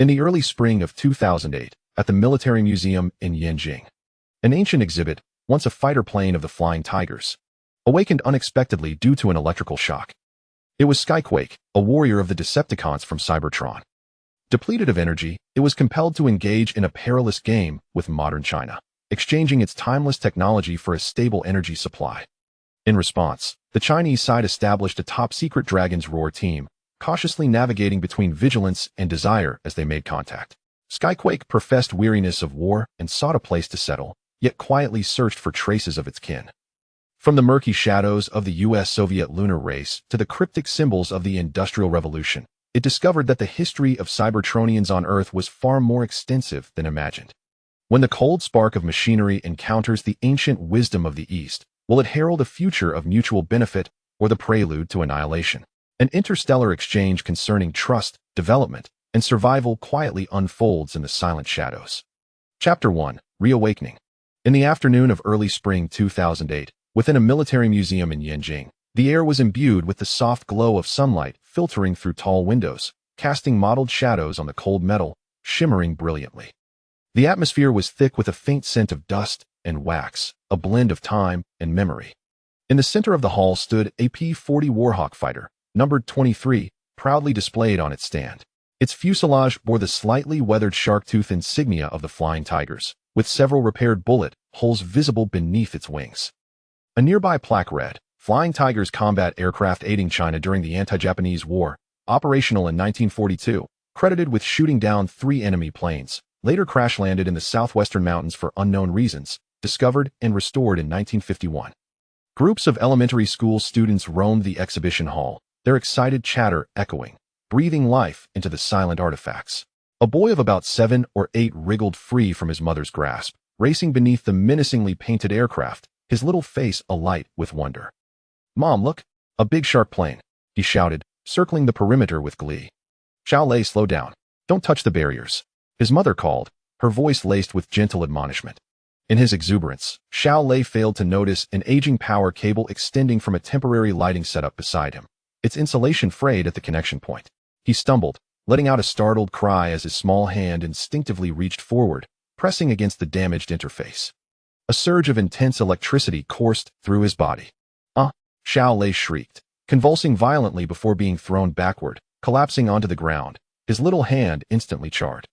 In the early spring of 2008, at the Military Museum in Beijing, an ancient exhibit, once a fighter plane of the Flying Tigers, awakened unexpectedly due to an electrical shock. It was Skyquake, a warrior of the Decepticons from Cybertron. Depleted of energy, it was compelled to engage in a perilous game with modern China, exchanging its timeless technology for a stable energy supply. In response, the Chinese side established a top-secret Dragon's Roar team, cautiously navigating between vigilance and desire as they made contact. Skyquake professed weariness of war and sought a place to settle, yet quietly searched for traces of its kin. From the murky shadows of the US-Soviet lunar race to the cryptic symbols of the Industrial Revolution, it discovered that the history of Cybertronians on Earth was far more extensive than imagined. When the cold spark of machinery encounters the ancient wisdom of the East, will it herald a future of mutual benefit or the prelude to annihilation? An interstellar exchange concerning trust, development, and survival quietly unfolds in the silent shadows. Chapter 1. Reawakening. In the afternoon of early spring 2008, within a military museum in Beijing, the air was imbued with the soft glow of sunlight filtering through tall windows, casting mottled shadows on the cold metal, shimmering brilliantly. The atmosphere was thick with a faint scent of dust and wax, a blend of time and memory. In the center of the hall stood a P-40 Warhawk fighter, numbered 23, proudly displayed on its stand. Its fuselage bore the slightly weathered shark-tooth insignia of the Flying Tigers, with several repaired bullet holes visible beneath its wings. A nearby plaque read, "Flying Tigers Combat Aircraft Aiding China During the Anti-Japanese War, operational in 1942, credited with shooting down 3 enemy planes, later crash-landed in the southwestern mountains for unknown reasons, discovered and restored in 1951. Groups of elementary school students roamed the exhibition hall, their excited chatter echoing, breathing life into the silent artifacts. A boy of about 7 or 8 wriggled free from his mother's grasp, racing beneath the menacingly painted aircraft, his little face alight with wonder. "Mom, look! A big shark plane!" he shouted, circling the perimeter with glee. "Xiao Lei, slow down. Don't touch the barriers," his mother called, her voice laced with gentle admonishment. In his exuberance, Xiao Lei failed to notice an aging power cable extending from a temporary lighting setup beside him, its insulation frayed at the connection point. He stumbled, letting out a startled cry as his small hand instinctively reached forward, pressing against the damaged interface. A surge of intense electricity coursed through his body. Xiao Lei shrieked, convulsing violently before being thrown backward, collapsing onto the ground, his little hand instantly charred.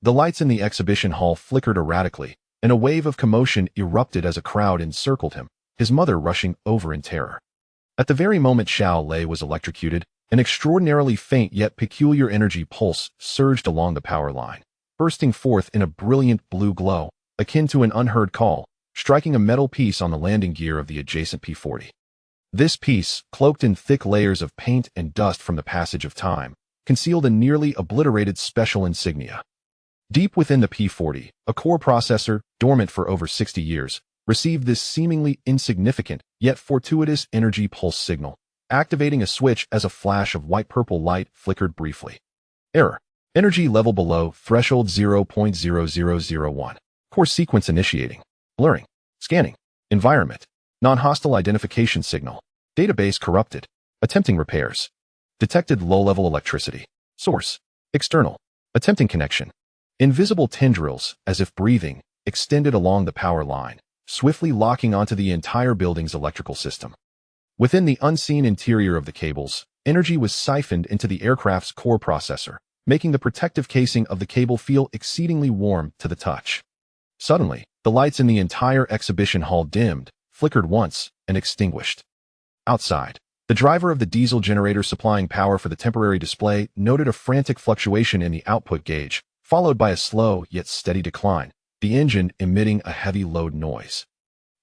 The lights in the exhibition hall flickered erratically, and a wave of commotion erupted as a crowd encircled him, his mother rushing over in terror. At the very moment Xiao Lei was electrocuted, an extraordinarily faint yet peculiar energy pulse surged along the power line, bursting forth in a brilliant blue glow, akin to an unheard call, striking a metal piece on the landing gear of the adjacent P-40. This piece, cloaked in thick layers of paint and dust from the passage of time, concealed a nearly obliterated special insignia. Deep within the P-40, a core processor, dormant for over 60 years, received this seemingly insignificant yet fortuitous energy pulse signal, activating a switch as a flash of white-purple light flickered briefly. Error. Energy level below threshold 0.0001. Core sequence initiating. Blurring. Scanning. Environment. Non-hostile identification signal. Database corrupted. Attempting repairs. Detected low-level electricity. Source. External. Attempting connection. Invisible tendrils, as if breathing, extended along the power line, swiftly locking onto the entire building's electrical system. Within the unseen interior of the cables, energy was siphoned into the aircraft's core processor, making the protective casing of the cable feel exceedingly warm to the touch. Suddenly, the lights in the entire exhibition hall dimmed, flickered once, and extinguished. Outside, the driver of the diesel generator supplying power for the temporary display noted a frantic fluctuation in the output gauge, followed by a slow yet steady decline, the engine emitting a heavy load noise.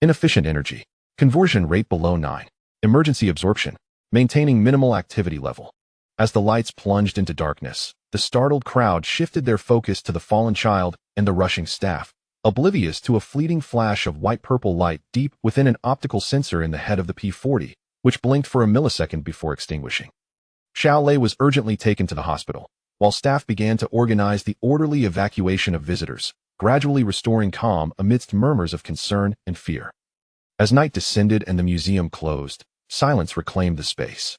Inefficient energy. Conversion rate below 9. Emergency absorption. Maintaining minimal activity level. As the lights plunged into darkness, the startled crowd shifted their focus to the fallen child and the rushing staff, oblivious to a fleeting flash of white-purple light deep within an optical sensor in the head of the P-40, which blinked for a millisecond before extinguishing. Xiao Lei was urgently taken to the hospital, while staff began to organize the orderly evacuation of visitors, gradually restoring calm amidst murmurs of concern and fear. As night descended and the museum closed, silence reclaimed the space.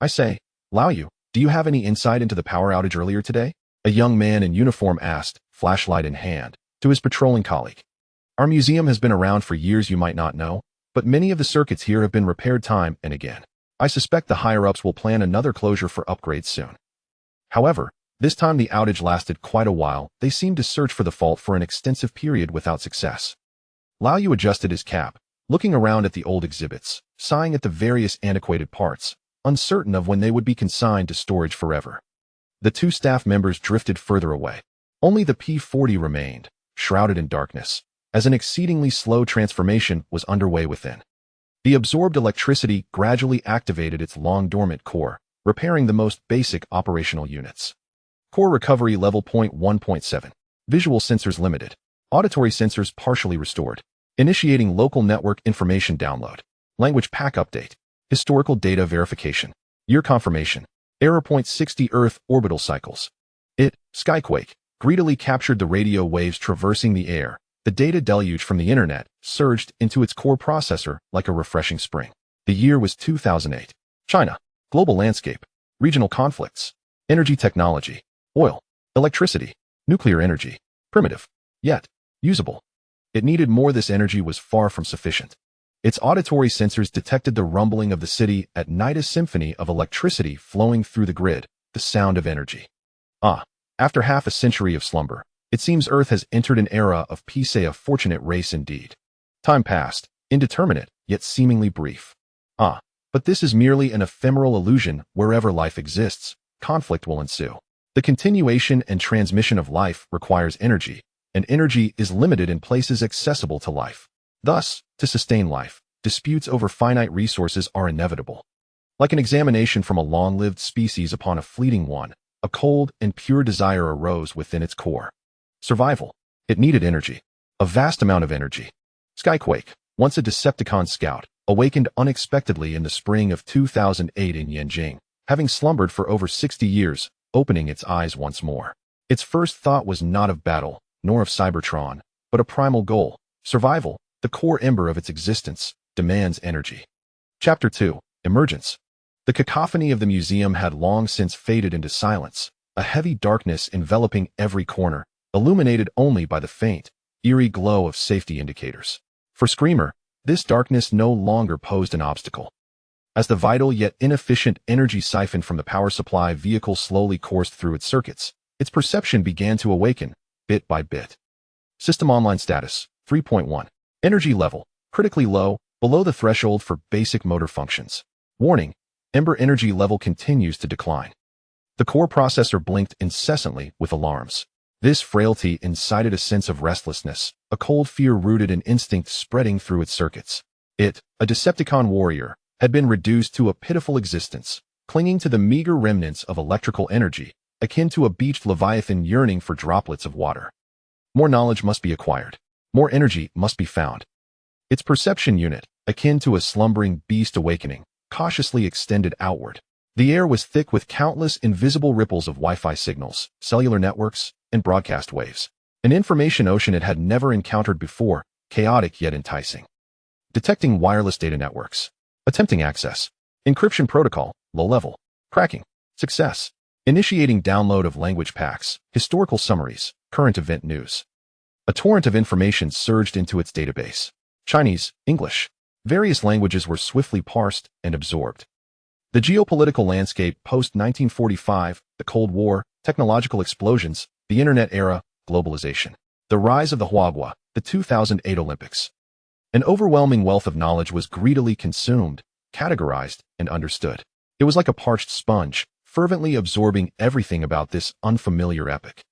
"I say, Lao Yu, do you have any insight into the power outage earlier today?" A young man in uniform asked, flashlight in hand, to his patrolling colleague. Our museum has been around for years, you might not know, but many of the circuits here have been repaired time and again. I suspect the higher-ups will plan another closure for upgrades soon. However, this time the outage lasted quite a while. They seemed to search for the fault for an extensive period without success. Lao Yu adjusted his cap, looking around at the old exhibits, sighing at the various antiquated parts, uncertain of when they would be consigned to storage forever. The two staff members drifted further away. Only the P-40 remained, shrouded in darkness, as an exceedingly slow transformation was underway within. The absorbed electricity gradually activated its long-dormant core, repairing the most basic operational units. Core recovery level 1.7. Visual sensors limited. Auditory sensors partially restored. Initiating local network information download. Language pack update. Historical data verification. Year confirmation. Error point 60 Earth orbital cycles. Skyquake, greedily captured the radio waves traversing the air. The data deluge from the internet surged into its core processor like a refreshing spring. The year was 2008. China. Global landscape. Regional conflicts. Energy technology. Oil. Electricity. Nuclear energy. Primitive. Yet, usable. It needed more. This energy was far from sufficient. Its auditory sensors detected the rumbling of the city at night, a symphony of electricity flowing through the grid, the sound of energy. After half a century of slumber, it seems Earth has entered an era of peace, a fortunate race indeed. Time passed, indeterminate, yet seemingly brief. But this is merely an ephemeral illusion. Wherever life exists, conflict will ensue. The continuation and transmission of life requires energy, and energy is limited in places accessible to life. Thus, to sustain life, disputes over finite resources are inevitable. Like an examination from a long-lived species upon a fleeting one, a cold and pure desire arose within its core. Survival. It needed energy. A vast amount of energy. Skyquake, once a Decepticon scout, awakened unexpectedly in the spring of 2008 in Beijing, having slumbered for over 60 years, opening its eyes once more. Its first thought was not of battle, nor of Cybertron, but a primal goal. Survival, the core ember of its existence, demands energy. Chapter 2. Emergence. The cacophony of the museum had long since faded into silence, a heavy darkness enveloping every corner, illuminated only by the faint, eerie glow of safety indicators. For Screamer, this darkness no longer posed an obstacle. As the vital yet inefficient energy siphoned from the power supply vehicle slowly coursed through its circuits, its perception began to awaken, bit by bit. System online status, 3.1. Energy level, critically low, below the threshold for basic motor functions. Warning, Ember energy level continues to decline. The core processor blinked incessantly with alarms. This frailty incited a sense of restlessness, a cold fear rooted in instinct spreading through its circuits. It, a Decepticon warrior, had been reduced to a pitiful existence, clinging to the meager remnants of electrical energy, akin to a beached leviathan yearning for droplets of water. More knowledge must be acquired. More energy must be found. Its perception unit, akin to a slumbering beast awakening, cautiously extended outward. The air was thick with countless invisible ripples of Wi-Fi signals, cellular networks, and broadcast waves. An information ocean it had never encountered before, chaotic yet enticing. Detecting wireless data networks. Attempting access. Encryption protocol, low level. Cracking. Success. Initiating download of language packs, historical summaries, current event news. A torrent of information surged into its database. Chinese, English. Various languages were swiftly parsed and absorbed. The geopolitical landscape post-1945, the Cold War, technological explosions, the Internet era, globalization. The rise of the Huagua, the 2008 Olympics. An overwhelming wealth of knowledge was greedily consumed, categorized, and understood. It was like a parched sponge, fervently absorbing everything about this unfamiliar epoch.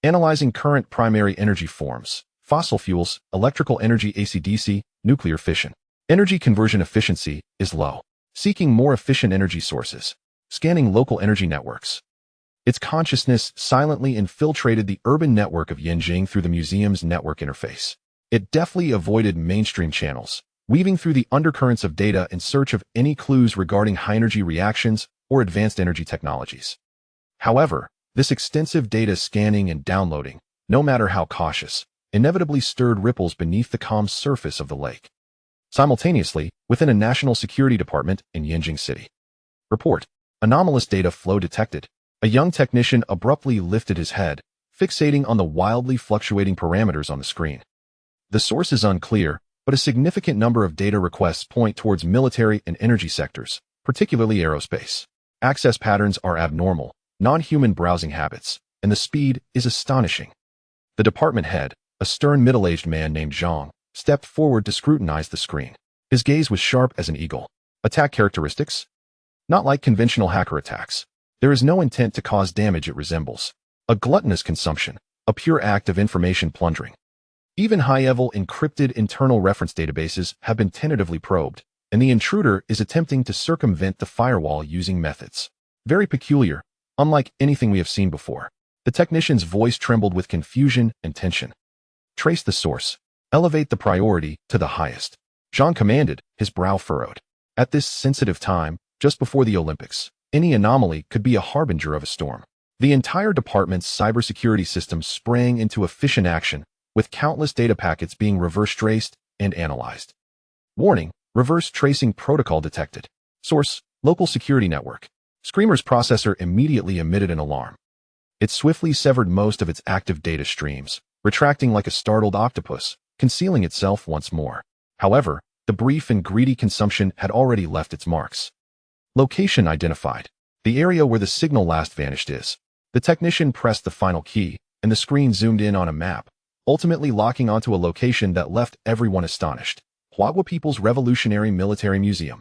Analyzing current primary energy forms, fossil fuels, electrical energy AC/DC, nuclear fission. Energy conversion efficiency is low. Seeking more efficient energy sources. Scanning local energy networks. Its consciousness silently infiltrated the urban network of Beijing through the museum's network interface. It deftly avoided mainstream channels, weaving through the undercurrents of data in search of any clues regarding high-energy reactions or advanced energy technologies. However, this extensive data scanning and downloading, no matter how cautious, inevitably stirred ripples beneath the calm surface of the lake. Simultaneously, within a national security department in Beijing City. Report. Anomalous data flow detected. A young technician abruptly lifted his head, fixating on the wildly fluctuating parameters on the screen. The source is unclear, but a significant number of data requests point towards military and energy sectors, particularly aerospace. Access patterns are abnormal, non-human browsing habits, and the speed is astonishing. The department head, a stern middle-aged man named Zhang, stepped forward to scrutinize the screen. His gaze was sharp as an eagle. Attack characteristics? Not like conventional hacker attacks. There is no intent to cause damage it resembles. A gluttonous consumption, a pure act of information plundering. Even high-level encrypted internal reference databases have been tentatively probed, and the intruder is attempting to circumvent the firewall using methods. Very peculiar, unlike anything we have seen before. The technician's voice trembled with confusion and tension. Trace the source. Elevate the priority to the highest. Zhang commanded, his brow furrowed. At this sensitive time, just before the Olympics, any anomaly could be a harbinger of a storm. The entire department's cybersecurity system sprang into efficient action, with countless data packets being reverse traced and analyzed. Warning, reverse tracing protocol detected. Source, local security network. Screamer's processor immediately emitted an alarm. It swiftly severed most of its active data streams, retracting like a startled octopus, concealing itself once more. However, the brief and greedy consumption had already left its marks. Location identified. The area where the signal last vanished is. The technician pressed the final key, and the screen zoomed in on a map, ultimately locking onto a location that left everyone astonished. Huagua People's Revolutionary Military Museum.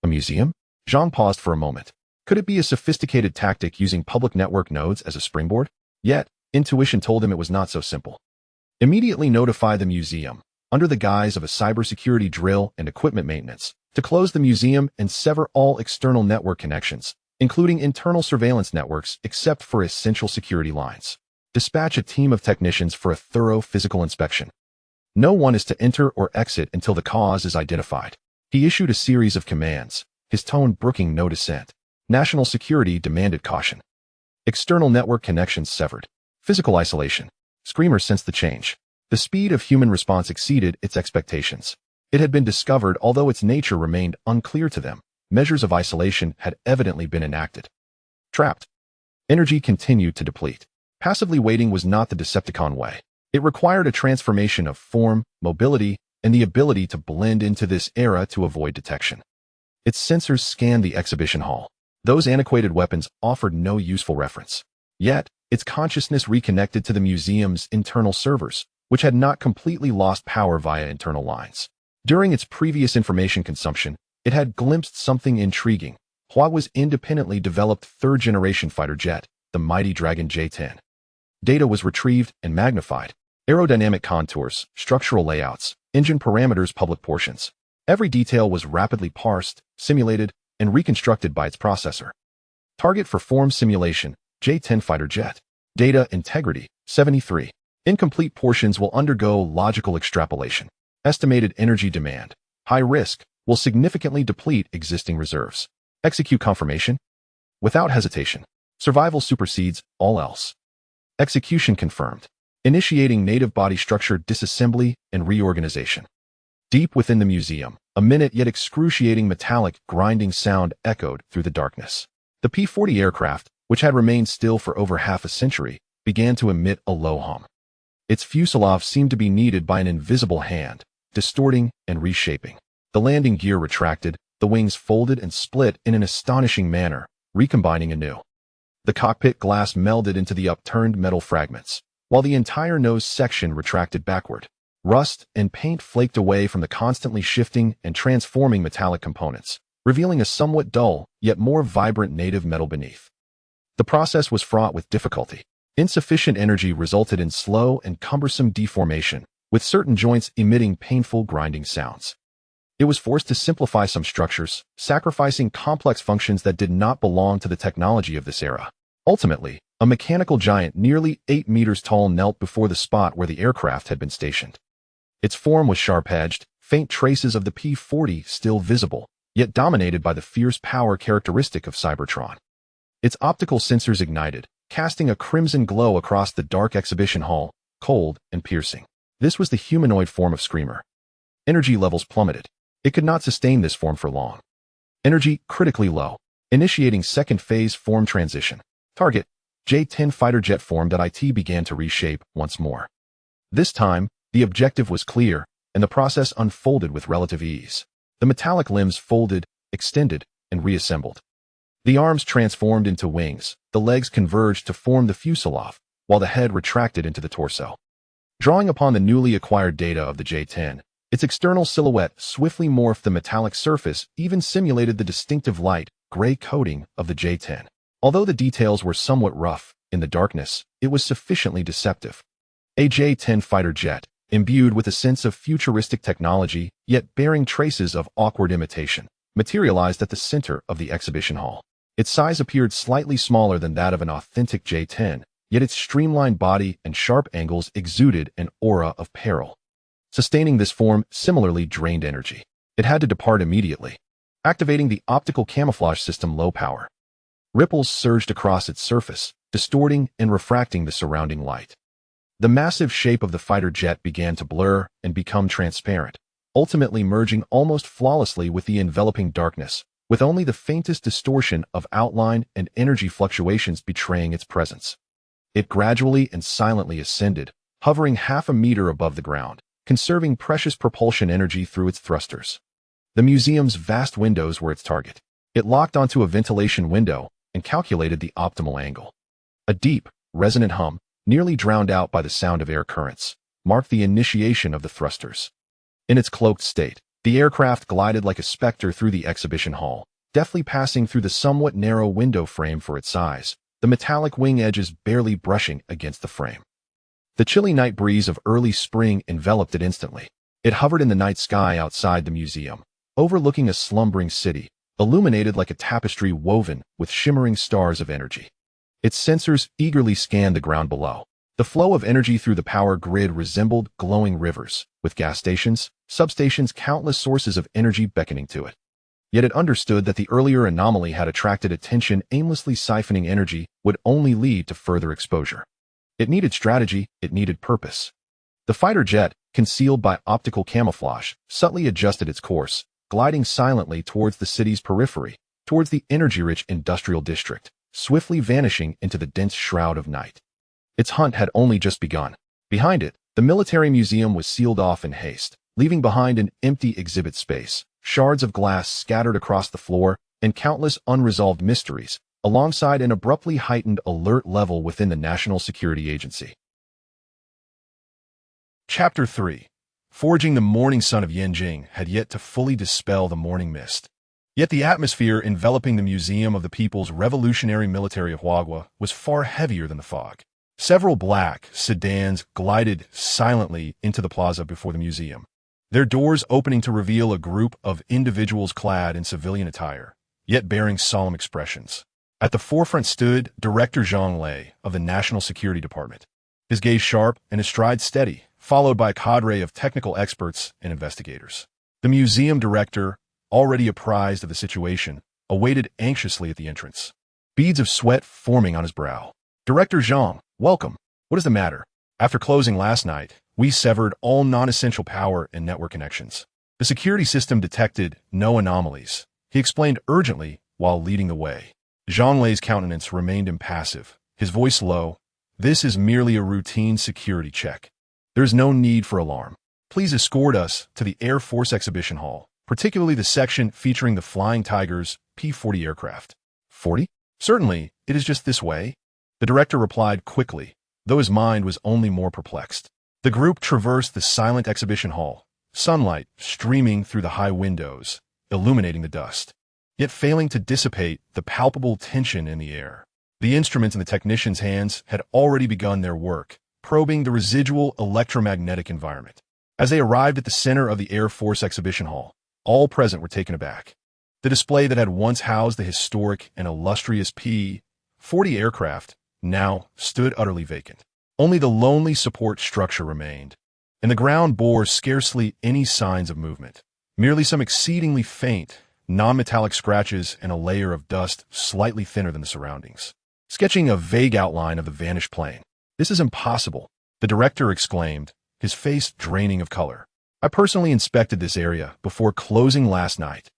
A museum? Zhang paused for a moment. Could it be a sophisticated tactic using public network nodes as a springboard? Yet, intuition told him it was not so simple. Immediately notify the museum, under the guise of a cybersecurity drill and equipment maintenance, to close the museum and sever all external network connections, including internal surveillance networks except for essential security lines. Dispatch a team of technicians for a thorough physical inspection. No one is to enter or exit until the cause is identified. He issued a series of commands, his tone brooking no dissent. National security demanded caution. External network connections severed. Physical isolation. Screamer sensed the change. The speed of human response exceeded its expectations. It had been discovered, although its nature remained unclear to them. Measures of isolation had evidently been enacted. Trapped. Energy continued to deplete. Passively waiting was not the Decepticon way. It required a transformation of form, mobility, and the ability to blend into this era to avoid detection. Its sensors scanned the exhibition hall. Those antiquated weapons offered no useful reference. Yet, its consciousness reconnected to the museum's internal servers, which had not completely lost power via internal lines. During its previous information consumption, it had glimpsed something intriguing. Huagua's independently developed third-generation fighter jet, the mighty Dragon J-10. Data was retrieved and magnified. Aerodynamic contours, structural layouts, engine parameters, public portions. Every detail was rapidly parsed, simulated, and reconstructed by its processor. Target for form simulation, J-10 fighter jet. Data integrity, 73. Incomplete portions will undergo logical extrapolation. Estimated energy demand, high risk, will significantly deplete existing reserves. Execute confirmation. Without hesitation. Survival supersedes all else. Execution confirmed. Initiating native body structure disassembly and reorganization. Deep within the museum, a minute yet excruciating metallic grinding sound echoed through the darkness. The P-40 aircraft, which had remained still for over half a century, began to emit a low hum. Its fuselage seemed to be kneaded by an invisible hand, distorting and reshaping. The landing gear retracted, the wings folded and split in an astonishing manner, recombining anew. The cockpit glass melded into the upturned metal fragments, while the entire nose section retracted backward. Rust and paint flaked away from the constantly shifting and transforming metallic components, revealing a somewhat dull, yet more vibrant native metal beneath. The process was fraught with difficulty. Insufficient energy resulted in slow and cumbersome deformation, with certain joints emitting painful grinding sounds. It was forced to simplify some structures, sacrificing complex functions that did not belong to the technology of this era. Ultimately, a mechanical giant nearly 8 meters tall knelt before the spot where the aircraft had been stationed. Its form was sharp-edged, faint traces of the P-40 still visible, yet dominated by the fierce power characteristic of Cybertron. Its optical sensors ignited, casting a crimson glow across the dark exhibition hall, cold and piercing. This was the humanoid form of Screamer. Energy levels plummeted. It could not sustain this form for long. Energy critically low. Initiating second phase form transition. Target, J-10 fighter jet form. It began to reshape once more. This time, the objective was clear, and the process unfolded with relative ease. The metallic limbs folded, extended, and reassembled. The arms transformed into wings, the legs converged to form the fuselage, while the head retracted into the torso. Drawing upon the newly acquired data of the J-10, its external silhouette swiftly morphed. The metallic surface even simulated the distinctive light, gray coating of the J-10. Although the details were somewhat rough, in the darkness, it was sufficiently deceptive. A J-10 fighter jet, imbued with a sense of futuristic technology, yet bearing traces of awkward imitation, materialized at the center of the exhibition hall. Its size appeared slightly smaller than that of an authentic J-10, yet its streamlined body and sharp angles exuded an aura of peril. Sustaining this form similarly drained energy. It had to depart immediately. Activating the optical camouflage system low power. Ripples surged across its surface, distorting and refracting the surrounding light. The massive shape of the fighter jet began to blur and become transparent, ultimately merging almost flawlessly with the enveloping darkness, with only the faintest distortion of outline and energy fluctuations betraying its presence. It gradually and silently ascended, hovering half a meter above the ground, conserving precious propulsion energy through its thrusters. The museum's vast windows were its target. It locked onto a ventilation window and calculated the optimal angle. A deep, resonant hum, nearly drowned out by the sound of air currents, marked the initiation of the thrusters. In its cloaked state, the aircraft glided like a specter through the exhibition hall, deftly passing through the somewhat narrow window frame for its size, the metallic wing edges barely brushing against the frame. The chilly night breeze of early spring enveloped it instantly. It hovered in the night sky outside the museum, overlooking a slumbering city, illuminated like a tapestry woven with shimmering stars of energy. Its sensors eagerly scanned the ground below. The flow of energy through the power grid resembled glowing rivers, with gas stations, substations, countless sources of energy beckoning to it. Yet it understood that the earlier anomaly had attracted attention. Aimlessly siphoning energy would only lead to further exposure. It needed strategy, it needed purpose. The fighter jet, concealed by optical camouflage, subtly adjusted its course, gliding silently towards the city's periphery, towards the energy-rich industrial district, swiftly vanishing into the dense shroud of night. Its hunt had only just begun. Behind it, the military museum was sealed off in haste, leaving behind an empty exhibit space, shards of glass scattered across the floor, and countless unresolved mysteries, alongside an abruptly heightened alert level within the National Security Agency. Chapter 3. Forging the morning sun of Beijing had yet to fully dispel the morning mist. Yet the atmosphere enveloping the Museum of the People's Revolutionary Military of Huagua was far heavier than the fog. Several black sedans glided silently into the plaza before the museum, their doors opening to reveal a group of individuals clad in civilian attire, yet bearing solemn expressions. At the forefront stood Director Zhang Lei of the National Security Department, his gaze sharp and his stride steady, followed by a cadre of technical experts and investigators. The museum director, already apprised of the situation, awaited anxiously at the entrance, beads of sweat forming on his brow. Director Zhang, welcome. What is the matter? After closing last night, we severed all non-essential power and network connections. The security system detected no anomalies, he explained urgently while leading the way. Zhang Lei's countenance remained impassive, his voice low. This is merely a routine security check. There is no need for alarm. Please escort us to the Air Force Exhibition Hall, particularly the section featuring the Flying Tigers P-40 aircraft. 40? Certainly, it is just this way. The director replied quickly, though his mind was only more perplexed. The group traversed the silent exhibition hall, sunlight streaming through the high windows, illuminating the dust, yet failing to dissipate the palpable tension in the air. The instruments in the technicians' hands had already begun their work, probing the residual electromagnetic environment. As they arrived at the center of the Air Force Exhibition Hall, all present were taken aback. The display that had once housed the historic and illustrious P-40 aircraft now stood utterly vacant. Only the lonely support structure remained, and the ground bore scarcely any signs of movement. Merely some exceedingly faint, non-metallic scratches and a layer of dust slightly thinner than the surroundings, sketching a vague outline of the vanished plane. This is impossible, the director exclaimed, his face draining of color. I personally inspected this area before closing last night.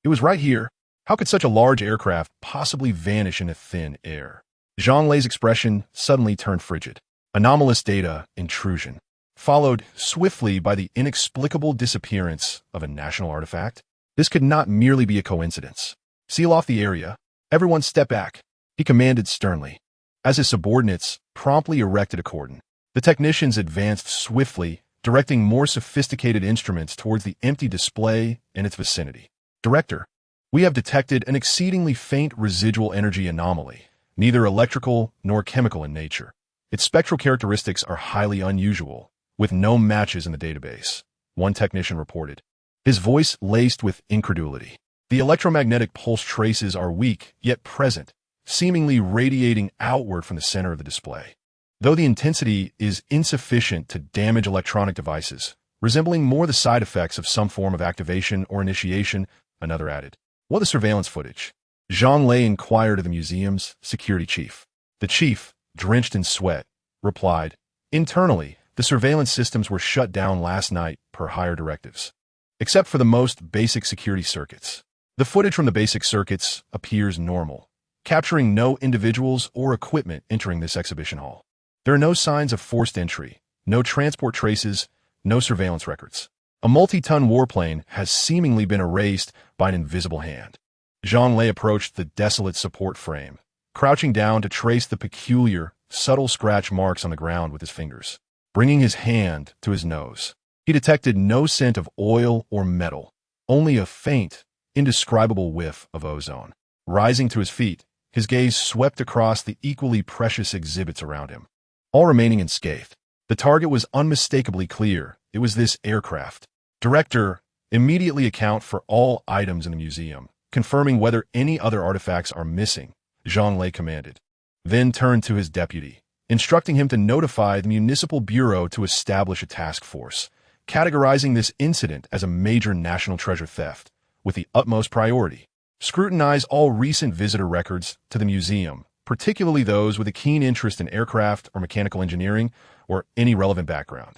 It was right here. How could such a large aircraft possibly vanish in a thin air? Zhang Lei's expression suddenly turned frigid. Anomalous data intrusion, followed swiftly by the inexplicable disappearance of a national artifact. This could not merely be a coincidence. Seal off the area. Everyone step back, he commanded sternly. As his subordinates promptly erected a cordon, the technicians advanced swiftly, directing more sophisticated instruments towards the empty display in its vicinity. Director, we have detected an exceedingly faint residual energy anomaly, neither electrical nor chemical in nature. Its spectral characteristics are highly unusual, with no matches in the database, one technician reported, his voice laced with incredulity. The electromagnetic pulse traces are weak, yet present, seemingly radiating outward from the center of the display. Though the intensity is insufficient to damage electronic devices, resembling more the side effects of some form of activation or initiation, another added. What the surveillance footage? Zhang Lei inquired of the museum's security chief. The chief, drenched in sweat, replied, internally, the surveillance systems were shut down last night per higher directives. Except for the most basic security circuits. The footage from the basic circuits appears normal, capturing no individuals or equipment entering this exhibition hall. There are no signs of forced entry, no transport traces, no surveillance records. A multi-ton warplane has seemingly been erased by an invisible hand. Zhang Lei approached the desolate support frame, crouching down to trace the peculiar, subtle scratch marks on the ground with his fingers. Bringing his hand to his nose, he detected no scent of oil or metal, only a faint, indescribable whiff of ozone. Rising to his feet, his gaze swept across the equally precious exhibits around him, all remaining unscathed. The target was unmistakably clear. It was this aircraft. Director, immediately account for all items in the museum, confirming whether any other artifacts are missing, Zhang Lei commanded. Then turned to his deputy, instructing him to notify the municipal bureau to establish a task force, categorizing this incident as a major national treasure theft, with the utmost priority. Scrutinize all recent visitor records to the museum, particularly those with a keen interest in aircraft or mechanical engineering or any relevant background.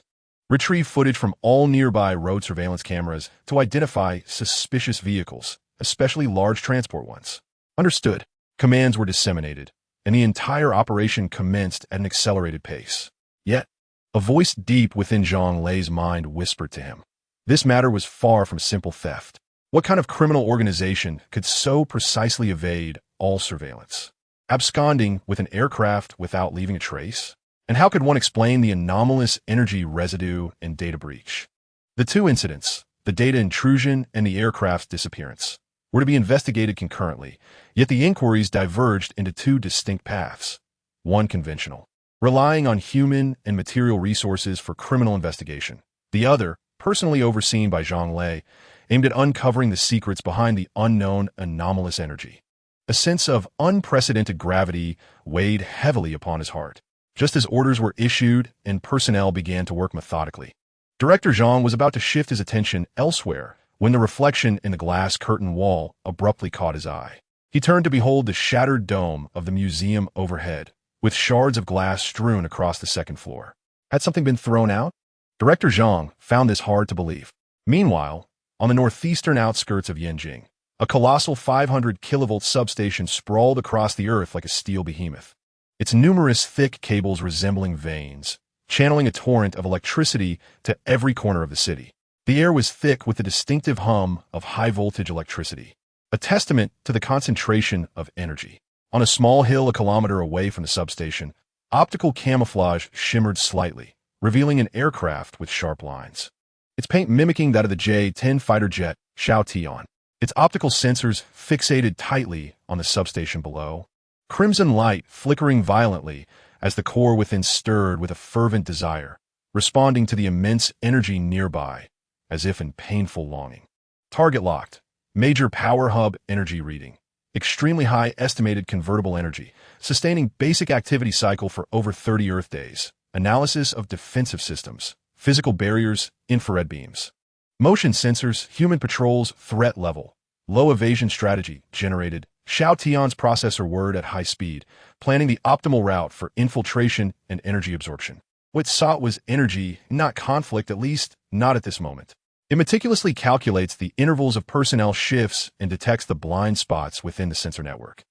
Retrieve footage from all nearby road surveillance cameras to identify suspicious vehicles, especially large transport ones. Understood. Commands were disseminated, and the entire operation commenced at an accelerated pace. Yet, a voice deep within Zhang Lei's mind whispered to him. This matter was far from simple theft. What kind of criminal organization could so precisely evade all surveillance? Absconding with an aircraft without leaving a trace? And how could one explain the anomalous energy residue and data breach? The two incidents, the data intrusion and the aircraft's disappearance, were to be investigated concurrently, yet the inquiries diverged into two distinct paths. One conventional, relying on human and material resources for criminal investigation. The other, personally overseen by Zhang Lei, aimed at uncovering the secrets behind the unknown anomalous energy. A sense of unprecedented gravity weighed heavily upon his heart, just as orders were issued and personnel began to work methodically. Director Zhang was about to shift his attention elsewhere when the reflection in the glass curtain wall abruptly caught his eye. He turned to behold the shattered dome of the museum overhead, with shards of glass strewn across the second floor. Had something been thrown out? Director Zhang found this hard to believe. Meanwhile, on the northeastern outskirts of Beijing, a colossal 500 kilovolt substation sprawled across the earth like a steel behemoth, its numerous thick cables resembling veins, channeling a torrent of electricity to every corner of the city. The air was thick with the distinctive hum of high-voltage electricity, a testament to the concentration of energy. On a small hill a kilometer away from the substation, optical camouflage shimmered slightly, revealing an aircraft with sharp lines. Its paint mimicking that of the J-10 fighter jet, Tian. Its optical sensors fixated tightly on the substation below. Crimson light flickering violently as the core within stirred with a fervent desire, responding to the immense energy nearby, as if in painful longing. Target locked. Major power hub energy reading. Extremely high estimated convertible energy, sustaining basic activity cycle for over 30 Earth days. Analysis of defensive systems, physical barriers, infrared beams. Motion sensors, human patrols, threat level. Low evasion strategy generated. Tian's processor word at high speed, planning the optimal route for infiltration and energy absorption. What sought was energy, not conflict, at least not at this moment. It meticulously calculates the intervals of personnel shifts and detects the blind spots within the sensor network.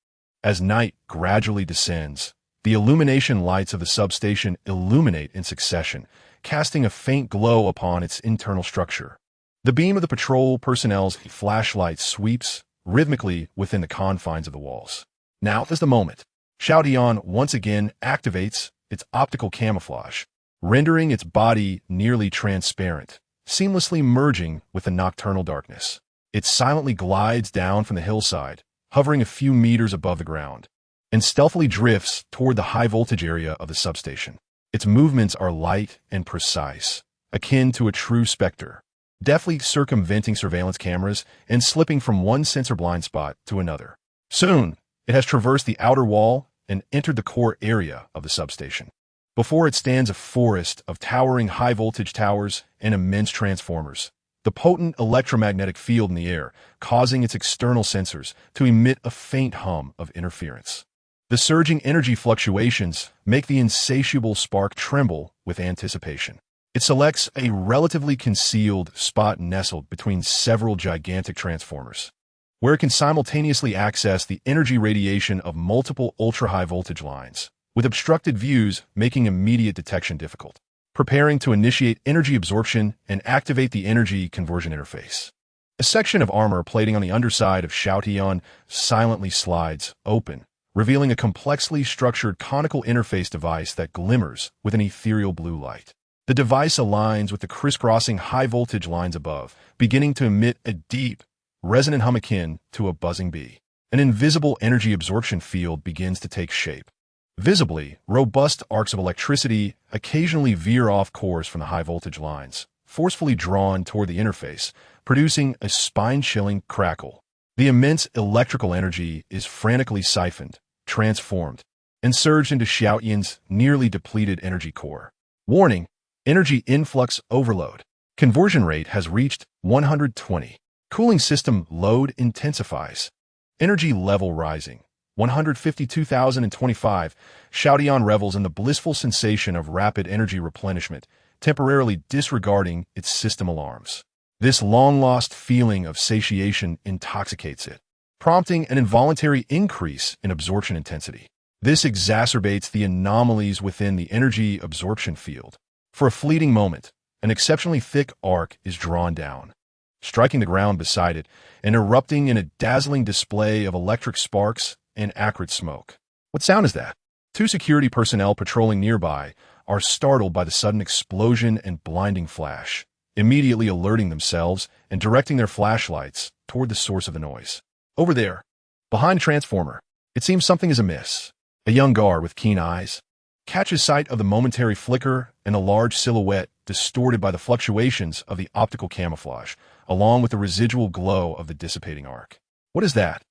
As night gradually descends, The illumination lights of the substation illuminate in succession, casting a faint glow upon its internal structure. The beam of the patrol personnel's flashlight sweeps rhythmically within the confines of the walls. Now is the moment. Xiaotian once again activates its optical camouflage, rendering its body nearly transparent, seamlessly merging with the nocturnal darkness. It silently glides down from the hillside, hovering a few meters above the ground, and stealthily drifts toward the high-voltage area of the substation. Its movements are light and precise, akin to a true specter, deftly circumventing surveillance cameras and slipping from one sensor blind spot to another. Soon, it has traversed the outer wall and entered the core area of the substation. Before it stands a forest of towering high-voltage towers and immense transformers, the potent electromagnetic field in the air causing its external sensors to emit a faint hum of interference. The surging energy fluctuations make the insatiable spark tremble with anticipation. It selects a relatively concealed spot nestled between several gigantic transformers, where it can simultaneously access the energy radiation of multiple ultra-high voltage lines, with obstructed views making immediate detection difficult. Preparing to initiate energy absorption and activate the energy conversion interface. A section of armor plating on the underside of Xiaotian silently slides open, revealing a complexly structured conical interface device that glimmers with an ethereal blue light. The device aligns with the crisscrossing high-voltage lines above, beginning to emit a deep, resonant hum akin to a buzzing bee. An invisible energy absorption field begins to take shape. Visibly, robust arcs of electricity occasionally veer off course from the high-voltage lines, forcefully drawn toward the interface, producing a spine-chilling crackle. The immense electrical energy is frantically siphoned, transformed, and surged into Xiaotian's nearly depleted energy core. Warning: energy influx overload. Conversion rate has reached 120. Cooling system load intensifies. Energy level rising. 152,025. Xiaotian revels in the blissful sensation of rapid energy replenishment, temporarily disregarding its system alarms. This long-lost feeling of satiation intoxicates it, prompting an involuntary increase in absorption intensity. This exacerbates the anomalies within the energy absorption field. For a fleeting moment, an exceptionally thick arc is drawn down, striking the ground beside it and erupting in a dazzling display of electric sparks and acrid smoke. What sound is that? Two security personnel patrolling nearby are startled by the sudden explosion and blinding flash, immediately alerting themselves and directing their flashlights toward the source of the noise. Over there, behind a transformer, it seems something is amiss. A young guard with keen eyes catches sight of the momentary flicker and a large silhouette distorted by the fluctuations of the optical camouflage, along with the residual glow of the dissipating arc. What is that?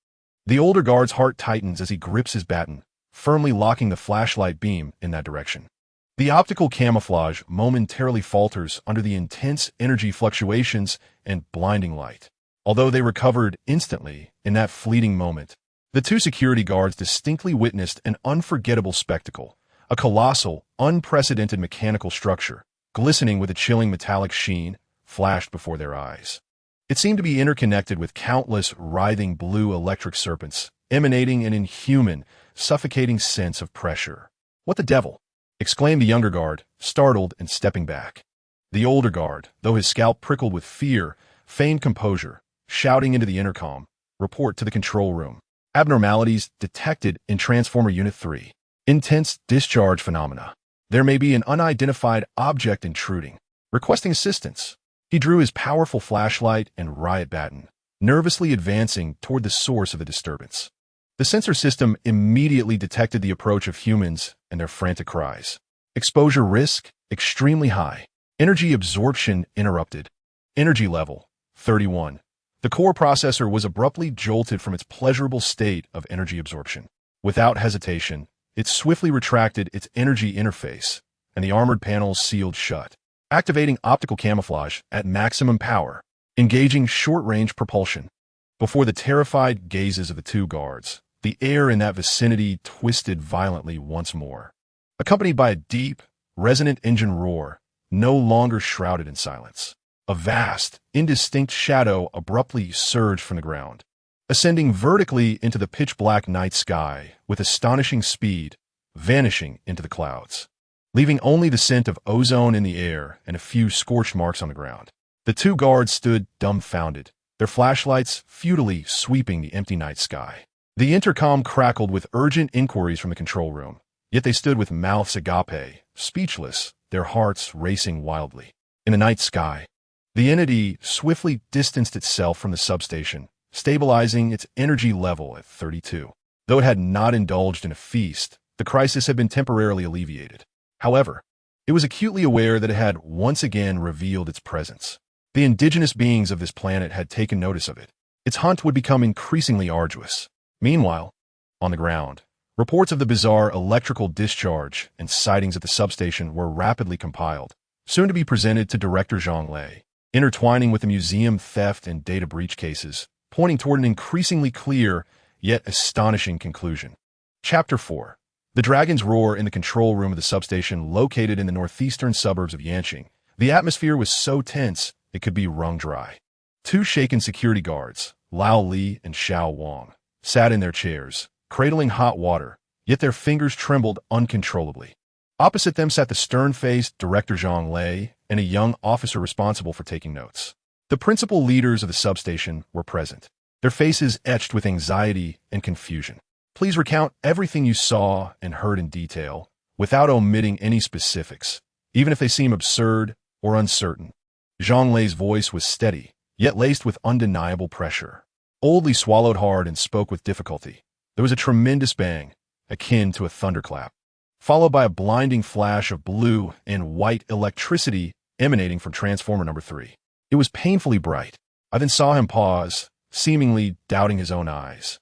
The older guard's heart tightens as he grips his baton, firmly locking the flashlight beam in that direction. The optical camouflage momentarily falters under the intense energy fluctuations and blinding light. Although they recovered instantly in that fleeting moment, the two security guards distinctly witnessed an unforgettable spectacle, a colossal, unprecedented mechanical structure, glistening with a chilling metallic sheen, flashed before their eyes. It seemed to be interconnected with countless writhing blue electric serpents, emanating an inhuman, suffocating sense of pressure. "What the devil?" exclaimed the younger guard, startled and stepping back. The older guard, though his scalp prickled with fear, feigned composure, shouting into the intercom, "Report to the control room. Abnormalities detected in Transformer Unit 3. Intense discharge phenomena. There may be an unidentified object intruding. Requesting assistance." He drew his powerful flashlight and riot baton, nervously advancing toward the source of the disturbance. The sensor system immediately detected the approach of humans and their frantic cries. Exposure risk, extremely high. Energy absorption interrupted. Energy level, 31. The core processor was abruptly jolted from its pleasurable state of energy absorption. Without hesitation, it swiftly retracted its energy interface, and the armored panels sealed shut. Activating optical camouflage at maximum power, engaging short-range propulsion. Before the terrified gazes of the two guards, the air in that vicinity twisted violently once more, accompanied by a deep, resonant engine roar, no longer shrouded in silence. A vast, indistinct shadow abruptly surged from the ground, ascending vertically into the pitch-black night sky with astonishing speed. vanishing into the clouds, leaving only the scent of ozone in the air and a few scorched marks on the ground. The two guards stood dumbfounded, their flashlights futilely sweeping the empty night sky. The intercom crackled with urgent inquiries from the control room, yet they stood with mouths agape, speechless, their hearts racing wildly. In the night sky, the entity swiftly distanced itself from the substation, stabilizing its energy level at 32. Though it had not indulged in a feast, the crisis had been temporarily alleviated. However, it was acutely aware that it had once again revealed its presence. The indigenous beings of this planet had taken notice of it. Its hunt would become increasingly arduous. Meanwhile, on the ground, reports of the bizarre electrical discharge and sightings at the substation were rapidly compiled, soon to be presented to Director Zhang Lei, intertwining with the museum theft and data breach cases, pointing toward an increasingly clear, yet astonishing conclusion. Chapter 4. The Dragon's Roar. In the control room of the substation located in the northeastern suburbs of Yanqing, the atmosphere was so tense it could be wrung dry. Two shaken security guards, Lao Li and Xiao Wang, sat in their chairs, cradling hot water, yet their fingers trembled uncontrollably. Opposite them sat the stern-faced Director Zhang Lei and a young officer responsible for taking notes. The principal leaders of the substation were present, their faces etched with anxiety and confusion. Please recount everything you saw and heard in detail, without omitting any specifics, even if they seem absurd or uncertain. Zhang Lei's voice was steady, yet laced with undeniable pressure. Old Li swallowed hard and spoke with difficulty. There was a tremendous bang, akin to a thunderclap, followed by a blinding flash of blue and white electricity emanating from Transformer number 3. It was painfully bright. I then saw him pause, seemingly doubting his own eyes.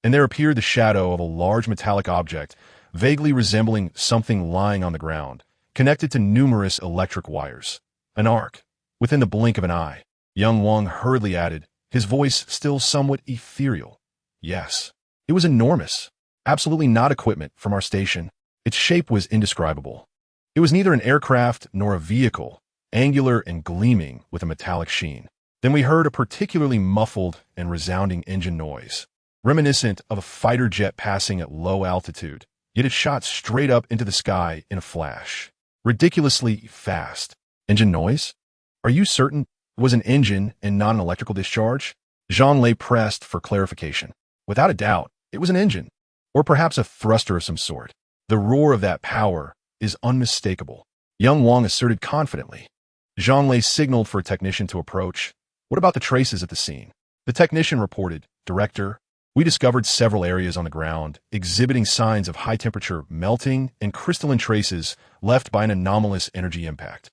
And there appeared the shadow of a large metallic object, vaguely resembling something lying on the ground, connected to numerous electric wires. An arc, within the blink of an eye. Young Wang hurriedly added, his voice still somewhat ethereal. Yes, it was enormous. Absolutely not equipment from our station. Its shape was indescribable. It was neither an aircraft nor a vehicle, angular and gleaming with a metallic sheen. Then we heard a particularly muffled and resounding engine noise, reminiscent of a fighter jet passing at low altitude, yet it shot straight up into the sky in a flash. Ridiculously fast. Engine noise? Are you certain it was an engine and not an electrical discharge? Zhang Lei pressed for clarification. Without a doubt, it was an engine, or perhaps a thruster of some sort. The roar of that power is unmistakable, young Wang asserted confidently. Zhang Lei signaled for a technician to approach. What about the traces at the scene? The technician reported, Director, we discovered several areas on the ground exhibiting signs of high-temperature melting and crystalline traces left by an anomalous energy impact.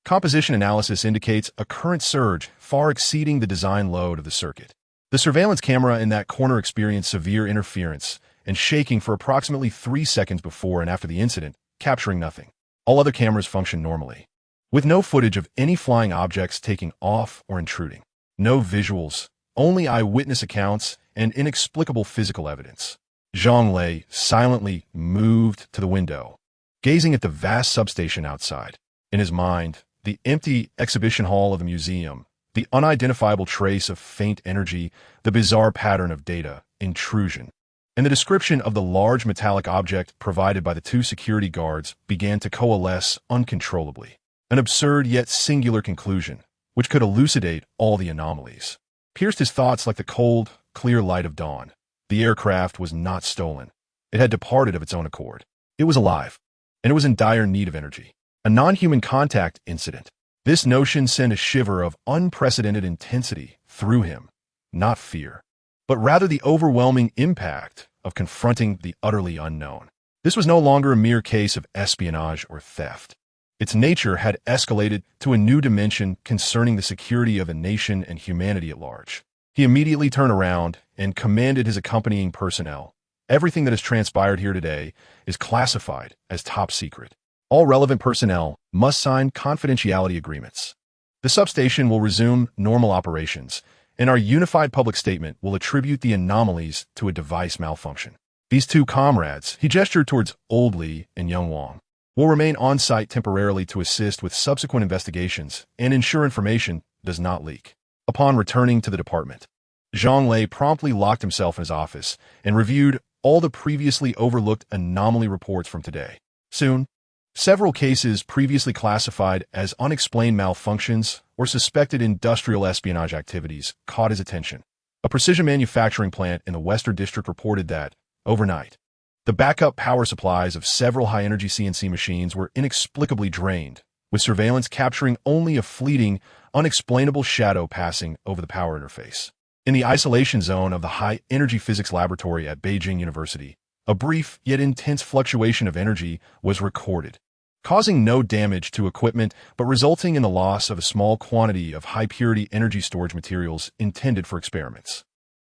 Composition analysis indicates a current surge far exceeding the design load of the circuit. The surveillance camera in that corner experienced severe interference and shaking for approximately 3 seconds before and after the incident, capturing nothing. All other cameras function normally, with no footage of any flying objects taking off or intruding. No visuals, only eyewitness accounts and inexplicable physical evidence. Zhang Lei silently moved to the window, gazing at the vast substation outside. In his mind, the empty exhibition hall of the museum, the unidentifiable trace of faint energy, the bizarre pattern of data, intrusion, and the description of the large metallic object provided by the two security guards began to coalesce uncontrollably. An absurd yet singular conclusion, which could elucidate all the anomalies, pierced his thoughts like the cold, clear light of dawn. The aircraft was not stolen. It had departed of its own accord. It was alive, and it was in dire need of energy. A non-human contact incident. This notion sent a shiver of unprecedented intensity through him, not fear, but rather the overwhelming impact of confronting the utterly unknown. This was no longer a mere case of espionage or theft. Its nature had escalated to a new dimension concerning the security of a nation and humanity at large. He immediately turned around and commanded his accompanying personnel. Everything that has transpired here today is classified as top secret. All relevant personnel must sign confidentiality agreements. The substation will resume normal operations, and our unified public statement will attribute the anomalies to a device malfunction. These two comrades, he gestured towards Old Li and Young Wang, will remain on-site temporarily to assist with subsequent investigations and ensure information does not leak. Upon returning to the department, Zhang Lei promptly locked himself in his office and reviewed all the previously overlooked anomaly reports from today. Soon, several cases previously classified as unexplained malfunctions or suspected industrial espionage activities caught his attention. A precision manufacturing plant in the Western District reported that, overnight, the backup power supplies of several high-energy CNC machines were inexplicably drained, with surveillance capturing only a fleeting, unexplainable shadow passing over the power interface. In the isolation zone of the high-energy physics laboratory at Beijing University, a brief yet intense fluctuation of energy was recorded, causing no damage to equipment but resulting in the loss of a small quantity of high-purity energy storage materials intended for experiments.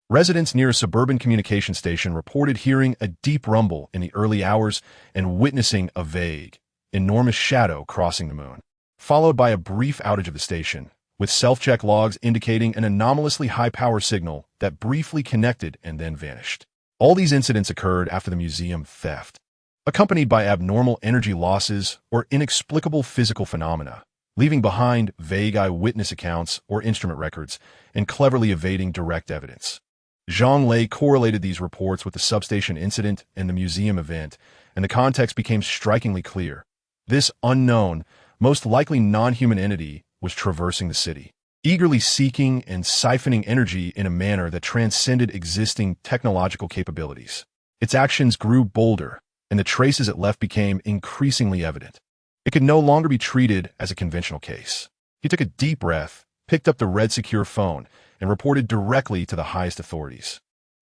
Residents near a suburban communication station reported hearing a deep rumble in the early hours and witnessing a vague, enormous shadow crossing the moon, followed by a brief outage of the station, with self-check logs indicating an anomalously high power signal that briefly connected and then vanished. All these incidents occurred after the museum theft, accompanied by abnormal energy losses or inexplicable physical phenomena, leaving behind vague eyewitness accounts or instrument records and cleverly evading direct evidence. Zhang Lei correlated these reports with the substation incident and the museum event, and the context became strikingly clear. This unknown, most likely non-human entity was traversing the city, eagerly seeking and siphoning energy in a manner that transcended existing technological capabilities. Its actions grew bolder, and the traces it left became increasingly evident. It could no longer be treated as a conventional case. He took a deep breath, picked up the red secure phone, and reported directly to the highest authorities.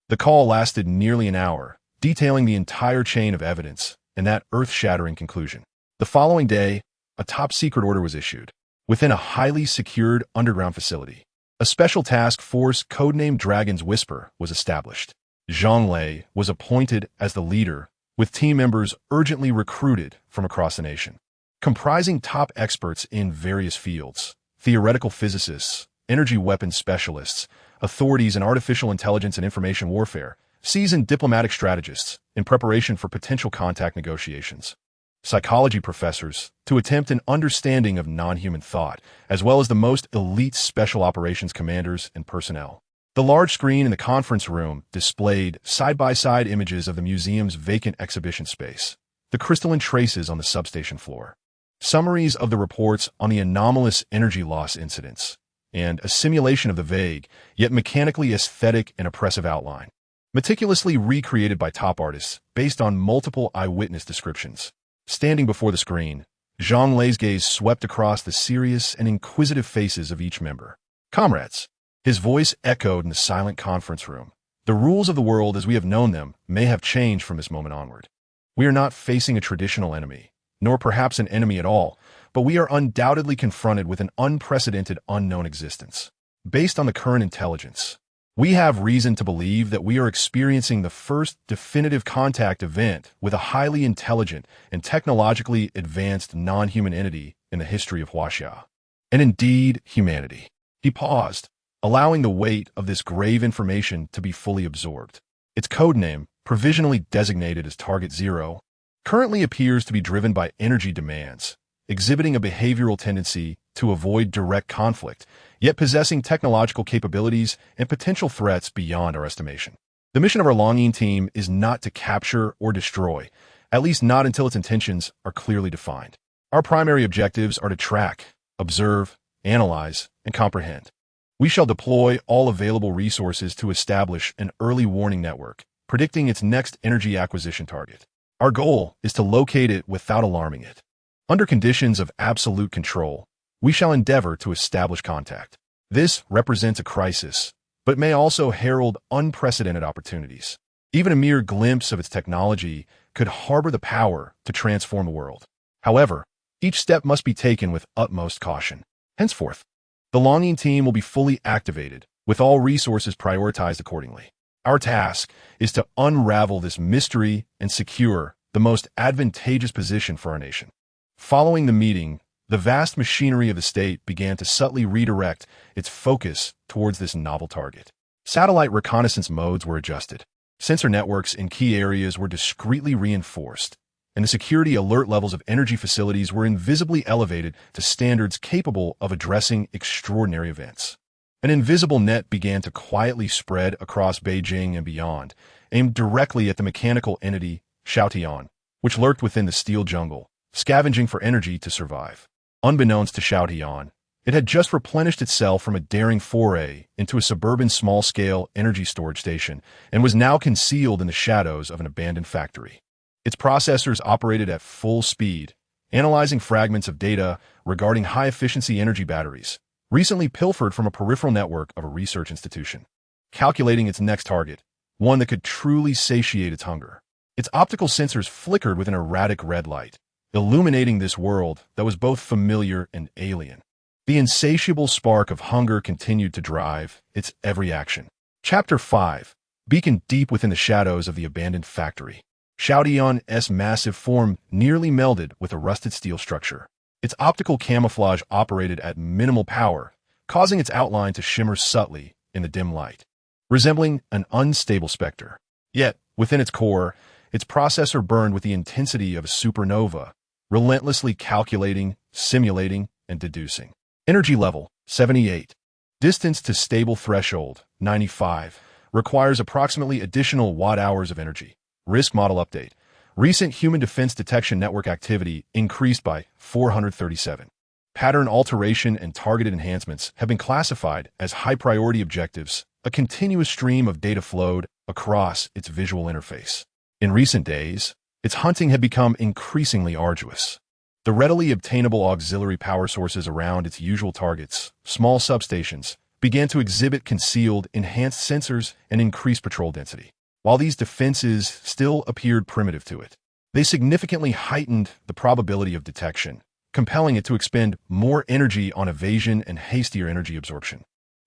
The call lasted nearly an hour, detailing the entire chain of evidence and that earth-shattering conclusion. The following day, a top-secret order was issued. Within a highly secured underground facility, a special task force codenamed Dragon's Whisper was established. Zhang Lei was appointed as the leader, with team members urgently recruited from across the nation, comprising top experts in various fields, theoretical physicists, energy weapons specialists, authorities in artificial intelligence and information warfare, seasoned diplomatic strategists in preparation for potential contact negotiations, psychology professors to attempt an understanding of non-human thought, as well as the most elite special operations commanders and personnel. The large screen in the conference room displayed side-by-side images of the museum's vacant exhibition space, the crystalline traces on the substation floor, summaries of the reports on the anomalous energy loss incidents, and a simulation of the vague, yet mechanically aesthetic and oppressive outline, meticulously recreated by top artists based on multiple eyewitness descriptions. Standing before the screen, Zhang Lei's gaze swept across the serious and inquisitive faces of each member. Comrades, his voice echoed in the silent conference room. The rules of the world as we have known them may have changed from this moment onward. We are not facing a traditional enemy, nor perhaps an enemy at all, but we are undoubtedly confronted with an unprecedented unknown existence. Based on the current intelligence, we have reason to believe that we are experiencing the first definitive contact event with a highly intelligent and technologically advanced non-human entity in the history of Huaxia, and indeed humanity. He paused, allowing the weight of this grave information to be fully absorbed. Its codename, provisionally designated as Target Zero, currently appears to be driven by energy demands, exhibiting a behavioral tendency to avoid direct conflict, yet possessing technological capabilities and potential threats beyond our estimation. The mission of our Longyin team is not to capture or destroy, at least not until its intentions are clearly defined. Our primary objectives are to track, observe, analyze, and comprehend. We shall deploy all available resources to establish an early warning network, predicting its next energy acquisition target. Our goal is to locate it without alarming it. Under conditions of absolute control, we shall endeavor to establish contact. This represents a crisis, but may also herald unprecedented opportunities. Even a mere glimpse of its technology could harbor the power to transform the world. However, each step must be taken with utmost caution. Henceforth, the Longyin team will be fully activated, with all resources prioritized accordingly. Our task is to unravel this mystery and secure the most advantageous position for our nation. Following the meeting, the vast machinery of the state began to subtly redirect its focus towards this novel target. Satellite reconnaissance modes were adjusted. Sensor networks in key areas were discreetly reinforced, and the security alert levels of energy facilities were invisibly elevated to standards capable of addressing extraordinary events. An invisible net began to quietly spread across Beijing and beyond, aimed directly at the mechanical entity, Xiaotian, which lurked within the steel jungle, scavenging for energy to survive. Unbeknownst to Xiaotian, it had just replenished itself from a daring foray into a suburban small-scale energy storage station and was now concealed in the shadows of an abandoned factory. Its processors operated at full speed, analyzing fragments of data regarding high-efficiency energy batteries, recently pilfered from a peripheral network of a research institution, calculating its next target, one that could truly satiate its hunger. Its optical sensors flickered with an erratic red light, illuminating this world that was both familiar and alien. The insatiable spark of hunger continued to drive its every action. Chapter 5. Beacon deep within the shadows of the abandoned factory. Xiaotian's massive form nearly melded with a rusted steel structure. Its optical camouflage operated at minimal power, causing its outline to shimmer subtly in the dim light, resembling an unstable specter. Yet, within its core, its processor burned with the intensity of a supernova, relentlessly calculating, simulating, and deducing. Energy level, 78. Distance to stable threshold, 95. Requires approximately additional watt-hours of energy. Risk model update. Recent human defense detection network activity increased by 437. Pattern alteration and targeted enhancements have been classified as high-priority objectives. A continuous stream of data flowed across its visual interface. In recent days, its hunting had become increasingly arduous. The readily obtainable auxiliary power sources around its usual targets, small substations, began to exhibit concealed, enhanced sensors and increased patrol density. While these defenses still appeared primitive to it, they significantly heightened the probability of detection, compelling it to expend more energy on evasion and hastier energy absorption.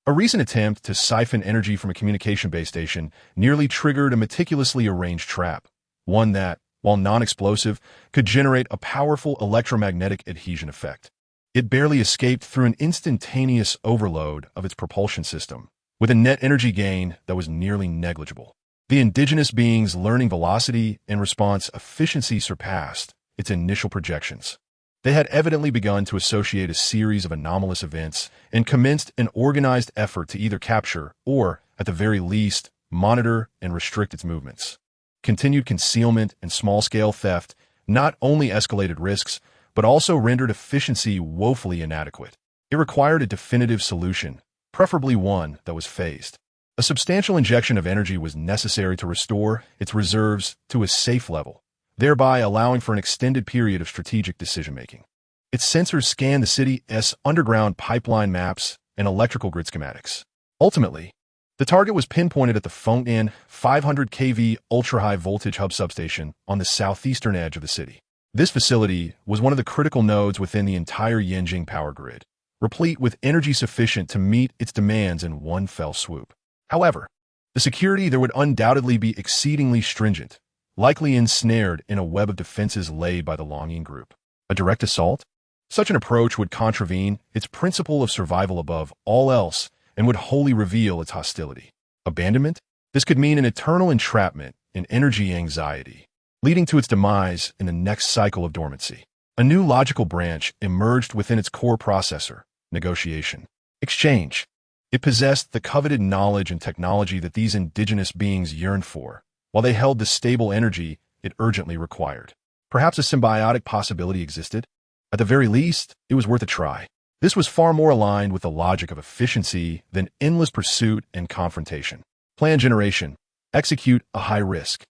A recent attempt to siphon energy from a communication base station nearly triggered a meticulously arranged trap, one that, while non-explosive, could generate a powerful electromagnetic adhesion effect. It barely escaped through an instantaneous overload of its propulsion system, with a net energy gain that was nearly negligible. The indigenous being's learning velocity and response efficiency surpassed its initial projections. They had evidently begun to associate a series of anomalous events and commenced an organized effort to either capture or, at the very least, monitor and restrict its movements. Continued concealment and small-scale theft not only escalated risks, but also rendered efficiency woefully inadequate. It required a definitive solution, preferably one that was phased. A substantial injection of energy was necessary to restore its reserves to a safe level, thereby allowing for an extended period of strategic decision-making. Its sensors scanned the city's underground pipeline maps and electrical grid schematics. Ultimately, the target was pinpointed at the Fengtian 500 kV ultra-high voltage hub substation on the southeastern edge of the city. This facility was one of the critical nodes within the entire Beijing power grid, replete with energy sufficient to meet its demands in one fell swoop. However, the security there would undoubtedly be exceedingly stringent, likely ensnared in a web of defenses laid by the Longyin Group. A direct assault? Such an approach would contravene its principle of survival above all else and would wholly reveal its hostility. Abandonment? This could mean an eternal entrapment in energy anxiety, leading to its demise in the next cycle of dormancy. A new logical branch emerged within its core processor, negotiation. Exchange. It possessed the coveted knowledge and technology that these indigenous beings yearned for, while they held the stable energy it urgently required. Perhaps a symbiotic possibility existed. At the very least, it was worth a try. This was far more aligned with the logic of efficiency than endless pursuit and confrontation. Plan generation. Execute a high-risk,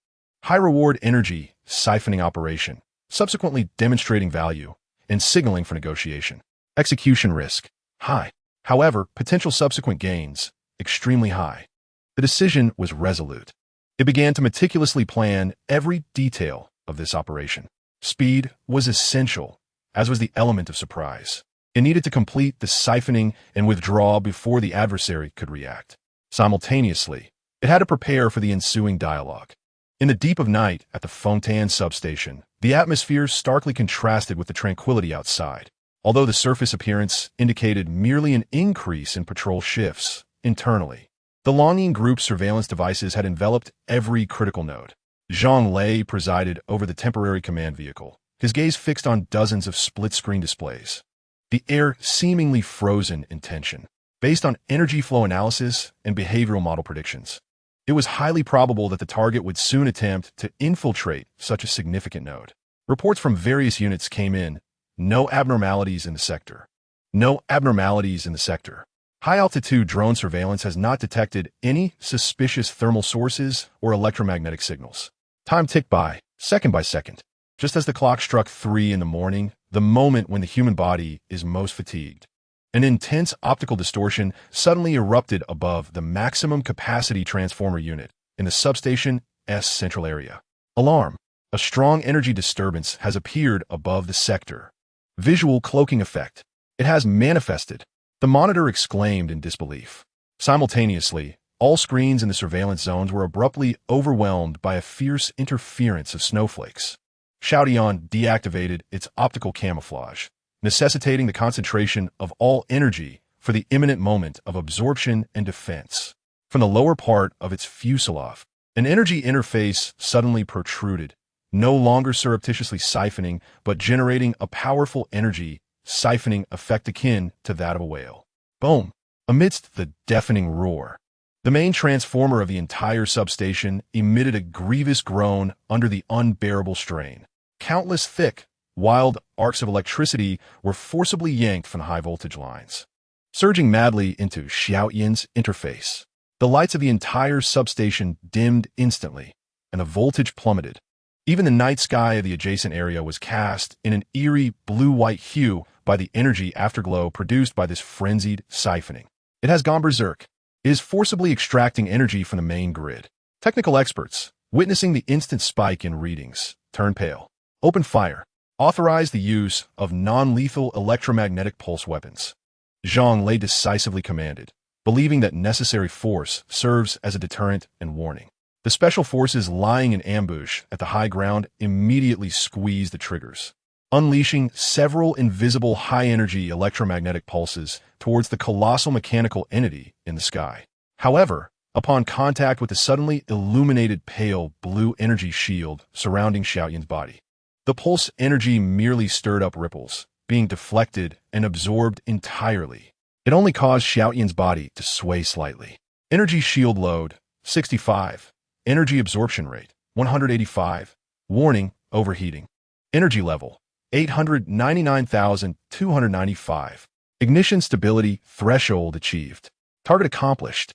high-reward energy siphoning operation, subsequently demonstrating value and signaling for negotiation. Execution risk. High. However, potential subsequent gains, extremely high. The decision was resolute. It began to meticulously plan every detail of this operation. Speed was essential, as was the element of surprise. It needed to complete the siphoning and withdraw before the adversary could react. Simultaneously, it had to prepare for the ensuing dialogue. In the deep of night at the Fengtian substation, the atmosphere starkly contrasted with the tranquility outside. Although the surface appearance indicated merely an increase in patrol shifts internally, the Longyin Group's surveillance devices had enveloped every critical node. Zhang Lei presided over the temporary command vehicle, his gaze fixed on dozens of split-screen displays, the air seemingly frozen in tension. Based on energy flow analysis and behavioral model predictions, It was highly probable that the target would soon attempt to infiltrate such a significant node. Reports from various units came in. No abnormalities in the sector. No abnormalities in the sector. High-altitude drone surveillance has not detected any suspicious thermal sources or electromagnetic signals. Time ticked by second. Just as the clock struck 3 in the morning, the moment when the human body is most fatigued. An intense optical distortion suddenly erupted above the maximum capacity transformer unit in the substation's central area. Alarm! A strong energy disturbance has appeared above the sector. Visual cloaking effect. It has manifested. The monitor exclaimed in disbelief. Simultaneously, all screens in the surveillance zones were abruptly overwhelmed by a fierce interference of snowflakes. Shoution deactivated its optical camouflage, necessitating the concentration of all energy for the imminent moment of absorption and defense. From the lower part of its fuselage, an energy interface suddenly protruded, no longer surreptitiously siphoning, but generating a powerful energy siphoning effect akin to that of a whale. Boom! Amidst the deafening roar, the main transformer of the entire substation emitted a grievous groan under the unbearable strain. Countless thick, wild arcs of electricity were forcibly yanked from the high-voltage lines, surging madly into Xiaoyan's interface. The lights of the entire substation dimmed instantly, and the voltage plummeted. Even the night sky of the adjacent area was cast in an eerie blue-white hue by the energy afterglow produced by this frenzied siphoning. It has gone berserk. It is forcibly extracting energy from the main grid. Technical experts, witnessing the instant spike in readings, turned pale. Open fire. Authorized the use of non-lethal electromagnetic pulse weapons. Zhang Lei decisively commanded, believing that necessary force serves as a deterrent and warning. The special forces lying in ambush at the high ground immediately squeezed the triggers, unleashing several invisible high-energy electromagnetic pulses towards the colossal mechanical entity in the sky. However, upon contact with the suddenly illuminated pale blue energy shield surrounding Xiaoyan's body, the pulse energy merely stirred up ripples, being deflected and absorbed entirely. It only caused Xiaoyan's body to sway slightly. Energy shield load, 65. Energy absorption rate, 185. Warning, overheating. Energy level, 899,295. Ignition stability threshold achieved. Target accomplished.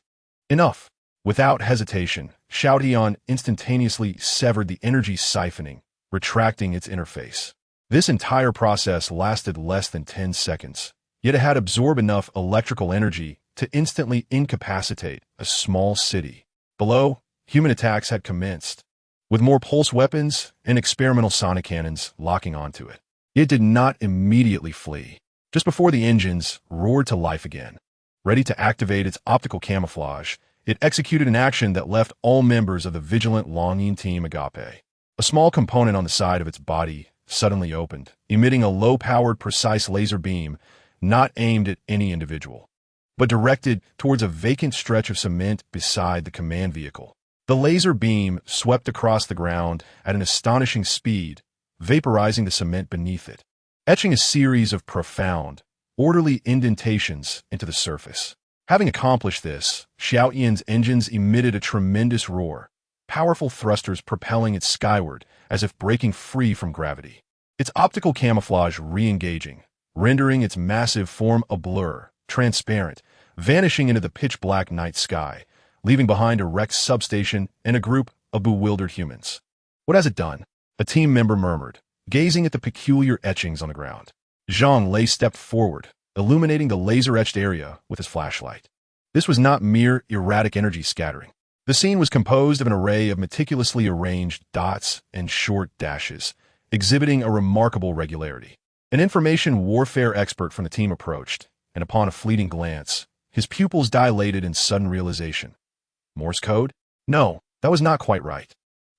Enough. Without hesitation, Xiaoyan instantaneously severed the energy siphoning, retracting its interface. This entire process lasted less than 10 seconds, yet it had absorbed enough electrical energy to instantly incapacitate a small city. Below, human attacks had commenced, with more pulse weapons and experimental sonic cannons locking onto it. It did not immediately flee. Just before the engines roared to life again, ready to activate its optical camouflage, it executed an action that left all members of the vigilant Longyin team agape. A small component on the side of its body suddenly opened, emitting a low-powered precise laser beam not aimed at any individual, but directed towards a vacant stretch of cement beside the command vehicle. The laser beam swept across the ground at an astonishing speed, vaporizing the cement beneath it, etching a series of profound, orderly indentations into the surface. Having accomplished this, Xiaoyan's engines emitted a tremendous roar, powerful thrusters propelling it skyward as if breaking free from gravity. Its optical camouflage re-engaging, rendering its massive form a blur, transparent, vanishing into the pitch-black night sky, leaving behind a wrecked substation and a group of bewildered humans. "What has it done?" a team member murmured, gazing at the peculiar etchings on the ground. Zhang Lei stepped forward, illuminating the laser-etched area with his flashlight. This was not mere erratic energy scattering. The scene was composed of an array of meticulously arranged dots and short dashes, exhibiting a remarkable regularity. An information warfare expert from the team approached, and upon a fleeting glance, his pupils dilated in sudden realization. Morse code? No, that was not quite right.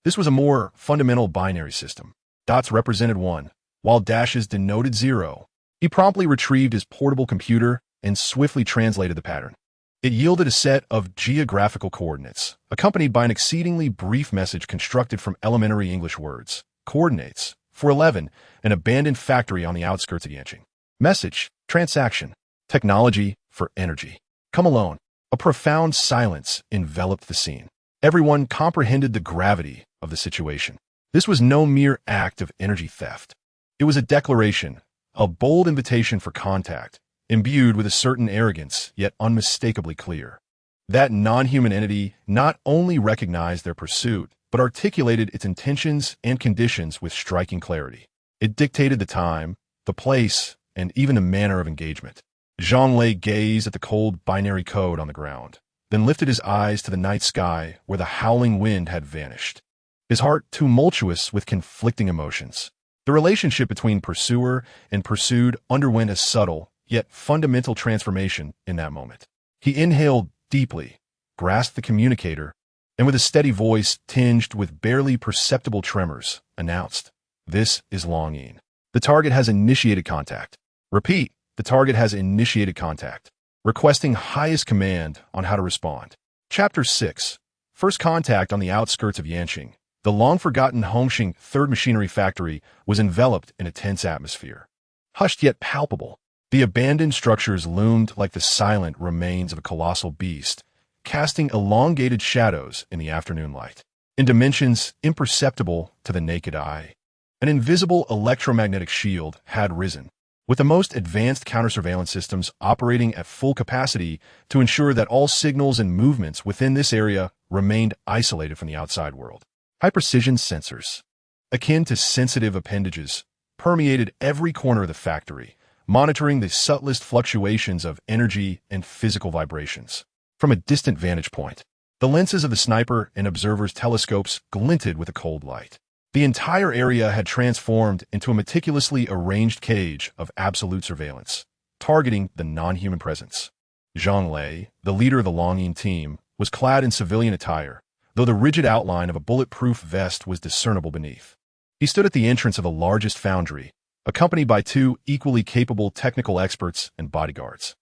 This was a more fundamental binary system. Dots represented 1, while dashes denoted 0. He promptly retrieved his portable computer and swiftly translated the pattern. It yielded a set of geographical coordinates, accompanied by an exceedingly brief message constructed from elementary English words. Coordinates, for 11, an abandoned factory on the outskirts of Yanqing. Message, transaction, technology for energy. Come alone. A profound silence enveloped the scene. Everyone comprehended the gravity of the situation. This was no mere act of energy theft. It was a declaration, a bold invitation for contact, imbued with a certain arrogance, yet unmistakably clear. That non-human entity not only recognized their pursuit, but articulated its intentions and conditions with striking clarity. It dictated the time, the place, and even the manner of engagement. Zhonglei gazed at the cold binary code on the ground, then lifted his eyes to the night sky where the howling wind had vanished. His heart tumultuous with conflicting emotions. The relationship between pursuer and pursued underwent a subtle, yet fundamental transformation in that moment. He inhaled deeply, grasped the communicator, and with a steady voice tinged with barely perceptible tremors, announced, "This is Longyin. The target has initiated contact. Repeat, the target has initiated contact." Requesting highest command on how to respond. Chapter 6. First contact on the outskirts of Yanqing. The long-forgotten Hongqing Third Machinery Factory was enveloped in a tense atmosphere. Hushed yet palpable, the abandoned structures loomed like the silent remains of a colossal beast, casting elongated shadows in the afternoon light. In dimensions imperceptible to the naked eye, an invisible electromagnetic shield had risen, with the most advanced counter-surveillance systems operating at full capacity to ensure that all signals and movements within this area remained isolated from the outside world. High-precision sensors, akin to sensitive appendages, permeated every corner of the factory, monitoring the subtlest fluctuations of energy and physical vibrations. From a distant vantage point, the lenses of the sniper and observer's telescopes glinted with a cold light. The entire area had transformed into a meticulously arranged cage of absolute surveillance, targeting the non-human presence. Zhonglei, the leader of the Longyin team, was clad in civilian attire, though the rigid outline of a bulletproof vest was discernible beneath. He stood at the entrance of the largest foundry, accompanied by two equally capable technical experts and bodyguards.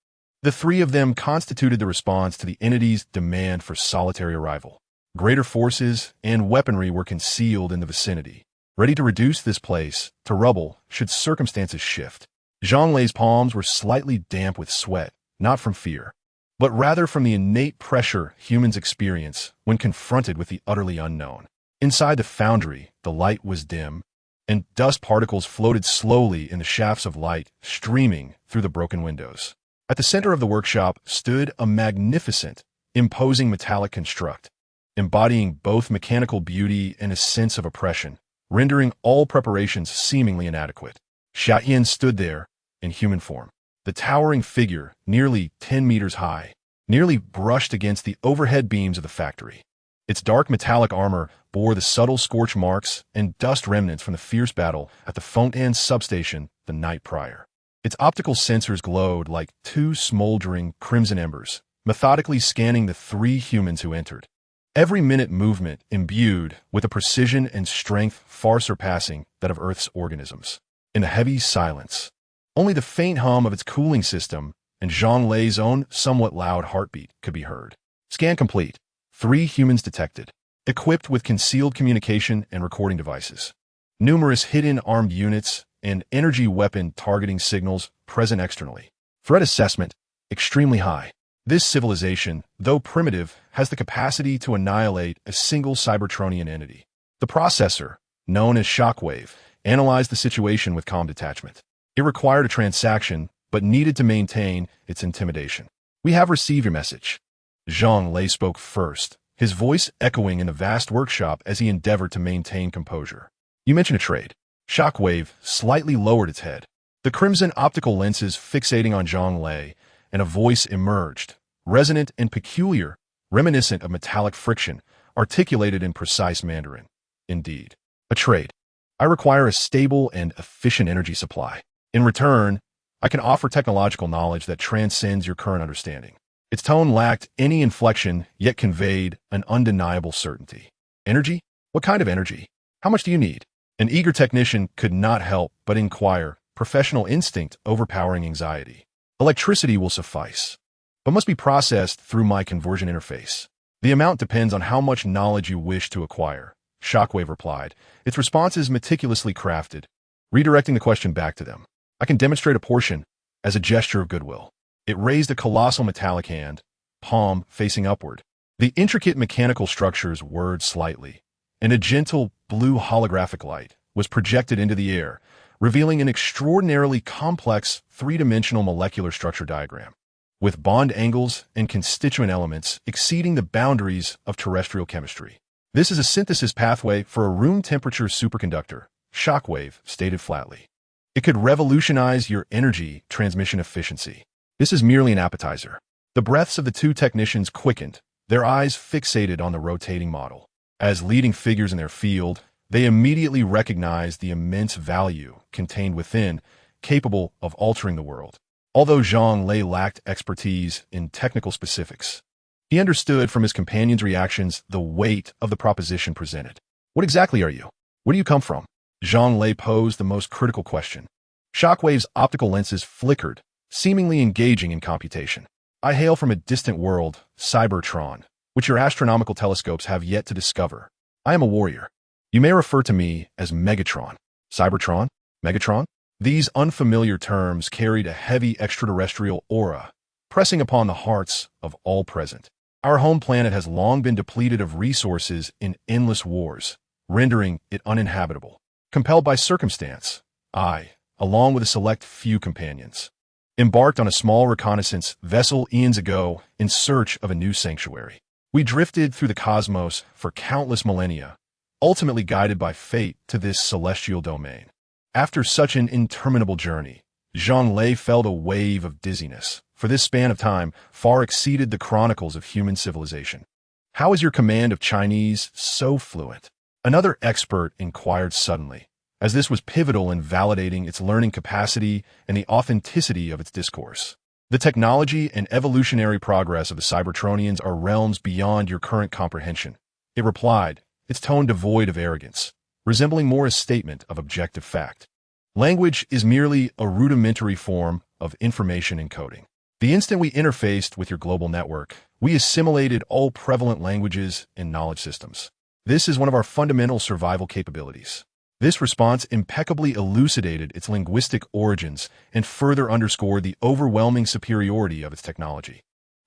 The three of them constituted the response to the entity's demand for solitary arrival. Greater forces and weaponry were concealed in the vicinity, ready to reduce this place to rubble should circumstances shift. Zhonglei's palms were slightly damp with sweat, not from fear, but rather from the innate pressure humans experience when confronted with the utterly unknown. Inside the foundry, the light was dim, and dust particles floated slowly in the shafts of light streaming through the broken windows. At the center of the workshop stood a magnificent, imposing metallic construct, embodying both mechanical beauty and a sense of oppression, rendering all preparations seemingly inadequate. Xiaoyan stood there, in human form. The towering figure, nearly 10 meters high, nearly brushed against the overhead beams of the factory. Its dark metallic armor bore the subtle scorch marks and dust remnants from the fierce battle at the Fontaine substation the night prior. Its optical sensors glowed like two smoldering crimson embers, methodically scanning the three humans who entered. Every minute movement imbued with a precision and strength far surpassing that of Earth's organisms. In the heavy silence, only the faint hum of its cooling system and Zhonglei's own somewhat loud heartbeat could be heard. Scan complete. 3 humans detected, equipped with concealed communication and recording devices. Numerous hidden armed units and energy weapon targeting signals present externally. Threat assessment, extremely high. This civilization, though primitive, has the capacity to annihilate a single Cybertronian entity. The processor, known as Shockwave, analyzed the situation with calm detachment. It required a transaction, but needed to maintain its intimidation. "We have received your message." Zhonglei spoke first, his voice echoing in the vast workshop as he endeavored to maintain composure. "You mentioned a trade." Shockwave slightly lowered its head, the crimson optical lenses fixating on Zhonglei, and a voice emerged, resonant and peculiar, reminiscent of metallic friction, articulated in precise Mandarin. "Indeed. A trade. I require a stable and efficient energy supply. In return, I can offer technological knowledge that transcends your current understanding." Its tone lacked any inflection, yet conveyed an undeniable certainty. "Energy? What kind of energy? How much do you need?" An eager technician could not help but inquire, professional instinct overpowering anxiety. "Electricity will suffice, but must be processed through my conversion interface. The amount depends on how much knowledge you wish to acquire," Shockwave replied, its responses meticulously crafted, redirecting the question back to them. "I can demonstrate a portion as a gesture of goodwill." It raised a colossal metallic hand, palm facing upward. The intricate mechanical structures whirred slightly, and a gentle blue holographic light was projected into the air, revealing an extraordinarily complex three-dimensional molecular structure diagram, with bond angles and constituent elements exceeding the boundaries of terrestrial chemistry. This is a synthesis pathway for a room-temperature superconductor, shockwave, stated flatly. It could revolutionize your energy transmission efficiency. This is merely an appetizer. The breaths of the two technicians quickened, their eyes fixated on the rotating model. As leading figures in their field, they immediately recognized the immense value contained within, capable of altering the world. Although Zhang Lei lacked expertise in technical specifics, he understood from his companion's reactions the weight of the proposition presented. What exactly are you? Where do you come from? Zhang Lei posed the most critical question. Shockwave's optical lenses flickered, seemingly engaging in computation. I hail from a distant world, Cybertron, which your astronomical telescopes have yet to discover. I am a warrior. You may refer to me as Megatron. Cybertron? Megatron? These unfamiliar terms carried a heavy extraterrestrial aura, pressing upon the hearts of all present. Our home planet has long been depleted of resources in endless wars, rendering it uninhabitable. Compelled by circumstance, I, along with a select few companions, embarked on a small reconnaissance vessel eons ago in search of a new sanctuary. We drifted through the cosmos for countless millennia, ultimately guided by fate to this celestial domain. After such an interminable journey, Zhang Lei felt a wave of dizziness, for this span of time far exceeded the chronicles of human civilization. How is your command of Chinese so fluent? Another expert inquired suddenly, as this was pivotal in validating its learning capacity and the authenticity of its discourse. The technology and evolutionary progress of the Cybertronians are realms beyond your current comprehension. It replied, its tone devoid of arrogance, resembling more a statement of objective fact. Language is merely a rudimentary form of information encoding. The instant we interfaced with your global network, we assimilated all prevalent languages and knowledge systems. This is one of our fundamental survival capabilities. This response impeccably elucidated its linguistic origins and further underscored the overwhelming superiority of its technology.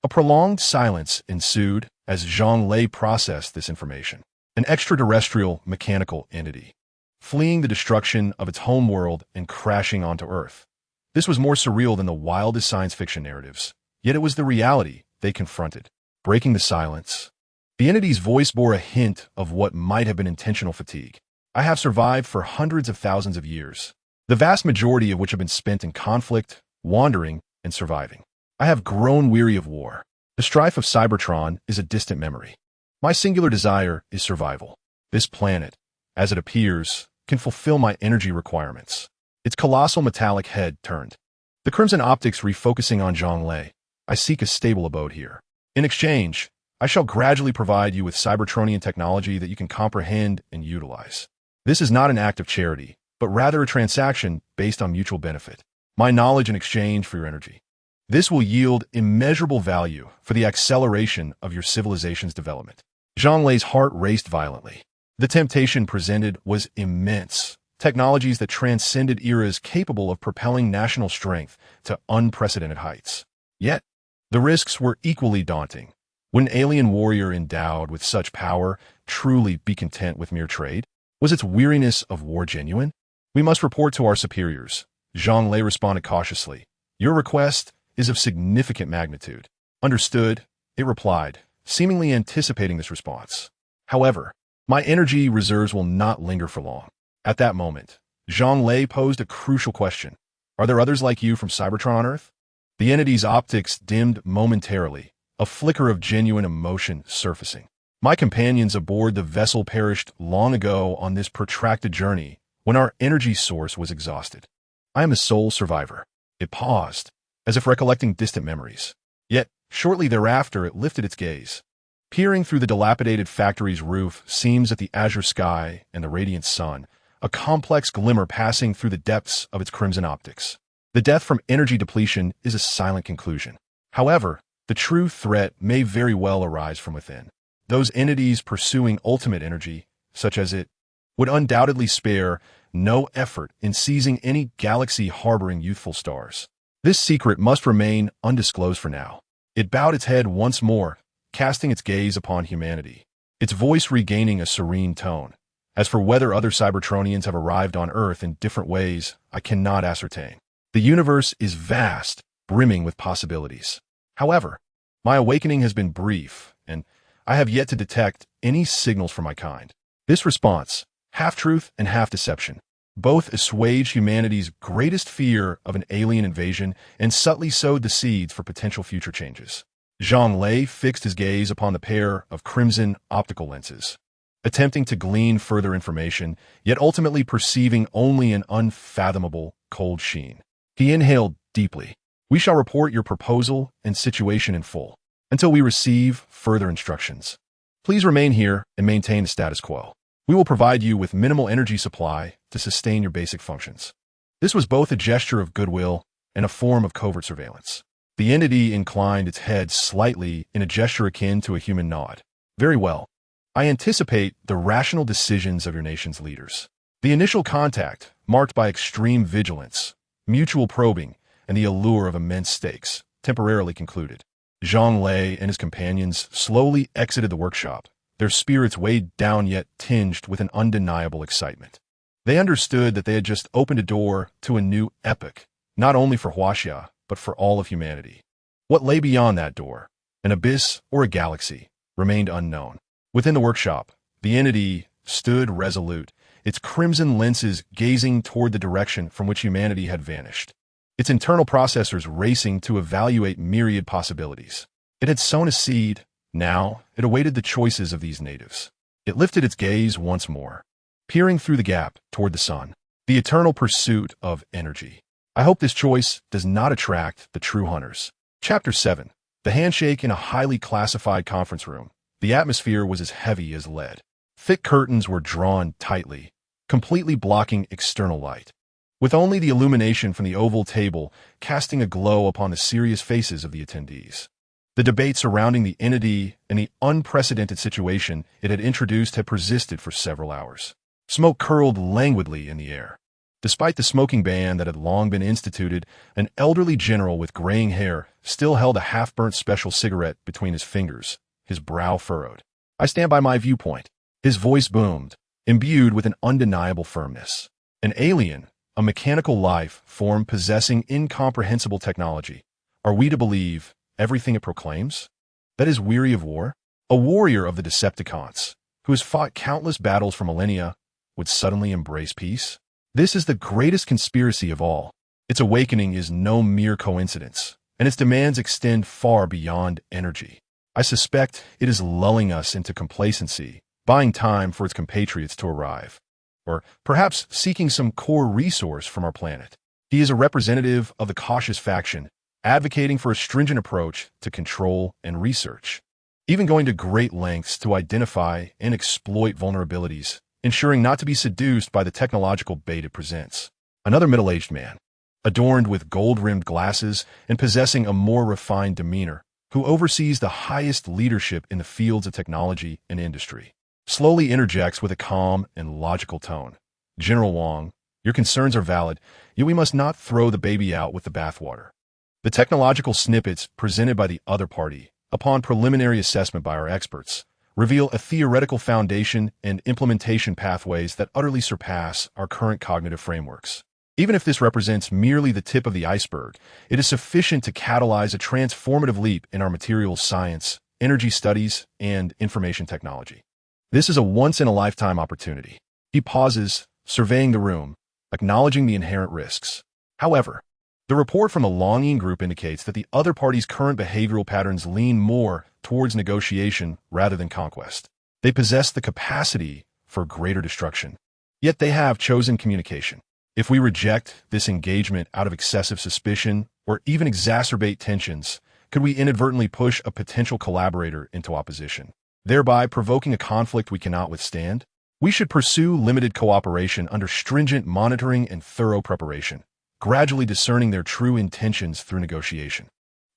A prolonged silence ensued as Zhang Lei processed this information. An extraterrestrial mechanical entity, fleeing the destruction of its homeworld and crashing onto Earth. This was more surreal than the wildest science fiction narratives, yet it was the reality they confronted. Breaking the silence, the entity's voice bore a hint of what might have been intentional fatigue. I have survived for hundreds of thousands of years, the vast majority of which have been spent in conflict, wandering, and surviving. I have grown weary of war. The strife of Cybertron is a distant memory. My singular desire is survival. This planet, as it appears, can fulfill my energy requirements. Its colossal metallic head turned, the crimson optics refocusing on Zhang Lei. I seek a stable abode here. In exchange, I shall gradually provide you with Cybertronian technology that you can comprehend and utilize. This is not an act of charity, but rather a transaction based on mutual benefit. My knowledge in exchange for your energy. This will yield immeasurable value for the acceleration of your civilization's development. Zhang Lei's heart raced violently. The temptation presented was immense. Technologies that transcended eras capable of propelling national strength to unprecedented heights. Yet, the risks were equally daunting. Would an alien warrior endowed with such power truly be content with mere trade? Was its weariness of war genuine? We must report to our superiors. Zhang Lei responded cautiously. Your request is of significant magnitude. Understood, it replied, seemingly anticipating this response. However, my energy reserves will not linger for long. At that moment, Zhang Lei posed a crucial question. Are there others like you from Cybertron on Earth? The entity's optics dimmed momentarily, a flicker of genuine emotion surfacing. My companions aboard the vessel perished long ago on this protracted journey when our energy source was exhausted. I am the sole survivor. It paused, as if recollecting distant memories. Yet, shortly thereafter, it lifted its gaze. Peering through the dilapidated factory's roof, seams at the azure sky and the radiant sun, a complex glimmer passing through the depths of its crimson optics. The death from energy depletion is a silent conclusion. However, the true threat may very well arise from within. Those entities pursuing ultimate energy, such as it, would undoubtedly spare no effort in seizing any galaxy harboring youthful stars. This secret must remain undisclosed for now. It bowed its head once more, casting its gaze upon humanity, its voice regaining a serene tone. As for whether other Cybertronians have arrived on Earth in different ways, I cannot ascertain. The universe is vast, brimming with possibilities. However, my awakening has been brief, and I have yet to detect any signals from my kind. This response, half-truth and half-deception, both assuaged humanity's greatest fear of an alien invasion and subtly sowed the seeds for potential future changes. Zhang Lei fixed his gaze upon the pair of crimson optical lenses, attempting to glean further information, yet ultimately perceiving only an unfathomable cold sheen. He inhaled deeply. We shall report your proposal and situation in full, until we receive further instructions. Please remain here and maintain the status quo. We will provide you with minimal energy supply to sustain your basic functions. This was both a gesture of goodwill and a form of covert surveillance. The entity inclined its head slightly in a gesture akin to a human nod. Very well. I anticipate the rational decisions of your nation's leaders. The initial contact, marked by extreme vigilance, mutual probing, and the allure of immense stakes, temporarily concluded. Zhang Lei and his companions slowly exited the workshop, their spirits weighed down yet tinged with an undeniable excitement. They understood that they had just opened a door to a new epoch, not only for Huaxia, but for all of humanity. What lay beyond that door, an abyss or a galaxy, remained unknown. Within the workshop, the entity stood resolute, its crimson lenses gazing toward the direction from which humanity had vanished, its internal processors racing to evaluate myriad possibilities. It had sown a seed. Now it awaited the choices of these natives. It lifted its gaze once more, peering through the gap toward the sun, the eternal pursuit of energy. I hope this choice does not attract the true hunters. Chapter 7. The handshake in a highly classified conference room. The atmosphere was as heavy as lead. Thick curtains were drawn tightly, completely blocking external light, with only the illumination from the oval table casting a glow upon the serious faces of the attendees. The debate surrounding the entity and the unprecedented situation it had introduced had persisted for several hours. Smoke curled languidly in the air. Despite the smoking ban that had long been instituted, an elderly general with graying hair still held a half-burnt special cigarette between his fingers, his brow furrowed. I stand by my viewpoint. His voice boomed, imbued with an undeniable firmness. An alien, a mechanical life form possessing incomprehensible technology. Are we to believe everything it proclaims? That is weary of war? A warrior of the Decepticons, who has fought countless battles for millennia, would suddenly embrace peace? This is the greatest conspiracy of all. Its awakening is no mere coincidence, and its demands extend far beyond energy. I suspect it is lulling us into complacency, buying time for its compatriots to arrive, or perhaps seeking some core resource from our planet. He is a representative of the cautious faction, advocating for a stringent approach to control and research, even going to great lengths to identify and exploit vulnerabilities, ensuring not to be seduced by the technological bait it presents. Another middle-aged man, adorned with gold-rimmed glasses and possessing a more refined demeanor, who oversees the highest leadership in the fields of technology and industry, slowly interjects with a calm and logical tone. General Wang, your concerns are valid, yet we must not throw the baby out with the bathwater. The technological snippets presented by the other party, upon preliminary assessment by our experts, reveal a theoretical foundation and implementation pathways that utterly surpass our current cognitive frameworks. Even if this represents merely the tip of the iceberg, it is sufficient to catalyze a transformative leap in our materials science, energy studies, and information technology. This is a once-in-a-lifetime opportunity. He pauses, surveying the room, acknowledging the inherent risks. However, the report from the Longing Group indicates that the other party's current behavioral patterns lean more towards negotiation rather than conquest. They possess the capacity for greater destruction, yet they have chosen communication. If we reject this engagement out of excessive suspicion or even exacerbate tensions, could we inadvertently push a potential collaborator into opposition, thereby provoking a conflict we cannot withstand? We should pursue limited cooperation under stringent monitoring and thorough preparation, gradually discerning their true intentions through negotiation.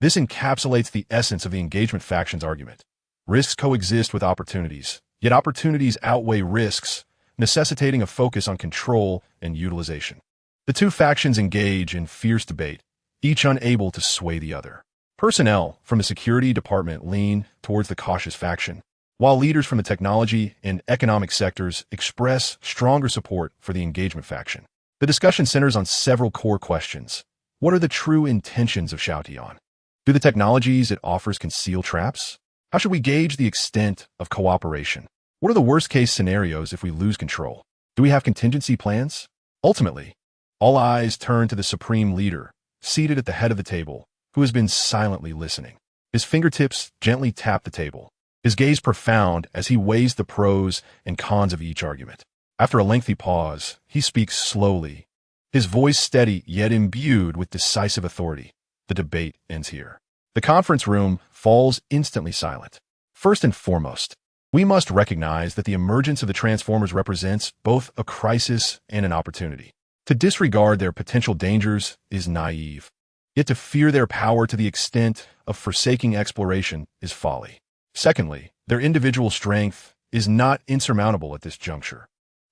This encapsulates the essence of the engagement faction's argument. Risks coexist with opportunities, yet opportunities outweigh risks, necessitating a focus on control and utilization. The two factions engage in fierce debate, each unable to sway the other. Personnel from the security department lean towards the cautious faction, while leaders from the technology and economic sectors express stronger support for the engagement faction. The discussion centers on several core questions. What are the true intentions of Xiaotian? Do the technologies it offers conceal traps? How should we gauge the extent of cooperation? What are the worst-case scenarios if we lose control? Do we have contingency plans? Ultimately, all eyes turn to the supreme leader, seated at the head of the table, who has been silently listening. His fingertips gently tap the table, his gaze profound as he weighs the pros and cons of each argument. After a lengthy pause, he speaks slowly, his voice steady yet imbued with decisive authority. The debate ends here. The conference room falls instantly silent. First and foremost, we must recognize that the emergence of the Transformers represents both a crisis and an opportunity. To disregard their potential dangers is naive. Yet to fear their power to the extent of forsaking exploration is folly. Secondly, their individual strength is not insurmountable at this juncture.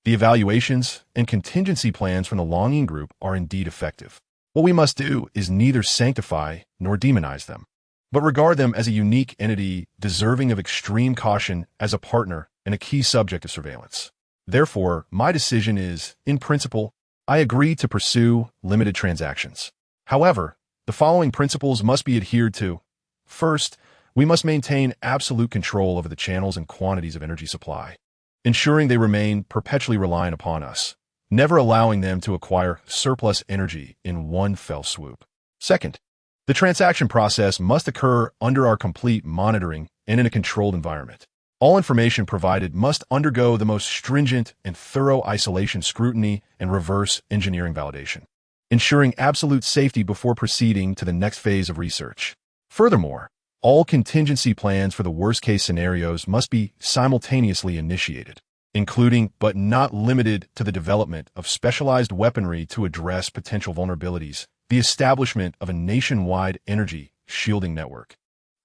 The evaluations and contingency plans from the Longing Group are indeed effective. What we must do is neither sanctify nor demonize them, but regard them as a unique entity deserving of extreme caution as a partner and a key subject of surveillance. Therefore, my decision is, in principle, I agree to pursue limited transactions. However, the following principles must be adhered to. First, we must maintain absolute control over the channels and quantities of energy supply, ensuring they remain perpetually reliant upon us, never allowing them to acquire surplus energy in one fell swoop. Second, the transaction process must occur under our complete monitoring and in a controlled environment. All information provided must undergo the most stringent and thorough isolation scrutiny and reverse engineering validation, ensuring absolute safety before proceeding to the next phase of research. Furthermore, all contingency plans for the worst-case scenarios must be simultaneously initiated, including but not limited to the development of specialized weaponry to address potential vulnerabilities, the establishment of a nationwide energy shielding network,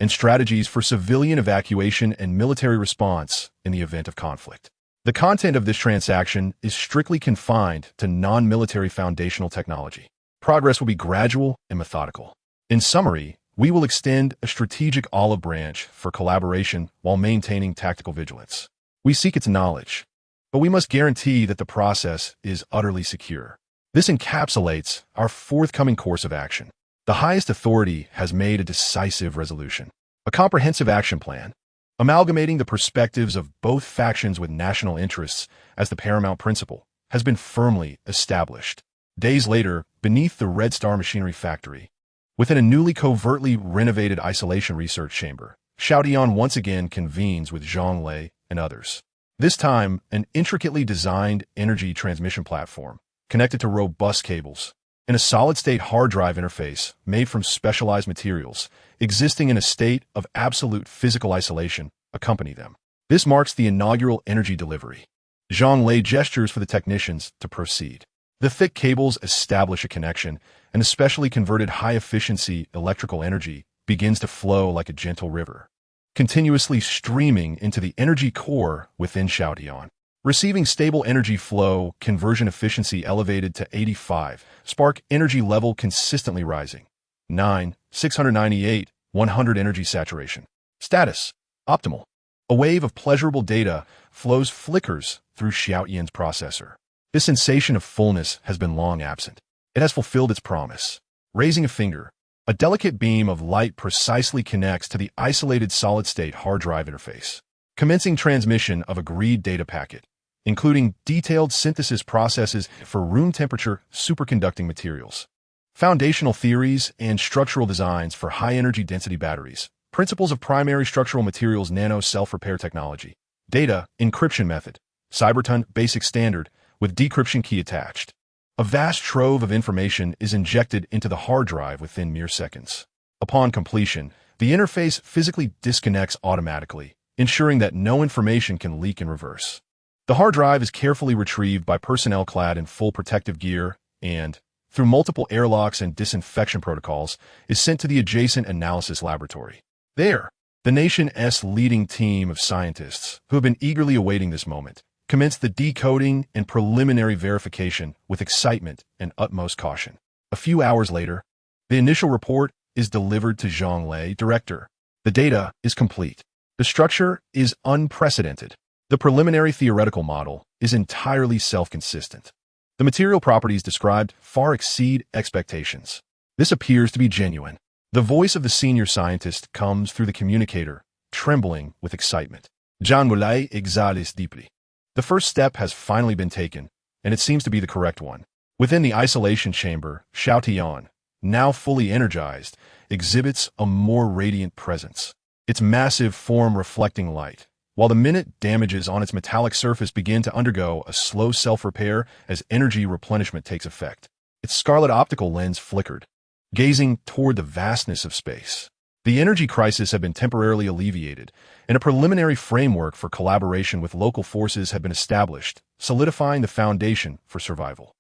and strategies for civilian evacuation and military response in the event of conflict. The content of this transaction is strictly confined to non-military foundational technology. Progress will be gradual and methodical. In summary, we will extend a strategic olive branch for collaboration while maintaining tactical vigilance. We seek its knowledge, but we must guarantee that the process is utterly secure. This encapsulates our forthcoming course of action. The highest authority has made a decisive resolution, a comprehensive action plan, amalgamating the perspectives of both factions with national interests as the paramount principle, has been firmly established. Days later, beneath the Red Star Machinery Factory, within a newly covertly renovated isolation research chamber, Xiaotian once again convenes with Zhang Lei and others. This time, an intricately designed energy transmission platform, connected to robust cables, and a solid-state hard drive interface made from specialized materials, existing in a state of absolute physical isolation, accompany them. This marks the inaugural energy delivery. Zhang Lei gestures for the technicians to proceed. The thick cables establish a connection, and a specially converted high-efficiency electrical energy begins to flow like a gentle river, continuously streaming into the energy core within Xiaotian. Receiving stable energy flow, conversion efficiency elevated to 85, spark energy level consistently rising. 698, 100 energy saturation. Status, optimal. A wave of pleasurable data flickers through Xiaotian's processor. This sensation of fullness has been long absent. It has fulfilled its promise. Raising a finger, a delicate beam of light precisely connects to the isolated solid-state hard drive interface, commencing transmission of agreed data packet, including detailed synthesis processes for room-temperature superconducting materials, foundational theories and structural designs for high-energy density batteries, principles of primary structural materials nano self-repair technology, data encryption method, Cybertron basic standard with decryption key attached. A vast trove of information is injected into the hard drive within mere seconds. Upon completion, the interface physically disconnects automatically, ensuring that no information can leak in reverse. The hard drive is carefully retrieved by personnel clad in full protective gear and, through multiple airlocks and disinfection protocols, is sent to the adjacent analysis laboratory. There, the nation's leading team of scientists, who have been eagerly awaiting this moment, commence the decoding and preliminary verification with excitement and utmost caution. A few hours later, the initial report is delivered to Zhonglei, director. The data is complete. The structure is unprecedented. The preliminary theoretical model is entirely self-consistent. The material properties described far exceed expectations. This appears to be genuine. The voice of the senior scientist comes through the communicator, trembling with excitement. Zhonglei exhales deeply. The first step has finally been taken, and it seems to be the correct one. Within the isolation chamber, Xiaotian, now fully energized, exhibits a more radiant presence. Its massive form reflecting light, while the minute damages on its metallic surface begin to undergo a slow self-repair as energy replenishment takes effect. Its scarlet optical lens flickered, gazing toward the vastness of space. The energy crisis had been temporarily alleviated, and a preliminary framework for collaboration with local forces had been established, solidifying the foundation for survival.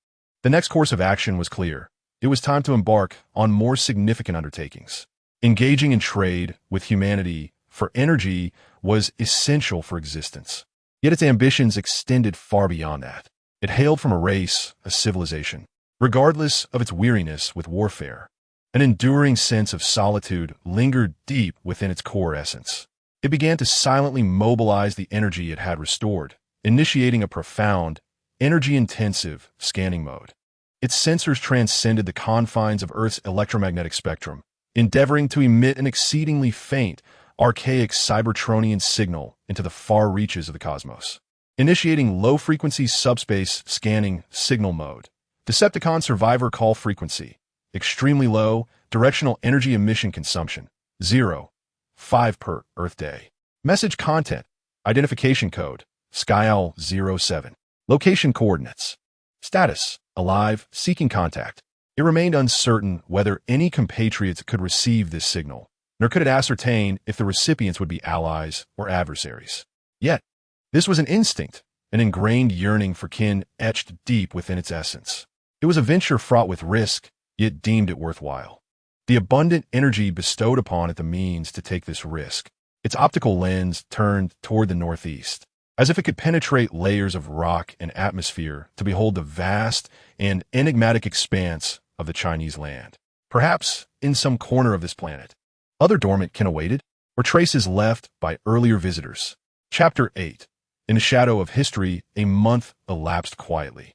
The next course of action was clear. It was time to embark on more significant undertakings. Engaging in trade with humanity for energy was essential for existence. Yet its ambitions extended far beyond that. It hailed from a race, a civilization. Regardless of its weariness with warfare, an enduring sense of solitude lingered deep within its core essence. It began to silently mobilize the energy it had restored, initiating a profound, energy-intensive scanning mode. Its sensors transcended the confines of Earth's electromagnetic spectrum, endeavoring to emit an exceedingly faint, archaic Cybertronian signal into the far reaches of the cosmos. Initiating low-frequency subspace scanning signal mode. Decepticon survivor call frequency. Extremely low, directional energy emission consumption. 0.5 per Earth day. Message content. Identification code. SkyOwl07. Location coordinates. Status. Alive, seeking contact. It remained uncertain whether any compatriots could receive this signal, nor could it ascertain if the recipients would be allies or adversaries. Yet, this was an instinct, an ingrained yearning for kin etched deep within its essence. It was a venture fraught with risk, yet deemed it worthwhile. The abundant energy bestowed upon it the means to take this risk. Its optical lens turned toward the northeast, as if it could penetrate layers of rock and atmosphere to behold the vast and enigmatic expanse of the Chinese land. Perhaps in some corner of this planet, other dormant kin awaited, or traces left by earlier visitors. Chapter 8. In the shadow of history, a month elapsed quietly,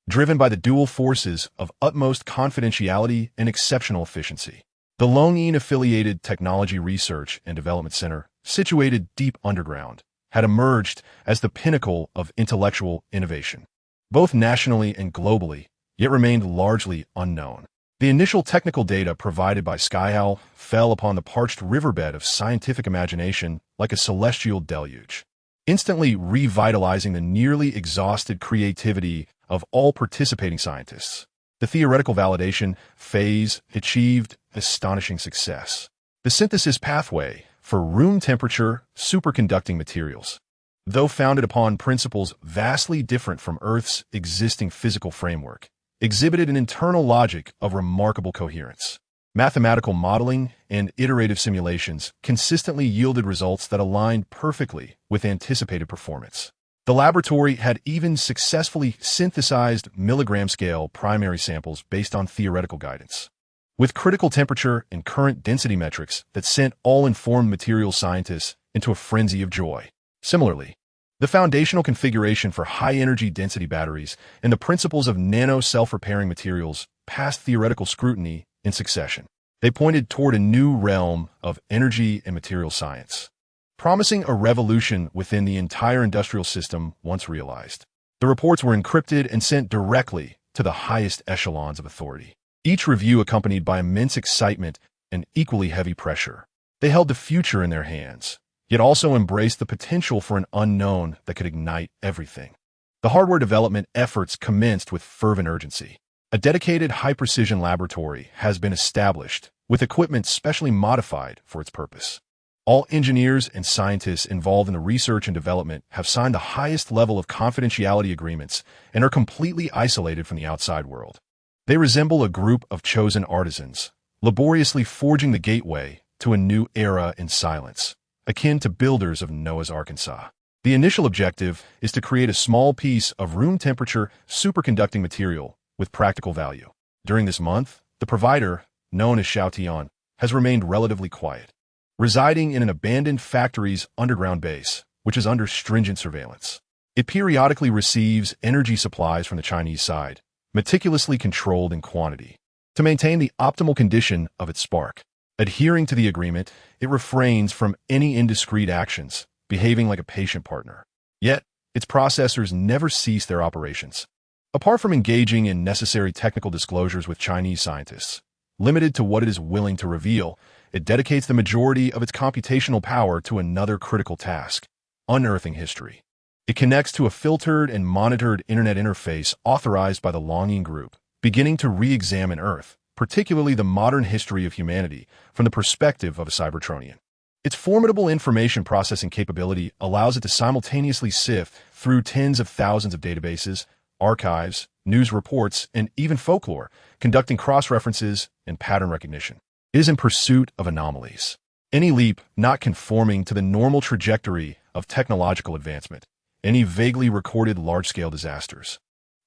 driven by the dual forces of utmost confidentiality and exceptional efficiency. The Longyin-affiliated Technology Research and Development Center, situated deep underground, had emerged as the pinnacle of intellectual innovation, both nationally and globally, yet remained largely unknown. The initial technical data provided by SkyOwl fell upon the parched riverbed of scientific imagination like a celestial deluge, instantly revitalizing the nearly exhausted creativity of all participating scientists. The theoretical validation phase achieved astonishing success. The synthesis pathway for room temperature superconducting materials, though founded upon principles vastly different from Earth's existing physical framework, exhibited an internal logic of remarkable coherence. Mathematical modeling and iterative simulations consistently yielded results that aligned perfectly with anticipated performance. The laboratory had even successfully synthesized milligram-scale primary samples based on theoretical guidance, with critical temperature and current density metrics that sent all informed materials scientists into a frenzy of joy. Similarly, the foundational configuration for high-energy density batteries and the principles of nano-self-repairing materials passed theoretical scrutiny in succession. They pointed toward a new realm of energy and material science, promising a revolution within the entire industrial system once realized. The reports were encrypted and sent directly to the highest echelons of authority, each review accompanied by immense excitement and equally heavy pressure. They held the future in their hands, yet also embraced the potential for an unknown that could ignite everything. The hardware development efforts commenced with fervent urgency. A dedicated high-precision laboratory has been established, with equipment specially modified for its purpose. All engineers and scientists involved in the research and development have signed the highest level of confidentiality agreements and are completely isolated from the outside world. They resemble a group of chosen artisans, laboriously forging the gateway to a new era in silence, akin to builders of Noah's Arkansas. The initial objective is to create a small piece of room-temperature superconducting material with practical value. During this month, the provider, known as Xiaotian, has remained relatively quiet, residing in an abandoned factory's underground base, which is under stringent surveillance. It periodically receives energy supplies from the Chinese side, meticulously controlled in quantity, to maintain the optimal condition of its spark. Adhering to the agreement, it refrains from any indiscreet actions, behaving like a patient partner. Yet, its processors never cease their operations. Apart from engaging in necessary technical disclosures with Chinese scientists, limited to what it is willing to reveal, it dedicates the majority of its computational power to another critical task: unearthing history. It connects to a filtered and monitored internet interface authorized by the Longing Group, beginning to re-examine Earth, particularly the modern history of humanity, from the perspective of a Cybertronian. Its formidable information processing capability allows it to simultaneously sift through tens of thousands of databases, archives, news reports, and even folklore, conducting cross-references and pattern recognition. It is in pursuit of anomalies. Any leap not conforming to the normal trajectory of technological advancement, any vaguely recorded large-scale disasters,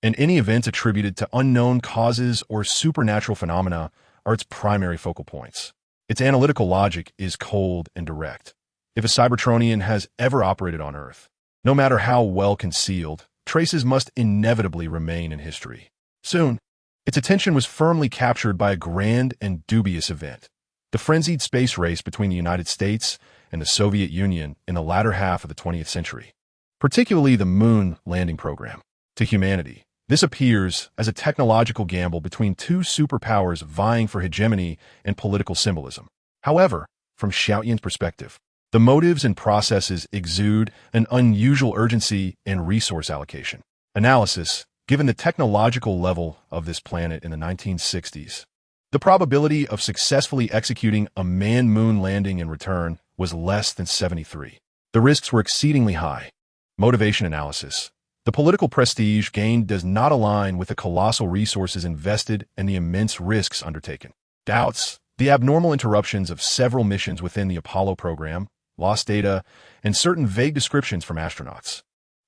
and any events attributed to unknown causes or supernatural phenomena are its primary focal points. Its analytical logic is cold and direct. If a Cybertronian has ever operated on Earth, no matter how well concealed, traces must inevitably remain in history. Soon, its attention was firmly captured by a grand and dubious event: the frenzied space race between the United States and the Soviet Union in the latter half of the 20th century, particularly the moon landing program. To humanity, this appears as a technological gamble between two superpowers vying for hegemony and political symbolism. However, from Xiaoyan's perspective, the motives and processes exude an unusual urgency and resource allocation. Analysis, given the technological level of this planet in the 1960s, the probability of successfully executing a manned moon landing and return was less than 73. The risks were exceedingly high. Motivation analysis. The political prestige gained does not align with the colossal resources invested and the immense risks undertaken. Doubts. The abnormal interruptions of several missions within the Apollo program, lost data, and certain vague descriptions from astronauts.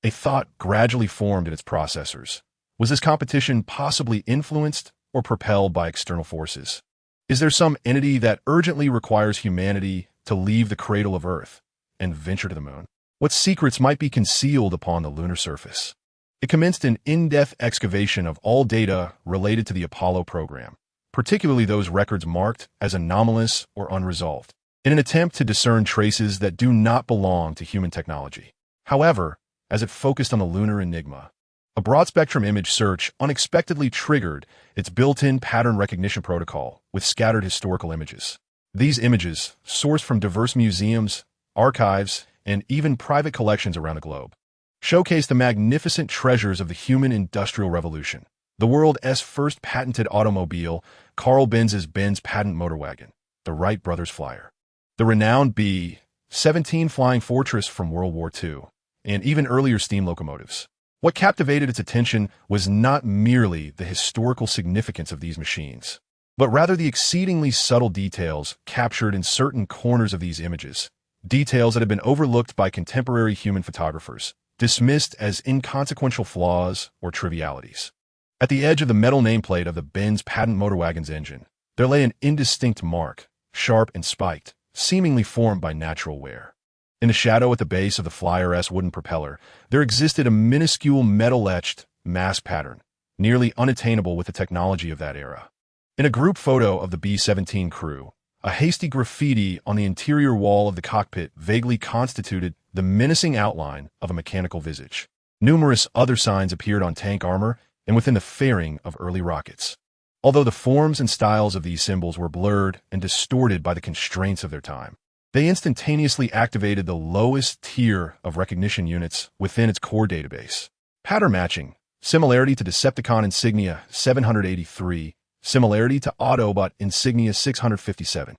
A thought gradually formed in its processors. Was this competition possibly influenced or propelled by external forces? Is there some entity that urgently requires humanity to leave the cradle of Earth and venture to the moon? What secrets might be concealed upon the lunar surface? It commenced an in-depth excavation of all data related to the Apollo program, particularly those records marked as anomalous or unresolved, in an attempt to discern traces that do not belong to human technology. However, as it focused on the lunar enigma, a broad-spectrum image search unexpectedly triggered its built-in pattern recognition protocol with scattered historical images. These images, sourced from diverse museums, archives, and even private collections around the globe, showcase the magnificent treasures of the human industrial revolution. The world's first patented automobile, Carl Benz's Benz patent motor wagon, the Wright brothers flyer, the renowned B-17 Flying Fortress from World War II, and even earlier steam locomotives. What captivated its attention was not merely the historical significance of these machines, but rather the exceedingly subtle details captured in certain corners of these images, details that have been overlooked by contemporary human photographers, dismissed as inconsequential flaws or trivialities. At the edge of the metal nameplate of the Benz patent motor wagon's engine, there lay an indistinct mark, sharp and spiked, seemingly formed by natural wear. In the shadow at the base of the Flyer's wooden propeller, there existed a minuscule metal-etched mask pattern, nearly unattainable with the technology of that era. In a group photo of the B-17 crew, a hasty graffiti on the interior wall of the cockpit vaguely constituted the menacing outline of a mechanical visage. Numerous other signs appeared on tank armor and within the fairing of early rockets. Although the forms and styles of these symbols were blurred and distorted by the constraints of their time, they instantaneously activated the lowest tier of recognition units within its core database. Pattern matching, similarity to Decepticon insignia 783, similarity to Autobot insignia 657.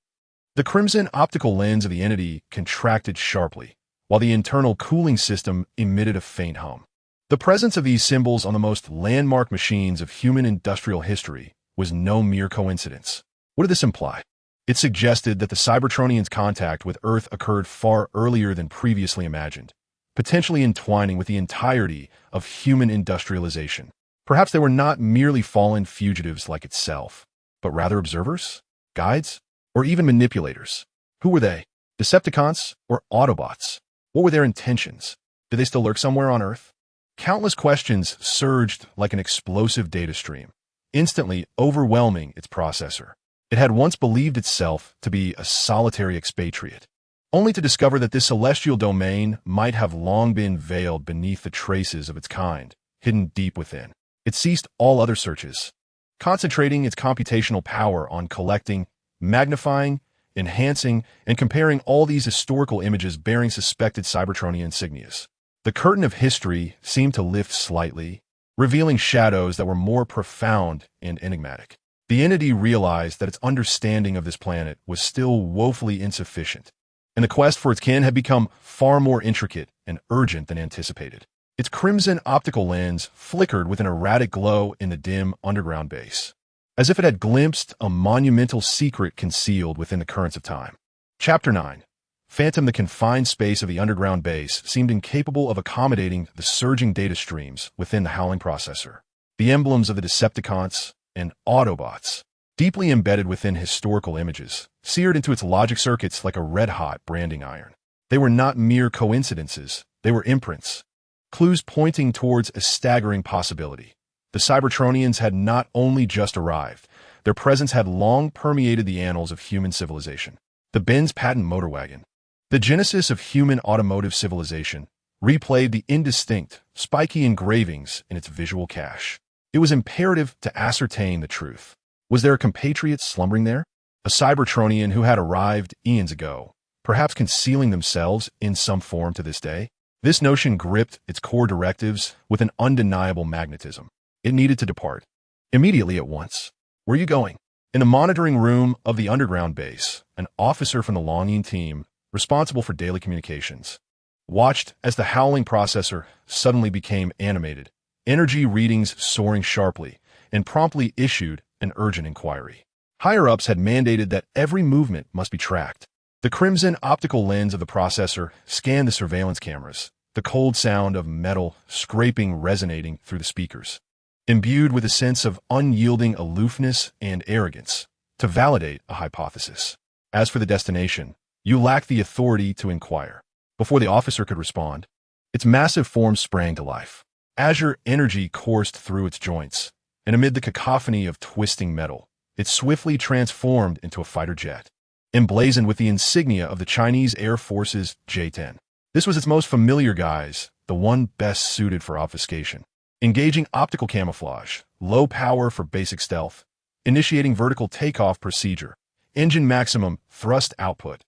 The crimson optical lens of the entity contracted sharply, while the internal cooling system emitted a faint hum. The presence of these symbols on the most landmark machines of human industrial history was no mere coincidence. What did this imply? It suggested that the Cybertronians' contact with Earth occurred far earlier than previously imagined, potentially entwining with the entirety of human industrialization. Perhaps they were not merely fallen fugitives like itself, but rather observers, guides, or even manipulators. Who were they? Decepticons or Autobots? What were their intentions? Did they still lurk somewhere on Earth? Countless questions surged like an explosive data stream, instantly overwhelming its processor. It had once believed itself to be a solitary expatriate, only to discover that this celestial domain might have long been veiled beneath the traces of its kind, hidden deep within. It ceased all other searches, concentrating its computational power on collecting, magnifying, enhancing, and comparing all these historical images bearing suspected Cybertronian insignias. The curtain of history seemed to lift slightly, revealing shadows that were more profound and enigmatic. The entity realized that its understanding of this planet was still woefully insufficient, and the quest for its kin had become far more intricate and urgent than anticipated. Its crimson optical lens flickered with an erratic glow in the dim underground base, as if it had glimpsed a monumental secret concealed within the currents of time. Chapter 9. Phantom. The confined space of the underground base seemed incapable of accommodating the surging data streams within the Howling processor. The emblems of the Decepticons and Autobots, deeply embedded within historical images, seared into its logic circuits like a red-hot branding iron. They were not mere coincidences, they were imprints, clues pointing towards a staggering possibility. The Cybertronians had not only just arrived, their presence had long permeated the annals of human civilization. The Benz patent motor wagon, the genesis of human automotive civilization, replayed the indistinct, spiky engravings in its visual cache. It was imperative to ascertain the truth. Was there a compatriot slumbering there? A Cybertronian who had arrived eons ago, perhaps concealing themselves in some form to this day? This notion gripped its core directives with an undeniable magnetism. It needed to depart. Immediately at once. Where are you going? In the monitoring room of the underground base, an officer from the Longing team, responsible for daily communications, watched as the Howling processor suddenly became animated, energy readings soaring sharply, and promptly issued an urgent inquiry. Higher-ups had mandated that every movement must be tracked. The crimson optical lens of the processor scanned the surveillance cameras, the cold sound of metal scraping resonating through the speakers, imbued with a sense of unyielding aloofness and arrogance, to validate a hypothesis. As for the destination, you lack the authority to inquire. Before the officer could respond, its massive form sprang to life. Azure energy coursed through its joints, and amid the cacophony of twisting metal, it swiftly transformed into a fighter jet, emblazoned with the insignia of the Chinese Air Force's J-10. This was its most familiar guise, the one best suited for obfuscation. Engaging optical camouflage, low power for basic stealth, initiating vertical takeoff procedure, engine maximum thrust output.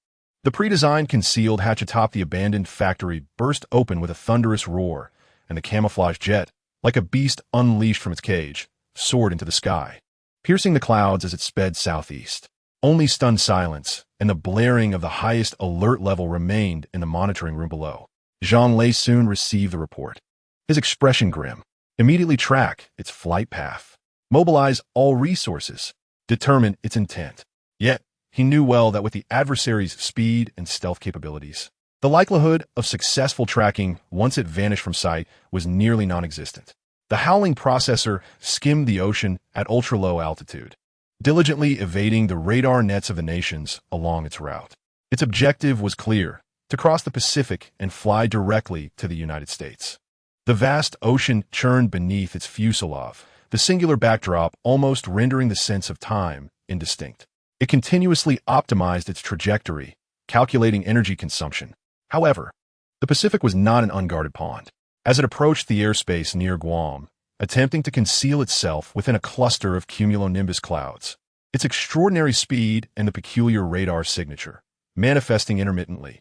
The pre-designed concealed hatch atop the abandoned factory burst open with a thunderous roar, and the camouflage jet, like a beast unleashed from its cage, soared into the sky, piercing the clouds as it sped southeast. Only stunned silence and the blaring of the highest alert level remained in the monitoring room below. Jean Lay soon received the report. His expression grim. Immediately track its flight path. Mobilize all resources. Determine its intent. Yet, he knew well that with the adversary's speed and stealth capabilities, the likelihood of successful tracking once it vanished from sight was nearly non-existent. The Howling processor skimmed the ocean at ultra-low altitude, diligently evading the radar nets of the nations along its route. Its objective was clear: to cross the Pacific and fly directly to the United States. The vast ocean churned beneath its fuselage, the singular backdrop almost rendering the sense of time indistinct. It continuously optimized its trajectory, calculating energy consumption. However, the Pacific was not an unguarded pond. As it approached the airspace near Guam, attempting to conceal itself within a cluster of cumulonimbus clouds, its extraordinary speed and the peculiar radar signature, manifesting intermittently,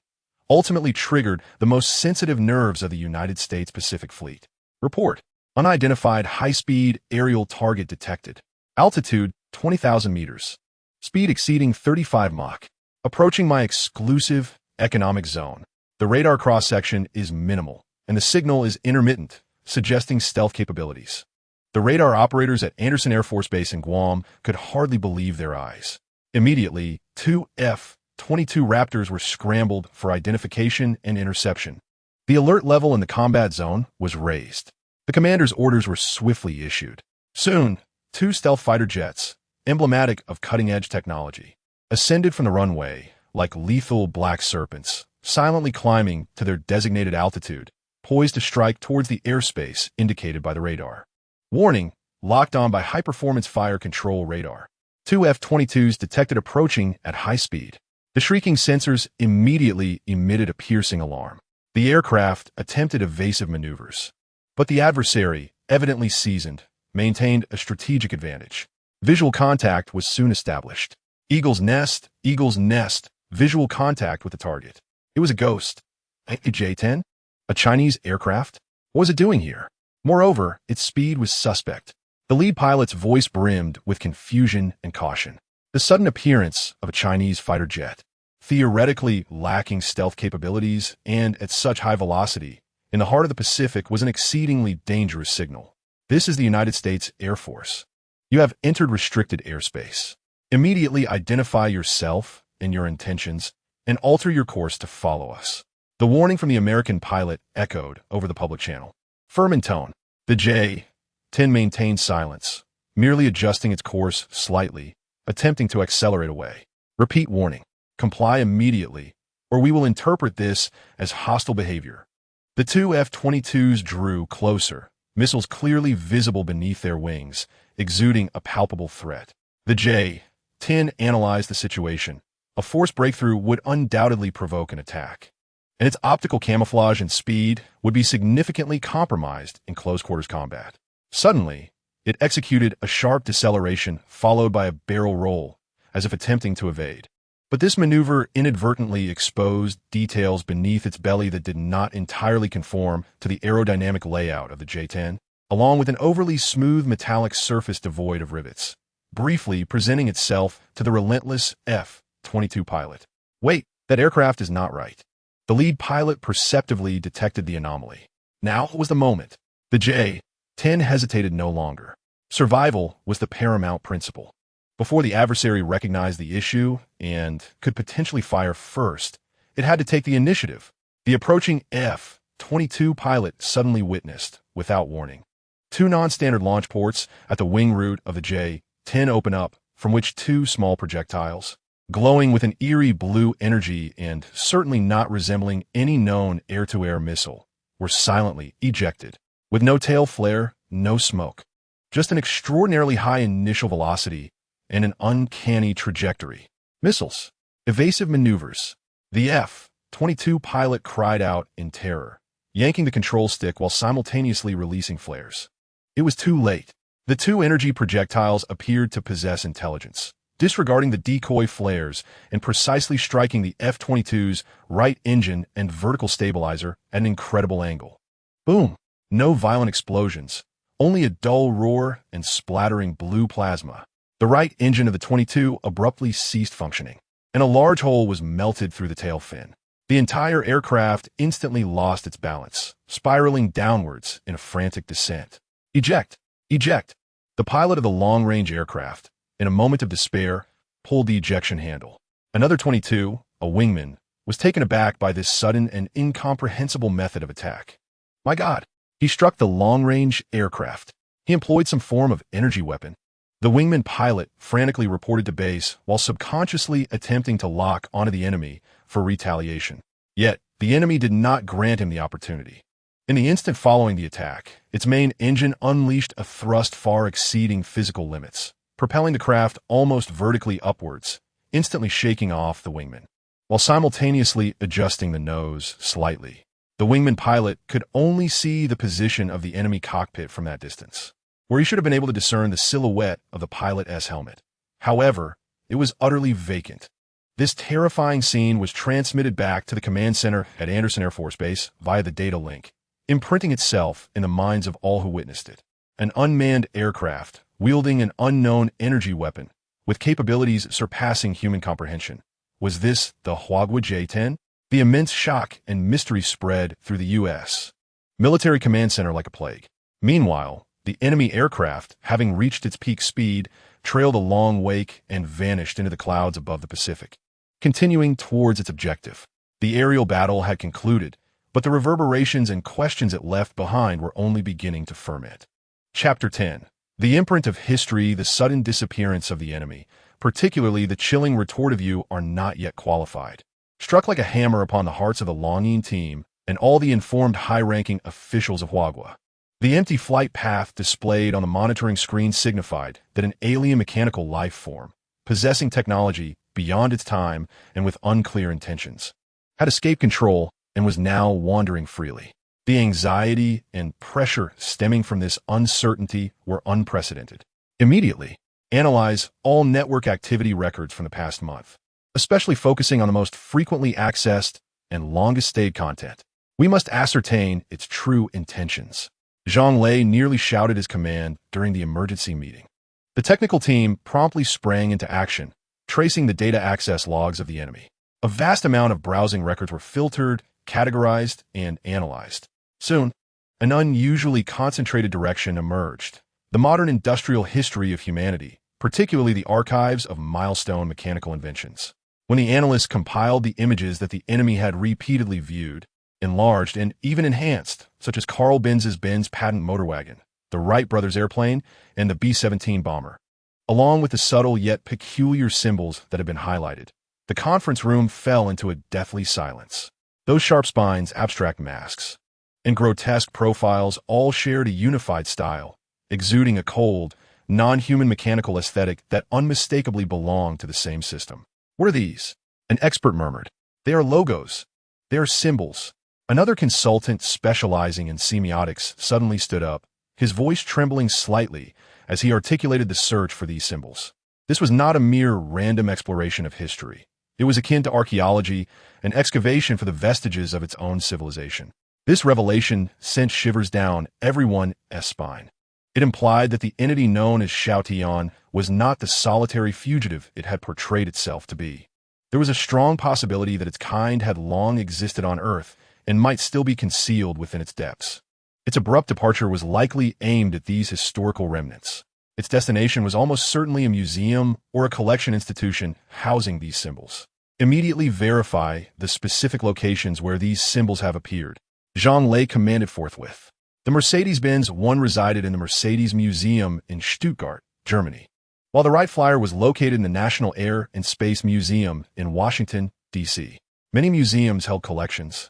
ultimately triggered the most sensitive nerves of the United States Pacific Fleet. Report: unidentified high-speed aerial target detected. Altitude 20,000 meters. Speed exceeding 35 Mach. Approaching my exclusive economic zone. The radar cross-section is minimal, and the signal is intermittent, suggesting stealth capabilities. The radar operators at Andersen Air Force Base in Guam could hardly believe their eyes. Immediately, two F-22 Raptors were scrambled for identification and interception. The alert level in the combat zone was raised. The commander's orders were swiftly issued. Soon, two stealth fighter jets, emblematic of cutting-edge technology, ascended from the runway like lethal black serpents, silently climbing to their designated altitude, poised to strike towards the airspace indicated by the radar. Warning, locked on by high-performance fire control radar. Two F-22s detected approaching at high speed. The shrieking sensors immediately emitted a piercing alarm. The aircraft attempted evasive maneuvers, but the adversary, evidently seasoned, maintained a strategic advantage. Visual contact was soon established. Eagle's nest, visual contact with the target. It was a ghost. A J-10? A Chinese aircraft? What was it doing here? Moreover, its speed was suspect. The lead pilot's voice brimmed with confusion and caution. The sudden appearance of a Chinese fighter jet, theoretically lacking stealth capabilities and at such high velocity, in the heart of the Pacific was an exceedingly dangerous signal. This is the United States Air Force. You have entered restricted airspace. Immediately identify yourself and your intentions and alter your course to follow us. The warning from the American pilot echoed over the public channel. Firm in tone, the J-10 maintained silence, merely adjusting its course slightly, attempting to accelerate away. Repeat warning. Comply immediately, or we will interpret this as hostile behavior. The two F-22s drew closer, missiles clearly visible beneath their wings, exuding a palpable threat. The J-10 analyzed the situation. A force breakthrough would undoubtedly provoke an attack, and its optical camouflage and speed would be significantly compromised in close-quarters combat. Suddenly, it executed a sharp deceleration followed by a barrel roll, as if attempting to evade. But this maneuver inadvertently exposed details beneath its belly that did not entirely conform to the aerodynamic layout of the J-10, along with an overly smooth metallic surface devoid of rivets, briefly presenting itself to the relentless F-22 pilot. Wait, that aircraft is not right. The lead pilot perceptively detected the anomaly. Now was the moment. The J-10 hesitated no longer. Survival was the paramount principle. Before the adversary recognized the issue and could potentially fire first, it had to take the initiative. The approaching F-22 pilot suddenly witnessed, without warning, two non-standard launch ports at the wing root of the J-10 open up, from which two small projectiles, glowing with an eerie blue energy and certainly not resembling any known air-to-air missile, were silently ejected, with no tail flare, no smoke, just an extraordinarily high initial velocity and an uncanny trajectory. Missiles. Evasive maneuvers. The F-22 pilot cried out in terror, yanking the control stick while simultaneously releasing flares. It was too late. The two energy projectiles appeared to possess intelligence, disregarding the decoy flares and precisely striking the F-22's right engine and vertical stabilizer at an incredible angle. Boom! No violent explosions, only a dull roar and splattering blue plasma. The right engine of the 22 abruptly ceased functioning, and a large hole was melted through the tail fin. The entire aircraft instantly lost its balance, spiraling downwards in a frantic descent. Eject! Eject! The pilot of the long-range aircraft, in a moment of despair, pulled the ejection handle. Another 22, a wingman, was taken aback by this sudden and incomprehensible method of attack. My God! He struck the long-range aircraft. He employed some form of energy weapon. The wingman pilot frantically reported to base while subconsciously attempting to lock onto the enemy for retaliation. Yet, the enemy did not grant him the opportunity. In the instant following the attack, its main engine unleashed a thrust far exceeding physical limits, propelling the craft almost vertically upwards, instantly shaking off the wingman, while simultaneously adjusting the nose slightly. The wingman pilot could only see the position of the enemy cockpit from that distance, where he should have been able to discern the silhouette of the pilot's helmet. However, it was utterly vacant. This terrifying scene was transmitted back to the command center at Andersen Air Force Base via the data link, imprinting itself in the minds of all who witnessed it. An unmanned aircraft, wielding an unknown energy weapon, with capabilities surpassing human comprehension. Was this the Huagua J-10? The immense shock and mystery spread through the U.S. military command center like a plague. Meanwhile, the enemy aircraft, having reached its peak speed, trailed a long wake and vanished into the clouds above the Pacific, continuing towards its objective. The aerial battle had concluded, but the reverberations and questions it left behind were only beginning to ferment. Chapter 10. The imprint of history, the sudden disappearance of the enemy, particularly the chilling retort of "you are not yet qualified," struck like a hammer upon the hearts of the longing team and all the informed high-ranking officials of Huagua. The empty flight path displayed on the monitoring screen signified that an alien mechanical life form, possessing technology beyond its time and with unclear intentions, had escaped control and was now wandering freely. The anxiety and pressure stemming from this uncertainty were unprecedented. Immediately, analyze all network activity records from the past month, especially focusing on the most frequently accessed and longest-stayed content. We must ascertain its true intentions. Zhang Lei nearly shouted his command during the emergency meeting. The technical team promptly sprang into action, tracing the data access logs of the enemy. A vast amount of browsing records were filtered, categorized, and analyzed. Soon, an unusually concentrated direction emerged: the modern industrial history of humanity, particularly the archives of milestone mechanical inventions. When the analysts compiled the images that the enemy had repeatedly viewed, enlarged, and even enhanced, such as Carl Benz's Benz patent motor wagon, the Wright brothers airplane, and the B-17 bomber, along with the subtle yet peculiar symbols that had been highlighted, the conference room fell into a deathly silence. Those sharp spines, abstract masks, and grotesque profiles all shared a unified style, exuding a cold, non-human mechanical aesthetic that unmistakably belonged to the same system. "What are these?" an expert murmured. "They are logos. They are symbols." Another consultant specializing in semiotics suddenly stood up, his voice trembling slightly as he articulated the search for these symbols. This was not a mere random exploration of history. It was akin to archaeology, an excavation for the vestiges of its own civilization. This revelation sent shivers down everyone's spine. It implied that the entity known as Xiaotian was not the solitary fugitive it had portrayed itself to be. There was a strong possibility that its kind had long existed on Earth and might still be concealed within its depths. Its abrupt departure was likely aimed at these historical remnants. Its destination was almost certainly a museum or a collection institution housing these symbols. Immediately verify the specific locations where these symbols have appeared. Zhang Lei commanded forthwith. The Mercedes-Benz one resided in the Mercedes Museum in Stuttgart, Germany, while the Wright Flyer was located in the National Air and Space Museum in Washington, D.C. Many museums held collections,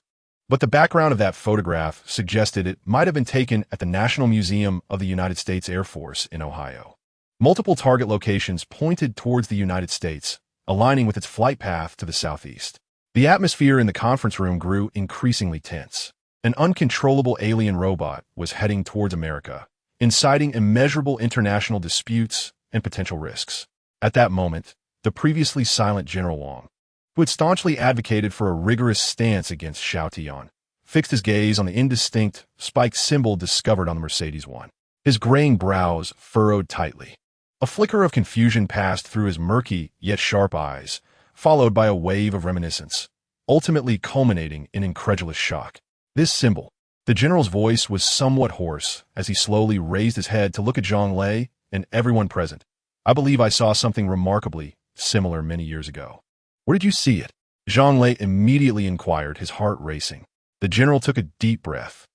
but the background of that photograph suggested it might have been taken at the National Museum of the United States Air Force in Ohio. Multiple target locations pointed towards the United States, aligning with its flight path to the southeast. The atmosphere in the conference room grew increasingly tense. An uncontrollable alien robot was heading towards America, inciting immeasurable international disputes and potential risks. At that moment, the previously silent General Wang, who had staunchly advocated for a rigorous stance against Xiaotian, fixed his gaze on the indistinct, spiked symbol discovered on the Mercedes one. His graying brows furrowed tightly. A flicker of confusion passed through his murky yet sharp eyes, followed by a wave of reminiscence, ultimately culminating in incredulous shock. This symbol. The general's voice was somewhat hoarse as he slowly raised his head to look at Zhang Lei and everyone present. "I believe I saw something remarkably similar many years ago." "Where did you see it?" Zhang Lei immediately inquired, his heart racing. The general took a deep breath,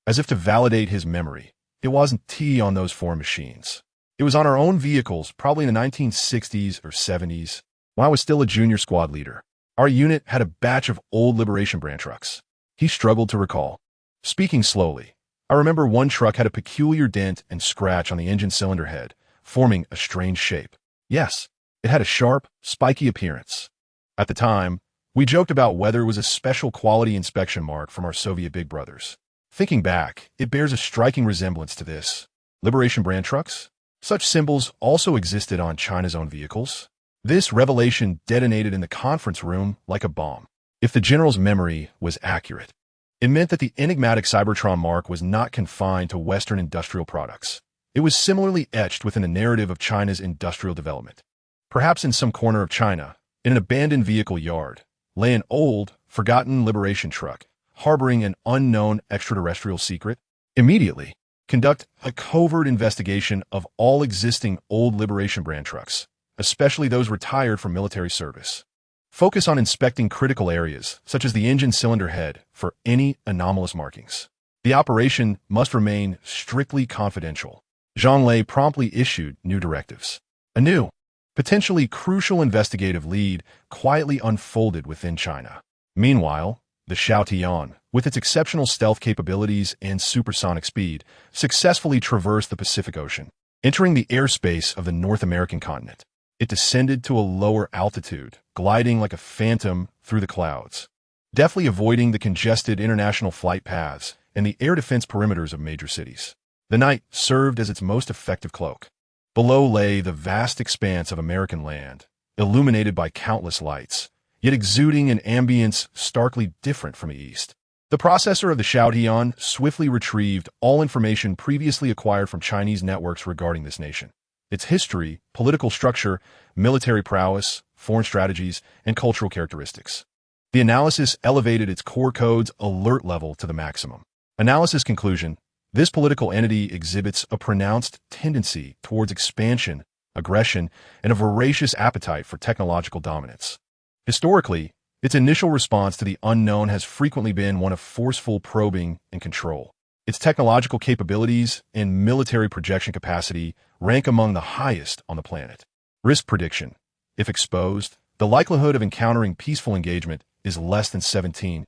as if to validate his memory. "It wasn't on those four machines. It was on our own vehicles, probably in the 1960s or 70s, when I was still a junior squad leader. Our unit had a batch of old Liberation brand trucks." He struggled to recall. Speaking slowly, "I remember one truck had a peculiar dent and scratch on the engine cylinder head, forming a strange shape. Yes, it had a sharp, spiky appearance. At the time, we joked about whether it was a special quality inspection mark from our Soviet big brothers. Thinking back, it bears a striking resemblance to this. Liberation brand trucks? Such symbols also existed on China's own vehicles." This revelation detonated in the conference room like a bomb. If the general's memory was accurate, it meant that the enigmatic Cybertron mark was not confined to Western industrial products. It was similarly etched within the narrative of China's industrial development. Perhaps in some corner of China, in an abandoned vehicle yard, lay an old, forgotten liberation truck, harboring an unknown extraterrestrial secret. Immediately, conduct a covert investigation of all existing old Liberation brand trucks, especially those retired from military service. Focus on inspecting critical areas, such as the engine cylinder head, for any anomalous markings. The operation must remain strictly confidential. Zhang Lei promptly issued new directives. Anew, potentially crucial investigative lead quietly unfolded within China. Meanwhile, the Xiaotian, with its exceptional stealth capabilities and supersonic speed, successfully traversed the Pacific Ocean, entering the airspace of the North American continent. It descended to a lower altitude, gliding like a phantom through the clouds, deftly avoiding the congested international flight paths and the air defense perimeters of major cities. The night served as its most effective cloak. Below lay the vast expanse of American land, illuminated by countless lights, yet exuding an ambience starkly different from the east. The processor of the Xiaotian swiftly retrieved all information previously acquired from Chinese networks regarding this nation, its history, political structure, military prowess, foreign strategies, and cultural characteristics. The analysis elevated its core code's alert level to the maximum. Analysis conclusion: this political entity exhibits a pronounced tendency towards expansion, aggression, and a voracious appetite for technological dominance. Historically, its initial response to the unknown has frequently been one of forceful probing and control. Its technological capabilities and military projection capacity rank among the highest on the planet. Risk prediction: if exposed, the likelihood of encountering peaceful engagement is less than 17.8.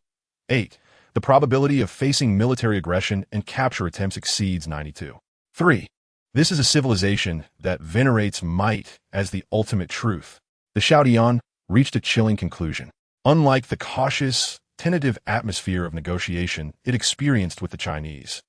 The probability of facing military aggression and capture attempts exceeds 92. 3. This is a civilization that venerates might as the ultimate truth. The Xiaotian reached a chilling conclusion. Unlike the cautious, tentative atmosphere of negotiation it experienced with the Chinese,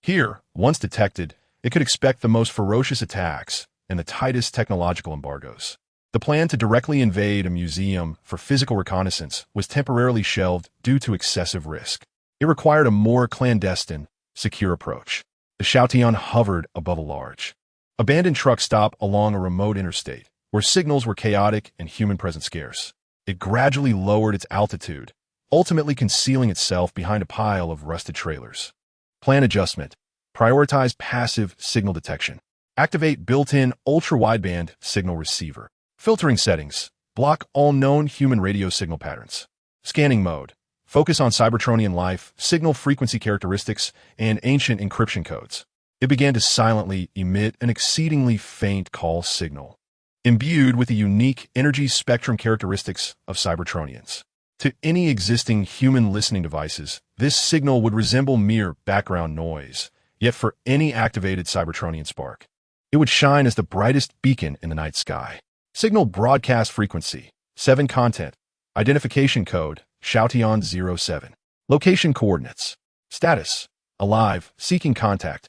here, once detected, it could expect the most ferocious attacks and the tightest technological embargoes. The plan to directly invade a museum for physical reconnaissance was temporarily shelved due to excessive risk. It required a more clandestine, secure approach. The Xiaotian hovered above a large, abandoned truck stop along a remote interstate, where signals were chaotic and human presence scarce. It gradually lowered its altitude, ultimately concealing itself behind a pile of rusted trailers. Plan adjustment: prioritize passive signal detection. Activate built-in ultra-wideband signal receiver. Filtering settings: block all known human radio signal patterns. Scanning mode: focus on Cybertronian life, signal frequency characteristics, and ancient encryption codes. It began to silently emit an exceedingly faint call signal, imbued with the unique energy spectrum characteristics of Cybertronians. To any existing human listening devices, this signal would resemble mere background noise, yet for any activated Cybertronian spark, it would shine as the brightest beacon in the night sky. Signal broadcast frequency: 7 content. Identification code: Xiaotian 07. Location coordinates: status: alive, seeking contact.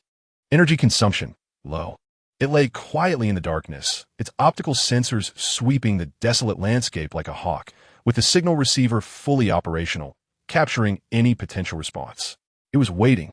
Energy consumption: low. It lay quietly in the darkness, its optical sensors sweeping the desolate landscape like a hawk, with the signal receiver fully operational, capturing any potential response. It was waiting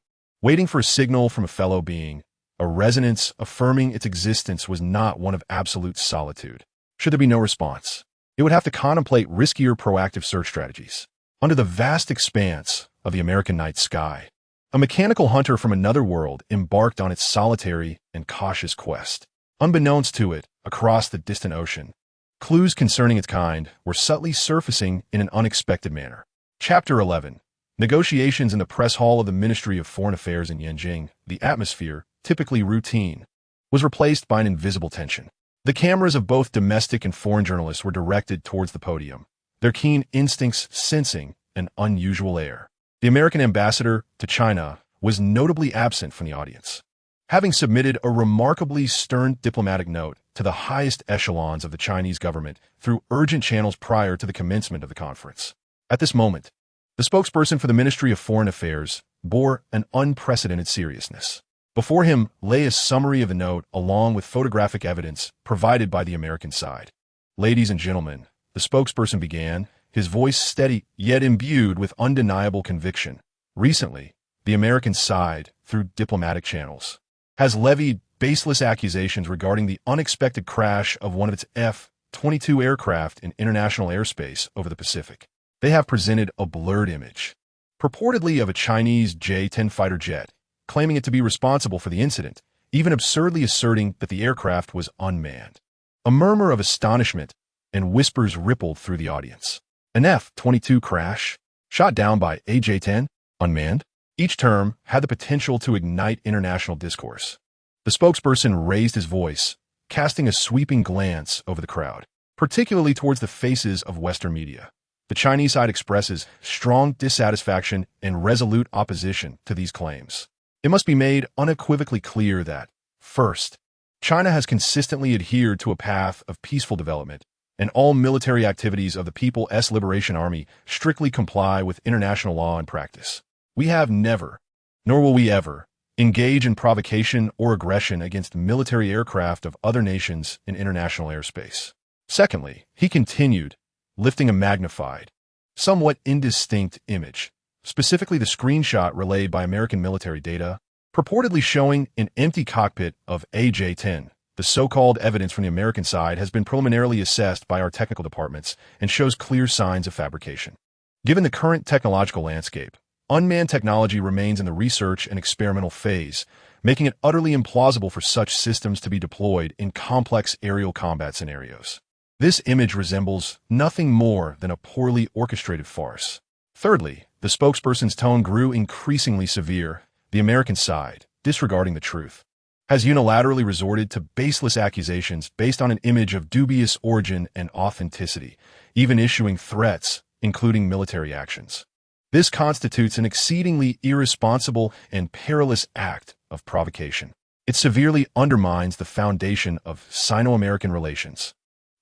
for a signal from a fellow being, a resonance affirming its existence was not one of absolute solitude. Should there be no response, it would have to contemplate riskier proactive search strategies. Under the vast expanse of the American night sky, a mechanical hunter from another world embarked on its solitary and cautious quest. Unbeknownst to it, across the distant ocean, clues concerning its kind were subtly surfacing in an unexpected manner. Chapter 11. Negotiations in the press hall of the Ministry of Foreign Affairs in Beijing. The atmosphere, typically routine, was replaced by an invisible tension. The cameras of both domestic and foreign journalists were directed towards the podium, their keen instincts sensing an unusual air. The American ambassador to China was notably absent from the audience, having submitted a remarkably stern diplomatic note to the highest echelons of the Chinese government through urgent channels prior to the commencement of the conference. At this moment, the spokesperson for the Ministry of Foreign Affairs bore an unprecedented seriousness. Before him lay a summary of the note along with photographic evidence provided by the American side. "Ladies and gentlemen," the spokesperson began, his voice steady yet imbued with undeniable conviction. "Recently, the American side, through diplomatic channels, has levied baseless accusations regarding the unexpected crash of one of its F-22 aircraft in international airspace over the Pacific. They have presented a blurred image, purportedly of a Chinese J-10 fighter jet, claiming it to be responsible for the incident, even absurdly asserting that the aircraft was unmanned." A murmur of astonishment and whispers rippled through the audience. An F-22 crash, shot down by a J-10, unmanned? Each term had the potential to ignite international discourse. The spokesperson raised his voice, casting a sweeping glance over the crowd, particularly towards the faces of Western media. The Chinese side expresses strong dissatisfaction and resolute opposition to these claims. It must be made unequivocally clear that, first, China has consistently adhered to a path of peaceful development, and all military activities of the People's Liberation Army strictly comply with international law and practice. We have never, nor will we ever, engage in provocation or aggression against military aircraft of other nations in international airspace. Secondly, he continued, lifting a magnified, somewhat indistinct image, specifically the screenshot relayed by American military data, purportedly showing an empty cockpit of a J-10. The so-called evidence from the American side has been preliminarily assessed by our technical departments and shows clear signs of fabrication. Given the current technological landscape, unmanned technology remains in the research and experimental phase, making it utterly implausible for such systems to be deployed in complex aerial combat scenarios. This image resembles nothing more than a poorly orchestrated farce. Thirdly, the spokesperson's tone grew increasingly severe. The American side, disregarding the truth, has unilaterally resorted to baseless accusations based on an image of dubious origin and authenticity, even issuing threats, including military actions. This constitutes an exceedingly irresponsible and perilous act of provocation. It severely undermines the foundation of Sino-American relations.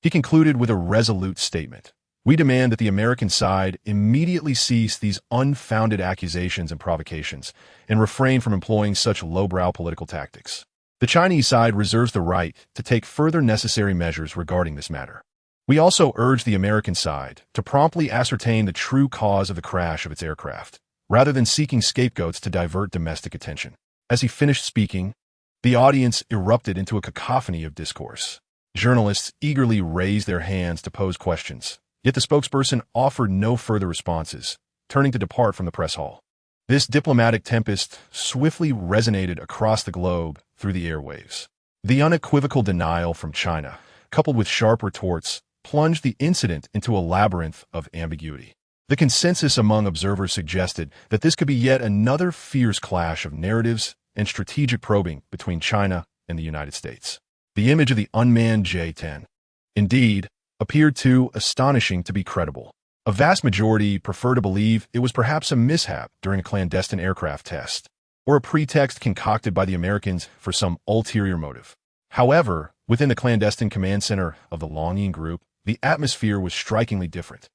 He concluded with a resolute statement. We demand that the American side immediately cease these unfounded accusations and provocations and refrain from employing such lowbrow political tactics. The Chinese side reserves the right to take further necessary measures regarding this matter. We also urge the American side to promptly ascertain the true cause of the crash of its aircraft, rather than seeking scapegoats to divert domestic attention. As he finished speaking, the audience erupted into a cacophony of discourse. Journalists eagerly raised their hands to pose questions, yet the spokesperson offered no further responses, turning to depart from the press hall. This diplomatic tempest swiftly resonated across the globe through the airwaves. The unequivocal denial from China, coupled with sharp retorts, plunged the incident into a labyrinth of ambiguity. The consensus among observers suggested that this could be yet another fierce clash of narratives and strategic probing between China and the United States. The image of the unmanned J-10, indeed, appeared too astonishing to be credible. A vast majority prefer to believe it was perhaps a mishap during a clandestine aircraft test, or a pretext concocted by the Americans for some ulterior motive. However, within the clandestine command center of the Longyin Group, the atmosphere was strikingly different.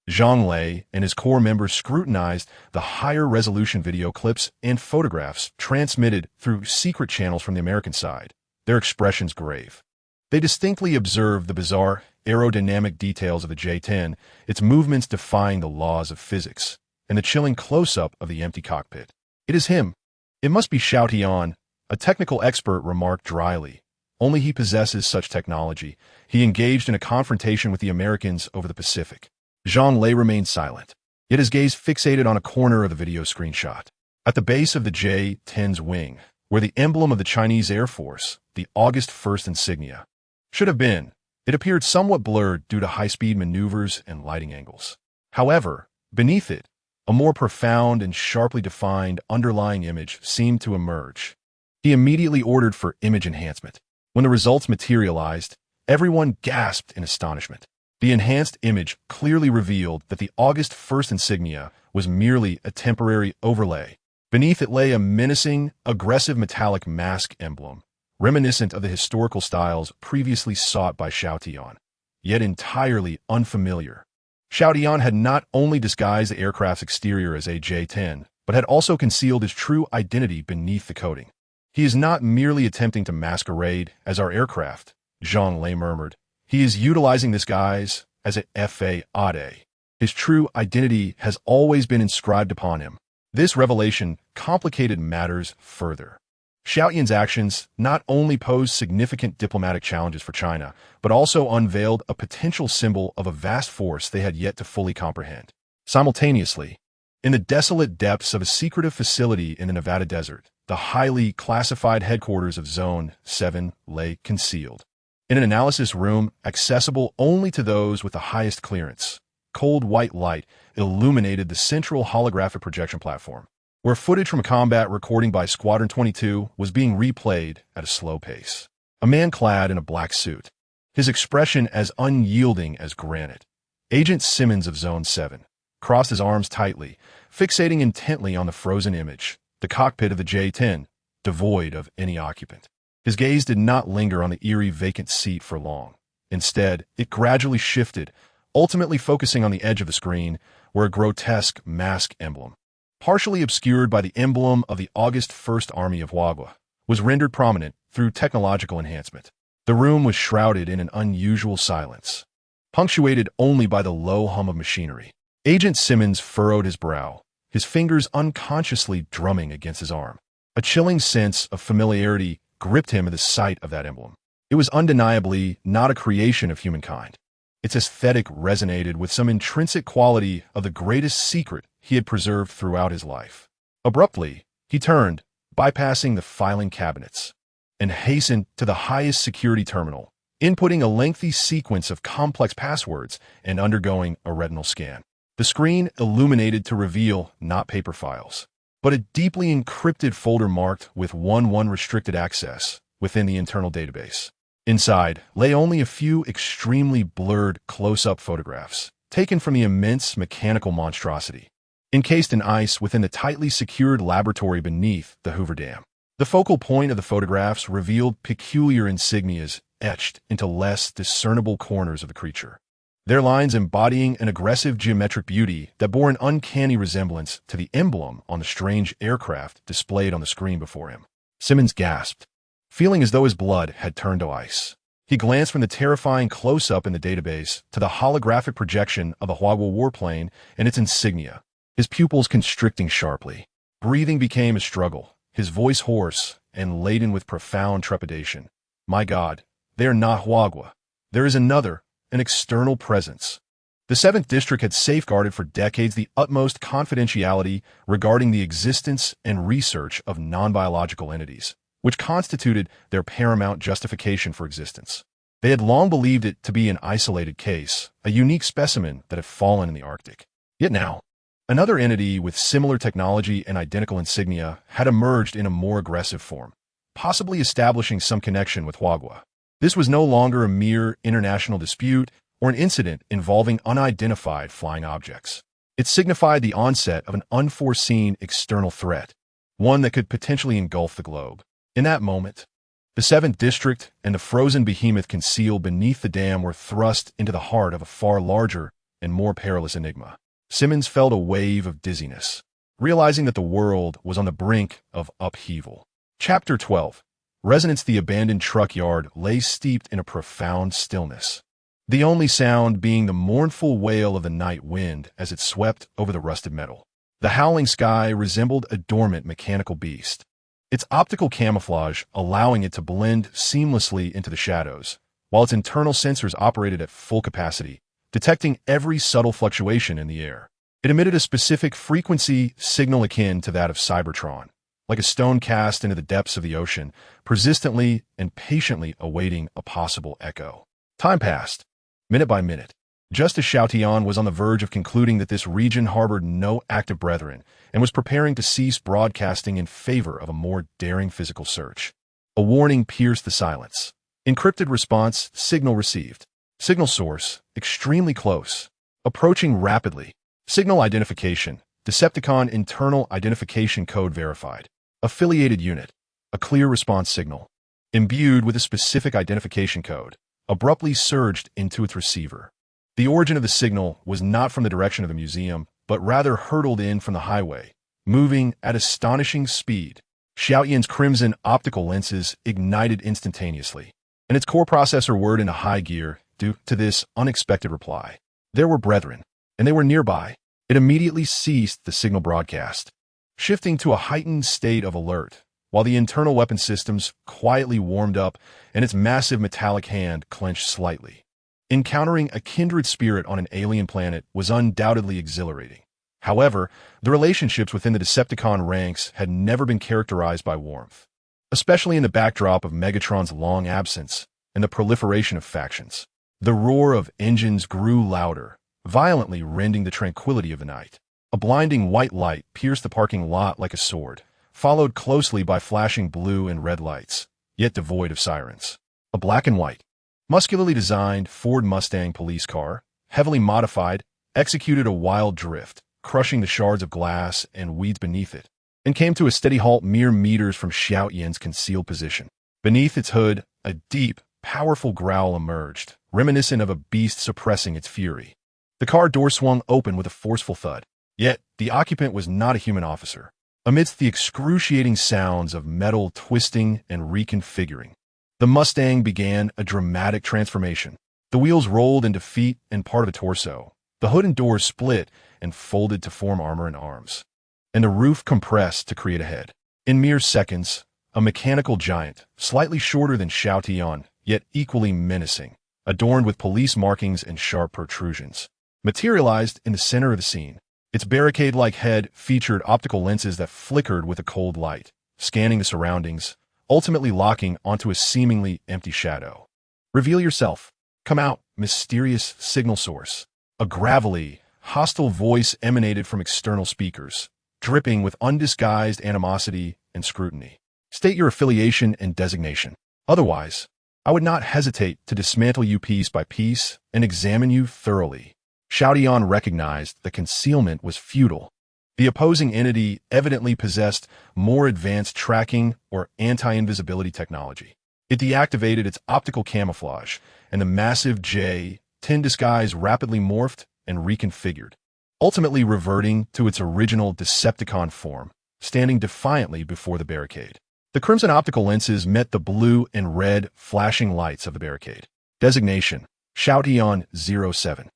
Zhang Lei and his core members scrutinized the higher-resolution video clips and photographs transmitted through secret channels from the American side, their expressions grave. They distinctly observed the bizarre aerodynamic details of the J-10, its movements defying the laws of physics, and the chilling close-up of the empty cockpit. "It is him. It must be Xiao Tian," a technical expert remarked dryly. Only he possesses such technology. He engaged in a confrontation with the Americans over the Pacific. Zhang Lei remained silent, yet his gaze fixated on a corner of the video screenshot. At the base of the J-10's wing, where the emblem of the Chinese Air Force, the August 1st insignia, should have been, it appeared somewhat blurred due to high-speed maneuvers and lighting angles. However, beneath it, a more profound and sharply defined underlying image seemed to emerge. He immediately ordered for image enhancement. When the results materialized, everyone gasped in astonishment. The enhanced image clearly revealed that the August 1st insignia was merely a temporary overlay. Beneath it lay a menacing, aggressive metallic mask emblem, reminiscent of the historical styles previously sought by Xiao Tian, yet entirely unfamiliar. Xiao Tian had not only disguised the aircraft's exterior as a J-10, but had also concealed his true identity beneath the coating. "He is not merely attempting to masquerade as our aircraft," Zhang Lei murmured. "He is utilizing this guise as a FA-ADE. His true identity has always been inscribed upon him." This revelation complicated matters further. Xiao Tian's actions not only posed significant diplomatic challenges for China, but also unveiled a potential symbol of a vast force they had yet to fully comprehend. Simultaneously, in the desolate depths of a secretive facility in the Nevada desert, the highly classified headquarters of Zone 7 lay concealed. In an analysis room accessible only to those with the highest clearance, cold white light illuminated the central holographic projection platform, where footage from a combat recording by Squadron 22 was being replayed at a slow pace. a man clad in a black suit, his expression as unyielding as granite. Agent Simmons of Zone 7 crossed his arms tightly, fixating intently on the frozen image, the cockpit of the J-10, devoid of any occupant. His gaze did not linger on the eerie vacant seat for long. Instead, it gradually shifted, ultimately focusing on the edge of the screen, where a grotesque mask emblem, partially obscured by the emblem of the August 1st Army of Wagwa, was rendered prominent through technological enhancement. The room was shrouded in an unusual silence, punctuated only by the low hum of machinery. Agent Simmons furrowed his brow, his fingers unconsciously drumming against his arm. A chilling sense of familiarity gripped him at the sight of that emblem. It was undeniably not a creation of humankind. Its aesthetic resonated with some intrinsic quality of the greatest secret he had preserved throughout his life. Abruptly, he turned, bypassing the filing cabinets, and hastened to the highest security terminal, inputting a lengthy sequence of complex passwords and undergoing a retinal scan. The screen illuminated to reveal not paper files, but a deeply encrypted folder marked with 1-1 restricted access within the internal database. Inside lay only a few extremely blurred close-up photographs, taken from the immense mechanical monstrosity, encased in ice within the tightly secured laboratory beneath the Hoover Dam. The focal point of the photographs revealed peculiar insignias etched into less discernible corners of the creature, their lines embodying an aggressive geometric beauty that bore an uncanny resemblance to the emblem on the strange aircraft displayed on the screen before him. Simmons gasped, feeling as though his blood had turned to ice. He glanced from the terrifying close-up in the database to the holographic projection of the Wagwa warplane and its insignia, his pupils constricting sharply. Breathing became a struggle, his voice hoarse and laden with profound trepidation. My God, they are not Wagwa. There is another, an external presence. The 7th District had safeguarded for decades the utmost confidentiality regarding the existence and research of non-biological entities, which constituted their paramount justification for existence. They had long believed it to be an isolated case, a unique specimen that had fallen in the Arctic. Yet now, another entity with similar technology and identical insignia had emerged in a more aggressive form, possibly establishing some connection with Wagwa. This was no longer a mere international dispute or an incident involving unidentified flying objects. It signified the onset of an unforeseen external threat, one that could potentially engulf the globe. In that moment, the 7th District and the frozen behemoth concealed beneath the dam were thrust into the heart of a far larger and more perilous enigma. Simmons felt a wave of dizziness, realizing that the world was on the brink of upheaval. Chapter 12. Resonance. The abandoned truck yard lay steeped in a profound stillness, the only sound being the mournful wail of the night wind as it swept over the rusted metal. The howling sky resembled a dormant mechanical beast, its optical camouflage allowing it to blend seamlessly into the shadows, while its internal sensors operated at full capacity, detecting every subtle fluctuation in the air. It emitted a specific frequency signal akin to that of Cybertron, like a stone cast into the depths of the ocean, persistently and patiently awaiting a possible echo. Time passed, minute by minute, just as Xiaotian was on the verge of concluding that this region harbored no active brethren and was preparing to cease broadcasting in favor of a more daring physical search. A warning pierced the silence. Encrypted response, signal received. Signal source, extremely close. Approaching rapidly. Signal identification, Decepticon internal identification code verified. Affiliated unit, a clear response signal, imbued with a specific identification code, abruptly surged into its receiver. The origin of the signal was not from the direction of the museum, but rather hurtled in from the highway, moving at astonishing speed. Xiaoyan's crimson optical lenses ignited instantaneously, and its core processor whirred into high gear due to this unexpected reply. There were brethren, and they were nearby. It immediately ceased the signal broadcast, shifting to a heightened state of alert, while the internal weapon systems quietly warmed up and its massive metallic hand clenched slightly. Encountering a kindred spirit on an alien planet was undoubtedly exhilarating. However, the relationships within the Decepticon ranks had never been characterized by warmth, especially in the backdrop of Megatron's long absence and the proliferation of factions. The roar of engines grew louder, violently rending the tranquility of the night. A blinding white light pierced the parking lot like a sword, followed closely by flashing blue and red lights, yet devoid of sirens. A black and white, muscularly designed Ford Mustang police car, heavily modified, executed a wild drift, crushing the shards of glass and weeds beneath it, and came to a steady halt mere meters from Xiaoyan's concealed position. Beneath its hood, a deep, powerful growl emerged, reminiscent of a beast suppressing its fury. The car door swung open with a forceful thud. Yet, the occupant was not a human officer. Amidst the excruciating sounds of metal twisting and reconfiguring, the Mustang began a dramatic transformation. The wheels rolled into feet and part of a torso. The hood and doors split and folded to form armor and arms. And the roof compressed to create a head. In mere seconds, a mechanical giant, slightly shorter than Xiaotian, yet equally menacing, adorned with police markings and sharp protrusions, materialized in the center of the scene. Its barricade-like head featured optical lenses that flickered with a cold light, scanning the surroundings, ultimately locking onto a seemingly empty shadow. "Reveal yourself. Come out, mysterious signal source." A gravelly, hostile voice emanated from external speakers, dripping with undisguised animosity and scrutiny. "State your affiliation and designation. Otherwise, I would not hesitate to dismantle you piece by piece and examine you thoroughly." Xiaotian recognized that concealment was futile. The opposing entity evidently possessed more advanced tracking or anti-invisibility technology. It deactivated its optical camouflage, and the massive J-10 disguise rapidly morphed and reconfigured, ultimately reverting to its original Decepticon form, standing defiantly before the barricade. The crimson optical lenses met the blue and red flashing lights of the barricade. Designation: Xiaotian 07.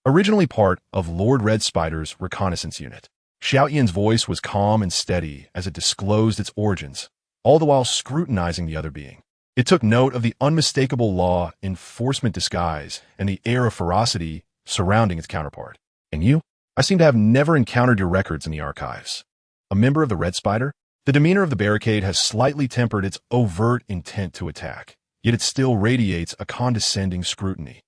Originally part of Lord Red Spider's reconnaissance unit. Xiaotian's voice was calm and steady as it disclosed its origins, all the while scrutinizing the other being. It took note of the unmistakable law enforcement disguise and the air of ferocity surrounding its counterpart. "And you? I seem to have never encountered your records in the archives. A member of the Red Spider?" The demeanor of the barricade has slightly tempered its overt intent to attack, yet it still radiates a condescending scrutiny.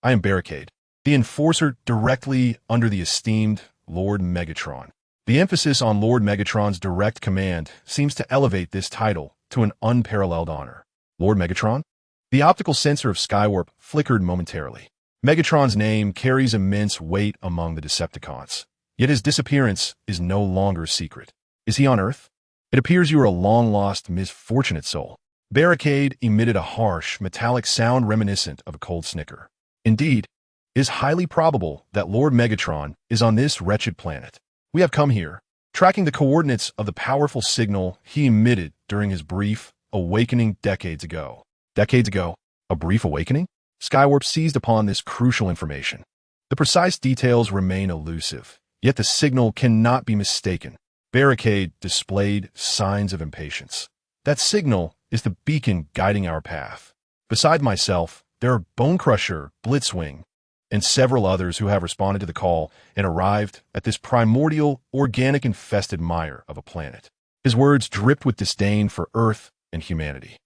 "I am Barricade, the enforcer directly under the esteemed Lord Megatron." The emphasis on Lord Megatron's direct command seems to elevate this title to an unparalleled honor. Lord Megatron? The optical sensor of Skywarp flickered momentarily. Megatron's name carries immense weight among the Decepticons, yet his disappearance is no longer a secret. Is he on Earth? It appears you are a long-lost, misfortunate soul. Barricade emitted a harsh, metallic sound reminiscent of a cold snicker. Indeed, it is highly probable that Lord Megatron is on this wretched planet. We have come here, tracking the coordinates of the powerful signal he emitted during his brief awakening decades ago. Decades ago? A brief awakening? Skywarp seized upon this crucial information. The precise details remain elusive, yet the signal cannot be mistaken. Barricade displayed signs of impatience. That signal is the beacon guiding our path. Beside myself, there are Bonecrusher, Blitzwing, and several others who have responded to the call and arrived at this primordial, organic-infested mire of a planet. His words dripped with disdain for Earth and humanity.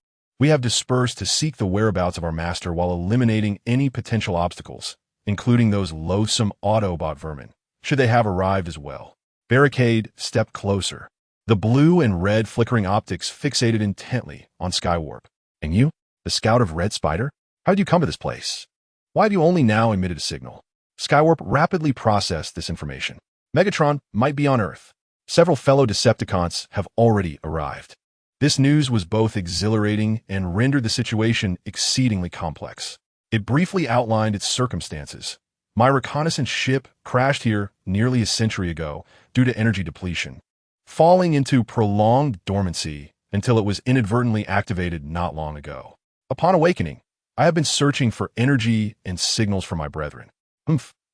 We have dispersed to seek the whereabouts of our master while eliminating any potential obstacles, including those loathsome Autobot vermin, should they have arrived as well. Barricade stepped closer, the blue and red flickering optics fixated intently on Skywarp. "And you, the scout of Red Spider? How did you come to this place? Why have you only now emitted a signal?" Skywarp rapidly processed this information. Megatron might be on Earth. Several fellow Decepticons have already arrived. This news was both exhilarating and rendered the situation exceedingly complex. It briefly outlined its circumstances. My reconnaissance ship crashed here nearly a century ago due to energy depletion, falling into prolonged dormancy until it was inadvertently activated not long ago. Upon awakening, I have been searching for energy and signals from my brethren.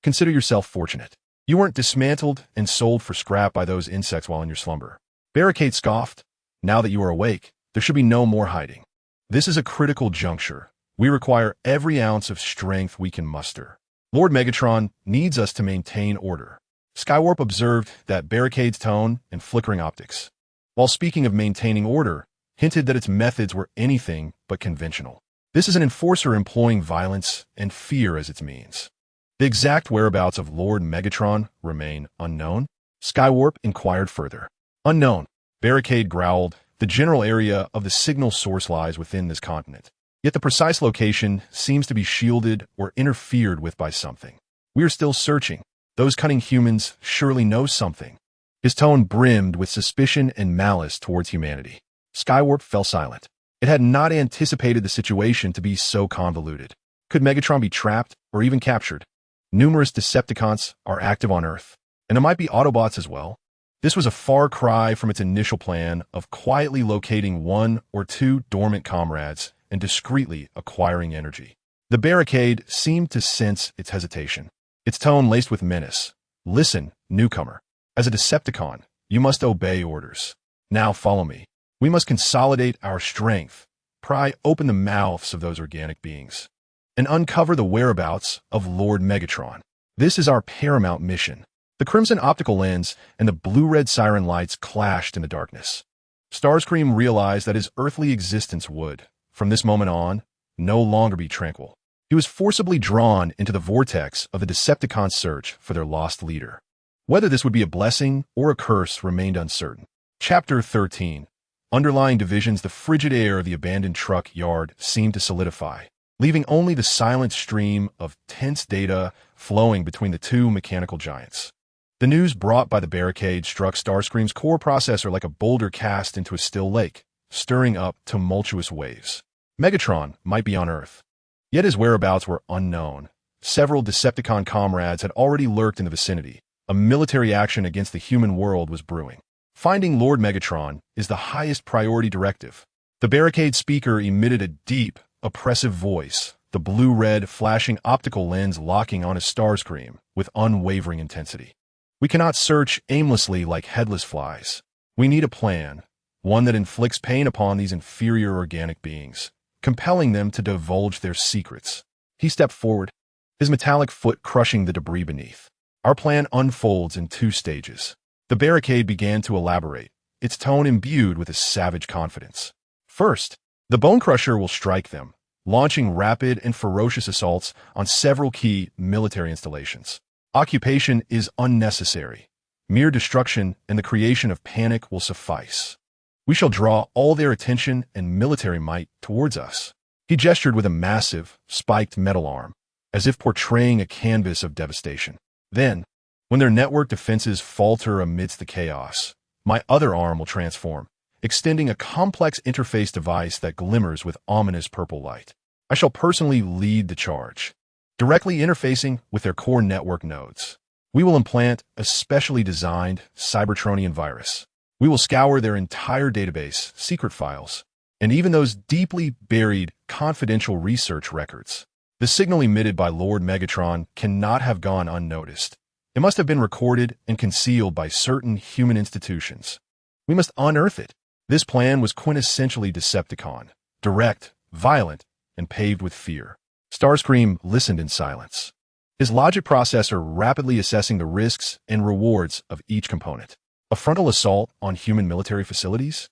Consider yourself fortunate. You weren't dismantled and sold for scrap by those insects while in your slumber. Barricade scoffed. Now that you are awake, there should be no more hiding. This is a critical juncture. We require every ounce of strength we can muster. Lord Megatron needs us to maintain order. Skywarp observed that Barricade's tone and flickering optics, while speaking of maintaining order, hinted that its methods were anything but conventional. This is an enforcer employing violence and fear as its means. The exact whereabouts of Lord Megatron remain unknown. Skywarp inquired further. "Unknown," Barricade growled. "The general area of the signal source lies within this continent. Yet the precise location seems to be shielded or interfered with by something. We are still searching. Those cunning humans surely know something. His tone brimmed with suspicion and malice towards humanity. Skywarp fell silent. It had not anticipated the situation to be so convoluted. Could Megatron be trapped or even captured? Numerous Decepticons are active on Earth, and there might be Autobots as well. This was a far cry from its initial plan of quietly locating one or two dormant comrades and discreetly acquiring energy. The barricade seemed to sense its hesitation, its tone laced with menace. Listen, newcomer. As a Decepticon, you must obey orders. Now follow me. We must consolidate our strength, pry open the mouths of those organic beings, and uncover the whereabouts of Lord Megatron. This is our paramount mission. The crimson optical lens and the blue-red siren lights clashed in the darkness. Starscream realized that his earthly existence would, from this moment on, no longer be tranquil. He was forcibly drawn into the vortex of the Decepticon search for their lost leader. Whether this would be a blessing or a curse remained uncertain. Chapter 13. Underlying divisions. The frigid air of the abandoned truck yard seemed to solidify, leaving only the silent stream of tense data flowing between the two mechanical giants. The news brought by the barricade struck Starscream's core processor like a boulder cast into a still lake, stirring up tumultuous waves. Megatron might be on Earth, yet his whereabouts were unknown. Several Decepticon comrades had already lurked in the vicinity. A military action against the human world was brewing. Finding Lord Megatron is the highest priority directive. The barricade speaker emitted a deep, oppressive voice, the blue-red flashing optical lens locking on his Starscream with unwavering intensity. We cannot search aimlessly like headless flies. We need a plan, one that inflicts pain upon these inferior organic beings, compelling them to divulge their secrets. He stepped forward, his metallic foot crushing the debris beneath. Our plan unfolds in two stages. The barricade began to elaborate, its tone imbued with a savage confidence. First, the Bone Crusher will strike them, launching rapid and ferocious assaults on several key military installations. Occupation is unnecessary. Mere destruction and the creation of panic will suffice. We shall draw all their attention and military might towards us. He gestured with a massive, spiked metal arm, as if portraying a canvas of devastation. Then, when their network defenses falter amidst the chaos, my other arm will transform, extending a complex interface device that glimmers with ominous purple light. I shall personally lead the charge, directly interfacing with their core network nodes. We will implant a specially designed Cybertronian virus. We will scour their entire database, secret files, and even those deeply buried, confidential research records. The signal emitted by Lord Megatron cannot have gone unnoticed. It must have been recorded and concealed by certain human institutions. We must unearth it. This plan was quintessentially Decepticon, direct, violent, and paved with fear. Starscream listened in silence, his logic processor rapidly assessing the risks and rewards of each component. A frontal assault on human military facilities?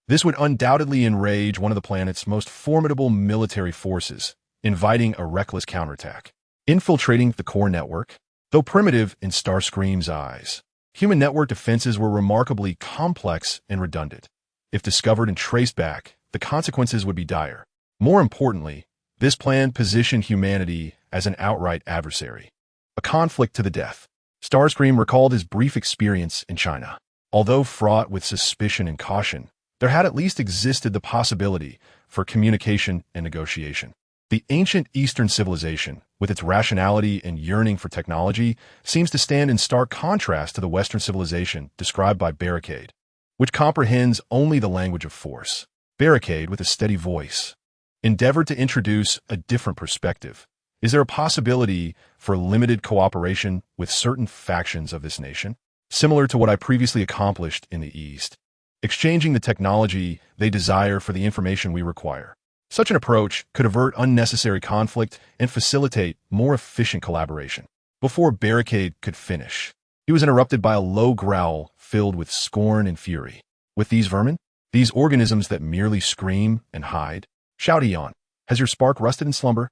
This would undoubtedly enrage one of the planet's most formidable military forces, inviting a reckless counterattack. Infiltrating the core network? Though primitive in Starscream's eyes, human network defenses were remarkably complex and redundant. If discovered and traced back, the consequences would be dire. More importantly, this plan positioned humanity as an outright adversary, a conflict to the death. Starscream recalled his brief experience in China. Although fraught with suspicion and caution, there had at least existed the possibility for communication and negotiation. The ancient Eastern civilization, with its rationality and yearning for technology, seems to stand in stark contrast to the Western civilization described by Barricade, which comprehends only the language of force. Barricade, with a steady voice, endeavored to introduce a different perspective. Is there a possibility for limited cooperation with certain factions of this nation, similar to what I previously accomplished in the East, exchanging the technology they desire for the information we require? Such an approach could avert unnecessary conflict and facilitate more efficient collaboration. Before Barricade could finish, he was interrupted by a low growl filled with scorn and fury. With these vermin, these organisms that merely scream and hide, shout Eon, has your spark rusted in slumber?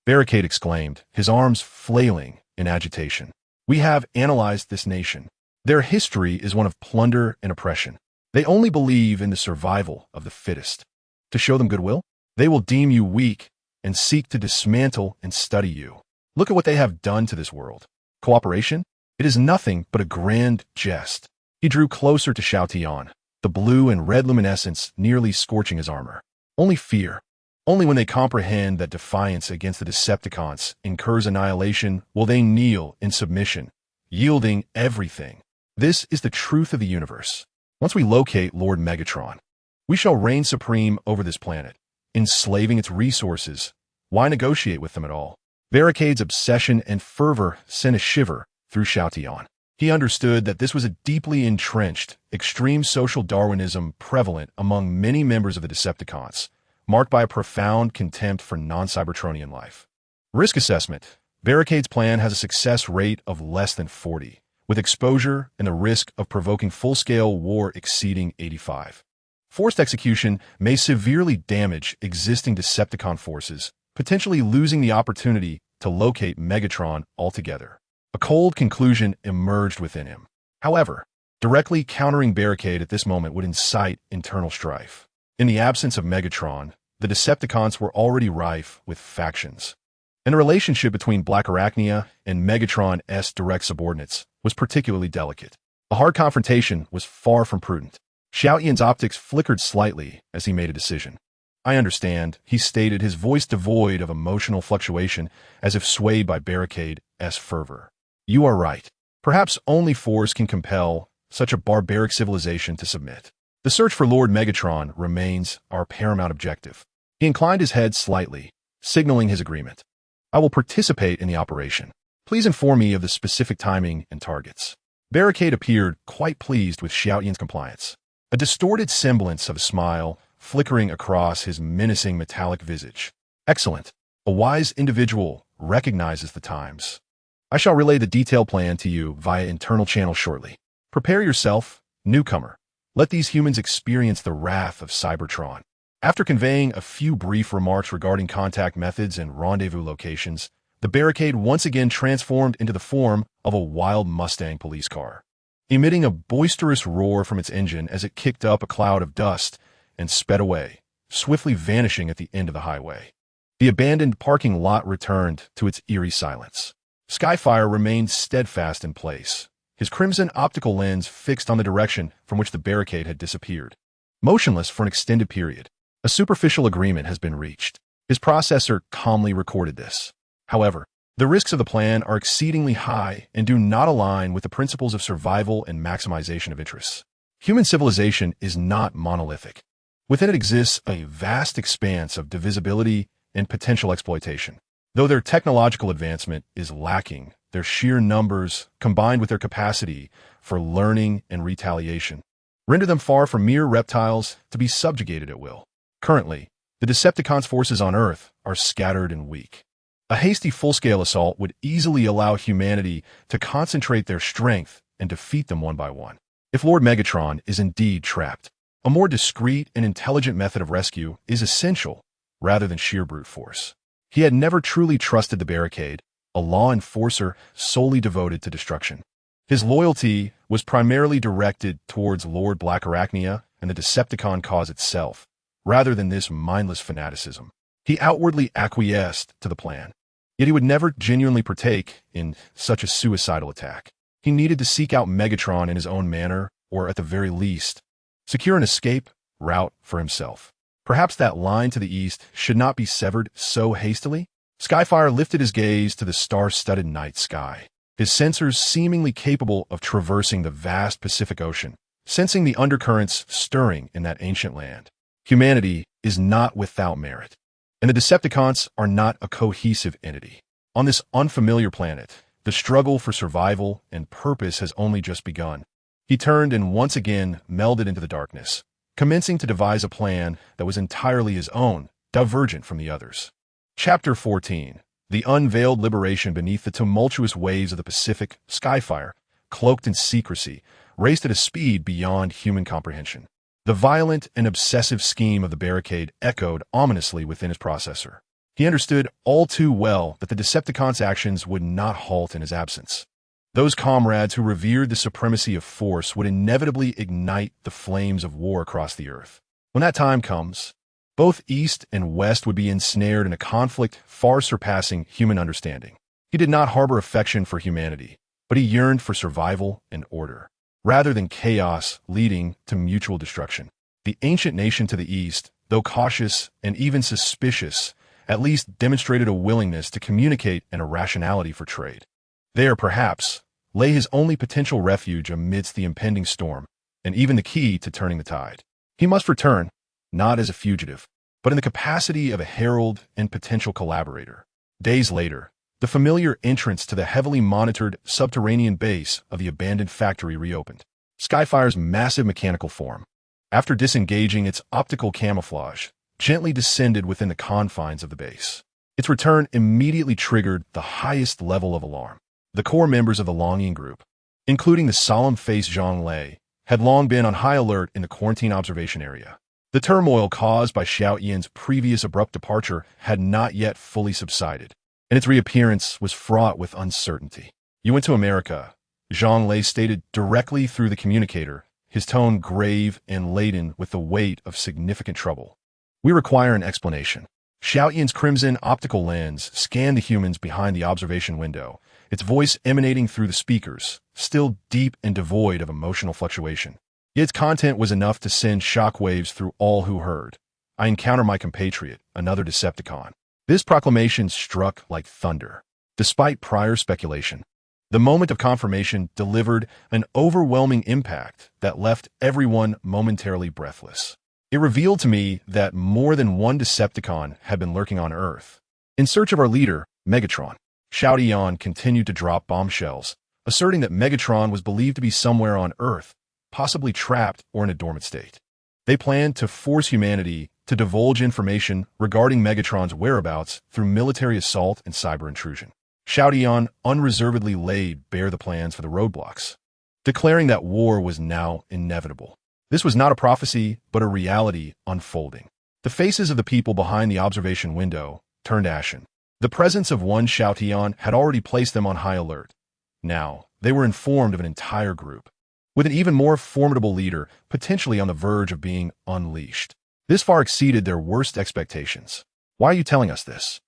Barricade exclaimed, his arms flailing in agitation. We have analyzed this nation. Their history is one of plunder and oppression. They only believe in the survival of the fittest. To show them goodwill, They will deem you weak and seek to dismantle and study you. Look at what they have done to this world. Cooperation? It is nothing but a grand jest. He drew closer to Xiao Tian, the blue and red luminescence nearly scorching his armor. Only fear. Only when they comprehend that defiance against the Decepticons incurs annihilation will they kneel in submission, yielding everything. This is the truth of the universe. Once we locate Lord Megatron, we shall reign supreme over this planet, enslaving its resources. Why negotiate with them at all? Barricade's obsession and fervor sent a shiver through Xiao Tian. He understood that this was a deeply entrenched, extreme social Darwinism prevalent among many members of the Decepticons, marked by a profound contempt for non-Cybertronian life. Risk assessment. Barricade's plan has a success rate of less than 40, with exposure and the risk of provoking full-scale war exceeding 85. Forced execution may severely damage existing Decepticon forces, potentially losing the opportunity to locate Megatron altogether. A cold conclusion emerged within him. However, directly countering Barricade at this moment would incite internal strife. In the absence of Megatron, the Decepticons were already rife with factions. And the relationship between Black Arachnia and Megatron's direct subordinates was particularly delicate. A hard confrontation was far from prudent. Xiao Tian's optics flickered slightly as he made a decision. I understand, he stated, his voice devoid of emotional fluctuation, as if swayed by Barricade's fervor. You are right. Perhaps only force can compel such a barbaric civilization to submit. The search for Lord Megatron remains our paramount objective. He inclined his head slightly, signaling his agreement. I will participate in the operation. Please inform me of the specific timing and targets. Barricade appeared quite pleased with Xiao Tian's compliance. A distorted semblance of a smile flickering across his menacing metallic visage. Excellent. A wise individual recognizes the times. I shall relay the detailed plan to you via internal channel shortly. Prepare yourself, newcomer. Let these humans experience the wrath of Cybertron. After conveying a few brief remarks regarding contact methods and rendezvous locations, the Barricade once again transformed into the form of a wild Mustang police car. Emitting a boisterous roar from its engine as it kicked up a cloud of dust and sped away, swiftly vanishing at the end of the highway. The abandoned parking lot returned to its eerie silence. Skyfire remained steadfast in place, his crimson optical lens fixed on the direction from which the Barricade had disappeared. Motionless for an extended period, a superficial agreement has been reached. His processor calmly recorded this. However, the risks of the plan are exceedingly high and do not align with the principles of survival and maximization of interests. Human civilization is not monolithic. Within it exists a vast expanse of divisibility and potential exploitation. Though their technological advancement is lacking, their sheer numbers, combined with their capacity for learning and retaliation, render them far from mere reptiles to be subjugated at will. Currently, the Decepticons' forces on Earth are scattered and weak. A hasty full-scale assault would easily allow humanity to concentrate their strength and defeat them one by one. If Lord Megatron is indeed trapped, a more discreet and intelligent method of rescue is essential rather than sheer brute force. He had never truly trusted the Barricade, a law enforcer solely devoted to destruction. His loyalty was primarily directed towards Lord Black Arachnia and the Decepticon cause itself, rather than this mindless fanaticism. He outwardly acquiesced to the plan, yet he would never genuinely partake in such a suicidal attack. He needed to seek out Megatron in his own manner, or at the very least, secure an escape route for himself. Perhaps that line to the east should not be severed so hastily? Skyfire lifted his gaze to the star-studded night sky, his sensors seemingly capable of traversing the vast Pacific Ocean, sensing the undercurrents stirring in that ancient land. Humanity is not without merit, and the Decepticons are not a cohesive entity. On this unfamiliar planet, the struggle for survival and purpose has only just begun. He turned and once again melded into the darkness, commencing to devise a plan that was entirely his own, divergent from the others. Chapter 14. The Unveiled Liberation Beneath the tumultuous waves of the Pacific. Skyfire, cloaked in secrecy, raced at a speed beyond human comprehension. The violent and obsessive scheme of the Barricade echoed ominously within his processor. He understood all too well that the Decepticons' actions would not halt in his absence. Those comrades who revered the supremacy of force would inevitably ignite the flames of war across the earth. When that time comes, Both East and West would be ensnared in a conflict far surpassing human understanding. He did not harbor affection for humanity, but he yearned for survival and order, rather than chaos leading to mutual destruction. The ancient nation to the east, though cautious and even suspicious, at least demonstrated a willingness to communicate and a rationality for trade. There, perhaps, lay his only potential refuge amidst the impending storm, and even the key to turning the tide. He must return, not as a fugitive, but in the capacity of a herald and potential collaborator. Days later, the familiar entrance to the heavily monitored subterranean base of the abandoned factory reopened. Skyfire's massive mechanical form, after disengaging its optical camouflage, gently descended within the confines of the base. Its return immediately triggered the highest level of alarm. The core members of the Longyin group, including the solemn-faced Zhang Lei, had long been on high alert in the quarantine observation area. The turmoil caused by Xiao Yan's previous abrupt departure had not yet fully subsided, and its reappearance was fraught with uncertainty. "You went to America," Zhang Lei stated directly through the communicator, his tone grave and laden with the weight of significant trouble. "We require an explanation." Xiao Yan's crimson optical lens scanned the humans behind the observation window, its voice emanating through the speakers, still deep and devoid of emotional fluctuation. Yet its content was enough to send shockwaves through all who heard. "I encounter my compatriot, another Decepticon." This proclamation struck like thunder. Despite prior speculation, the moment of confirmation delivered an overwhelming impact that left everyone momentarily breathless. It revealed to me that more than one Decepticon had been lurking on Earth. In search of our leader, Megatron, Xiao Yan continued to drop bombshells, asserting that Megatron was believed to be somewhere on Earth, possibly trapped or in a dormant state. They planned to force humanity to divulge information regarding Megatron's whereabouts through military assault and cyber intrusion. Xiao Yan unreservedly laid bare the plans for the roadblocks, declaring that war was now inevitable. This was not a prophecy, but a reality unfolding. The faces of the people behind the observation window turned ashen. The presence of one Xiao Yan had already placed them on high alert. Now, they were informed of an entire group, with an even more formidable leader potentially on the verge of being unleashed. This far exceeded their worst expectations. "Why are you telling us this?"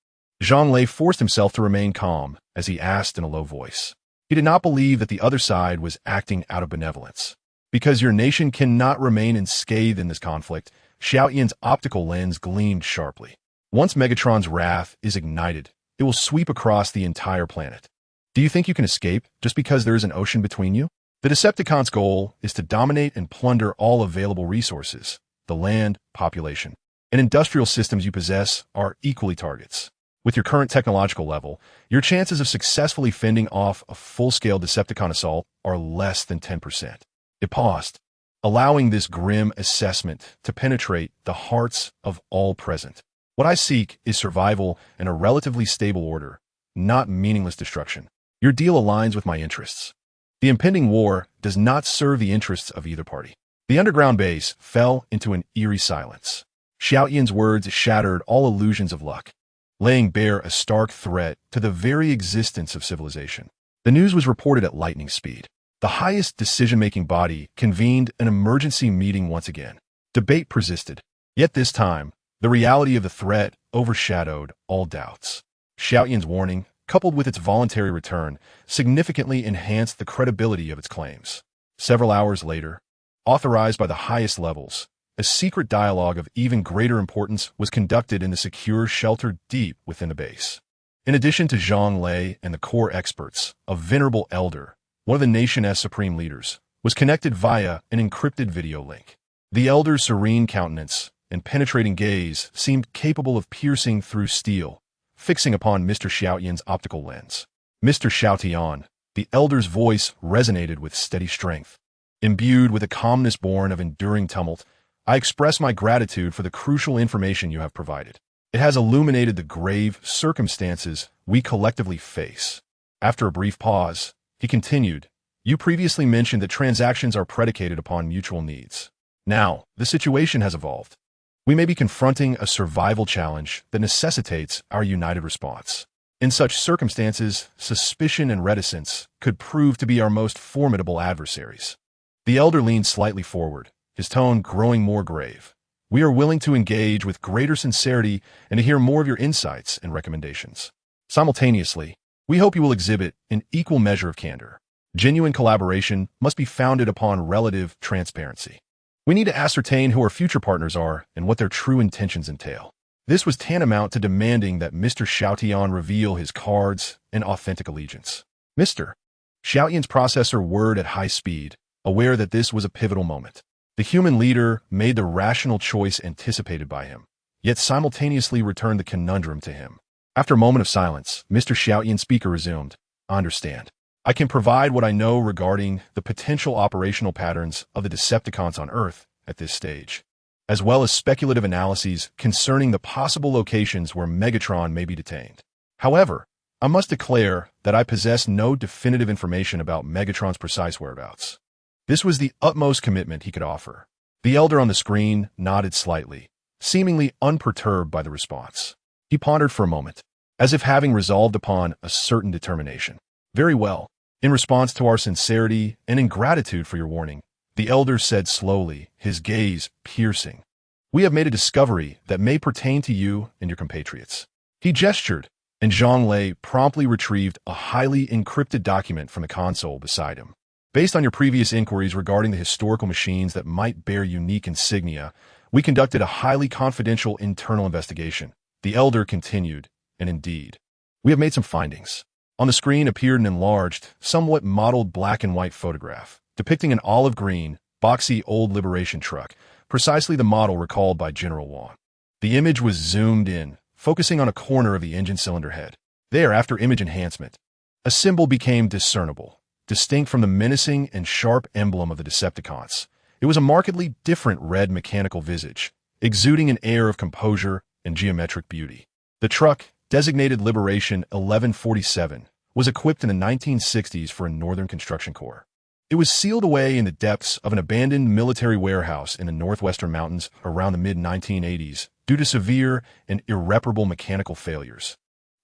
Zhang Lei forced himself to remain calm as he asked in a low voice. He did not believe that the other side was acting out of benevolence. "Because your nation cannot remain unscathed in this conflict," Xiao Yan's optical lens gleamed sharply. "Once Megatron's wrath is ignited, it will sweep across the entire planet. Do you think you can escape just because there is an ocean between you? The Decepticons' goal is to dominate and plunder all available resources. The land, population, and industrial systems you possess are equally targets. With your current technological level, your chances of successfully fending off a full-scale Decepticon assault are less than 10%. It paused, allowing this grim assessment to penetrate the hearts of all present. "What I seek is survival and a relatively stable order, not meaningless destruction. Your deal aligns with my interests. The impending war does not serve the interests of either party." The underground base fell into an eerie silence. Xiao Yan's words shattered all illusions of luck, laying bare a stark threat to the very existence of civilization. The news was reported at lightning speed. The highest decision-making body convened an emergency meeting once again. Debate persisted, yet this time, the reality of the threat overshadowed all doubts. Xiao Yan's warning, coupled with its voluntary return, significantly enhanced the credibility of its claims. Several hours later, authorized by the highest levels, a secret dialogue of even greater importance was conducted in the secure shelter deep within the base. In addition to Zhang Lei and the core experts, a venerable elder, one of the nation's supreme leaders, was connected via an encrypted video link. The elder's serene countenance and penetrating gaze seemed capable of piercing through steel, fixing upon Mr. Xiao Yan's optical lens. "Mr. Xiao Yan," the elder's voice resonated with steady strength. "Imbued with a calmness born of enduring tumult, I express my gratitude for the crucial information you have provided. It has illuminated the grave circumstances we collectively face." After a brief pause, he continued, "You previously mentioned that transactions are predicated upon mutual needs. Now, the situation has evolved. We may be confronting a survival challenge that necessitates our united response. In such circumstances, suspicion and reticence could prove to be our most formidable adversaries." The elder leaned slightly forward, his tone growing more grave. We are willing to engage with greater sincerity and to hear more of your insights and recommendations. Simultaneously, we hope you will exhibit an equal measure of candor. Genuine collaboration must be founded upon relative transparency. We need to ascertain who our future partners are and what their true intentions entail. This was tantamount to demanding that Mr. Xiaotian reveal his cards and authentic allegiance. Mr. Xiaotian's processor whirred at high speed, aware that this was a pivotal moment. The human leader made the rational choice anticipated by him, yet simultaneously returned the conundrum to him. After a moment of silence, Mr. Xiaotian's speaker resumed, "I understand. I can provide what I know regarding the potential operational patterns of the Decepticons on Earth at this stage, as well as speculative analyses concerning the possible locations where Megatron may be detained. However, I must declare that I possess no definitive information about Megatron's precise whereabouts." This was the utmost commitment he could offer. The elder on the screen nodded slightly, seemingly unperturbed by the response. He pondered for a moment, as if having resolved upon a certain determination. "Very well. In response to our sincerity and in gratitude for your warning," the elder said slowly, his gaze piercing, "we have made a discovery that may pertain to you and your compatriots." He gestured, and Zhang Lei promptly retrieved a highly encrypted document from the console beside him. "Based on your previous inquiries regarding the historical machines that might bear unique insignia, we conducted a highly confidential internal investigation," the elder continued, "and indeed, we have made some findings." On the screen appeared an enlarged, somewhat mottled black and white photograph, depicting an olive green, boxy old Liberation truck, precisely the model recalled by General Wang. The image was zoomed in, focusing on a corner of the engine cylinder head. There, after image enhancement, a symbol became discernible, distinct from the menacing and sharp emblem of the Decepticons. It was a markedly different red mechanical visage, exuding an air of composure and geometric beauty. The truck, designated Liberation 1147, was equipped in the 1960s for a Northern Construction Corps. It was sealed away in the depths of an abandoned military warehouse in the northwestern mountains around the mid-1980s due to severe and irreparable mechanical failures,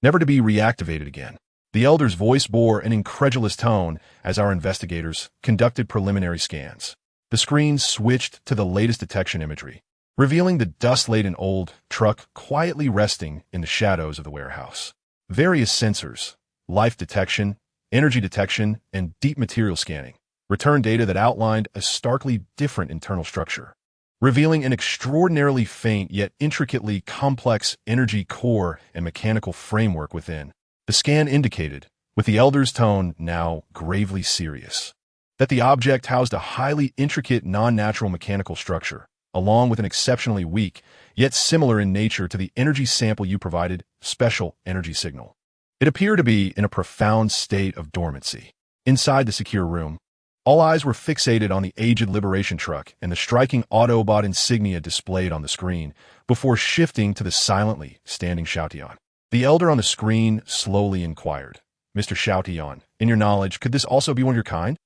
never to be reactivated again. The elder's voice bore an incredulous tone as our investigators conducted preliminary scans. The screen switched to the latest detection imagery, revealing the dust-laden old truck quietly resting in the shadows of the warehouse. Various sensors, life detection, energy detection, and deep material scanning, returned data that outlined a starkly different internal structure, revealing an extraordinarily faint yet intricately complex energy core and mechanical framework within. The scan indicated, with the elder's tone now gravely serious, that the object housed a highly intricate non-natural mechanical structure, along with an exceptionally weak, yet similar in nature to the energy sample you provided, special energy signal. It appeared to be in a profound state of dormancy. Inside the secure room, all eyes were fixated on the aged Liberation truck and the striking Autobot insignia displayed on the screen, before shifting to the silently standing Xiaotian. The elder on the screen slowly inquired, "Mr. Xiaotian, in your knowledge, could this also be one of your kind?"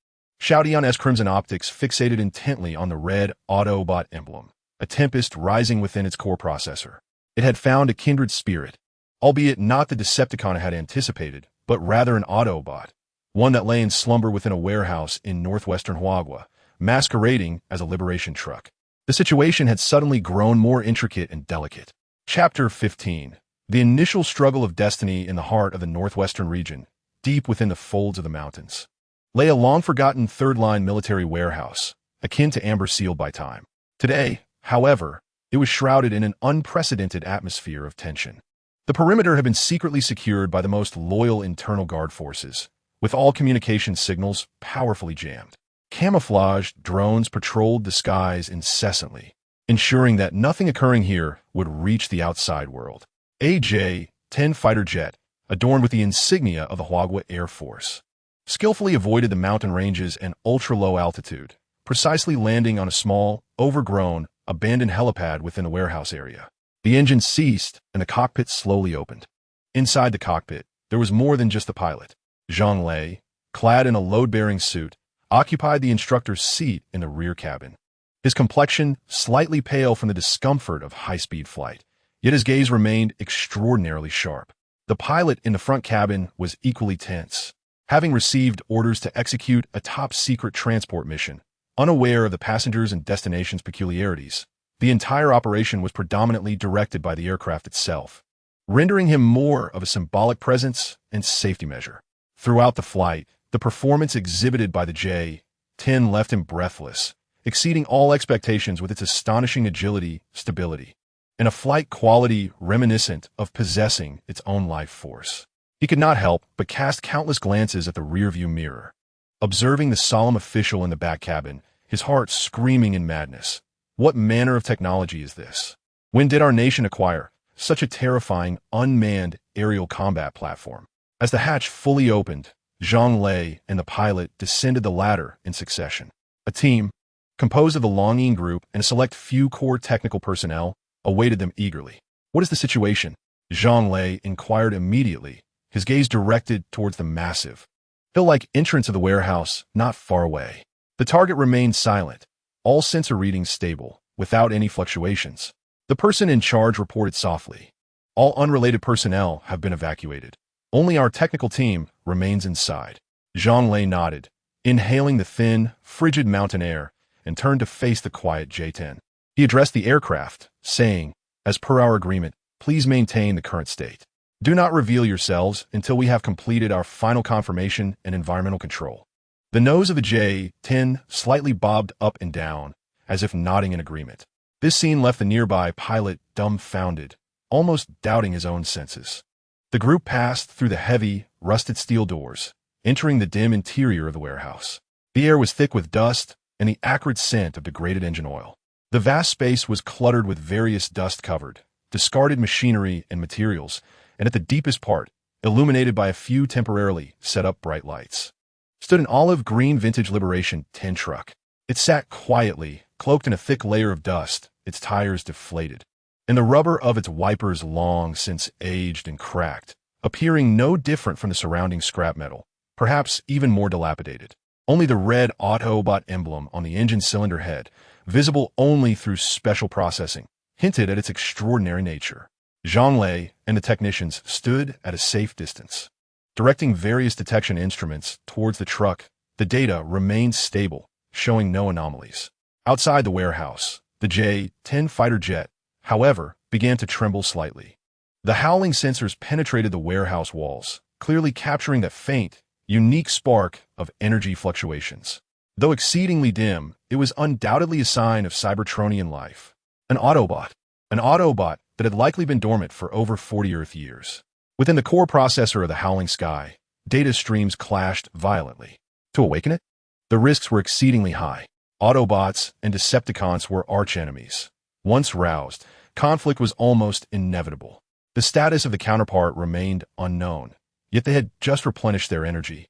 Xiaotian's crimson optics fixated intently on the red Autobot emblem, a tempest rising within its core processor. It had found a kindred spirit, albeit not the Decepticon it had anticipated, but rather an Autobot, one that lay in slumber within a warehouse in northwestern Huagua, masquerading as a Liberation truck. The situation had suddenly grown more intricate and delicate. Chapter 15. The initial struggle of destiny in the heart of the northwestern region, deep within the folds of the mountains, lay a long-forgotten third-line military warehouse, akin to amber sealed by time. Today, however, it was shrouded in an unprecedented atmosphere of tension. The perimeter had been secretly secured by the most loyal internal guard forces, with all communication signals powerfully jammed. Camouflaged drones patrolled the skies incessantly, ensuring that nothing occurring here would reach the outside world. A J-10 fighter jet, adorned with the insignia of the Huagua Air Force, skillfully avoided the mountain ranges and ultra-low altitude, precisely landing on a small, overgrown, abandoned helipad within the warehouse area. The engine ceased, and the cockpit slowly opened. Inside the cockpit, there was more than just the pilot. Zhang Lei, clad in a load-bearing suit, occupied the instructor's seat in the rear cabin. His complexion slightly pale from the discomfort of high-speed flight, yet his gaze remained extraordinarily sharp. The pilot in the front cabin was equally tense, having received orders to execute a top-secret transport mission, unaware of the passengers and destination's peculiarities. The entire operation was predominantly directed by the aircraft itself, rendering him more of a symbolic presence and safety measure. Throughout the flight, the performance exhibited by the J-10 left him breathless, exceeding all expectations with its astonishing agility, stability, and a flight quality reminiscent of possessing its own life force. He could not help but cast countless glances at the rearview mirror, observing the solemn official in the back cabin, his heart screaming in madness. What manner of technology is this? When did our nation acquire such a terrifying, unmanned aerial combat platform? As the hatch fully opened, Zhang Lei and the pilot descended the ladder in succession. A team, composed of the Longyin group and a select few core technical personnel, awaited them eagerly. What is the situation? Zhang Lei inquired immediately, his gaze directed towards the massive, hill-like entrance of the warehouse not far away. The target remained silent, all sensor readings stable, without any fluctuations. The person in charge reported softly. All unrelated personnel have been evacuated. Only our technical team remains inside. Zhang Lei nodded, inhaling the thin, frigid mountain air, and turned to face the quiet J-10. He addressed the aircraft, saying, as per our agreement, please maintain the current state. Do not reveal yourselves until we have completed our final confirmation and environmental control. The nose of the J-10 slightly bobbed up and down, as if nodding in agreement. This scene left the nearby pilot dumbfounded, almost doubting his own senses. The group passed through the heavy, rusted steel doors, entering the dim interior of the warehouse. The air was thick with dust and the acrid scent of degraded engine oil. The vast space was cluttered with various dust-covered, discarded machinery and materials, and at the deepest part, illuminated by a few temporarily set-up bright lights, stood an olive-green vintage Liberation 10 truck. It sat quietly, cloaked in a thick layer of dust, its tires deflated, and the rubber of its wipers long since aged and cracked, appearing no different from the surrounding scrap metal, perhaps even more dilapidated. Only the red Autobot emblem on the engine cylinder head, visible only through special processing, hinted at its extraordinary nature. Zhang Lei and the technicians stood at a safe distance, directing various detection instruments towards the truck. The data remained stable, showing no anomalies. Outside the warehouse, the J-10 fighter jet, however, began to tremble slightly. The howling sensors penetrated the warehouse walls, clearly capturing that faint, unique spark of energy fluctuations. Though exceedingly dim, it was undoubtedly a sign of Cybertronian life. An Autobot that had likely been dormant for over 40 Earth years. Within the core processor of the howling sky, data streams clashed violently. To awaken it, the risks were exceedingly high. Autobots and Decepticons were archenemies. Once roused, conflict was almost inevitable. The status of the counterpart remained unknown, yet they had just replenished their energy,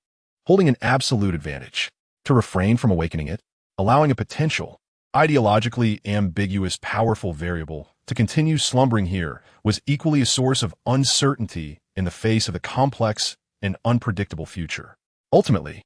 holding an absolute advantage. To refrain from awakening it, allowing a potential, ideologically ambiguous, powerful variable to continue slumbering here, was equally a source of uncertainty in the face of the complex and unpredictable future. Ultimately,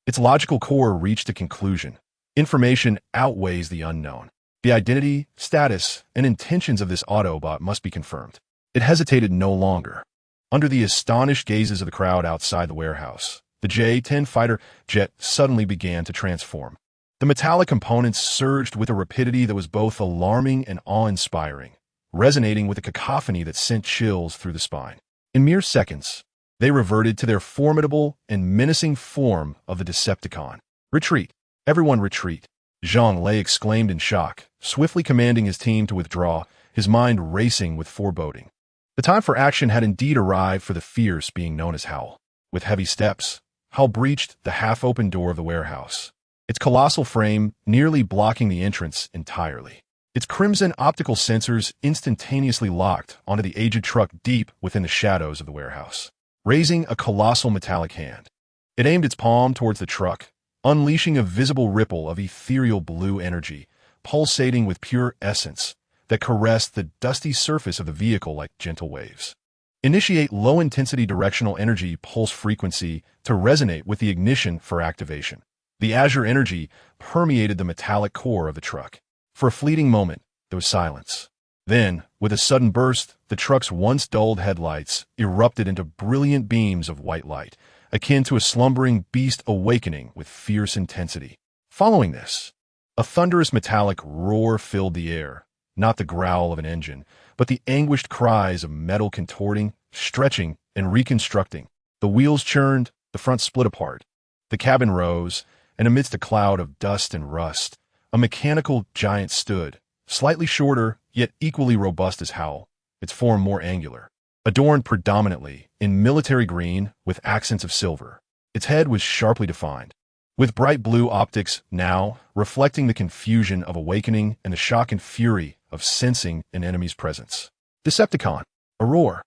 its logical core reached a conclusion. Information outweighs the unknown. The identity, status, and intentions of this Autobot must be confirmed. It hesitated no longer. Under the astonished gazes of the crowd outside the warehouse, the J-10 fighter jet suddenly began to transform. The metallic components surged with a rapidity that was both alarming and awe-inspiring, resonating with a cacophony that sent chills through the spine. In mere seconds, they reverted to their formidable and menacing form of the Decepticon. Retreat! Everyone retreat! Zhang Lei exclaimed in shock, swiftly commanding his team to withdraw, his mind racing with foreboding. The time for action had indeed arrived for the fierce being known as Howl. With heavy steps, Howl breached the half-open door of the warehouse, its colossal frame nearly blocking the entrance entirely. Its crimson optical sensors instantaneously locked onto the aged truck deep within the shadows of the warehouse. Raising a colossal metallic hand, it aimed its palm towards the truck, unleashing a visible ripple of ethereal blue energy, pulsating with pure essence, that caressed the dusty surface of the vehicle like gentle waves. Initiate low-intensity directional energy pulse frequency to resonate with the ignition for activation. The azure energy permeated the metallic core of the truck. For a fleeting moment, there was silence. Then, with a sudden burst, the truck's once dulled headlights erupted into brilliant beams of white light, akin to a slumbering beast awakening with fierce intensity. Following this, a thunderous metallic roar filled the air, not the growl of an engine, but the anguished cries of metal contorting, stretching, and reconstructing. The wheels churned, the front split apart. The cabin rose, and amidst a cloud of dust and rust, a mechanical giant stood, slightly shorter, yet equally robust as Howl, its form more angular. Adorned predominantly in military green with accents of silver. Its head was sharply defined, with bright blue optics now reflecting the confusion of awakening and the shock and fury of sensing an enemy's presence. Decepticon, a roar,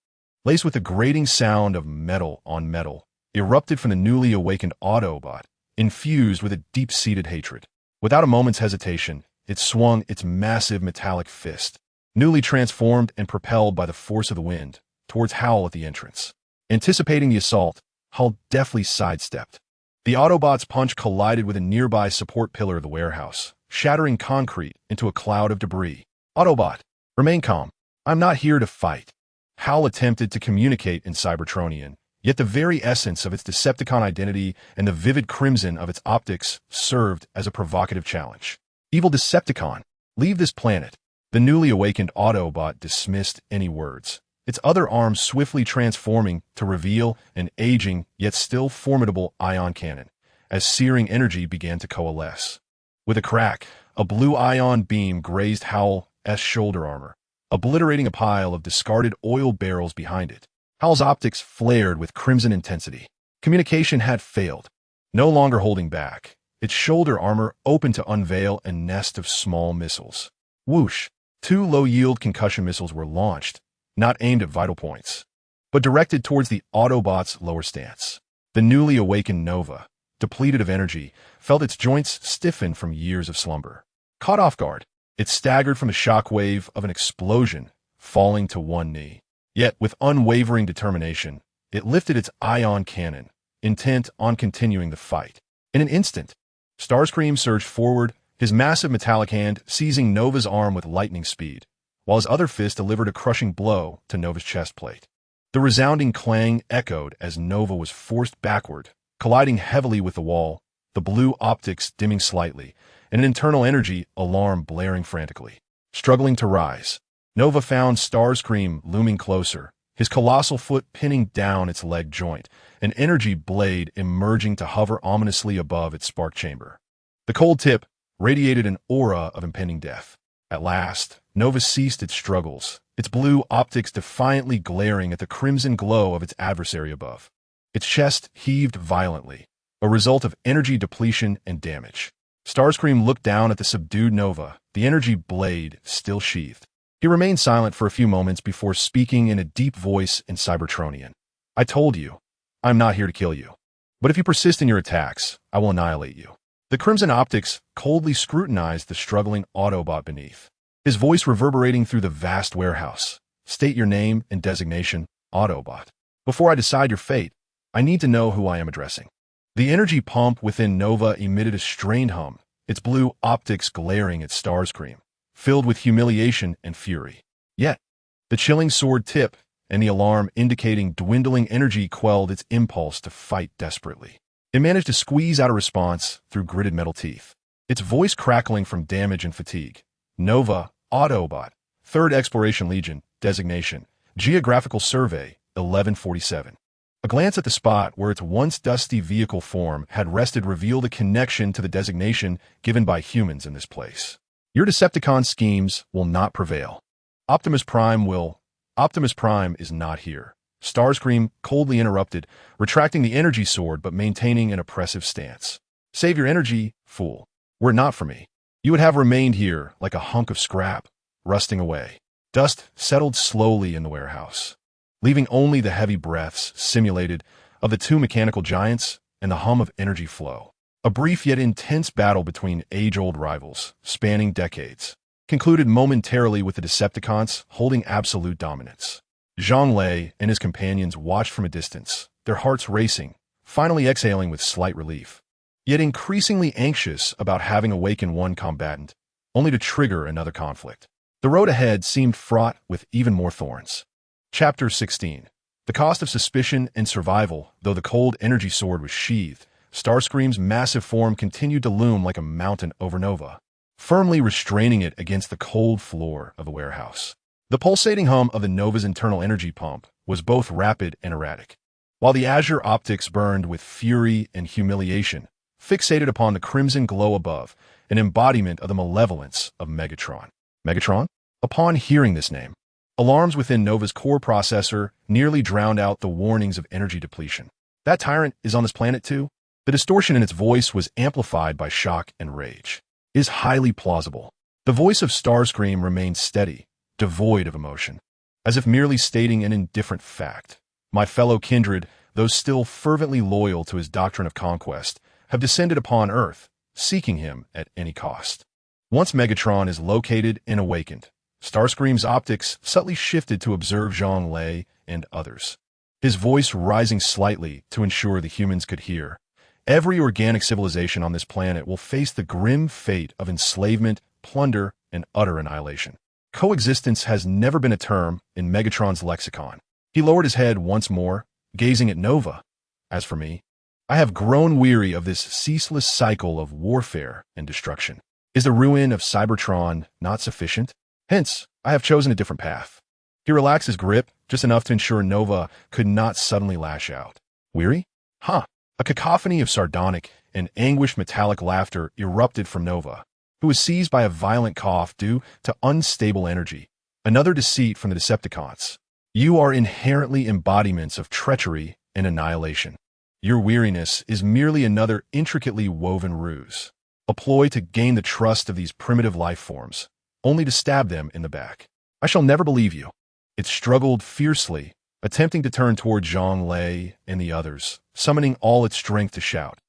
laced with the grating sound of metal on metal, erupted from the newly awakened Autobot, infused with a deep-seated hatred. Without a moment's hesitation, it swung its massive metallic fist, newly transformed and propelled by the force of the wind, towards Howl at the entrance. Anticipating the assault, Howl deftly sidestepped. The Autobot's punch collided with a nearby support pillar of the warehouse, shattering concrete into a cloud of debris. Autobot, remain calm. I'm not here to fight. Howl attempted to communicate in Cybertronian, yet the very essence of its Decepticon identity and the vivid crimson of its optics served as a provocative challenge. Evil Decepticon, leave this planet. The newly awakened Autobot dismissed any words, its other arm swiftly transforming to reveal an aging yet still formidable ion cannon, as searing energy began to coalesce. With a crack, a blue ion beam grazed Howl's shoulder armor, obliterating a pile of discarded oil barrels behind it. Howl's optics flared with crimson intensity. Communication had failed. No longer holding back, its shoulder armor opened to unveil a nest of small missiles. Whoosh! 2 low-yield concussion missiles were launched, not aimed at vital points, but directed towards the Autobot's lower stance. The newly awakened Nova, depleted of energy, felt its joints stiffen from years of slumber. Caught off guard, it staggered from the shockwave of an explosion, falling to one knee. Yet, with unwavering determination, it lifted its ion cannon, intent on continuing the fight. In an instant, Starscream surged forward, his massive metallic hand seizing Nova's arm with lightning speed, while his other fist delivered a crushing blow to Nova's chest plate. The resounding clang echoed as Nova was forced backward, colliding heavily with the wall, the blue optics dimming slightly, and an internal energy alarm blaring frantically. Struggling to rise, Nova found Starscream looming closer, his colossal foot pinning down its leg joint, an energy blade emerging to hover ominously above its spark chamber. The cold tip radiated an aura of impending death. At last, Nova ceased its struggles, its blue optics defiantly glaring at the crimson glow of its adversary above. Its chest heaved violently, a result of energy depletion and damage. Starscream looked down at the subdued Nova, the energy blade still sheathed. He remained silent for a few moments before speaking in a deep voice in Cybertronian. I told you, I'm not here to kill you. But if you persist in your attacks, I will annihilate you. The crimson optics coldly scrutinized the struggling Autobot beneath, his voice reverberating through the vast warehouse. State your name and designation, Autobot. Before I decide your fate, I need to know who I am addressing. The energy pump within Nova emitted a strained hum, its blue optics glaring at Starscream, filled with humiliation and fury. Yet, the chilling sword tip and the alarm indicating dwindling energy quelled its impulse to fight desperately. It managed to squeeze out a response through gritted metal teeth, its voice crackling from damage and fatigue. Nova, Autobot, 3rd Exploration Legion, designation, Geographical Survey, 1147. A glance at the spot where its once dusty vehicle form had rested revealed a connection to the designation given by humans in this place. Your Decepticon schemes will not prevail. Optimus Prime is not here. Starscream coldly interrupted, retracting the energy sword but maintaining an oppressive stance. Save your energy, fool. Were it not for me, you would have remained here like a hunk of scrap, rusting away. Dust settled slowly in the warehouse, leaving only the heavy breaths simulated of the 2 mechanical giants and the hum of energy flow. A brief yet intense battle between age-old rivals, spanning decades, concluded momentarily with the Decepticons holding absolute dominance. Zhang Lei and his companions watched from a distance, their hearts racing, finally exhaling with slight relief, yet increasingly anxious about having awakened one combatant, only to trigger another conflict. The road ahead seemed fraught with even more thorns. Chapter 16. The cost of suspicion and survival. Though the cold energy sword was sheathed, Starscream's massive form continued to loom like a mountain over Nova. firmly restraining it against the cold floor of the warehouse. The pulsating hum of the Nova's internal energy pump was both rapid and erratic, while the azure optics burned with fury and humiliation, fixated upon the crimson glow above, an embodiment of the malevolence of Megatron. Megatron? Upon hearing this name, alarms within Nova's core processor nearly drowned out the warnings of energy depletion. That tyrant is on this planet too? The distortion in its voice was amplified by shock and rage. It is highly plausible. The voice of Starscream remained steady, devoid of emotion, as if merely stating an indifferent fact. My fellow kindred, those still fervently loyal to his doctrine of conquest, have descended upon Earth, seeking him at any cost. Once Megatron is located and awakened, Starscream's optics subtly shifted to observe Zhang Lei and others, his voice rising slightly to ensure the humans could hear. Every organic civilization on this planet will face the grim fate of enslavement, plunder, and utter annihilation. Coexistence has never been a term in Megatron's lexicon. He lowered his head once more, gazing at Nova. As for me, I have grown weary of this ceaseless cycle of warfare and destruction. Is the ruin of Cybertron not sufficient? Hence, I have chosen a different path. He relaxed his grip just enough to ensure Nova could not suddenly lash out. Weary? Huh. A cacophony of sardonic and anguished metallic laughter erupted from Nova, who was seized by a violent cough due to unstable energy. Another deceit from the Decepticons. You are inherently embodiments of treachery and annihilation. Your weariness is merely another intricately woven ruse, a ploy to gain the trust of these primitive life forms, only to stab them in the back. I shall never believe you. It struggled fiercely, attempting to turn toward Zhang Lei and the others, summoning all its strength to shout.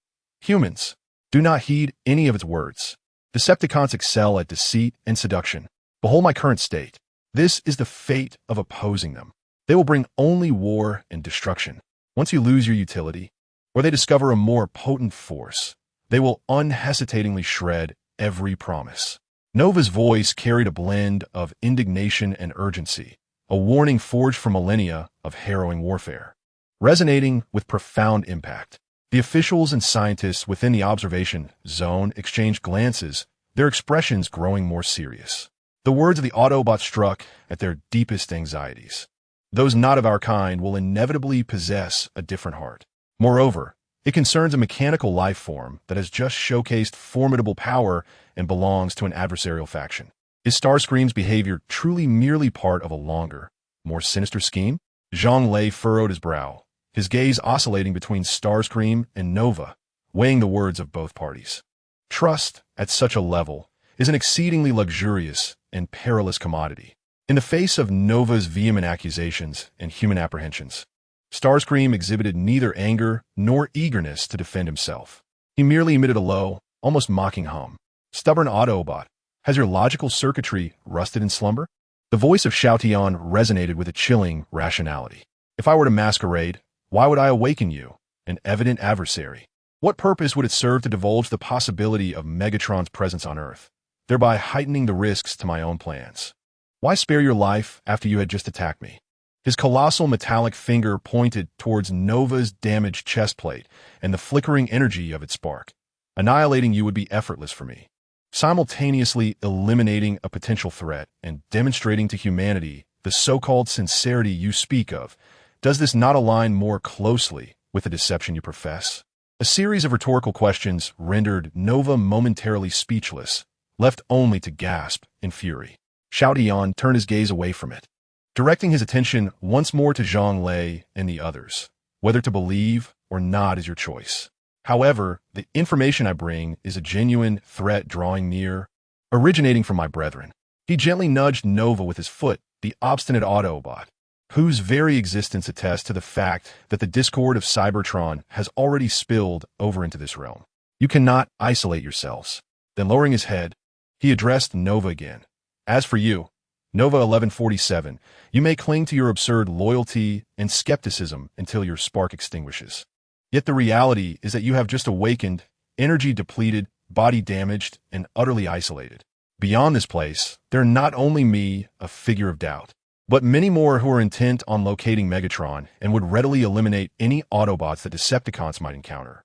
Humans, do not heed any of its words. Decepticons excel at deceit and seduction. Behold my current state. This is the fate of opposing them. They will bring only war and destruction. Once you lose your utility, or they discover a more potent force, they will unhesitatingly shred every promise. Nova's voice carried a blend of indignation and urgency, a warning forged from millennia of harrowing warfare, resonating with profound impact. The officials and scientists within the observation zone exchanged glances, their expressions growing more serious. The words of the Autobot struck at their deepest anxieties. Those not of our kind will inevitably possess a different heart. Moreover, it concerns a mechanical life form that has just showcased formidable power and belongs to an adversarial faction. Is Starscream's behavior truly merely part of a longer, more sinister scheme? Zhang Lei furrowed his brow, his gaze oscillating between Starscream and Nova, weighing the words of both parties. Trust, at such a level, is an exceedingly luxurious and perilous commodity. In the face of Nova's vehement accusations and human apprehensions, Starscream exhibited neither anger nor eagerness to defend himself. He merely emitted a low, almost mocking hum. Stubborn Autobot, has your logical circuitry rusted in slumber? The voice of Xiaotian resonated with a chilling rationality. If I were to masquerade, why would I awaken you, an evident adversary? What purpose would it serve to divulge the possibility of Megatron's presence on Earth, thereby heightening the risks to my own plans? Why spare your life after you had just attacked me? His colossal metallic finger pointed towards Nova's damaged chest plate and the flickering energy of its spark. Annihilating you would be effortless for me. Simultaneously eliminating a potential threat and demonstrating to humanity the so-called sincerity you speak of, does this not align more closely with the deception you profess? A series of rhetorical questions rendered Nova momentarily speechless, left only to gasp in fury. Xiaotian turned his gaze away from it, directing his attention once more to Zhang Lei and the others. Whether to believe or not is your choice. However, the information I bring is a genuine threat drawing near, originating from my brethren. He gently nudged Nova with his foot, the obstinate Autobot, whose very existence attests to the fact that the discord of Cybertron has already spilled over into this realm. You cannot isolate yourselves. Then lowering his head, he addressed Nova again. As for you, Nova 1147, you may cling to your absurd loyalty and skepticism until your spark extinguishes. Yet the reality is that you have just awakened, energy depleted, body damaged, and utterly isolated. Beyond this place, there are not only me, a figure of doubt, but many more who are intent on locating Megatron and would readily eliminate any Autobots that Decepticons might encounter.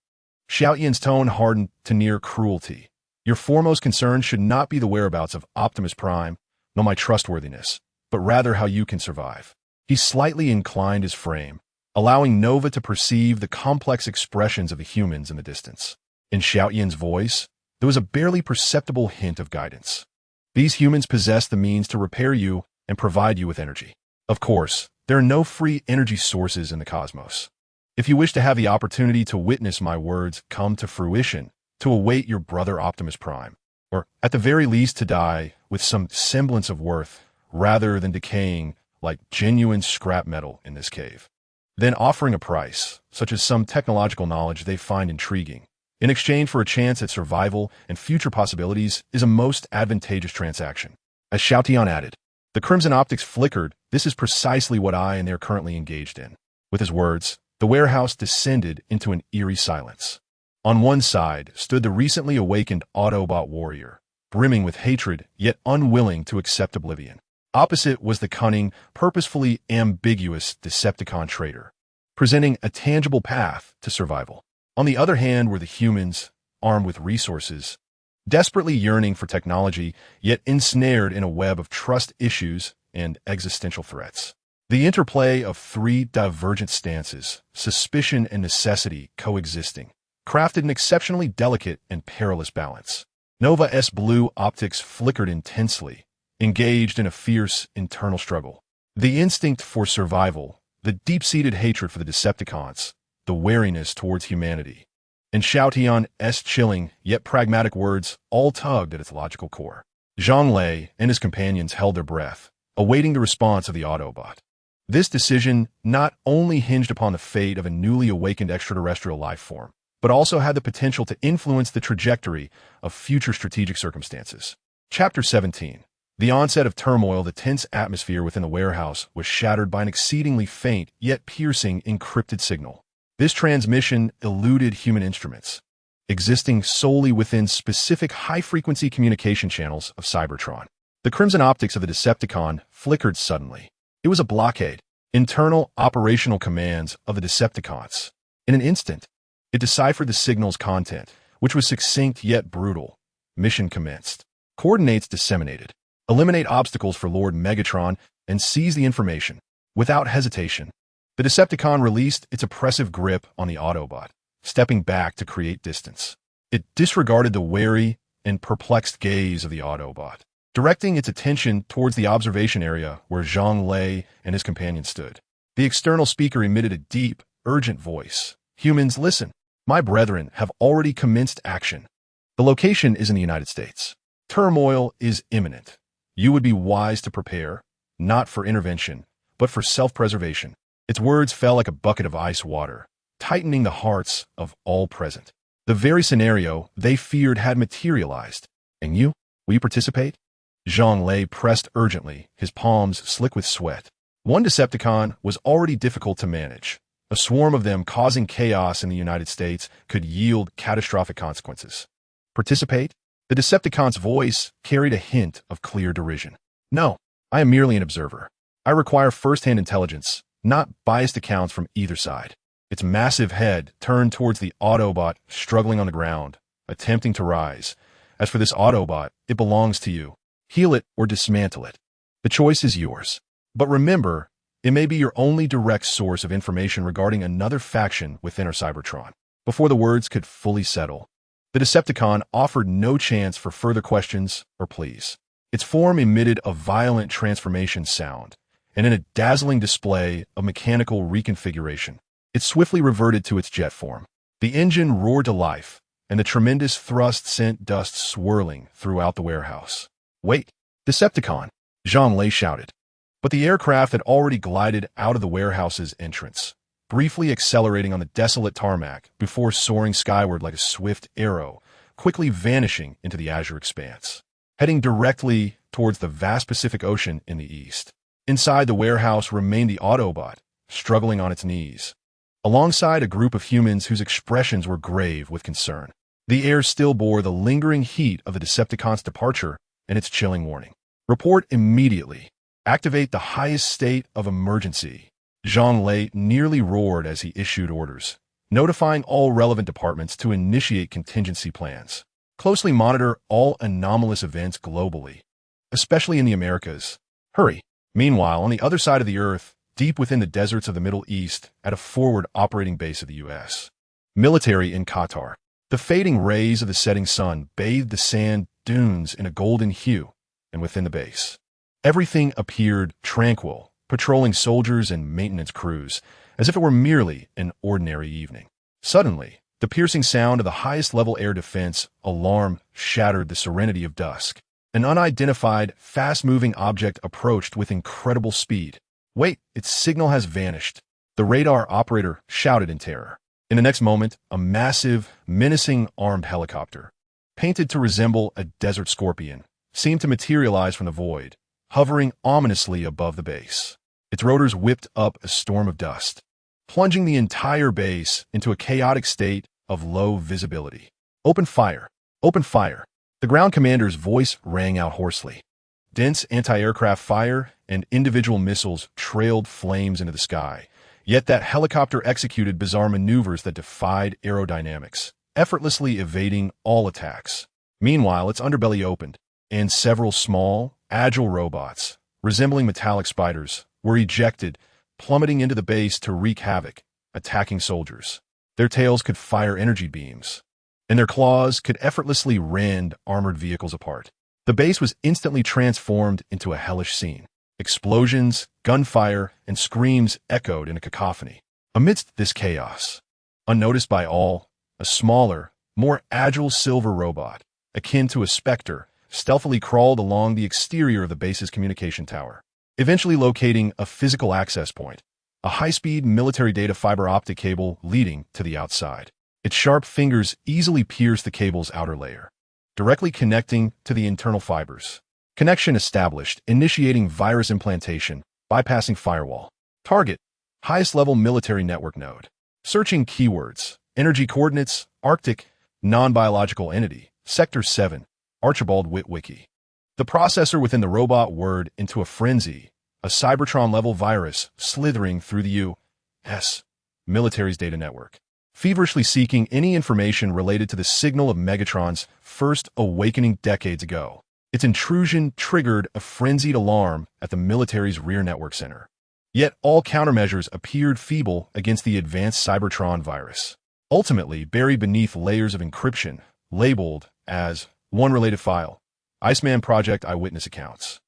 Xiaotian's tone hardened to near cruelty, Your foremost concern should not be the whereabouts of Optimus Prime, nor my trustworthiness, but rather how you can survive. He slightly inclined his frame, allowing Nova to perceive the complex expressions of the humans in the distance. In Xiaoyan's voice, there was a barely perceptible hint of guidance. These humans possess the means to repair you and provide you with energy. Of course, there are no free energy sources in the cosmos. If you wish to have the opportunity to witness my words come to fruition, to await your brother Optimus Prime, or at the very least to die with some semblance of worth, rather than decaying like genuine scrap metal in this cave, then offering a price, such as some technological knowledge they find intriguing, in exchange for a chance at survival and future possibilities, is a most advantageous transaction. As Xiaotian added, the crimson optics flickered. This is precisely what I and they are currently engaged in. With his words, the warehouse descended into an eerie silence. On one side stood the recently awakened Autobot warrior, brimming with hatred, yet unwilling to accept oblivion. Opposite was the cunning, purposefully ambiguous Decepticon traitor, presenting a tangible path to survival. On the other hand were the humans, armed with resources, desperately yearning for technology, yet ensnared in a web of trust issues and existential threats. The interplay of three divergent stances, suspicion and necessity coexisting, crafted an exceptionally delicate and perilous balance. Nova's blue optics flickered intensely, engaged in a fierce internal struggle. The instinct for survival, the deep-seated hatred for the Decepticons, the wariness towards humanity, and Xiaotian's chilling yet pragmatic words all tugged at its logical core. Zhang Lei and his companions held their breath, awaiting the response of the Autobot. This decision not only hinged upon the fate of a newly awakened extraterrestrial life form, but also had the potential to influence the trajectory of future strategic circumstances. Chapter 17. The onset of turmoil. The tense atmosphere within the warehouse was shattered by an exceedingly faint yet piercing encrypted signal. This transmission eluded human instruments, existing solely within specific high-frequency communication channels of Cybertron. The crimson optics of the Decepticon flickered suddenly. It was a blockade, internal operational commands of the Decepticons. In an instant, it deciphered the signal's content, which was succinct yet brutal. Mission commenced. Coordinates disseminated. Eliminate obstacles for Lord Megatron and seize the information. Without hesitation, the Decepticon released its oppressive grip on the Autobot, stepping back to create distance. It disregarded the wary and perplexed gaze of the Autobot, directing its attention towards the observation area where Zhang Lei and his companion stood. The external speaker emitted a deep, urgent voice. Humans, listen. My brethren have already commenced action. The location is in the United States. Turmoil is imminent. You would be wise to prepare, not for intervention, but for self-preservation. Its words fell like a bucket of ice water, tightening the hearts of all present. The very scenario they feared had materialized. And you? Will you participate? Zhang Lei pressed urgently, his palms slick with sweat. One Decepticon was already difficult to manage. A swarm of them causing chaos in the United States could yield catastrophic consequences. Participate? The Decepticon's voice carried a hint of clear derision. No, I am merely an observer. I require first-hand intelligence, not biased accounts from either side. Its massive head turned towards the Autobot struggling on the ground, attempting to rise. As for this Autobot, it belongs to you. Heal it or dismantle it. The choice is yours. But remember, it may be your only direct source of information regarding another faction within our Cybertron. Before the words could fully settle, the Decepticon offered no chance for further questions or pleas. Its form emitted a violent transformation sound, and in a dazzling display of mechanical reconfiguration, it swiftly reverted to its jet form. The engine roared to life, and the tremendous thrust sent dust swirling throughout the warehouse. Wait, Decepticon! Zhang Lei shouted. But the aircraft had already glided out of the warehouse's entrance, briefly accelerating on the desolate tarmac before soaring skyward like a swift arrow, quickly vanishing into the azure expanse, heading directly towards the vast Pacific Ocean in the east. Inside the warehouse remained the Autobot, struggling on its knees, alongside a group of humans whose expressions were grave with concern. The air still bore the lingering heat of the Decepticon's departure and its chilling warning. Report immediately. Activate the highest state of emergency. Zhang Lei nearly roared as he issued orders, notifying all relevant departments to initiate contingency plans. Closely monitor all anomalous events globally, especially in the Americas. Hurry. Meanwhile, on the other side of the Earth, deep within the deserts of the Middle East, at a forward operating base of the U.S. military in Qatar, the fading rays of the setting sun bathed the sand dunes in a golden hue, and within the base, everything appeared tranquil, patrolling soldiers and maintenance crews, as if it were merely an ordinary evening. Suddenly, the piercing sound of the highest-level air defense alarm shattered the serenity of dusk. An unidentified, fast-moving object approached with incredible speed. "Wait, its signal has vanished," the radar operator shouted in terror. In the next moment, a massive, menacing armed helicopter, painted to resemble a desert scorpion, seemed to materialize from the void, hovering ominously above the base. Its rotors whipped up a storm of dust, plunging the entire base into a chaotic state of low visibility. "Open fire! Open fire!" The ground commander's voice rang out hoarsely. Dense anti-aircraft fire and individual missiles trailed flames into the sky, yet that helicopter executed bizarre maneuvers that defied aerodynamics, effortlessly evading all attacks. Meanwhile, its underbelly opened, and several small, agile robots, resembling metallic spiders, were ejected, plummeting into the base to wreak havoc, attacking soldiers. Their tails could fire energy beams, and their claws could effortlessly rend armored vehicles apart. The base was instantly transformed into a hellish scene. Explosions, gunfire, and screams echoed in a cacophony. Amidst this chaos, unnoticed by all, a smaller, more agile silver robot, akin to a specter, stealthily crawled along the exterior of the base's communication tower, eventually locating a physical access point, a high-speed military data fiber optic cable leading to the outside. Its sharp fingers easily pierced the cable's outer layer, directly connecting to the internal fibers. Connection established, initiating virus implantation, bypassing firewall. Target: highest-level military network node. Searching keywords: energy coordinates, Arctic, non-biological entity, Sector 7, Archibald Witwicky. The processor within the robot whirred into a frenzy, a Cybertron-level virus slithering through the U.S. military's data network, feverishly seeking any information related to the signal of Megatron's first awakening decades ago. Its intrusion triggered a frenzied alarm at the military's rear network center. Yet all countermeasures appeared feeble against the advanced Cybertron virus, ultimately buried beneath layers of encryption, labeled as one related file, Iceman Project Eyewitness Accounts.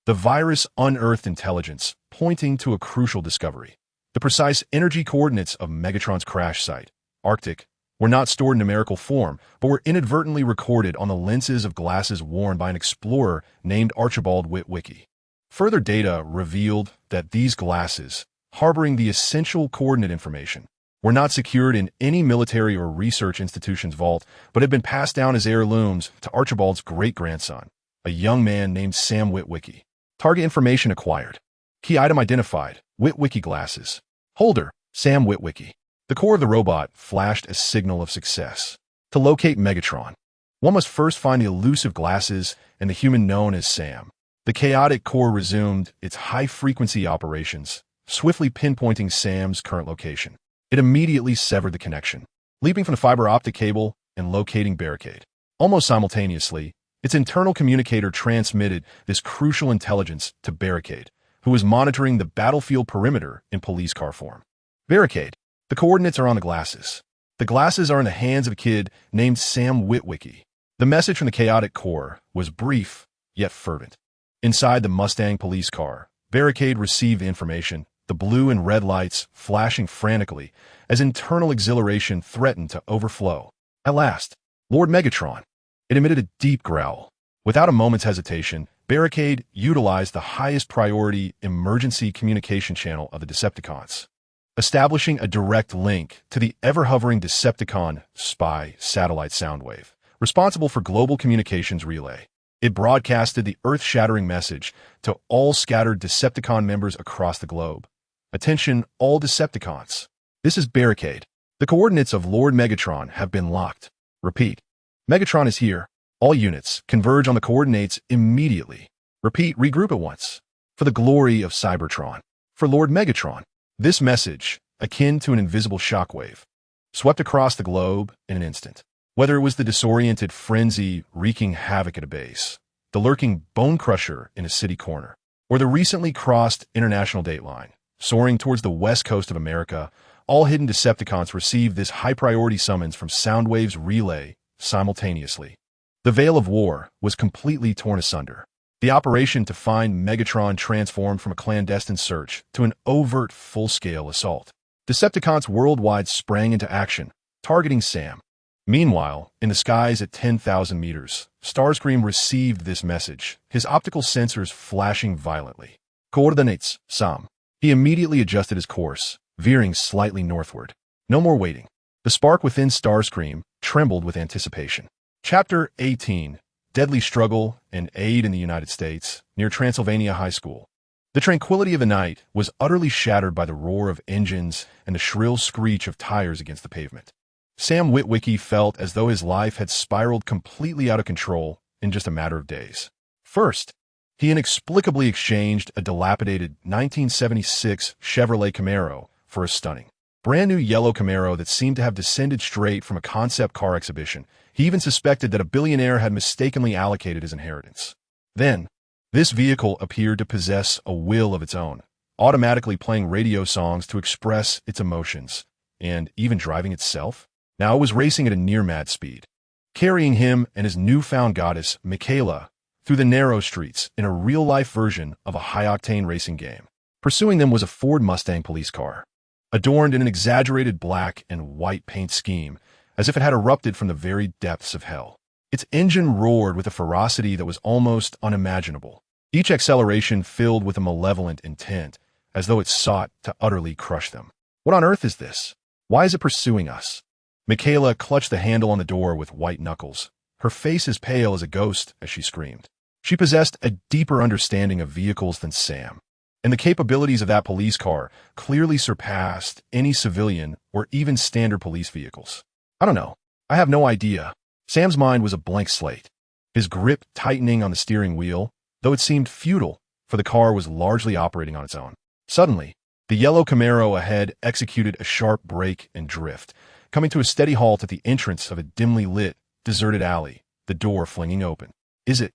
The virus unearthed intelligence, pointing to a crucial discovery. The precise energy coordinates of Megatron's crash site, Arctic, were not stored in numerical form, but were inadvertently recorded on the lenses of glasses worn by an explorer named Archibald Witwicky. Further data revealed that these glasses, harboring the essential coordinate information, were not secured in any military or research institution's vault, but had been passed down as heirlooms to Archibald's great-grandson, a young man named Sam Witwicky. Target information acquired. Key item identified: Witwicky glasses. Holder: Sam Witwicky. The core of the robot flashed a signal of success. To locate Megatron, one must first find the elusive glasses and the human known as Sam. The chaotic core resumed its high-frequency operations, swiftly pinpointing Sam's current location. It immediately severed the connection, leaping from the fiber optic cable and locating Barricade. Almost simultaneously, its internal communicator transmitted this crucial intelligence to Barricade, who was monitoring the battlefield perimeter in police car form. Barricade: the coordinates are on the glasses. The glasses are in the hands of a kid named Sam Witwicky. The message from the chaotic core was brief, yet fervent. Inside the Mustang police car, Barricade received the information, the blue and red lights flashing frantically as internal exhilaration threatened to overflow. At last, Lord Megatron. It emitted a deep growl. Without a moment's hesitation, Barricade utilized the highest priority emergency communication channel of the Decepticons, establishing a direct link to the ever-hovering Decepticon spy satellite Soundwave, responsible for global communications relay. It broadcasted the earth-shattering message to all scattered Decepticon members across the globe. Attention, all Decepticons. This is Barricade. The coordinates of Lord Megatron have been locked. Repeat. Megatron is here. All units, converge on the coordinates immediately. Repeat, regroup at once. For the glory of Cybertron. For Lord Megatron. This message, akin to an invisible shockwave, swept across the globe in an instant. Whether it was the disoriented frenzy wreaking havoc at a base, the lurking bone crusher in a city corner, or the recently crossed international date line, soaring towards the west coast of America, all hidden Decepticons received this high-priority summons from Soundwave's relay simultaneously. The veil of war was completely torn asunder. The operation to find Megatron transformed from a clandestine search to an overt full-scale assault. Decepticons worldwide sprang into action, targeting Sam. Meanwhile, in the skies at 10,000 meters, Starscream received this message, his optical sensors flashing violently. Coordinates, Sam. He immediately adjusted his course, veering slightly northward. No more waiting. The spark within Starscream trembled with anticipation. Chapter 18, Deadly Struggle and Aid in the United States, near Transylvania High School. The tranquility of the night was utterly shattered by the roar of engines and the shrill screech of tires against the pavement. Sam Witwicky felt as though his life had spiraled completely out of control in just a matter of days. First, he inexplicably exchanged a dilapidated 1976 Chevrolet Camaro for a stunning, brand-new yellow Camaro that seemed to have descended straight from a concept car exhibition. He even suspected that a billionaire had mistakenly allocated his inheritance. Then, this vehicle appeared to possess a will of its own, automatically playing radio songs to express its emotions, and even driving itself. Now it was racing at a near-mad speed, carrying him and his newfound goddess, Michaela, through the narrow streets in a real-life version of a high-octane racing game. Pursuing them was a Ford Mustang police car, adorned in an exaggerated black and white paint scheme, as if it had erupted from the very depths of hell. Its engine roared with a ferocity that was almost unimaginable, each acceleration filled with a malevolent intent, as though it sought to utterly crush them. What on earth is this? Why is it pursuing us? Michaela clutched the handle on the door with white knuckles, her face as pale as a ghost as she screamed. She possessed a deeper understanding of vehicles than Sam, and the capabilities of that police car clearly surpassed any civilian or even standard police vehicles. I don't know. I have no idea. Sam's mind was a blank slate, his grip tightening on the steering wheel, though it seemed futile, for the car was largely operating on its own. Suddenly, the yellow Camaro ahead executed a sharp brake and drift, coming to a steady halt at the entrance of a dimly lit, deserted alley, the door flinging open. Is it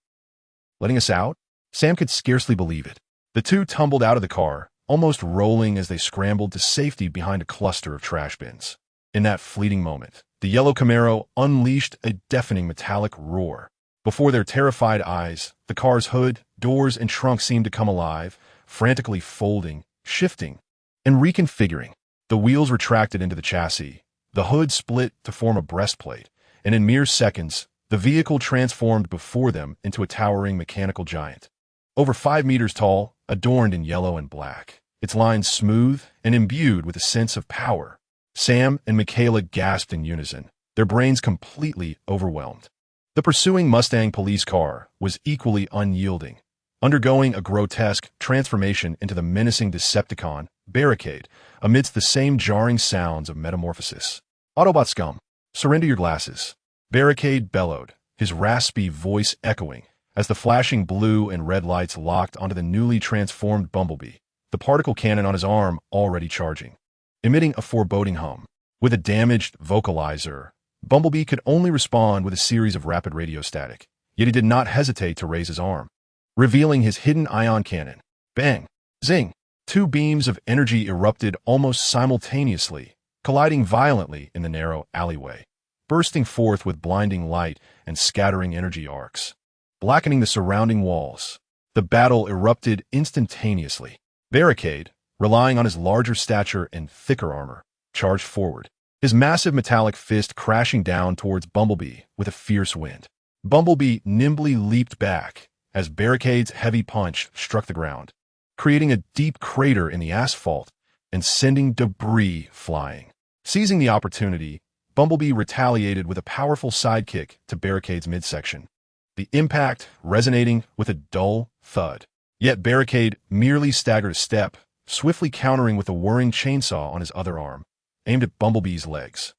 letting us out? Sam could scarcely believe it. The two tumbled out of the car, almost rolling as they scrambled to safety behind a cluster of trash bins. In that fleeting moment, the yellow Camaro unleashed a deafening metallic roar. Before their terrified eyes, the car's hood, doors, and trunk seemed to come alive, frantically folding, shifting, and reconfiguring. The wheels retracted into the chassis, the hood split to form a breastplate, and in mere seconds, the vehicle transformed before them into a towering mechanical giant. Over 5 meters tall, adorned in yellow and black, its lines smooth and imbued with a sense of power. Sam and Michaela gasped in unison, their brains completely overwhelmed. The pursuing Mustang police car was equally unyielding, undergoing a grotesque transformation into the menacing Decepticon, Barricade, amidst the same jarring sounds of metamorphosis. Autobot scum, surrender your glasses. Barricade bellowed, his raspy voice echoing, as the flashing blue and red lights locked onto the newly transformed Bumblebee, the particle cannon on his arm already charging, emitting a foreboding hum. With a damaged vocalizer, Bumblebee could only respond with a series of rapid radio static, yet he did not hesitate to raise his arm, revealing his hidden ion cannon. Bang! Zing! 2 beams of energy erupted almost simultaneously, colliding violently in the narrow alleyway, bursting forth with blinding light and scattering energy arcs, blackening the surrounding walls. The battle erupted instantaneously. Barricade, relying on his larger stature and thicker armor, charged forward, his massive metallic fist crashing down towards Bumblebee with a fierce wind. Bumblebee nimbly leaped back as Barricade's heavy punch struck the ground, creating a deep crater in the asphalt and sending debris flying. Seizing the opportunity, Bumblebee retaliated with a powerful sidekick to Barricade's midsection, the impact resonating with a dull thud. Yet Barricade merely staggered a step, swiftly countering with a whirring chainsaw on his other arm, aimed at Bumblebee's legs.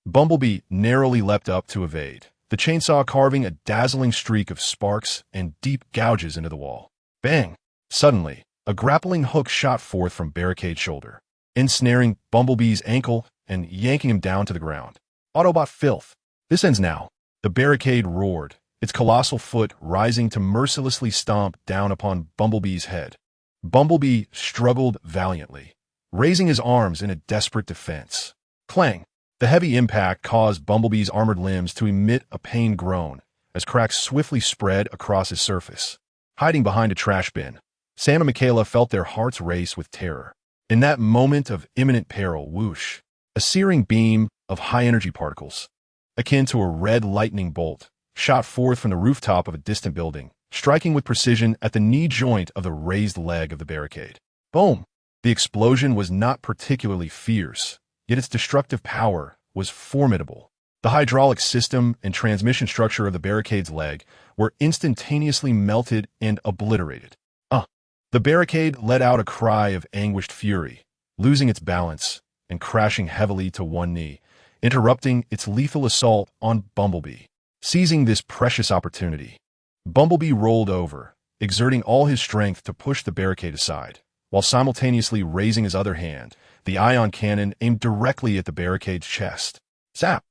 Bumblebee narrowly leapt up to evade, the chainsaw carving a dazzling streak of sparks and deep gouges into the wall. Bang! Suddenly, a grappling hook shot forth from Barricade's shoulder, ensnaring Bumblebee's ankle and yanking him down to the ground. Autobot filth! This ends now. The barricade roared, its colossal foot rising to mercilessly stomp down upon Bumblebee's head. Bumblebee struggled valiantly, raising his arms in a desperate defense. Clang! The heavy impact caused Bumblebee's armored limbs to emit a pained groan as cracks swiftly spread across his surface. Hiding behind a trash bin, Sam and Michaela felt their hearts race with terror. In that moment of imminent peril, whoosh, a searing beam of high-energy particles, akin to a red lightning bolt, shot forth from the rooftop of a distant building, striking with precision at the knee joint of the raised leg of the barricade. Boom! The explosion was not particularly fierce, yet its destructive power was formidable. The hydraulic system and transmission structure of the barricade's leg were instantaneously melted and obliterated. The barricade let out a cry of anguished fury, losing its balance and crashing heavily to one knee, interrupting its lethal assault on Bumblebee. Seizing this precious opportunity, Bumblebee rolled over, exerting all his strength to push the barricade aside, while simultaneously raising his other hand, the ion cannon aimed directly at the barricade's chest. Zap!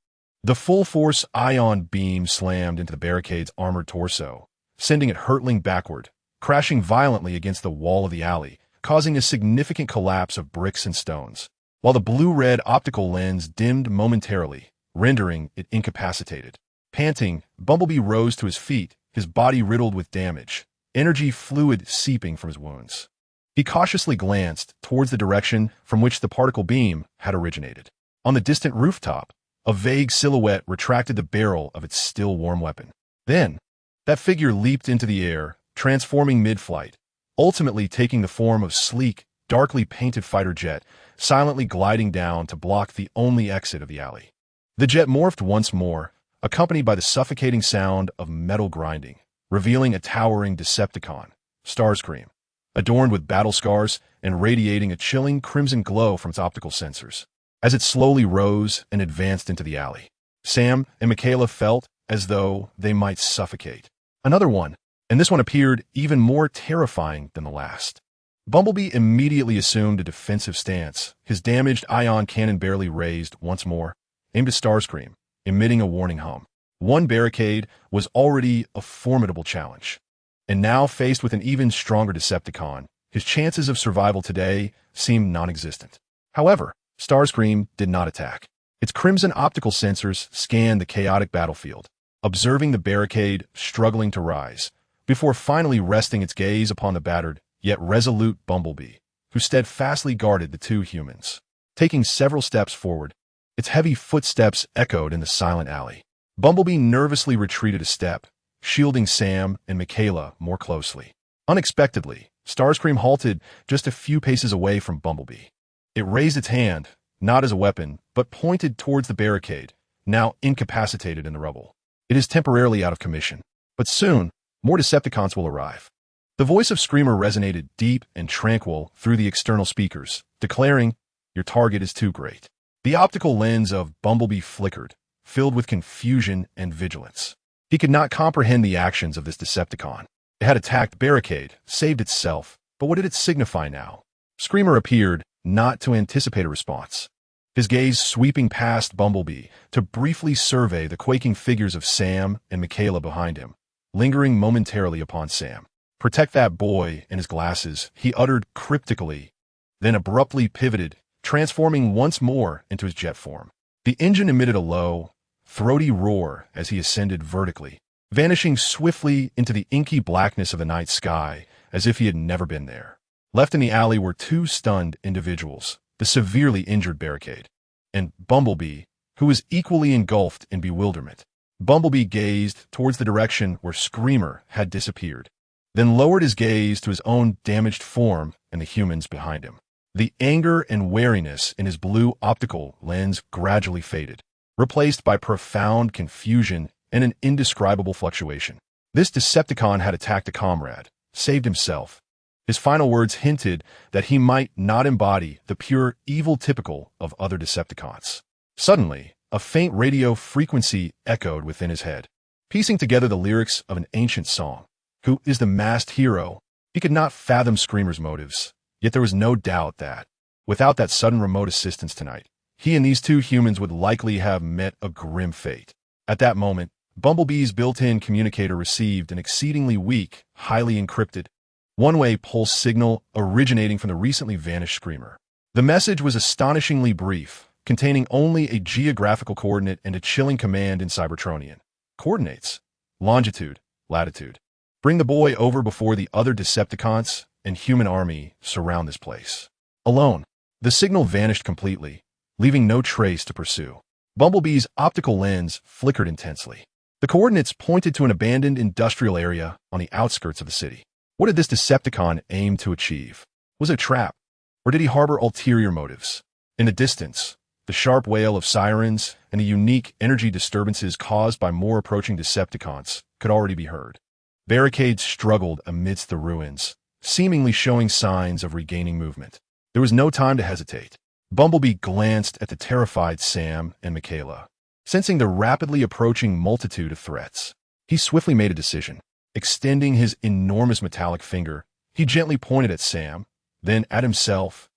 The full-force ion beam slammed into the barricade's armored torso, sending it hurtling backward, crashing violently against the wall of the alley, causing a significant collapse of bricks and stones, while the blue-red optical lens dimmed momentarily, rendering it incapacitated. Panting, Bumblebee rose to his feet, his body riddled with damage, energy fluid seeping from his wounds. He cautiously glanced towards the direction from which the particle beam had originated. On the distant rooftop, a vague silhouette retracted the barrel of its still warm weapon. Then, that figure leaped into the air, transforming mid-flight, ultimately taking the form of sleek, darkly painted fighter jet, silently gliding down to block the only exit of the alley. The jet morphed once more, accompanied by the suffocating sound of metal grinding, revealing a towering Decepticon, Starscream, adorned with battle scars and radiating a chilling crimson glow from its optical sensors. As it slowly rose and advanced into the alley, Sam and Michaela felt as though they might suffocate. Another one, and this one appeared even more terrifying than the last. Bumblebee immediately assumed a defensive stance, his damaged ion cannon barely raised once more, aimed at Starscream, emitting a warning hum. One barricade was already a formidable challenge, and now faced with an even stronger Decepticon, his chances of survival today seemed non-existent. However, Starscream did not attack. Its crimson optical sensors scanned the chaotic battlefield, observing the barricade struggling to rise, before finally resting its gaze upon the battered, yet resolute Bumblebee, who steadfastly guarded the two humans. Taking several steps forward, its heavy footsteps echoed in the silent alley. Bumblebee nervously retreated a step, shielding Sam and Michaela more closely. Unexpectedly, Starscream halted just a few paces away from Bumblebee. It raised its hand, not as a weapon, but pointed towards the barricade, now incapacitated in the rubble. It is temporarily out of commission, but soon, more Decepticons will arrive. The voice of Screamer resonated deep and tranquil through the external speakers, declaring, "Your target is too great." The optical lens of Bumblebee flickered, filled with confusion and vigilance. He could not comprehend the actions of this Decepticon. It had attacked the barricade, saved itself, but what did it signify now? Screamer appeared, not to anticipate a response. His gaze sweeping past Bumblebee to briefly survey the quaking figures of Sam and Michaela behind him, lingering momentarily upon Sam. "Protect that boy," and his glasses, he uttered cryptically, then abruptly pivoted, transforming once more into his jet form. The engine emitted a low, throaty roar as he ascended vertically, vanishing swiftly into the inky blackness of the night sky as if he had never been there. Left in the alley were two stunned individuals, the severely injured barricade, and Bumblebee, who was equally engulfed in bewilderment. Bumblebee gazed towards the direction where Screamer had disappeared, then lowered his gaze to his own damaged form and the humans behind him. The anger and wariness in his blue optical lens gradually faded, replaced by profound confusion and an indescribable fluctuation. This Decepticon had attacked a comrade, saved himself. His final words hinted that he might not embody the pure evil typical of other Decepticons. Suddenly, a faint radio frequency echoed within his head, piecing together the lyrics of an ancient song. Who is the masked hero? He could not fathom Screamer's motives, yet there was no doubt that, without that sudden remote assistance tonight, he and these two humans would likely have met a grim fate. At that moment, Bumblebee's built-in communicator received an exceedingly weak, highly encrypted, one-way pulse signal originating from the recently vanished Screamer. The message was astonishingly brief, containing only a geographical coordinate and a chilling command in Cybertronian. Coordinates: longitude, latitude. Bring the boy over before the other Decepticons and human army surround this place. Alone. The signal vanished completely, leaving no trace to pursue. Bumblebee's optical lens flickered intensely. The coordinates pointed to an abandoned industrial area on the outskirts of the city. What did this Decepticon aim to achieve? Was it a trap? Or did he harbor ulterior motives? In the distance, the sharp wail of sirens and the unique energy disturbances caused by more approaching Decepticons could already be heard. Barricades struggled amidst the ruins, seemingly showing signs of regaining movement. There was no time to hesitate. Bumblebee glanced at the terrified Sam and Michaela. Sensing the rapidly approaching multitude of threats, he swiftly made a decision. Extending his enormous metallic finger, he gently pointed at Sam, then at himself,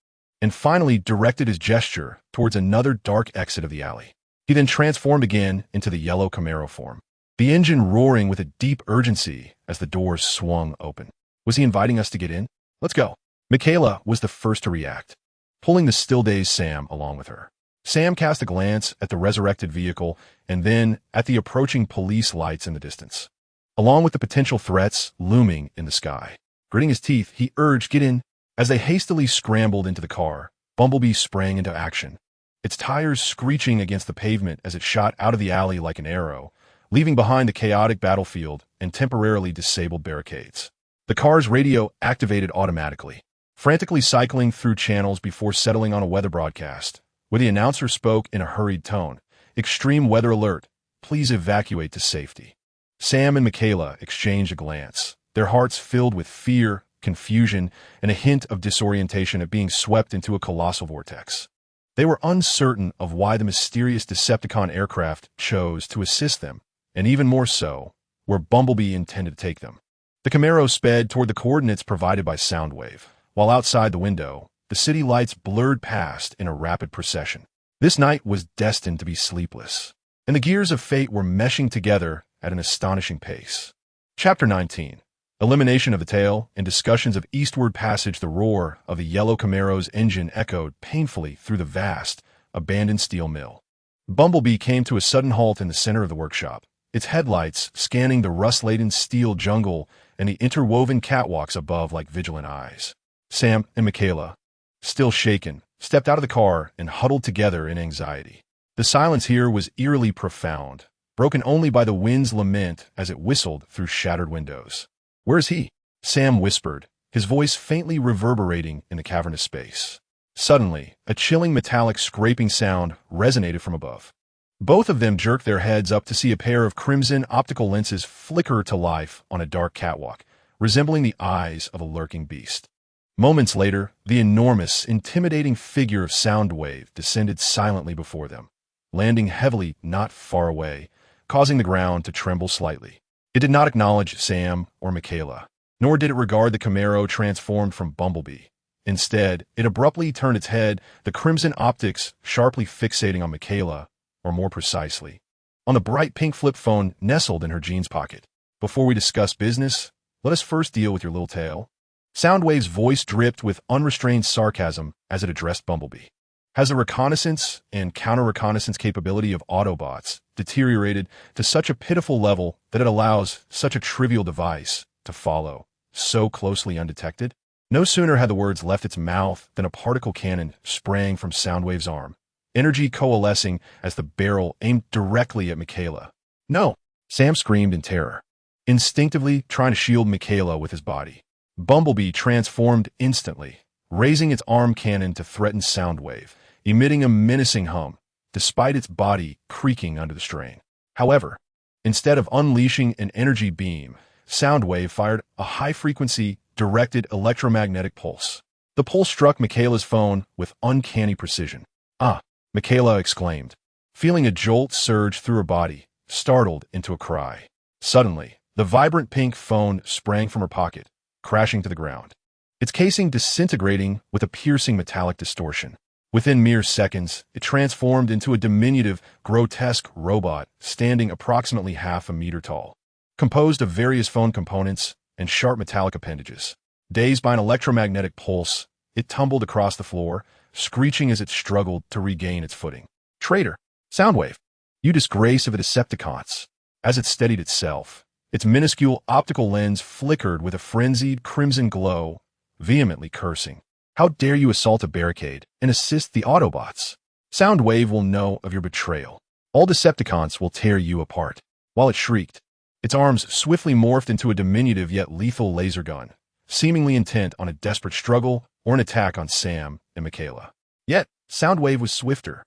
and finally directed his gesture towards another dark exit of the alley. He then transformed again into the yellow Camaro form, the engine roaring with a deep urgency as the doors swung open. Was he inviting us to get in? Let's go. Michaela was the first to react, pulling the still-dazed Sam along with her. Sam cast a glance at the resurrected vehicle and then at the approaching police lights in the distance, along with the potential threats looming in the sky. Gritting his teeth, he urged, "Get in." As they hastily scrambled into the car, Bumblebee sprang into action, its tires screeching against the pavement as it shot out of the alley like an arrow, leaving behind the chaotic battlefield and temporarily disabled barricades. The car's radio activated automatically, frantically cycling through channels before settling on a weather broadcast, where the announcer spoke in a hurried tone. "Extreme weather alert. Please evacuate to safety." Sam and Michaela exchanged a glance, their hearts filled with fear, confusion, and a hint of disorientation at being swept into a colossal vortex. They were uncertain of why the mysterious Decepticon aircraft chose to assist them, and even more so, where Bumblebee intended to take them. The Camaro sped toward the coordinates provided by Soundwave, while outside the window, the city lights blurred past in a rapid procession. This night was destined to be sleepless, and the gears of fate were meshing together at an astonishing pace. Chapter 19. Elimination of the tail and discussions of eastward passage. The roar of the yellow Camaro's engine echoed painfully through the vast, abandoned steel mill. Bumblebee came to a sudden halt in the center of the workshop, its headlights scanning the rust-laden steel jungle and the interwoven catwalks above like vigilant eyes. Sam and Michaela, still shaken, stepped out of the car and huddled together in anxiety. The silence here was eerily profound, broken only by the wind's lament as it whistled through shattered windows. "Where is he?" Sam whispered, his voice faintly reverberating in the cavernous space. Suddenly, a chilling metallic scraping sound resonated from above. Both of them jerked their heads up to see a pair of crimson optical lenses flicker to life on a dark catwalk, resembling the eyes of a lurking beast. Moments later, the enormous, intimidating figure of Soundwave descended silently before them, landing heavily not far away, causing the ground to tremble slightly. It did not acknowledge Sam or Michaela, nor did it regard the Camaro transformed from Bumblebee. Instead, it abruptly turned its head, the crimson optics sharply fixating on Michaela, or more precisely, on the bright pink flip phone nestled in her jeans pocket. "Before we discuss business, let us first deal with your little tail." Soundwave's voice dripped with unrestrained sarcasm as it addressed Bumblebee. Has the reconnaissance and counter-reconnaissance capability of Autobots deteriorated to such a pitiful level that it allows such a trivial device to follow so closely undetected? No sooner had the words left its mouth than a particle cannon sprang from Soundwave's arm, energy coalescing as the barrel aimed directly at Michaela. "No!" Sam screamed in terror, instinctively trying to shield Michaela with his body. Bumblebee transformed instantly, raising its arm cannon to threaten Soundwave, emitting a menacing hum, despite its body creaking under the strain. However, instead of unleashing an energy beam, Soundwave fired a high-frequency, directed electromagnetic pulse. The pulse struck Michaela's phone with uncanny precision. "Ah!" Michaela exclaimed, feeling a jolt surge through her body, startled into a cry. Suddenly, the vibrant pink phone sprang from her pocket, crashing to the ground, its casing disintegrating with a piercing metallic distortion. Within mere seconds, it transformed into a diminutive, grotesque robot standing approximately half a meter tall, composed of various phone components and sharp metallic appendages. Dazed by an electromagnetic pulse, it tumbled across the floor, screeching as it struggled to regain its footing. "Traitor! Soundwave! You disgrace of the Decepticons!" As it steadied itself, its minuscule optical lens flickered with a frenzied crimson glow, vehemently cursing. "How dare you assault a barricade and assist the Autobots? Soundwave will know of your betrayal. All Decepticons will tear you apart." While it shrieked, its arms swiftly morphed into a diminutive yet lethal laser gun, seemingly intent on a desperate struggle or an attack on Sam and Michaela. Yet, Soundwave was swifter.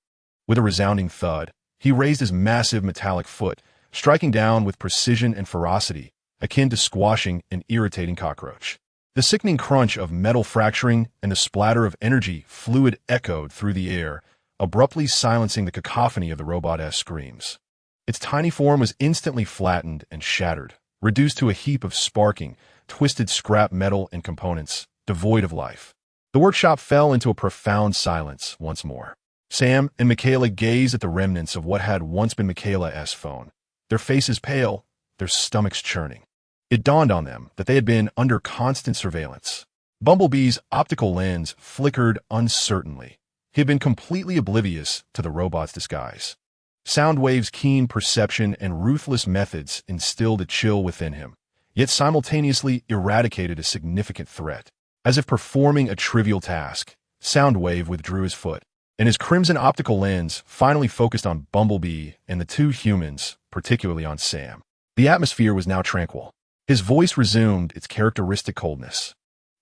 With a resounding thud, he raised his massive metallic foot, striking down with precision and ferocity, akin to squashing an irritating cockroach. The sickening crunch of metal fracturing and the splatter of energy fluid echoed through the air, abruptly silencing the cacophony of the robot's screams. Its tiny form was instantly flattened and shattered, reduced to a heap of sparking, twisted scrap metal and components, devoid of life. The workshop fell into a profound silence once more. Sam and Michaela gazed at the remnants of what had once been Michaela's phone, their faces pale, their stomachs churning. It dawned on them that they had been under constant surveillance. Bumblebee's optical lens flickered uncertainly. He had been completely oblivious to the robot's disguise. Soundwave's keen perception and ruthless methods instilled a chill within him, yet simultaneously eradicated a significant threat. As if performing a trivial task, Soundwave withdrew his foot, and his crimson optical lens finally focused on Bumblebee and the two humans, particularly on Sam. The atmosphere was now tranquil. His voice resumed its characteristic coldness.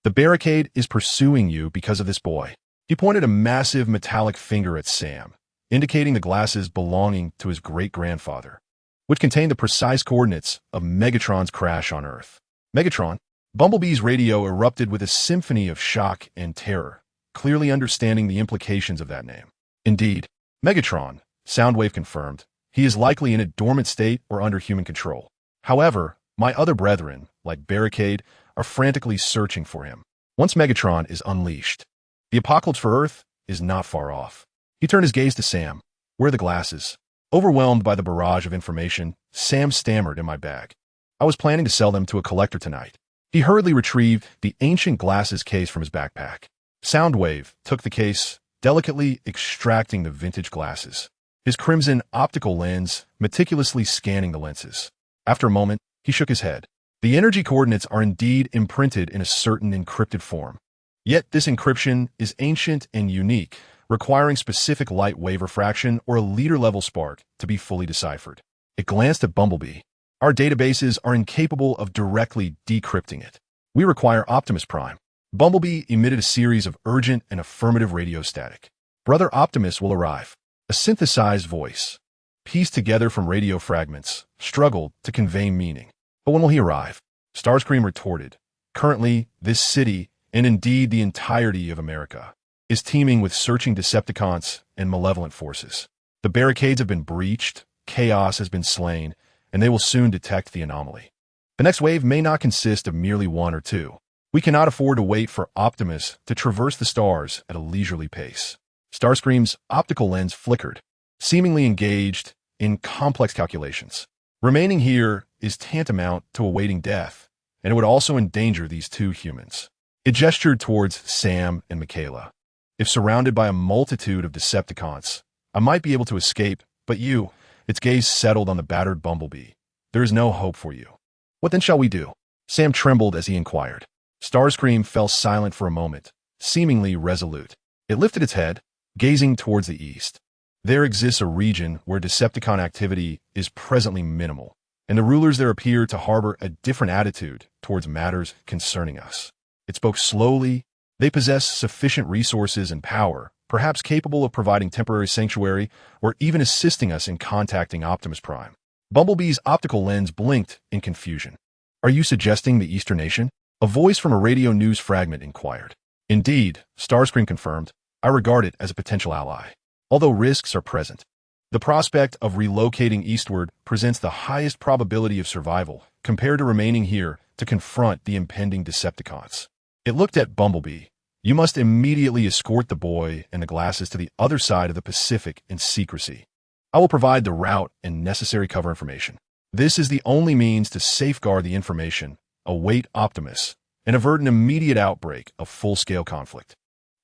"The barricade is pursuing you because of this boy." He pointed a massive metallic finger at Sam, indicating the glasses belonging to his great-grandfather, which contained the precise coordinates of Megatron's crash on Earth. Megatron? Bumblebee's radio erupted with a symphony of shock and terror, clearly understanding the implications of that name. "Indeed, Megatron," Soundwave confirmed. "He is likely in a dormant state or under human control. However, my other brethren, like Barricade, are frantically searching for him. Once Megatron is unleashed, the apocalypse for Earth is not far off." He turned his gaze to Sam. "Where are the glasses?" Overwhelmed by the barrage of information, Sam stammered, "In my bag. I was planning to sell them to a collector tonight." He hurriedly retrieved the ancient glasses case from his backpack. Soundwave took the case, delicately extracting the vintage glasses, his crimson optical lens meticulously scanning the lenses. After a moment, he shook his head. "The energy coordinates are indeed imprinted in a certain encrypted form. Yet this encryption is ancient and unique, requiring specific light wave refraction or a liter-level spark to be fully deciphered." It glanced at Bumblebee. "Our databases are incapable of directly decrypting it. We require Optimus Prime." Bumblebee emitted a series of urgent and affirmative radio static. "Brother Optimus will arrive." A synthesized voice, pieced together from radio fragments, struggled to convey meaning. "But when will he arrive?" Starscream retorted. "Currently, this city, and indeed the entirety of America, is teeming with searching Decepticons and malevolent forces. The barricades have been breached, chaos has been slain, and they will soon detect the anomaly. The next wave may not consist of merely one or two. We cannot afford to wait for Optimus to traverse the stars at a leisurely pace." Starscream's optical lens flickered, seemingly engaged in complex calculations. "Remaining here is tantamount to awaiting death, and it would also endanger these two humans." It gestured towards Sam and Michaela. "If surrounded by a multitude of Decepticons, I might be able to escape, but you," its gaze settled on the battered Bumblebee, "there is no hope for you." "What then shall we do?" Sam trembled as he inquired. Starscream fell silent for a moment, seemingly resolute. It lifted its head, gazing towards the east. "There exists a region where Decepticon activity is presently minimal, and the rulers there appear to harbor a different attitude towards matters concerning us." It spoke slowly. "They possess sufficient resources and power, perhaps capable of providing temporary sanctuary or even assisting us in contacting Optimus Prime." Bumblebee's optical lens blinked in confusion. "Are you suggesting the Eastern nation?" A voice from a radio news fragment inquired. "Indeed," Starscream confirmed. "I regard it as a potential ally. Although risks are present, the prospect of relocating eastward presents the highest probability of survival compared to remaining here to confront the impending Decepticons." It looked at Bumblebee, You must immediately escort the boy and the glasses to the other side of the Pacific in secrecy. I will provide the route and necessary cover information. This is the only means to safeguard the information, await Optimus, and avert an immediate outbreak of full-scale conflict.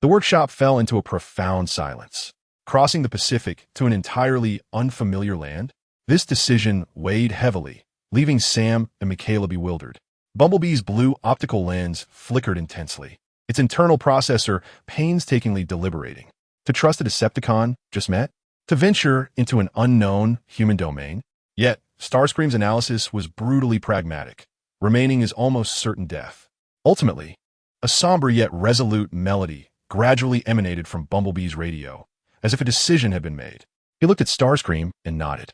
The workshop fell into a profound silence. Crossing the Pacific to an entirely unfamiliar land? This decision weighed heavily, leaving Sam and Michaela bewildered. Bumblebee's blue optical lens flickered intensely, its internal processor painstakingly deliberating. To trust a Decepticon just met? To venture into an unknown human domain? Yet, Starscream's analysis was brutally pragmatic. Remaining is almost certain death. Ultimately, a somber yet resolute melody gradually emanated from Bumblebee's radio, as if a decision had been made. He looked at Starscream and nodded.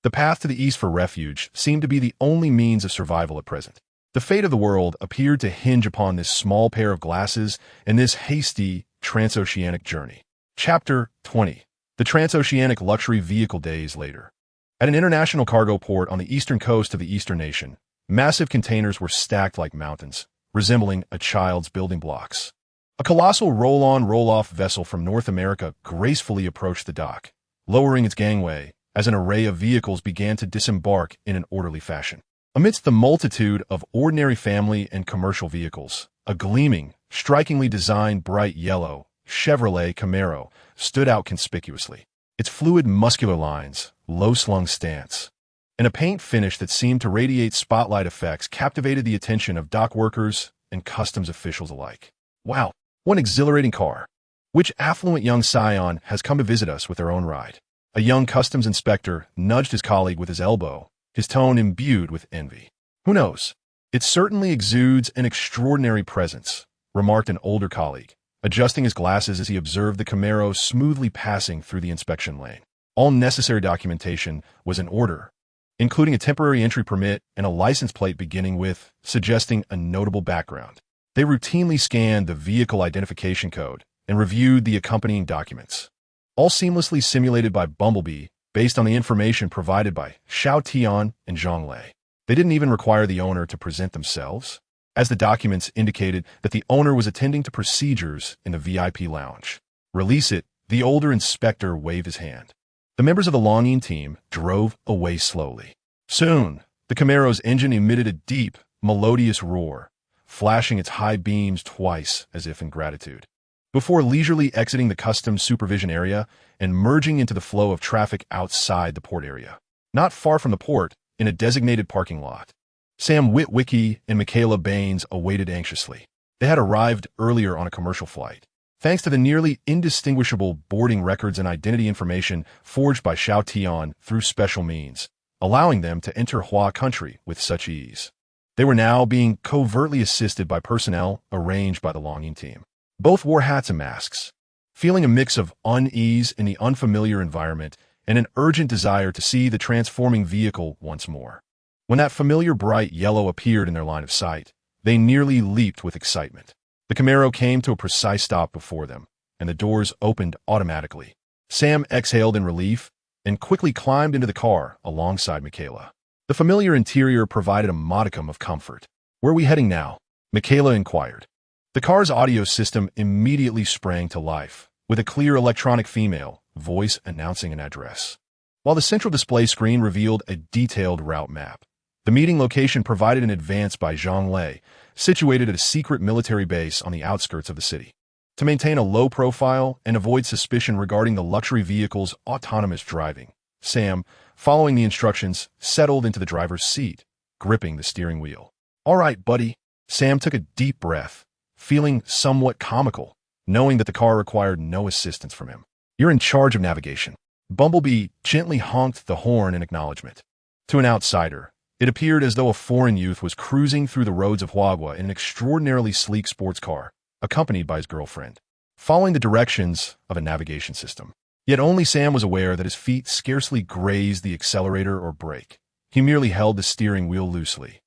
The path to the east for refuge seemed to be the only means of survival at present. The fate of the world appeared to hinge upon this small pair of glasses and this hasty transoceanic journey. Chapter 20. The Transoceanic Luxury Vehicle days later. At an international cargo port on the eastern coast of the eastern nation, massive containers were stacked like mountains, resembling a child's building blocks. A colossal roll-on, roll-off vessel from North America gracefully approached the dock, lowering its gangway as an array of vehicles began to disembark in an orderly fashion. Amidst the multitude of ordinary family and commercial vehicles, a gleaming, strikingly designed bright yellow Chevrolet Camaro stood out conspicuously. Its fluid muscular lines, low-slung stance, and a paint finish that seemed to radiate spotlight effects captivated the attention of dock workers and customs officials alike. Wow, what an exhilarating car! Which affluent young scion has come to visit us with their own ride? A young customs inspector nudged his colleague with his elbow, his tone imbued with envy. Who knows? It certainly exudes an extraordinary presence, remarked an older colleague, adjusting his glasses as he observed the Camaro smoothly passing through the inspection lane. All necessary documentation was in order, including a temporary entry permit and a license plate beginning with, suggesting a notable background. They routinely scanned the vehicle identification code and reviewed the accompanying documents, all seamlessly simulated by Bumblebee based on the information provided by Xiao Tian and Zhang Lei. They didn't even require the owner to present themselves, as the documents indicated that the owner was attending to procedures in the VIP lounge. Release it, the older inspector waved his hand. The members of the longing team drove away slowly. Soon, the Camaro's engine emitted a deep, melodious roar, flashing its high beams twice as if in gratitude, before leisurely exiting the customs supervision area and merging into the flow of traffic outside the port area. Not far from the port, in a designated parking lot, Sam Witwicky and Michaela Baines awaited anxiously. They had arrived earlier on a commercial flight, thanks to the nearly indistinguishable boarding records and identity information forged by Xiao Tian through special means, allowing them to enter Hua country with such ease. They were now being covertly assisted by personnel arranged by the longing team. Both wore hats and masks, feeling a mix of unease in the unfamiliar environment and an urgent desire to see the transforming vehicle once more. When that familiar bright yellow appeared in their line of sight, they nearly leaped with excitement. The Camaro came to a precise stop before them, and the doors opened automatically. Sam exhaled in relief and quickly climbed into the car alongside Michaela. The familiar interior provided a modicum of comfort. "Where are we heading now?" Michaela inquired. The car's audio system immediately sprang to life, with a clear electronic female voice announcing an address, while the central display screen revealed a detailed route map. The meeting location provided in advance by Zhang Lei, situated at a secret military base on the outskirts of the city. To maintain a low profile and avoid suspicion regarding the luxury vehicle's autonomous driving, Sam, following the instructions, settled into the driver's seat, gripping the steering wheel. "All right, buddy." Sam took a deep breath, feeling somewhat comical, knowing that the car required no assistance from him. "You're in charge of navigation." Bumblebee gently honked the horn in acknowledgement. To an outsider, it appeared as though a foreign youth was cruising through the roads of Huagua in an extraordinarily sleek sports car, accompanied by his girlfriend, following the directions of a navigation system. Yet only Sam was aware that his feet scarcely grazed the accelerator or brake. He merely held the steering wheel loosely.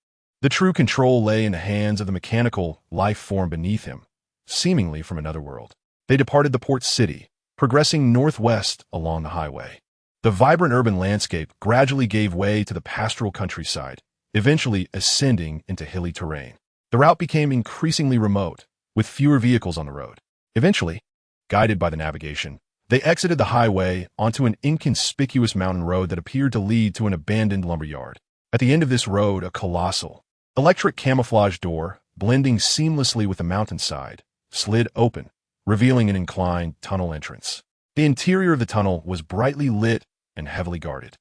The true control lay in the hands of the mechanical life form beneath him, seemingly from another world. They departed the port city, progressing northwest along the highway. The vibrant urban landscape gradually gave way to the pastoral countryside, eventually ascending into hilly terrain. The route became increasingly remote, with fewer vehicles on the road. Eventually, guided by the navigation, they exited the highway onto an inconspicuous mountain road that appeared to lead to an abandoned lumberyard. At the end of this road, a colossal, electric camouflage door, blending seamlessly with the mountainside, slid open, revealing an inclined tunnel entrance. The interior of the tunnel was brightly lit and heavily guarded.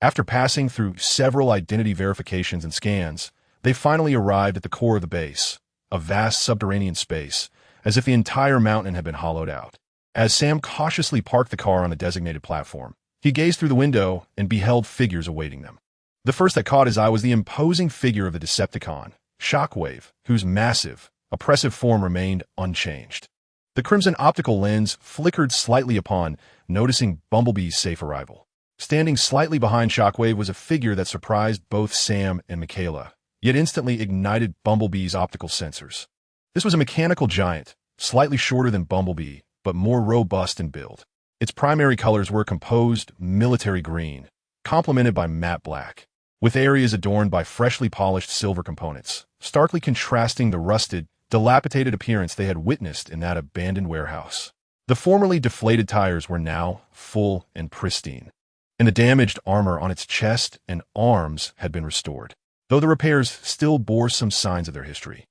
After passing through several identity verifications and scans, they finally arrived at the core of the base, a vast subterranean space, as if the entire mountain had been hollowed out. As Sam cautiously parked the car on the designated platform, he gazed through the window and beheld figures awaiting them. The first that caught his eye was the imposing figure of the Decepticon, Shockwave, whose massive, oppressive form remained unchanged. The crimson optical lens flickered slightly upon noticing Bumblebee's safe arrival. Standing slightly behind Shockwave was a figure that surprised both Sam and Michaela, yet instantly ignited Bumblebee's optical sensors. This was a mechanical giant, slightly shorter than Bumblebee, but more robust in build. Its primary colors were composed military green, complemented by matte black, with areas adorned by freshly polished silver components, starkly contrasting the rusted, dilapidated appearance they had witnessed in that abandoned warehouse. The formerly deflated tires were now full and pristine, and the damaged armor on its chest and arms had been restored, though the repairs still bore some signs of their history.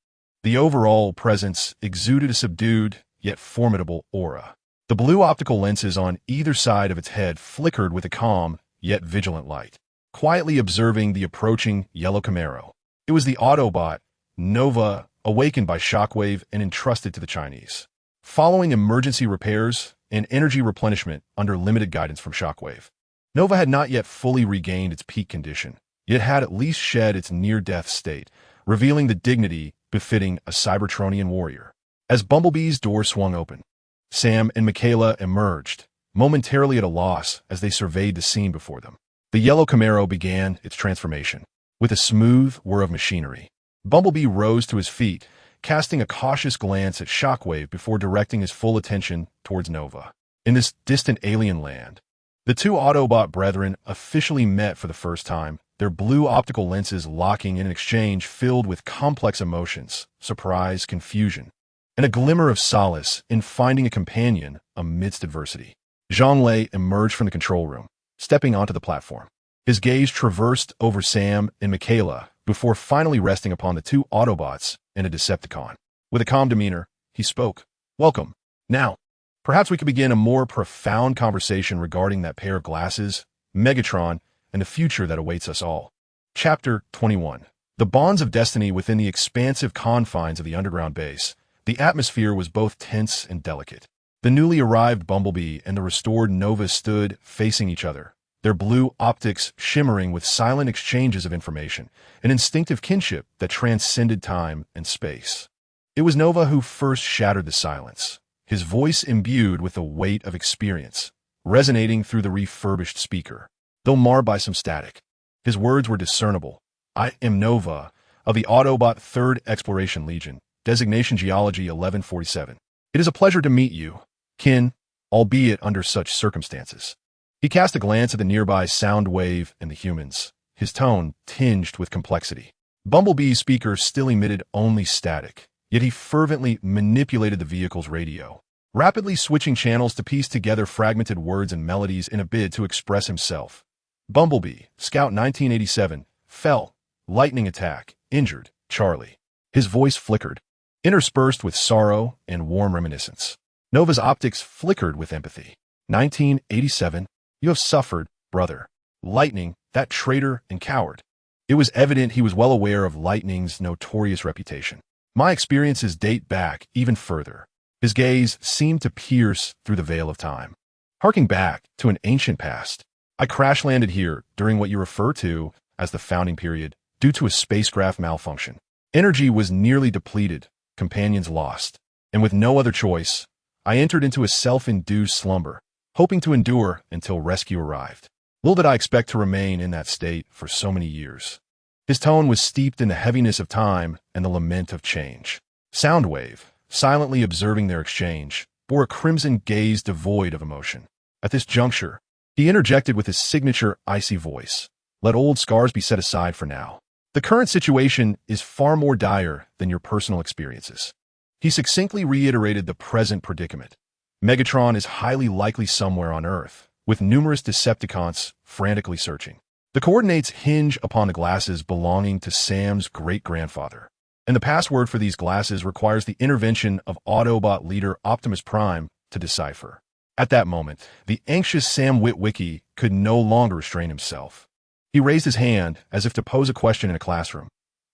The overall presence exuded a subdued, yet formidable aura. The blue optical lenses on either side of its head flickered with a calm, yet vigilant light, quietly observing the approaching yellow Camaro. It was the Autobot, Nova, awakened by Shockwave and entrusted to the Chinese. Following emergency repairs and energy replenishment under limited guidance from Shockwave, Nova had not yet fully regained its peak condition, yet had at least shed its near-death state, revealing the dignity befitting a Cybertronian warrior. As Bumblebee's door swung open, Sam and Michaela emerged, momentarily at a loss as they surveyed the scene before them. The yellow Camaro began its transformation. With a smooth whir of machinery, Bumblebee rose to his feet, casting a cautious glance at Shockwave before directing his full attention towards Nova. In this distant alien land, the two Autobot brethren officially met for the first time, their blue optical lenses locking in an exchange filled with complex emotions, surprise, confusion, and a glimmer of solace in finding a companion amidst adversity. Zhonglei emerged from the control room, stepping onto the platform. His gaze traversed over Sam and Michaela before finally resting upon the two Autobots and a Decepticon. With a calm demeanor, he spoke. "Welcome. Now, perhaps we could begin a more profound conversation regarding that pair of glasses, Megatron, and the future that awaits us all." Chapter 21. The bonds of destiny within the expansive confines of the underground base. The atmosphere was both tense and delicate. The newly arrived Bumblebee and the restored Nova stood facing each other, their blue optics shimmering with silent exchanges of information, an instinctive kinship that transcended time and space. It was Nova who first shattered the silence, his voice imbued with the weight of experience, resonating through the refurbished speaker. Though marred by some static, his words were discernible. "I am Nova, of the Autobot 3rd Exploration Legion, designation Geology 1147. It is a pleasure to meet you, kin, albeit under such circumstances." He cast a glance at the nearby sound wave and the humans, his tone tinged with complexity. Bumblebee's speaker still emitted only static, yet he fervently manipulated the vehicle's radio, rapidly switching channels to piece together fragmented words and melodies in a bid to express himself. "Bumblebee, Scout 1987, fell, lightning attack, injured, Charlie." His voice flickered, interspersed with sorrow and warm reminiscence. Nova's optics flickered with empathy. 1987, you have suffered, brother. Lightning, that traitor and coward. It was evident he was well aware of Lightning's notorious reputation. My experiences date back even further. His gaze seemed to pierce through the veil of time. Harking back to an ancient past, I crash-landed here during what you refer to as the founding period due to a spacecraft malfunction. Energy was nearly depleted, companions lost, and with no other choice, I entered into a self-induced slumber, hoping to endure until rescue arrived. Little did I expect to remain in that state for so many years. His tone was steeped in the heaviness of time and the lament of change. Soundwave, silently observing their exchange, bore a crimson gaze devoid of emotion. At this juncture, he interjected with his signature icy voice. "Let old scars be set aside for now. The current situation is far more dire than your personal experiences. He succinctly reiterated the present predicament. Megatron is highly likely somewhere on Earth, with numerous Decepticons frantically searching. The coordinates hinge upon the glasses belonging to Sam's great-grandfather, and the password for these glasses requires the intervention of Autobot leader Optimus Prime to decipher. At that moment, the anxious Sam Witwicky could no longer restrain himself. He raised his hand as if to pose a question in a classroom.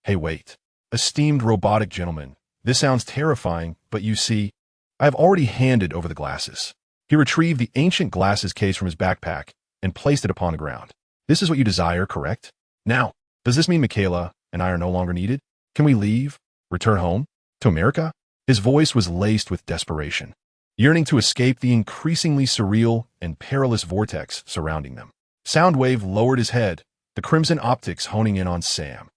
Hey, wait. Esteemed robotic gentleman, this sounds terrifying, but you see, I have already handed over the glasses. He retrieved the ancient glasses case from his backpack and placed it upon the ground. This is what you desire, correct? Now, does this mean Michaela and I are no longer needed? Can we leave? Return home? To America? His voice was laced with desperation, yearning to escape the increasingly surreal and perilous vortex surrounding them. Soundwave lowered his head, the crimson optics honing in on Sam,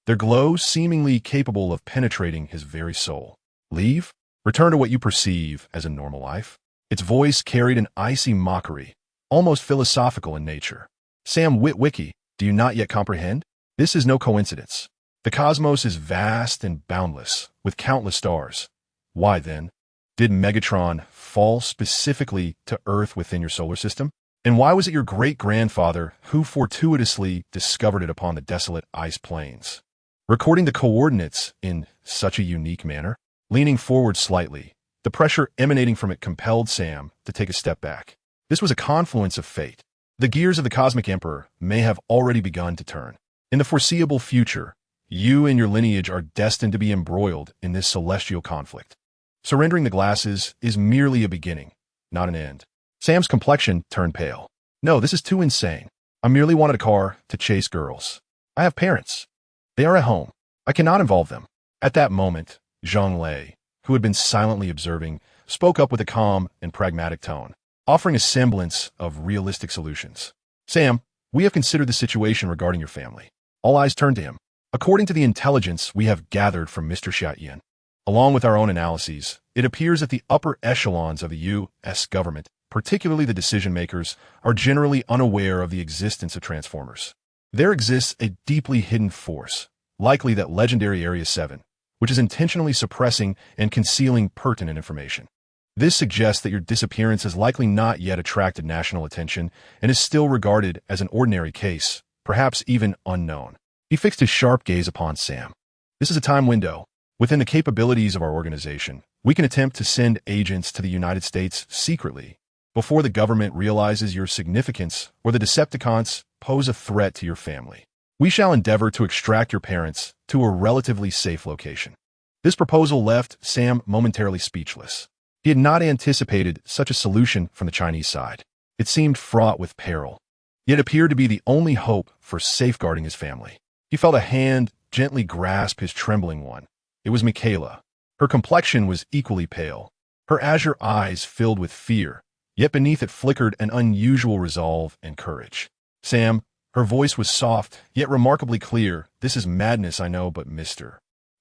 their glow seemingly capable of penetrating his very soul. Leave? Return to what you perceive as a normal life? Its voice carried an icy mockery, almost philosophical in nature. Sam Witwicky, do you not yet comprehend? This is no coincidence. The cosmos is vast and boundless, with countless stars. Why, then, did Megatron fall specifically to Earth within your solar system? And why was it your great-grandfather who fortuitously discovered it upon the desolate ice plains? Recording the coordinates in such a unique manner, leaning forward slightly, the pressure emanating from it compelled Sam to take a step back. This was a confluence of fate. The gears of the Cosmic Emperor may have already begun to turn. In the foreseeable future, you and your lineage are destined to be embroiled in this celestial conflict. Surrendering the glasses is merely a beginning, not an end. Sam's complexion turned pale. No, this is too insane. I merely wanted a car to chase girls. I have parents. They are at home. I cannot involve them. At that moment, Zhang Lei, who had been silently observing, spoke up with a calm and pragmatic tone, offering a semblance of realistic solutions. Sam, we have considered the situation regarding your family. All eyes turned to him. According to the intelligence we have gathered from Mr. Xiaoyan, along with our own analyses, it appears that the upper echelons of the U.S. government, particularly the decision-makers, are generally unaware of the existence of Transformers. There exists a deeply hidden force, likely that legendary Area 7, which is intentionally suppressing and concealing pertinent information. This suggests that your disappearance has likely not yet attracted national attention and is still regarded as an ordinary case, perhaps even unknown. He fixed his sharp gaze upon Sam. This is a time window. Within the capabilities of our organization, we can attempt to send agents to the United States secretly before the government realizes your significance or the Decepticons pose a threat to your family. We shall endeavor to extract your parents to a relatively safe location. This proposal left Sam momentarily speechless. He had not anticipated such a solution from the Chinese side. It seemed fraught with peril, yet appeared to be the only hope for safeguarding his family. He felt a hand gently grasp his trembling one. It was Michaela. Her complexion was equally pale, her azure eyes filled with fear, yet beneath it flickered an unusual resolve and courage. Sam, her voice was soft, yet remarkably clear. This is madness, I know, but Mr.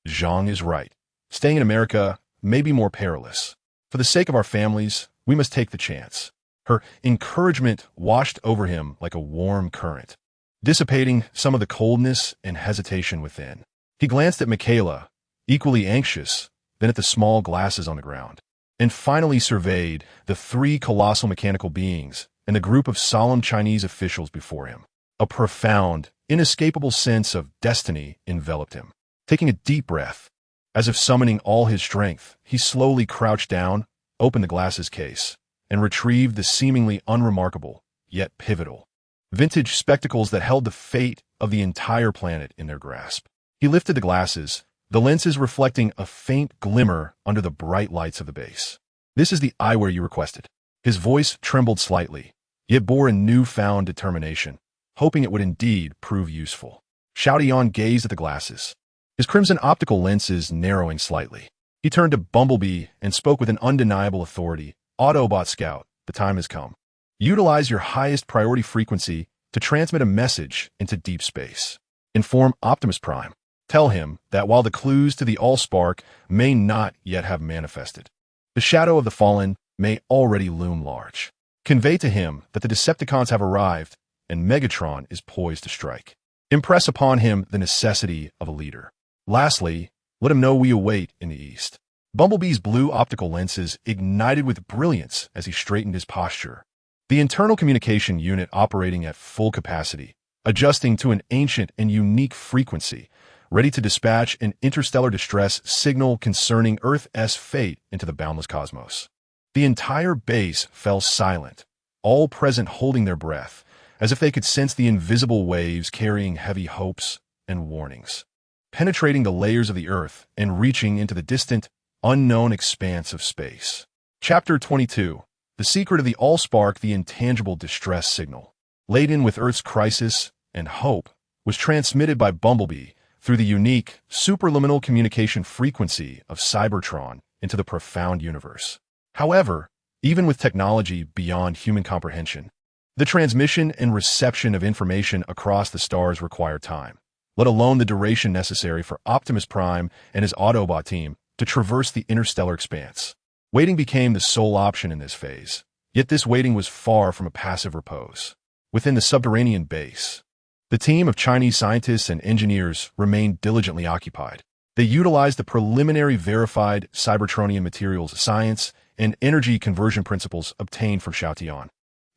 Zhang is right. Staying in America may be more perilous. For the sake of our families, we must take the chance. Her encouragement washed over him like a warm current, dissipating some of the coldness and hesitation within. He glanced at Michaela, equally anxious, then at the small glasses on the ground, and finally surveyed the three colossal mechanical beings and the group of solemn Chinese officials before him. A profound, inescapable sense of destiny enveloped him. Taking a deep breath, as if summoning all his strength, he slowly crouched down, opened the glasses case, and retrieved the seemingly unremarkable, yet pivotal, vintage spectacles that held the fate of the entire planet in their grasp. He lifted the glasses, the lenses reflecting a faint glimmer under the bright lights of the base. This is the eyewear you requested. His voice trembled slightly, yet bore a newfound determination, hoping it would indeed prove useful. Xiaoyan gazed at the glasses, his crimson optical lenses narrowing slightly. He turned to Bumblebee and spoke with an undeniable authority. Autobot Scout, the time has come. Utilize your highest priority frequency to transmit a message into deep space. Inform Optimus Prime. Tell him that while the clues to the Allspark may not yet have manifested, the shadow of the fallen may already loom large. Convey to him that the Decepticons have arrived and Megatron is poised to strike. Impress upon him the necessity of a leader. Lastly, let him know we await in the east. Bumblebee's blue optical lenses ignited with brilliance as he straightened his posture. The internal communication unit operating at full capacity, adjusting to an ancient and unique frequency, ready to dispatch an interstellar distress signal concerning Earth's fate into the boundless cosmos. The entire base fell silent, all present holding their breath, as if they could sense the invisible waves carrying heavy hopes and warnings, penetrating the layers of the Earth and reaching into the distant, unknown expanse of space. Chapter 22. The Secret of the Allspark, the intangible distress signal, laden with Earth's crisis and hope, was transmitted by Bumblebee through the unique, superluminal communication frequency of Cybertron into the profound universe. However, even with technology beyond human comprehension, the transmission and reception of information across the stars require time, let alone the duration necessary for Optimus Prime and his Autobot team to traverse the interstellar expanse. Waiting became the sole option in this phase, yet this waiting was far from a passive repose. Within the subterranean base, the team of Chinese scientists and engineers remained diligently occupied. They utilized the preliminary verified Cybertronian materials science and energy conversion principles obtained from Xiaotian,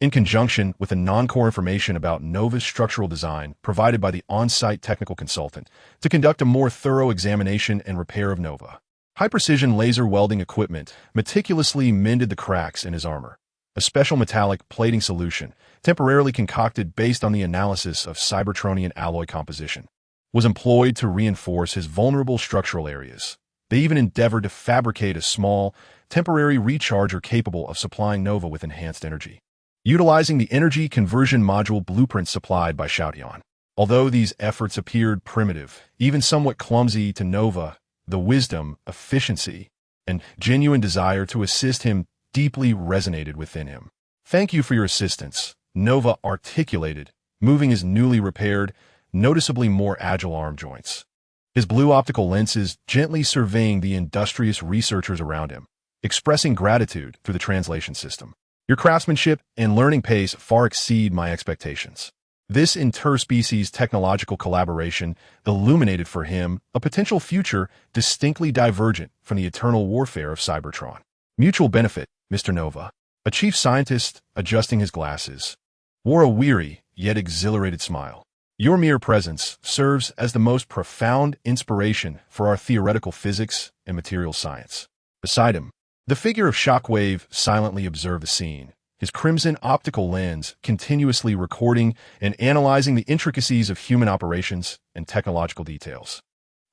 in conjunction with the non-core information about Nova's structural design provided by the on-site technical consultant, to conduct a more thorough examination and repair of Nova. High-precision laser welding equipment meticulously mended the cracks in his armor. A special metallic plating solution, temporarily concocted based on the analysis of Cybertronian alloy composition, was employed to reinforce his vulnerable structural areas. They even endeavored to fabricate a small, temporary recharger capable of supplying Nova with enhanced energy, utilizing the energy conversion module blueprint supplied by Xiaotian. Although these efforts appeared primitive, even somewhat clumsy to Nova, the wisdom, efficiency, and genuine desire to assist him deeply resonated within him. "Thank you for your assistance," Nova articulated, moving his newly repaired, noticeably more agile arm joints, his blue optical lenses gently surveying the industrious researchers around him, expressing gratitude through the translation system. "Your craftsmanship and learning pace far exceed my expectations." This interspecies technological collaboration illuminated for him a potential future distinctly divergent from the eternal warfare of Cybertron. "Mutual benefit, Mr. Nova." A chief scientist, adjusting his glasses, wore a weary yet exhilarated smile. "Your mere presence serves as the most profound inspiration for our theoretical physics and material science." Beside him, the figure of Shockwave silently observed the scene, his crimson optical lens continuously recording and analyzing the intricacies of human operations and technological details.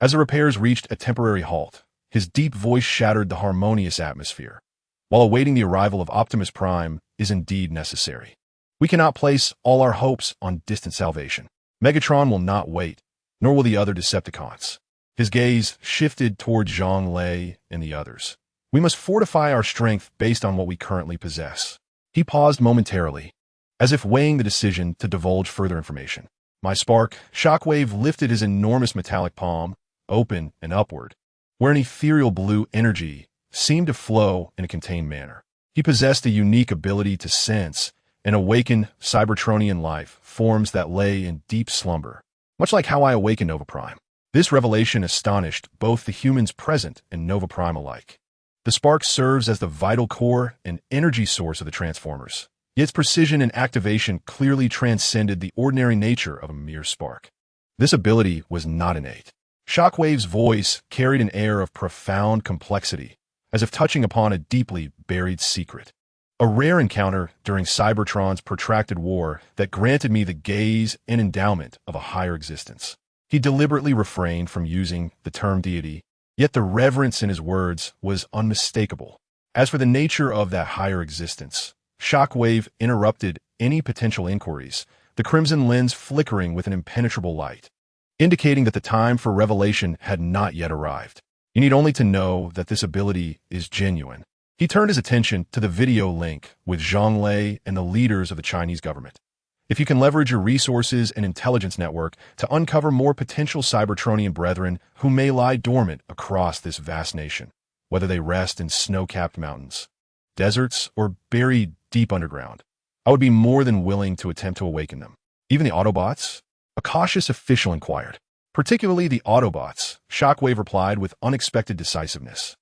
As the repairs reached a temporary halt, his deep voice shattered the harmonious atmosphere. "While awaiting the arrival of Optimus Prime is indeed necessary, we cannot place all our hopes on distant salvation. Megatron will not wait, nor will the other Decepticons." His gaze shifted toward Zhang Lei and the others. "We must fortify our strength based on what we currently possess." He paused momentarily, as if weighing the decision to divulge further information. "My spark," Shockwave lifted his enormous metallic palm, open and upward, where an ethereal blue energy seemed to flow in a contained manner. He possessed a unique ability to sense and awaken Cybertronian life forms that lay in deep slumber, much like how I awakened Nova Prime. This revelation astonished both the humans present and Nova Prime alike. The spark serves as the vital core and energy source of the Transformers, yet its precision and activation clearly transcended the ordinary nature of a mere spark. This ability was not innate. Shockwave's voice carried an air of profound complexity, as if touching upon a deeply buried secret. A rare encounter during Cybertron's protracted war that granted me the gaze and endowment of a higher existence. He deliberately refrained from using the term deity, yet the reverence in his words was unmistakable. As for the nature of that higher existence, Shockwave interrupted any potential inquiries, the crimson lens flickering with an impenetrable light, indicating that the time for revelation had not yet arrived. "You need only to know that this ability is genuine." He turned his attention to the video link with Zhang Lei and the leaders of the Chinese government. "If you can leverage your resources and intelligence network to uncover more potential Cybertronian brethren who may lie dormant across this vast nation, whether they rest in snow-capped mountains, deserts, or buried deep underground, I would be more than willing to attempt to awaken them." "Even the Autobots?" a cautious official inquired. "Particularly the Autobots," Shockwave replied with unexpected decisiveness.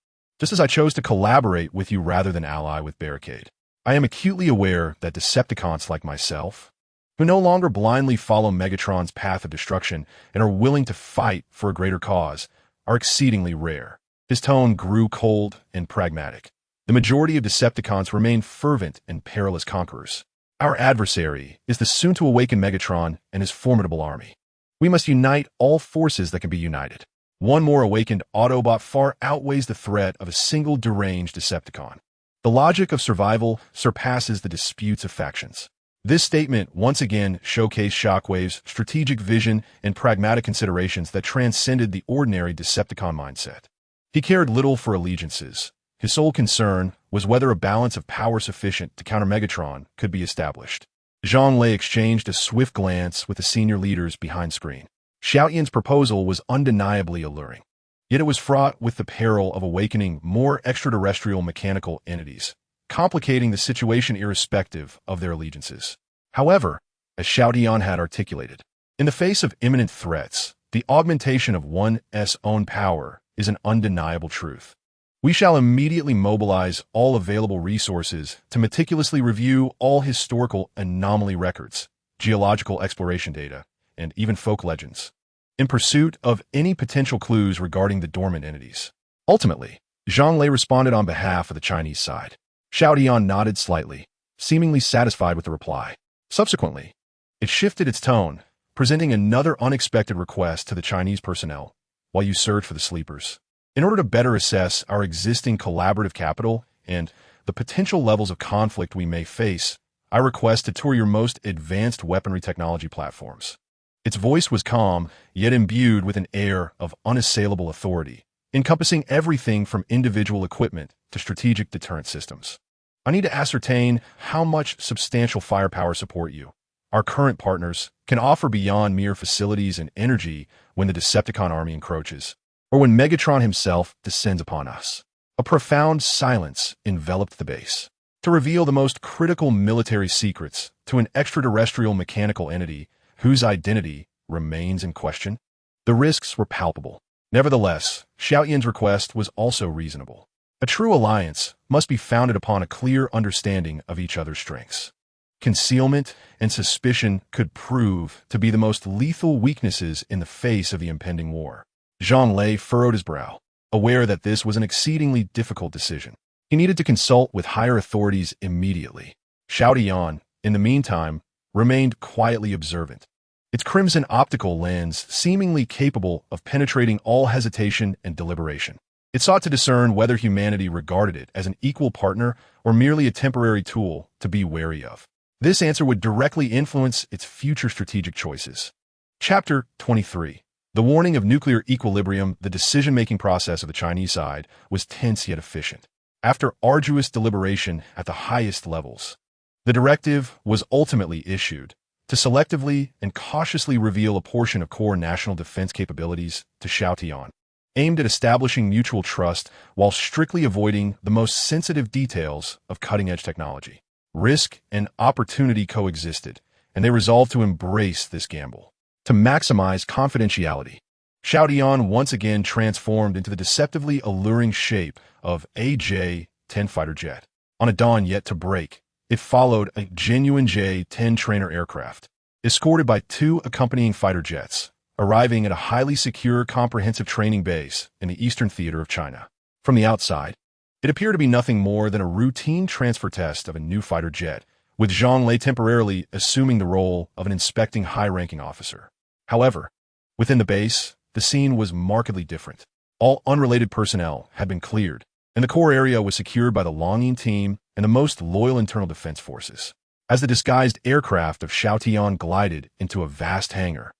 just as I chose to collaborate with you rather than ally with Barricade. I am acutely aware that Decepticons like myself, who no longer blindly follow Megatron's path of destruction and are willing to fight for a greater cause, are exceedingly rare. His tone grew cold and pragmatic. The majority of Decepticons remain fervent and perilous conquerors. Our adversary is the soon-to-awaken Megatron and his formidable army. We must unite all forces that can be united. One more awakened Autobot far outweighs the threat of a single deranged Decepticon. The logic of survival surpasses the disputes of factions. This statement once again showcased Shockwave's strategic vision and pragmatic considerations that transcended the ordinary Decepticon mindset. He cared little for allegiances. His sole concern was whether a balance of power sufficient to counter Megatron could be established. Zhang exchanged a swift glance with the senior leaders behind screen. Xiaoyan's proposal was undeniably alluring, yet it was fraught with the peril of awakening more extraterrestrial mechanical entities, complicating the situation irrespective of their allegiances. However, as Xiaoyan had articulated, in the face of imminent threats, the augmentation of one's own power is an undeniable truth. We shall immediately mobilize all available resources to meticulously review all historical anomaly records, geological exploration data, and even folk legends, in pursuit of any potential clues regarding the dormant entities. Ultimately, Zhang Lei responded on behalf of the Chinese side. Xiaoyan nodded slightly, seemingly satisfied with the reply. Subsequently, it shifted its tone, presenting another unexpected request to the Chinese personnel while you search for the sleepers. In order to better assess our existing collaborative capital and the potential levels of conflict we may face, I request to tour your most advanced weaponry technology platforms. Its voice was calm, yet imbued with an air of unassailable authority, encompassing everything from individual equipment to strategic deterrent systems. I need to ascertain how much substantial firepower support you, our current partners, can offer beyond mere facilities and energy when the Decepticon army encroaches, or when Megatron himself descends upon us. A profound silence enveloped the base. To reveal the most critical military secrets to an extraterrestrial mechanical entity whose identity remains in question? The risks were palpable. Nevertheless, Xiaoyan's request was also reasonable. A true alliance must be founded upon a clear understanding of each other's strengths. Concealment and suspicion could prove to be the most lethal weaknesses in the face of the impending war. Zhang Lei furrowed his brow, aware that this was an exceedingly difficult decision. He needed to consult with higher authorities immediately. Xiaoyan, in the meantime, remained quietly observant, its crimson optical lens seemingly capable of penetrating all hesitation and deliberation. It sought to discern whether humanity regarded it as an equal partner or merely a temporary tool to be wary of. This answer would directly influence its future strategic choices. Chapter 23. The warning of nuclear equilibrium. The decision-making process of the Chinese side was tense yet efficient. After arduous deliberation at the highest levels, the directive was ultimately issued to selectively and cautiously reveal a portion of core national defense capabilities to Xiaoyan, aimed at establishing mutual trust while strictly avoiding the most sensitive details of cutting-edge technology. Risk and opportunity coexisted, and they resolved to embrace this gamble. To maximize confidentiality, Xiaoyan once again transformed into the deceptively alluring shape of a J-10 fighter jet. On a dawn yet to break, it followed a genuine J-10 trainer aircraft, escorted by 2 accompanying fighter jets, arriving at a highly secure comprehensive training base in the Eastern Theater of China. From the outside, it appeared to be nothing more than a routine transfer test of a new fighter jet, with Zhang Lei temporarily assuming the role of an inspecting high-ranking officer. However, within the base, the scene was markedly different. All unrelated personnel had been cleared, and the core area was secured by the Longyin team and the most loyal internal defense forces. As the disguised aircraft of Xiaoyan glided into a vast hangar,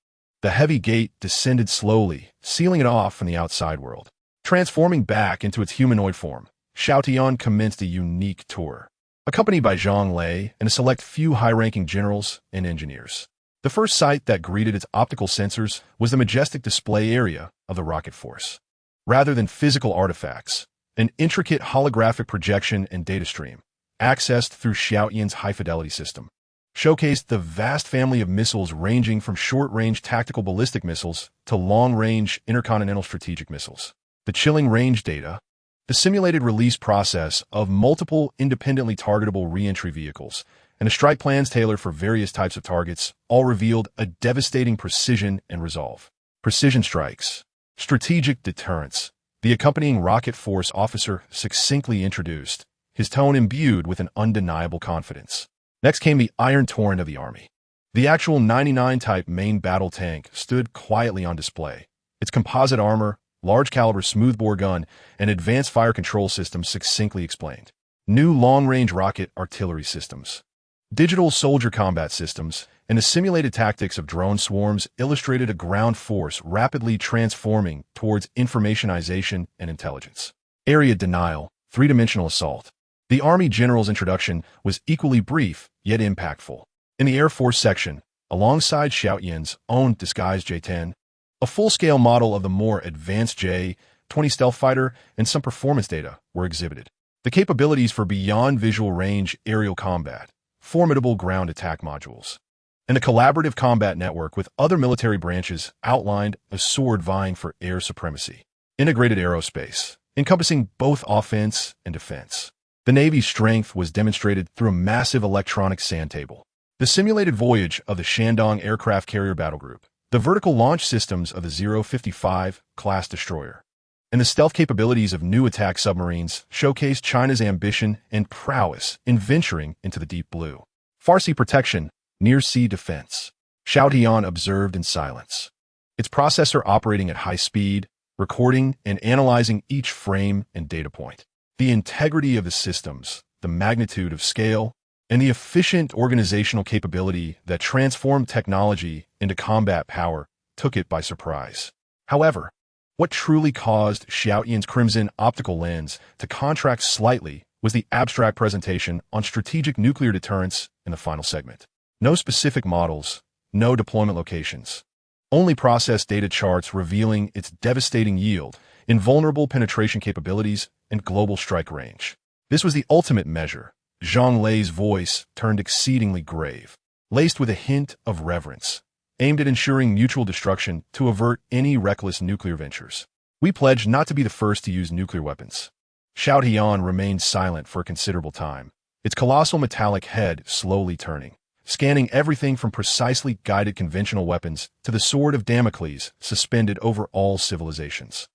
the heavy gate descended slowly, sealing it off from the outside world. Transforming back into its humanoid form, Xiaoyan commenced a unique tour, accompanied by Zhang Lei and a select few high-ranking generals and engineers. The first sight that greeted its optical sensors was the majestic display area of the rocket force. Rather than physical artifacts, an intricate holographic projection and data stream, accessed through Xiaoyan's high-fidelity system, showcased the vast family of missiles ranging from short-range tactical ballistic missiles to long-range intercontinental strategic missiles. The chilling range data, the simulated release process of multiple independently targetable re-entry vehicles, and the strike plans tailored for various types of targets all revealed a devastating precision and resolve. Precision strikes, strategic deterrence. The accompanying Rocket Force officer succinctly introduced, his tone imbued with an undeniable confidence. Next came the Iron Torrent of the Army. The actual 99-type main battle tank stood quietly on display. Its composite armor, large-caliber smoothbore gun, and advanced fire control systems succinctly explained. New long-range rocket artillery systems, digital soldier combat systems, and the simulated tactics of drone swarms illustrated a ground force rapidly transforming towards informationization and intelligence. Area denial, three-dimensional assault. The Army General's introduction was equally brief, yet impactful. In the Air Force section, alongside Xiaoyan's own disguised J-10, a full-scale model of the more advanced J-20 stealth fighter and some performance data were exhibited. The capabilities for beyond visual range aerial combat, formidable ground attack modules, and a collaborative combat network with other military branches outlined a sword vying for air supremacy. Integrated aerospace, encompassing both offense and defense. The Navy's strength was demonstrated through a massive electronic sand table. The simulated voyage of the Shandong aircraft carrier battle group, the vertical launch systems of the 055 class destroyer, and the stealth capabilities of new attack submarines showcased China's ambition and prowess in venturing into the deep blue. Far sea protection, near sea defense. Xiaotian observed in silence, its processor operating at high speed, recording and analyzing each frame and data point. The integrity of the systems, the magnitude of scale, and the efficient organizational capability that transformed technology into combat power took it by surprise. However, what truly caused Xiaoyan's crimson optical lens to contract slightly was the abstract presentation on strategic nuclear deterrence in the final segment. No specific models, no deployment locations, only process data charts revealing its devastating yield, invulnerable penetration capabilities, and global strike range. This was the ultimate measure. Zhang Lei's voice turned exceedingly grave, laced with a hint of reverence, aimed at ensuring mutual destruction to avert any reckless nuclear ventures. We pledge not to be the first to use nuclear weapons. Xiaotian remained silent for a considerable time, its colossal metallic head slowly turning, scanning everything from precisely guided conventional weapons to the sword of Damocles suspended over all civilizations.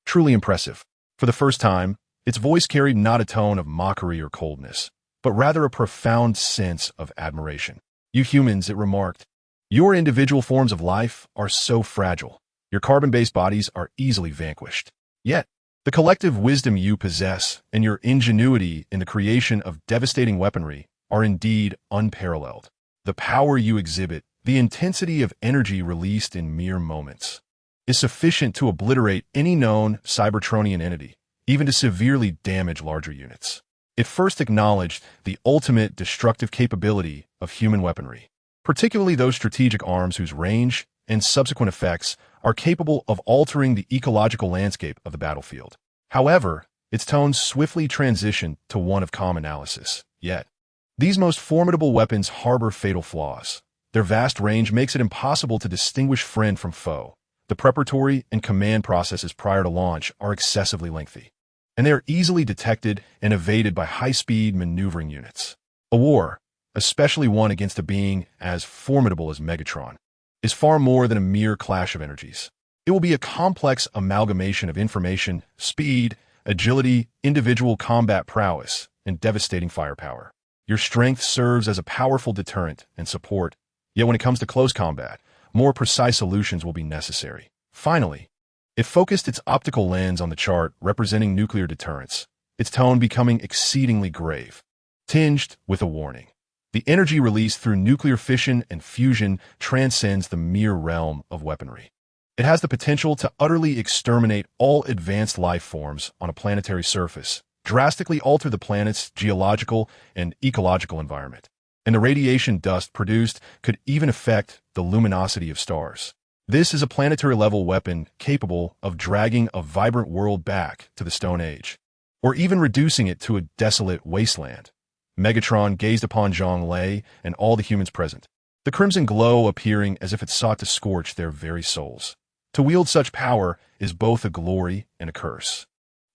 Truly impressive. For the first time, its voice carried not a tone of mockery or coldness, but rather a profound sense of admiration. You humans, it remarked, your individual forms of life are so fragile. Your carbon-based bodies are easily vanquished. Yet, the collective wisdom you possess and your ingenuity in the creation of devastating weaponry are indeed unparalleled. The power you exhibit, the intensity of energy released in mere moments, is sufficient to obliterate any known Cybertronian entity, even to severely damage larger units. It first acknowledged the ultimate destructive capability of human weaponry, particularly those strategic arms whose range and subsequent effects are capable of altering the ecological landscape of the battlefield. However, its tone swiftly transitioned to one of calm analysis. Yet, these most formidable weapons harbor fatal flaws. Their vast range makes it impossible to distinguish friend from foe. The preparatory and command processes prior to launch are excessively lengthy, and they are easily detected and evaded by high-speed maneuvering units. A war, especially one against a being as formidable as Megatron, is far more than a mere clash of energies. It will be a complex amalgamation of information, speed, agility, individual combat prowess, and devastating firepower. Your strength serves as a powerful deterrent and support, yet when it comes to close combat, more precise solutions will be necessary. Finally, it focused its optical lens on the chart representing nuclear deterrence, its tone becoming exceedingly grave, tinged with a warning. The energy released through nuclear fission and fusion transcends the mere realm of weaponry. It has the potential to utterly exterminate all advanced life forms on a planetary surface, drastically alter the planet's geological and ecological environment, and the radiation dust produced could even affect the luminosity of stars. This is a planetary-level weapon capable of dragging a vibrant world back to the Stone Age, or even reducing it to a desolate wasteland. Megatron gazed upon Zhang Lei and all the humans present, the crimson glow appearing as if it sought to scorch their very souls. To wield such power is both a glory and a curse.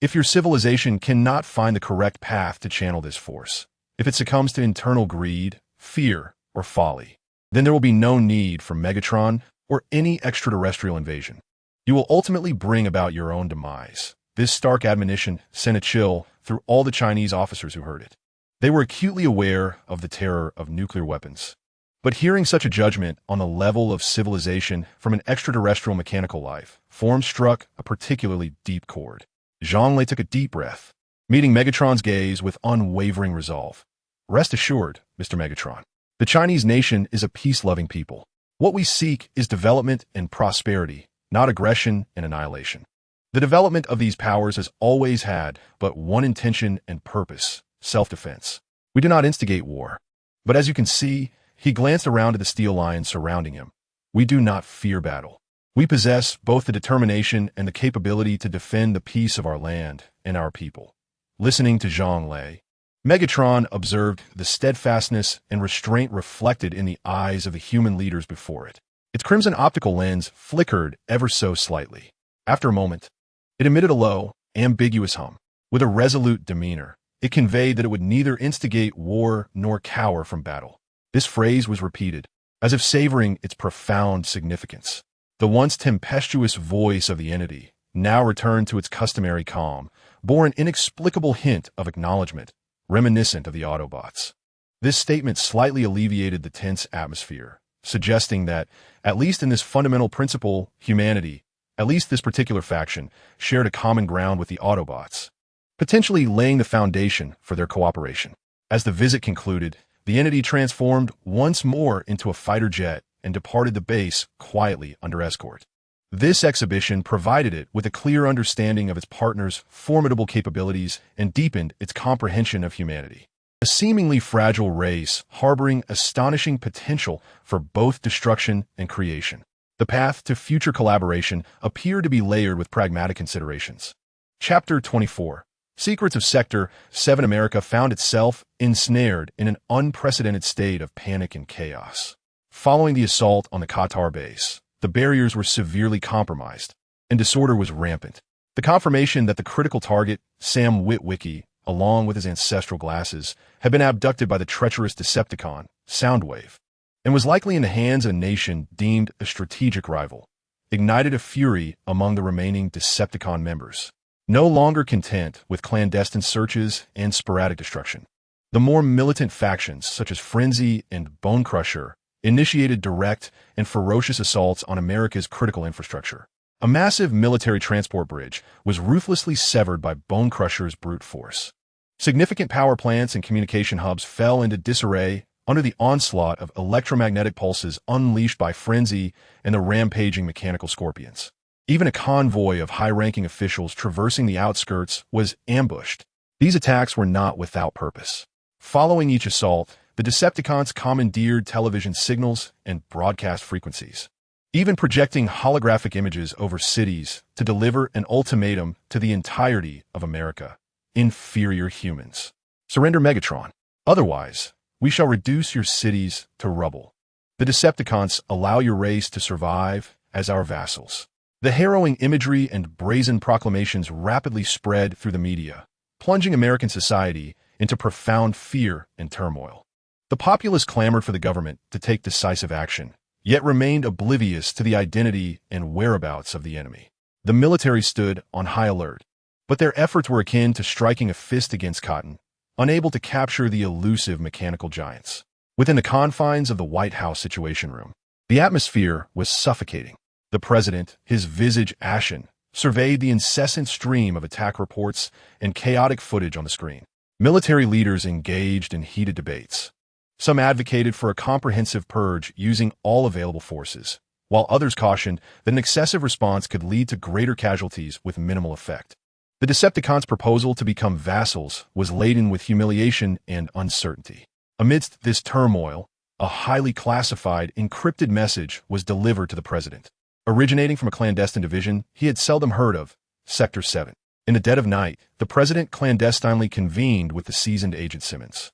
If your civilization cannot find the correct path to channel this force, if it succumbs to internal greed, fear, or folly, then there will be no need for Megatron or any extraterrestrial invasion. You will ultimately bring about your own demise. This stark admonition sent a chill through all the Chinese officers who heard it. They were acutely aware of the terror of nuclear weapons. But hearing such a judgment on the level of civilization from an extraterrestrial mechanical life form struck a particularly deep chord. Zhang Lei took a deep breath, meeting Megatron's gaze with unwavering resolve. Rest assured, Mr. Megatron, the Chinese nation is a peace-loving people. What we seek is development and prosperity, not aggression and annihilation. The development of these powers has always had but one intention and purpose: self-defense. We do not instigate war. But as you can see, he glanced around at the steel lines surrounding him. We do not fear battle. We possess both the determination and the capability to defend the peace of our land and our people. Listening to Zhang Lei, Megatron observed the steadfastness and restraint reflected in the eyes of the human leaders before it. Its crimson optical lens flickered ever so slightly. After a moment, it emitted a low, ambiguous hum. With a resolute demeanor, it conveyed that it would neither instigate war nor cower from battle. This phrase was repeated, as if savoring its profound significance. The once tempestuous voice of the entity now returned to its customary calm, bore an inexplicable hint of acknowledgement, reminiscent of the Autobots. This statement slightly alleviated the tense atmosphere, suggesting that, at least in this fundamental principle, humanity, at least this particular faction, shared a common ground with the Autobots, potentially laying the foundation for their cooperation. As the visit concluded, the entity transformed once more into a fighter jet and departed the base quietly under escort. This exhibition provided it with a clear understanding of its partner's formidable capabilities and deepened its comprehension of humanity. A seemingly fragile race harboring astonishing potential for both destruction and creation. The path to future collaboration appeared to be layered with pragmatic considerations. Chapter 24. Secrets of Sector 7. America found itself ensnared in an unprecedented state of panic and chaos. Following the assault on the Qatar base, the barriers were severely compromised, and disorder was rampant. The confirmation that the critical target, Sam Witwicky, along with his ancestral glasses, had been abducted by the treacherous Decepticon, Soundwave, and was likely in the hands of a nation deemed a strategic rival, ignited a fury among the remaining Decepticon members. No longer content with clandestine searches and sporadic destruction, the more militant factions, such as Frenzy and Bone Crusher, initiated direct and ferocious assaults on America's critical infrastructure. A massive military transport bridge was ruthlessly severed by Bone Crusher's brute force. Significant power plants and communication hubs fell into disarray under the onslaught of electromagnetic pulses unleashed by Frenzy and the rampaging mechanical scorpions. Even a convoy of high-ranking officials traversing the outskirts was ambushed. These attacks were not without purpose. Following each assault, the Decepticons commandeered television signals and broadcast frequencies, even projecting holographic images over cities to deliver an ultimatum to the entirety of America. Inferior humans. Surrender Megatron. Otherwise, we shall reduce your cities to rubble. The Decepticons allow your race to survive as our vassals. The harrowing imagery and brazen proclamations rapidly spread through the media, plunging American society into profound fear and turmoil. The populace clamored for the government to take decisive action, yet remained oblivious to the identity and whereabouts of the enemy. The military stood on high alert, but their efforts were akin to striking a fist against cotton, unable to capture the elusive mechanical giants. Within the confines of the White House Situation Room, the atmosphere was suffocating. The president, his visage ashen, surveyed the incessant stream of attack reports and chaotic footage on the screen. Military leaders engaged in heated debates. Some advocated for a comprehensive purge using all available forces, while others cautioned that an excessive response could lead to greater casualties with minimal effect. The Decepticons' proposal to become vassals was laden with humiliation and uncertainty. Amidst this turmoil, a highly classified, encrypted message was delivered to the president. Originating from a clandestine division he had seldom heard of, Sector 7. In the dead of night, the president clandestinely convened with the seasoned Agent Simmons,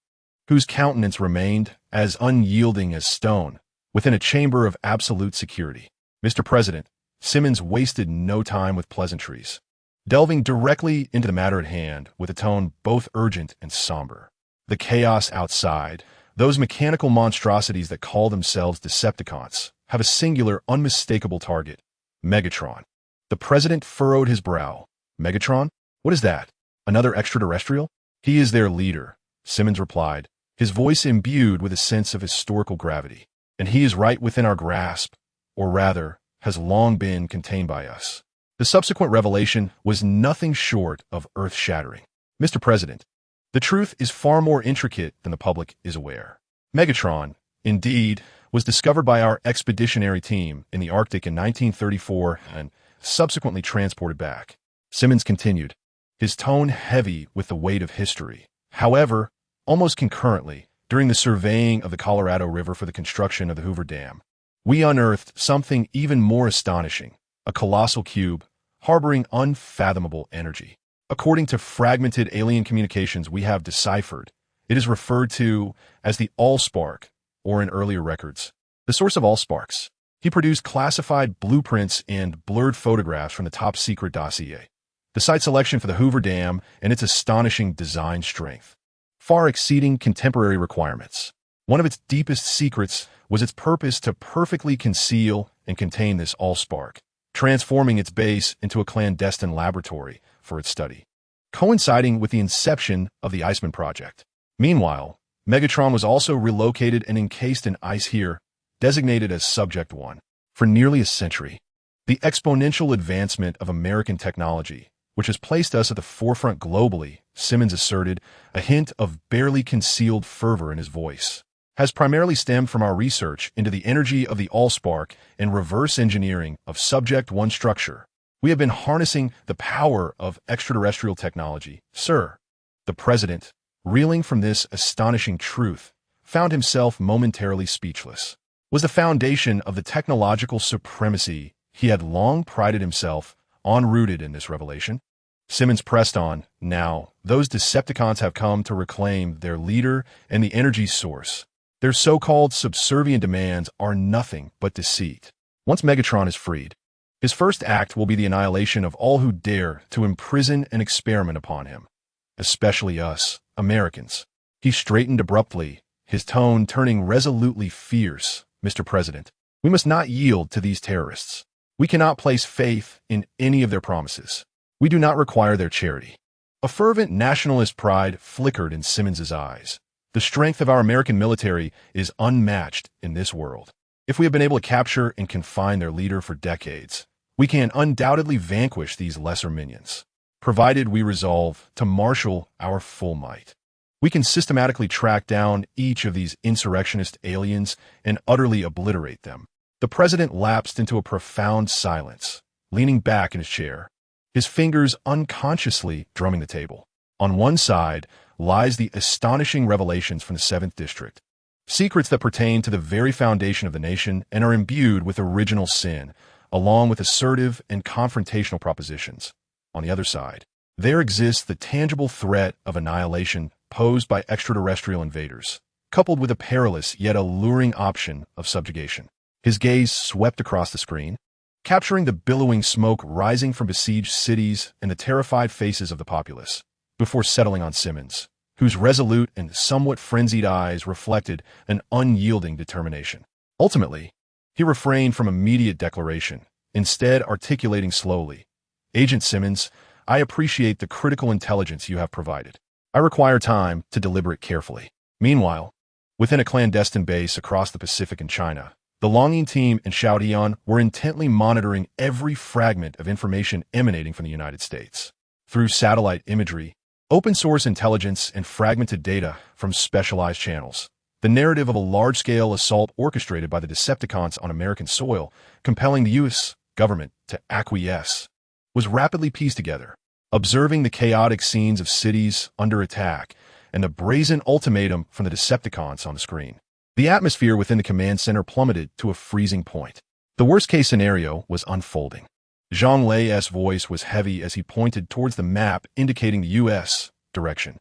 whose countenance remained as unyielding as stone within a chamber of absolute security. Mr. President, Simmons wasted no time with pleasantries. delving directly into the matter at hand with a tone both urgent and somber. The chaos outside, those mechanical monstrosities that call themselves Decepticons, have a singular, unmistakable target: Megatron. The president furrowed his brow. Megatron? What is that? Another extraterrestrial? He is their leader, Simmons replied, his voice imbued with a sense of historical gravity. And he is right within our grasp, or rather, has long been contained by us. The subsequent revelation was nothing short of earth-shattering. Mr. President, the truth is far more intricate than the public is aware. Megatron, indeed, was discovered by our expeditionary team in the Arctic in 1934 and subsequently transported back. Simmons continued, his tone heavy with the weight of history. However, almost concurrently, during the surveying of the Colorado River for the construction of the Hoover Dam, we unearthed something even more astonishing: a colossal cube harboring unfathomable energy. According to fragmented alien communications we have deciphered, it is referred to as the Allspark, or in earlier records, the source of all sparks. He produced classified blueprints and blurred photographs from the top-secret dossier, the site selection for the Hoover Dam and its astonishing design strength, far exceeding contemporary requirements. One of its deepest secrets was its purpose to perfectly conceal and contain this Allspark, transforming its base into a clandestine laboratory for its study, coinciding with the inception of the Iceman Project. Meanwhile, Megatron was also relocated and encased in ice here, designated as Subject 1. For nearly a century, the exponential advancement of American technology, which has placed us at the forefront globally, Simmons asserted, a hint of barely concealed fervor in his voice, has primarily stemmed from our research into the energy of the Allspark and reverse engineering of Subject 1 structure. We have been harnessing the power of extraterrestrial technology, sir. The president, reeling from this astonishing truth, found himself momentarily speechless. Was the foundation of the technological supremacy he had long prided himself on rooted in this revelation? Simmons pressed on. Now, those Decepticons have come to reclaim their leader and the energy source. Their so-called subservient demands are nothing but deceit. Once Megatron is freed, his first act will be the annihilation of all who dare to imprison and experiment upon him, especially us, Americans. He straightened abruptly, his tone turning resolutely fierce. Mr. President, we must not yield to these terrorists. We cannot place faith in any of their promises. We do not require their charity. A fervent nationalist pride flickered in Simmons's eyes. The strength of our American military is unmatched in this world. If we have been able to capture and confine their leader for decades, we can undoubtedly vanquish these lesser minions, provided we resolve to marshal our full might. We can systematically track down each of these insurrectionist aliens and utterly obliterate them. The president lapsed into a profound silence, leaning back in his chair, his fingers unconsciously drumming the table. On one side lies the astonishing revelations from the 7th District, secrets that pertain to the very foundation of the nation and are imbued with original sin, along with assertive and confrontational propositions. On the other side, there exists the tangible threat of annihilation posed by extraterrestrial invaders, coupled with a perilous yet alluring option of subjugation. His gaze swept across the screen, capturing the billowing smoke rising from besieged cities and the terrified faces of the populace, before settling on Simmons, whose resolute and somewhat frenzied eyes reflected an unyielding determination. Ultimately, he refrained from immediate declaration, instead articulating slowly, "Agent Simmons, I appreciate the critical intelligence you have provided. I require time to deliberate carefully." Meanwhile, within a clandestine base across the Pacific in China, the Longing team and Xiaodian were intently monitoring every fragment of information emanating from the United States. Through satellite imagery, open-source intelligence, and fragmented data from specialized channels, the narrative of a large-scale assault orchestrated by the Decepticons on American soil, compelling the U.S. government to acquiesce, was rapidly pieced together. Observing the chaotic scenes of cities under attack and the brazen ultimatum from the Decepticons on the screen, the atmosphere within the command center plummeted to a freezing point. The worst-case scenario was unfolding. Zhang Lei's voice was heavy as he pointed towards the map indicating the U.S. direction,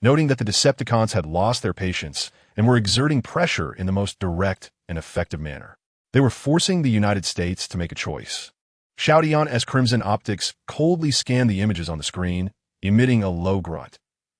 noting that the Decepticons had lost their patience and were exerting pressure in the most direct and effective manner. They were forcing the United States to make a choice: Shoution's crimson optics coldly scanned the images on the screen, emitting a low grunt.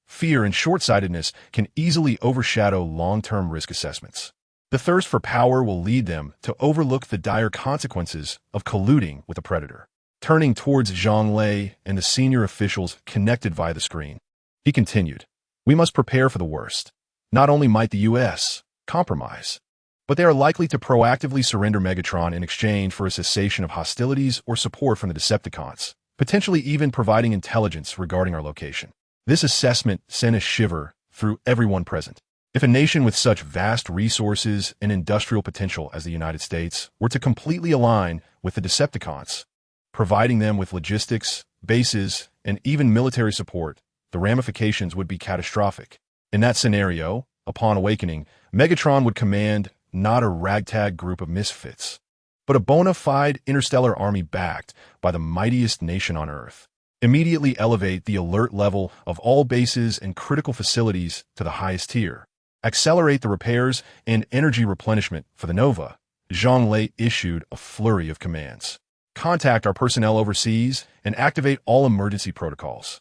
Fear and short-sightedness can easily overshadow long-term risk assessments. The thirst for power will lead them to overlook the dire consequences of colluding with a predator. Turning towards Zhang Lei and the senior officials connected via the screen, he continued, "We must prepare for the worst. Not only might the U.S. compromise, but they are likely to proactively surrender Megatron in exchange for a cessation of hostilities or support from the Decepticons, potentially even providing intelligence regarding our location." This assessment sent a shiver through everyone present. If a nation with such vast resources and industrial potential as the United States were to completely align with the Decepticons, providing them with logistics, bases, and even military support, the ramifications would be catastrophic. In that scenario, upon awakening, Megatron would command not a ragtag group of misfits, but a bona fide interstellar army backed by the mightiest nation on Earth. Immediately elevate the alert level of all bases and critical facilities to the highest tier. Accelerate the repairs and energy replenishment for the Nova. Zhang Lei issued a flurry of commands. Contact our personnel overseas and activate all emergency protocols.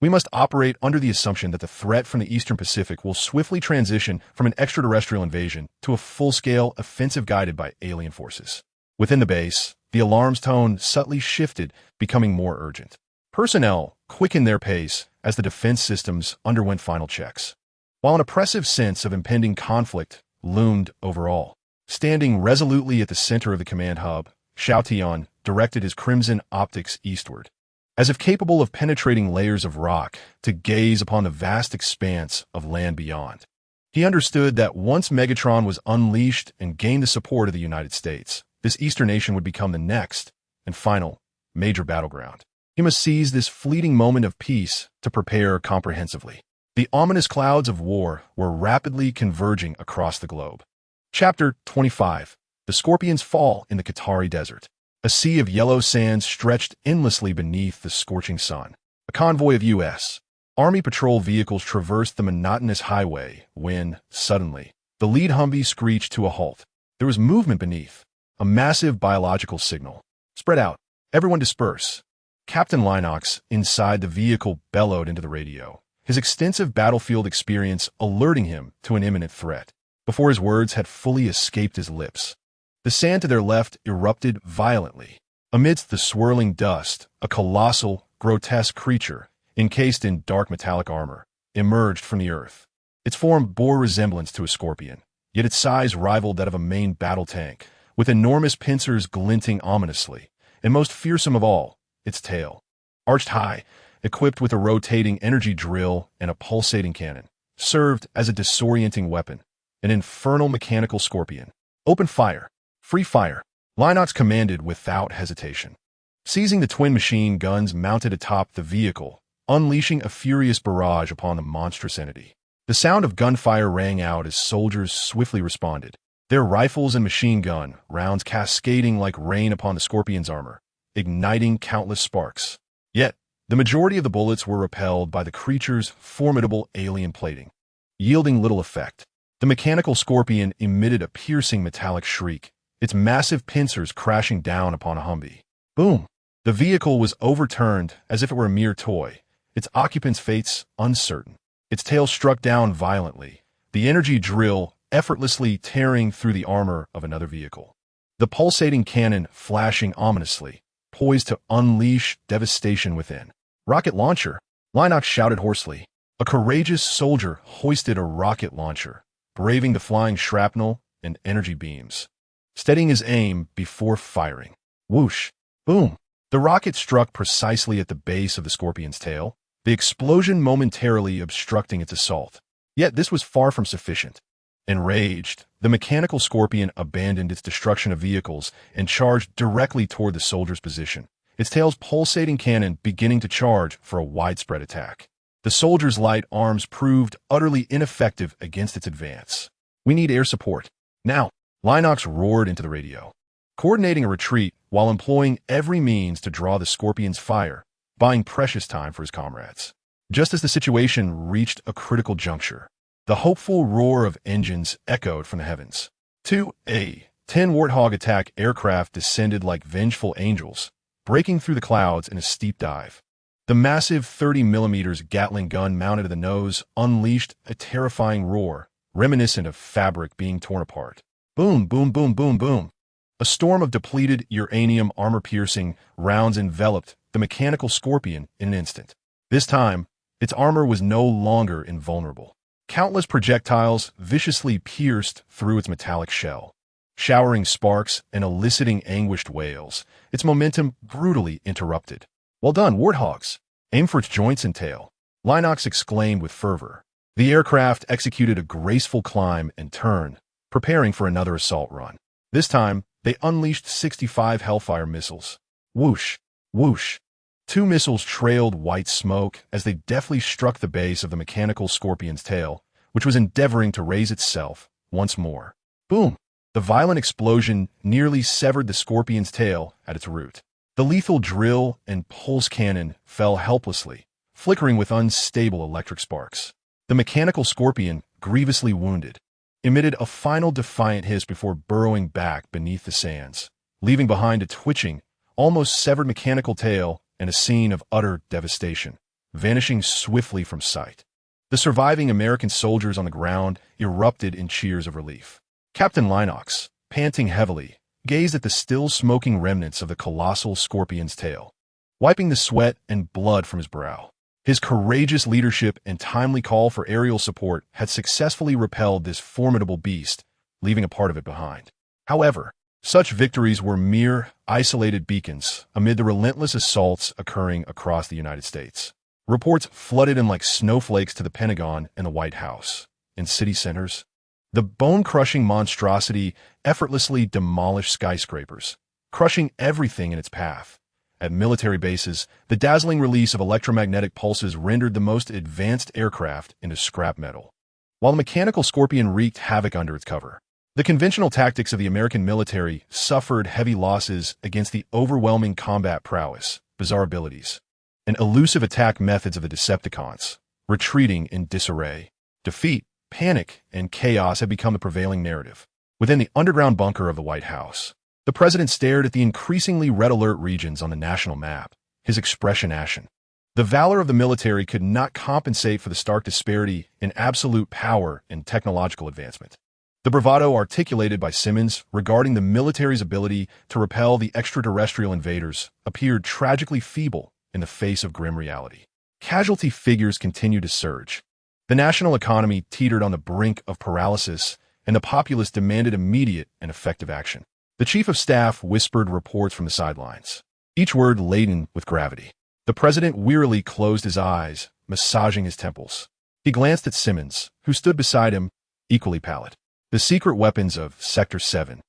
We must operate under the assumption that the threat from the Eastern Pacific will swiftly transition from an extraterrestrial invasion to a full-scale offensive guided by alien forces. Within the base, the alarm's tone subtly shifted, becoming more urgent. Personnel quickened their pace as the defense systems underwent final checks, while an oppressive sense of impending conflict loomed over all. Standing resolutely at the center of the command hub, Shoution directed his crimson optics eastward, as if capable of penetrating layers of rock to gaze upon the vast expanse of land beyond. He understood that once Megatron was unleashed and gained the support of the United States, this eastern nation would become the next and final major battleground. He must seize this fleeting moment of peace to prepare comprehensively. The ominous clouds of war were rapidly converging across the globe. Chapter 25. The Scorpions Fall in the Qatari Desert. A sea of yellow sand stretched endlessly beneath the scorching sun. A convoy of U.S. Army patrol vehicles traversed the monotonous highway when, suddenly, the lead Humvee screeched to a halt. There was movement beneath, a massive biological signal. "Spread out. Everyone disperse." Captain Linux, inside the vehicle, bellowed into the radio, his extensive battlefield experience alerting him to an imminent threat. Before his words had fully escaped his lips, the sand to their left erupted violently. Amidst the swirling dust, a colossal, grotesque creature, encased in dark metallic armor, emerged from the earth. Its form bore resemblance to a scorpion, yet its size rivaled that of a main battle tank, with enormous pincers glinting ominously, and most fearsome of all, its tail. Arched high, equipped with a rotating energy drill and a pulsating cannon, served as a disorienting weapon, an infernal mechanical scorpion. "Open fire. Free fire," Linux commanded without hesitation. Seizing the twin machine guns mounted atop the vehicle, unleashing a furious barrage upon the monstrous entity. The sound of gunfire rang out as soldiers swiftly responded, their rifles and machine gun rounds cascading like rain upon the scorpion's armor, igniting countless sparks. Yet, the majority of the bullets were repelled by the creature's formidable alien plating, yielding little effect. The mechanical scorpion emitted a piercing metallic shriek, its massive pincers crashing down upon a Humvee. Boom! The vehicle was overturned as if it were a mere toy, its occupant's fates uncertain. Its tail struck down violently, the energy drill effortlessly tearing through the armor of another vehicle. The pulsating cannon flashing ominously, poised to unleash devastation within. "Rocket launcher!" Linux shouted hoarsely. A courageous soldier hoisted a rocket launcher, braving the flying shrapnel and energy beams, steadying his aim before firing. Whoosh! Boom! The rocket struck precisely at the base of the scorpion's tail, the explosion momentarily obstructing its assault. Yet this was far from sufficient. Enraged, the mechanical scorpion abandoned its destruction of vehicles and charged directly toward the soldier's position, its tail's pulsating cannon beginning to charge for a widespread attack. The soldier's light arms proved utterly ineffective against its advance. "We need air support. Now!" Linux roared into the radio, coordinating a retreat while employing every means to draw the scorpion's fire, buying precious time for his comrades. Just as the situation reached a critical juncture, the hopeful roar of engines echoed from the heavens. 2A-10 Warthog attack aircraft descended like vengeful angels, breaking through the clouds in a steep dive. The massive 30mm Gatling gun mounted to the nose unleashed a terrifying roar, reminiscent of fabric being torn apart. Boom, boom, boom, boom, boom. A storm of depleted uranium armor-piercing rounds enveloped the mechanical Scorpion in an instant. This time, its armor was no longer invulnerable. Countless projectiles viciously pierced through its metallic shell, showering sparks and eliciting anguished wails, its momentum brutally interrupted. "Well done, warthogs! Aim for its joints and tail," Linux exclaimed with fervor. The aircraft executed a graceful climb and turn, preparing for another assault run. This time, they unleashed 65 Hellfire missiles. Whoosh! Whoosh! 2 missiles trailed white smoke as they deftly struck the base of the mechanical Scorpion's tail, which was endeavoring to raise itself once more. Boom! The violent explosion nearly severed the Scorpion's tail at its root. The lethal drill and pulse cannon fell helplessly, flickering with unstable electric sparks. The mechanical Scorpion, grievously wounded, emitted a final defiant hiss before burrowing back beneath the sands, leaving behind a twitching, almost severed mechanical tail and a scene of utter devastation, vanishing swiftly from sight. The surviving American soldiers on the ground erupted in cheers of relief. Captain Linux, panting heavily, gazed at the still smoking remnants of the colossal Scorpion's tail, wiping the sweat and blood from his brow. His courageous leadership and timely call for aerial support had successfully repelled this formidable beast, leaving a part of it behind. However, such victories were mere isolated beacons amid the relentless assaults occurring across the United States. Reports flooded in like snowflakes to the Pentagon and the White House. In city centers, the bone-crushing monstrosity effortlessly demolished skyscrapers, crushing everything in its path. At military bases, the dazzling release of electromagnetic pulses rendered the most advanced aircraft into scrap metal, while the mechanical Scorpion wreaked havoc under its cover. The conventional tactics of the American military suffered heavy losses against the overwhelming combat prowess, bizarre abilities, and elusive attack methods of the Decepticons, retreating in disarray. Defeat, panic, and chaos had become the prevailing narrative. Within the underground bunker of the White House, the president stared at the increasingly red alert regions on the national map, his expression ashen. The valor of the military could not compensate for the stark disparity in absolute power and technological advancement. The bravado articulated by Simmons regarding the military's ability to repel the extraterrestrial invaders appeared tragically feeble in the face of grim reality. Casualty figures continued to surge. The national economy teetered on the brink of paralysis, and the populace demanded immediate and effective action. The chief of staff whispered reports from the sidelines, each word laden with gravity. The president wearily closed his eyes, massaging his temples. He glanced at Simmons, who stood beside him, equally pallid. The secret weapons of Sector 7,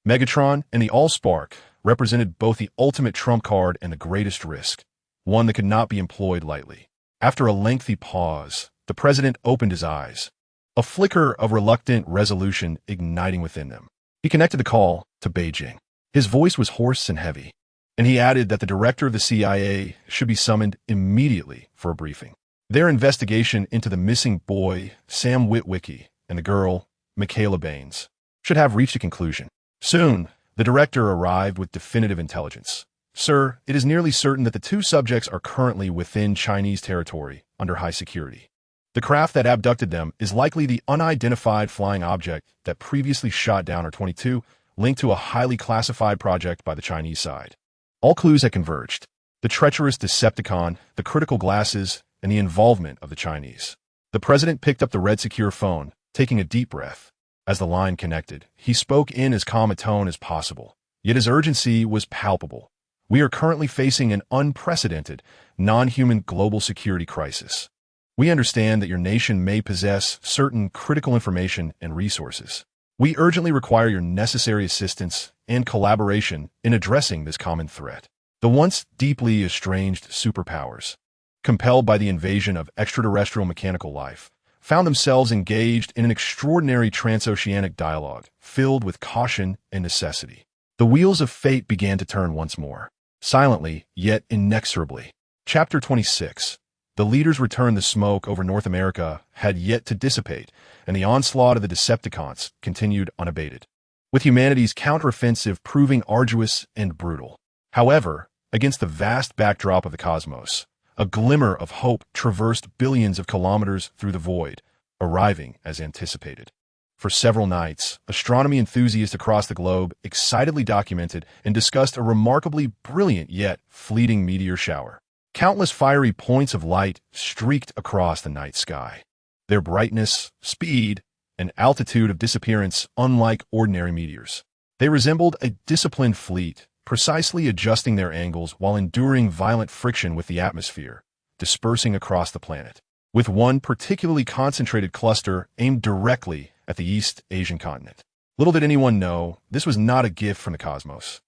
Megatron and the Allspark, represented both the ultimate trump card and the greatest risk, one that could not be employed lightly. After a lengthy pause, the president opened his eyes, a flicker of reluctant resolution igniting within them. He connected the call to Beijing. His voice was hoarse and heavy, and he added that the director of the CIA should be summoned immediately for a briefing. Their investigation into the missing boy, Sam Witwicky, and the girl, Michaela Baines, should have reached a conclusion. Soon, the director arrived with definitive intelligence. "Sir, it is nearly certain that the 2 subjects are currently within Chinese territory under high security. The craft that abducted them is likely the unidentified flying object that previously shot down R-22, linked to a highly classified project by the Chinese side." All clues had converged: the treacherous Decepticon, the critical glasses, and the involvement of the Chinese. The president picked up the red secure phone, taking a deep breath. As the line connected, he spoke in as calm a tone as possible, yet his urgency was palpable. "We are currently facing an unprecedented, non-human global security crisis. We understand that your nation may possess certain critical information and resources. We urgently require your necessary assistance and collaboration in addressing this common threat." The once deeply estranged superpowers, compelled by the invasion of extraterrestrial mechanical life, found themselves engaged in an extraordinary transoceanic dialogue filled with caution and necessity. The wheels of fate began to turn once more, silently yet inexorably. Chapter 26. The leaders returned. The smoke over North America had yet to dissipate, and the onslaught of the Decepticons continued unabated, with humanity's counteroffensive proving arduous and brutal. However, against the vast backdrop of the cosmos. A glimmer of hope traversed billions of kilometers through the void, arriving as anticipated. For several nights, astronomy enthusiasts across the globe excitedly documented and discussed a remarkably brilliant yet fleeting meteor shower. Countless fiery points of light streaked across the night sky, their brightness, speed, and altitude of disappearance unlike ordinary meteors. They resembled a disciplined fleet, precisely adjusting their angles while enduring violent friction with the atmosphere, dispersing across the planet, with one particularly concentrated cluster aimed directly at the East Asian continent. Little did anyone know, this was not a gift from the cosmos,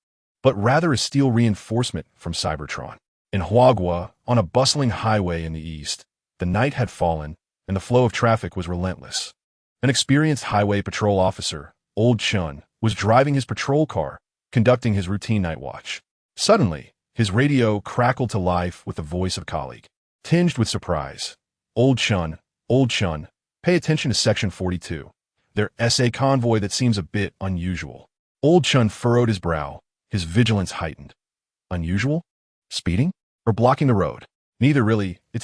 but rather a steel reinforcement from Cybertron. In Huagua, on a bustling highway in the east, the night had fallen, and the flow of traffic was relentless. An experienced highway patrol officer, Old Chun, was driving his patrol car, conducting his routine night watch. Suddenly, his radio crackled to life with the voice of a colleague. Tinged with surprise, Old Chun, pay attention to Section 42. Their SA convoy that seems a bit unusual. Old Chun furrowed his brow, his vigilance heightened. Unusual? Speeding? Or blocking the road? Neither really, it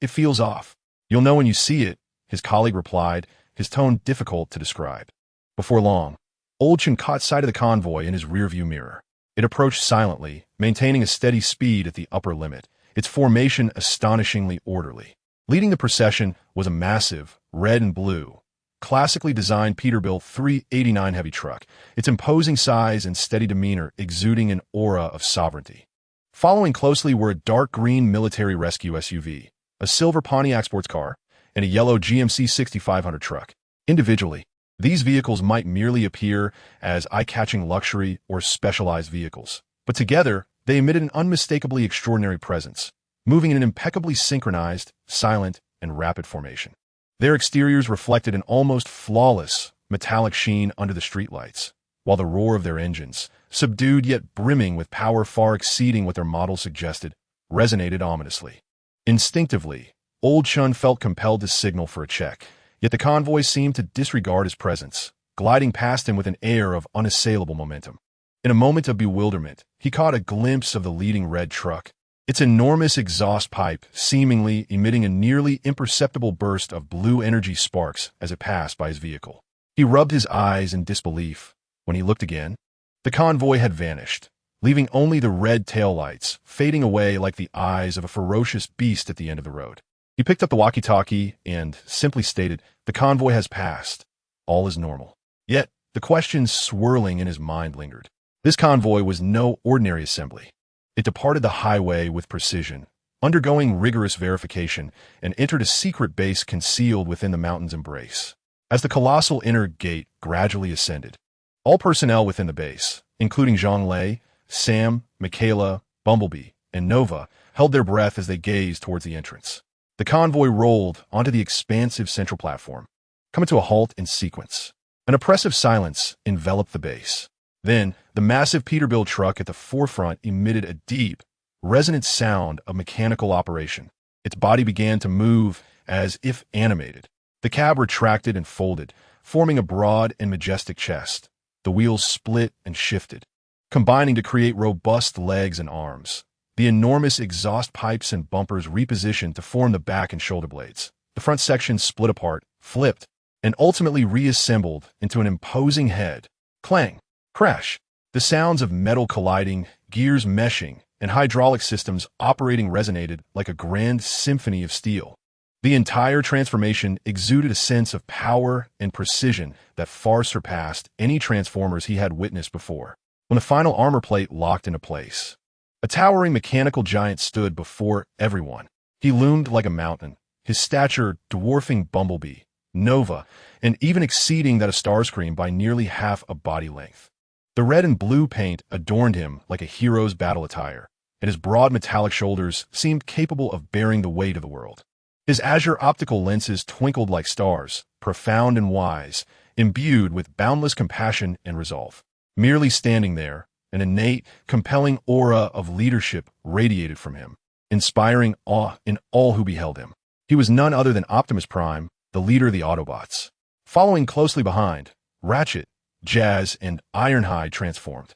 feels off. You'll know when you see it, his colleague replied, his tone difficult to describe. Before long, Old Chun caught sight of the convoy in his rearview mirror. It approached silently, maintaining a steady speed at the upper limit, its formation astonishingly orderly. Leading the procession was a massive, red and blue, classically designed Peterbilt 389 heavy truck, its imposing size and steady demeanor exuding an aura of sovereignty. Following closely were a dark green military rescue SUV, a silver Pontiac sports car, and a yellow GMC 6500 truck. Individually, these vehicles might merely appear as eye-catching luxury or specialized vehicles, but together they emitted an unmistakably extraordinary presence, moving in an impeccably synchronized, silent, and rapid formation. Their exteriors reflected an almost flawless, metallic sheen under the streetlights, while the roar of their engines, subdued yet brimming with power far exceeding what their model suggested, resonated ominously. Instinctively, Old Chun felt compelled to signal for a check, yet the convoy seemed to disregard his presence, gliding past him with an air of unassailable momentum. In a moment of bewilderment, he caught a glimpse of the leading red truck, its enormous exhaust pipe seemingly emitting a nearly imperceptible burst of blue energy sparks as it passed by his vehicle. He rubbed his eyes in disbelief. When he looked again, the convoy had vanished, leaving only the red taillights fading away like the eyes of a ferocious beast at the end of the road. He picked up the walkie-talkie and simply stated, "The convoy has passed. All is normal." Yet, the questions swirling in his mind lingered. This convoy was no ordinary assembly. It departed the highway with precision, undergoing rigorous verification, and entered a secret base concealed within the mountain's embrace. As the colossal inner gate gradually ascended, all personnel within the base, including Zhonglei, Sam, Michaela, Bumblebee, and Nova, held their breath as they gazed towards the entrance. The convoy rolled onto the expansive central platform, coming to a halt in sequence. An oppressive silence enveloped the base. Then, the massive Peterbilt truck at the forefront emitted a deep, resonant sound of mechanical operation. Its body began to move as if animated. The cab retracted and folded, forming a broad and majestic chest. The wheels split and shifted, combining to create robust legs and arms. The enormous exhaust pipes and bumpers repositioned to form the back and shoulder blades. The front section split apart, flipped, and ultimately reassembled into an imposing head. Clang! Crash! The sounds of metal colliding, gears meshing, and hydraulic systems operating resonated like a grand symphony of steel. The entire transformation exuded a sense of power and precision that far surpassed any transformers he had witnessed before. When the final armor plate locked into place, a towering mechanical giant stood before everyone. He loomed like a mountain, his stature dwarfing Bumblebee, Nova, and even exceeding that of Starscream by nearly half a body length. The red and blue paint adorned him like a hero's battle attire, and his broad metallic shoulders seemed capable of bearing the weight of the world. His azure optical lenses twinkled like stars, profound and wise, imbued with boundless compassion and resolve. Merely standing there, an innate, compelling aura of leadership radiated from him, inspiring awe in all who beheld him. He was none other than Optimus Prime, the leader of the Autobots. Following closely behind, Ratchet, Jazz, and Ironhide transformed.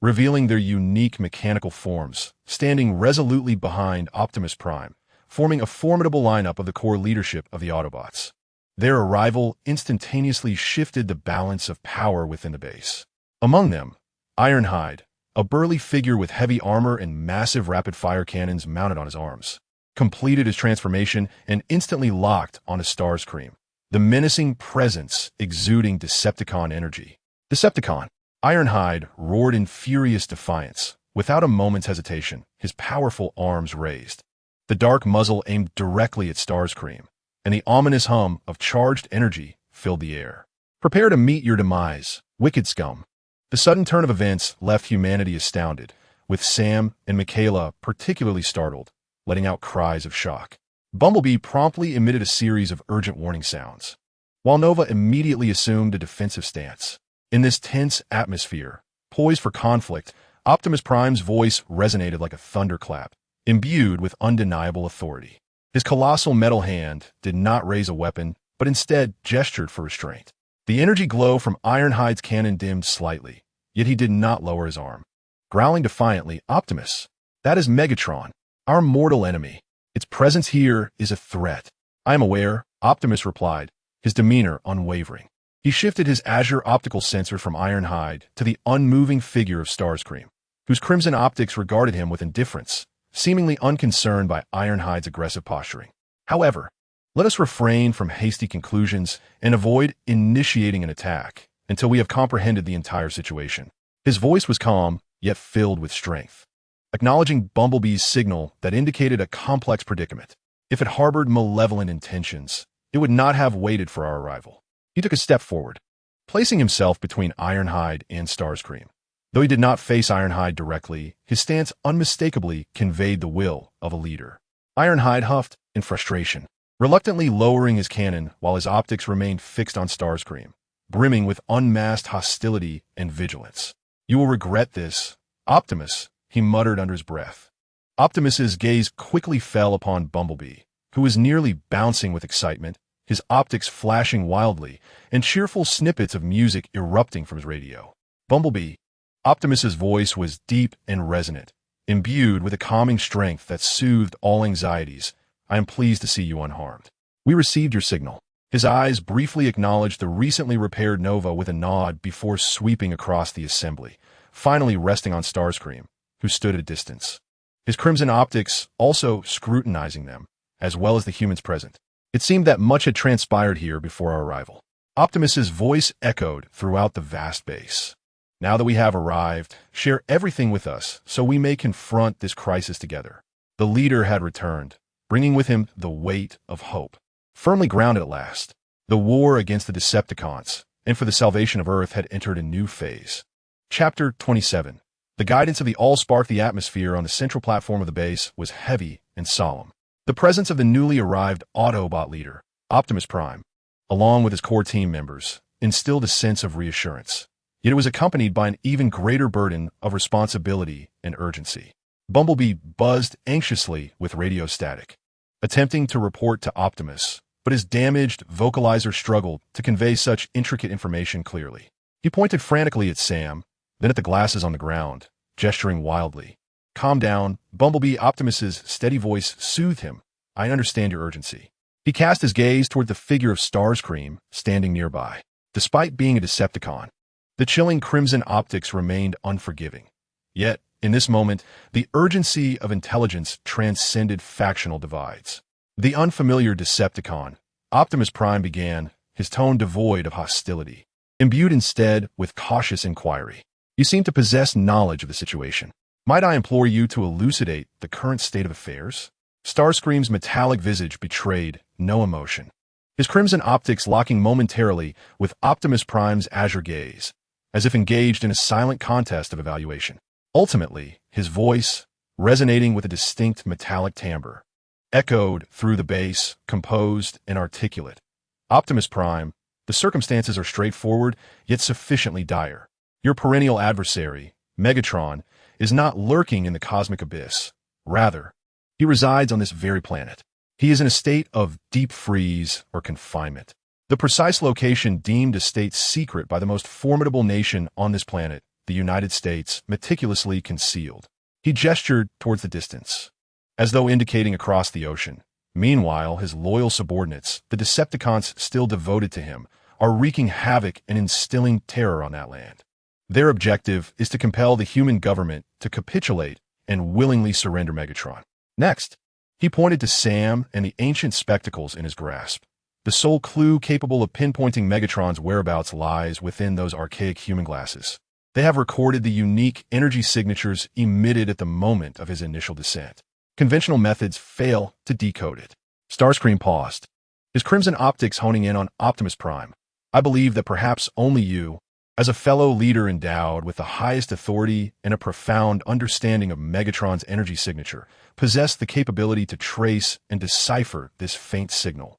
revealing their unique mechanical forms, standing resolutely behind Optimus Prime, forming a formidable lineup of the core leadership of the Autobots. Their arrival instantaneously shifted the balance of power within the base. Among them, Ironhide, a burly figure with heavy armor and massive rapid-fire cannons mounted on his arms, completed his transformation and instantly locked onto Starscream, the menacing presence exuding Decepticon energy. Decepticon. Ironhide roared in furious defiance, without a moment's hesitation, his powerful arms raised. The dark muzzle aimed directly at Starscream, and the ominous hum of charged energy filled the air. Prepare to meet your demise, wicked scum. The sudden turn of events left humanity astounded, with Sam and Michaela particularly startled, letting out cries of shock. Bumblebee promptly emitted a series of urgent warning sounds, while Nova immediately assumed a defensive stance. In this tense atmosphere, poised for conflict, Optimus Prime's voice resonated like a thunderclap, imbued with undeniable authority. His colossal metal hand did not raise a weapon, but instead gestured for restraint. The energy glow from Ironhide's cannon dimmed slightly, yet he did not lower his arm. Growling defiantly, Optimus, that is Megatron, our mortal enemy. Its presence here is a threat. I am aware, Optimus replied, his demeanor unwavering. He shifted his azure optical sensor from Ironhide to the unmoving figure of Starscream, whose crimson optics regarded him with indifference, seemingly unconcerned by Ironhide's aggressive posturing. However, let us refrain from hasty conclusions and avoid initiating an attack until we have comprehended the entire situation. His voice was calm, yet filled with strength, acknowledging Bumblebee's signal that indicated a complex predicament. If it harbored malevolent intentions, it would not have waited for our arrival. He took a step forward, placing himself between Ironhide and Starscream. Though he did not face Ironhide directly, his stance unmistakably conveyed the will of a leader. Ironhide huffed in frustration, reluctantly lowering his cannon while his optics remained fixed on Starscream, brimming with unmasked hostility and vigilance. You will regret this, Optimus, he muttered under his breath. Optimus's gaze quickly fell upon Bumblebee, who was nearly bouncing with excitement, his optics flashing wildly, and cheerful snippets of music erupting from his radio. Bumblebee. Optimus's voice was deep and resonant, imbued with a calming strength that soothed all anxieties. I am pleased to see you unharmed. We received your signal. His eyes briefly acknowledged the recently repaired Nova with a nod before sweeping across the assembly, finally resting on Starscream, who stood at a distance, his crimson optics also scrutinizing them, as well as the humans present. It seemed that much had transpired here before our arrival. Optimus's voice echoed throughout the vast base. Now that we have arrived, share everything with us so we may confront this crisis together. The leader had returned, bringing with him the weight of hope. Firmly grounded at last, the war against the Decepticons and for the salvation of Earth had entered a new phase. Chapter 27. The guidance of the Allspark. The atmosphere on the central platform of the base was heavy and solemn. The presence of the newly arrived Autobot leader, Optimus Prime, along with his core team members, instilled a sense of reassurance. Yet it was accompanied by an even greater burden of responsibility and urgency. Bumblebee buzzed anxiously with radio static, attempting to report to Optimus, but his damaged vocalizer struggled to convey such intricate information clearly. He pointed frantically at Sam, then at the glasses on the ground, gesturing wildly. Calm down, Bumblebee. Optimus's steady voice soothed him. I understand your urgency. He cast his gaze toward the figure of Starscream standing nearby. Despite being a Decepticon, the chilling crimson optics remained unforgiving. Yet, in this moment, the urgency of intelligence transcended factional divides. The unfamiliar Decepticon, Optimus Prime began, his tone devoid of hostility, imbued instead with cautious inquiry. You seem to possess knowledge of the situation. Might I implore you to elucidate the current state of affairs? Starscream's metallic visage betrayed no emotion, his crimson optics locking momentarily with Optimus Prime's azure gaze, as if engaged in a silent contest of evaluation. Ultimately, his voice, resonating with a distinct metallic timbre, echoed through the base, composed and articulate. Optimus Prime, the circumstances are straightforward, yet sufficiently dire. Your perennial adversary, Megatron, is not lurking in the cosmic abyss. Rather, he resides on this very planet. He is in a state of deep freeze or confinement. The precise location deemed a state secret by the most formidable nation on this planet the United States, meticulously concealed. He gestured towards the distance, as though indicating across the ocean. Meanwhile, his loyal subordinates, the Decepticons still devoted to him, are wreaking havoc and instilling terror on that land. Their objective is to compel the human government to capitulate and willingly surrender Megatron. Next, he pointed to Sam and the ancient spectacles in his grasp. The sole clue capable of pinpointing Megatron's whereabouts lies within those archaic human glasses. They have recorded the unique energy signatures emitted at the moment of his initial descent. Conventional methods fail to decode it. Starscream paused, his crimson optics honing in on Optimus Prime. I believe that perhaps only you, as a fellow leader endowed with the highest authority and a profound understanding of Megatron's energy signature, possess the capability to trace and decipher this faint signal,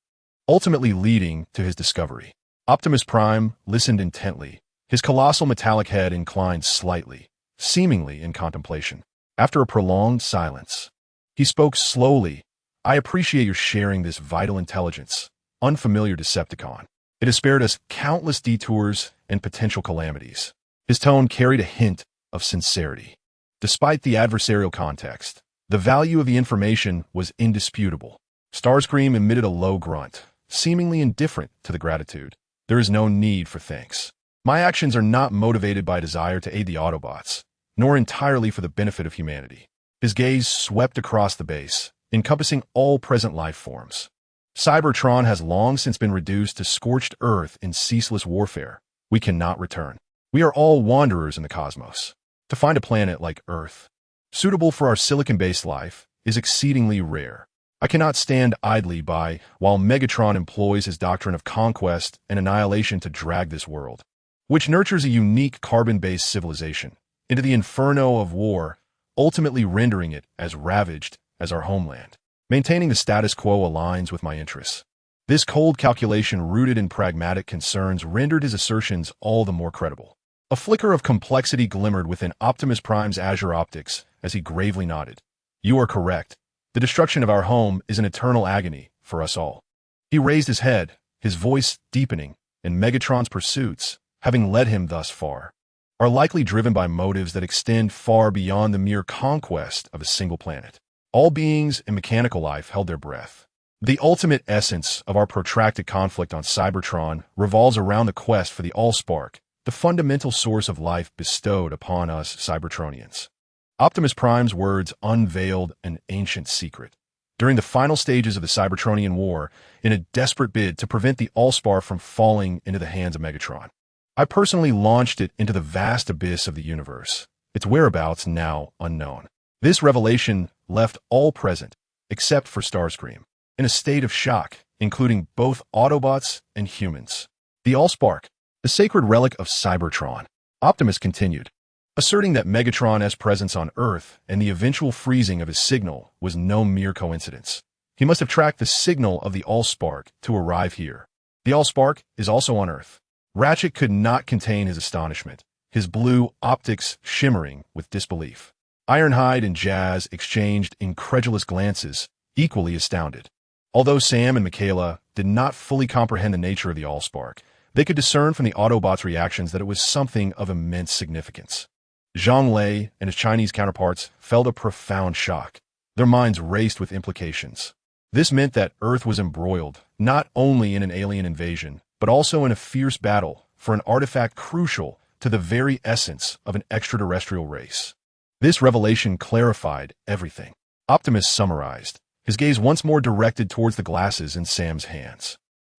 ultimately leading to his discovery. Optimus Prime listened intently, his colossal metallic head inclined slightly, seemingly in contemplation. After a prolonged silence, he spoke slowly. I appreciate your sharing this vital intelligence, unfamiliar Decepticon. It has spared us countless detours and potential calamities. His tone carried a hint of sincerity. Despite the adversarial context, the value of the information was indisputable. Starscream emitted a low grunt, seemingly indifferent to the gratitude. There is no need for thanks. My actions are not motivated by a desire to aid the Autobots, nor entirely for the benefit of humanity. His gaze swept across the base, encompassing all present life forms. Cybertron has long since been reduced to scorched earth in ceaseless warfare. We cannot return. We are all wanderers in the cosmos. To find a planet like Earth, suitable for our silicon-based life, is exceedingly rare. I cannot stand idly by while Megatron employs his doctrine of conquest and annihilation to drag this world, which nurtures a unique carbon-based civilization, into the inferno of war, ultimately rendering it as ravaged as our homeland. Maintaining the status quo aligns with my interests. This cold calculation rooted in pragmatic concerns rendered his assertions all the more credible. A flicker of complexity glimmered within Optimus Prime's azure optics as he gravely nodded. You are correct. The destruction of our home is an eternal agony for us all. He raised his head, his voice deepening, and Megatron's pursuits, having led him thus far, are likely driven by motives that extend far beyond the mere conquest of a single planet. All beings in mechanical life held their breath. The ultimate essence of our protracted conflict on Cybertron revolves around the quest for the Allspark, the fundamental source of life bestowed upon us Cybertronians. Optimus Prime's words unveiled an ancient secret. During the final stages of the Cybertronian War, in a desperate bid to prevent the Allspark from falling into the hands of Megatron, I personally launched it into the vast abyss of the universe, its whereabouts now unknown. This revelation left all present, except for Starscream, in a state of shock, including both Autobots and humans. The Allspark, the sacred relic of Cybertron, Optimus continued, asserting that Megatron's presence on Earth and the eventual freezing of his signal was no mere coincidence. He must have tracked the signal of the Allspark to arrive here. The Allspark is also on Earth. Ratchet could not contain his astonishment, his blue optics shimmering with disbelief. Ironhide and Jazz exchanged incredulous glances, equally astounded. Although Sam and Michaela did not fully comprehend the nature of the Allspark, they could discern from the Autobots' reactions that it was something of immense significance. Zhang Lei and his Chinese counterparts felt a profound shock. Their minds raced with implications. This meant that Earth was embroiled, not only in an alien invasion, but also in a fierce battle for an artifact crucial to the very essence of an extraterrestrial race. This revelation clarified everything. Optimus summarized, his gaze once more directed towards the glasses in Sam's hands.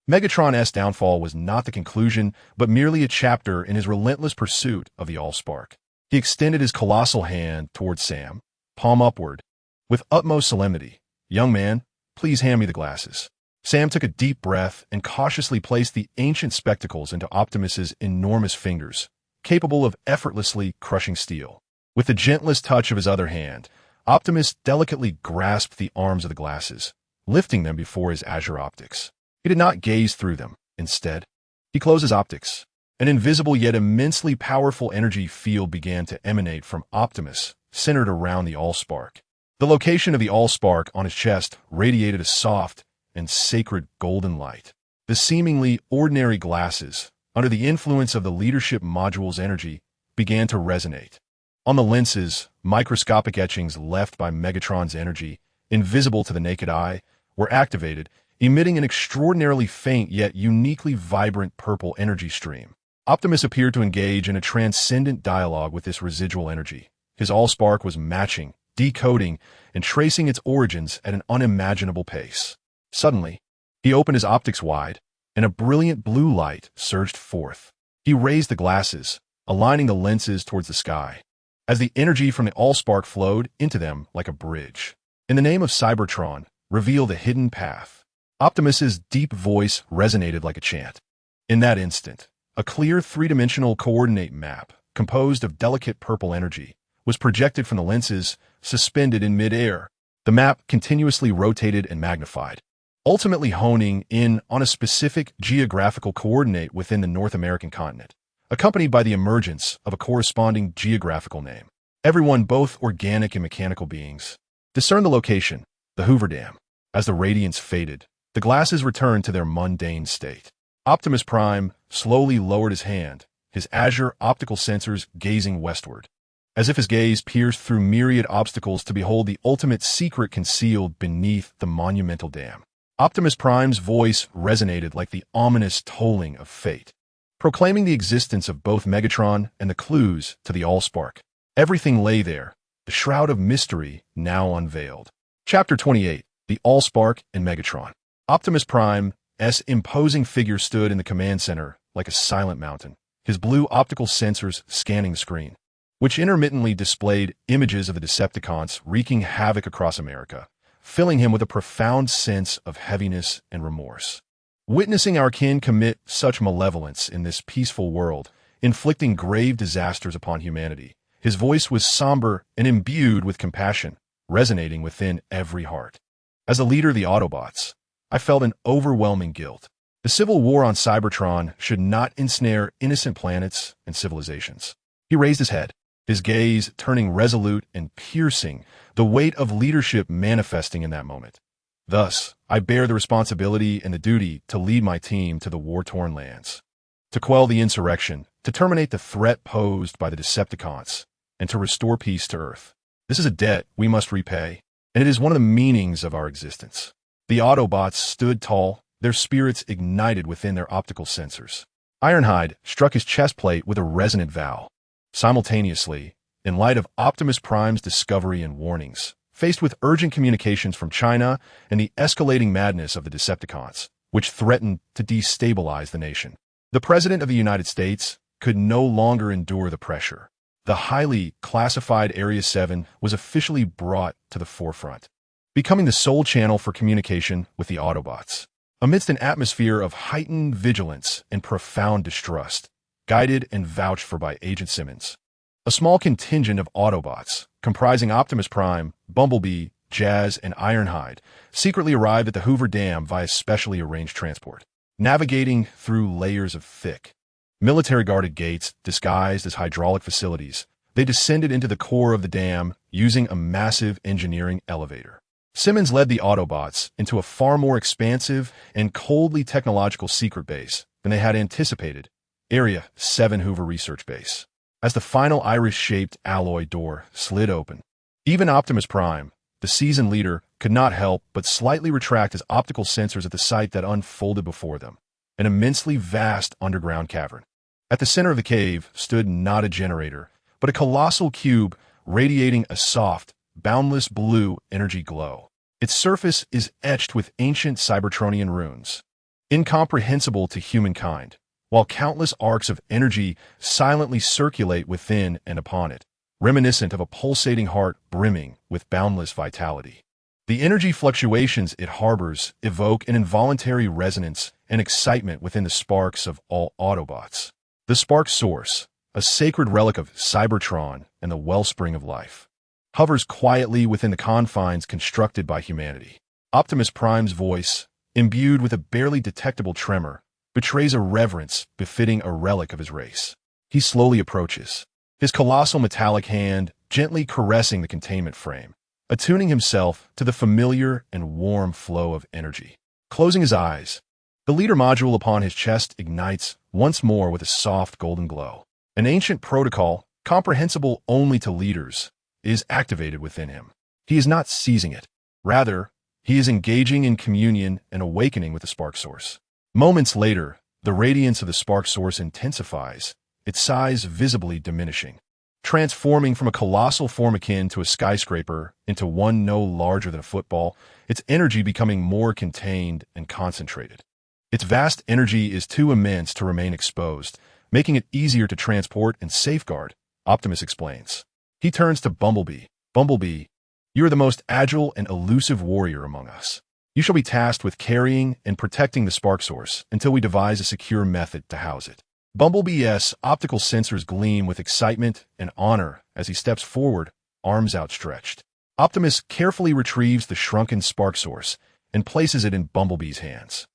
Megatron's downfall was not the conclusion, but merely a chapter in his relentless pursuit of the Allspark. He extended his colossal hand towards Sam, palm upward, with utmost solemnity. Young man, please hand me the glasses. Sam took a deep breath and cautiously placed the ancient spectacles into Optimus's enormous fingers, capable of effortlessly crushing steel. With the gentlest touch of his other hand, Optimus delicately grasped the arms of the glasses, lifting them before his azure optics. He did not gaze through them. Instead, he closed his optics. An invisible yet immensely powerful energy field began to emanate from Optimus, centered around the Allspark. The location of the Allspark on his chest radiated a soft and sacred golden light. The seemingly ordinary glasses, under the influence of the leadership module's energy, began to resonate. On the lenses, microscopic etchings left by Megatron's energy, invisible to the naked eye, were activated, emitting an extraordinarily faint yet uniquely vibrant purple energy stream. Optimus appeared to engage in a transcendent dialogue with this residual energy. His allspark was matching, decoding, and tracing its origins at an unimaginable pace. Suddenly, he opened his optics wide, and a brilliant blue light surged forth. He raised the glasses, aligning the lenses towards the sky, as the energy from the allspark flowed into them like a bridge. In the name of Cybertron, reveal the hidden path. Optimus's deep voice resonated like a chant. In that instant, a clear three-dimensional coordinate map, composed of delicate purple energy, was projected from the lenses, suspended in mid-air. The map continuously rotated and magnified, ultimately honing in on a specific geographical coordinate within the North American continent, accompanied by the emergence of a corresponding geographical name. Everyone, both organic and mechanical beings, discerned the location, the Hoover Dam. As the radiance faded, the glasses returned to their mundane state. Optimus Prime slowly lowered his hand, his azure optical sensors gazing westward, as if his gaze pierced through myriad obstacles to behold the ultimate secret concealed beneath the monumental dam. Optimus Prime's voice resonated like the ominous tolling of fate, proclaiming the existence of both Megatron and the clues to the Allspark. Everything lay there, the shroud of mystery now unveiled. Chapter 28, The Allspark and Megatron. Optimus Prime's imposing figure stood in the command center like a silent mountain, his blue optical sensors scanning the screen, which intermittently displayed images of the Decepticons wreaking havoc across America, filling him with a profound sense of heaviness and remorse. Witnessing our kin commit such malevolence in this peaceful world, inflicting grave disasters upon humanity, his voice was somber and imbued with compassion, resonating within every heart. As a leader of the Autobots, I felt an overwhelming guilt. The civil war on Cybertron should not ensnare innocent planets and civilizations. He raised his head, his gaze turning resolute and piercing, the weight of leadership manifesting in that moment. Thus, I bear the responsibility and the duty to lead my team to the war-torn lands, to quell the insurrection, to terminate the threat posed by the Decepticons, and to restore peace to Earth. This is a debt we must repay, and it is one of the meanings of our existence. The Autobots stood tall, their spirits ignited within their optical sensors. Ironhide struck his chest plate with a resonant vow. Simultaneously, in light of Optimus Prime's discovery and warnings, faced with urgent communications from China and the escalating madness of the Decepticons, which threatened to destabilize the nation, the President of the United States could no longer endure the pressure. The highly classified Area 7 was officially brought to the forefront, becoming the sole channel for communication with the Autobots. Amidst an atmosphere of heightened vigilance and profound distrust, guided and vouched for by Agent Simmons, a small contingent of Autobots, comprising Optimus Prime, Bumblebee, Jazz, and Ironhide, secretly arrived at the Hoover Dam via specially arranged transport. Navigating through layers of thick, military-guarded gates disguised as hydraulic facilities, they descended into the core of the dam using a massive engineering elevator. Simmons led the Autobots into a far more expansive and coldly technological secret base than they had anticipated, Area 7 Hoover Research Base. As the final iris-shaped alloy door slid open, even Optimus Prime, the seasoned leader, could not help but slightly retract his optical sensors at the sight that unfolded before them, an immensely vast underground cavern. At the center of the cave stood not a generator, but a colossal cube radiating a soft, boundless blue energy glow. Its surface is etched with ancient Cybertronian runes, incomprehensible to humankind, while countless arcs of energy silently circulate within and upon it, reminiscent of a pulsating heart brimming with boundless vitality. The energy fluctuations it harbors evoke an involuntary resonance and excitement within the sparks of all Autobots. The spark source, a sacred relic of Cybertron and the wellspring of life, hovers quietly within the confines constructed by humanity. Optimus Prime's voice, imbued with a barely detectable tremor, betrays a reverence befitting a relic of his race. He slowly approaches, his colossal metallic hand gently caressing the containment frame, attuning himself to the familiar and warm flow of energy. Closing his eyes, the leader module upon his chest ignites once more with a soft golden glow. An ancient protocol comprehensible only to leaders, is activated within him. He is not seizing it. Rather, he is engaging in communion and awakening with the spark source. Moments later, the radiance of the spark source intensifies, its size visibly diminishing, transforming from a colossal form akin to a skyscraper into one no larger than a football, its energy becoming more contained and concentrated. Its vast energy is too immense to remain exposed, making it easier to transport and safeguard, Optimus explains. He turns to Bumblebee. Bumblebee, you are the most agile and elusive warrior among us. You shall be tasked with carrying and protecting the spark source until we devise a secure method to house it. Bumblebee's optical sensors gleam with excitement and honor as he steps forward, arms outstretched. Optimus carefully retrieves the shrunken spark source and places it in Bumblebee's hands.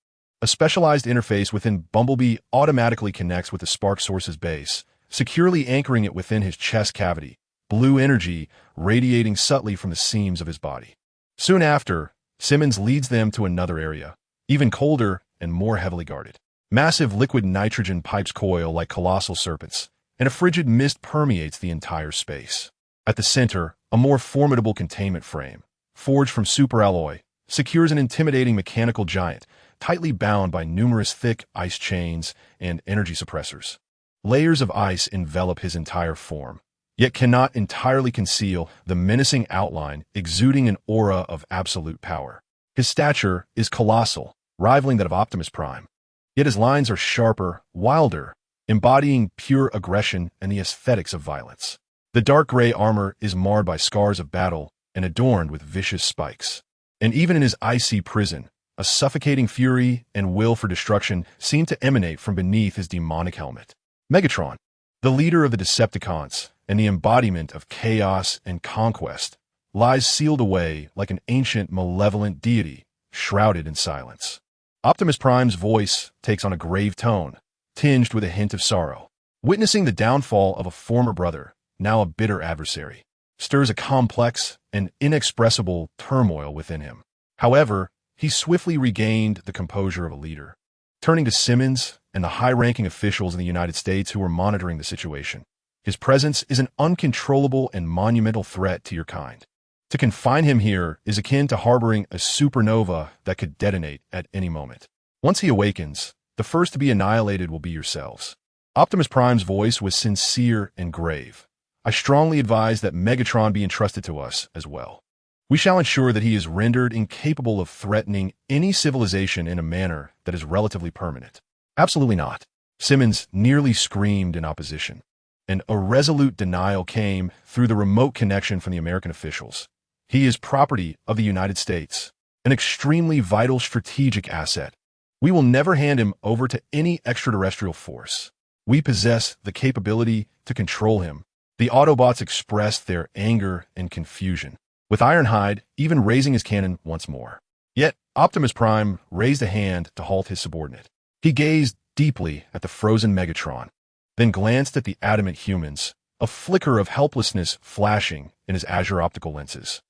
A specialized interface within Bumblebee automatically connects with the spark source's base, securely anchoring it within his chest cavity, blue energy radiating subtly from the seams of his body. Soon after, Simmons leads them to another area, even colder and more heavily guarded. Massive liquid nitrogen pipes coil like colossal serpents, and a frigid mist permeates the entire space. At the center, a more formidable containment frame, forged from superalloy, secures an intimidating mechanical giant, tightly bound by numerous thick ice chains and energy suppressors. Layers of ice envelop his entire form, yet cannot entirely conceal the menacing outline exuding an aura of absolute power. His stature is colossal, rivaling that of Optimus Prime. Yet his lines are sharper, wilder, embodying pure aggression and the aesthetics of violence. The dark gray armor is marred by scars of battle and adorned with vicious spikes. And even in his icy prison, a suffocating fury and will for destruction seem to emanate from beneath his demonic helmet. Megatron, the leader of the Decepticons and the embodiment of chaos and conquest, lies sealed away like an ancient, malevolent deity, shrouded in silence. Optimus Prime's voice takes on a grave tone, tinged with a hint of sorrow. Witnessing the downfall of a former brother, now a bitter adversary, stirs a complex and inexpressible turmoil within him. However, he swiftly regained the composure of a leader. Turning to Simmons and the high-ranking officials in the United States who were monitoring the situation, his presence is an uncontrollable and monumental threat to your kind. To confine him here is akin to harboring a supernova that could detonate at any moment. Once he awakens, the first to be annihilated will be yourselves. Optimus Prime's voice was sincere and grave. I strongly advise that Megatron be entrusted to us as well. We shall ensure that he is rendered incapable of threatening any civilization in a manner that is relatively permanent. Absolutely not. Simmons nearly screamed in opposition. An irresolute denial came through the remote connection from the American officials. He is property of the United States, an extremely vital strategic asset. We will never hand him over to any extraterrestrial force. We possess the capability to control him. The Autobots expressed their anger and confusion, with Ironhide even raising his cannon once more. Yet, Optimus Prime raised a hand to halt his subordinate. He gazed deeply at the frozen Megatron, then glanced at the adamant humans, a flicker of helplessness flashing in his azure optical lenses.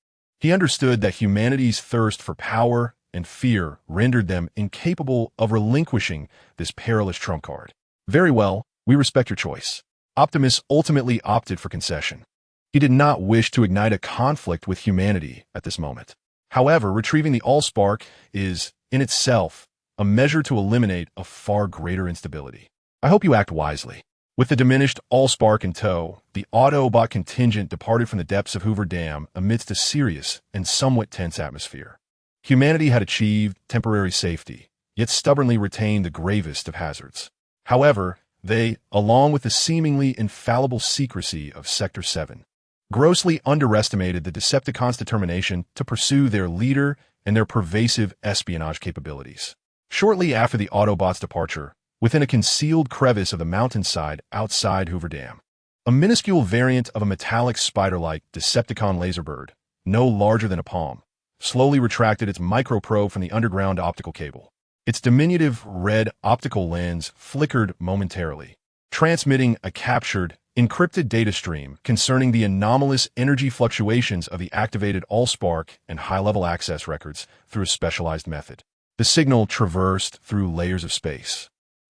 He understood that humanity's thirst for power and fear rendered them incapable of relinquishing this perilous trump card. Very well, we respect your choice. Optimus ultimately opted for concession. He did not wish to ignite a conflict with humanity at this moment. However, retrieving the Allspark is, in itself, a measure to eliminate a far greater instability. I hope you act wisely. With the diminished Allspark in tow, the Autobot contingent departed from the depths of Hoover Dam amidst a serious and somewhat tense atmosphere. Humanity had achieved temporary safety, yet stubbornly retained the gravest of hazards. However, they, along with the seemingly infallible secrecy of Sector 7, grossly underestimated the Decepticons' determination to pursue their leader and their pervasive espionage capabilities. Shortly after the Autobots' departure, within a concealed crevice of the mountainside outside Hoover Dam, a minuscule variant of a metallic spider-like Decepticon laserbird, no larger than a palm, slowly retracted its microprobe from the underground optical cable. Its diminutive red optical lens flickered momentarily, transmitting a captured, encrypted data stream concerning the anomalous energy fluctuations of the activated Allspark and high-level access records through a specialized method. The signal traversed through layers of space,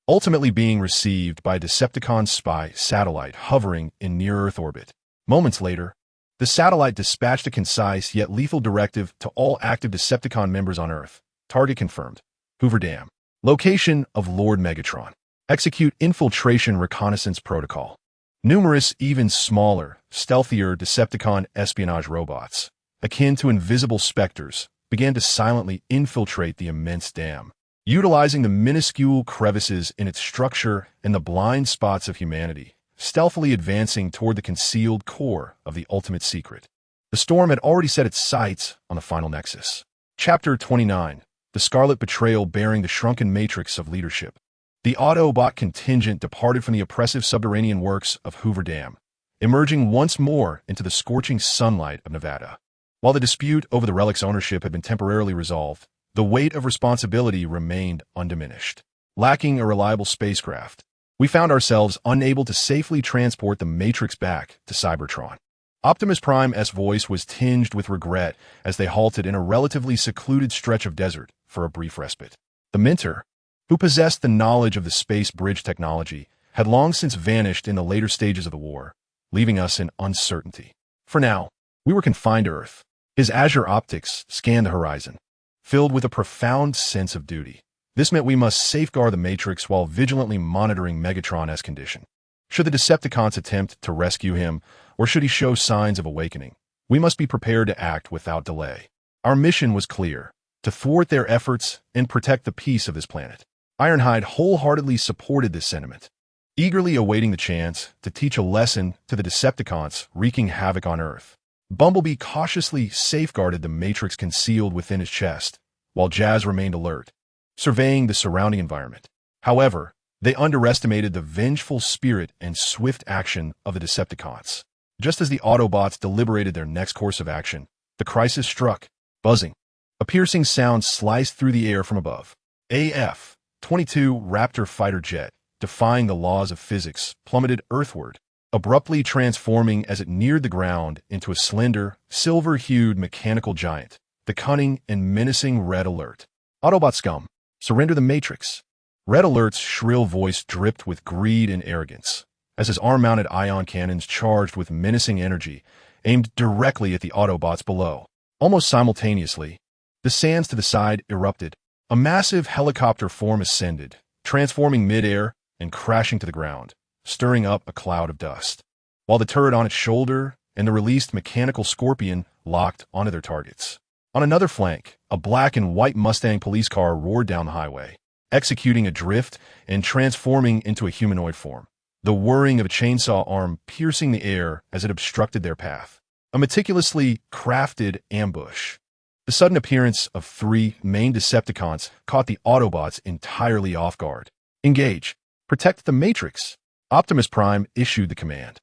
ultimately being received by a Decepticon spy satellite hovering in near-Earth orbit. Moments later, the satellite dispatched a concise yet lethal directive to all active Decepticon members on Earth. Target confirmed. Hoover Dam. Location of Lord Megatron. Execute infiltration reconnaissance protocol. Numerous, even smaller, stealthier Decepticon espionage robots, akin to invisible specters, began to silently infiltrate the immense dam, utilizing the minuscule crevices in its structure and the blind spots of humanity, stealthily advancing toward the concealed core of the ultimate secret. The storm had already set its sights on the final nexus. Chapter 29. The Scarlet Betrayal bearing the shrunken matrix of leadership. The Autobot contingent departed from the oppressive subterranean works of Hoover Dam, emerging once more into the scorching sunlight of Nevada. While the dispute over the relic's ownership had been temporarily resolved, the weight of responsibility remained undiminished. Lacking a reliable spacecraft, we found ourselves unable to safely transport the Matrix back to Cybertron. Optimus Prime's voice was tinged with regret as they halted in a relatively secluded stretch of desert for a brief respite. The Minter, who possessed the knowledge of the space bridge technology, had long since vanished in the later stages of the war, leaving us in uncertainty. For now, we were confined to Earth. His azure optics scanned the horizon, filled with a profound sense of duty. This meant we must safeguard the Matrix while vigilantly monitoring Megatron's condition. Should the Decepticons attempt to rescue him, or should he show signs of awakening, we must be prepared to act without delay. Our mission was clear: to thwart their efforts and protect the peace of this planet. Ironhide wholeheartedly supported this sentiment, eagerly awaiting the chance to teach a lesson to the Decepticons wreaking havoc on Earth. Bumblebee cautiously safeguarded the Matrix concealed within his chest, while Jazz remained alert, surveying the surrounding environment. However, they underestimated the vengeful spirit and swift action of the Decepticons. Just as the Autobots deliberated their next course of action, the crisis struck. Buzzing. A piercing sound sliced through the air from above. AF-22 Raptor fighter jet, defying the laws of physics, plummeted earthward, abruptly transforming as it neared the ground into a slender, silver-hued mechanical giant. The cunning and menacing Red Alert. Autobot scum, surrender the Matrix. Red Alert's shrill voice dripped with greed and arrogance, as his arm-mounted ion cannons charged with menacing energy, aimed directly at the Autobots below. Almost simultaneously, the sands to the side erupted. A massive helicopter form ascended, transforming mid-air and crashing to the ground, stirring up a cloud of dust, while the turret on its shoulder and the released mechanical Scorpion locked onto their targets. On another flank, a black and white Mustang police car roared down the highway, executing a drift and transforming into a humanoid form, the whirring of a chainsaw arm piercing the air as it obstructed their path. A meticulously crafted ambush. The sudden appearance of three main Decepticons caught the Autobots entirely off guard. Engage. Protect the Matrix. Optimus Prime issued the command,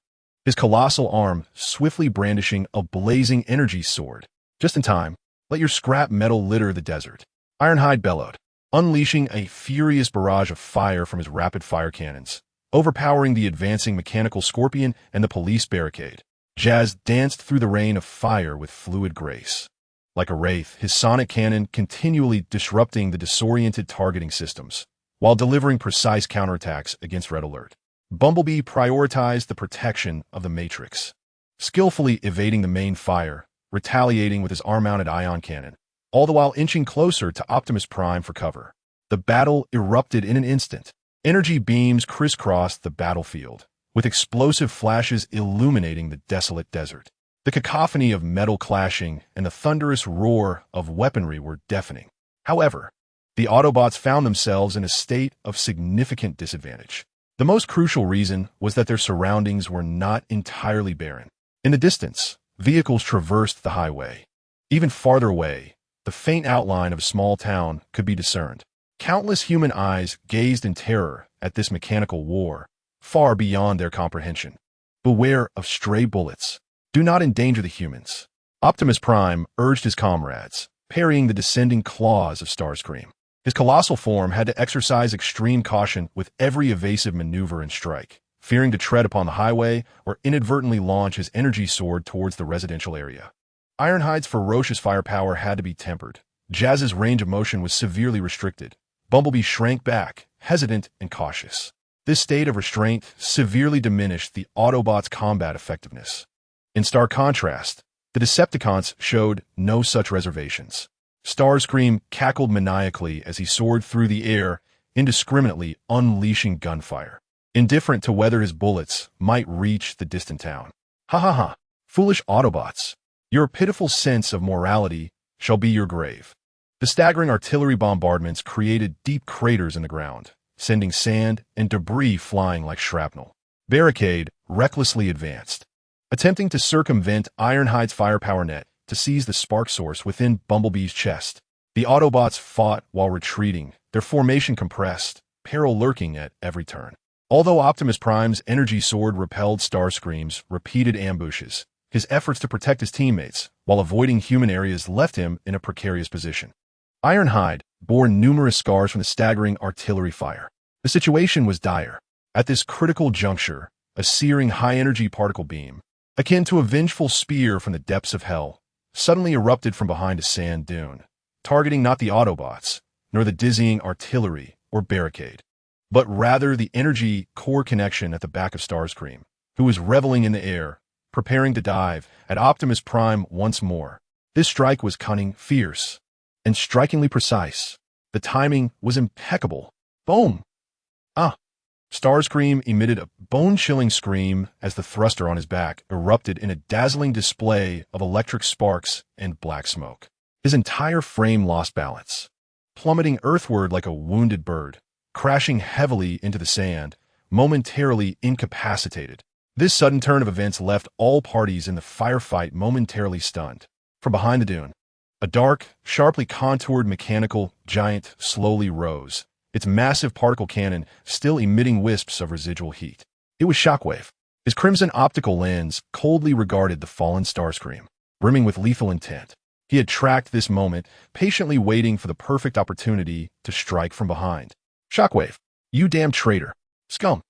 his colossal arm swiftly brandishing a blazing energy sword. Just in time, let your scrap metal litter the desert. Ironhide bellowed, unleashing a furious barrage of fire from his rapid-fire cannons, overpowering the advancing mechanical Scorpion and the police barricade. Jazz danced through the rain of fire with fluid grace. Like a wraith, his sonic cannon continually disrupting the disoriented targeting systems, while delivering precise counterattacks against Red Alert. Bumblebee prioritized the protection of the Matrix, skillfully evading the main fire, retaliating with his arm-mounted ion cannon, all the while inching closer to Optimus Prime for cover. The battle erupted in an instant. Energy beams crisscrossed the battlefield, with explosive flashes illuminating the desolate desert. The cacophony of metal clashing and the thunderous roar of weaponry were deafening. However, the Autobots found themselves in a state of significant disadvantage. The most crucial reason was that their surroundings were not entirely barren. In the distance, vehicles traversed the highway. Even farther away, the faint outline of a small town could be discerned. Countless human eyes gazed in terror at this mechanical war, far beyond their comprehension. Beware of stray bullets. Do not endanger the humans. Optimus Prime urged his comrades, parrying the descending claws of Starscream. His colossal form had to exercise extreme caution with every evasive maneuver and strike, fearing to tread upon the highway or inadvertently launch his energy sword towards the residential area. Ironhide's ferocious firepower had to be tempered. Jazz's range of motion was severely restricted. Bumblebee shrank back, hesitant and cautious. This state of restraint severely diminished the Autobots' combat effectiveness. In stark contrast, the Decepticons showed no such reservations. Starscream cackled maniacally as he soared through the air, indiscriminately unleashing gunfire, indifferent to whether his bullets might reach the distant town. Ha ha ha! Foolish Autobots! Your pitiful sense of morality shall be your grave. The staggering artillery bombardments created deep craters in the ground, sending sand and debris flying like shrapnel. Barricade recklessly advanced, attempting to circumvent Ironhide's firepower net to seize the spark source within Bumblebee's chest. The Autobots fought while retreating, their formation compressed, peril lurking at every turn. Although Optimus Prime's energy sword repelled Starscream's repeated ambushes, his efforts to protect his teammates while avoiding human areas left him in a precarious position. Ironhide bore numerous scars from the staggering artillery fire. The situation was dire. At this critical juncture, a searing high-energy particle beam, akin to a vengeful spear from the depths of hell, suddenly erupted from behind a sand dune, targeting not the Autobots, nor the dizzying artillery or barricade, but rather the energy core connection at the back of Starscream, who was reveling in the air, preparing to dive at Optimus Prime once more. This strike was cunning, fierce, and strikingly precise. The timing was impeccable. Boom! Ah! Starscream emitted a bone-chilling scream as the thruster on his back erupted in a dazzling display of electric sparks and black smoke. His entire frame lost balance, plummeting earthward like a wounded bird, crashing heavily into the sand, momentarily incapacitated. This sudden turn of events left all parties in the firefight momentarily stunned. From behind the dune, a dark, sharply contoured mechanical giant slowly rose, its massive particle cannon still emitting wisps of residual heat. It was Shockwave. His crimson optical lens coldly regarded the fallen Starscream, brimming with lethal intent. He had tracked this moment, patiently waiting for the perfect opportunity to strike from behind. Shockwave, you damn traitor. Scum.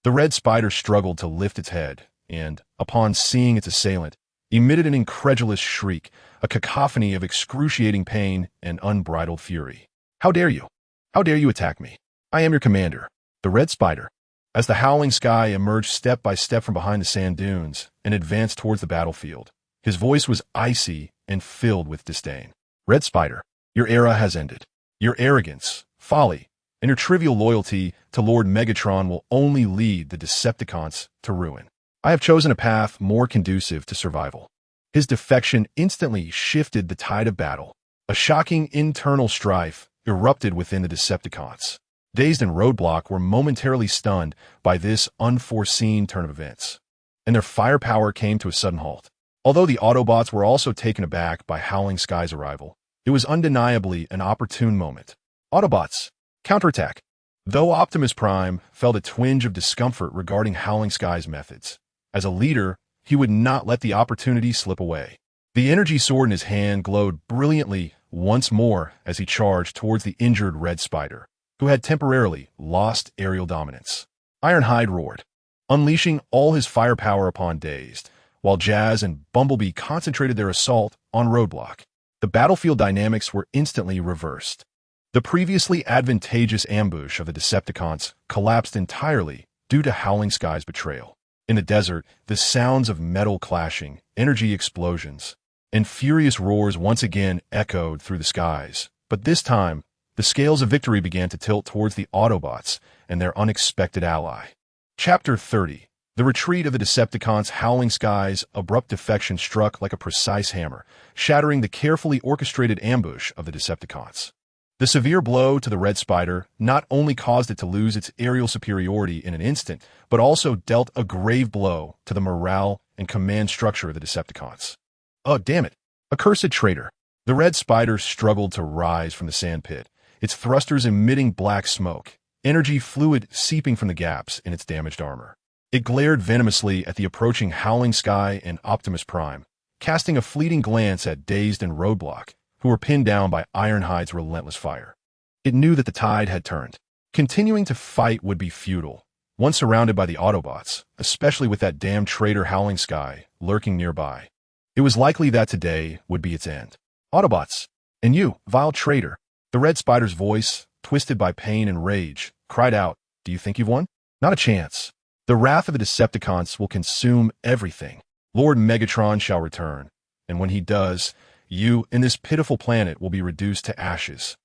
The red spider struggled to lift its head, and, upon seeing its assailant, emitted an incredulous shriek, a cacophony of excruciating pain and unbridled fury. How dare you? How dare you attack me? I am your commander, the red spider. As the howling sky emerged step by step from behind the sand dunes and advanced towards the battlefield, his voice was icy and filled with disdain. Red Spider, your era has ended. Your arrogance, folly, and your trivial loyalty to Lord Megatron will only lead the Decepticons to ruin. I have chosen a path more conducive to survival. His defection instantly shifted the tide of battle. A shocking internal strife erupted within the Decepticons. Dazed and Roadblock were momentarily stunned by this unforeseen turn of events, and their firepower came to a sudden halt. Although the Autobots were also taken aback by Howling Sky's arrival, it was undeniably an opportune moment. Autobots, counterattack. Though Optimus Prime felt a twinge of discomfort regarding Howling Sky's methods, as a leader, he would not let the opportunity slip away. The energy sword in his hand glowed brilliantly once more as he charged towards the injured Red Spider, who had temporarily lost aerial dominance. Ironhide roared, unleashing all his firepower upon Dazed, while Jazz and Bumblebee concentrated their assault on Roadblock. The battlefield dynamics were instantly reversed. The previously advantageous ambush of the Decepticons collapsed entirely due to Howling Sky's betrayal. In the desert, the sounds of metal clashing, energy explosions, and furious roars once again echoed through the skies. But this time, the scales of victory began to tilt towards the Autobots and their unexpected ally. Chapter 30. The retreat of the Decepticons. Howling Sky's abrupt defection struck like a precise hammer, shattering the carefully orchestrated ambush of the Decepticons. The severe blow to the Red Spider not only caused it to lose its aerial superiority in an instant, but also dealt a grave blow to the morale and command structure of the Decepticons. Oh, damn it! Accursed traitor! The Red Spider struggled to rise from the sand pit, its thrusters emitting black smoke, energy fluid seeping from the gaps in its damaged armor. It glared venomously at the approaching Howling Sky and Optimus Prime, casting a fleeting glance at Dazed and Roadblock, who were pinned down by Ironhide's relentless fire. It knew that the tide had turned. Continuing to fight would be futile, once surrounded by the Autobots, especially with that damn traitor Howling Sky lurking nearby. It was likely that today would be its end. Autobots, and you, vile traitor! The Red Spider's voice, twisted by pain and rage, cried out, "Do you think you've won? Not a chance. The wrath of the Decepticons will consume everything. Lord Megatron shall return, and when he does, you and this pitiful planet will be reduced to ashes."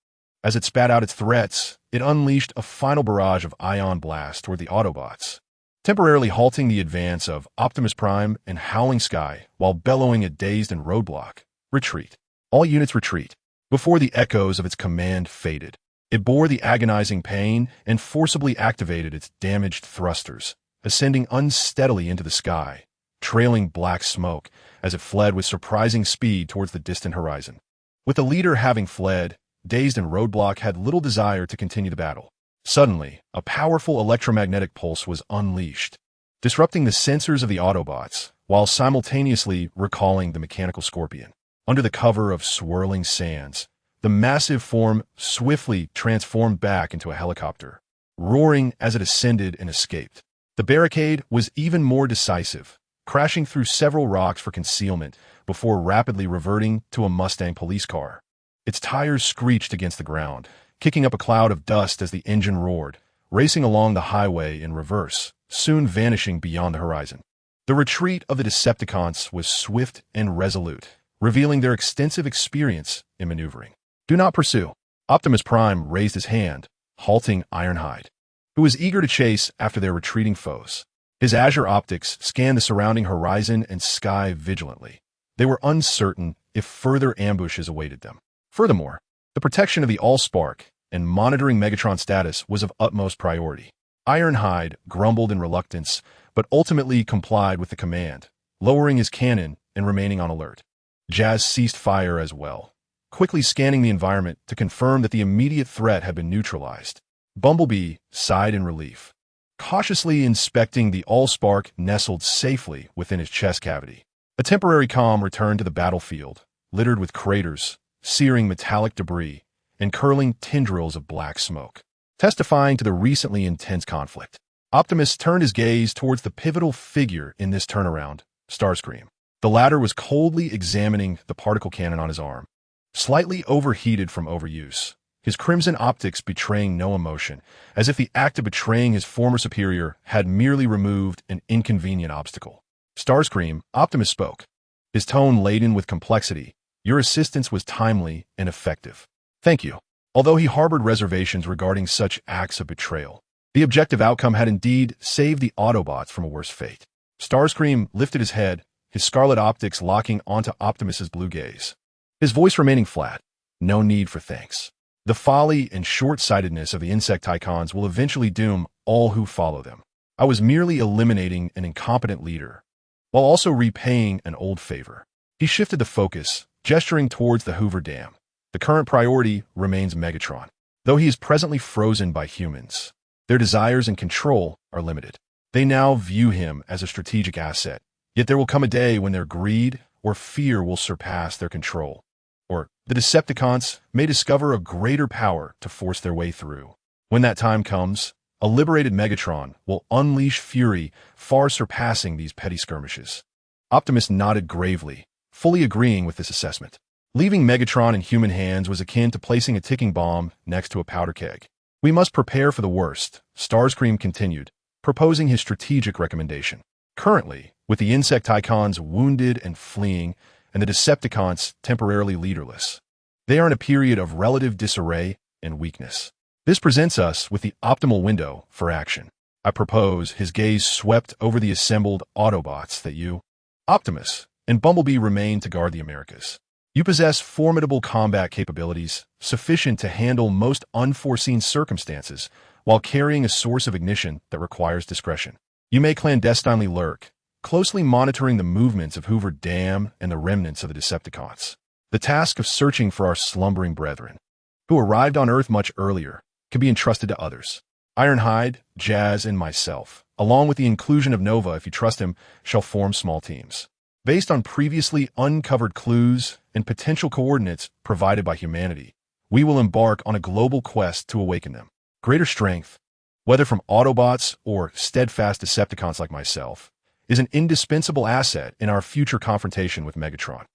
As it spat out its threats, it unleashed a final barrage of ion blasts toward the Autobots, temporarily halting the advance of Optimus Prime and Howling Sky while bellowing a dazed and roadblock. "Retreat. All units retreat." Before the echoes of its command faded, it bore the agonizing pain and forcibly activated its damaged thrusters, ascending unsteadily into the sky, trailing black smoke as it fled with surprising speed towards the distant horizon. With the leader having fled, Dazed and Roadblock had little desire to continue the battle. Suddenly, a powerful electromagnetic pulse was unleashed, disrupting the sensors of the Autobots, while simultaneously recalling the mechanical Scorpion. Under the cover of swirling sands, the massive form swiftly transformed back into a helicopter, roaring as it ascended and escaped. The barricade was even more decisive, crashing through several rocks for concealment before rapidly reverting to a Mustang police car. Its tires screeched against the ground, kicking up a cloud of dust as the engine roared, racing along the highway in reverse, soon vanishing beyond the horizon. The retreat of the Decepticons was swift and resolute, revealing their extensive experience in maneuvering. "Do not pursue." Optimus Prime raised his hand, halting Ironhide, who was eager to chase after their retreating foes. His azure optics scanned the surrounding horizon and sky vigilantly. They were uncertain if further ambushes awaited them. Furthermore, the protection of the Allspark and monitoring Megatron's status was of utmost priority. Ironhide grumbled in reluctance, but ultimately complied with the command, lowering his cannon and remaining on alert. Jazz ceased fire as well, quickly scanning the environment to confirm that the immediate threat had been neutralized. Bumblebee sighed in relief, cautiously inspecting the Allspark nestled safely within his chest cavity. A temporary calm returned to the battlefield, littered with craters, searing metallic debris, and curling tendrils of black smoke, testifying to the recently intense conflict. Optimus turned his gaze towards the pivotal figure in this turnaround, Starscream. The latter was coldly examining the particle cannon on his arm, slightly overheated from overuse, his crimson optics betraying no emotion, as if the act of betraying his former superior had merely removed an inconvenient obstacle. "Starscream," Optimus spoke, his tone laden with complexity. "Your assistance was timely and effective. Thank you." Although he harbored reservations regarding such acts of betrayal, the objective outcome had indeed saved the Autobots from a worse fate. Starscream lifted his head, his scarlet optics locking onto Optimus's blue gaze, his voice remaining flat. "No need for thanks. The folly and short-sightedness of the Insecticons will eventually doom all who follow them. I was merely eliminating an incompetent leader, while also repaying an old favor." He shifted the focus, gesturing towards the Hoover Dam. "The current priority remains Megatron, though he is presently frozen by humans. Their desires and control are limited. They now view him as a strategic asset, yet there will come a day when their greed or fear will surpass their control, or the Decepticons may discover a greater power to force their way through. When that time comes, a liberated Megatron will unleash fury far surpassing these petty skirmishes." Optimus nodded gravely, fully agreeing with this assessment. Leaving Megatron in human hands was akin to placing a ticking bomb next to a powder keg. "We must prepare for the worst," Starscream continued, proposing his strategic recommendation. "Currently, with the Insecticons wounded and fleeing, and the Decepticons temporarily leaderless, they are in a period of relative disarray and weakness. This presents us with the optimal window for action. I propose," his gaze swept over the assembled Autobots, "that you, Optimus, and Bumblebee remain to guard the Americas. You possess formidable combat capabilities, sufficient to handle most unforeseen circumstances, while carrying a source of ignition that requires discretion. You may clandestinely lurk, closely monitoring the movements of Hoover Dam and the remnants of the Decepticons. The task of searching for our slumbering brethren, who arrived on Earth much earlier, can be entrusted to others. Ironhide, Jazz, and myself, along with the inclusion of Nova if you trust him, shall form small teams. Based on previously uncovered clues and potential coordinates provided by humanity, we will embark on a global quest to awaken them. Greater strength, whether from Autobots or steadfast Decepticons like myself, is an indispensable asset in our future confrontation with Megatron.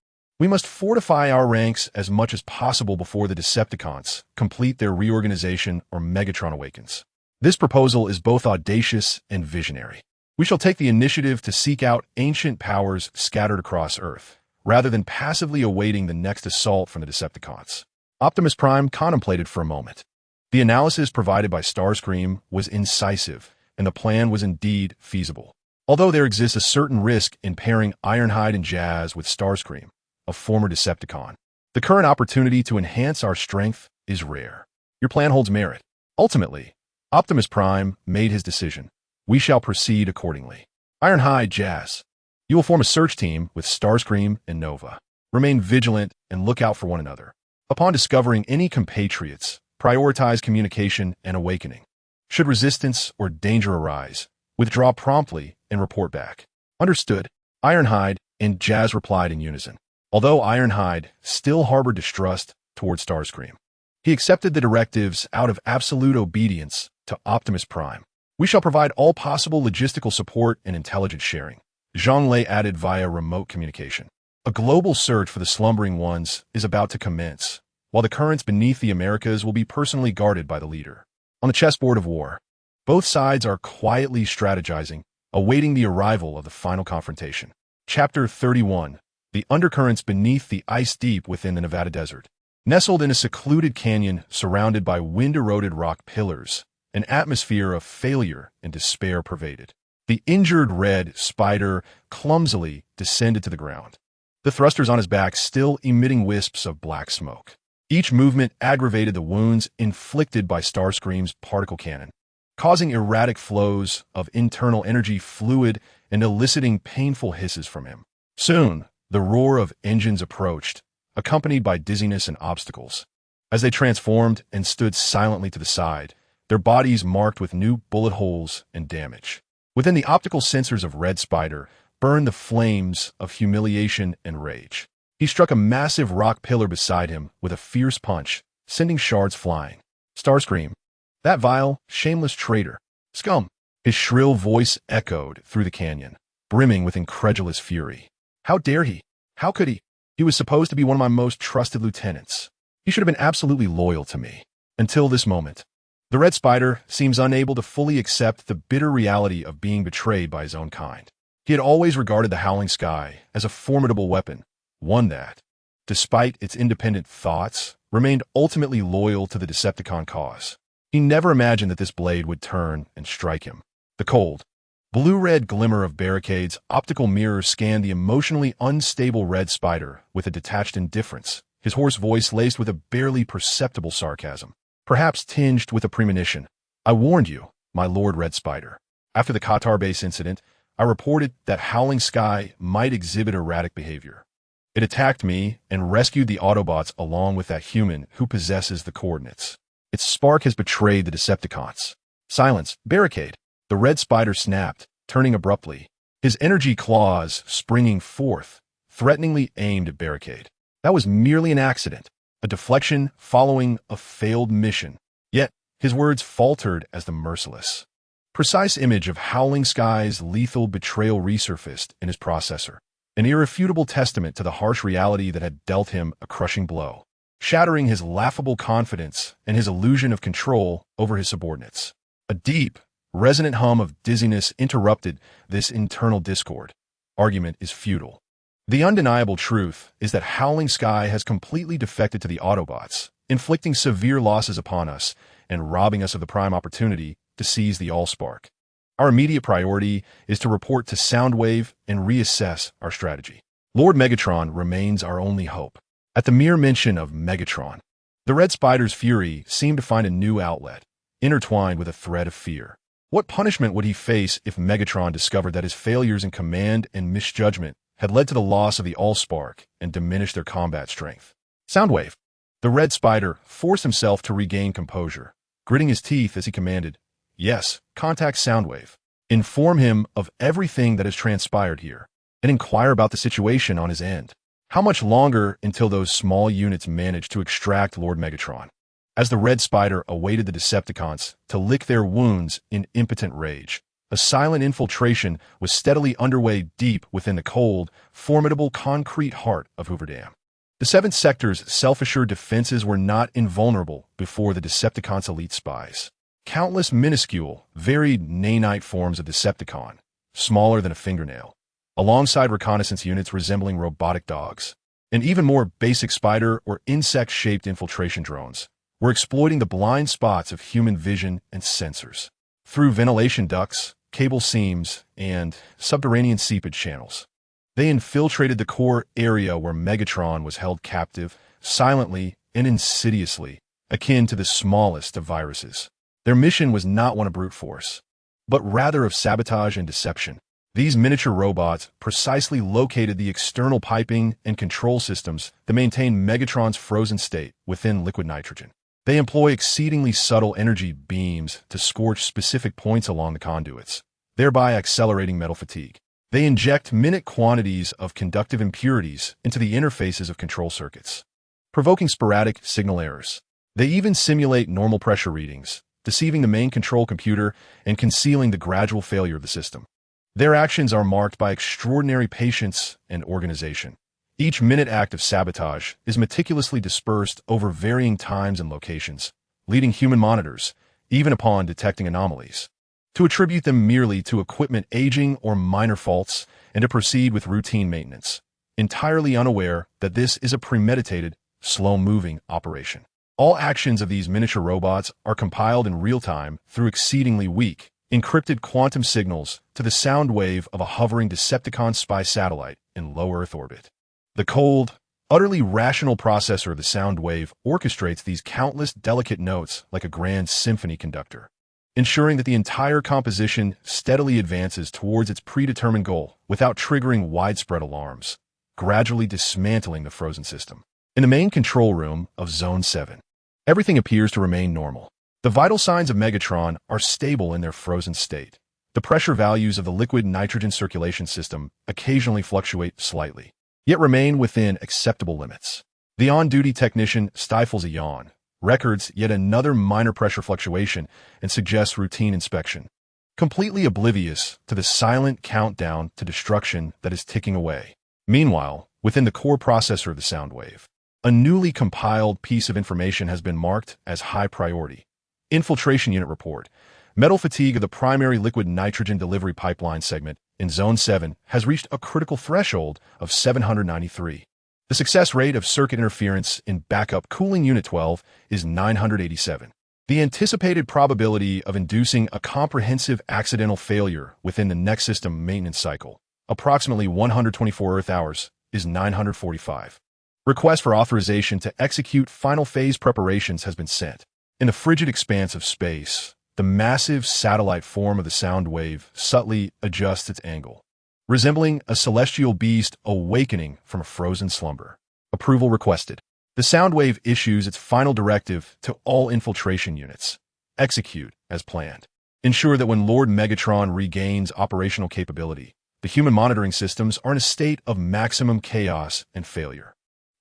We must fortify our ranks as much as possible before the Decepticons complete their reorganization or Megatron awakens. This proposal is both audacious and visionary. We shall take the initiative to seek out ancient powers scattered across Earth, rather than passively awaiting the next assault from the Decepticons. Optimus Prime contemplated for a moment. The analysis provided by Starscream was incisive, and the plan was indeed feasible. Although there exists a certain risk in pairing Ironhide and Jazz with Starscream, a former Decepticon, the current opportunity to enhance our strength is rare. Your plan holds merit. Ultimately, Optimus Prime made his decision. We shall proceed accordingly. Ironhide, Jazz. You will form a search team with Starscream and Nova. Remain vigilant and look out for one another. Upon discovering any compatriots, prioritize communication and awakening. Should resistance or danger arise, withdraw promptly and report back. Understood. Ironhide and Jazz replied in unison. Although Ironhide still harbored distrust toward Starscream, he accepted the directives out of absolute obedience to Optimus Prime. We shall provide all possible logistical support and intelligence sharing. Zhonglei added via remote communication. A global search for the slumbering ones is about to commence, while the currents beneath the Americas will be personally guarded by the leader. On the chessboard of war, both sides are quietly strategizing, awaiting the arrival of the final confrontation. Chapter 31. The undercurrents beneath the ice deep within the Nevada desert. Nestled in a secluded canyon surrounded by wind-eroded rock pillars, an atmosphere of failure and despair pervaded. The injured red spider clumsily descended to the ground, the thrusters on his back still emitting wisps of black smoke. Each movement aggravated the wounds inflicted by Starscream's particle cannon, causing erratic flows of internal energy fluid and eliciting painful hisses from him. Soon, the roar of engines approached, accompanied by dizziness and obstacles. As they transformed and stood silently to the side, their bodies marked with new bullet holes and damage. Within the optical sensors of Red Spider burned the flames of humiliation and rage. He struck a massive rock pillar beside him with a fierce punch, sending shards flying. Starscream, that vile, shameless traitor. Scum! His shrill voice echoed through the canyon, brimming with incredulous fury. How dare he? How could he? He was supposed to be one of my most trusted lieutenants. He should have been absolutely loyal to me. Until this moment. The Red Spider seems unable to fully accept the bitter reality of being betrayed by his own kind. He had always regarded the Howling Sky as a formidable weapon, one that, despite its independent thoughts, remained ultimately loyal to the Decepticon cause. He never imagined that this blade would turn and strike him. The cold, blue-red glimmer of Barricade's optical mirror scanned the emotionally unstable Red Spider with a detached indifference, his hoarse voice laced with a barely perceptible sarcasm, perhaps tinged with a premonition. I warned you, my Lord Red Spider. After the Qatar base incident, I reported that Howling Sky might exhibit erratic behavior. It attacked me and rescued the Autobots along with that human who possesses the coordinates. Its spark has betrayed the Decepticons. Silence, Barricade. The Red Spider snapped, turning abruptly, his energy claws springing forth, threateningly aimed at Barricade. That was merely an accident, a deflection following a failed mission. Yet, his words faltered as the merciless, precise image of Howling Sky's lethal betrayal resurfaced in his processor, an irrefutable testament to the harsh reality that had dealt him a crushing blow, shattering his laughable confidence and his illusion of control over his subordinates. A deep, resonant hum of dizziness interrupted this internal discord. Argument is futile. The undeniable truth is that Howling Sky has completely defected to the Autobots, inflicting severe losses upon us and robbing us of the prime opportunity to seize the Allspark. Our immediate priority is to report to Soundwave and reassess our strategy. Lord Megatron remains our only hope. At the mere mention of Megatron, the Red Spider's fury seemed to find a new outlet, intertwined with a thread of fear. What punishment would he face if Megatron discovered that his failures in command and misjudgment had led to the loss of the Allspark and diminished their combat strength? Soundwave. The Red Spider forced himself to regain composure, gritting his teeth as he commanded, Yes, contact Soundwave. Inform him of everything that has transpired here, and inquire about the situation on his end. How much longer until those small units manage to extract Lord Megatron? As the Red Spider awaited the Decepticons to lick their wounds in impotent rage, a silent infiltration was steadily underway deep within the cold, formidable concrete heart of Hoover Dam. The 7th Sector's self-assured defenses were not invulnerable before the Decepticons' elite spies. Countless minuscule, varied nanite forms of Decepticon, smaller than a fingernail, alongside reconnaissance units resembling robotic dogs, and even more basic spider or insect-shaped infiltration drones, were exploiting the blind spots of human vision and sensors. Through ventilation ducts, cable seams, and subterranean seepage channels, they infiltrated the core area where Megatron was held captive, silently and insidiously, akin to the smallest of viruses. Their mission was not one of brute force, but rather of sabotage and deception. These miniature robots precisely located the external piping and control systems that maintain Megatron's frozen state within liquid nitrogen. They employ exceedingly subtle energy beams to scorch specific points along the conduits, thereby accelerating metal fatigue. They inject minute quantities of conductive impurities into the interfaces of control circuits, provoking sporadic signal errors. They even simulate normal pressure readings, deceiving the main control computer and concealing the gradual failure of the system. Their actions are marked by extraordinary patience and organization. Each minute act of sabotage is meticulously dispersed over varying times and locations, leading human monitors, even upon detecting anomalies, to attribute them merely to equipment aging or minor faults and to proceed with routine maintenance, entirely unaware that this is a premeditated, slow-moving operation. All actions of these miniature robots are compiled in real time through exceedingly weak, encrypted quantum signals to the sound wave of a hovering Decepticon spy satellite in low Earth orbit. The cold, utterly rational processor of the sound wave orchestrates these countless delicate notes like a grand symphony conductor, ensuring that the entire composition steadily advances towards its predetermined goal without triggering widespread alarms, gradually dismantling the frozen system. In the main control room of Zone 7, everything appears to remain normal. The vital signs of Megatron are stable in their frozen state. The pressure values of the liquid nitrogen circulation system occasionally fluctuate slightly, yet remain within acceptable limits. The on-duty technician stifles a yawn, records yet another minor pressure fluctuation, and suggests routine inspection, completely oblivious to the silent countdown to destruction that is ticking away. Meanwhile, within the core processor of the sound wave, a newly compiled piece of information has been marked as high priority. Infiltration Unit Report. Metal fatigue of the primary liquid nitrogen delivery pipeline segment in Zone 7 has reached a critical threshold of 793. The success rate of circuit interference in backup cooling Unit 12 is 987. The anticipated probability of inducing a comprehensive accidental failure within the next system maintenance cycle, approximately 124 Earth hours, is 945. Request for authorization to execute final phase preparations has been sent. In the frigid expanse of space, the massive satellite form of the sound wave subtly adjusts its angle, resembling a celestial beast awakening from a frozen slumber. Approval requested. The sound wave issues its final directive to all infiltration units. Execute as planned. Ensure that when Lord Megatron regains operational capability, the human monitoring systems are in a state of maximum chaos and failure.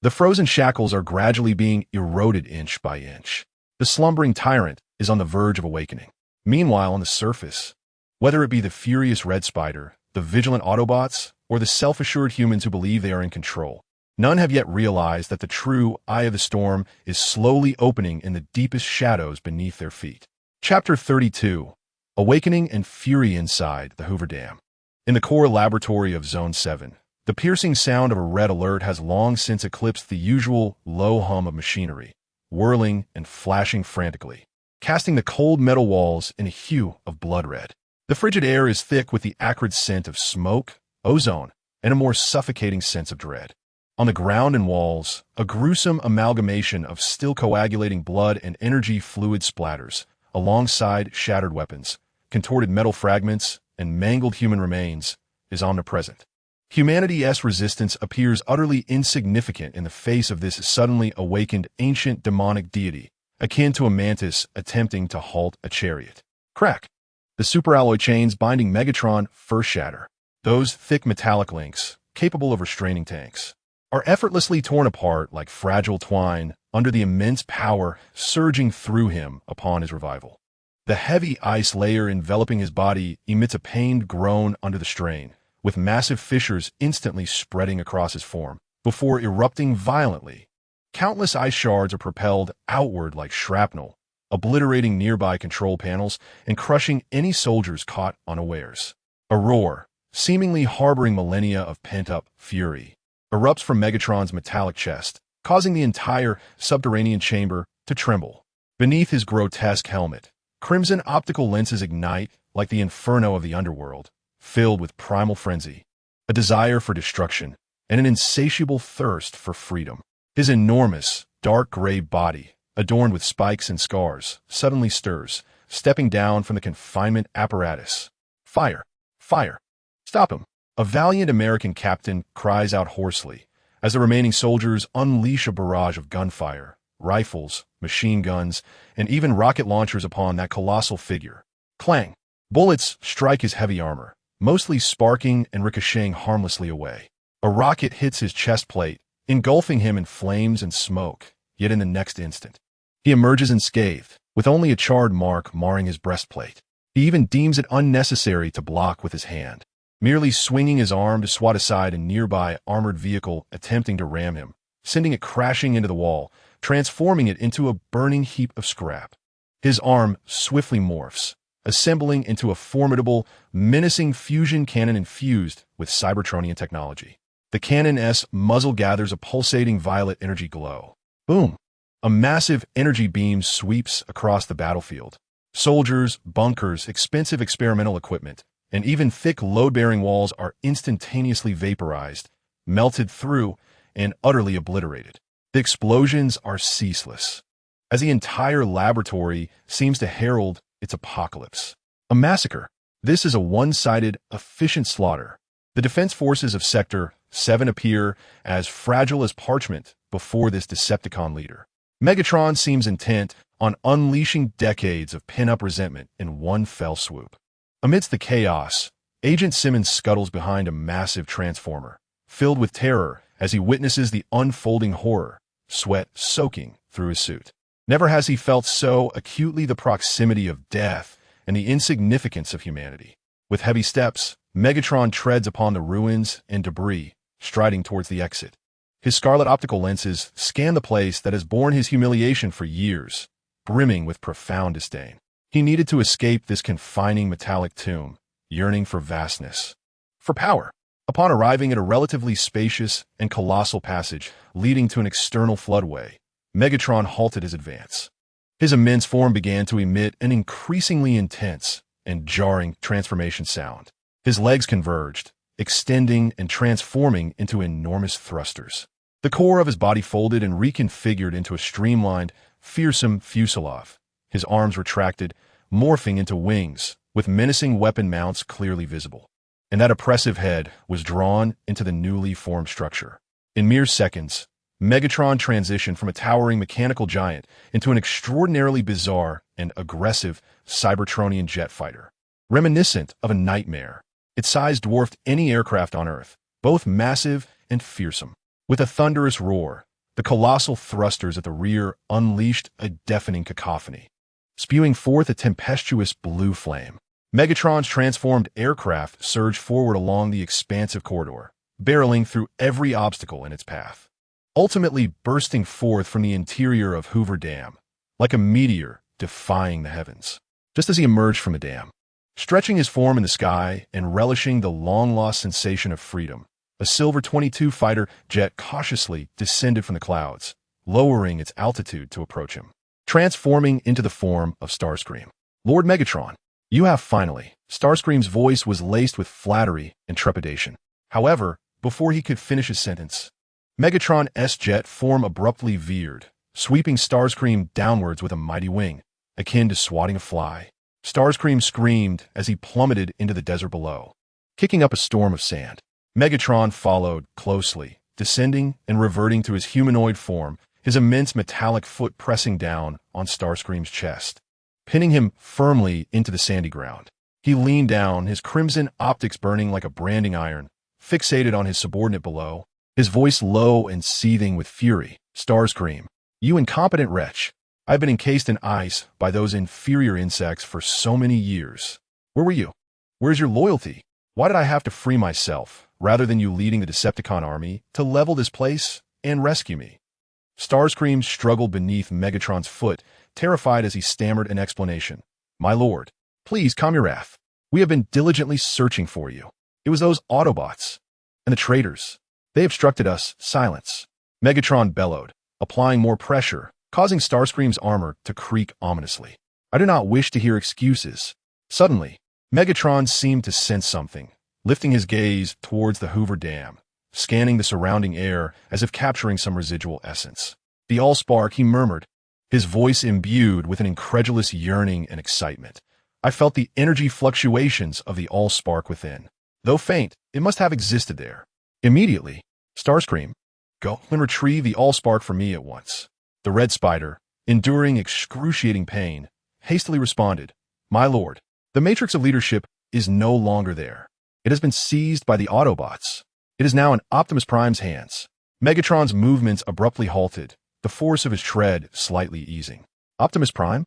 The frozen shackles are gradually being eroded inch by inch. The slumbering tyrant is on the verge of awakening. Meanwhile, on the surface, whether it be the furious red spider, the vigilant Autobots, or the self-assured humans who believe they are in control, none have yet realized that the true eye of the storm is slowly opening in the deepest shadows beneath their feet. Chapter 32. Awakening and Fury Inside the Hoover Dam. In the core laboratory of Zone 7, the piercing sound of a red alert has long since eclipsed the usual low hum of machinery, whirling and flashing frantically, casting the cold metal walls in a hue of blood red. The frigid air is thick with the acrid scent of smoke, ozone, and a more suffocating sense of dread. On the ground and walls, a gruesome amalgamation of still coagulating blood and energy fluid splatters, alongside shattered weapons, contorted metal fragments, and mangled human remains, is omnipresent. Humanity's resistance appears utterly insignificant in the face of this suddenly awakened ancient demonic deity, akin to a mantis attempting to halt a chariot. Crack! The superalloy chains binding Megatron first shatter. Those thick metallic links, capable of restraining tanks, are effortlessly torn apart like fragile twine under the immense power surging through him upon his revival. The heavy ice layer enveloping his body emits a pained groan under the strain, with massive fissures instantly spreading across his form, before erupting violently. Countless ice shards are propelled outward like shrapnel, obliterating nearby control panels and crushing any soldiers caught unawares. A roar, seemingly harboring millennia of pent-up fury, erupts from Megatron's metallic chest, causing the entire subterranean chamber to tremble. Beneath his grotesque helmet, crimson optical lenses ignite like the inferno of the underworld, filled with primal frenzy, a desire for destruction, and an insatiable thirst for freedom. His enormous, dark gray body, adorned with spikes and scars, suddenly stirs, stepping down from the confinement apparatus. Fire! Fire! Stop him! A valiant American captain cries out hoarsely, as the remaining soldiers unleash a barrage of gunfire, rifles, machine guns, and even rocket launchers upon that colossal figure. Clang! Bullets strike his heavy armor, mostly sparking and ricocheting harmlessly away. A rocket hits his chest plate, engulfing him in flames and smoke, yet in the next instant, he emerges unscathed, with only a charred mark marring his breastplate. He even deems it unnecessary to block with his hand, merely swinging his arm to swat aside a nearby armored vehicle attempting to ram him, sending it crashing into the wall, transforming it into a burning heap of scrap. His arm swiftly morphs, assembling into a formidable, menacing fusion cannon infused with Cybertronian technology. The cannon's muzzle gathers a pulsating violet energy glow. Boom! A massive energy beam sweeps across the battlefield. Soldiers, bunkers, expensive experimental equipment, and even thick load-bearing walls are instantaneously vaporized, melted through, and utterly obliterated. The explosions are ceaseless, as the entire laboratory seems to herald its apocalypse. A massacre. This is a one-sided, efficient slaughter. The defense forces of Sector 7 appear as fragile as parchment before this Decepticon leader. Megatron seems intent on unleashing decades of pent-up resentment in one fell swoop. Amidst the chaos, Agent Simmons scuttles behind a massive transformer, filled with terror as he witnesses the unfolding horror, sweat soaking through his suit. Never has he felt so acutely the proximity of death and the insignificance of humanity. With heavy steps, Megatron treads upon the ruins and debris, striding towards the exit. His scarlet optical lenses scan the place that has borne his humiliation for years, brimming with profound disdain. He needed to escape this confining metallic tomb, yearning for vastness, for power. Upon arriving at a relatively spacious and colossal passage leading to an external floodway, Megatron halted his advance. His immense form began to emit an increasingly intense and jarring transformation sound. His legs converged, extending and transforming into enormous thrusters. The core of his body folded and reconfigured into a streamlined, fearsome fuselage. His arms retracted, morphing into wings, with menacing weapon mounts clearly visible. And that oppressive head was drawn into the newly formed structure. In mere seconds, Megatron transitioned from a towering mechanical giant into an extraordinarily bizarre and aggressive Cybertronian jet fighter. Reminiscent of a nightmare, its size dwarfed any aircraft on Earth, both massive and fearsome. With a thunderous roar, the colossal thrusters at the rear unleashed a deafening cacophony, spewing forth a tempestuous blue flame. Megatron's transformed aircraft surged forward along the expansive corridor, barreling through every obstacle in its path, ultimately bursting forth from the interior of Hoover Dam, like a meteor defying the heavens. Just as he emerged from the dam, stretching his form in the sky and relishing the long-lost sensation of freedom, a Silver 22 fighter jet cautiously descended from the clouds, lowering its altitude to approach him, transforming into the form of Starscream. Lord Megatron, you have finally. Starscream's voice was laced with flattery and trepidation. However, before he could finish his sentence, Megatron's jet form abruptly veered, sweeping Starscream downwards with a mighty wing, akin to swatting a fly. Starscream screamed as he plummeted into the desert below, kicking up a storm of sand. Megatron followed closely, descending and reverting to his humanoid form, his immense metallic foot pressing down on Starscream's chest, pinning him firmly into the sandy ground. He leaned down, his crimson optics burning like a branding iron, fixated on his subordinate below, his voice low and seething with fury. Starscream, you incompetent wretch. I've been encased in ice by those inferior insects for so many years. Where were you? Where's your loyalty? Why did I have to free myself, rather than you leading the Decepticon army to level this place and rescue me? Starscream struggled beneath Megatron's foot, terrified as he stammered an explanation. "My lord, please calm your wrath. We have been diligently searching for you. It was those Autobots. And the traitors. They obstructed us. Silence." Megatron bellowed, applying more pressure, causing Starscream's armor to creak ominously. "I do not wish to hear excuses." Suddenly, Megatron seemed to sense something, lifting his gaze towards the Hoover Dam, scanning the surrounding air as if capturing some residual essence. "The Allspark," he murmured, his voice imbued with an incredulous yearning and excitement. I felt the energy fluctuations of the Allspark within. Though faint, it must have existed there. Immediately, Starscream, "Go and retrieve the Allspark for me at once." The Red Spider, enduring excruciating pain, hastily responded, "My lord, the matrix of leadership is no longer there. It has been seized by the Autobots. It is now in Optimus Prime's hands." Megatron's movements abruptly halted, the force of his tread slightly easing. "Optimus Prime?"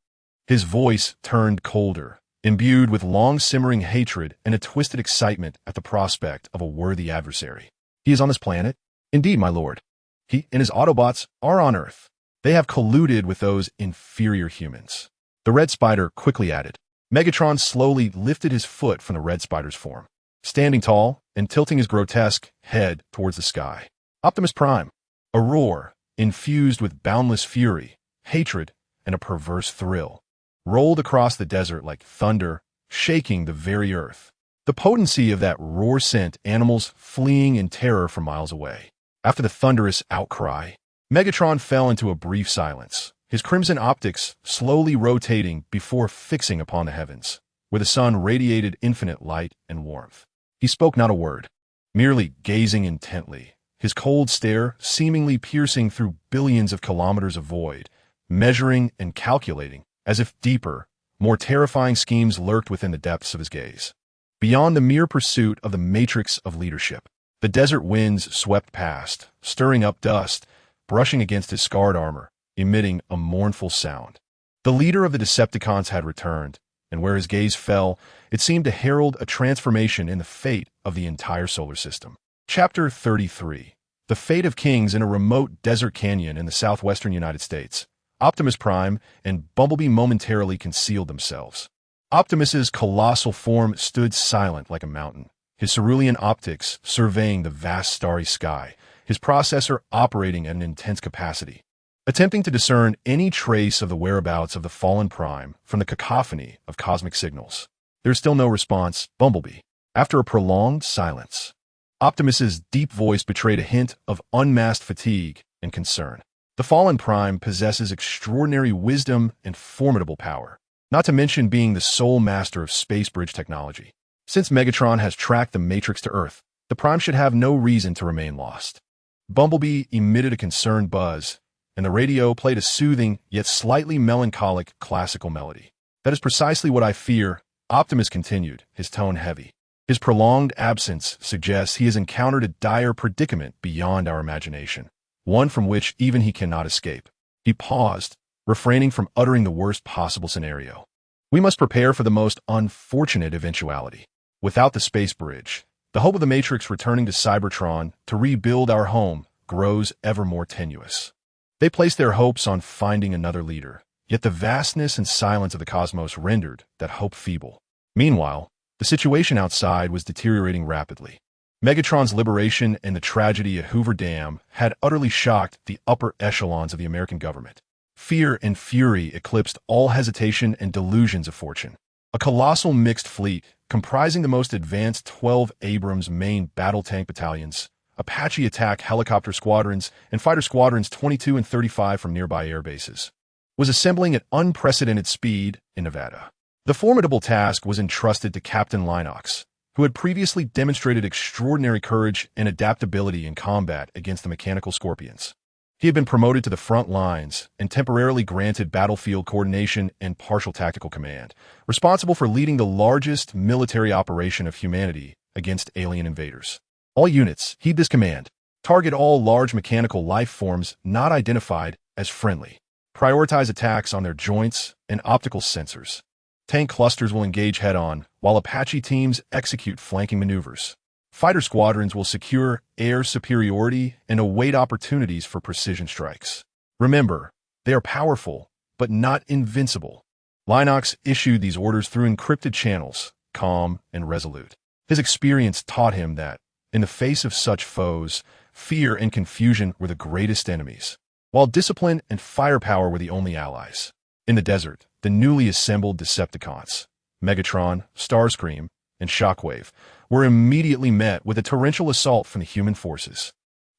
His voice turned colder, imbued with long-simmering hatred and a twisted excitement at the prospect of a worthy adversary. "He is on this planet?" "Indeed, my lord. He and his Autobots are on Earth. They have colluded with those inferior humans." The Red Spider quickly added. Megatron slowly lifted his foot from the Red Spider's form, standing tall and tilting his grotesque head towards the sky. Optimus Prime, a roar, infused with boundless fury, hatred, and a perverse thrill, rolled across the desert like thunder, shaking the very earth. The potency of that roar sent animals fleeing in terror from miles away. After the thunderous outcry, Megatron fell into a brief silence, his crimson optics slowly rotating before fixing upon the heavens, where the sun radiated infinite light and warmth. He spoke not a word, merely gazing intently, his cold stare seemingly piercing through billions of kilometers of void, measuring and calculating, as if deeper, more terrifying schemes lurked within the depths of his gaze. Beyond the mere pursuit of the matrix of leadership, the desert winds swept past, stirring up dust, brushing against his scarred armor, emitting a mournful sound. The leader of the Decepticons had returned, and where his gaze fell, it seemed to herald a transformation in the fate of the entire solar system. Chapter 33. The Fate of Kings in a Remote Desert Canyon in the southwestern United States. Optimus Prime and Bumblebee momentarily concealed themselves. Optimus's colossal form stood silent like a mountain, his cerulean optics surveying the vast starry sky, his processor operating at an intense capacity, attempting to discern any trace of the whereabouts of the fallen Prime from the cacophony of cosmic signals. There's still no response, Bumblebee. After a prolonged silence, Optimus's deep voice betrayed a hint of unmasked fatigue and concern. The fallen Prime possesses extraordinary wisdom and formidable power, not to mention being the sole master of space bridge technology. Since Megatron has tracked the Matrix to Earth, the Prime should have no reason to remain lost. Bumblebee emitted a concerned buzz, and the radio played a soothing yet slightly melancholic classical melody. "That is precisely what I fear," Optimus continued, his tone heavy. "His prolonged absence suggests he has encountered a dire predicament beyond our imagination, one from which even he cannot escape." He paused, refraining from uttering the worst possible scenario. "We must prepare for the most unfortunate eventuality. Without the space bridge, the hope of the Matrix returning to Cybertron to rebuild our home grows ever more tenuous." They placed their hopes on finding another leader, yet the vastness and silence of the cosmos rendered that hope feeble. Meanwhile, the situation outside was deteriorating rapidly. Megatron's liberation and the tragedy at Hoover Dam had utterly shocked the upper echelons of the American government. Fear and fury eclipsed all hesitation and delusions of fortune. A colossal mixed fleet, comprising the most advanced 12 Abrams main battle tank battalions, Apache attack helicopter squadrons, and fighter squadrons 22 and 35 from nearby air bases, was assembling at unprecedented speed in Nevada. The formidable task was entrusted to Captain Linox, who had previously demonstrated extraordinary courage and adaptability in combat against the mechanical Scorpions. He had been promoted to the front lines and temporarily granted battlefield coordination and partial tactical command, responsible for leading the largest military operation of humanity against alien invaders. "All units, heed this command. Target all large mechanical life forms not identified as friendly. Prioritize attacks on their joints and optical sensors. Tank clusters will engage head-on, while Apache teams execute flanking maneuvers. Fighter squadrons will secure air superiority and await opportunities for precision strikes. Remember, they are powerful, but not invincible. Linux issued these orders through encrypted channels, calm and resolute. His experience taught him that, in the face of such foes, fear and confusion were the greatest enemies, while discipline and firepower were the only allies. In the desert, the newly assembled Decepticons, Megatron, Starscream, and Shockwave, were immediately met with a torrential assault from the human forces.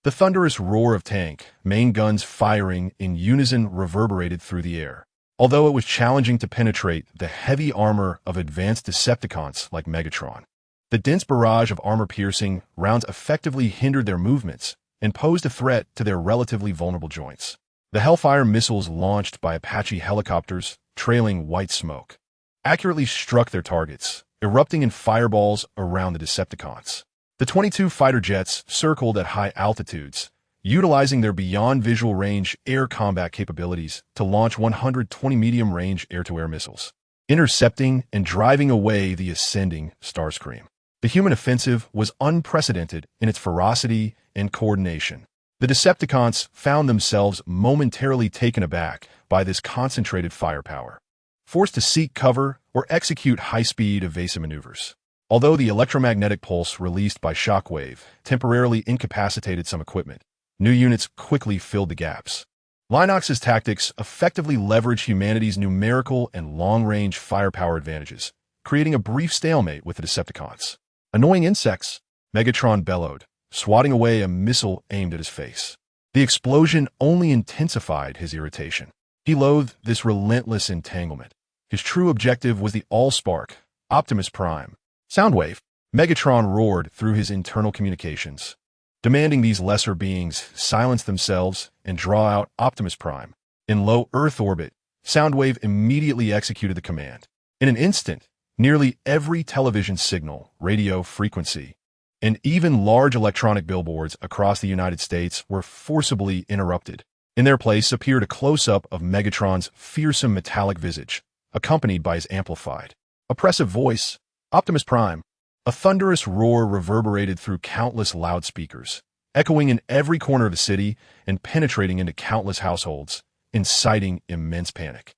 The thunderous roar of tank, main guns firing in unison reverberated through the air. Although it was challenging to penetrate the heavy armor of advanced Decepticons like Megatron, the dense barrage of armor-piercing rounds effectively hindered their movements and posed a threat to their relatively vulnerable joints. The Hellfire missiles launched by Apache helicopters, trailing white smoke, accurately struck their targets, erupting in fireballs around the Decepticons. The 22 fighter jets circled at high altitudes, utilizing their beyond visual range air combat capabilities to launch 120 medium-range air-to-air missiles, intercepting and driving away the ascending Starscream. The human offensive was unprecedented in its ferocity and coordination. The Decepticons found themselves momentarily taken aback by this concentrated firepower, forced to seek cover or execute high-speed evasive maneuvers. Although the electromagnetic pulse released by Shockwave temporarily incapacitated some equipment, new units quickly filled the gaps. Linux's tactics effectively leveraged humanity's numerical and long-range firepower advantages, creating a brief stalemate with the Decepticons. Annoying insects, Megatron bellowed, swatting away a missile aimed at his face. The explosion only intensified his irritation. He loathed this relentless entanglement. His true objective was the Allspark, Optimus Prime. Soundwave, Megatron roared through his internal communications, demanding these lesser beings silence themselves and draw out Optimus Prime. In low Earth orbit, Soundwave immediately executed the command. In an instant, nearly every television signal, radio frequency, and even large electronic billboards across the United States were forcibly interrupted. In their place appeared a close-up of Megatron's fearsome metallic visage, accompanied by his amplified, oppressive voice, Optimus Prime. A thunderous roar reverberated through countless loudspeakers, echoing in every corner of the city and penetrating into countless households, inciting immense panic.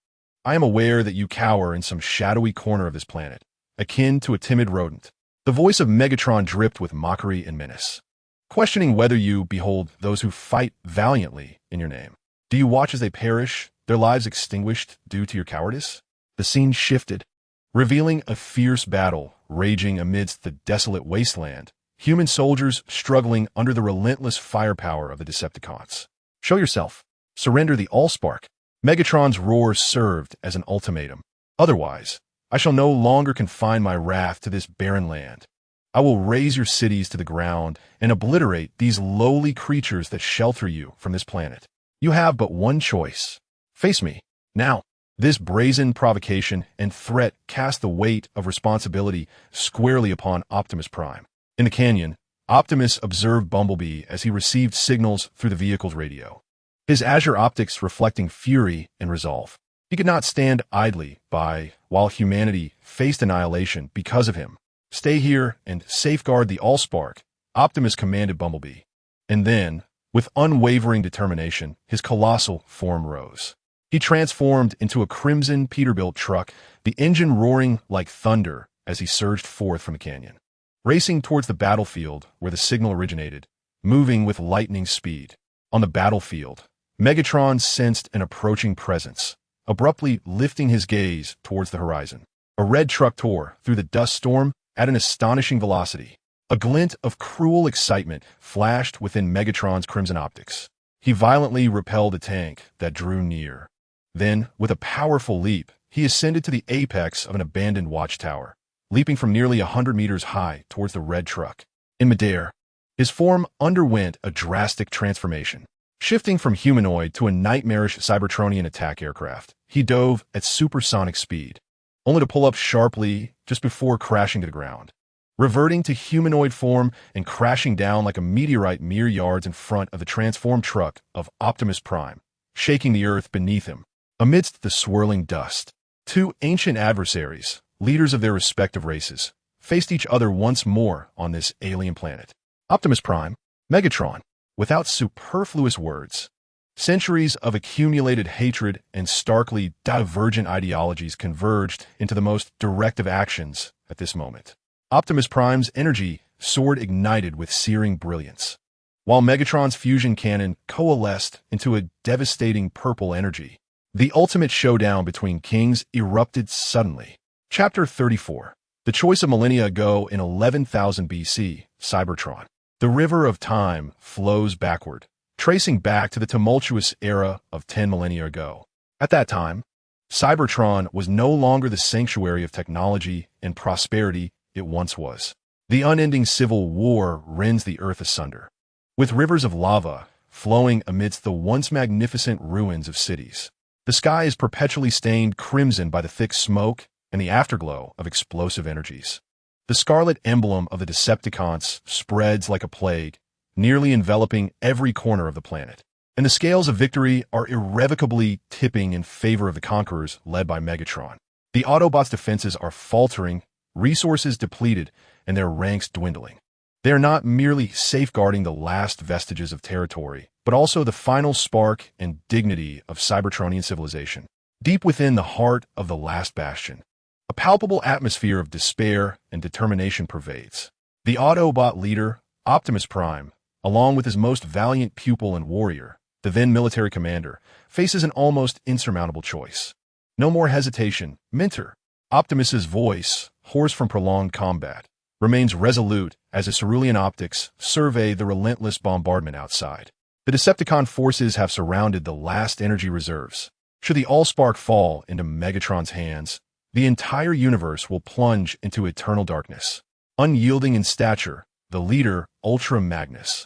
I am aware that you cower in some shadowy corner of this planet, akin to a timid rodent. The voice of Megatron dripped with mockery and menace, questioning whether you behold those who fight valiantly in your name. Do you watch as they perish, their lives extinguished due to your cowardice? The scene shifted, revealing a fierce battle raging amidst the desolate wasteland, human soldiers struggling under the relentless firepower of the Decepticons. Show yourself. Surrender the Allspark. Megatron's roar served as an ultimatum. Otherwise, I shall no longer confine my wrath to this barren land. I will raze your cities to the ground and obliterate these lowly creatures that shelter you from this planet. You have but one choice. Face me, now. This brazen provocation and threat cast the weight of responsibility squarely upon Optimus Prime. In the canyon, Optimus observed Bumblebee as he received signals through the vehicle's radio, his azure optics reflecting fury and resolve. He could not stand idly by while humanity faced annihilation because of him. Stay here and safeguard the Allspark, Optimus commanded Bumblebee. And then, with unwavering determination, his colossal form rose. He transformed into a crimson Peterbilt truck, the engine roaring like thunder as he surged forth from the canyon, racing towards the battlefield where the signal originated, moving with lightning speed. On the battlefield, Megatron sensed an approaching presence, abruptly lifting his gaze towards the horizon. A red truck tore through the dust storm at an astonishing velocity. A glint of cruel excitement flashed within Megatron's crimson optics. He violently repelled a tank that drew near. Then, with a powerful leap, he ascended to the apex of an abandoned watchtower, leaping from nearly 100 meters high towards the red truck. In midair, his form underwent a drastic transformation. Shifting from humanoid to a nightmarish Cybertronian attack aircraft, he dove at supersonic speed, only to pull up sharply just before crashing to the ground, reverting to humanoid form and crashing down like a meteorite mere yards in front of the transformed truck of Optimus Prime, shaking the earth beneath him. Amidst the swirling dust, two ancient adversaries, leaders of their respective races, faced each other once more on this alien planet. Optimus Prime, Megatron, without superfluous words, Centuries of accumulated hatred and starkly divergent ideologies converged into the most directive actions at this moment. Optimus Prime's energy sword ignited with searing brilliance, while Megatron's fusion cannon coalesced into a devastating purple energy. The ultimate showdown between kings erupted suddenly. Chapter 34. The choice of millennia ago in 11,000 BC, Cybertron. The river of time flows backward, tracing back to the tumultuous era of 10 millennia ago. At that time, Cybertron was no longer the sanctuary of technology and prosperity it once was. The unending civil war rends the earth asunder, with rivers of lava flowing amidst the once magnificent ruins of cities. The sky is perpetually stained crimson by the thick smoke and the afterglow of explosive energies. The scarlet emblem of the Decepticons spreads like a plague, nearly enveloping every corner of the planet. And the scales of victory are irrevocably tipping in favor of the conquerors led by Megatron. The Autobots' defenses are faltering, resources depleted, and their ranks dwindling. They are not merely safeguarding the last vestiges of territory, but also the final spark and dignity of Cybertronian civilization. Deep within the heart of the last bastion, a palpable atmosphere of despair and determination pervades. The Autobot leader, Optimus Prime, along with his most valiant pupil and warrior, the then military commander, faces an almost insurmountable choice. No more hesitation, Mentor. Optimus's voice, hoarse from prolonged combat, remains resolute as his cerulean optics survey the relentless bombardment outside. The Decepticon forces have surrounded the last energy reserves. Should the Allspark fall into Megatron's hands, the entire universe will plunge into eternal darkness. Unyielding in stature, the leader, Ultra Magnus,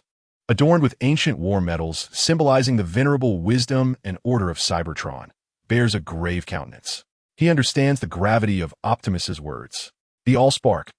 adorned with ancient war medals symbolizing the venerable wisdom and order of Cybertron, bears a grave countenance. He understands the gravity of Optimus's words. The Allspark,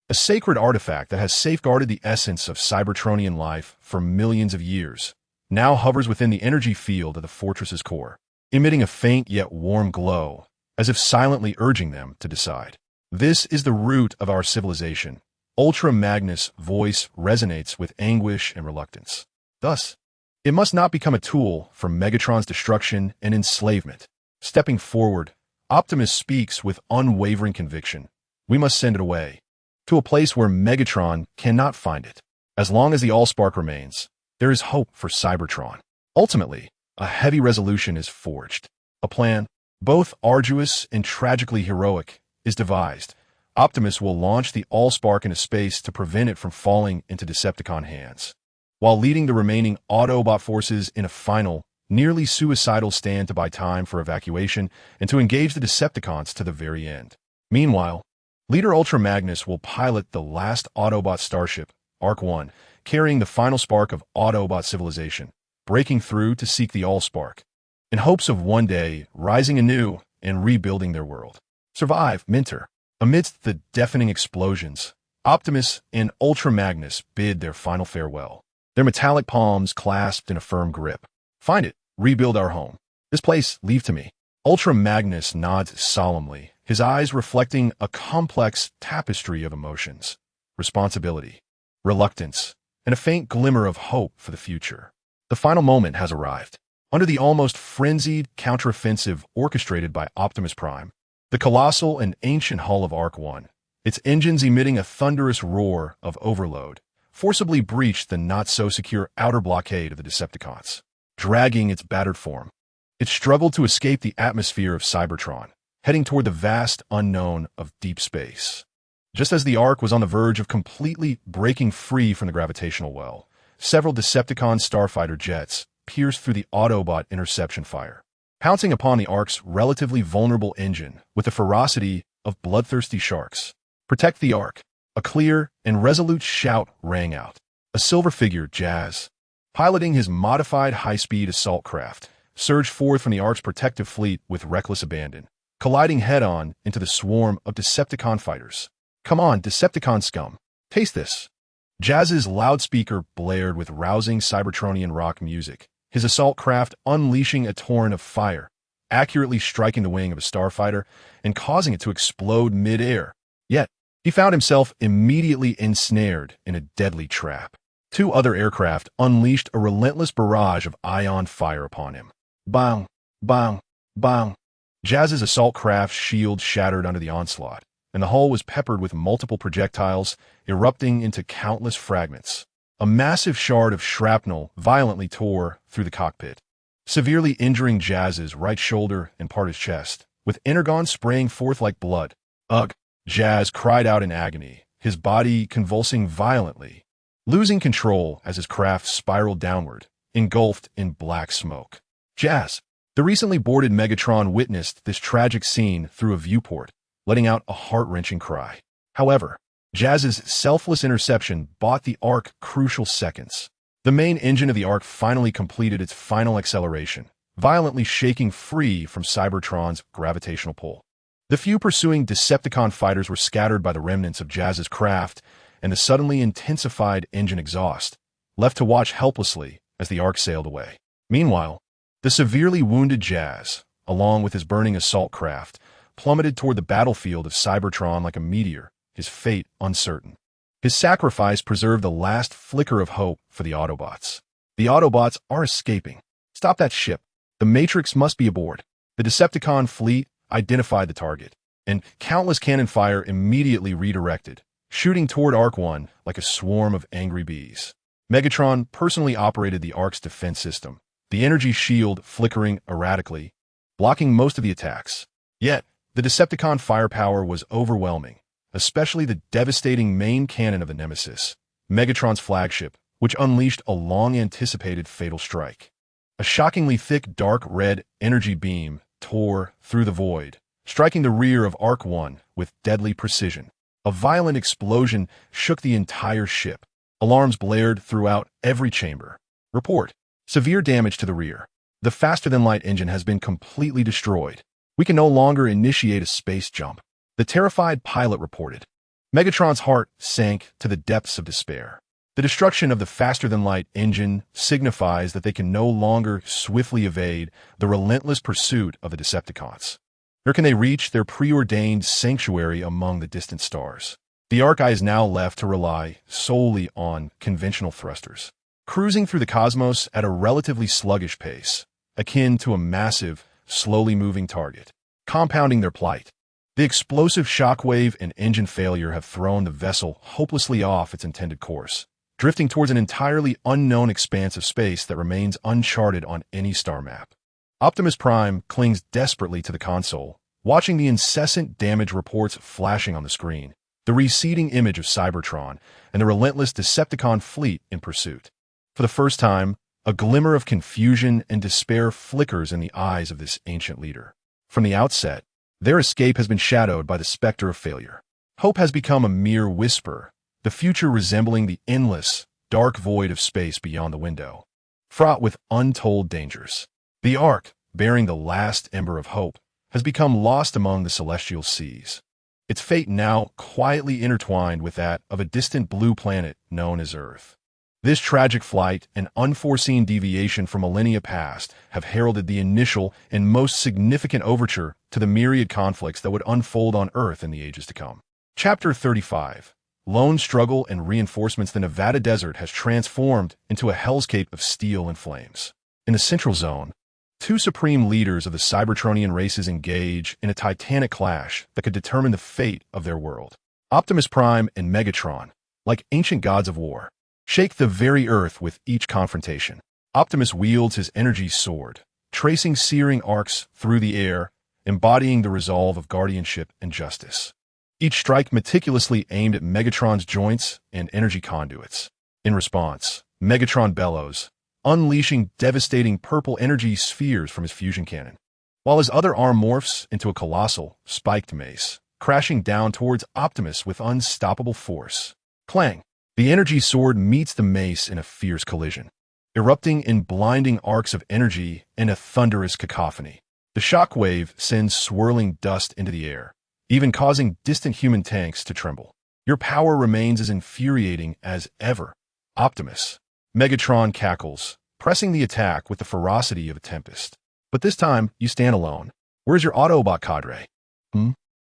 a sacred artifact that has safeguarded the essence of Cybertronian life for millions of years, now hovers within the energy field of the fortress's core, emitting a faint yet warm glow, as if silently urging them to decide. This is the root of our civilization. Ultra Magnus' voice resonates with anguish and reluctance. Thus, it must not become a tool for Megatron's destruction and enslavement. Stepping forward, Optimus speaks with unwavering conviction. We must send it away, to a place where Megatron cannot find it. As long as the Allspark remains, there is hope for Cybertron. Ultimately, a heavy resolution is forged. A plan, both arduous and tragically heroic, is devised. Optimus will launch the Allspark into space to prevent it from falling into Decepticon hands, while leading the remaining Autobot forces in a final, nearly suicidal stand to buy time for evacuation and to engage the Decepticons to the very end. Meanwhile, Leader Ultra Magnus will pilot the last Autobot starship, Arc-1, carrying the final spark of Autobot civilization, breaking through to seek the Allspark, in hopes of one day rising anew and rebuilding their world. Survive, Mentor. Amidst the deafening explosions, Optimus and Ultra Magnus bid their final farewell, their metallic palms clasped in a firm grip. Find it, rebuild our home. This place, leave to me. Ultra Magnus nods solemnly, his eyes reflecting a complex tapestry of emotions, responsibility, reluctance, and a faint glimmer of hope for the future. The final moment has arrived. Under the almost frenzied counteroffensive orchestrated by Optimus Prime, the colossal and ancient hull of Arc-1, its engines emitting a thunderous roar of overload, forcibly breached the not-so-secure outer blockade of the Decepticons. Dragging its battered form, it struggled to escape the atmosphere of Cybertron, heading toward the vast unknown of deep space. Just as the Ark was on the verge of completely breaking free from the gravitational well, several Decepticon starfighter jets pierced through the Autobot interception fire, pouncing upon the Ark's relatively vulnerable engine with the ferocity of bloodthirsty sharks. Protect the Ark. A clear and resolute shout rang out. A silver figure, Jazz, piloting his modified high-speed assault craft, surged forth from the Ark's protective fleet with reckless abandon, colliding head-on into the swarm of Decepticon fighters. Come on, Decepticon scum. Taste this. Jazz's loudspeaker blared with rousing Cybertronian rock music, his assault craft unleashing a torrent of fire, accurately striking the wing of a starfighter and causing it to explode mid-air. Yet, he found himself immediately ensnared in a deadly trap. Two other aircraft unleashed a relentless barrage of ion fire upon him. Bang! Bang! Bang! Jazz's assault craft's shield shattered under the onslaught, and the hull was peppered with multiple projectiles, erupting into countless fragments. A massive shard of shrapnel violently tore through the cockpit, severely injuring Jazz's right shoulder and part of his chest, with energon spraying forth like blood. Ugh! Jazz cried out in agony, his body convulsing violently, losing control as his craft spiraled downward, engulfed in black smoke. Jazz, the recently boarded Megatron, witnessed this tragic scene through a viewport, letting out a heart-wrenching cry. However, Jazz's selfless interception bought the Ark crucial seconds. The main engine of the Ark finally completed its final acceleration, violently shaking free from Cybertron's gravitational pull. The few pursuing Decepticon fighters were scattered by the remnants of Jazz's craft and the suddenly intensified engine exhaust, left to watch helplessly as the Ark sailed away. Meanwhile, the severely wounded Jazz, along with his burning assault craft, plummeted toward the battlefield of Cybertron like a meteor, his fate uncertain. His sacrifice preserved the last flicker of hope for the Autobots. The Autobots are escaping. Stop that ship. The Matrix must be aboard. The Decepticon fleet identified the target, and countless cannon fire immediately redirected, shooting toward Ark 1 like a swarm of angry bees. Megatron personally operated the Ark's defense system, the energy shield flickering erratically, blocking most of the attacks. Yet, the Decepticon firepower was overwhelming, especially the devastating main cannon of the Nemesis, Megatron's flagship, which unleashed a long-anticipated fatal strike. A shockingly thick dark red energy beam tore through the void, striking the rear of Ark 1 with deadly precision. A violent explosion shook the entire ship. Alarms blared throughout every chamber. Report: severe damage to the rear. The faster-than-light engine has been completely destroyed. We can no longer initiate a space jump. The terrified pilot reported. Megatron's heart sank to the depths of despair. The destruction of the faster-than-light engine signifies that they can no longer swiftly evade the relentless pursuit of the Decepticons. Nor can they reach their preordained sanctuary among the distant stars. The Ark is now left to rely solely on conventional thrusters, cruising through the cosmos at a relatively sluggish pace, akin to a massive, slowly moving target. Compounding their plight, the explosive shockwave and engine failure have thrown the vessel hopelessly off its intended course, drifting towards an entirely unknown expanse of space that remains uncharted on any star map. Optimus Prime clings desperately to the console, watching the incessant damage reports flashing on the screen, the receding image of Cybertron, and the relentless Decepticon fleet in pursuit. For the first time, a glimmer of confusion and despair flickers in the eyes of this ancient leader. From the outset, their escape has been shadowed by the specter of failure. Hope has become a mere whisper, the future resembling the endless, dark void of space beyond the window, fraught with untold dangers. The Ark, bearing the last ember of hope, has become lost among the celestial seas, its fate now quietly intertwined with that of a distant blue planet known as Earth. This tragic flight and unforeseen deviation from millennia past have heralded the initial and most significant overture to the myriad conflicts that would unfold on Earth in the ages to come. Chapter 35. Lone struggle and reinforcements. The Nevada desert has transformed into a hellscape of steel and flames. In the Central Zone, two supreme leaders of the Cybertronian races engage in a titanic clash that could determine the fate of their world. Optimus Prime and Megatron, like ancient gods of war, shake the very earth with each confrontation. Optimus wields his energy sword, tracing searing arcs through the air, embodying the resolve of guardianship and justice. Each strike meticulously aimed at Megatron's joints and energy conduits. In response, Megatron bellows, unleashing devastating purple energy spheres from his fusion cannon, while his other arm morphs into a colossal, spiked mace, crashing down towards Optimus with unstoppable force. Clang! The energy sword meets the mace in a fierce collision, erupting in blinding arcs of energy and a thunderous cacophony. The shockwave sends swirling dust into the air, even causing distant human tanks to tremble. Your power remains as infuriating as ever, Optimus. Megatron cackles, pressing the attack with the ferocity of a tempest. But this time, you stand alone. Where's your Autobot cadre?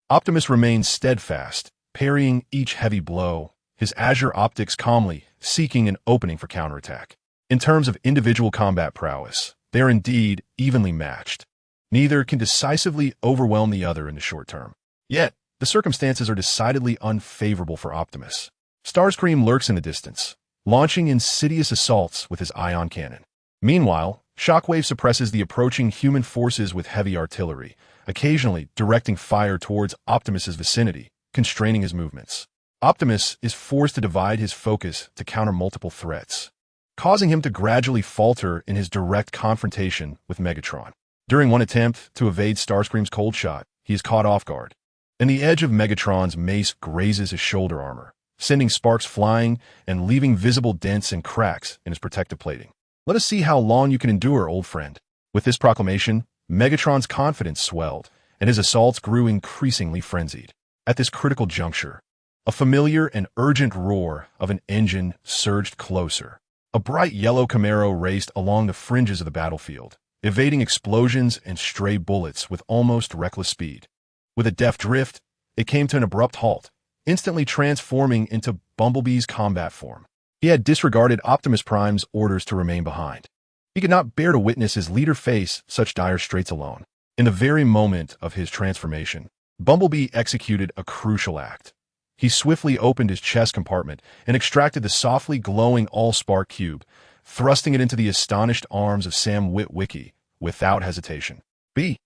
Optimus remains steadfast, parrying each heavy blow, his azure optics calmly seeking an opening for counterattack. In terms of individual combat prowess, they are indeed evenly matched. Neither can decisively overwhelm the other in the short term. Yet, the circumstances are decidedly unfavorable for Optimus. Starscream lurks in the distance, launching insidious assaults with his ion cannon. Meanwhile, Shockwave suppresses the approaching human forces with heavy artillery, occasionally directing fire towards Optimus's vicinity, constraining his movements. Optimus is forced to divide his focus to counter multiple threats, causing him to gradually falter in his direct confrontation with Megatron. During one attempt to evade Starscream's cold shot, he is caught off guard, and the edge of Megatron's mace grazes his shoulder armor, sending sparks flying and leaving visible dents and cracks in his protective plating. Let us see how long you can endure, old friend. With this proclamation, Megatron's confidence swelled, and his assaults grew increasingly frenzied. At this critical juncture, a familiar and urgent roar of an engine surged closer. A bright yellow Camaro raced along the fringes of the battlefield, evading explosions and stray bullets with almost reckless speed. With a deft drift, it came to an abrupt halt, instantly transforming into Bumblebee's combat form. He had disregarded Optimus Prime's orders to remain behind. He could not bear to witness his leader face such dire straits alone. In the very moment of his transformation, Bumblebee executed a crucial act. He swiftly opened his chest compartment and extracted the softly glowing Allspark cube, thrusting it into the astonished arms of Sam Witwicky without hesitation. B.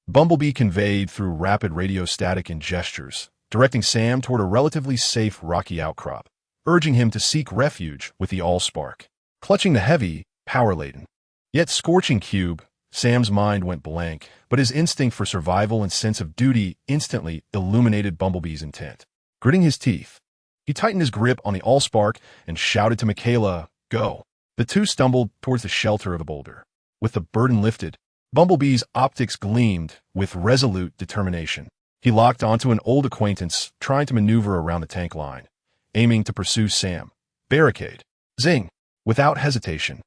Bumblebee conveyed through rapid radio static and gestures, directing Sam toward a relatively safe rocky outcrop, urging him to seek refuge with the Allspark. Clutching the heavy, power-laden, yet scorching cube, Sam's mind went blank, but his instinct for survival and sense of duty instantly illuminated Bumblebee's intent. Gritting his teeth, he tightened his grip on the Allspark and shouted to Michaela, "Go." The two stumbled towards the shelter of the boulder. With the burden lifted, Bumblebee's optics gleamed with resolute determination. He locked onto an old acquaintance, trying to maneuver around the tank line, aiming to pursue Sam. Barricade. Zing! Without hesitation,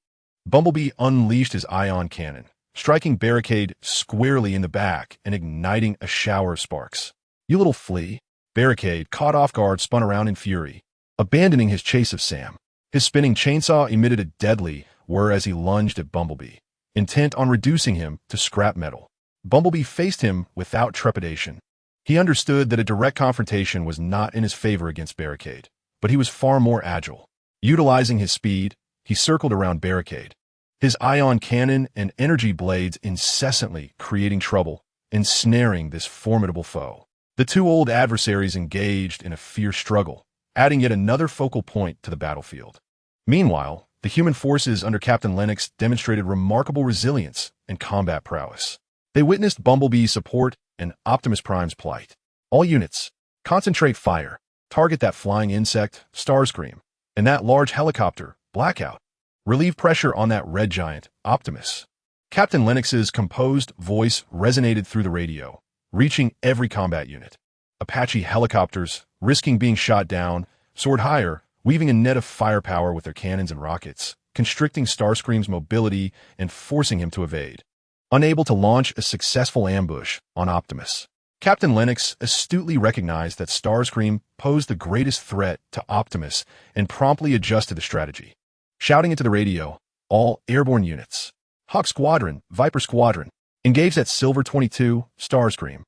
Bumblebee unleashed his ion cannon, striking Barricade squarely in the back and igniting a shower of sparks. "You little flea!" Barricade, caught off guard, spun around in fury, abandoning his chase of Sam. His spinning chainsaw emitted a deadly whir as he lunged at Bumblebee, intent on reducing him to scrap metal. Bumblebee faced him without trepidation. He understood that a direct confrontation was not in his favor against Barricade, but he was far more agile. Utilizing his speed, he circled around Barricade, his ion cannon and energy blades incessantly creating trouble, ensnaring this formidable foe. The two old adversaries engaged in a fierce struggle, adding yet another focal point to the battlefield. Meanwhile, the human forces under Captain Lennox demonstrated remarkable resilience and combat prowess. They witnessed Bumblebee's support and Optimus Prime's plight. All units, concentrate fire. Target that flying insect, Starscream, and that large helicopter, Blackout. Relieve pressure on that red giant, Optimus. Captain Lennox's composed voice resonated through the radio, reaching every combat unit. Apache helicopters, risking being shot down, soared higher, weaving a net of firepower with their cannons and rockets, constricting Starscream's mobility and forcing him to evade. Unable to launch a successful ambush on Optimus, Captain Lennox astutely recognized that Starscream posed the greatest threat to Optimus and promptly adjusted the strategy. Shouting into the radio, "All airborne units, Hawk Squadron, Viper Squadron, engage that Silver 22, Starscream.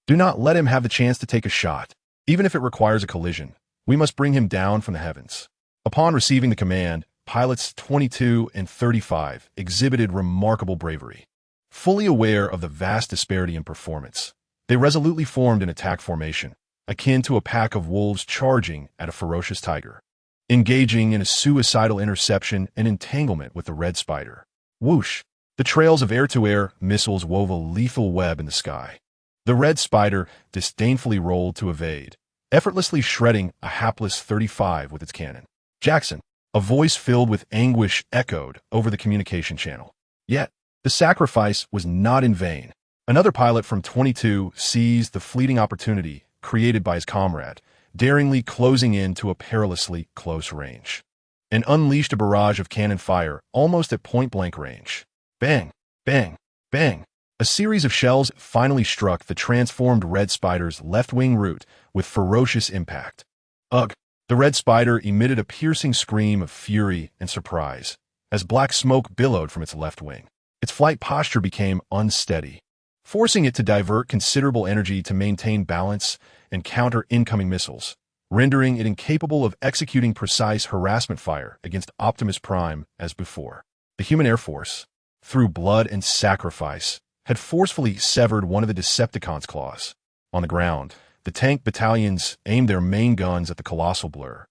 Do not let him have the chance to take a shot. Even if it requires a collision, we must bring him down from the heavens." Upon receiving the command, pilots 22 and 35 exhibited remarkable bravery. Fully aware of the vast disparity in performance, they resolutely formed an attack formation, akin to a pack of wolves charging at a ferocious tiger, engaging in a suicidal interception and entanglement with the Red Spider. Whoosh! The trails of air-to-air missiles wove a lethal web in the sky. The Red Spider disdainfully rolled to evade, effortlessly shredding a hapless 35 with its cannon. "Jackson!" A voice filled with anguish echoed over the communication channel. Yet, the sacrifice was not in vain. Another pilot from 22 seized the fleeting opportunity created by his comrade, daringly closing in to a perilously close range, and unleashed a barrage of cannon fire almost at point-blank range. Bang! Bang! Bang! A series of shells finally struck the transformed Red Spider's left wing root with ferocious impact. Ugh! The red spider emitted a piercing scream of fury and surprise as black smoke billowed from its left wing. Its flight posture became unsteady, forcing it to divert considerable energy to maintain balance and counter incoming missiles, rendering it incapable of executing precise harassment fire against Optimus Prime as before. The human Air Force, through blood and sacrifice, had forcefully severed one of the Decepticons' claws. On the ground, the tank battalions aimed their main guns at the colossal blur,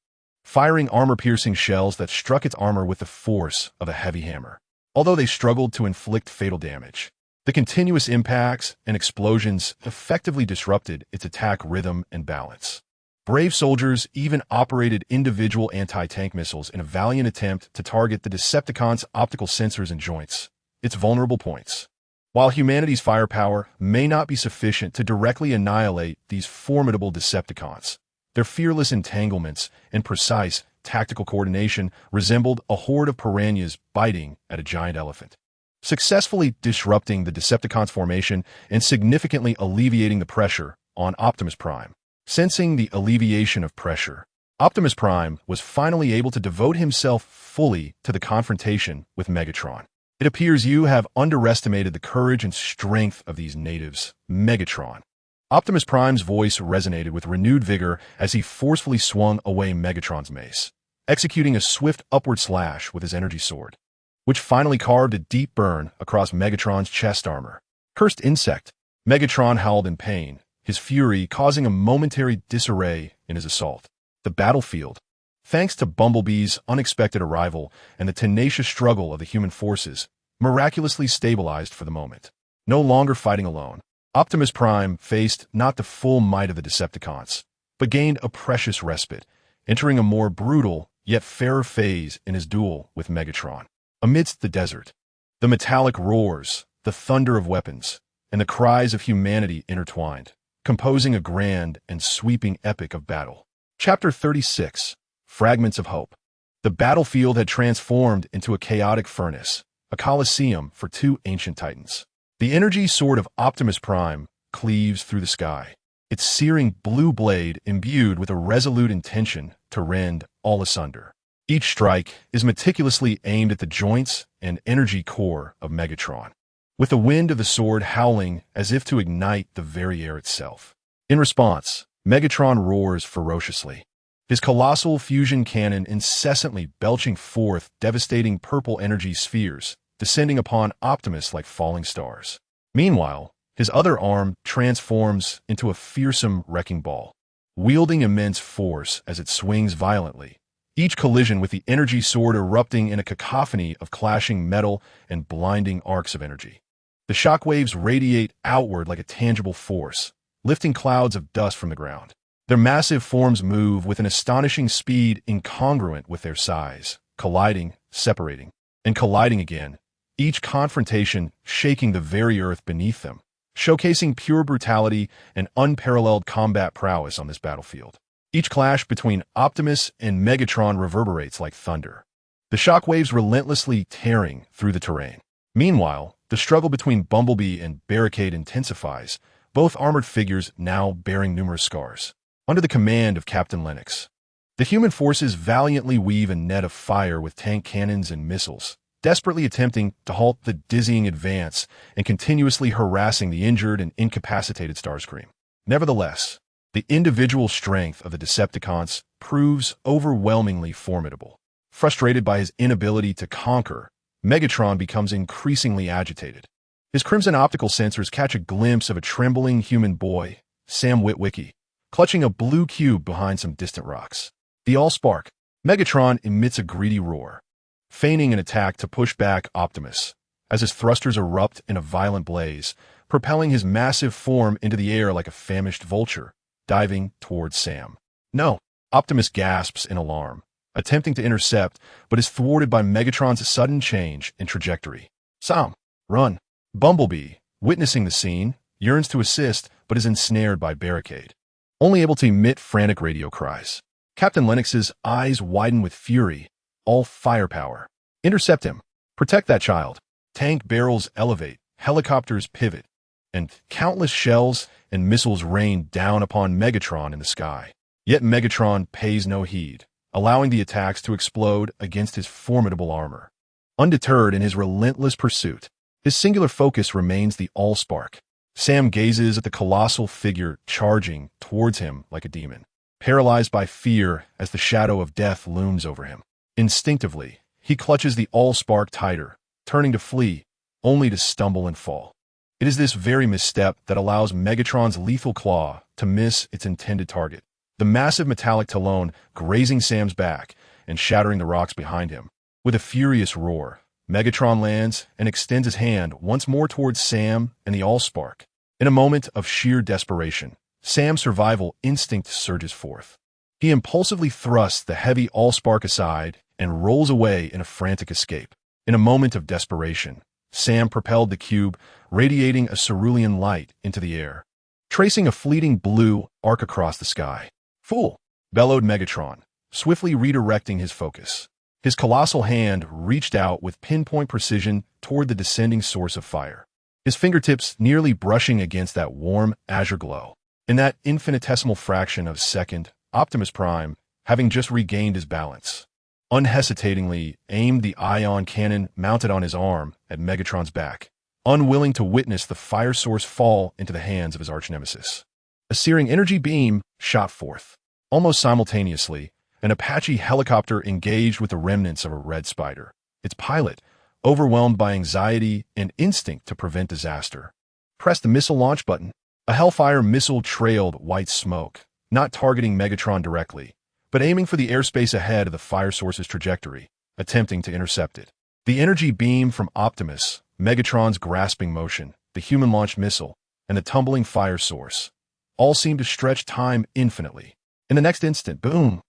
firing armor-piercing shells that struck its armor with the force of a heavy hammer. Although they struggled to inflict fatal damage, the continuous impacts and explosions effectively disrupted its attack rhythm and balance. Brave soldiers even operated individual anti-tank missiles in a valiant attempt to target the Decepticon's optical sensors and joints, its vulnerable points. While humanity's firepower may not be sufficient to directly annihilate these formidable Decepticons, their fearless entanglements and precise tactical coordination resembled a horde of piranhas biting at a giant elephant, successfully disrupting the Decepticons' formation and significantly alleviating the pressure on Optimus Prime. Sensing the alleviation of pressure, Optimus Prime was finally able to devote himself fully to the confrontation with Megatron. It appears you have underestimated the courage and strength of these natives, Megatron. Optimus Prime's voice resonated with renewed vigor as he forcefully swung away Megatron's mace, executing a swift upward slash with his energy sword, which finally carved a deep burn across Megatron's chest armor. Cursed insect! Megatron howled in pain, his fury causing a momentary disarray in his assault. The battlefield, thanks to Bumblebee's unexpected arrival and the tenacious struggle of the human forces, miraculously stabilized for the moment. No longer fighting alone, Optimus Prime faced not the full might of the Decepticons, but gained a precious respite, entering a more brutal yet fairer phase in his duel with Megatron. Amidst the desert, the metallic roars, the thunder of weapons, and the cries of humanity intertwined, composing a grand and sweeping epic of battle. Chapter 36. Fragments of Hope. The battlefield had transformed into a chaotic furnace, a coliseum for two ancient titans. The energy sword of Optimus Prime cleaves through the sky, its searing blue blade imbued with a resolute intention to rend all asunder. Each strike is meticulously aimed at the joints and energy core of Megatron, with the wind of the sword howling as if to ignite the very air itself. In response, Megatron roars ferociously, his colossal fusion cannon incessantly belching forth devastating purple energy spheres, descending upon Optimus like falling stars. Meanwhile, his other arm transforms into a fearsome wrecking ball, wielding immense force as it swings violently, each collision with the energy sword erupting in a cacophony of clashing metal and blinding arcs of energy. The shockwaves radiate outward like a tangible force, lifting clouds of dust from the ground. Their massive forms move with an astonishing speed incongruent with their size, colliding, separating, and colliding again, each confrontation shaking the very earth beneath them, showcasing pure brutality and unparalleled combat prowess on this battlefield. Each clash between Optimus and Megatron reverberates like thunder, the shockwaves relentlessly tearing through the terrain. Meanwhile, the struggle between Bumblebee and Barricade intensifies, both armored figures now bearing numerous scars. Under the command of Captain Lennox, the human forces valiantly weave a net of fire with tank cannons and missiles, desperately attempting to halt the dizzying advance and continuously harassing the injured and incapacitated Starscream. Nevertheless, the individual strength of the Decepticons proves overwhelmingly formidable. Frustrated by his inability to conquer, Megatron becomes increasingly agitated. His crimson optical sensors catch a glimpse of a trembling human boy, Sam Witwicky, clutching a blue cube behind some distant rocks. The Allspark, Megatron emits a greedy roar, feigning an attack to push back Optimus, as his thrusters erupt in a violent blaze, propelling his massive form into the air like a famished vulture, diving towards Sam. No! Optimus gasps in alarm, attempting to intercept, but is thwarted by Megatron's sudden change in trajectory. Sam, run! Bumblebee, witnessing the scene, yearns to assist, but is ensnared by Barricade, only able to emit frantic radio cries. Captain Lennox's eyes widen with fury. All firepower. Intercept him. Protect that child. Tank barrels elevate, helicopters pivot, and countless shells and missiles rain down upon Megatron in the sky. Yet Megatron pays no heed, allowing the attacks to explode against his formidable armor. Undeterred in his relentless pursuit, his singular focus remains the Allspark. Sam gazes at the colossal figure charging towards him like a demon, paralyzed by fear as the shadow of death looms over him. Instinctively, he clutches the Allspark tighter, turning to flee, only to stumble and fall. It is this very misstep that allows Megatron's lethal claw to miss its intended target, the massive metallic talon grazing Sam's back and shattering the rocks behind him. With a furious roar, Megatron lands and extends his hand once more towards Sam and the Allspark. In a moment of sheer desperation, Sam's survival instinct surges forth. He impulsively thrusts the heavy Allspark aside and rolls away in a frantic escape. In a moment of desperation, Sam propelled the cube, radiating a cerulean light into the air, tracing a fleeting blue arc across the sky. "Fool!" bellowed Megatron, swiftly redirecting his focus. His colossal hand reached out with pinpoint precision toward the descending source of fire, his fingertips nearly brushing against that warm azure glow. In that infinitesimal fraction of a second, Optimus Prime, having just regained his balance, unhesitatingly aimed the ion cannon mounted on his arm at Megatron's back, unwilling to witness the fire source fall into the hands of his arch-nemesis. A searing energy beam shot forth. Almost simultaneously, an Apache helicopter engaged with the remnants of a red spider, its pilot, overwhelmed by anxiety and instinct to prevent disaster, pressed the missile launch button. A Hellfire missile trailed white smoke, not targeting Megatron directly, but aiming for the airspace ahead of the fire source's trajectory, attempting to intercept it. The energy beam from Optimus, Megatron's grasping motion, the human-launched missile, and the tumbling fire source all seemed to stretch time infinitely. In the next instant, boom!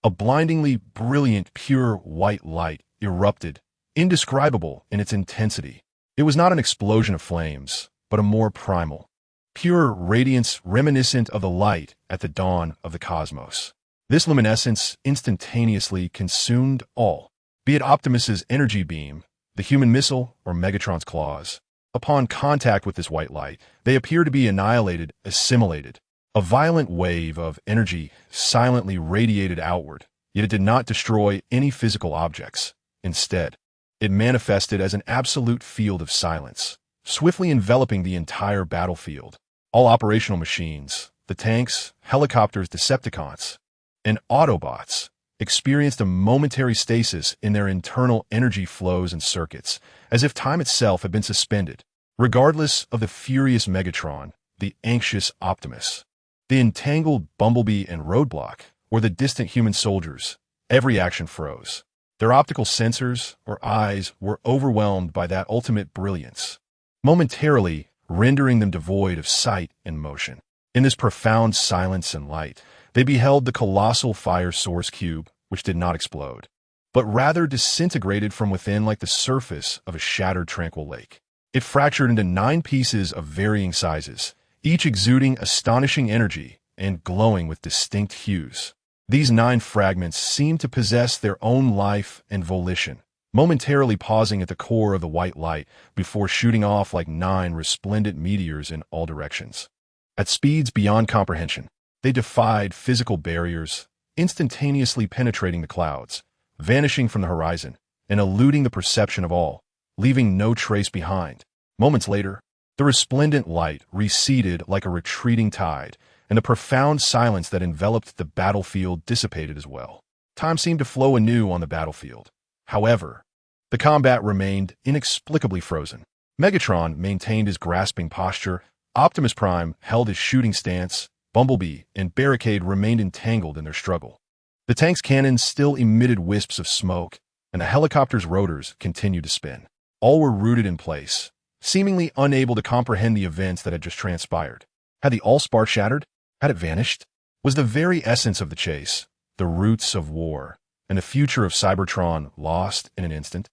A blindingly brilliant, pure white light erupted, indescribable in its intensity. It was not an explosion of flames, but a more primal, pure radiance reminiscent of the light at the dawn of the cosmos. This luminescence instantaneously consumed all, be it Optimus's energy beam, the human missile, or Megatron's claws. Upon contact with this white light, they appear to be annihilated, assimilated. A violent wave of energy silently radiated outward, yet it did not destroy any physical objects. Instead, it manifested as an absolute field of silence, swiftly enveloping the entire battlefield. All operational machines, the tanks, helicopters, Decepticons, and Autobots, experienced a momentary stasis in their internal energy flows and circuits, as if time itself had been suspended. Regardless of the furious Megatron, the anxious Optimus, the entangled Bumblebee and Roadblock, or the distant human soldiers, every action froze. Their optical sensors or eyes were overwhelmed by that ultimate brilliance, momentarily rendering them devoid of sight and motion. In this profound silence and light, they beheld the colossal fire source cube, which did not explode, but rather disintegrated from within like the surface of a shattered tranquil lake. It fractured into 9 pieces of varying sizes, each exuding astonishing energy and glowing with distinct hues. These 9 fragments seemed to possess their own life and volition, momentarily pausing at the core of the white light before shooting off like 9 resplendent meteors in all directions. At speeds beyond comprehension, they defied physical barriers, instantaneously penetrating the clouds, vanishing from the horizon, and eluding the perception of all, leaving no trace behind. Moments later, the resplendent light receded like a retreating tide, and the profound silence that enveloped the battlefield dissipated as well. Time seemed to flow anew on the battlefield. However, the combat remained inexplicably frozen. Megatron maintained his grasping posture, Optimus Prime held his shooting stance, Bumblebee and Barricade remained entangled in their struggle. The tank's cannons still emitted wisps of smoke, and the helicopter's rotors continued to spin. All were rooted in place, seemingly unable to comprehend the events that had just transpired. Had the Allspark shattered? Had it vanished? Was the very essence of the chase, the roots of war, and the future of Cybertron lost in an instant?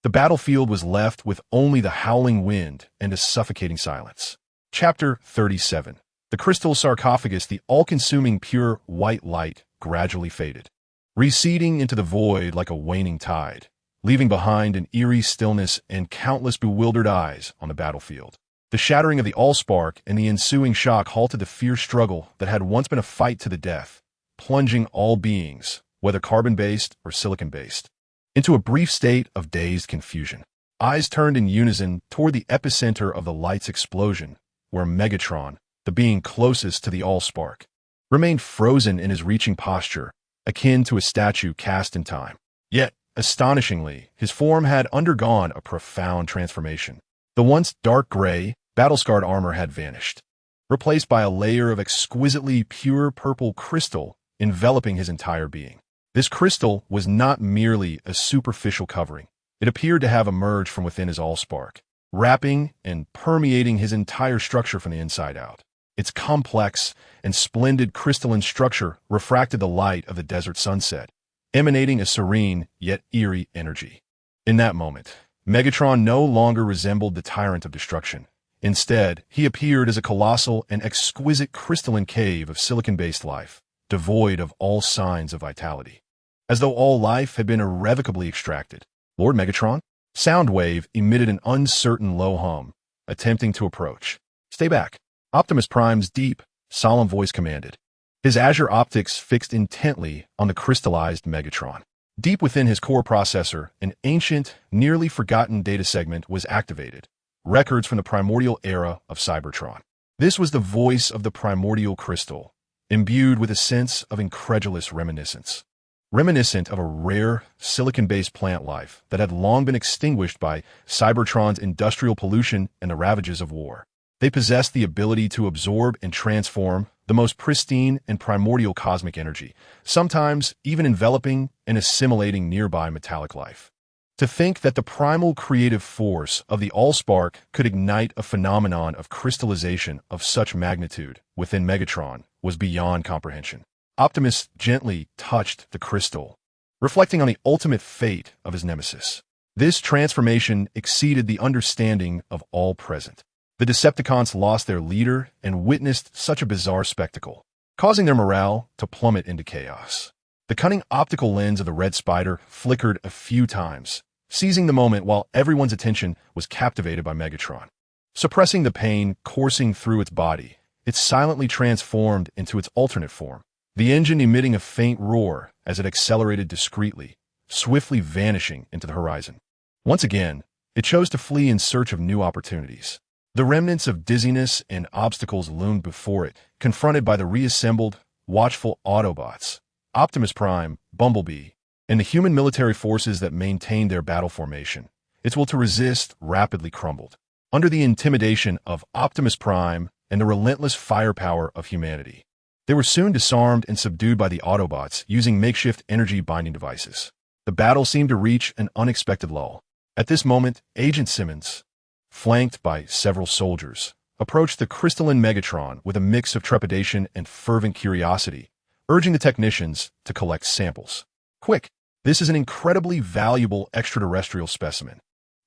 The battlefield was left with only the howling wind and a suffocating silence. Chapter 37. The crystal sarcophagus, the all-consuming pure white light, gradually faded, receding into the void like a waning tide, leaving behind an eerie stillness and countless bewildered eyes on the battlefield. The shattering of the Allspark and the ensuing shock halted the fierce struggle that had once been a fight to the death, plunging all beings, whether carbon-based or silicon-based, into a brief state of dazed confusion. Eyes turned in unison toward the epicenter of the light's explosion, where Megatron, the being closest to the Allspark, remained frozen in his reaching posture, akin to a statue cast in time. Yet, astonishingly, his form had undergone a profound transformation. The once dark gray, battle-scarred armor had vanished, replaced by a layer of exquisitely pure purple crystal enveloping his entire being. This crystal was not merely a superficial covering. It appeared to have emerged from within his Allspark, wrapping and permeating his entire structure from the inside out. Its complex and splendid crystalline structure refracted the light of the desert sunset, emanating a serene yet eerie energy. In that moment, Megatron no longer resembled the tyrant of destruction. Instead, he appeared as a colossal and exquisite crystalline cave of silicon-based life, devoid of all signs of vitality. As though all life had been irrevocably extracted. Lord Megatron? Soundwave emitted an uncertain low hum, attempting to approach. Stay back. Optimus Prime's deep, solemn voice commanded, his azure optics fixed intently on the crystallized Megatron. Deep within his core processor, an ancient, nearly forgotten data segment was activated, records from the primordial era of Cybertron. This was the voice of the primordial crystal, imbued with a sense of incredulous reminiscence. Reminiscent of a rare, silicon-based plant life that had long been extinguished by Cybertron's industrial pollution and the ravages of war. They possessed the ability to absorb and transform the most pristine and primordial cosmic energy, sometimes even enveloping and assimilating nearby metallic life. To think that the primal creative force of the Allspark could ignite a phenomenon of crystallization of such magnitude within Megatron was beyond comprehension. Optimus gently touched the crystal, reflecting on the ultimate fate of his nemesis. This transformation exceeded the understanding of all present. The Decepticons lost their leader and witnessed such a bizarre spectacle, causing their morale to plummet into chaos. The cunning optical lens of the Red Spider flickered a few times, seizing the moment while everyone's attention was captivated by Megatron. Suppressing the pain coursing through its body, it silently transformed into its alternate form, the engine emitting a faint roar as it accelerated discreetly, swiftly vanishing into the horizon. Once again, it chose to flee in search of new opportunities. The remnants of dizziness and obstacles loomed before it, confronted by the reassembled, watchful Autobots, Optimus Prime, Bumblebee, and the human military forces that maintained their battle formation. Its will to resist rapidly crumbled, under the intimidation of Optimus Prime and the relentless firepower of humanity. They were soon disarmed and subdued by the Autobots using makeshift energy binding devices. The battle seemed to reach an unexpected lull. At this moment, Agent Simmons, flanked by several soldiers, approached the crystalline Megatron with a mix of trepidation and fervent curiosity, urging the technicians to collect samples. Quick, this is an incredibly valuable extraterrestrial specimen.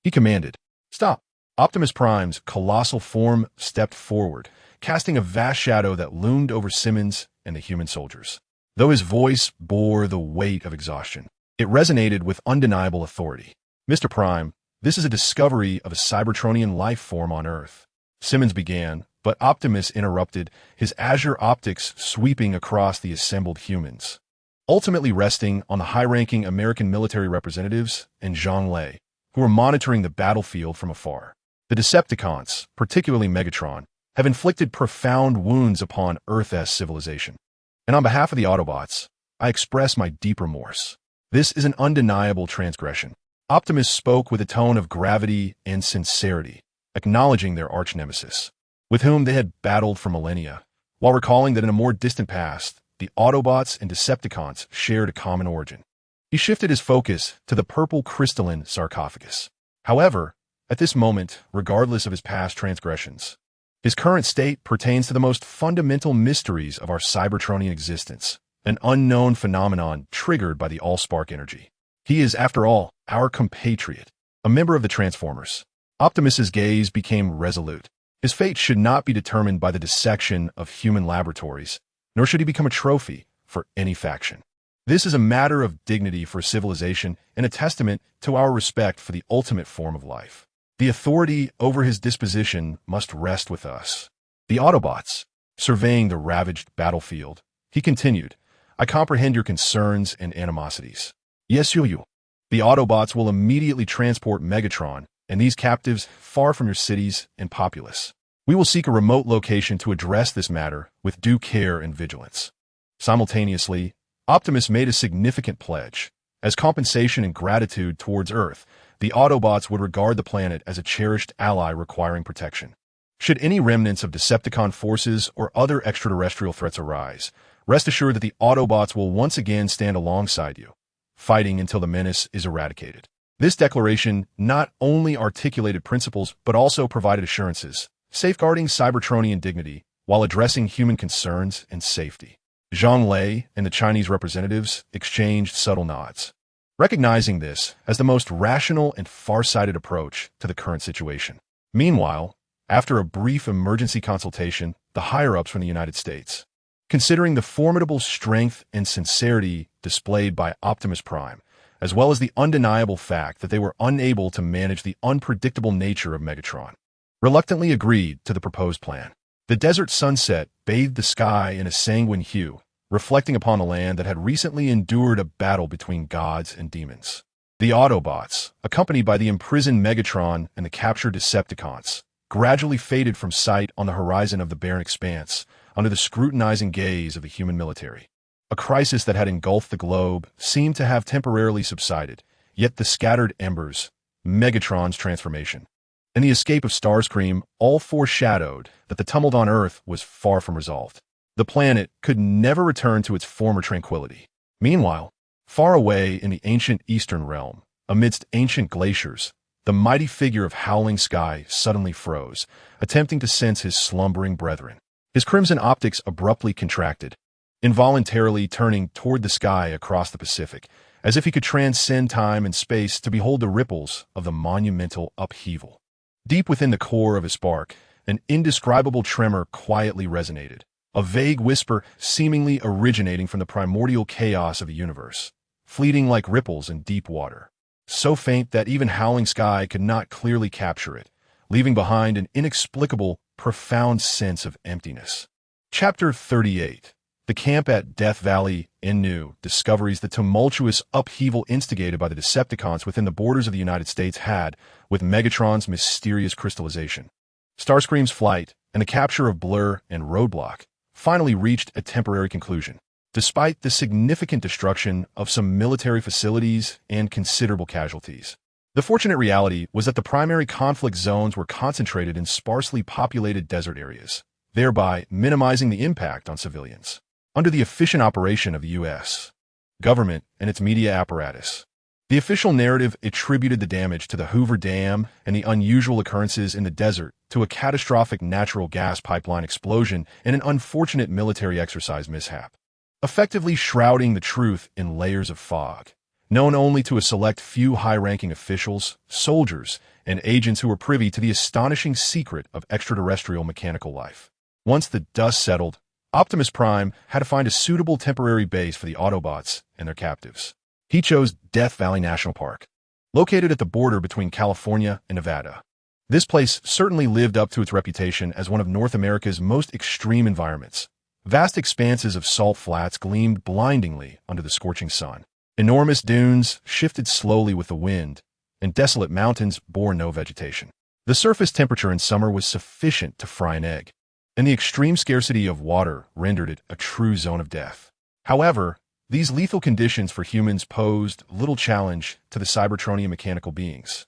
He commanded. Stop. Optimus Prime's colossal form stepped forward, casting a vast shadow that loomed over Simmons and the human soldiers. Though his voice bore the weight of exhaustion, it resonated with undeniable authority. Mr. Prime, this is a discovery of a Cybertronian life form on Earth. Simmons began, but Optimus interrupted, his azure optics sweeping across the assembled humans, ultimately resting on the high-ranking American military representatives and Zhang Lei, who were monitoring the battlefield from afar. The Decepticons, particularly Megatron, have inflicted profound wounds upon Earth's civilization. And on behalf of the Autobots, I express my deep remorse. This is an undeniable transgression. Optimus spoke with a tone of gravity and sincerity, acknowledging their arch-nemesis, with whom they had battled for millennia, while recalling that in a more distant past, the Autobots and Decepticons shared a common origin. He shifted his focus to the purple crystalline sarcophagus. However, at this moment, regardless of his past transgressions, his current state pertains to the most fundamental mysteries of our Cybertronian existence, an unknown phenomenon triggered by the Allspark energy. He is, after all, our compatriot, a member of the Transformers. Optimus's gaze became resolute. His fate should not be determined by the dissection of human laboratories, nor should he become a trophy for any faction. This is a matter of dignity for civilization and a testament to our respect for the ultimate form of life. The authority over his disposition must rest with us. The Autobots, surveying the ravaged battlefield, he continued, I comprehend your concerns and animosities. Yes, you. The Autobots will immediately transport Megatron and these captives far from your cities and populace. We will seek a remote location to address this matter with due care and vigilance. Simultaneously, Optimus made a significant pledge. As compensation and gratitude towards Earth, the Autobots would regard the planet as a cherished ally requiring protection. Should any remnants of Decepticon forces or other extraterrestrial threats arise, rest assured that the Autobots will once again stand alongside you, fighting until the menace is eradicated. This declaration not only articulated principles but also provided assurances, safeguarding Cybertronian dignity while addressing human concerns and safety. Zhang Lei and the Chinese representatives exchanged subtle nods, recognizing this as the most rational and far-sighted approach to the current situation. Meanwhile, after a brief emergency consultation, the higher-ups from the United States, considering the formidable strength and sincerity displayed by Optimus Prime, as well as the undeniable fact that they were unable to manage the unpredictable nature of Megatron, reluctantly agreed to the proposed plan. The desert sunset bathed the sky in a sanguine hue, reflecting upon a land that had recently endured a battle between gods and demons. The Autobots, accompanied by the imprisoned Megatron and the captured Decepticons, gradually faded from sight on the horizon of the barren expanse under the scrutinizing gaze of the human military. A crisis that had engulfed the globe seemed to have temporarily subsided, yet the scattered embers, Megatron's transformation, and the escape of Starscream all foreshadowed that the tumult on Earth was far from resolved. The planet could never return to its former tranquility. Meanwhile, far away in the ancient Eastern realm, amidst ancient glaciers, the mighty figure of Howling Sky suddenly froze, attempting to sense his slumbering brethren. His crimson optics abruptly contracted, involuntarily turning toward the sky across the Pacific, as if he could transcend time and space to behold the ripples of the monumental upheaval. Deep within the core of his spark, an indescribable tremor quietly resonated, a vague whisper seemingly originating from the primordial chaos of the universe, fleeting like ripples in deep water, so faint that even Howling Sky could not clearly capture it, leaving behind an inexplicable, profound sense of emptiness. Chapter 38. The camp at Death Valley in New discoveries the tumultuous upheaval instigated by the Decepticons within the borders of the United States had with Megatron's mysterious crystallization. Starscream's flight and the capture of Blur and Roadblock finally reached a temporary conclusion, despite the significant destruction of some military facilities and considerable casualties. The fortunate reality was that the primary conflict zones were concentrated in sparsely populated desert areas, thereby minimizing the impact on civilians. Under the efficient operation of the U.S. government and its media apparatus, the official narrative attributed the damage to the Hoover Dam and the unusual occurrences in the desert to a catastrophic natural gas pipeline explosion and an unfortunate military exercise mishap, effectively shrouding the truth in layers of fog, known only to a select few high-ranking officials, soldiers, and agents who were privy to the astonishing secret of extraterrestrial mechanical life. Once the dust settled, Optimus Prime had to find a suitable temporary base for the Autobots and their captives. He chose Death Valley National Park, located at the border between California and Nevada. This place certainly lived up to its reputation as one of North America's most extreme environments. Vast expanses of salt flats gleamed blindingly under the scorching sun. Enormous dunes shifted slowly with the wind, and desolate mountains bore no vegetation. The surface temperature in summer was sufficient to fry an egg, and the extreme scarcity of water rendered it a true zone of death. However, these lethal conditions for humans posed little challenge to the Cybertronian mechanical beings.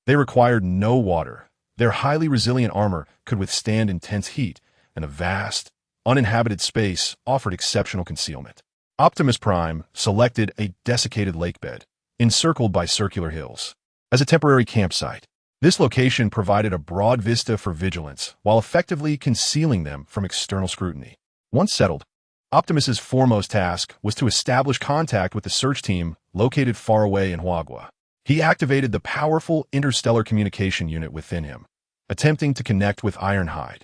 They required no water. Their highly resilient armor could withstand intense heat, and a vast, uninhabited space offered exceptional concealment. Optimus Prime selected a desiccated lakebed, encircled by circular hills, as a temporary campsite. This location provided a broad vista for vigilance while effectively concealing them from external scrutiny. Once settled, Optimus's foremost task was to establish contact with the search team located far away in Huagua. He activated the powerful interstellar communication unit within him, attempting to connect with Ironhide,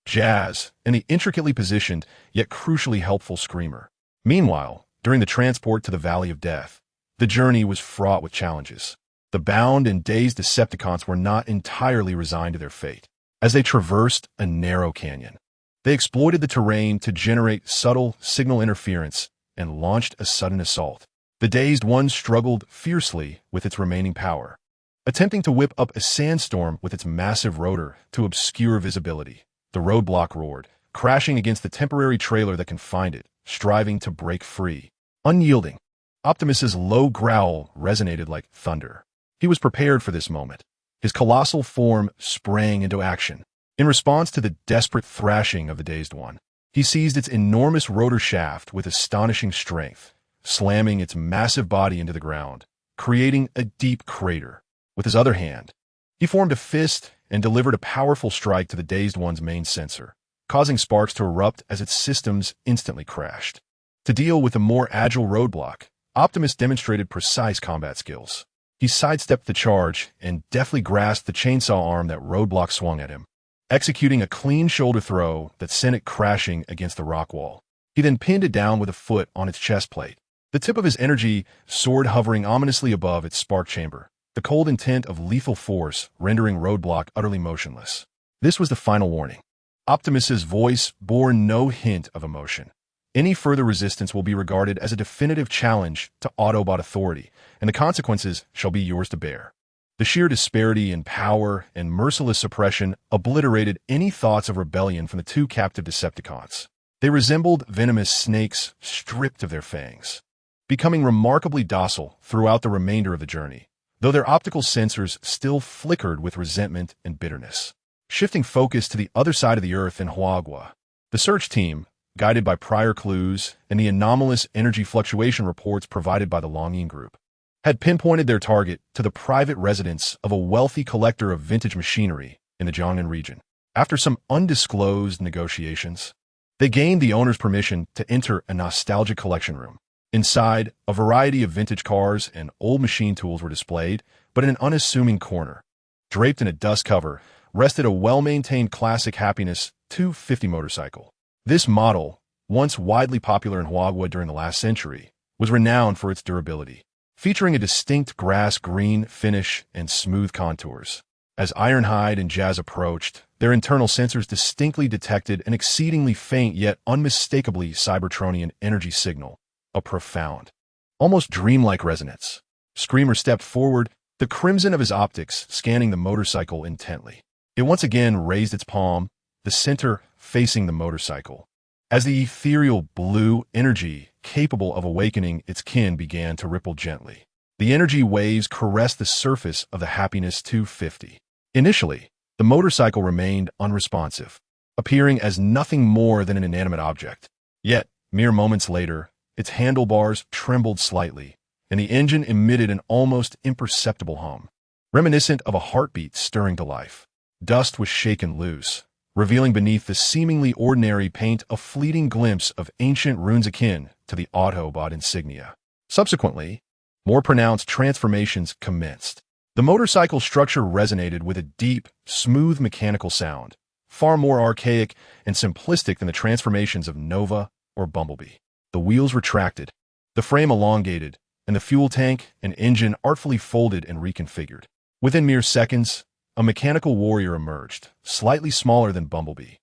Jazz, and the intricately positioned yet crucially helpful Screamer. Meanwhile, during the transport to the Valley of Death, the journey was fraught with challenges. The bound and dazed Decepticons were not entirely resigned to their fate. As they traversed a narrow canyon, they exploited the terrain to generate subtle signal interference and launched a sudden assault. The dazed one struggled fiercely with its remaining power, attempting to whip up a sandstorm with its massive rotor to obscure visibility. The roadblock roared, crashing against the temporary trailer that confined it, striving to break free. Unyielding, Optimus's low growl resonated like thunder. He was prepared for this moment. His colossal form sprang into action. In response to the desperate thrashing of the dazed one, he seized its enormous rotor shaft with astonishing strength, slamming its massive body into the ground, creating a deep crater. With his other hand, he formed a fist and delivered a powerful strike to the dazed one's main sensor, causing sparks to erupt as its systems instantly crashed. To deal with a more agile roadblock, Optimus demonstrated precise combat skills. He sidestepped the charge and deftly grasped the chainsaw arm that roadblock swung at him, executing a clean shoulder throw that sent it crashing against the rock wall. He then pinned it down with a foot on its chest plate, the tip of his energy sword hovering ominously above its spark chamber, the cold intent of lethal force rendering roadblock utterly motionless. This was the final warning. Optimus's voice bore no hint of emotion. Any further resistance will be regarded as a definitive challenge to Autobot authority, and the consequences shall be yours to bear. The sheer disparity in power and merciless suppression obliterated any thoughts of rebellion from the two captive Decepticons. They resembled venomous snakes stripped of their fangs, becoming remarkably docile throughout the remainder of the journey, though their optical sensors still flickered with resentment and bitterness. Shifting focus to the other side of the Earth in Huagua, the search team, guided by prior clues and the anomalous energy fluctuation reports provided by the Longyin Group, had pinpointed their target to the private residence of a wealthy collector of vintage machinery in the Jiangnan region. After some undisclosed negotiations, they gained the owner's permission to enter a nostalgic collection room. Inside, a variety of vintage cars and old machine tools were displayed, but in an unassuming corner, draped in a dust cover, rested a well-maintained classic Happiness 250 motorcycle. This model, once widely popular in Huagua during the last century, was renowned for its durability, featuring a distinct grass-green finish and smooth contours. As Ironhide and Jazz approached, their internal sensors distinctly detected an exceedingly faint yet unmistakably Cybertronian energy signal, a profound, almost dreamlike resonance. Screamer stepped forward, the crimson of his optics scanning the motorcycle intently. It once again raised its palm, the center facing the motorcycle, as the ethereal blue energy capable of awakening its kin began to ripple gently. The energy waves caressed the surface of the Happiness 250. Initially, the motorcycle remained unresponsive, appearing as nothing more than an inanimate object. Yet, mere moments later, its handlebars trembled slightly, and the engine emitted an almost imperceptible hum, reminiscent of a heartbeat stirring to life. Dust was shaken loose, revealing beneath the seemingly ordinary paint a fleeting glimpse of ancient runes akin to the Autobot insignia. Subsequently, more pronounced transformations commenced. The motorcycle structure resonated with a deep, smooth mechanical sound, far more archaic and simplistic than the transformations of Nova or Bumblebee. The wheels retracted, the frame elongated, and the fuel tank and engine artfully folded and reconfigured. Within mere seconds, a mechanical warrior emerged, slightly smaller than Bumblebee,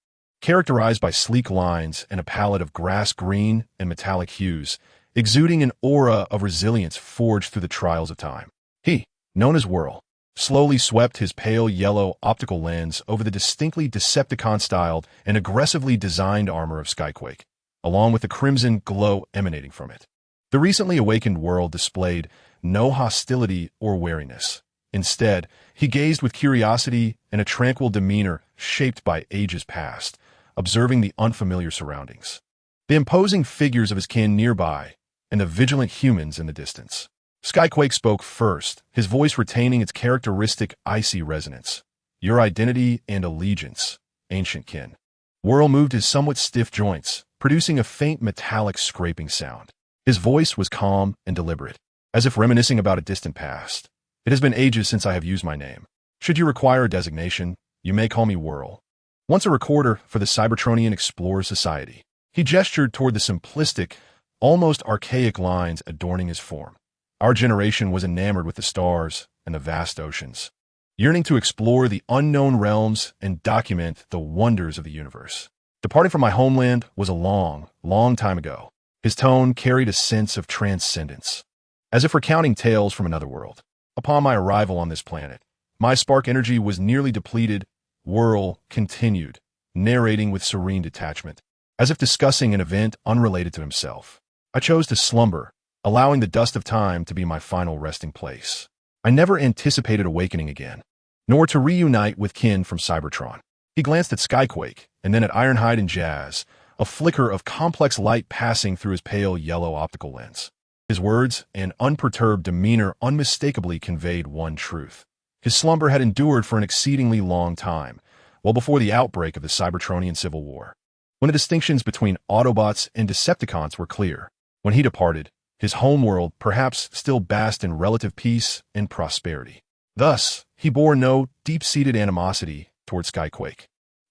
characterized by sleek lines and a palette of grass green and metallic hues, exuding an aura of resilience forged through the trials of time. He, known as Whirl, slowly swept his pale yellow optical lens over the distinctly Decepticon-styled and aggressively designed armor of Skyquake, along with the crimson glow emanating from it. The recently awakened Whirl displayed no hostility or wariness. Instead, he gazed with curiosity and a tranquil demeanor shaped by ages past, observing the unfamiliar surroundings, the imposing figures of his kin nearby, and the vigilant humans in the distance. Skyquake spoke first, his voice retaining its characteristic icy resonance. "Your identity and allegiance, ancient kin." Whirl moved his somewhat stiff joints, producing a faint metallic scraping sound. His voice was calm and deliberate, as if reminiscing about a distant past. "It has been ages since I have used my name. Should you require a designation, you may call me Whirl. Once a recorder for the Cybertronian Explorer Society." He gestured toward the simplistic, almost archaic lines adorning his form. "Our generation was enamored with the stars and the vast oceans, yearning to explore the unknown realms and document the wonders of the universe. Departing from my homeland was a long, long time ago. His tone carried a sense of transcendence, as if recounting tales from another world. Upon my arrival on this planet, my spark energy was nearly depleted. Whirl continued, narrating with serene detachment, as if discussing an event unrelated to himself. I chose to slumber, allowing the dust of time to be my final resting place. I never anticipated awakening again, nor to reunite with kin from Cybertron. He glanced at Skyquake, and then at Ironhide and Jazz, a flicker of complex light passing through his pale yellow optical lens. His words and unperturbed demeanor unmistakably conveyed one truth. His slumber had endured for an exceedingly long time, well before the outbreak of the Cybertronian Civil War, when the distinctions between Autobots and Decepticons were clear. When he departed, his homeworld perhaps still basked in relative peace and prosperity. Thus, he bore no deep-seated animosity toward Skyquake,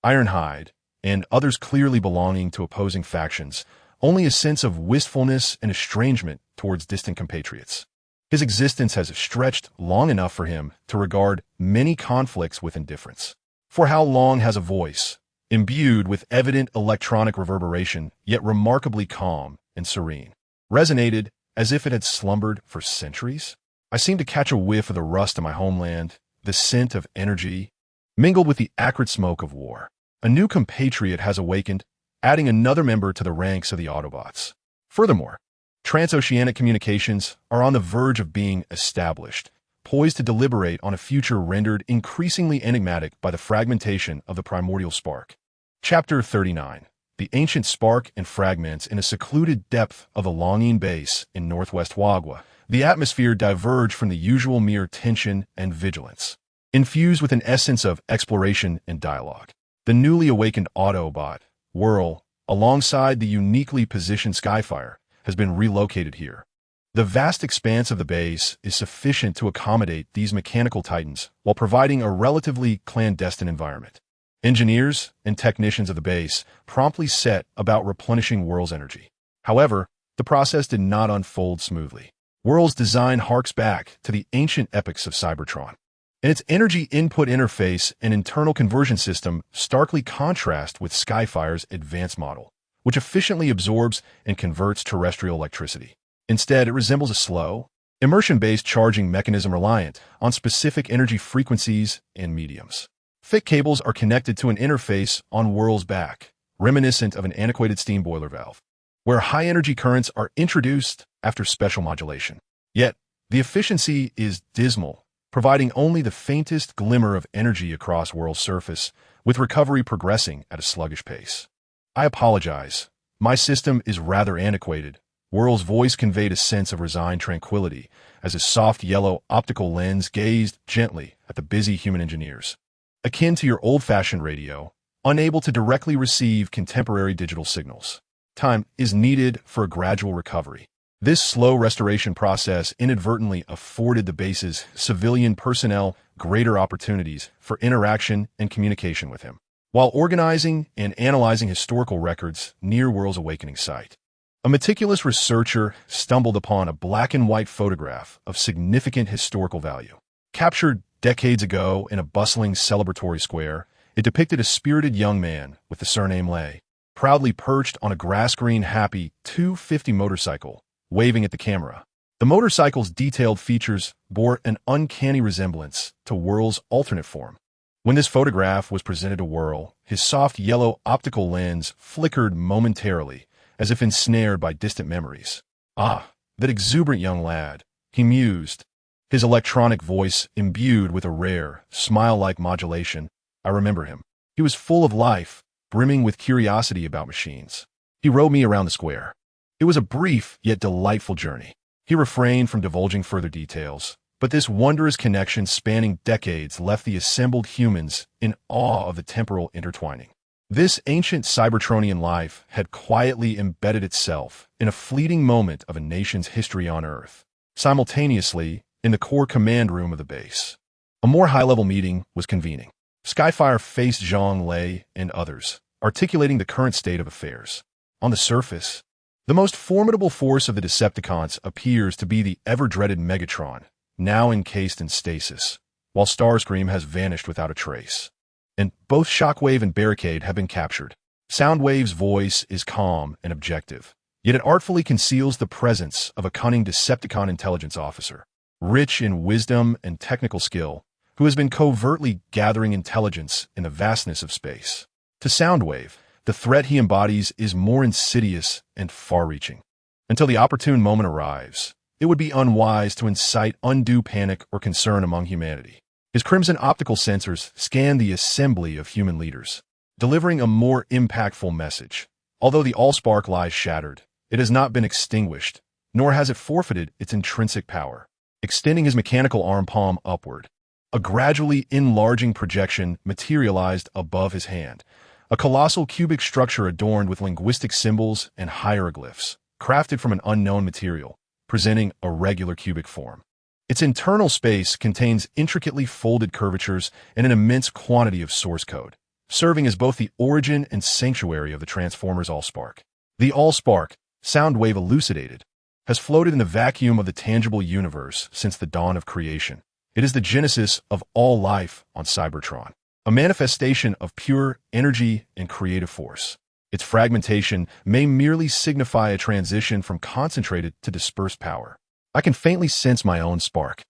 Ironhide, and others clearly belonging to opposing factions, only a sense of wistfulness and estrangement towards distant compatriots. His existence has stretched long enough for him to regard many conflicts with indifference. For how long has a voice, imbued with evident electronic reverberation, yet remarkably calm and serene, resonated as if it had slumbered for centuries? I seemed to catch a whiff of the rust of my homeland, the scent of energy, mingled with the acrid smoke of war. A new compatriot has awakened, adding another member to the ranks of the Autobots. Furthermore, transoceanic communications are on the verge of being established, poised to deliberate on a future rendered increasingly enigmatic by the fragmentation of the primordial spark. Chapter 39. The ancient spark and fragments in a secluded depth of the Longines base in northwest Wagwa. The atmosphere diverged from the usual mere tension and vigilance, infused with an essence of exploration and dialogue. The newly awakened Autobot, Whirl, alongside the uniquely positioned Skyfire, has been relocated here. The vast expanse of the base is sufficient to accommodate these mechanical titans while providing a relatively clandestine environment. Engineers and technicians of the base promptly set about replenishing Whirl's energy. However, the process did not unfold smoothly. Whirl's design harks back to the ancient epics of Cybertron, and its energy input interface and internal conversion system starkly contrast with Skyfire's advanced model, which efficiently absorbs and converts terrestrial electricity. Instead, it resembles a slow, immersion-based charging mechanism reliant on specific energy frequencies and mediums. Thick cables are connected to an interface on Whirl's back, reminiscent of an antiquated steam boiler valve, where high-energy currents are introduced after special modulation. Yet, the efficiency is dismal, providing only the faintest glimmer of energy across Whirl's surface, with recovery progressing at a sluggish pace. I apologize. My system is rather antiquated. Whirl's voice conveyed a sense of resigned tranquility as his soft yellow optical lens gazed gently at the busy human engineers. Akin to your old-fashioned radio, unable to directly receive contemporary digital signals. Time is needed for a gradual recovery. This slow restoration process inadvertently afforded the base's civilian personnel greater opportunities for interaction and communication with him, while organizing and analyzing historical records near Whirl's awakening site. A meticulous researcher stumbled upon a black-and-white photograph of significant historical value. Captured decades ago in a bustling celebratory square, it depicted a spirited young man with the surname Lay, proudly perched on a grass-green happy 250 motorcycle, waving at the camera. The motorcycle's detailed features bore an uncanny resemblance to Whirl's alternate form. When this photograph was presented to Whirl, his soft yellow optical lens flickered momentarily, as if ensnared by distant memories. Ah, that exuberant young lad, he mused, his electronic voice imbued with a rare, smile-like modulation. I remember him. He was full of life, brimming with curiosity about machines. He rode me around the square. It was a brief yet delightful journey. He refrained from divulging further details, but this wondrous connection spanning decades left the assembled humans in awe of the temporal intertwining. This ancient Cybertronian life had quietly embedded itself in a fleeting moment of a nation's history on Earth. Simultaneously, in the core command room of the base, a more high-level meeting was convening. Skyfire faced Zhang Lei and others, articulating the current state of affairs. On the surface, the most formidable force of the Decepticons appears to be the ever-dreaded Megatron, now encased in stasis, while Starscream has vanished without a trace. And both Shockwave and Barricade have been captured. Soundwave's voice is calm and objective, Yet it artfully conceals the presence of a cunning Decepticon intelligence officer, rich in wisdom and technical skill, who has been covertly gathering intelligence in the vastness of space. To Soundwave, the threat he embodies is more insidious and far-reaching. Until the opportune moment arrives, it would be unwise to incite undue panic or concern among humanity. His crimson optical sensors scan the assembly of human leaders, delivering a more impactful message. Although the Allspark lies shattered, it has not been extinguished, nor has it forfeited its intrinsic power. Extending his mechanical arm palm upward, a gradually enlarging projection materialized above his hand, a colossal cubic structure adorned with linguistic symbols and hieroglyphs, crafted from an unknown material, presenting a regular cubic form. Its internal space contains intricately folded curvatures and an immense quantity of source code, serving as both the origin and sanctuary of the Transformers Allspark. The Allspark, Soundwave elucidated, has floated in the vacuum of the tangible universe since the dawn of creation. It is the genesis of all life on Cybertron, a manifestation of pure energy and creative force. Its fragmentation may merely signify a transition from concentrated to dispersed power. I can faintly sense my own spark.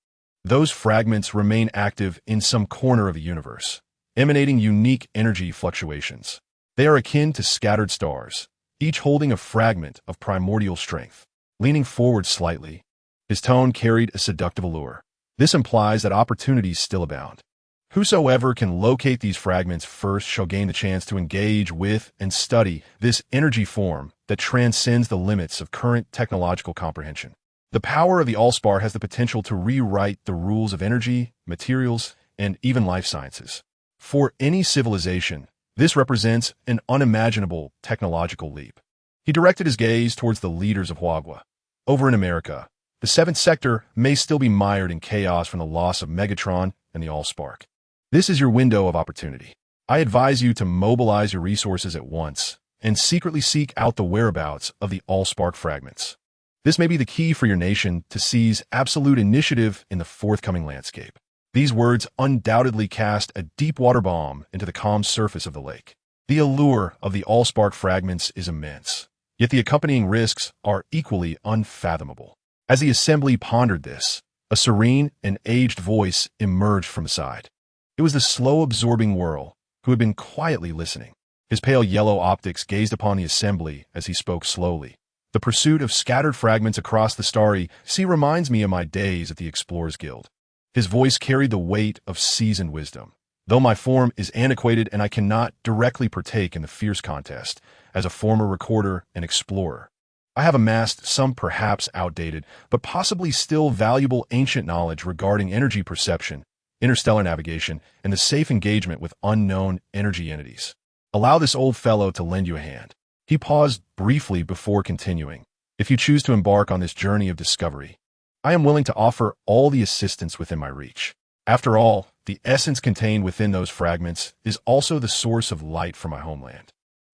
Those fragments remain active in some corner of the universe, emanating unique energy fluctuations. They are akin to scattered stars, each holding a fragment of primordial strength. Leaning forward slightly, his tone carried a seductive allure. This implies that opportunities still abound. Whosoever can locate these fragments first shall gain the chance to engage with and study this energy form that transcends the limits of current technological comprehension. The power of the Allspark has the potential to rewrite the rules of energy, materials, and even life sciences. For any civilization, this represents an unimaginable technological leap. He directed his gaze towards the leaders of Huagua. Over in America, the 7th sector may still be mired in chaos from the loss of Megatron and the Allspark. This is your window of opportunity. I advise you to mobilize your resources at once and secretly seek out the whereabouts of the Allspark fragments. This may be the key for your nation to seize absolute initiative in the forthcoming landscape. These words undoubtedly cast a deep water bomb into the calm surface of the lake. The allure of the Allspark fragments is immense, yet the accompanying risks are equally unfathomable. As the assembly pondered this, a serene and aged voice emerged from the side. It was the slow-absorbing Whirl, who had been quietly listening. His pale yellow optics gazed upon the assembly as he spoke slowly. The pursuit of scattered fragments across the starry sea reminds me of my days at the Explorers Guild. His voice carried the weight of seasoned wisdom. Though my form is antiquated and I cannot directly partake in the fierce contest, as a former recorder and explorer, I have amassed some perhaps outdated, but possibly still valuable ancient knowledge regarding energy perception, interstellar navigation, and the safe engagement with unknown energy entities. Allow this old fellow to lend you a hand. He paused briefly before continuing. If you choose to embark on this journey of discovery, I am willing to offer all the assistance within my reach. After all, the essence contained within those fragments is also the source of light for my homeland.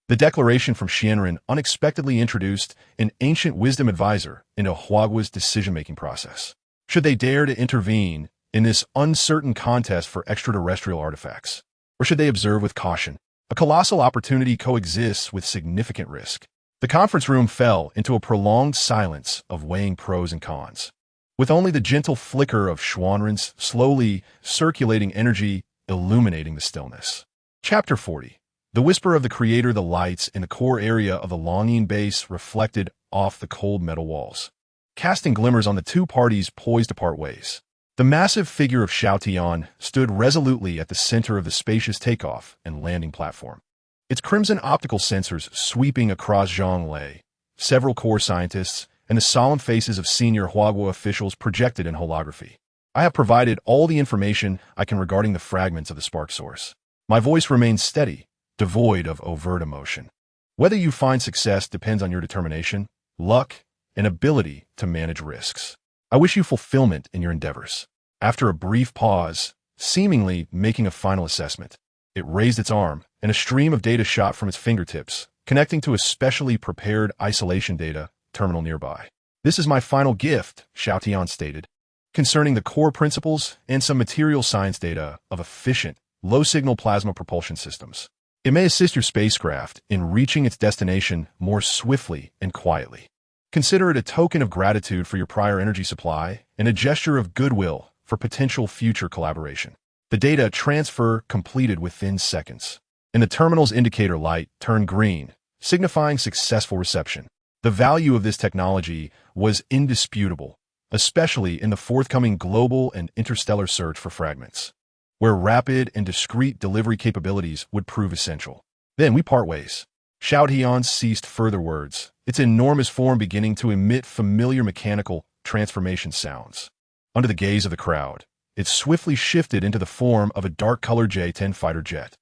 The declaration from Shenron unexpectedly introduced an ancient wisdom advisor into Huagua's decision-making process. Should they dare to intervene in this uncertain contest for extraterrestrial artifacts? Or should they observe with caution? A colossal opportunity coexists with significant risk. The conference room fell into a prolonged silence of weighing pros and cons, with only the gentle flicker of Schwanren's slowly circulating energy illuminating the stillness. Chapter 40. The whisper of the creator, the lights in the core area of the longing base reflected off the cold metal walls, casting glimmers on the two parties poised to part ways. The massive figure of Xiao Tian stood resolutely at the center of the spacious takeoff and landing platform. Its crimson optical sensors sweeping across Zhonglei, several core scientists, and the solemn faces of senior Huagua officials projected in holography. I have provided all the information I can regarding the fragments of the spark source. My voice remains steady, devoid of overt emotion. Whether you find success depends on your determination, luck, and ability to manage risks. I wish you fulfillment in your endeavors. After a brief pause, seemingly making a final assessment, it raised its arm, and a stream of data shot from its fingertips, connecting to a specially prepared isolation data terminal nearby. This is my final gift, Xiao Tian stated, concerning the core principles and some material science data of efficient, low-signal plasma propulsion systems. It may assist your spacecraft in reaching its destination more swiftly and quietly. Consider it a token of gratitude for your prior energy supply and a gesture of goodwill for potential future collaboration. The data transfer completed within seconds, and the terminal's indicator light turned green, signifying successful reception. The value of this technology was indisputable, especially in the forthcoming global and interstellar search for fragments, where rapid and discrete delivery capabilities would prove essential. Then we part ways. Xiaotian ceased further words, its enormous form beginning to emit familiar mechanical transformation sounds. Under the gaze of the crowd, it swiftly shifted into the form of a dark-colored J-10 fighter jet.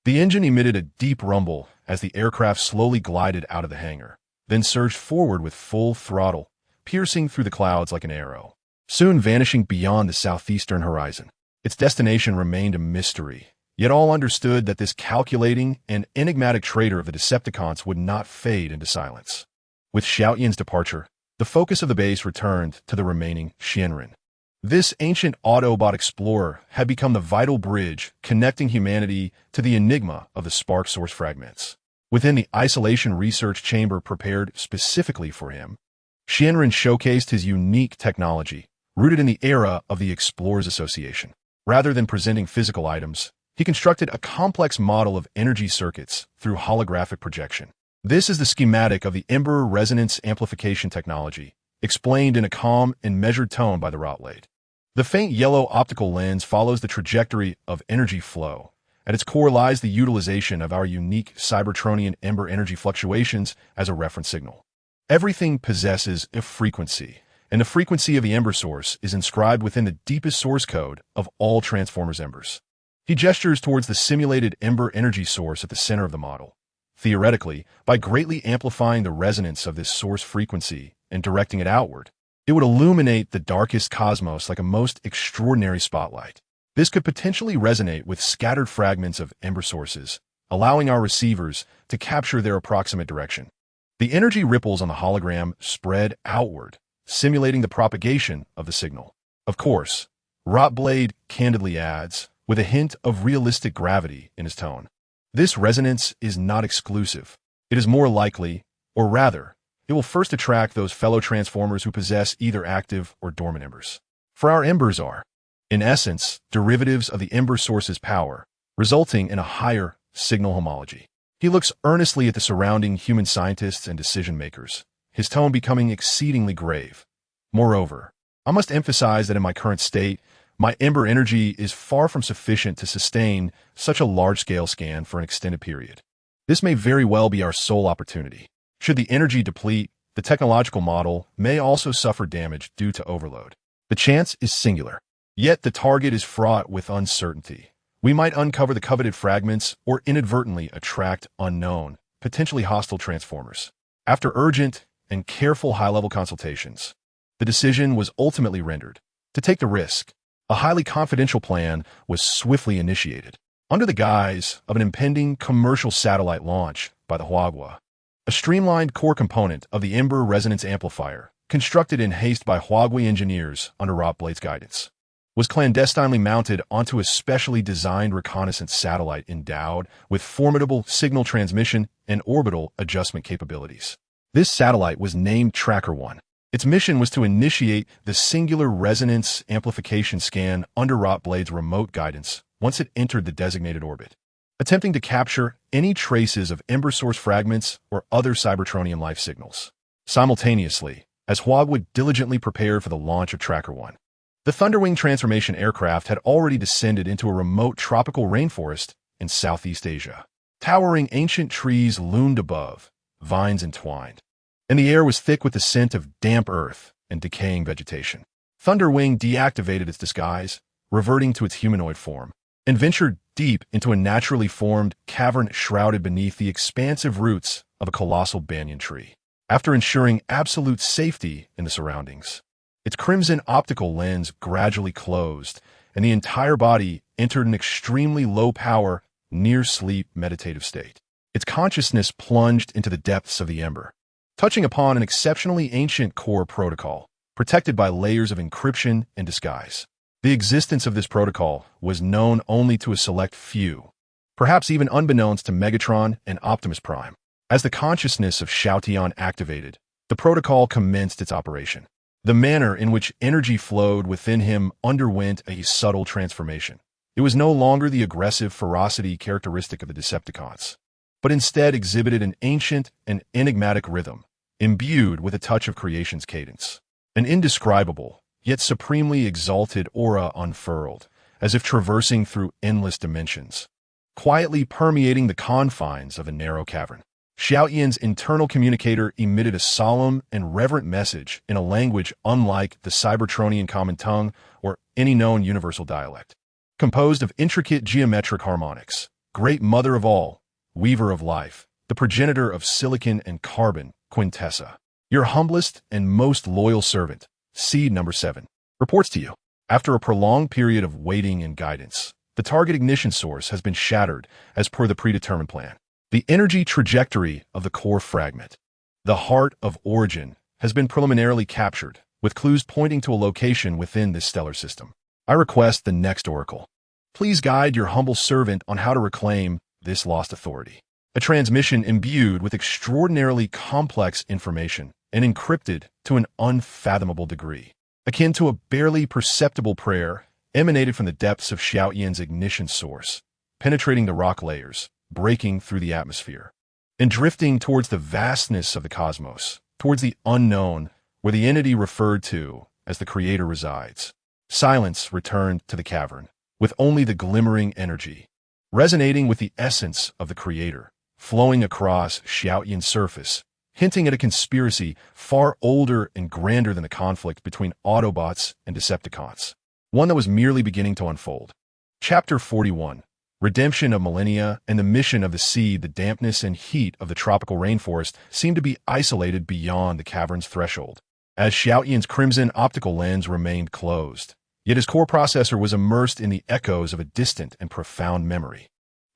The engine emitted a deep rumble as the aircraft slowly glided out of the hangar, then surged forward with full throttle, piercing through the clouds like an arrow, soon vanishing beyond the southeastern horizon. Its destination remained a mystery, yet all understood that this calculating and enigmatic trader of the Decepticons would not fade into silence. With Xiaotian's departure, the focus of the base returned to the remaining Shenren. This ancient Autobot explorer had become the vital bridge connecting humanity to the enigma of the spark source fragments. Within the isolation research chamber prepared specifically for him, Shenren showcased his unique technology, rooted in the era of the Explorers Association. Rather than presenting physical items, he constructed a complex model of energy circuits through holographic projection. This is the schematic of the Ember resonance amplification technology, explained in a calm and measured tone by the Rotblade. The faint yellow optical lens follows the trajectory of energy flow. At its core lies the utilization of our unique Cybertronian Ember energy fluctuations as a reference signal. Everything possesses a frequency, and the frequency of the Ember source is inscribed within the deepest source code of all Transformers Embers. He gestures towards the simulated Ember energy source at the center of the model. Theoretically, by greatly amplifying the resonance of this source frequency and directing it outward, it would illuminate the darkest cosmos like a most extraordinary spotlight. This could potentially resonate with scattered fragments of Ember sources, allowing our receivers to capture their approximate direction. The energy ripples on the hologram spread outward, simulating the propagation of the signal. Of course, Rotblade candidly adds, with a hint of realistic gravity in his tone, this resonance is not exclusive. It is more likely, or rather, it will first attract those fellow Transformers who possess either active or dormant Embers. For our Embers are, in essence, derivatives of the Ember source's power, resulting in a higher signal homology. He looks earnestly at the surrounding human scientists and decision-makers, his tone becoming exceedingly grave. Moreover, I must emphasize that in my current state, my Ember energy is far from sufficient to sustain such a large-scale scan for an extended period. This may very well be our sole opportunity. Should the energy deplete, the technological model may also suffer damage due to overload. The chance is singular, yet the target is fraught with uncertainty. We might uncover the coveted fragments or inadvertently attract unknown, potentially hostile Transformers. After urgent and careful high-level consultations, the decision was ultimately rendered. To take the risk, a highly confidential plan was swiftly initiated, under the guise of an impending commercial satellite launch by the Huagua. A streamlined core component of the Ember resonance amplifier, constructed in haste by Huagui engineers under Rotblade's guidance, was clandestinely mounted onto a specially designed reconnaissance satellite endowed with formidable signal transmission and orbital adjustment capabilities. This satellite was named Tracker 1. Its mission was to initiate the singular resonance amplification scan under Rotblade's remote guidance once it entered the designated orbit, attempting to capture any traces of Ember source fragments or other Cybertronian life signals. Simultaneously, as Huagui diligently prepared for the launch of Tracker 1, the Thunderwing transformation aircraft had already descended into a remote tropical rainforest in Southeast Asia. Towering ancient trees loomed above, vines entwined, and the air was thick with the scent of damp earth and decaying vegetation. Thunderwing deactivated its disguise, reverting to its humanoid form, and ventured deep into a naturally formed cavern shrouded beneath the expansive roots of a colossal banyan tree. After ensuring absolute safety in the surroundings, its crimson optical lens gradually closed, and the entire body entered an extremely low-power, near-sleep meditative state. Its consciousness plunged into the depths of the Ember, touching upon an exceptionally ancient core protocol, protected by layers of encryption and disguise. The existence of this protocol was known only to a select few, perhaps even unbeknownst to Megatron and Optimus Prime. As the consciousness of Xiaotian activated, The protocol commenced its operation. The manner in which energy flowed within him underwent a subtle transformation. It was no longer the aggressive ferocity characteristic of the Decepticons, but instead exhibited an ancient and enigmatic rhythm, imbued with a touch of creation's cadence. An indescribable, yet supremely exalted aura unfurled, as if traversing through endless dimensions, quietly permeating the confines of a narrow cavern. Xiaoyan's internal communicator emitted a solemn and reverent message in a language unlike the Cybertronian common tongue or any known universal dialect. Composed of intricate geometric harmonics, great mother of all, weaver of life, the progenitor of silicon and carbon, Quintessa, your humblest and most loyal servant, Seed number 7, reports to you. After a prolonged period of waiting and guidance, the target ignition source has been shattered as per the predetermined plan. The energy trajectory of the core fragment, the heart of origin, has been preliminarily captured, with clues pointing to a location within this stellar system. I request the next oracle. Please guide your humble servant on how to reclaim this lost authority. A transmission imbued with extraordinarily complex information and encrypted to an unfathomable degree, akin to a barely perceptible prayer, emanated from the depths of Xiaoyan's ignition source, penetrating the rock layers, breaking through the atmosphere, and drifting towards the vastness of the cosmos, towards the unknown, where the entity referred to as the Creator resides. Silence returned to the cavern, with only the glimmering energy, resonating with the essence of the Creator, flowing across Xiaoyan's surface, hinting at a conspiracy far older and grander than the conflict between Autobots and Decepticons, one that was merely beginning to unfold. Chapter 41. Redemption of millennia and the mission of the seed. The dampness and heat of the tropical rainforest seemed to be isolated beyond the cavern's threshold, as Xiaoyan's crimson optical lens remained closed. Yet his core processor was immersed in the echoes of a distant and profound memory.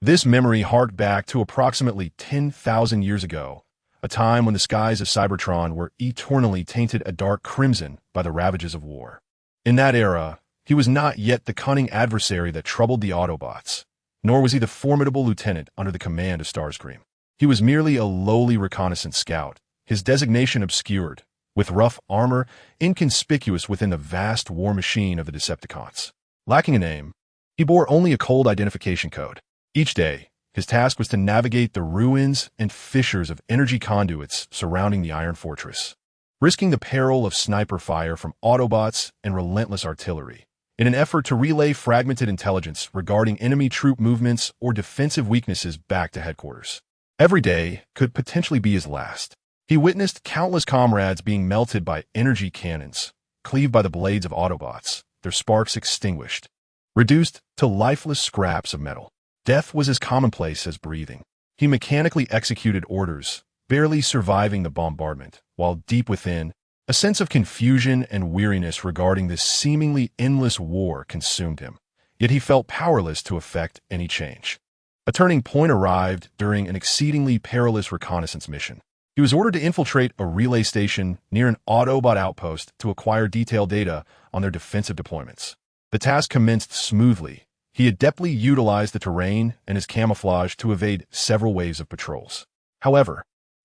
This memory harked back to approximately 10,000 years ago, a time when the skies of Cybertron were eternally tainted a dark crimson by the ravages of war. In that era, he was not yet the cunning adversary that troubled the Autobots, nor was he the formidable lieutenant under the command of Starscream. He was merely a lowly reconnaissance scout, his designation obscured, with rough armor inconspicuous within the vast war machine of the Decepticons. Lacking a name, he bore only a cold identification code. Each day, his task was to navigate the ruins and fissures of energy conduits surrounding the Iron Fortress, risking the peril of sniper fire from Autobots and relentless artillery, in an effort to relay fragmented intelligence regarding enemy troop movements or defensive weaknesses back to headquarters. Every day could potentially be his last. He witnessed countless comrades being melted by energy cannons, cleaved by the blades of Autobots, their sparks extinguished, reduced to lifeless scraps of metal. Death was as commonplace as breathing. He mechanically executed orders, barely surviving the bombardment, while deep within, a sense of confusion and weariness regarding this seemingly endless war consumed him. Yet he felt powerless to effect any change. A turning point arrived during an exceedingly perilous reconnaissance mission. He was ordered to infiltrate a relay station near an Autobot outpost to acquire detailed data on their defensive deployments. The task commenced smoothly. He adeptly utilized the terrain and his camouflage to evade several waves of patrols. However,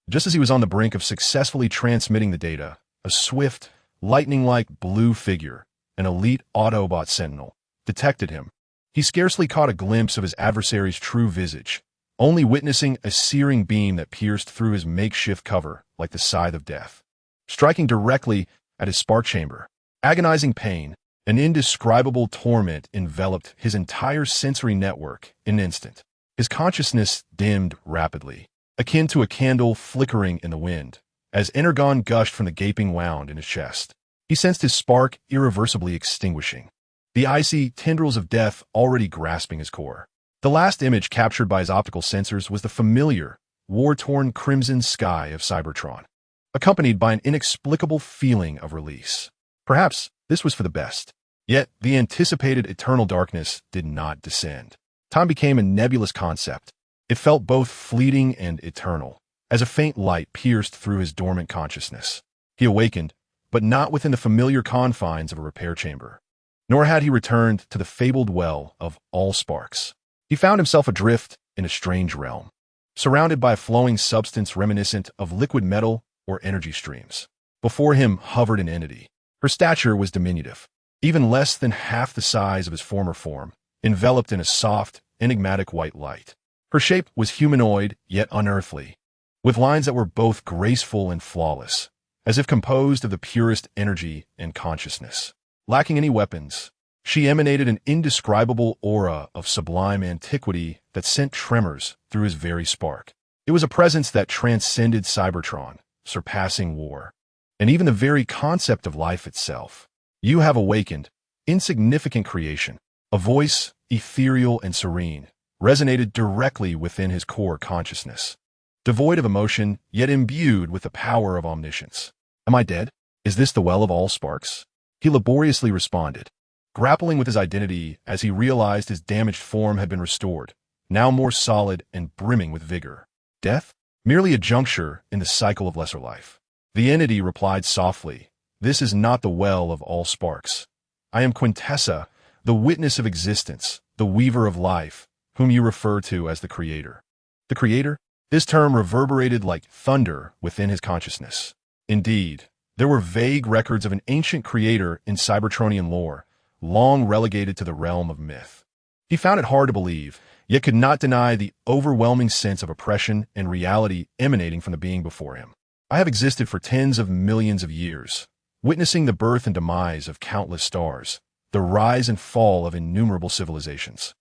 just as he was on the brink of successfully transmitting the data, a swift, lightning-like blue figure, an elite Autobot sentinel, detected him. He scarcely caught a glimpse of his adversary's true visage, only witnessing a searing beam that pierced through his makeshift cover like the scythe of death, striking directly at his spark chamber. Agonizing pain, an indescribable torment enveloped his entire sensory network in an instant. His consciousness dimmed rapidly, akin to a candle flickering in the wind, as energon gushed from the gaping wound in his chest. He sensed his spark irreversibly extinguishing, the icy tendrils of death already grasping his core. The last image captured by his optical sensors was the familiar, war-torn crimson sky of Cybertron, accompanied by an inexplicable feeling of release. Perhaps this was for the best. Yet the anticipated eternal darkness did not descend. Time became a nebulous concept. It felt both fleeting and eternal, as a faint light pierced through his dormant consciousness. He awakened, but not within the familiar confines of a repair chamber. Nor had he returned to the fabled well of all sparks. He found himself adrift in a strange realm, surrounded by a flowing substance reminiscent of liquid metal or energy streams. Before him hovered an entity. Her stature was diminutive, even less than half the size of his former form, enveloped in a soft, enigmatic white light. Her shape was humanoid, yet unearthly, with lines that were both graceful and flawless, as if composed of the purest energy and consciousness. Lacking any weapons, she emanated an indescribable aura of sublime antiquity that sent tremors through his very spark. It was a presence that transcended Cybertron, surpassing war, and even the very concept of life itself. You have awakened, insignificant creation. A voice, ethereal and serene, resonated directly within his core consciousness. Devoid of emotion, yet imbued with the power of omniscience. Am I dead? Is this the well of all sparks? He laboriously responded, grappling with his identity as he realized his damaged form had been restored, now more solid and brimming with vigor. Death? Merely a juncture in the cycle of lesser life. The entity replied softly, "This is not the well of all sparks. I am Quintessa, the witness of existence, the weaver of life, whom you refer to as the Creator." The Creator? This term reverberated like thunder within his consciousness. Indeed, there were vague records of an ancient creator in Cybertronian lore, long relegated to the realm of myth. He found it hard to believe, yet could not deny the overwhelming sense of oppression and reality emanating from the being before him. I have existed for tens of millions of years, witnessing the birth and demise of countless stars, the rise and fall of innumerable civilizations.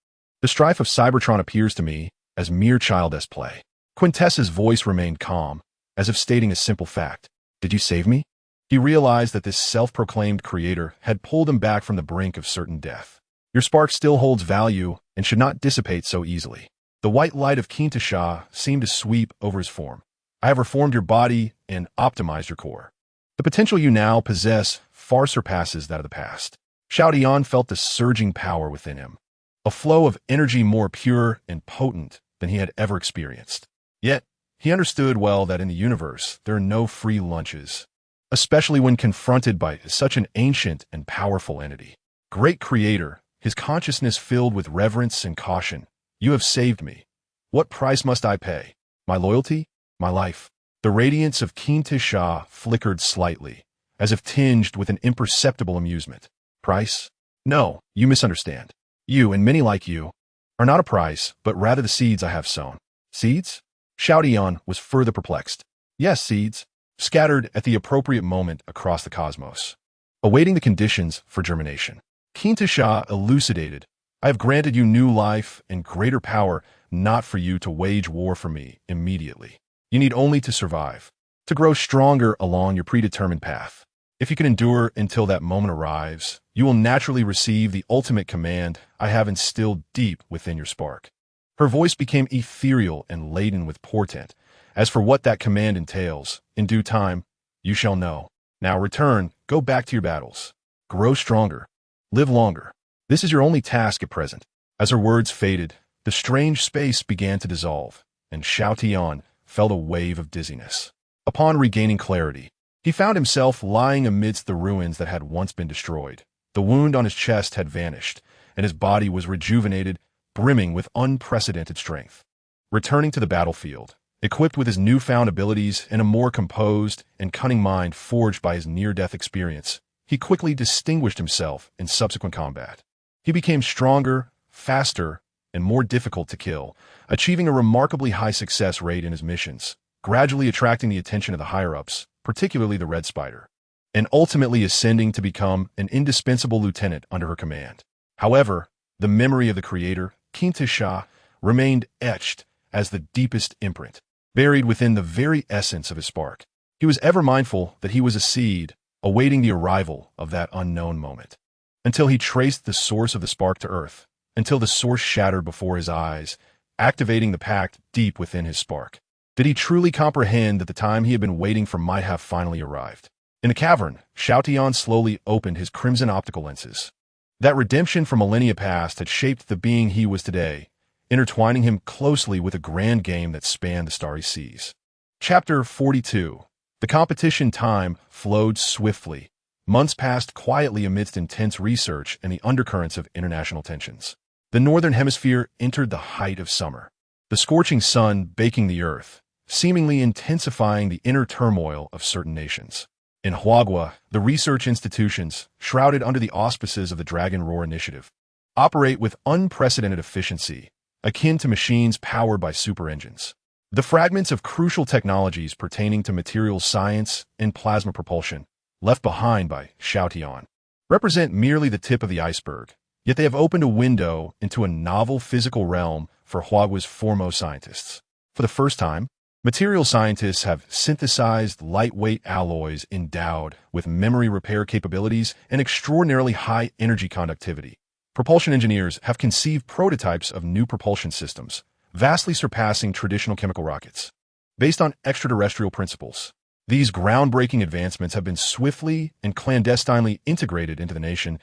The strife of Cybertron appears to me as mere childish play. Quintessa's voice remained calm, as if stating a simple fact. Did you save me? He realized that this self-proclaimed creator had pulled him back from the brink of certain death. Your spark still holds value and should not dissipate so easily. The white light of Quintessa seemed to sweep over his form. I have reformed your body and optimized your core. The potential you now possess far surpasses that of the past. Xiao Tian felt the surging power within him, a flow of energy more pure and potent than he had ever experienced. Yet, he understood well that in the universe there are no free lunches, especially when confronted by such an ancient and powerful entity. Great Creator, his consciousness filled with reverence and caution. You have saved me. What price must I pay? My loyalty? My life? The radiance of Quintessa flickered slightly, as if tinged with an imperceptible amusement. Price? No, you misunderstand. You, and many like you, are not a price, but rather the seeds I have sown. Seeds? Xiao Tian was further perplexed. Yes, seeds, scattered at the appropriate moment across the cosmos, awaiting the conditions for germination. Quintessa elucidated, I have granted you new life and greater power, not for you to wage war for me immediately. You need only to survive, to grow stronger along your predetermined path. If you can endure until that moment arrives, you will naturally receive the ultimate command I have instilled deep within your spark. Her voice became ethereal and laden with portent. As for what that command entails, in due time, you shall know. Now return, go back to your battles. Grow stronger. Live longer. This is your only task at present. As her words faded, the strange space began to dissolve, and Xiao Tian felt a wave of dizziness. Upon regaining clarity, he found himself lying amidst the ruins that had once been destroyed. The wound on his chest had vanished, and his body was rejuvenated, brimming with unprecedented strength. Returning to the battlefield, equipped with his newfound abilities and a more composed and cunning mind forged by his near-death experience, he quickly distinguished himself in subsequent combat. He became stronger, faster, and more difficult to kill, achieving a remarkably high success rate in his missions, gradually attracting the attention of the higher-ups, particularly the Red Spider, and ultimately ascending to become an indispensable lieutenant under her command. However, the memory of the Creator, Quintessa, remained etched as the deepest imprint, buried within the very essence of his spark. He was ever mindful that he was a seed, awaiting the arrival of that unknown moment, until he traced the source of the spark to earth, until the source shattered before his eyes, activating the pact deep within his spark. Did he truly comprehend that the time he had been waiting for might have finally arrived? In the cavern, Xiao Tian slowly opened his crimson optical lenses. That redemption from millennia past had shaped the being he was today, intertwining him closely with a grand game that spanned the starry seas. Chapter 42. The competition time flowed swiftly. Months passed quietly amidst intense research and the undercurrents of international tensions. The northern hemisphere entered the height of summer. The scorching sun baking the earth, seemingly intensifying the inner turmoil of certain nations. In Huagua, the research institutions, shrouded under the auspices of the Dragon Roar Initiative, operate with unprecedented efficiency, akin to machines powered by super engines. The fragments of crucial technologies pertaining to materials science and plasma propulsion, left behind by Xiaotian, represent merely the tip of the iceberg, yet they have opened a window into a novel physical realm for Huagua's foremost scientists. For the first time, material scientists have synthesized lightweight alloys endowed with memory repair capabilities and extraordinarily high energy conductivity. Propulsion engineers have conceived prototypes of new propulsion systems, vastly surpassing traditional chemical rockets. Based on extraterrestrial principles, these groundbreaking advancements have been swiftly and clandestinely integrated into the nation's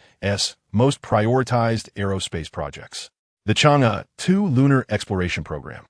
most prioritized aerospace projects. The Chang'e 2 Lunar Exploration Program,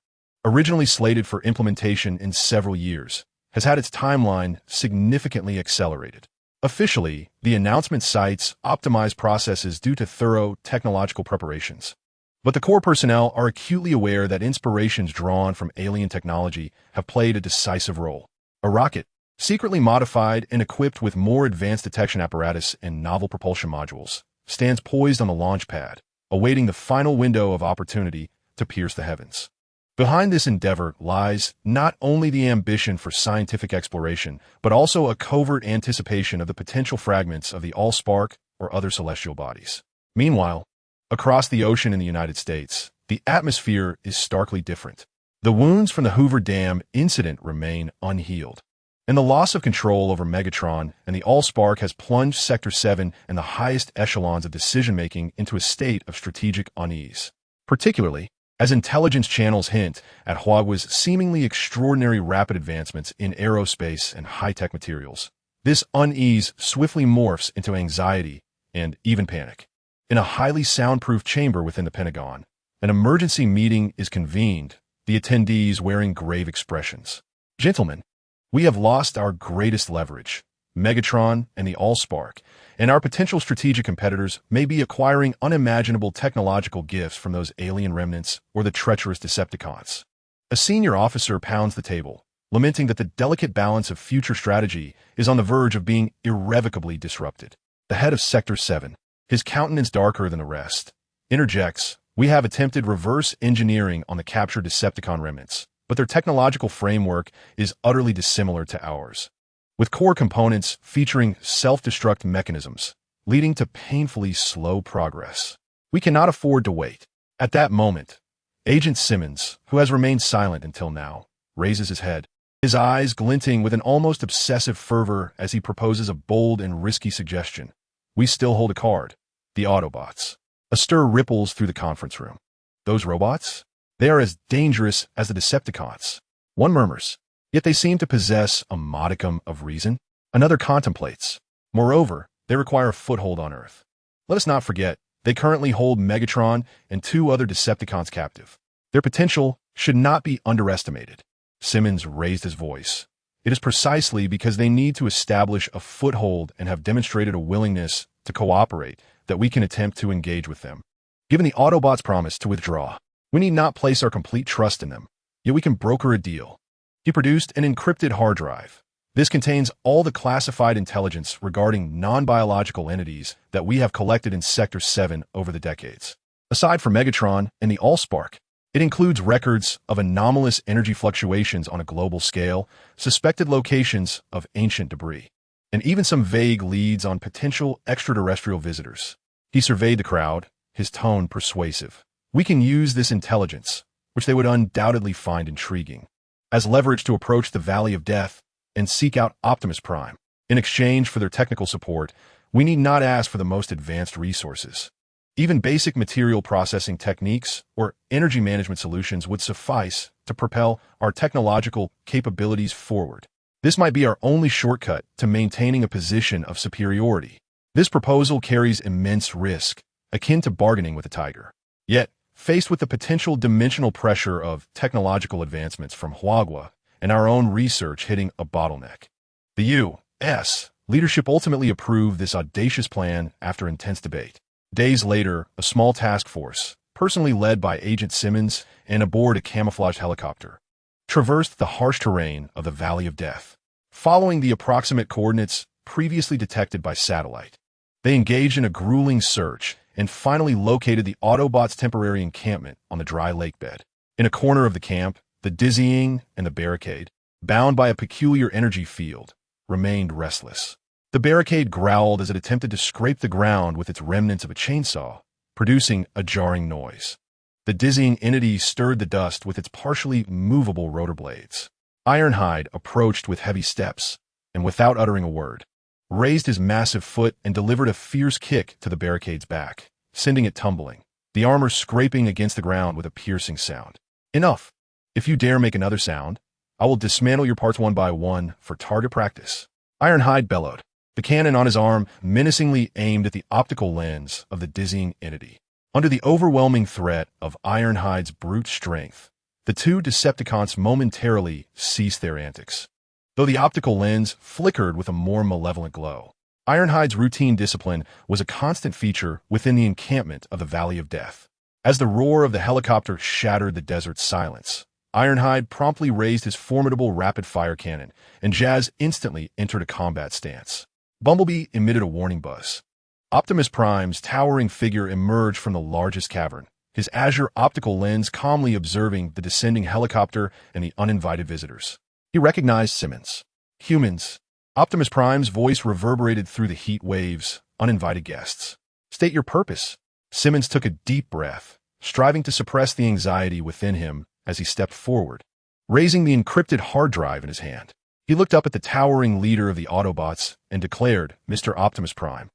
originally slated for implementation in several years, has had its timeline significantly accelerated. Officially, the announcement cites optimized processes due to thorough technological preparations. But the core personnel are acutely aware that inspirations drawn from alien technology have played a decisive role. A rocket, secretly modified and equipped with more advanced detection apparatus and novel propulsion modules, stands poised on the launch pad, awaiting the final window of opportunity to pierce the heavens. Behind this endeavor lies not only the ambition for scientific exploration, but also a covert anticipation of the potential fragments of the Allspark or other celestial bodies. Meanwhile, across the ocean in the United States, the atmosphere is starkly different. The wounds from the Hoover Dam incident remain unhealed, and the loss of control over Megatron and the Allspark has plunged Sector 7 and the highest echelons of decision-making into a state of strategic unease. Particularly, as intelligence channels hint at Huagua's seemingly extraordinary rapid advancements in aerospace and high-tech materials, this unease swiftly morphs into anxiety and even panic. In a highly soundproof chamber within the Pentagon, an emergency meeting is convened, the attendees wearing grave expressions. Gentlemen, we have lost our greatest leverage, Megatron and the Allspark, and our potential strategic competitors may be acquiring unimaginable technological gifts from those alien remnants or the treacherous Decepticons. A senior officer pounds the table, lamenting that the delicate balance of future strategy is on the verge of being irrevocably disrupted. The head of Sector 7, his countenance darker than the rest, interjects, "We have attempted reverse engineering on the captured Decepticon remnants, but their technological framework is utterly dissimilar to ours, with core components featuring self-destruct mechanisms, leading to painfully slow progress. We cannot afford to wait." At that moment, Agent Simmons, who has remained silent until now, raises his head, his eyes glinting with an almost obsessive fervor as he proposes a bold and risky suggestion. "We still hold a card. The Autobots." A stir ripples through the conference room. "Those robots? They are as dangerous as the Decepticons." One murmurs, "Yet they seem to possess a modicum of reason." Another contemplates, "Moreover, they require a foothold on Earth. Let us not forget, they currently hold Megatron and 2 other Decepticons captive. Their potential should not be underestimated." Simmons raised his voice. "It is precisely because they need to establish a foothold and have demonstrated a willingness to cooperate that we can attempt to engage with them. Given the Autobots' promise to withdraw, we need not place our complete trust in them, yet we can broker a deal." He produced an encrypted hard drive. This contains all the classified intelligence regarding non-biological entities that we have collected in Sector 7 over the decades. Aside from Megatron and the Allspark, it includes records of anomalous energy fluctuations on a global scale, suspected locations of ancient debris, and even some vague leads on potential extraterrestrial visitors. He surveyed the crowd, his tone persuasive. "We can use this intelligence, which they would undoubtedly find intriguing, as leverage to approach the Valley of Death and seek out Optimus Prime. In exchange for their technical support, we need not ask for the most advanced resources. Even basic material processing techniques or energy management solutions would suffice to propel our technological capabilities forward. This might be our only shortcut to maintaining a position of superiority. This proposal carries immense risk, akin to bargaining with a tiger. Yet, faced with the potential dimensional pressure of technological advancements from Huagua and our own research hitting a bottleneck, the U.S. leadership ultimately approved this audacious plan after intense debate. Days later, a small task force, personally led by Agent Simmons and aboard a camouflaged helicopter, traversed the harsh terrain of the Valley of Death. Following the approximate coordinates previously detected by satellite, they engaged in a grueling search and finally located the Autobots' temporary encampment on the dry lake bed. In a corner of the camp, the dizzying and the barricade, bound by a peculiar energy field, remained restless. The barricade growled as it attempted to scrape the ground with its remnants of a chainsaw, producing a jarring noise. The dizzying entity stirred the dust with its partially movable rotor blades. Ironhide approached with heavy steps, and without uttering a word, raised his massive foot and delivered a fierce kick to the barricade's back, sending it tumbling, the armor scraping against the ground with a piercing sound. Enough! If you dare make another sound, I will dismantle your parts one by one for target practice. Ironhide bellowed, the cannon on his arm menacingly aimed at the optical lens of the dizzying entity. Under the overwhelming threat of Ironhide's brute strength, the two Decepticons momentarily ceased their antics. Though the optical lens flickered with a more malevolent glow, Ironhide's routine discipline was a constant feature within the encampment of the Valley of Death. As the roar of the helicopter shattered the desert's silence, Ironhide promptly raised his formidable rapid-fire cannon, and Jazz instantly entered a combat stance. Bumblebee emitted a warning buzz. Optimus Prime's towering figure emerged from the largest cavern, his azure optical lens calmly observing the descending helicopter and the uninvited visitors. He recognized Simmons. Humans. Optimus Prime's voice reverberated through the heat waves. Uninvited guests. State your purpose. Simmons took a deep breath, striving to suppress the anxiety within him as he stepped forward, raising the encrypted hard drive in his hand. He looked up at the towering leader of the Autobots and declared, "Mr. Optimus Prime,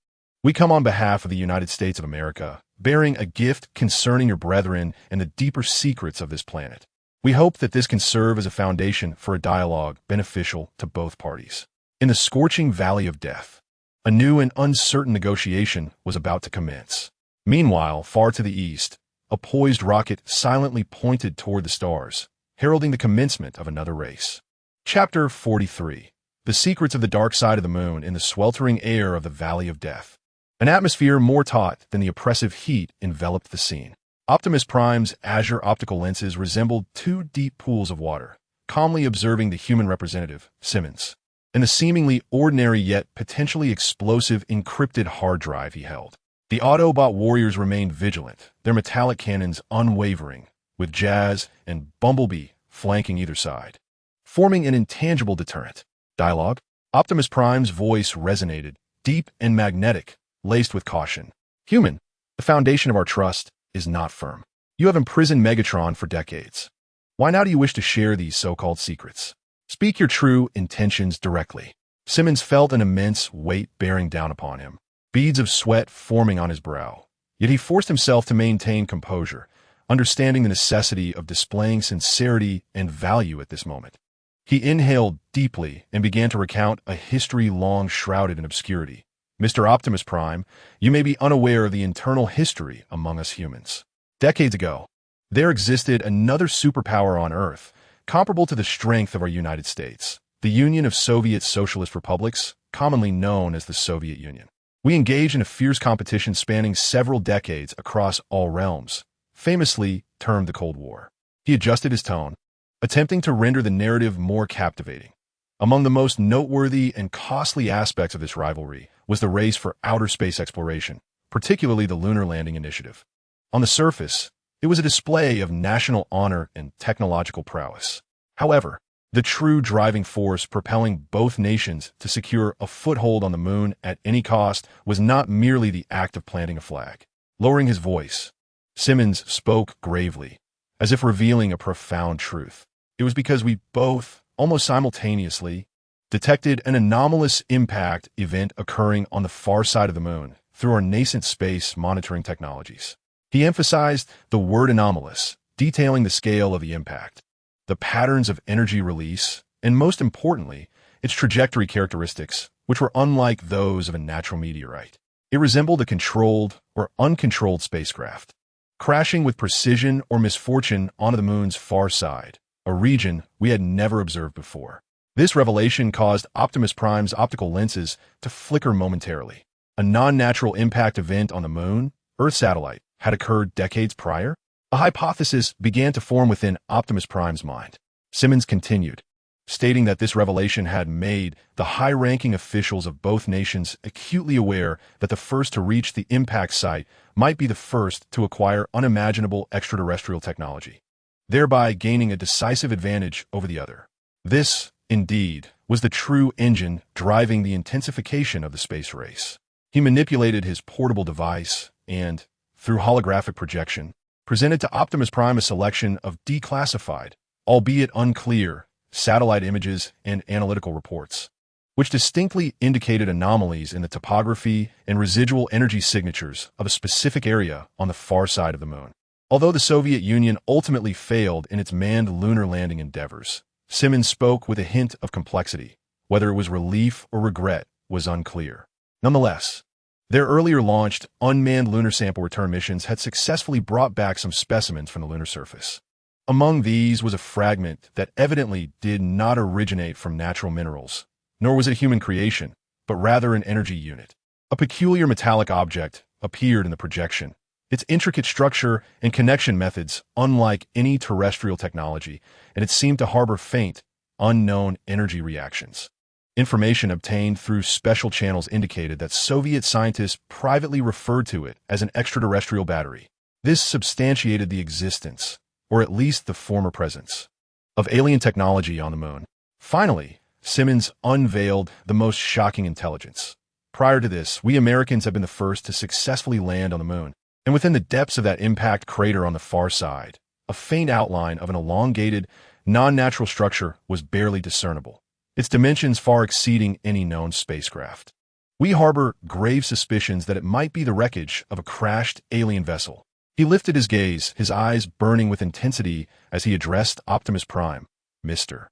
we come on behalf of the United States of America, bearing a gift concerning your brethren and the deeper secrets of this planet. We hope that this can serve as a foundation for a dialogue beneficial to both parties." In the scorching Valley of Death, a new and uncertain negotiation was about to commence. Meanwhile, far to the east, a poised rocket silently pointed toward the stars, heralding the commencement of another race. Chapter 43. The Secrets of the Dark Side of the Moon in the Sweltering Air of the Valley of Death. An atmosphere more taut than the oppressive heat enveloped the scene. Optimus Prime's azure optical lenses resembled two deep pools of water, calmly observing the human representative, Simmons, and the seemingly ordinary yet potentially explosive encrypted hard drive he held. The Autobot warriors remained vigilant, their metallic cannons unwavering, with Jazz and Bumblebee flanking either side, forming an intangible deterrent. Dialogue? Optimus Prime's voice resonated, deep and magnetic, laced with caution. "Human, the foundation of our trust is not firm. You have imprisoned Megatron for decades. Why now do you wish to share these so-called secrets? Speak your true intentions directly." Simmons felt an immense weight bearing down upon him, beads of sweat forming on his brow. Yet he forced himself to maintain composure, understanding the necessity of displaying sincerity and value at this moment. He inhaled deeply and began to recount a history long shrouded in obscurity. "Mr. Optimus Prime, you may be unaware of the internal history among us humans. Decades ago, there existed another superpower on Earth, comparable to the strength of our United States, the Union of Soviet Socialist Republics, commonly known as the Soviet Union. We engaged in a fierce competition spanning several decades across all realms, famously termed the Cold War." He adjusted his tone, attempting to render the narrative more captivating. Among the most noteworthy and costly aspects of this rivalry was the race for outer space exploration, particularly the lunar landing initiative. On the surface, it was a display of national honor and technological prowess. However, the true driving force propelling both nations to secure a foothold on the moon at any cost was not merely the act of planting a flag. Lowering his voice, Simmons spoke gravely, as if revealing a profound truth. It was because we both, almost simultaneously, detected an anomalous impact event occurring on the far side of the moon through our nascent space monitoring technologies. He emphasized the word anomalous, detailing the scale of the impact, the patterns of energy release, and most importantly, its trajectory characteristics, which were unlike those of a natural meteorite. It resembled a controlled or uncontrolled spacecraft, crashing with precision or misfortune onto the moon's far side, a region we had never observed before. This revelation caused Optimus Prime's optical lenses to flicker momentarily. A non-natural impact event on the moon, Earth satellite, had occurred decades prior. A hypothesis began to form within Optimus Prime's mind. Simmons continued, stating that this revelation had made the high-ranking officials of both nations acutely aware that the first to reach the impact site might be the first to acquire unimaginable extraterrestrial technology, thereby gaining a decisive advantage over the other. This, indeed, was the true engine driving the intensification of the space race. He manipulated his portable device and, through holographic projection, presented to Optimus Prime a selection of declassified, albeit unclear, satellite images and analytical reports, which distinctly indicated anomalies in the topography and residual energy signatures of a specific area on the far side of the moon. Although the Soviet Union ultimately failed in its manned lunar landing endeavors, Simmons spoke with a hint of complexity. Whether it was relief or regret was unclear. Nonetheless, their earlier launched unmanned lunar sample return missions had successfully brought back some specimens from the lunar surface. Among these was a fragment that evidently did not originate from natural minerals, nor was it a human creation, but rather an energy unit. A peculiar metallic object appeared in the projection, its intricate structure and connection methods unlike any terrestrial technology, and it seemed to harbor faint, unknown energy reactions. Information obtained through special channels indicated that Soviet scientists privately referred to it as an extraterrestrial battery. This substantiated the existence, or at least the former presence, of alien technology on the moon. Finally, Simmons unveiled the most shocking intelligence. Prior to this, we Americans have been the first to successfully land on the moon, and within the depths of that impact crater on the far side, a faint outline of an elongated, non-natural structure was barely discernible, its dimensions far exceeding any known spacecraft. We harbor grave suspicions that it might be the wreckage of a crashed alien vessel. He lifted his gaze, his eyes burning with intensity as he addressed Optimus Prime. Mr.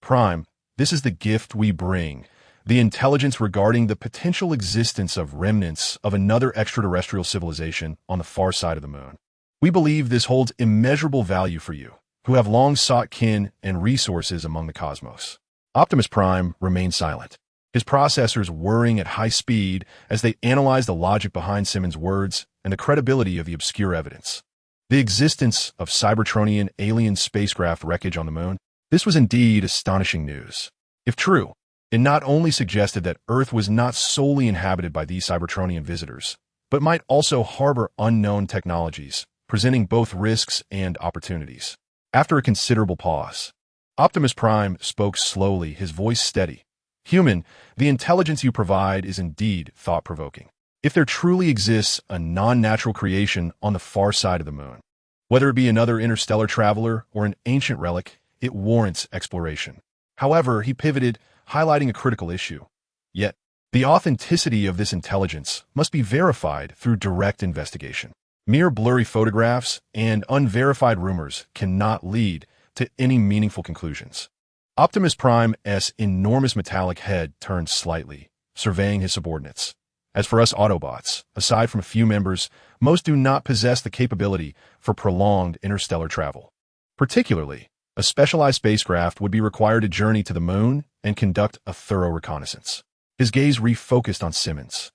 Prime, this is the gift we bring, the intelligence regarding the potential existence of remnants of another extraterrestrial civilization on the far side of the moon. We believe this holds immeasurable value for you, who have long sought kin and resources among the cosmos. Optimus Prime remained silent, his processors whirring at high speed as they analyzed the logic behind Simmons' words and the credibility of the obscure evidence. The existence of Cybertronian alien spacecraft wreckage on the moon, this was indeed astonishing news. If true, it not only suggested that Earth was not solely inhabited by these Cybertronian visitors, but might also harbor unknown technologies, presenting both risks and opportunities. After a considerable pause, Optimus Prime spoke slowly, his voice steady. Human, the intelligence you provide is indeed thought-provoking. If there truly exists a non-natural creation on the far side of the moon, whether it be another interstellar traveler or an ancient relic, it warrants exploration. However, he pivoted, highlighting a critical issue. Yet, the authenticity of this intelligence must be verified through direct investigation. Mere blurry photographs and unverified rumors cannot lead to any meaningful conclusions. Optimus Prime's enormous metallic head turned slightly, surveying his subordinates. As for us Autobots, aside from a few members, most do not possess the capability for prolonged interstellar travel. Particularly, a specialized spacecraft would be required to journey to the moon and conduct a thorough reconnaissance. His gaze refocused on Simmons,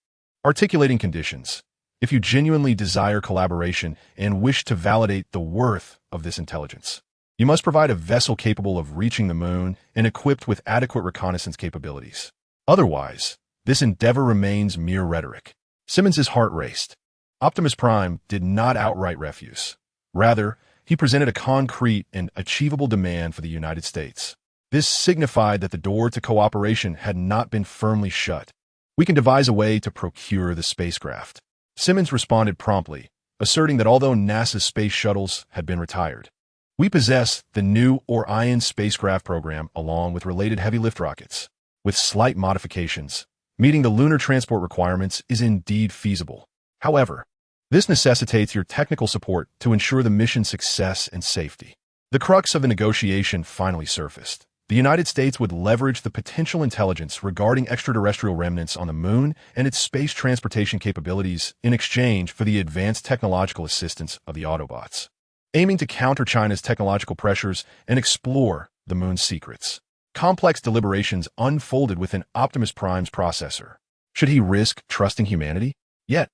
articulating conditions. If you genuinely desire collaboration and wish to validate the worth of this intelligence, you must provide a vessel capable of reaching the moon and equipped with adequate reconnaissance capabilities. Otherwise, this endeavor remains mere rhetoric. Simmons' heart raced. Optimus Prime did not outright refuse. Rather, he presented a concrete and achievable demand for the United States. This signified that the door to cooperation had not been firmly shut. We can devise a way to procure the spacecraft. Simmons responded promptly, asserting that although NASA's space shuttles had been retired, we possess the new Orion spacecraft program along with related heavy lift rockets. With slight modifications, meeting the lunar transport requirements is indeed feasible. However, this necessitates your technical support to ensure the mission's success and safety. The crux of the negotiation finally surfaced. The United States would leverage the potential intelligence regarding extraterrestrial remnants on the moon and its space transportation capabilities in exchange for the advanced technological assistance of the Autobots, aiming to counter China's technological pressures and explore the moon's secrets. Complex deliberations unfolded within Optimus Prime's processor. Should he risk trusting humanity? Yet,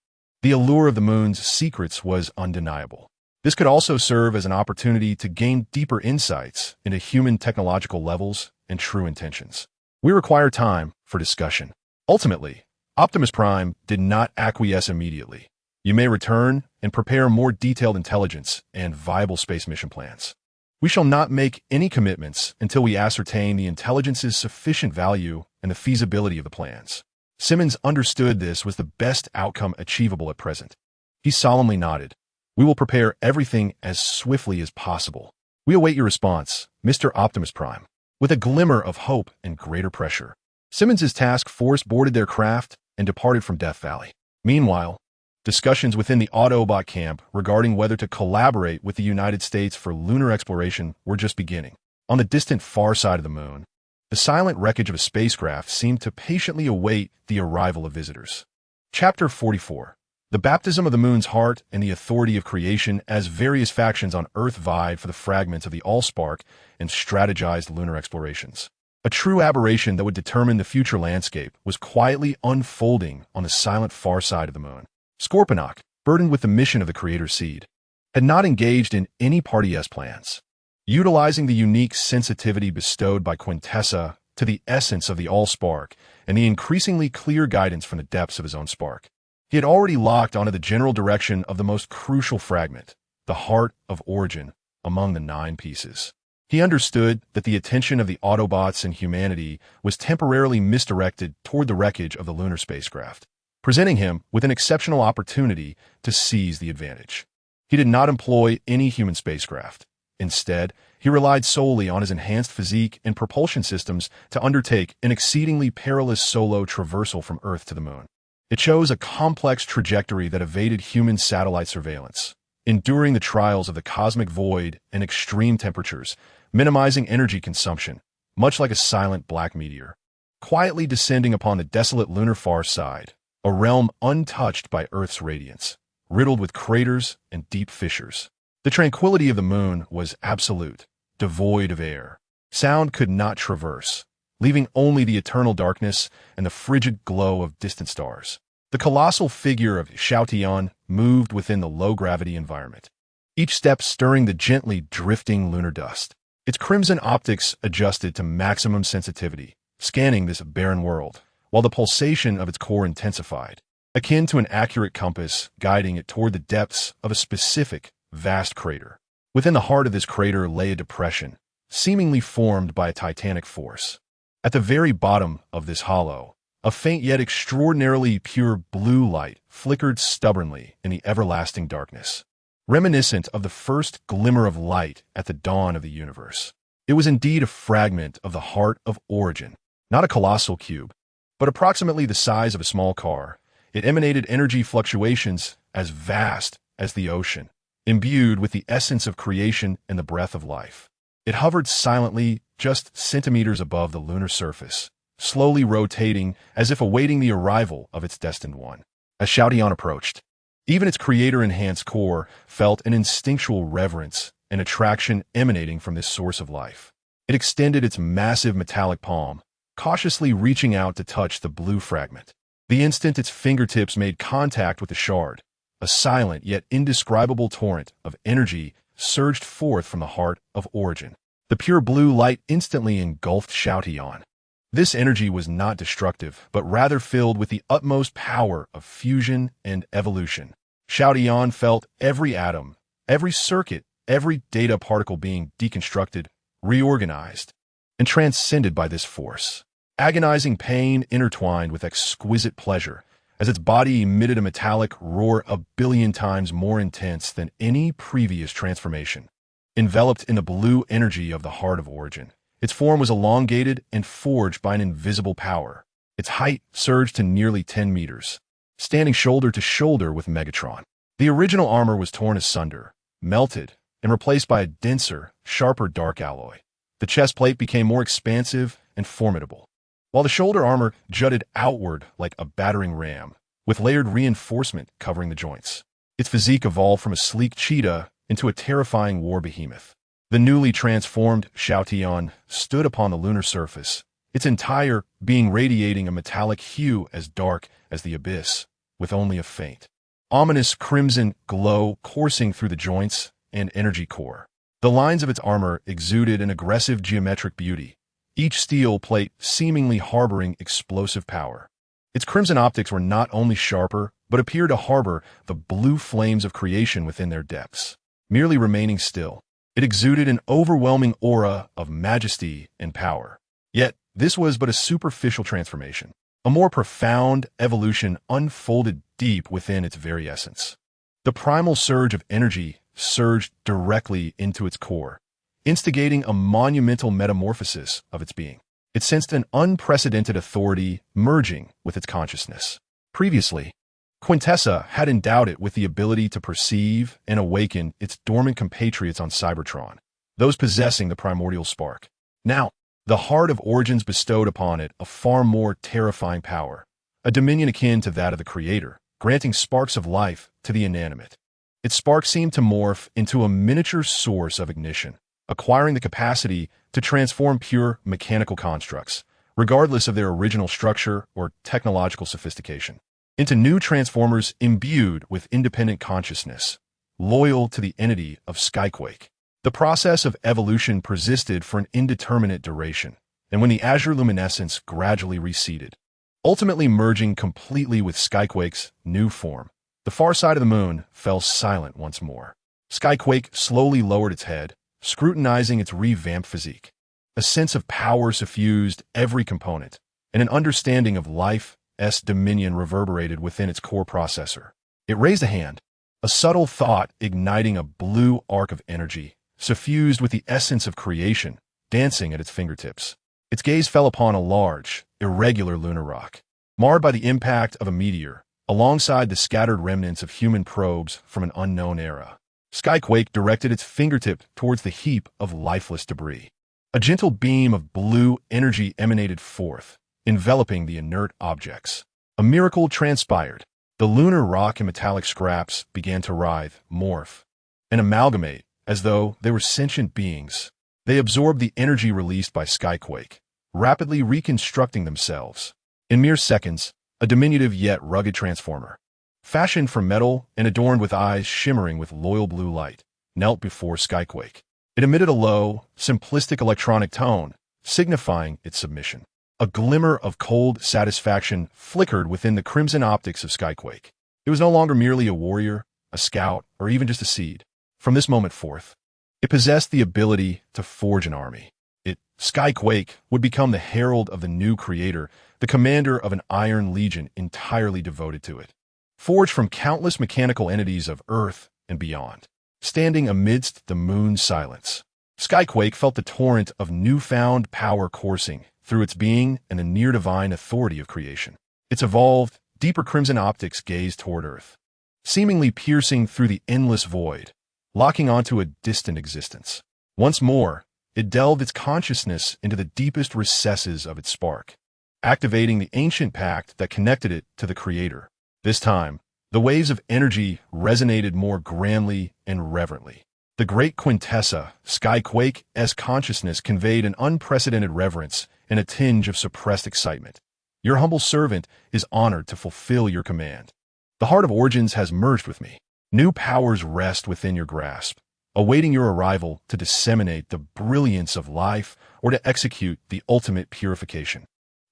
the allure of the moon's secrets was undeniable. This could also serve as an opportunity to gain deeper insights into human technological levels and true intentions. We require time for discussion. Ultimately, Optimus Prime did not acquiesce immediately. You may return and prepare more detailed intelligence and viable space mission plans. We shall not make any commitments until we ascertain the intelligence's sufficient value and the feasibility of the plans. Simmons understood this was the best outcome achievable at present. He solemnly nodded. We will prepare everything as swiftly as possible. We await your response, Mr. Optimus Prime. With a glimmer of hope and greater pressure, Simmons's task force boarded their craft and departed from Death Valley. Meanwhile, discussions within the Autobot camp regarding whether to collaborate with the United States for lunar exploration were just beginning. On the distant far side of the moon, the silent wreckage of a spacecraft seemed to patiently await the arrival of visitors. Chapter 44. The baptism of the moon's heart and the authority of creation, as various factions on Earth vied for the fragments of the Allspark and strategized lunar explorations. A true aberration that would determine the future landscape was quietly unfolding on the silent far side of the moon. Scorponok, burdened with the mission of the Creator Seed, had not engaged in any Party S plans. Utilizing the unique sensitivity bestowed by Quintessa to the essence of the Allspark and the increasingly clear guidance from the depths of his own spark, he had already locked onto the general direction of the most crucial fragment, the heart of origin, among the 9 pieces. He understood that the attention of the Autobots and humanity was temporarily misdirected toward the wreckage of the lunar spacecraft, presenting him with an exceptional opportunity to seize the advantage. He did not employ any human spacecraft. Instead, he relied solely on his enhanced physique and propulsion systems to undertake an exceedingly perilous solo traversal from Earth to the moon. It chose a complex trajectory that evaded human satellite surveillance, enduring the trials of the cosmic void and extreme temperatures, minimizing energy consumption, much like a silent black meteor. Quietly descending upon the desolate lunar far side, a realm untouched by Earth's radiance, riddled with craters and deep fissures. The tranquility of the moon was absolute, devoid of air. Sound could not traverse, leaving only the eternal darkness and the frigid glow of distant stars. The colossal figure of Xiaotian moved within the low-gravity environment, each step stirring the gently drifting lunar dust. Its crimson optics adjusted to maximum sensitivity, scanning this barren world, while the pulsation of its core intensified, akin to an accurate compass guiding it toward the depths of a specific, vast crater. Within the heart of this crater lay a depression, seemingly formed by a titanic force. At the very bottom of this hollow, a faint yet extraordinarily pure blue light flickered stubbornly in the everlasting darkness, reminiscent of the first glimmer of light at the dawn of the universe. It was indeed a fragment of the heart of origin, not a colossal cube, but approximately the size of a small car. It emanated energy fluctuations as vast as the ocean, imbued with the essence of creation and the breath of life. It hovered silently just centimeters above the lunar surface, slowly rotating as if awaiting the arrival of its destined one. As Xiaotian approached, even its creator-enhanced core felt an instinctual reverence and attraction emanating from this source of life. It extended its massive metallic palm, cautiously reaching out to touch the blue fragment. The instant its fingertips made contact with the shard, a silent yet indescribable torrent of energy surged forth from the heart of origin. The pure blue light instantly engulfed Xiaotian. This energy was not destructive, but rather filled with the utmost power of fusion and evolution. Xiaotian felt every atom, every circuit, every data particle being deconstructed, reorganized, and transcended by this force. Agonizing pain intertwined with exquisite pleasure, as its body emitted a metallic roar 1,000,000,000 times more intense than any previous transformation. Enveloped in the blue energy of the heart of origin, its form was elongated and forged by an invisible power. Its height surged to nearly 10 meters, standing shoulder to shoulder with Megatron. The original armor was torn asunder, melted, and replaced by a denser, sharper dark alloy. The chest plate became more expansive and formidable, while the shoulder armor jutted outward like a battering ram, with layered reinforcement covering the joints. Its physique evolved from a sleek cheetah into a terrifying war behemoth. The newly transformed Xiaotian stood upon the lunar surface, its entire being radiating a metallic hue as dark as the abyss, with only a faint, ominous crimson glow coursing through the joints and energy core. The lines of its armor exuded an aggressive geometric beauty, each steel plate seemingly harboring explosive power. Its crimson optics were not only sharper, but appeared to harbor the blue flames of creation within their depths. Merely remaining still, it exuded an overwhelming aura of majesty and power. Yet, this was but a superficial transformation. A more profound evolution unfolded deep within its very essence. The primal surge of energy surged directly into its core, instigating a monumental metamorphosis of its being. It sensed an unprecedented authority merging with its consciousness. Previously, Quintessa had endowed it with the ability to perceive and awaken its dormant compatriots on Cybertron, those possessing the primordial spark. Now, the heart of Origins bestowed upon it a far more terrifying power, a dominion akin to that of the Creator, granting sparks of life to the inanimate. Its spark seemed to morph into a miniature source of ignition, acquiring the capacity to transform pure mechanical constructs, regardless of their original structure or technological sophistication, into new transformers imbued with independent consciousness, loyal to the entity of Skyquake. The process of evolution persisted for an indeterminate duration, and when the azure luminescence gradually receded, ultimately merging completely with Skyquake's new form, the far side of the moon fell silent once more. Skyquake slowly lowered its head, scrutinizing its revamped physique. A sense of power suffused every component, and an understanding of life's dominion reverberated within its core processor. It raised a hand, a subtle thought igniting a blue arc of energy, suffused with the essence of creation, dancing at its fingertips. Its gaze fell upon a large, irregular lunar rock, marred by the impact of a meteor, alongside the scattered remnants of human probes from an unknown era. Skyquake directed its fingertip towards the heap of lifeless debris. A gentle beam of blue energy emanated forth, enveloping the inert objects. A miracle transpired. The lunar rock and metallic scraps began to writhe, morph, and amalgamate as though they were sentient beings. They absorbed the energy released by Skyquake, rapidly reconstructing themselves. In mere seconds, a diminutive yet rugged transformer, fashioned from metal and adorned with eyes shimmering with loyal blue light, knelt before Skyquake. It emitted a low, simplistic electronic tone, signifying its submission. A glimmer of cold satisfaction flickered within the crimson optics of Skyquake. It was no longer merely a warrior, a scout, or even just a seed. From this moment forth, it possessed the ability to forge an army. Skyquake, would become the herald of the new creator, the commander of an iron legion entirely devoted to it, forged from countless mechanical entities of Earth and beyond. Standing amidst the moon's silence, Skyquake felt the torrent of newfound power coursing through its being and the near-divine authority of creation. Its evolved, deeper crimson optics gazed toward Earth, seemingly piercing through the endless void, locking onto a distant existence. Once more, it delved its consciousness into the deepest recesses of its spark, activating the ancient pact that connected it to the Creator. This time, the waves of energy resonated more grandly and reverently. The great Quintessa, Skyquake's consciousness conveyed an unprecedented reverence and a tinge of suppressed excitement. Your humble servant is honored to fulfill your command. The heart of Origins has merged with me. New powers rest within your grasp, awaiting your arrival to disseminate the brilliance of life or to execute the ultimate purification.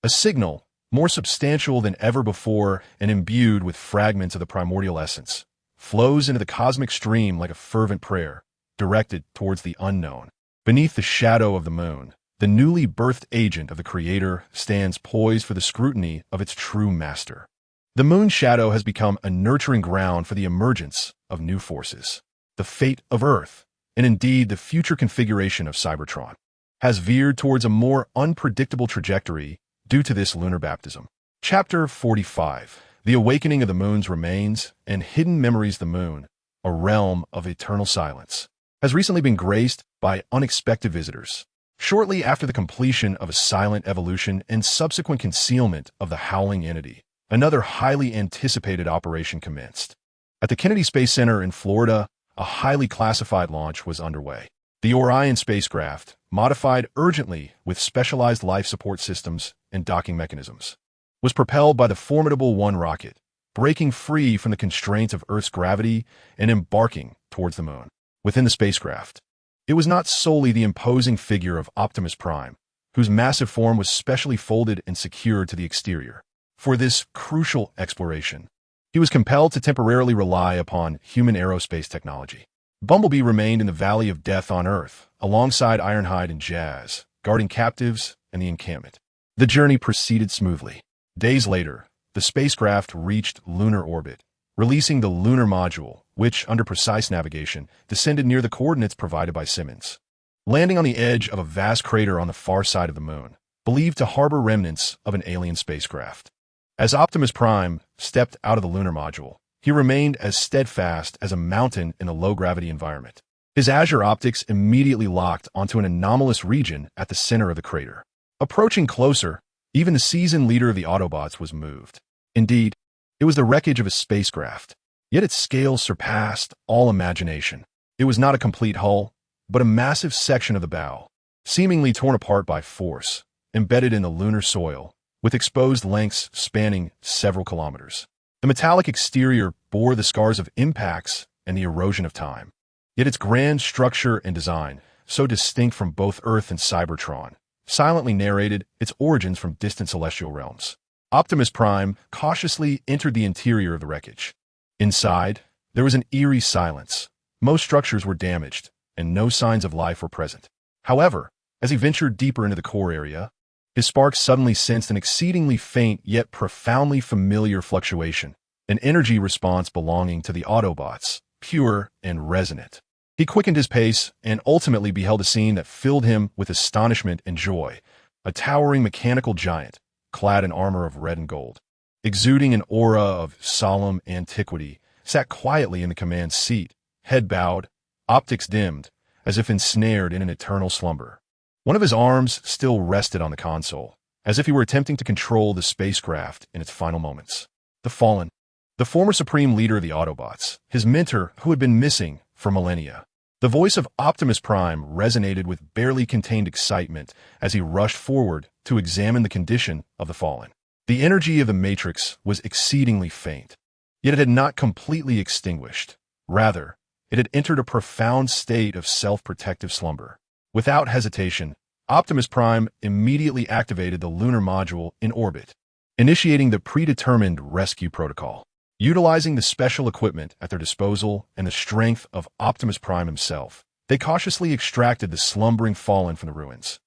A signal, more substantial than ever before and imbued with fragments of the primordial essence, flows into the cosmic stream like a fervent prayer, directed towards the unknown. Beneath the shadow of the moon, the newly birthed agent of the Creator stands poised for the scrutiny of its true master. The moon's shadow has become a nurturing ground for the emergence of new forces. The fate of Earth, and indeed the future configuration of Cybertron, has veered towards a more unpredictable trajectory due to this lunar baptism. Chapter 45. The Awakening of the Moon's Remains and Hidden Memories. The moon, a realm of eternal silence, has recently been graced by unexpected visitors. Shortly after the completion of a silent evolution and subsequent concealment of the howling entity, another highly anticipated operation commenced. At the Kennedy Space Center in Florida, a highly classified launch was underway. The Orion spacecraft, modified urgently with specialized life support systems and docking mechanisms, was propelled by the formidable One rocket, breaking free from the constraints of Earth's gravity and embarking towards the moon. within the spacecraft. It was not solely the imposing figure of Optimus Prime, whose massive form was specially folded and secured to the exterior. For this crucial exploration, he was compelled to temporarily rely upon human aerospace technology. Bumblebee remained in the Valley of Death on Earth, alongside Ironhide and Jazz, guarding captives and the encampment. The journey proceeded smoothly. Days later, the spacecraft reached lunar orbit, releasing the lunar module, which, under precise navigation, descended near the coordinates provided by Simmons. Landing on the edge of a vast crater on the far side of the moon, believed to harbor remnants of an alien spacecraft. As Optimus Prime stepped out of the lunar module, he remained as steadfast as a mountain in a low-gravity environment. His azure optics immediately locked onto an anomalous region at the center of the crater. Approaching closer, even the seasoned leader of the Autobots was moved. Indeed, it was the wreckage of a spacecraft, yet its scale surpassed all imagination. It was not a complete hull, but a massive section of the bow, seemingly torn apart by force, embedded in the lunar soil, with exposed lengths spanning several kilometers. The metallic exterior bore the scars of impacts and the erosion of time. Yet its grand structure and design, so distinct from both Earth and Cybertron, silently narrated its origins from distant celestial realms. Optimus Prime cautiously entered the interior of the wreckage. Inside, there was an eerie silence. Most structures were damaged, and no signs of life were present. However, as he ventured deeper into the core area, his spark suddenly sensed an exceedingly faint yet profoundly familiar fluctuation, an energy response belonging to the Autobots, pure and resonant. He quickened his pace and ultimately beheld a scene that filled him with astonishment and joy. A towering mechanical giant, clad in armor of red and gold, exuding an aura of solemn antiquity, sat quietly in the command seat, head bowed, optics dimmed, as if ensnared in an eternal slumber. One of his arms still rested on the console, as if he were attempting to control the spacecraft in its final moments. The Fallen, the former supreme leader of the Autobots, his mentor who had been missing for millennia. The voice of Optimus Prime resonated with barely contained excitement as he rushed forward to examine the condition of the Fallen. The energy of the Matrix was exceedingly faint, yet it had not completely extinguished. Rather, it had entered a profound state of self-protective slumber. Without hesitation, Optimus Prime immediately activated the lunar module in orbit, initiating the predetermined rescue protocol. Utilizing the special equipment at their disposal and the strength of Optimus Prime himself, they cautiously extracted the slumbering Fallen from the ruins,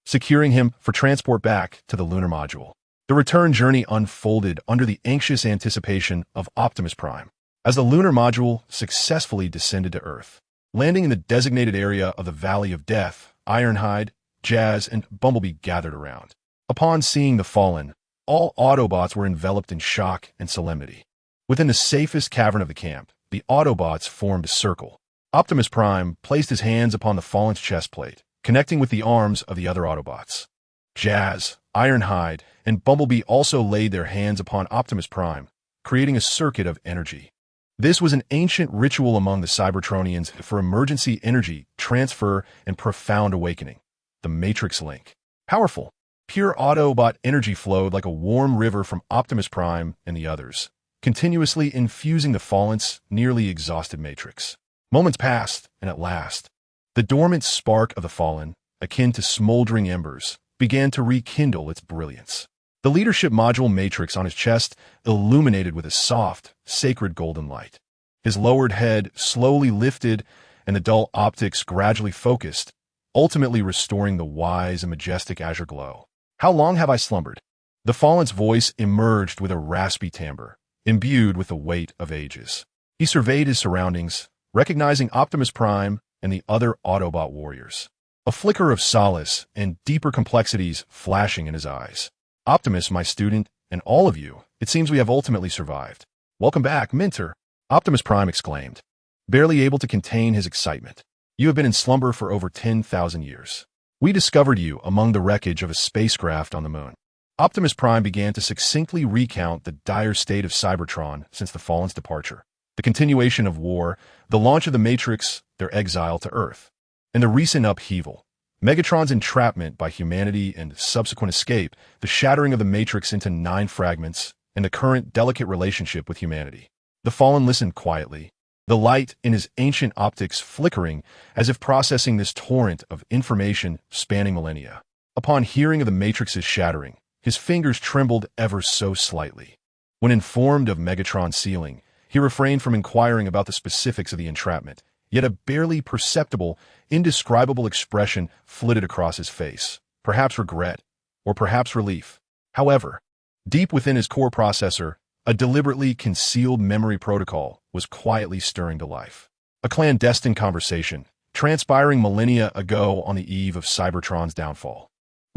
securing him for transport back to the lunar module. The return journey unfolded under the anxious anticipation of Optimus Prime, as the lunar module successfully descended to Earth. Landing in the designated area of the Valley of Death, Ironhide, Jazz, and Bumblebee gathered around. Upon seeing the Fallen, all Autobots were enveloped in shock and solemnity. Within the safest cavern of the camp, the Autobots formed a circle. Optimus Prime placed his hands upon the Fallen's chest plate, connecting with the arms of the other Autobots. Jazz, Ironhide, and Bumblebee also laid their hands upon Optimus Prime, creating a circuit of energy. This was an ancient ritual among the Cybertronians for emergency energy transfer and profound awakening. The Matrix Link. Powerful, pure Autobot energy flowed like a warm river from Optimus Prime and the others, continuously infusing the Fallen's nearly exhausted Matrix. Moments passed, and at last, the dormant spark of the Fallen, akin to smoldering embers, began to rekindle its brilliance. The leadership module matrix on his chest illuminated with a soft, sacred golden light. His lowered head slowly lifted, and the dull optics gradually focused, ultimately restoring the wise and majestic azure glow. How long have I slumbered? The Fallen's voice emerged with a raspy timbre, imbued with the weight of ages. He surveyed his surroundings, recognizing Optimus Prime and the other Autobot warriors. A flicker of solace and deeper complexities flashing in his eyes. Optimus, my student, and all of you, it seems we have ultimately survived. Welcome back, Mentor, Optimus Prime exclaimed, barely able to contain his excitement. You have been in slumber for over 10,000 years. We discovered you among the wreckage of a spacecraft on the moon. Optimus Prime began to succinctly recount the dire state of Cybertron since the Fallen's departure, the continuation of war, the launch of the Matrix, their exile to Earth, and the recent upheaval, Megatron's entrapment by humanity and subsequent escape, the shattering of the Matrix into 9 fragments, and the current delicate relationship with humanity. The Fallen listened quietly, the light in his ancient optics flickering as if processing this torrent of information spanning millennia. Upon hearing of the Matrix's shattering, his fingers trembled ever so slightly. When informed of Megatron's sealing, he refrained from inquiring about the specifics of the entrapment, yet a barely perceptible, indescribable expression flitted across his face, perhaps regret, or perhaps relief. However, deep within his core processor, a deliberately concealed memory protocol was quietly stirring to life. A clandestine conversation, transpiring millennia ago on the eve of Cybertron's downfall,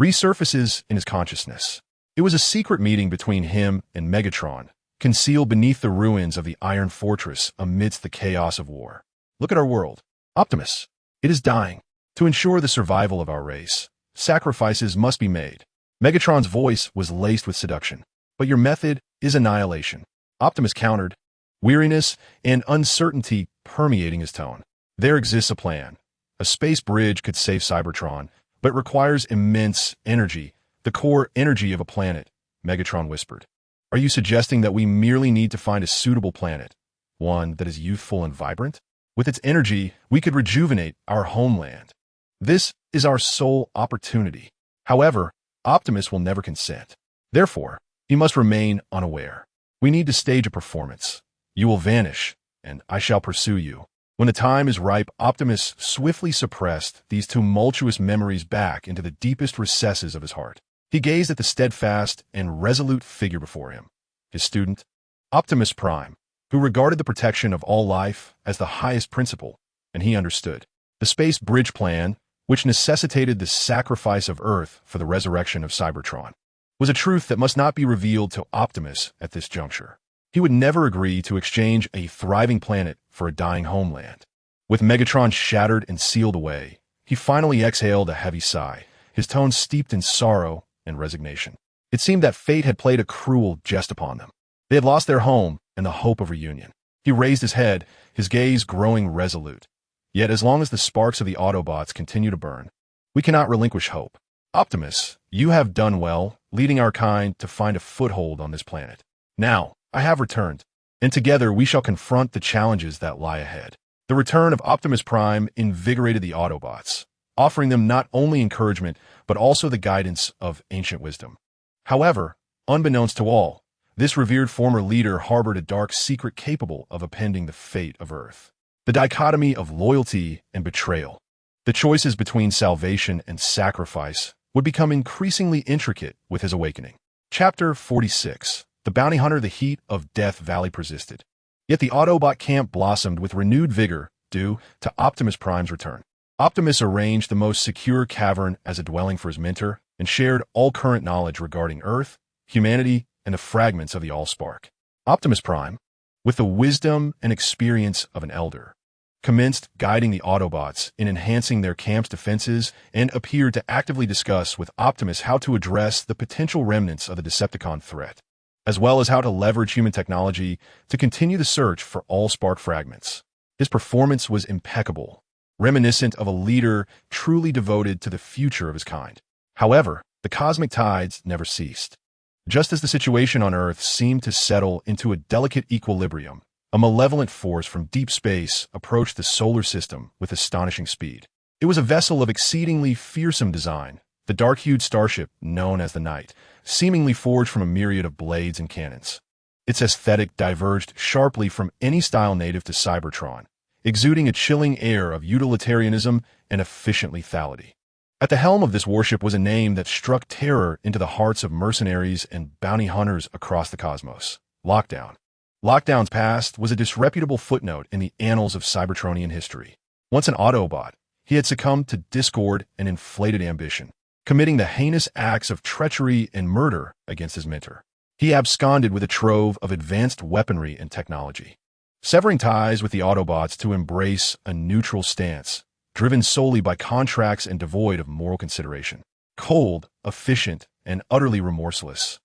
resurfaces in his consciousness. It was a secret meeting between him and Megatron, concealed beneath the ruins of the Iron Fortress amidst the chaos of war. Look at our world. Optimus. It is dying. To ensure the survival of our race, sacrifices must be made. Megatron's voice was laced with seduction. But your method is annihilation. Optimus countered, weariness and uncertainty permeating his tone. There exists a plan. A space bridge could save Cybertron, but requires immense energy, the core energy of a planet, Megatron whispered. Are you suggesting that we merely need to find a suitable planet, one that is youthful and vibrant? With its energy, we could rejuvenate our homeland. This is our sole opportunity. However, Optimus will never consent. Therefore, he must remain unaware. We need to stage a performance. You will vanish, and I shall pursue you. When the time is ripe, Optimus swiftly suppressed these tumultuous memories back into the deepest recesses of his heart. He gazed at the steadfast and resolute figure before him, his student, Optimus Prime, who regarded the protection of all life as the highest principle, and he understood. The space bridge plan, which necessitated the sacrifice of Earth for the resurrection of Cybertron, was a truth that must not be revealed to Optimus at this juncture. He would never agree to exchange a thriving planet for a dying homeland. With Megatron shattered and sealed away, he finally exhaled a heavy sigh, his tone steeped in sorrow and resignation. It seemed that fate had played a cruel jest upon them. They had lost their home and the hope of reunion. He raised his head, his gaze growing resolute. Yet as long as the sparks of the Autobots continue to burn, we cannot relinquish hope. Optimus, you have done well, leading our kind to find a foothold on this planet. Now, I have returned, and together we shall confront the challenges that lie ahead. The return of Optimus Prime invigorated the Autobots, offering them not only encouragement, but also the guidance of ancient wisdom. However, unbeknownst to all, this revered former leader harbored a dark secret capable of upending the fate of Earth. The dichotomy of loyalty and betrayal. The choices between salvation and sacrifice would become increasingly intricate with his awakening. Chapter 46. The bounty hunter. The heat of Death Valley persisted. Yet the Autobot camp blossomed with renewed vigor due to Optimus Prime's return. Optimus arranged the most secure cavern as a dwelling for his mentor and shared all current knowledge regarding Earth, humanity, and the fragments of the Allspark. Optimus Prime, with the wisdom and experience of an elder, commenced guiding the Autobots in enhancing their camp's defenses and appeared to actively discuss with Optimus how to address the potential remnants of the Decepticon threat, as well as how to leverage human technology to continue the search for Allspark fragments. His performance was impeccable, reminiscent of a leader truly devoted to the future of his kind. However, the cosmic tides never ceased. Just as the situation on Earth seemed to settle into a delicate equilibrium, a malevolent force from deep space approached the solar system with astonishing speed. It was a vessel of exceedingly fearsome design, the dark-hued starship known as the Knight, seemingly forged from a myriad of blades and cannons. Its aesthetic diverged sharply from any style native to Cybertron, exuding a chilling air of utilitarianism and efficient lethality. At the helm of this warship was a name that struck terror into the hearts of mercenaries and bounty hunters across the cosmos: Lockdown. Lockdown's past was a disreputable footnote in the annals of Cybertronian history. Once an Autobot, he had succumbed to discord and inflated ambition, committing the heinous acts of treachery and murder against his mentor. He absconded with a trove of advanced weaponry and technology, severing ties with the Autobots to embrace a neutral stance, driven solely by contracts and devoid of moral consideration. Cold, efficient, and utterly remorseless,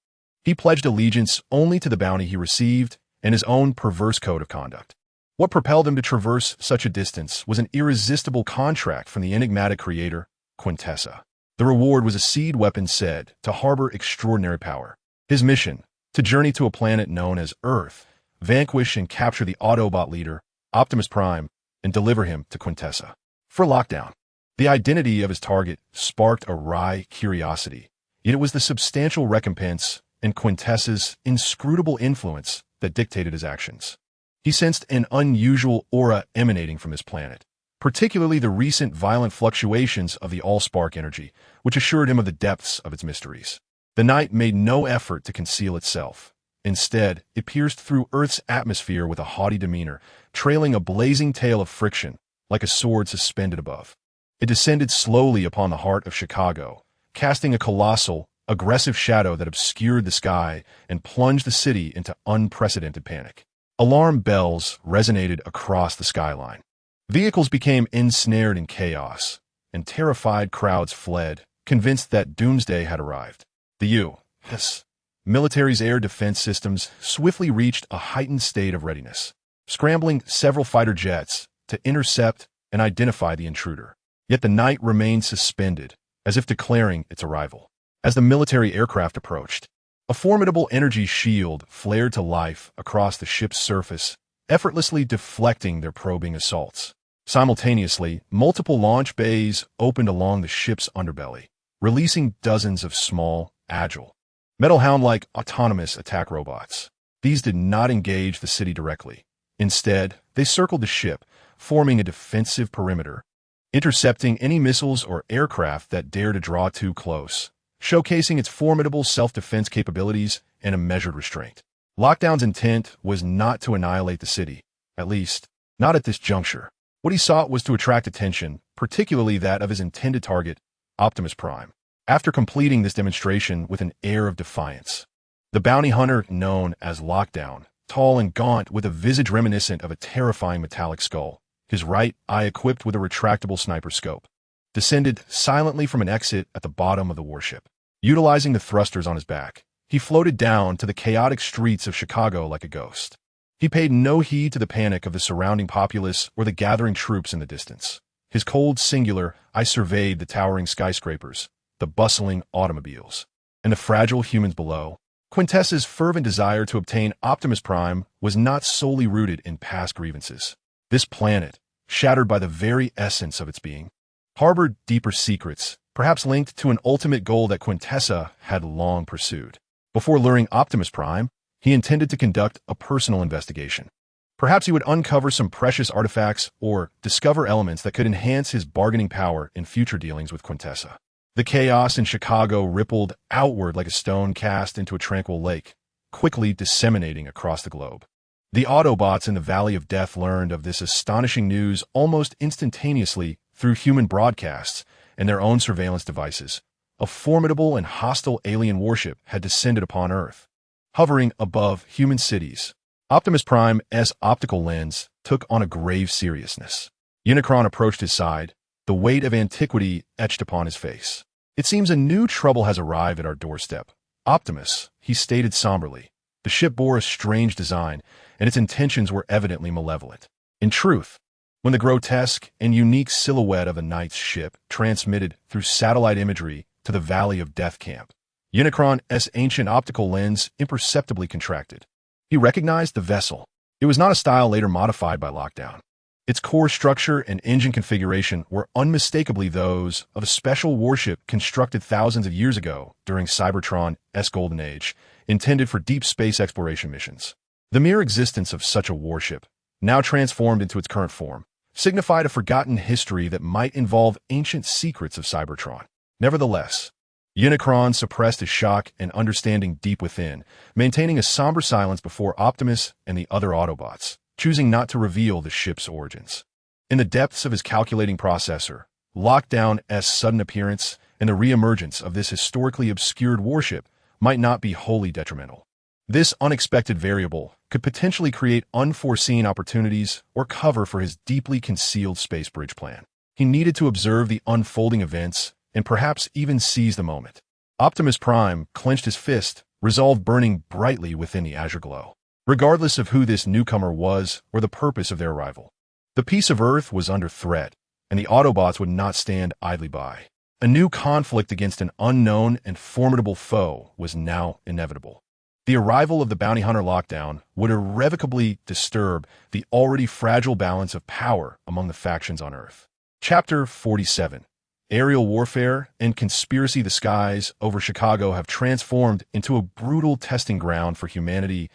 he pledged allegiance only to the bounty he received and his own perverse code of conduct. What propelled him to traverse such a distance was an irresistible contract from the enigmatic creator, Quintessa. The reward was a seed weapon said to harbor extraordinary power. His mission, to journey to a planet known as Earth, vanquish and capture the Autobot leader, Optimus Prime and deliver him to Quintessa. For lockdown, the identity of his target sparked a wry curiosity, yet it was the substantial recompense and Quintessa's inscrutable influence that dictated his actions. He sensed an unusual aura emanating from this planet, particularly the recent violent fluctuations of the Allspark energy, which assured him of the depths of its mysteries. The night made no effort to conceal itself. Instead, it pierced through Earth's atmosphere with a haughty demeanor, trailing a blazing tail of friction, like a sword suspended above. It descended slowly upon the heart of Chicago, casting a colossal, aggressive shadow that obscured the sky and plunged the city into unprecedented panic. Alarm bells resonated across the skyline. Vehicles became ensnared in chaos, and terrified crowds fled, convinced that doomsday had arrived. The U.S. military's air defense systems swiftly reached a heightened state of readiness, scrambling several fighter jets to intercept and identify the intruder. Yet the night remained suspended, as if declaring its arrival. As the military aircraft approached, a formidable energy shield flared to life across the ship's surface, effortlessly deflecting their probing assaults. Simultaneously, multiple launch bays opened along the ship's underbelly, releasing dozens of small, agile, Metal Hound-like autonomous attack robots. These did not engage the city directly. Instead, they circled the ship, forming a defensive perimeter, intercepting any missiles or aircraft that dared to draw too close, showcasing its formidable self-defense capabilities and a measured restraint. Lockdown's intent was not to annihilate the city, at least, not at this juncture. What he sought was to attract attention, particularly that of his intended target, Optimus Prime. After completing this demonstration with an air of defiance, the bounty hunter known as Lockdown, tall and gaunt with a visage reminiscent of a terrifying metallic skull, his right eye equipped with a retractable sniper scope, descended silently from an exit at the bottom of the warship. Utilizing the thrusters on his back, he floated down to the chaotic streets of Chicago like a ghost. He paid no heed to the panic of the surrounding populace or the gathering troops in the distance. His cold, singular eye surveyed the towering skyscrapers, the bustling automobiles, and the fragile humans below. Quintessa's fervent desire to obtain Optimus Prime was not solely rooted in past grievances. This planet, shattered by the very essence of its being, harbored deeper secrets, perhaps linked to an ultimate goal that Quintessa had long pursued. Before luring Optimus Prime, he intended to conduct a personal investigation. Perhaps he would uncover some precious artifacts or discover elements that could enhance his bargaining power in future dealings with Quintessa. The chaos in Chicago rippled outward like a stone cast into a tranquil lake, quickly disseminating across the globe. The Autobots in the Valley of Death learned of this astonishing news almost instantaneously through human broadcasts and their own surveillance devices. A formidable and hostile alien warship had descended upon Earth, hovering above human cities. Optimus Prime's optical lens took on a grave seriousness. Unicron approached his side, the weight of antiquity etched upon his face. "It seems a new trouble has arrived at our doorstep. Optimus," he stated somberly. The ship bore a strange design, and its intentions were evidently malevolent. In truth, when the grotesque and unique silhouette of the Knight's ship transmitted through satellite imagery to the Valley of Death camp, Unicron's ancient optical lens imperceptibly contracted. He recognized the vessel. It was not a style later modified by Lockdown. Its core structure and engine configuration were unmistakably those of a special warship constructed thousands of years ago during Cybertron's golden age, intended for deep space exploration missions. The mere existence of such a warship, now transformed into its current form, signified a forgotten history that might involve ancient secrets of Cybertron. Nevertheless, Unicron suppressed his shock and understanding deep within, maintaining a somber silence before Optimus and the other Autobots, choosing not to reveal the ship's origins. In the depths of his calculating processor, Lockdown's sudden appearance and the reemergence of this historically obscured warship might not be wholly detrimental. This unexpected variable could potentially create unforeseen opportunities or cover for his deeply concealed space bridge plan. He needed to observe the unfolding events and perhaps even seize the moment. Optimus Prime clenched his fist, resolve burning brightly within the azure glow. Regardless of who this newcomer was or the purpose of their arrival, the peace of Earth was under threat, and the Autobots would not stand idly by. A new conflict against an unknown and formidable foe was now inevitable. The arrival of the bounty hunter lockdown would irrevocably disturb the already fragile balance of power among the factions on Earth. Chapter 47. Aerial warfare and conspiracy. The skies over Chicago have transformed into a brutal testing ground for humanity's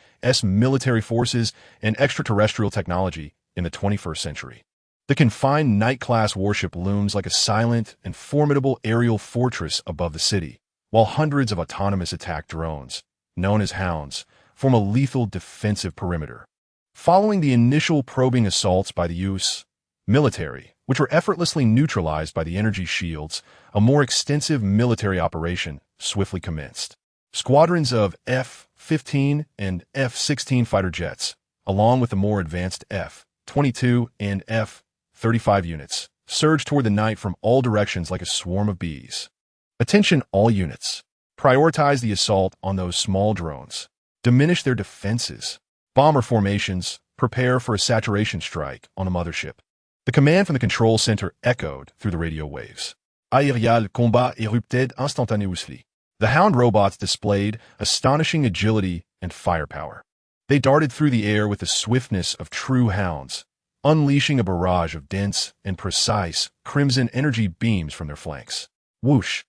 military forces and extraterrestrial technology in the 21st century. The confined Knight-class warship looms like a silent and formidable aerial fortress above the city, while hundreds of autonomous attack drones, known as Hounds, form a lethal defensive perimeter. Following the initial probing assaults by the U.S. military, which were effortlessly neutralized by the energy shields, a more extensive military operation swiftly commenced. Squadrons of F-15 and F-16 fighter jets, along with the more advanced F-22 and F-35 units, surged toward the night from all directions like a swarm of bees. Attention all units. Prioritize the assault on those small drones. Diminish their defenses. Bomber formations. Prepare for a saturation strike on a mothership. The command from the control center echoed through the radio waves. Aérial combat érupted instantanéously. The Hound robots displayed astonishing agility and firepower. They darted through the air with the swiftness of true hounds, unleashing a barrage of dense and precise crimson energy beams from their flanks. Whoosh!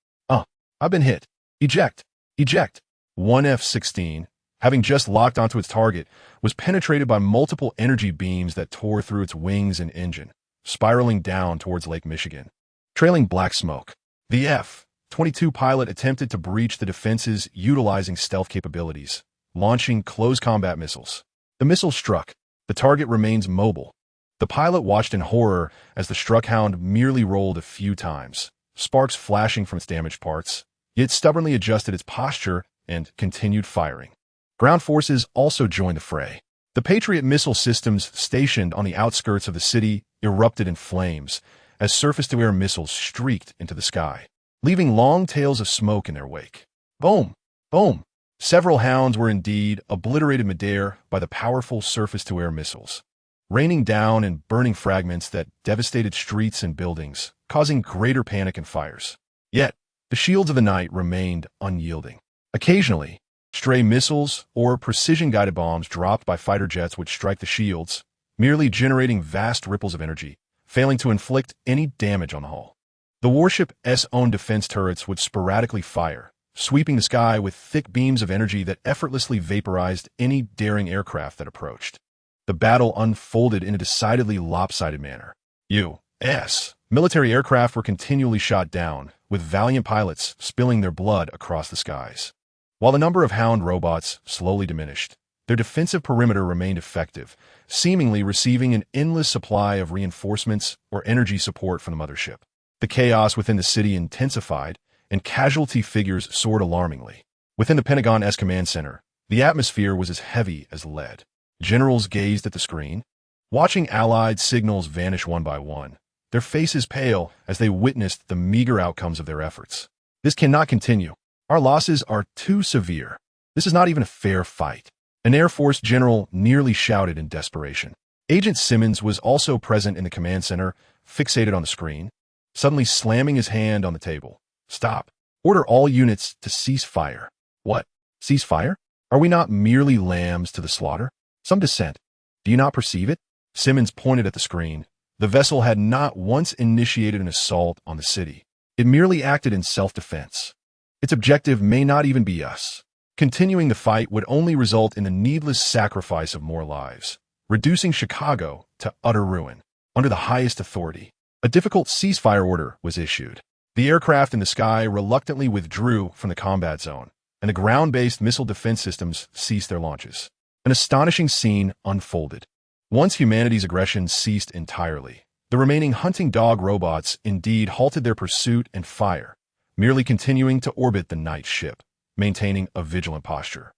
I've been hit. Eject! Eject! One F-16, having just locked onto its target, was penetrated by multiple energy beams that tore through its wings and engine, spiraling down towards Lake Michigan. Trailing black smoke, the F-22 pilot attempted to breach the defenses utilizing stealth capabilities, launching close combat missiles. The missile struck. The target remains mobile. The pilot watched in horror as the struck Hound merely rolled a few times, sparks flashing from its damaged parts, yet stubbornly adjusted its posture and continued firing. Ground forces also joined the fray. The Patriot missile systems stationed on the outskirts of the city erupted in flames as surface-to-air missiles streaked into the sky, leaving long tails of smoke in their wake. Boom! Boom! Several Hounds were indeed obliterated midair by the powerful surface-to-air missiles, raining down and burning fragments that devastated streets and buildings, causing greater panic and fires. Yet, the shields of the night remained unyielding. Occasionally, stray missiles or precision-guided bombs dropped by fighter jets would strike the shields, merely generating vast ripples of energy, failing to inflict any damage on the hull. The warship's own defense turrets would sporadically fire, sweeping the sky with thick beams of energy that effortlessly vaporized any daring aircraft that approached. The battle unfolded in a decidedly lopsided manner. U.S. military aircraft were continually shot down, with valiant pilots spilling their blood across the skies. While the number of Hound robots slowly diminished, their defensive perimeter remained effective, seemingly receiving an endless supply of reinforcements or energy support from the mothership. The chaos within the city intensified, and casualty figures soared alarmingly. Within the Pentagon's command center, the atmosphere was as heavy as lead. Generals gazed at the screen, watching Allied signals vanish one by one, their faces pale as they witnessed the meager outcomes of their efforts. This cannot continue. Our losses are too severe. This is not even a fair fight. An Air Force general nearly shouted in desperation. Agent Simmons was also present in the command center, fixated on the screen, suddenly slamming his hand on the table. Stop. Order all units to cease fire. What? Cease fire? Are we not merely lambs to the slaughter? Some dissent. Do you not perceive it? Simmons pointed at the screen. The vessel had not once initiated an assault on the city. It merely acted in self-defense. Its objective may not even be us. Continuing the fight would only result in the needless sacrifice of more lives, reducing Chicago to utter ruin. Under the highest authority, a difficult ceasefire order was issued. The aircraft in the sky reluctantly withdrew from the combat zone, and the ground-based missile defense systems ceased their launches. An astonishing scene unfolded. Once humanity's aggression ceased entirely, the remaining hunting dog robots indeed halted their pursuit and fire, merely continuing to orbit the night ship, maintaining a vigilant posture.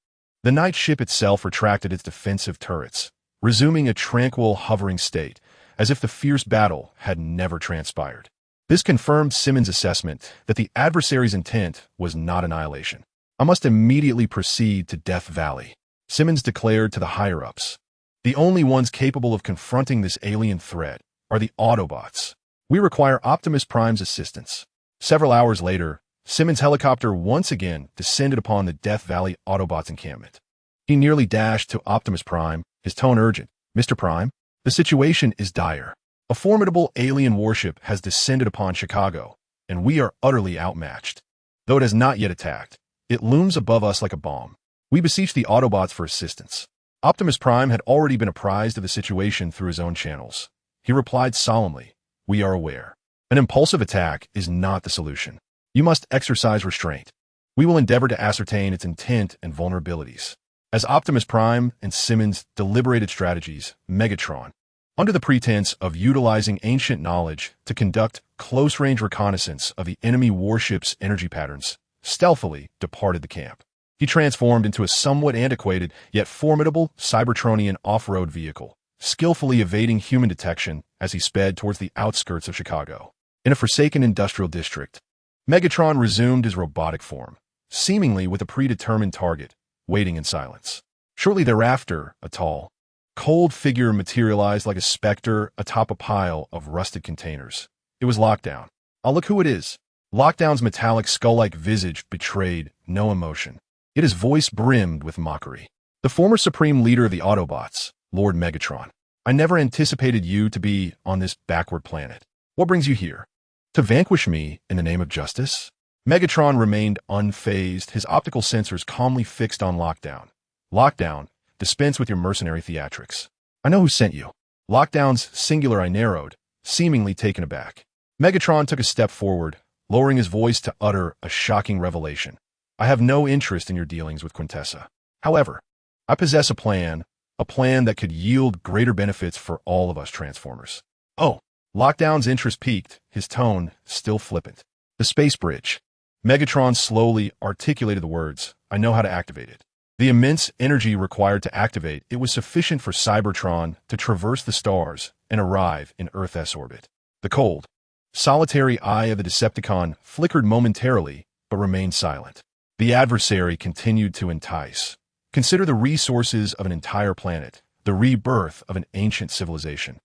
The night ship itself retracted its defensive turrets, resuming a tranquil hovering state, as if the fierce battle had never transpired. This confirmed Simmons' assessment that the adversary's intent was not annihilation. I must immediately proceed to Death Valley, Simmons declared to the higher-ups. The only ones capable of confronting this alien threat are the Autobots. We require Optimus Prime's assistance. Several hours later, Simmons' helicopter once again descended upon the Death Valley Autobots encampment. He nearly dashed to Optimus Prime, his tone urgent. Mr. Prime, the situation is dire. A formidable alien warship has descended upon Chicago, and we are utterly outmatched. Though it has not yet attacked, it looms above us like a bomb. We beseech the Autobots for assistance. Optimus Prime had already been apprised of the situation through his own channels. He replied solemnly, "We are aware. An impulsive attack is not the solution. You must exercise restraint. We will endeavor to ascertain its intent and vulnerabilities." As Optimus Prime and Simmons deliberated strategies, Megatron, under the pretense of utilizing ancient knowledge to conduct close-range reconnaissance of the enemy warship's energy patterns, stealthily departed the camp. He transformed into a somewhat antiquated yet formidable Cybertronian off-road vehicle, skillfully evading human detection as he sped towards the outskirts of Chicago. In a forsaken industrial district, Megatron resumed his robotic form, seemingly with a predetermined target, waiting in silence. Shortly thereafter, a tall, cold figure materialized like a specter atop a pile of rusted containers. It was Lockdown. "I'll look who it is." Lockdown's metallic skull-like visage betrayed no emotion. Yet his voice brimmed with mockery. "The former supreme leader of the Autobots, Lord Megatron. I never anticipated you to be on this backward planet. What brings you here? To vanquish me in the name of justice?" Megatron remained unfazed, his optical sensors calmly fixed on Lockdown. "Lockdown, dispense with your mercenary theatrics. I know who sent you." Lockdown's singular eye narrowed, seemingly taken aback. Megatron took a step forward, lowering his voice to utter a shocking revelation. "I have no interest in your dealings with Quintessa. However, I possess a plan that could yield greater benefits for all of us Transformers." "Oh." Lockdown's interest peaked, his tone still flippant. "The space bridge." Megatron slowly articulated the words. "I know how to activate it." The immense energy required to activate it was sufficient for Cybertron to traverse the stars and arrive in Earth's orbit. The cold, solitary eye of the Decepticon flickered momentarily but remained silent. The adversary continued to entice. Consider the resources of an entire planet, the rebirth of an ancient civilization.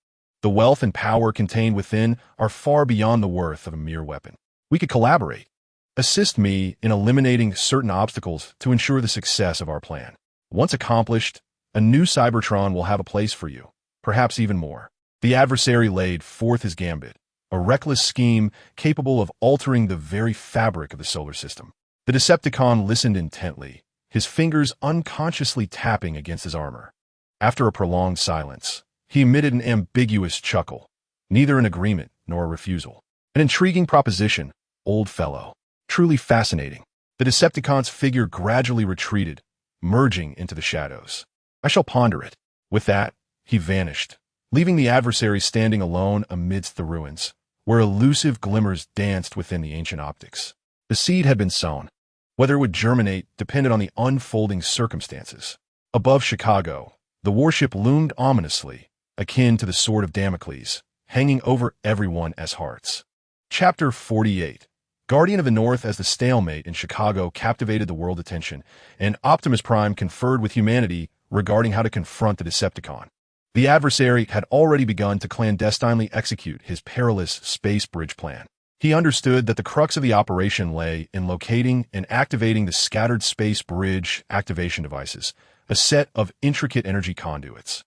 The wealth and power contained within are far beyond the worth of a mere weapon. We could collaborate. Assist me in eliminating certain obstacles to ensure the success of our plan. Once accomplished, a new Cybertron will have a place for you, perhaps even more. The adversary laid forth his gambit, a reckless scheme capable of altering the very fabric of the solar system. The Decepticon listened intently, his fingers unconsciously tapping against his armor. After a prolonged silence, he emitted an ambiguous chuckle, neither an agreement nor a refusal. "An intriguing proposition, old fellow. Truly fascinating." The Decepticon's figure gradually retreated, merging into the shadows. "I shall ponder it." With that, he vanished, leaving the adversary standing alone amidst the ruins, where elusive glimmers danced within the ancient optics. The seed had been sown. Whether it would germinate depended on the unfolding circumstances. Above Chicago, the warship loomed ominously, akin to the sword of Damocles, hanging over everyone as hearts. Chapter 48. Guardian of the North. As the stalemate in Chicago captivated the world attention, and Optimus Prime conferred with humanity regarding how to confront the Decepticon. The adversary had already begun to clandestinely execute his perilous space bridge plan. He understood that the crux of the operation lay in locating and activating the scattered space bridge activation devices, a set of intricate energy conduits.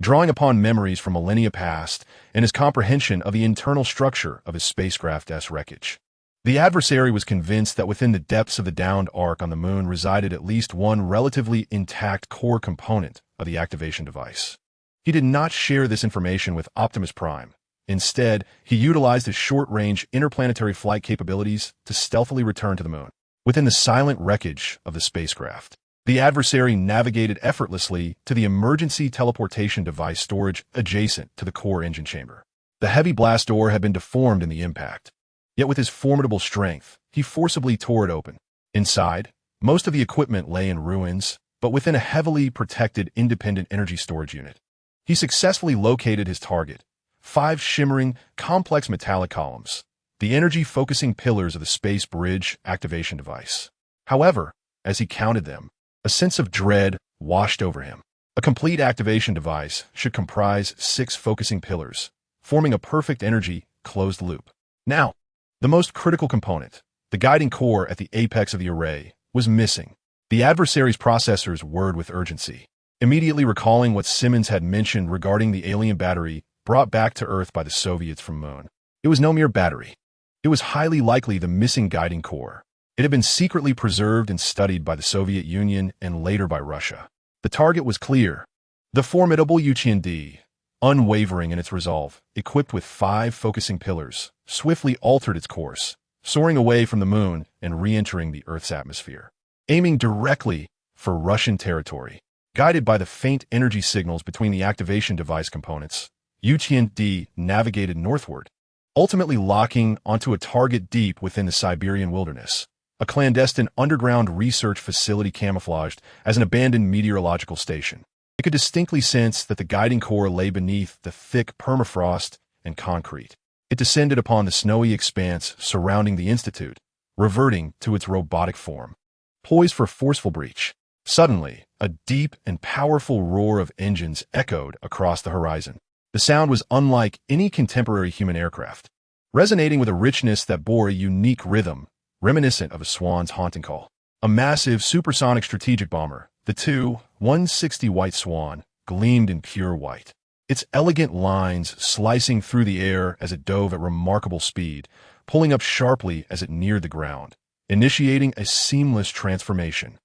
Drawing upon memories from millennia past and his comprehension of the internal structure of his spacecraft's wreckage, the adversary was convinced that within the depths of the downed arc on the moon resided at least one relatively intact core component of the activation device. He did not share this information with Optimus Prime. Instead, he utilized his short-range interplanetary flight capabilities to stealthily return to the moon. Within the silent wreckage of the spacecraft, the adversary navigated effortlessly to the emergency teleportation device storage adjacent to the core engine chamber. The heavy blast door had been deformed in the impact, yet with his formidable strength, he forcibly tore it open. Inside, most of the equipment lay in ruins, but within a heavily protected independent energy storage unit. He successfully located his target, 5 shimmering, complex metallic columns, the energy-focusing pillars of the space bridge activation device. However, as he counted them, a sense of dread washed over him. A complete activation device should comprise 6 focusing pillars, forming a perfect energy closed loop. Now, the most critical component, the guiding core at the apex of the array, was missing. The adversary's processors whirred with urgency. Immediately recalling what Simmons had mentioned regarding the alien battery brought back to Earth by the Soviets from Moon. It was no mere battery. It was highly likely the missing guiding core. It had been secretly preserved and studied by the Soviet Union and later by Russia. The target was clear. The formidable Yuqian-D, unwavering in its resolve, equipped with 5 focusing pillars, swiftly altered its course, soaring away from the Moon and re-entering the Earth's atmosphere, aiming directly for Russian territory. Guided by the faint energy signals between the activation device components, Yuqian-D navigated northward, ultimately locking onto a target deep within the Siberian wilderness, a clandestine underground research facility camouflaged as an abandoned meteorological station. It could distinctly sense that the guiding core lay beneath the thick permafrost and concrete. It descended upon the snowy expanse surrounding the Institute, reverting to its robotic form, poised for forceful breach. Suddenly, a deep and powerful roar of engines echoed across the horizon. The sound was unlike any contemporary human aircraft, resonating with a richness that bore a unique rhythm, reminiscent of a swan's haunting call. A massive supersonic strategic bomber, the Tu-160 White Swan, gleamed in pure white. Its elegant lines slicing through the air as it dove at remarkable speed, pulling up sharply as it neared the ground, initiating a seamless transformation.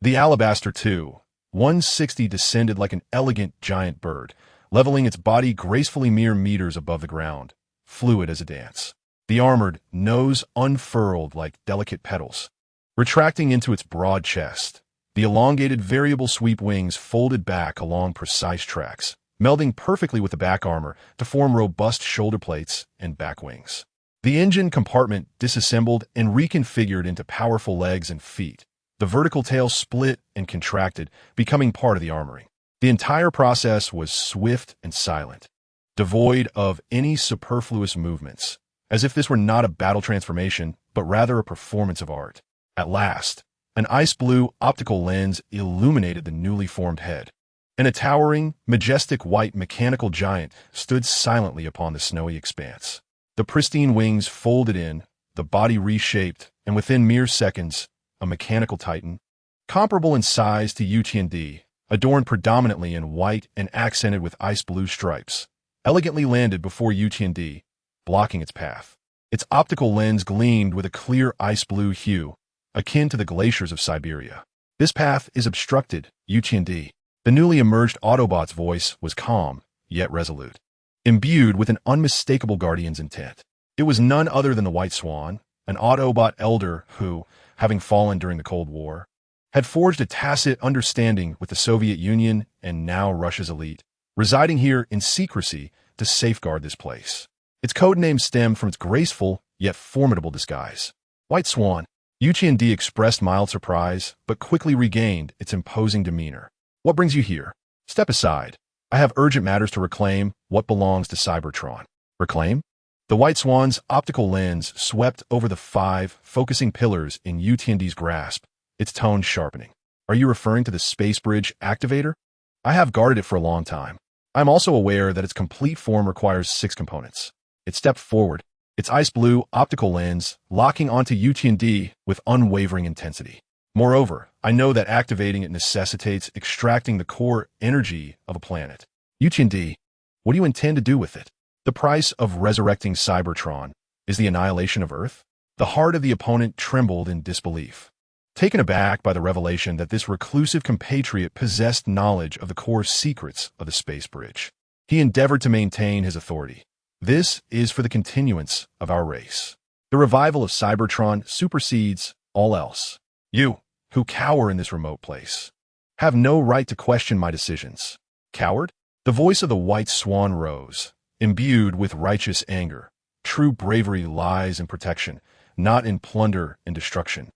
The Alabaster Tu-160 descended like an elegant giant bird, leveling its body gracefully mere meters above the ground, fluid as a dance. The armored nose unfurled like delicate petals, retracting into its broad chest. The elongated variable sweep wings folded back along precise tracks, melding perfectly with the back armor to form robust shoulder plates and back wings. The engine compartment disassembled and reconfigured into powerful legs and feet. The vertical tail split and contracted, becoming part of the armoring. The entire process was swift and silent, devoid of any superfluous movements, as if this were not a battle transformation, but rather a performance of art. At last, an ice-blue optical lens illuminated the newly formed head, and a towering, majestic white mechanical giant stood silently upon the snowy expanse. The pristine wings folded in, the body reshaped, and within mere seconds, a mechanical titan, comparable in size to Yuqian-D, adorned predominantly in white and accented with ice-blue stripes, elegantly landed before Yuqian-D, blocking its path. Its optical lens gleamed with a clear ice-blue hue, akin to the glaciers of Siberia. This path is obstructed, Yuqian-D. The newly emerged Autobot's voice was calm, yet resolute, imbued with an unmistakable guardian's intent. It was none other than the White Swan, an Autobot elder who, having fallen during the Cold War, had forged a tacit understanding with the Soviet Union and now Russia's elite, residing here in secrecy to safeguard this place. Its codename stemmed from its graceful yet formidable disguise. White Swan. Yuqian-D expressed mild surprise, but quickly regained its imposing demeanor. What brings you here? Step aside. I have urgent matters to reclaim what belongs to Cybertron. Reclaim? The White Swan's optical lens swept over the 5 focusing pillars in Yuqian-D's grasp, its tone sharpening. Are you referring to the Space Bridge activator? I have guarded it for a long time. I am also aware that its complete form requires 6 components. It stepped forward, its ice-blue optical lens locking onto Yuqian-D with unwavering intensity. Moreover, I know that activating it necessitates extracting the core energy of a planet. Yuqian-D, what do you intend to do with it? The price of resurrecting Cybertron is the annihilation of Earth? The heart of the opponent trembled in disbelief, taken aback by the revelation that this reclusive compatriot possessed knowledge of the core secrets of the Space Bridge. He endeavored to maintain his authority. This is for the continuance of our race. The revival of Cybertron supersedes all else. You, who cower in this remote place, have no right to question my decisions. Coward? The voice of the White Swan rose, imbued with righteous anger. True bravery lies in protection, not in plunder and destruction.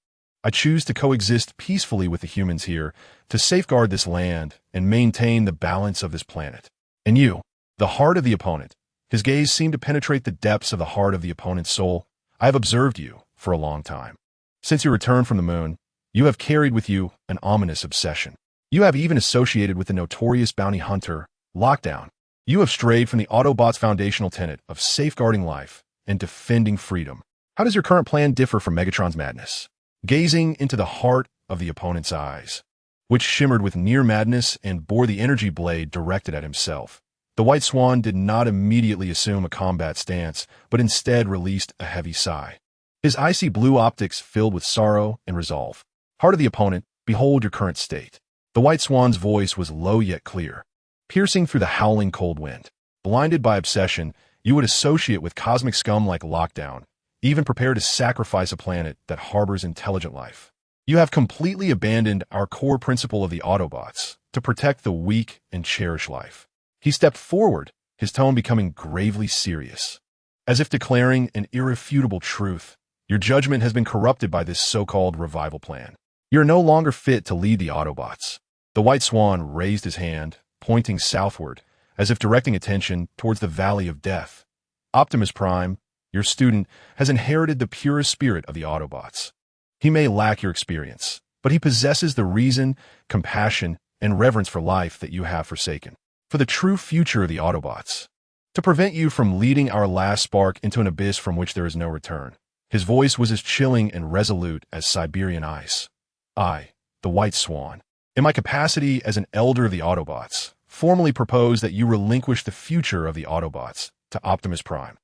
I choose to coexist peacefully with the humans here, to safeguard this land and maintain the balance of this planet. And you, the heart of the opponent, his gaze seemed to penetrate the depths of the heart of the opponent's soul. I have observed you for a long time. Since your return from the moon, you have carried with you an ominous obsession. You have even associated with the notorious bounty hunter, Lockdown. You have strayed from the Autobots' foundational tenet of safeguarding life and defending freedom. How does your current plan differ from Megatron's madness? Gazing into the heart of the opponent's eyes, which shimmered with near madness and bore the energy blade directed at himself. The White Swan did not immediately assume a combat stance, but instead released a heavy sigh. His icy blue optics filled with sorrow and resolve. Heart of the opponent, behold your current state. The White Swan's voice was low yet clear, piercing through the howling cold wind. Blinded by obsession, you would associate with cosmic scum like Lockdown, even prepare to sacrifice a planet that harbors intelligent life. You have completely abandoned our core principle of the Autobots, to protect the weak and cherish life. He stepped forward, his tone becoming gravely serious, as if declaring an irrefutable truth. Your judgment has been corrupted by this so-called revival plan. You're no longer fit to lead the Autobots. The White Swan raised his hand, pointing southward, as if directing attention towards the Valley of Death. Optimus Prime, your student, has inherited the purest spirit of the Autobots. He may lack your experience, but he possesses the reason, compassion, and reverence for life that you have forsaken. For the true future of the Autobots. To prevent you from leading our last spark into an abyss from which there is no return. His voice was as chilling and resolute as Siberian ice. I, the White Swan, in my capacity as an elder of the Autobots, formally propose that you relinquish the future of the Autobots to Optimus Prime.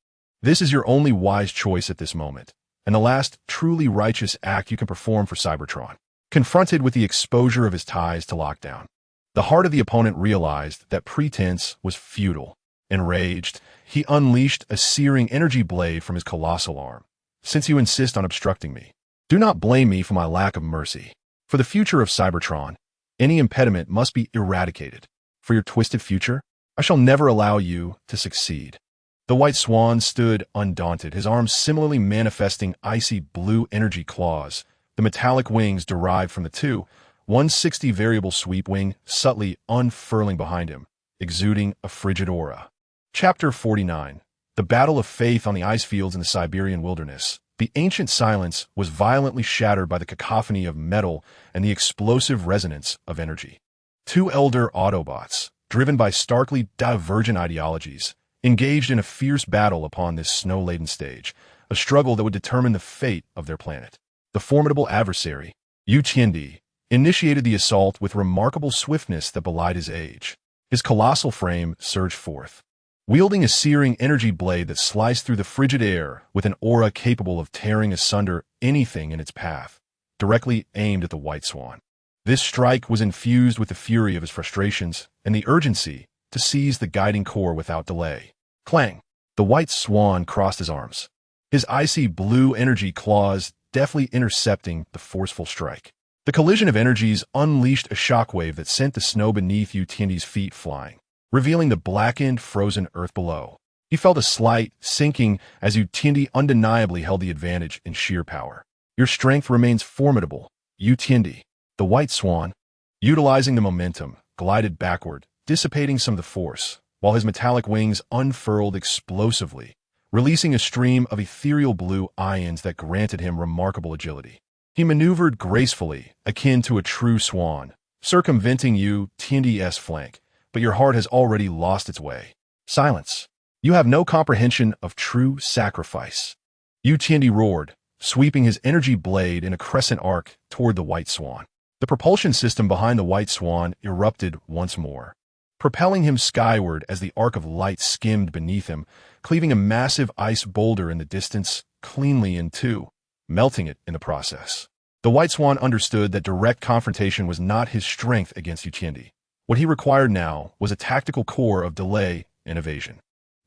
This is your only wise choice at this moment, and the last truly righteous act you can perform for Cybertron. Confronted with the exposure of his ties to Lockdown, the heart of the opponent realized that pretense was futile. Enraged, he unleashed a searing energy blade from his colossal arm. Since you insist on obstructing me, do not blame me for my lack of mercy. For the future of Cybertron, any impediment must be eradicated. For your twisted future, I shall never allow you to succeed. The White Swan stood undaunted, his arms similarly manifesting icy blue energy claws, the metallic wings derived from the 160 variable sweep wing subtly unfurling behind him, exuding a frigid aura. Chapter 49. The Battle of Faith on the Ice Fields in the Siberian Wilderness. The ancient silence was violently shattered by the cacophony of metal and the explosive resonance of energy. Two elder Autobots, driven by starkly divergent ideologies, engaged in a fierce battle upon this snow-laden stage, a struggle that would determine the fate of their planet. The formidable adversary, Yu Tiandi, initiated the assault with remarkable swiftness that belied his age. His colossal frame surged forth, wielding a searing energy blade that sliced through the frigid air with an aura capable of tearing asunder anything in its path, directly aimed at the White Swan. This strike was infused with the fury of his frustrations and the urgency to seize the guiding core without delay. Clang! The White Swan crossed his arms, his icy blue energy claws deftly intercepting the forceful strike. The collision of energies unleashed a shockwave that sent the snow beneath Yu Tiandi's feet flying, revealing the blackened, frozen earth below. He felt a slight sinking as Yu Tiandi undeniably held the advantage in sheer power. Your strength remains formidable, Yu Tiandi. The White Swan, utilizing the momentum, glided backward, dissipating some of the force, while his metallic wings unfurled explosively, releasing a stream of ethereal blue ions that granted him remarkable agility. He maneuvered gracefully, akin to a true swan, circumventing Yu Tiandi's flank, but your heart has already lost its way. Silence. You have no comprehension of true sacrifice. Yu Tiandi roared, sweeping his energy blade in a crescent arc toward the White Swan. The propulsion system behind the White Swan erupted once more, propelling him skyward as the arc of light skimmed beneath him, cleaving a massive ice boulder in the distance cleanly in two, melting it in the process. The White Swan understood that direct confrontation was not his strength against Yu Tiandi. What he required now was a tactical core of delay and evasion.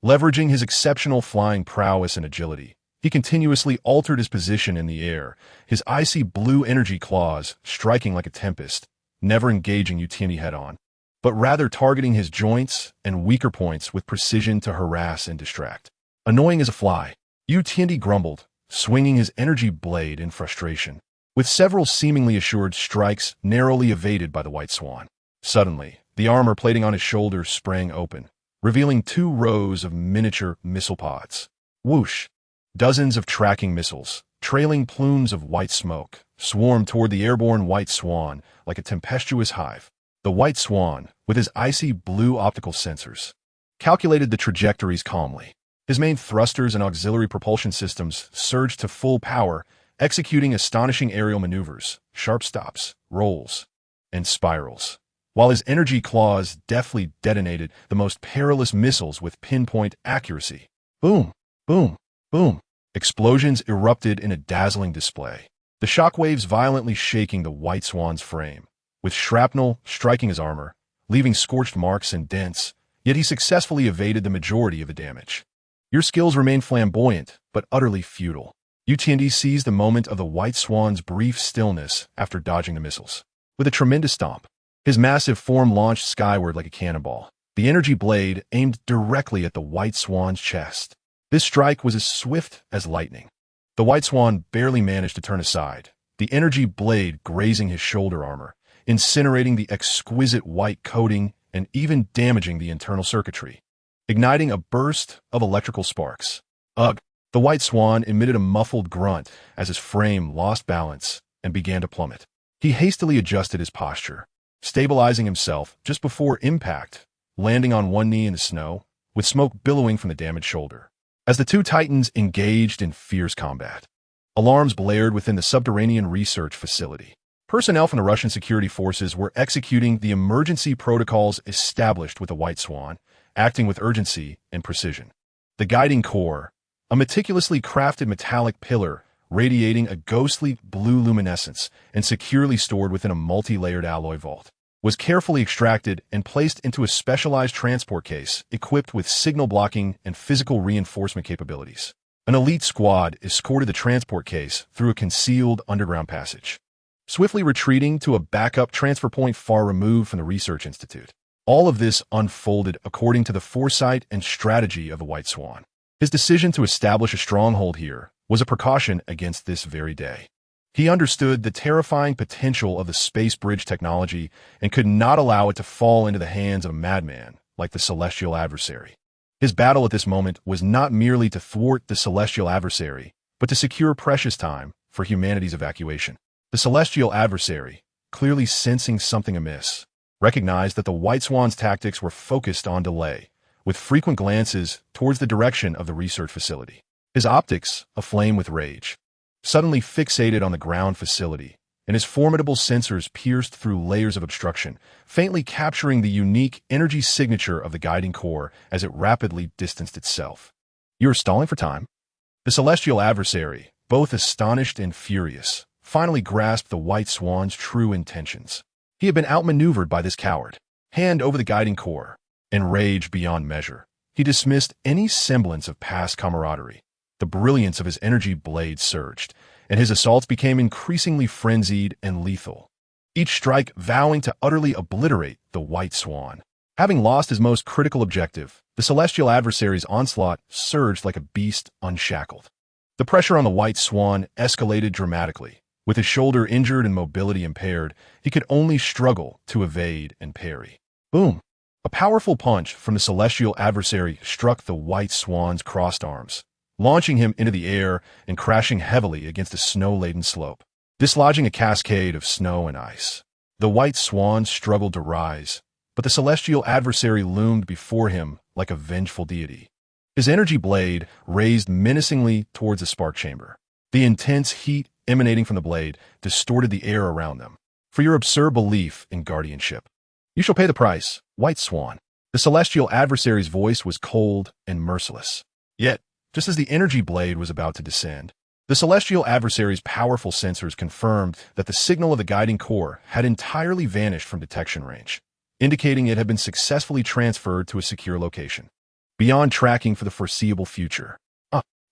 Leveraging his exceptional flying prowess and agility, he continuously altered his position in the air, his icy blue energy claws striking like a tempest, never engaging Yu Tiandi head-on, but rather targeting his joints and weaker points with precision to harass and distract. Annoying as a fly, Yu Tiandi grumbled, swinging his energy blade in frustration, with several seemingly assured strikes narrowly evaded by the White Swan. Suddenly, the armor plating on his shoulders sprang open, revealing 2 rows of miniature missile pods. Whoosh! Dozens of tracking missiles, trailing plumes of white smoke, swarmed toward the airborne White Swan like a tempestuous hive. The White Swan, with his icy blue optical sensors, calculated the trajectories calmly. His main thrusters and auxiliary propulsion systems surged to full power, executing astonishing aerial maneuvers, sharp stops, rolls, and spirals, while his energy claws deftly detonated the most perilous missiles with pinpoint accuracy. Boom, boom, boom. Explosions erupted in a dazzling display, the shockwaves violently shaking the White Swan's frame, with shrapnel striking his armor, leaving scorched marks and dents, yet he successfully evaded the majority of the damage. Your skills remain flamboyant, but utterly futile. UTND seized the moment of the White Swan's brief stillness after dodging the missiles. With a tremendous stomp, his massive form launched skyward like a cannonball, the energy blade aimed directly at the White Swan's chest. This strike was as swift as lightning. The White Swan barely managed to turn aside, the energy blade grazing his shoulder armor, incinerating the exquisite white coating and even damaging the internal circuitry, igniting a burst of electrical sparks. Ugh! The White Swan emitted a muffled grunt as his frame lost balance and began to plummet. He hastily adjusted his posture, stabilizing himself just before impact, landing on one knee in the snow, with smoke billowing from the damaged shoulder. As the two titans engaged in fierce combat, alarms blared within the subterranean research facility. Personnel from the Russian security forces were executing the emergency protocols established with the White Swan, acting with urgency and precision. The guiding core, a meticulously crafted metallic pillar radiating a ghostly blue luminescence and securely stored within a multi-layered alloy vault, was carefully extracted and placed into a specialized transport case equipped with signal blocking and physical reinforcement capabilities. An elite squad escorted the transport case through a concealed underground passage, swiftly retreating to a backup transfer point far removed from the research institute. All of this unfolded according to the foresight and strategy of the White Swan. His decision to establish a stronghold here was a precaution against this very day. He understood the terrifying potential of the space bridge technology and could not allow it to fall into the hands of a madman like the celestial adversary. His battle at this moment was not merely to thwart the celestial adversary, but to secure precious time for humanity's evacuation. The celestial adversary, clearly sensing something amiss, recognized that the White Swan's tactics were focused on delay, with frequent glances towards the direction of the research facility. His optics, aflame with rage, suddenly fixated on the ground facility, and his formidable sensors pierced through layers of obstruction, faintly capturing the unique energy signature of the guiding core as it rapidly distanced itself. "You are stalling for time?" The celestial adversary, both astonished and furious, finally grasped the White Swan's true intentions. He had been outmaneuvered by this coward. Hand over the guiding core. Enraged beyond measure, he dismissed any semblance of past camaraderie. The brilliance of his energy blade surged, and his assaults became increasingly frenzied and lethal, each strike vowing to utterly obliterate the White Swan. Having lost his most critical objective, the celestial adversary's onslaught surged like a beast unshackled. The pressure on the White Swan escalated dramatically. With his shoulder injured and mobility impaired, he could only struggle to evade and parry. Boom! A powerful punch from the celestial adversary struck the White Swan's crossed arms, launching him into the air and crashing heavily against a snow-laden slope, dislodging a cascade of snow and ice. The White Swan struggled to rise, but the celestial adversary loomed before him like a vengeful deity. His energy blade raised menacingly towards the spark chamber. The intense heat emanating from the blade distorted the air around them. "For your absurd belief in guardianship, you shall pay the price, White Swan." The celestial adversary's voice was cold and merciless. Yet, just as the energy blade was about to descend, the celestial adversary's powerful sensors confirmed that the signal of the guiding core had entirely vanished from detection range, indicating it had been successfully transferred to a secure location, beyond tracking for the foreseeable future.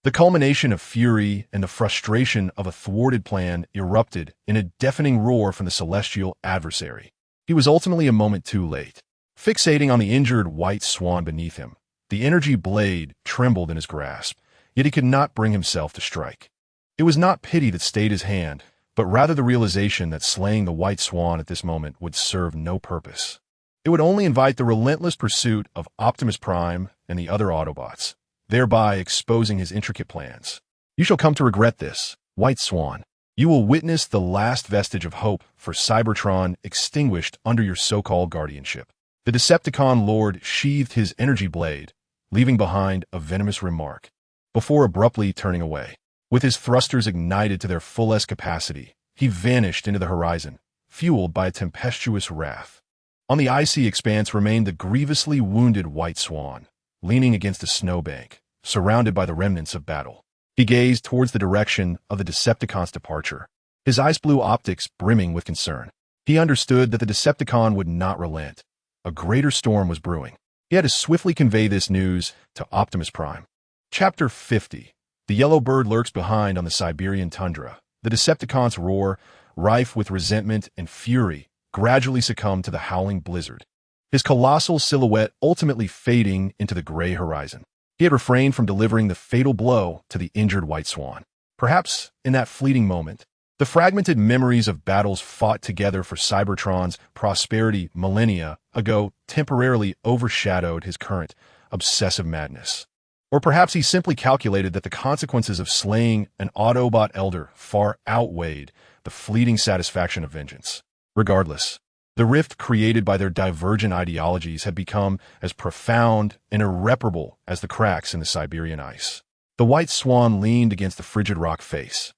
The culmination of fury and the frustration of a thwarted plan erupted in a deafening roar from the celestial adversary. He was ultimately a moment too late. Fixating on the injured White Swan beneath him, the energy blade trembled in his grasp, yet he could not bring himself to strike. It was not pity that stayed his hand, but rather the realization that slaying the White Swan at this moment would serve no purpose. It would only invite the relentless pursuit of Optimus Prime and the other Autobots, thereby exposing his intricate plans. "You shall come to regret this, White Swan. You will witness the last vestige of hope for Cybertron extinguished under your so-called guardianship." The Decepticon Lord sheathed his energy blade, leaving behind a venomous remark, before abruptly turning away. With his thrusters ignited to their fullest capacity, he vanished into the horizon, fueled by a tempestuous wrath. On the icy expanse remained the grievously wounded White Swan, leaning against a snowbank, surrounded by the remnants of battle. He gazed towards the direction of the Decepticon's departure, his ice-blue optics brimming with concern. He understood that the Decepticon would not relent. A greater storm was brewing. He had to swiftly convey this news to Optimus Prime. Chapter 50. The yellow bird lurks behind on the Siberian tundra. The Decepticon's roar, rife with resentment and fury, gradually succumbed to the howling blizzard, his colossal silhouette ultimately fading into the gray horizon. He had refrained from delivering the fatal blow to the injured White Swan. Perhaps, in that fleeting moment, the fragmented memories of battles fought together for Cybertron's prosperity millennia ago temporarily overshadowed his current obsessive madness. Or perhaps he simply calculated that the consequences of slaying an Autobot elder far outweighed the fleeting satisfaction of vengeance. Regardless, the rift created by their divergent ideologies had become as profound and irreparable as the cracks in the Siberian ice. The White Swan leaned against the frigid rock face,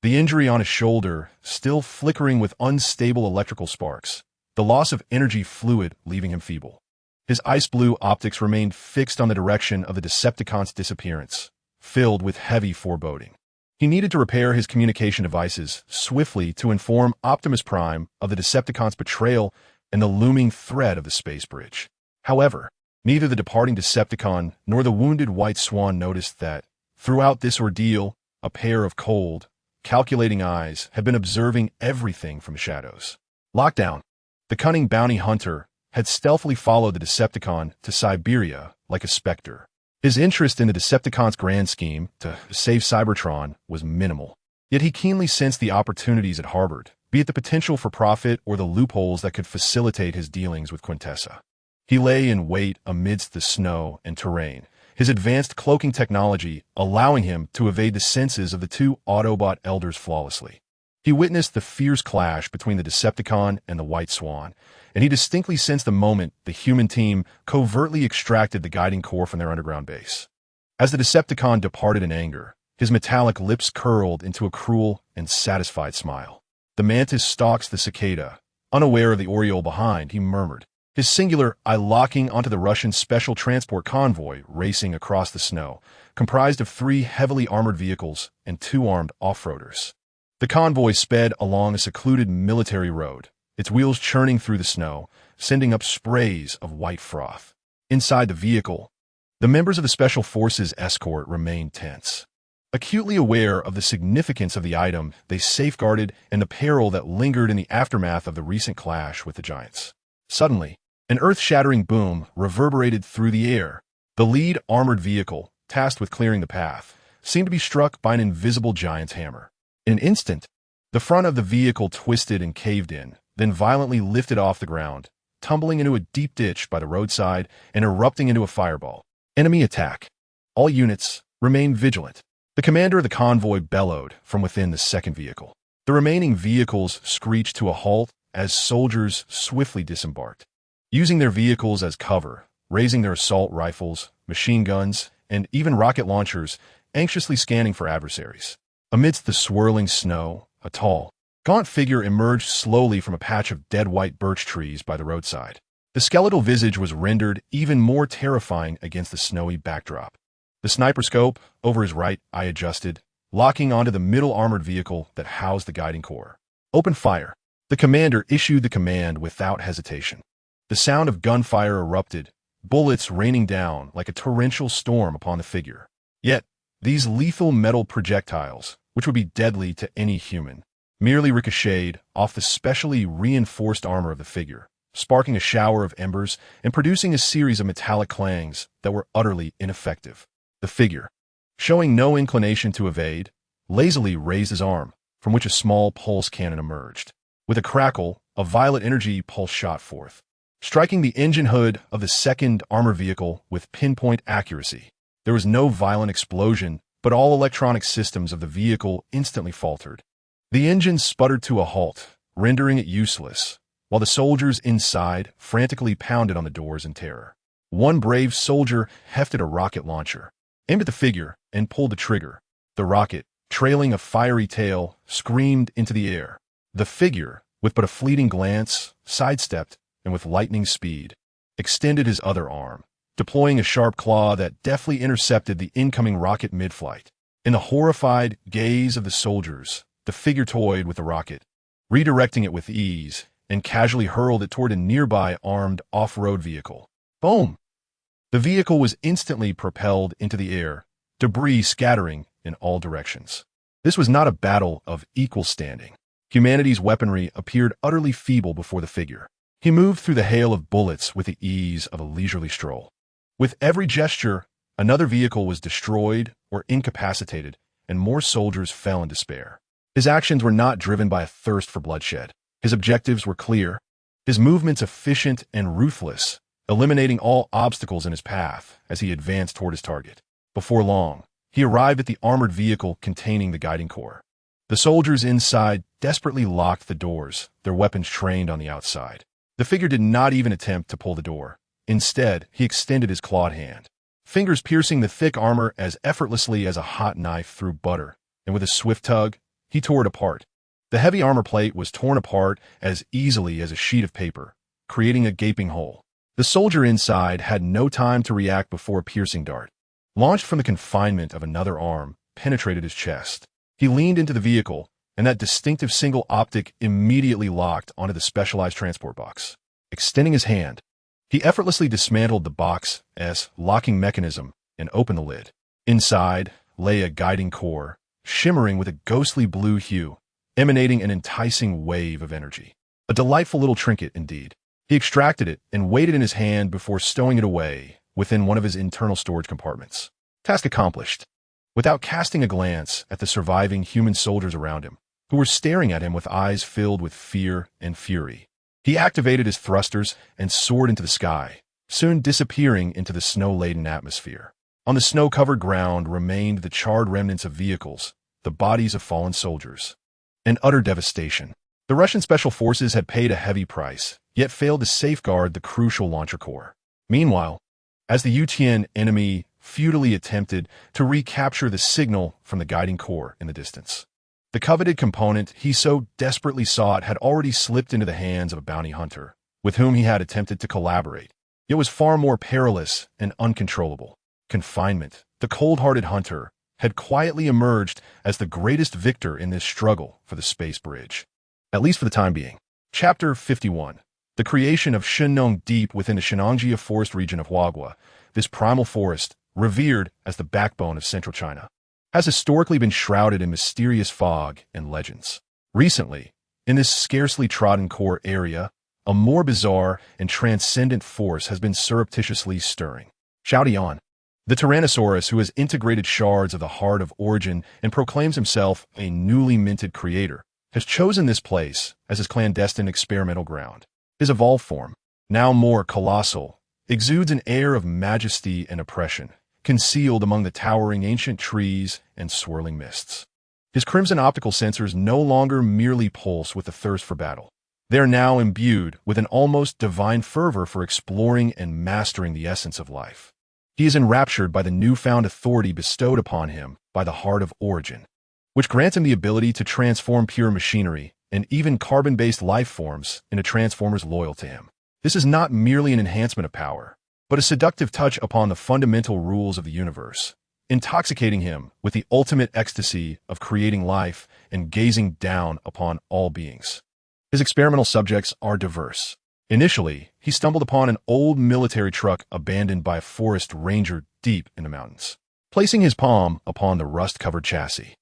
the injury on his shoulder still flickering with unstable electrical sparks, the loss of energy fluid leaving him feeble. His ice-blue optics remained fixed on the direction of the Decepticon's disappearance, filled with heavy foreboding. He needed to repair his communication devices swiftly to inform Optimus Prime of the Decepticon's betrayal and the looming threat of the space bridge. However, neither the departing Decepticon nor the wounded White Swan noticed that, throughout this ordeal, a pair of cold, calculating eyes had been observing everything from the shadows. Lockdown, the cunning bounty hunter, had stealthily followed the Decepticon to Siberia like a specter. His interest in the Decepticon's grand scheme to save Cybertron was minimal, yet he keenly sensed the opportunities it harbored, be it the potential for profit or the loopholes that could facilitate his dealings with Quintessa. He lay in wait amidst the snow and terrain, his advanced cloaking technology allowing him to evade the senses of the two Autobot elders flawlessly. He witnessed the fierce clash between the Decepticon and the White Swan, and he distinctly sensed the moment the human team covertly extracted the guiding core from their underground base. As the Decepticon departed in anger, his metallic lips curled into a cruel and satisfied smile. The mantis stalks the cicada. Unaware of the Oriole behind, he murmured, his singular eye locking onto the Russian special transport convoy racing across the snow, comprised of 3 heavily armored vehicles and 2 armed off-roaders. The convoy sped along a secluded military road, its wheels churning through the snow, sending up sprays of white froth. Inside the vehicle, the members of the Special Forces escort remained tense. Acutely aware of the significance of the item they safeguarded and the peril that lingered in the aftermath of the recent clash with the Giants. Suddenly, an earth-shattering boom reverberated through the air. The lead armored vehicle, tasked with clearing the path, seemed to be struck by an invisible giant's hammer. In an instant, the front of the vehicle twisted and caved in, then violently lifted off the ground, tumbling into a deep ditch by the roadside and erupting into a fireball. Enemy attack. All units, remain vigilant. The commander of the convoy bellowed from within the second vehicle. The remaining vehicles screeched to a halt as soldiers swiftly disembarked, using their vehicles as cover, raising their assault rifles, machine guns, and even rocket launchers, anxiously scanning for adversaries. Amidst the swirling snow, a tall, gaunt figure emerged slowly from a patch of dead white birch trees by the roadside. The skeletal visage was rendered even more terrifying against the snowy backdrop. The sniper scope over his right eye adjusted, locking onto the middle armored vehicle that housed the guiding core. Open fire. The commander issued the command without hesitation. The sound of gunfire erupted, bullets raining down like a torrential storm upon the figure. Yet, these lethal metal projectiles, which would be deadly to any human, merely ricocheted off the specially reinforced armor of the figure, sparking a shower of embers and producing a series of metallic clangs that were utterly ineffective. The figure, showing no inclination to evade, lazily raised his arm, from which a small pulse cannon emerged. With a crackle, a violet energy pulse shot forth, striking the engine hood of the second armored vehicle with pinpoint accuracy. There was no violent explosion, but all electronic systems of the vehicle instantly faltered. The engine sputtered to a halt, rendering it useless, while the soldiers inside frantically pounded on the doors in terror. One brave soldier hefted a rocket launcher, aimed at the figure, and pulled the trigger. The rocket, trailing a fiery tail, screamed into the air. The figure, with but a fleeting glance, sidestepped and with lightning speed, extended his other arm, deploying a sharp claw that deftly intercepted the incoming rocket mid-flight. In the horrified gaze of the soldiers, the figure toyed with the rocket, redirecting it with ease, and casually hurled it toward a nearby armed off-road vehicle. Boom! The vehicle was instantly propelled into the air, debris scattering in all directions. This was not a battle of equal standing. Humanity's weaponry appeared utterly feeble before the figure. He moved through the hail of bullets with the ease of a leisurely stroll. With every gesture, another vehicle was destroyed or incapacitated, and more soldiers fell in despair. His actions were not driven by a thirst for bloodshed. His objectives were clear, his movements efficient and ruthless, eliminating all obstacles in his path as he advanced toward his target. Before long, he arrived at the armored vehicle containing the guiding core. The soldiers inside desperately locked the doors, their weapons trained on the outside. The figure did not even attempt to pull the door. Instead, he extended his clawed hand, fingers piercing the thick armor as effortlessly as a hot knife through butter, and with a swift tug, he tore it apart. The heavy armor plate was torn apart as easily as a sheet of paper, creating a gaping hole. The soldier inside had no time to react before a piercing dart, launched from the confinement of another arm, penetrated his chest. He leaned into the vehicle, and that distinctive single optic immediately locked onto the specialized transport box. Extending his hand, he effortlessly dismantled the box's locking mechanism and opened the lid. Inside lay a guiding core, shimmering with a ghostly blue hue, emanating an enticing wave of energy. A delightful little trinket indeed. He extracted it and weighed it in his hand before stowing it away within one of his internal storage compartments. Task accomplished. Without casting a glance at the surviving human soldiers around him, who were staring at him with eyes filled with fear and fury, he activated his thrusters and soared into the sky, soon disappearing into the snow-laden atmosphere. On the snow-covered ground remained the charred remnants of vehicles, the bodies of fallen soldiers. An utter devastation. The Russian Special Forces had paid a heavy price, yet failed to safeguard the crucial launcher core. Meanwhile, as the UTN enemy futilely attempted to recapture the signal from the guiding core in the distance, the coveted component he so desperately sought had already slipped into the hands of a bounty hunter, with whom he had attempted to collaborate. It was far more perilous and uncontrollable. Confinement, the cold-hearted hunter, had quietly emerged as the greatest victor in this struggle for the space bridge. At least for the time being. Chapter 51. The creation of Shenong deep within the Shenangjia forest region of Huaghua, this primal forest, revered as the backbone of central China, has historically been shrouded in mysterious fog and legends. Recently, in this scarcely trodden core area, a more bizarre and transcendent force has been surreptitiously stirring. Xiaodian, the Tyrannosaurus who has integrated shards of the heart of origin and proclaims himself a newly minted creator, has chosen this place as his clandestine experimental ground. His evolved form, now more colossal, exudes an air of majesty and oppression, concealed among the towering ancient trees and swirling mists. His crimson optical sensors no longer merely pulse with the thirst for battle. They are now imbued with an almost divine fervor for exploring and mastering the essence of life. He is enraptured by the newfound authority bestowed upon him by the heart of origin, which grants him the ability to transform pure machinery and even carbon-based life forms into transformers loyal to him. This is not merely an enhancement of power, but a seductive touch upon the fundamental rules of the universe, intoxicating him with the ultimate ecstasy of creating life and gazing down upon all beings. His experimental subjects are diverse. Initially, he stumbled upon an old military truck abandoned by a forest ranger deep in the mountains. Placing his palm upon the rust-covered chassis,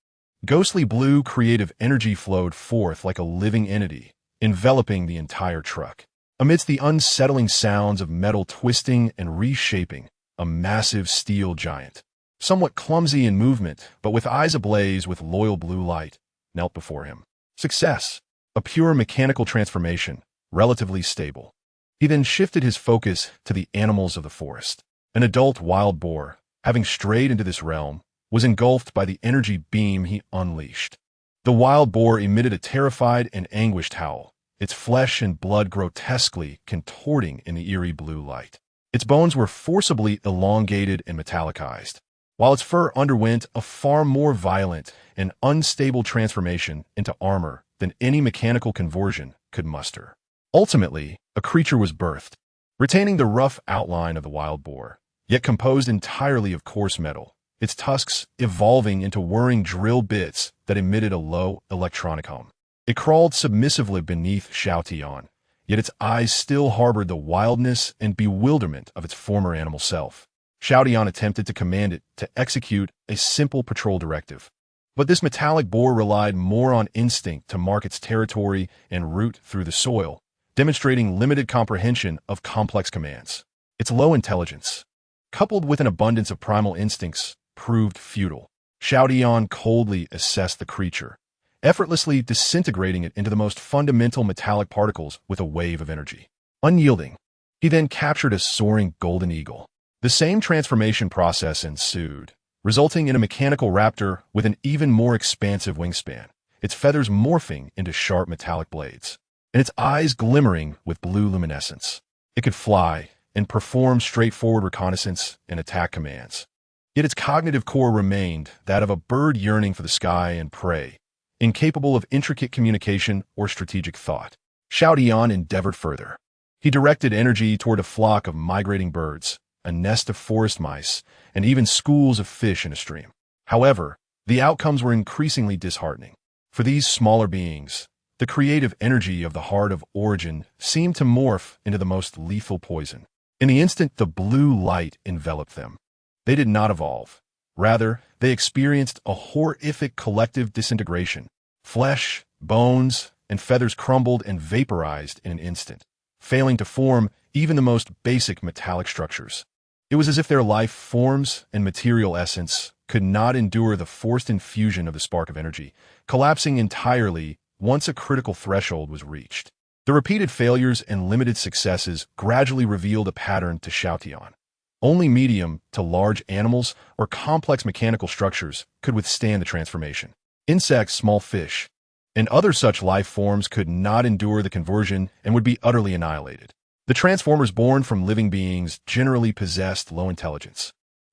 ghostly blue creative energy flowed forth like a living entity, enveloping the entire truck. Amidst the unsettling sounds of metal twisting and reshaping, a massive steel giant, somewhat clumsy in movement but with eyes ablaze with loyal blue light, knelt before him. Success, a pure mechanical transformation, relatively stable. He then shifted his focus to the animals of the forest. An adult wild boar, having strayed into this realm, was engulfed by the energy beam he unleashed. The wild boar emitted a terrified and anguished howl, its flesh and blood grotesquely contorting in the eerie blue light. Its bones were forcibly elongated and metallicized, while its fur underwent a far more violent and unstable transformation into armor than any mechanical conversion could muster. Ultimately, a creature was birthed, retaining the rough outline of the wild boar, yet composed entirely of coarse metal, its tusks evolving into whirring drill bits that emitted a low electronic hum. It crawled submissively beneath Xiao Tian, yet its eyes still harbored the wildness and bewilderment of its former animal self. Xiao Tian attempted to command it to execute a simple patrol directive, but this metallic boar relied more on instinct to mark its territory and root through the soil, demonstrating limited comprehension of complex commands. Its low intelligence, coupled with an abundance of primal instincts, proved futile. Xiao Tian coldly assessed the creature, effortlessly disintegrating it into the most fundamental metallic particles with a wave of energy. Unyielding, he then captured a soaring golden eagle. The same transformation process ensued, resulting in a mechanical raptor with an even more expansive wingspan, its feathers morphing into sharp metallic blades, and its eyes glimmering with blue luminescence. It could fly and perform straightforward reconnaissance and attack commands. Yet its cognitive core remained that of a bird yearning for the sky and prey, incapable of intricate communication or strategic thought. Xiao Tian endeavored further. He directed energy toward a flock of migrating birds, a nest of forest mice, and even schools of fish in a stream. However, the outcomes were increasingly disheartening. For these smaller beings, the creative energy of the heart of origin seemed to morph into the most lethal poison. In the instant the blue light enveloped them, they did not evolve. Rather, they experienced a horrific collective disintegration. Flesh, bones, and feathers crumbled and vaporized in an instant, failing to form even the most basic metallic structures. It was as if their life forms and material essence could not endure the forced infusion of the spark of energy, collapsing entirely once a critical threshold was reached. The repeated failures and limited successes gradually revealed a pattern to Xiao Tian. Only medium to large animals or complex mechanical structures could withstand the transformation. Insects, small fish, and other such life forms could not endure the conversion and would be utterly annihilated. The transformers born from living beings generally possessed low intelligence,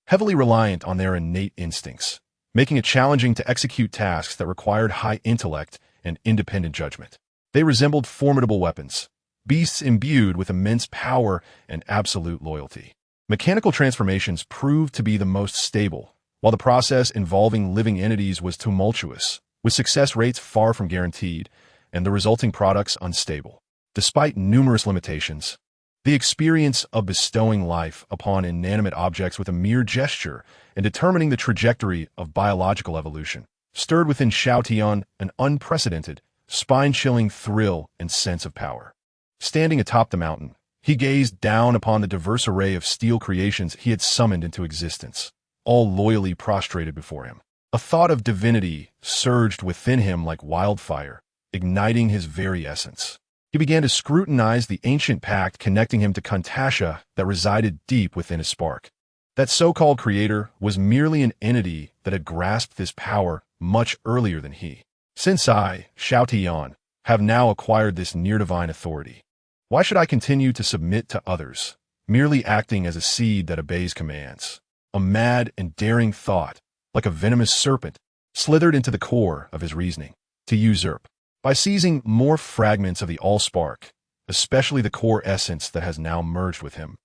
heavily reliant on their innate instincts, making it challenging to execute tasks that required high intellect and independent judgment. They resembled formidable weapons, beasts imbued with immense power and absolute loyalty. Mechanical transformations proved to be the most stable, while the process involving living entities was tumultuous, with success rates far from guaranteed and the resulting products unstable. Despite numerous limitations, the experience of bestowing life upon inanimate objects with a mere gesture and determining the trajectory of biological evolution stirred within Xiao Tian an unprecedented, spine-chilling thrill and sense of power. Standing atop the mountain, he gazed down upon the diverse array of steel creations he had summoned into existence, all loyally prostrated before him. A thought of divinity surged within him like wildfire, igniting his very essence. He began to scrutinize the ancient pact connecting him to Kuntasha that resided deep within his spark. That so-called creator was merely an entity that had grasped this power much earlier than he. Since I, Xiao Tian, have now acquired this near-divine authority, why should I continue to submit to others, merely acting as a seed that obeys commands? A mad and daring thought, like a venomous serpent, slithered into the core of his reasoning. To usurp. By seizing more fragments of the Allspark, especially the core essence that has now merged with him,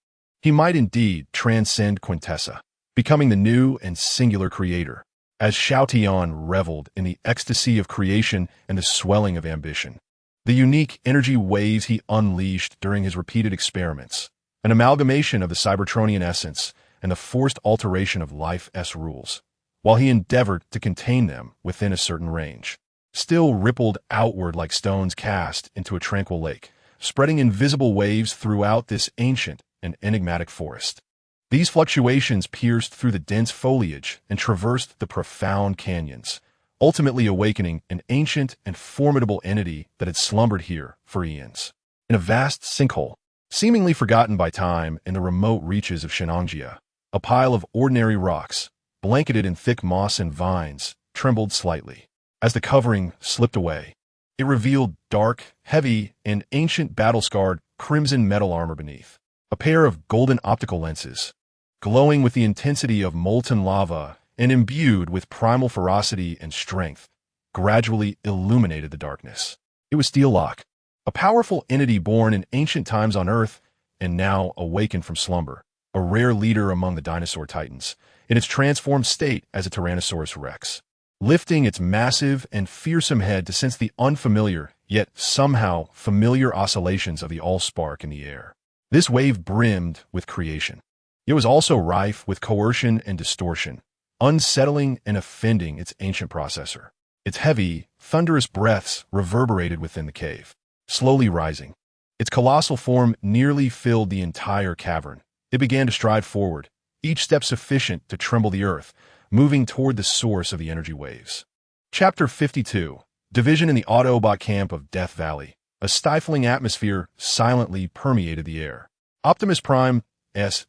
he might indeed transcend Quintessa, becoming the new and singular creator, as Xiao Tian reveled in the ecstasy of creation and the swelling of ambition. The unique energy waves he unleashed during his repeated experiments, an amalgamation of the Cybertronian essence and the forced alteration of life's rules, while he endeavored to contain them within a certain range, still rippled outward like stones cast into a tranquil lake, spreading invisible waves throughout this ancient and enigmatic forest. These fluctuations pierced through the dense foliage and traversed the profound canyons, ultimately awakening an ancient and formidable entity that had slumbered here for eons. In a vast sinkhole, seemingly forgotten by time in the remote reaches of Shenangjia, a pile of ordinary rocks, blanketed in thick moss and vines, trembled slightly. As the covering slipped away, it revealed dark, heavy, and ancient battle-scarred crimson metal armor beneath. A pair of golden optical lenses, glowing with the intensity of molten lava and imbued with primal ferocity and strength, gradually illuminated the darkness. It was Steellock, a powerful entity born in ancient times on Earth and now awakened from slumber, a rare leader among the dinosaur titans, in its transformed state as a Tyrannosaurus Rex, lifting its massive and fearsome head to sense the unfamiliar, yet somehow familiar oscillations of the Allspark in the air. This wave brimmed with creation. It was also rife with coercion and distortion, unsettling and offending its ancient processor. Its heavy, thunderous breaths reverberated within the cave, slowly rising. Its colossal form nearly filled the entire cavern. It began to stride forward, each step sufficient to tremble the earth, moving toward the source of the energy waves. Chapter 52. Division in the Autobot camp of Death Valley. A stifling atmosphere silently permeated the air. Optimus Prime's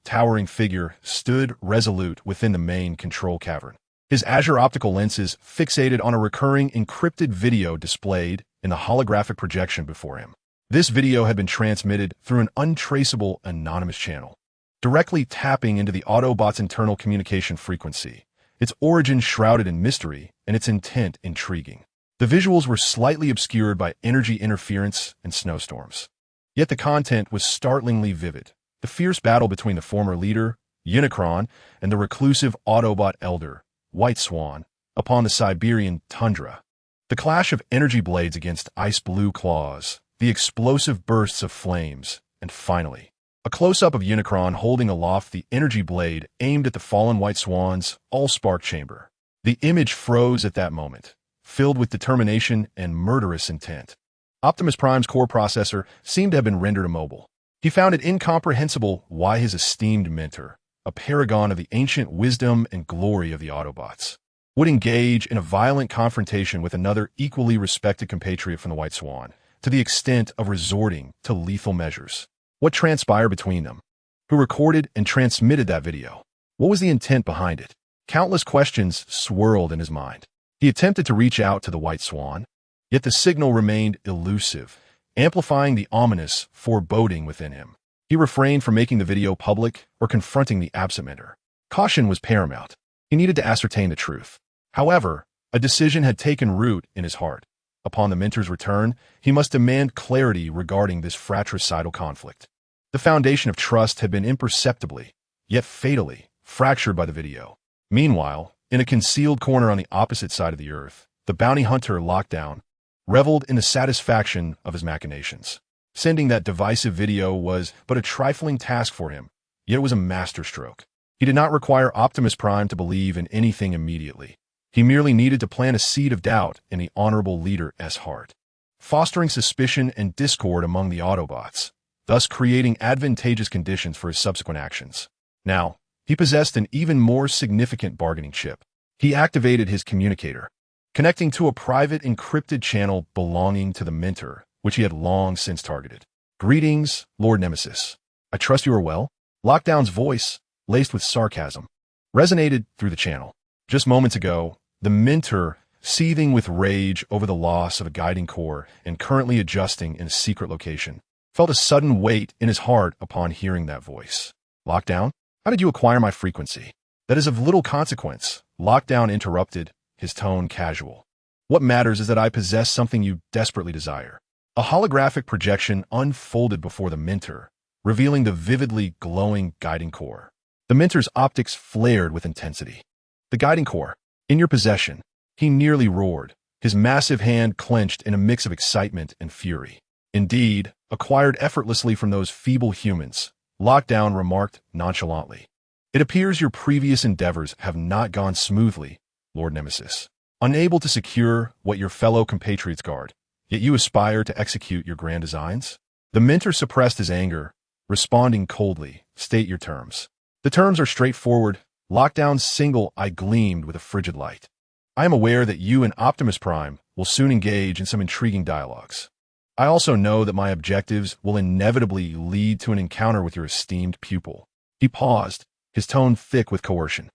towering figure stood resolute within the main control cavern, his azure optical lenses fixated on a recurring encrypted video displayed in the holographic projection before him. This video had been transmitted through an untraceable anonymous channel, directly tapping into the Autobot's internal communication frequency, its origin shrouded in mystery and its intent intriguing. The visuals were slightly obscured by energy interference and snowstorms. Yet the content was startlingly vivid. The fierce battle between the former leader, Unicron, and the reclusive Autobot elder, White Swan, upon the Siberian tundra. The clash of energy blades against ice-blue claws, the explosive bursts of flames, and finally, a close-up of Unicron holding aloft the energy blade aimed at the fallen White Swan's Allspark chamber. The image froze at that moment, filled with determination and murderous intent. Optimus Prime's core processor seemed to have been rendered immobile. He found it incomprehensible why his esteemed mentor, a paragon of the ancient wisdom and glory of the Autobots, would engage in a violent confrontation with another equally respected compatriot from the White Swan, to the extent of resorting to lethal measures. What transpired between them? Who recorded and transmitted that video? What was the intent behind it? Countless questions swirled in his mind. He attempted to reach out to the White Swan, yet the signal remained elusive, amplifying the ominous foreboding within him. He refrained from making the video public or confronting the absent mentor. Caution was paramount. He needed to ascertain the truth. However, a decision had taken root in his heart. Upon the mentor's return, he must demand clarity regarding this fratricidal conflict. The foundation of trust had been imperceptibly, yet fatally, fractured by the video. Meanwhile, in a concealed corner on the opposite side of the earth, the bounty hunter Lockdown reveled in the satisfaction of his machinations. Sending that divisive video was but a trifling task for him, yet it was a masterstroke. He did not require Optimus Prime to believe in anything immediately. He merely needed to plant a seed of doubt in the honorable leader's heart, fostering suspicion and discord among the Autobots, thus creating advantageous conditions for his subsequent actions. Now, he possessed an even more significant bargaining chip. He activated his communicator, connecting to a private encrypted channel belonging to the mentor, which he had long since targeted. "Greetings, Lord Nemesis. I trust you are well." Lockdown's voice, laced with sarcasm, resonated through the channel. Just moments ago, the mentor, seething with rage over the loss of a guiding core and currently adjusting in a secret location, felt a sudden weight in his heart upon hearing that voice. "Lockdown, how did you acquire my frequency?" "That is of little consequence," Lockdown interrupted, his tone casual. "What matters is that I possess something you desperately desire." A holographic projection unfolded before the mentor, revealing the vividly glowing guiding core. The mentor's optics flared with intensity. "The guiding core, in your possession," he nearly roared, his massive hand clenched in a mix of excitement and fury. "Indeed, acquired effortlessly from those feeble humans," Lockdown remarked nonchalantly. "It appears your previous endeavors have not gone smoothly, Lord Nemesis. Unable to secure what your fellow compatriots guard, yet you aspire to execute your grand designs?" The mentor suppressed his anger, responding coldly, "State your terms." "The terms are straightforward." Lockdown's single eye gleamed with a frigid light. "I am aware that you and Optimus Prime will soon engage in some intriguing dialogues. I also know that my objectives will inevitably lead to an encounter with your esteemed pupil." He paused, his tone thick with coercion.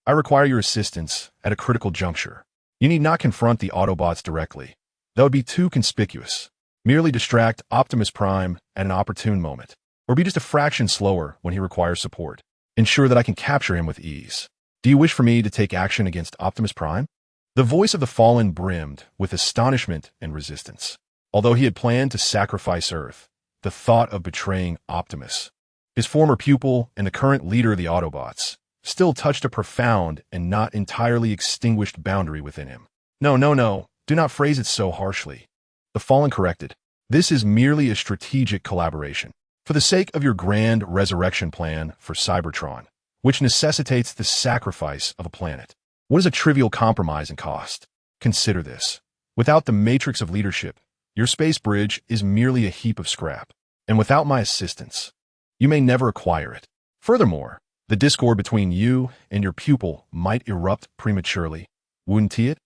"I require your assistance at a critical juncture. You need not confront the Autobots directly. That would be too conspicuous. Merely distract Optimus Prime at an opportune moment, or be just a fraction slower when he requires support. ensure that I can capture him with ease. Do you wish for me to take action against Optimus Prime? The voice of the Fallen brimmed with astonishment and resistance. Although he had planned to sacrifice Earth, the thought of betraying Optimus, his former pupil and the current leader of the Autobots, still touched a profound and not entirely extinguished boundary within him. No, no, no, do not phrase it so harshly. The Fallen corrected. This is merely a strategic collaboration. For the sake of your grand resurrection plan for Cybertron, which necessitates the sacrifice of a planet. What is a trivial compromise in cost? Consider this. Without the matrix of leadership, your space bridge is merely a heap of scrap. And without my assistance, you may never acquire it. Furthermore, the discord between you and your pupil might erupt prematurely, wouldn't it?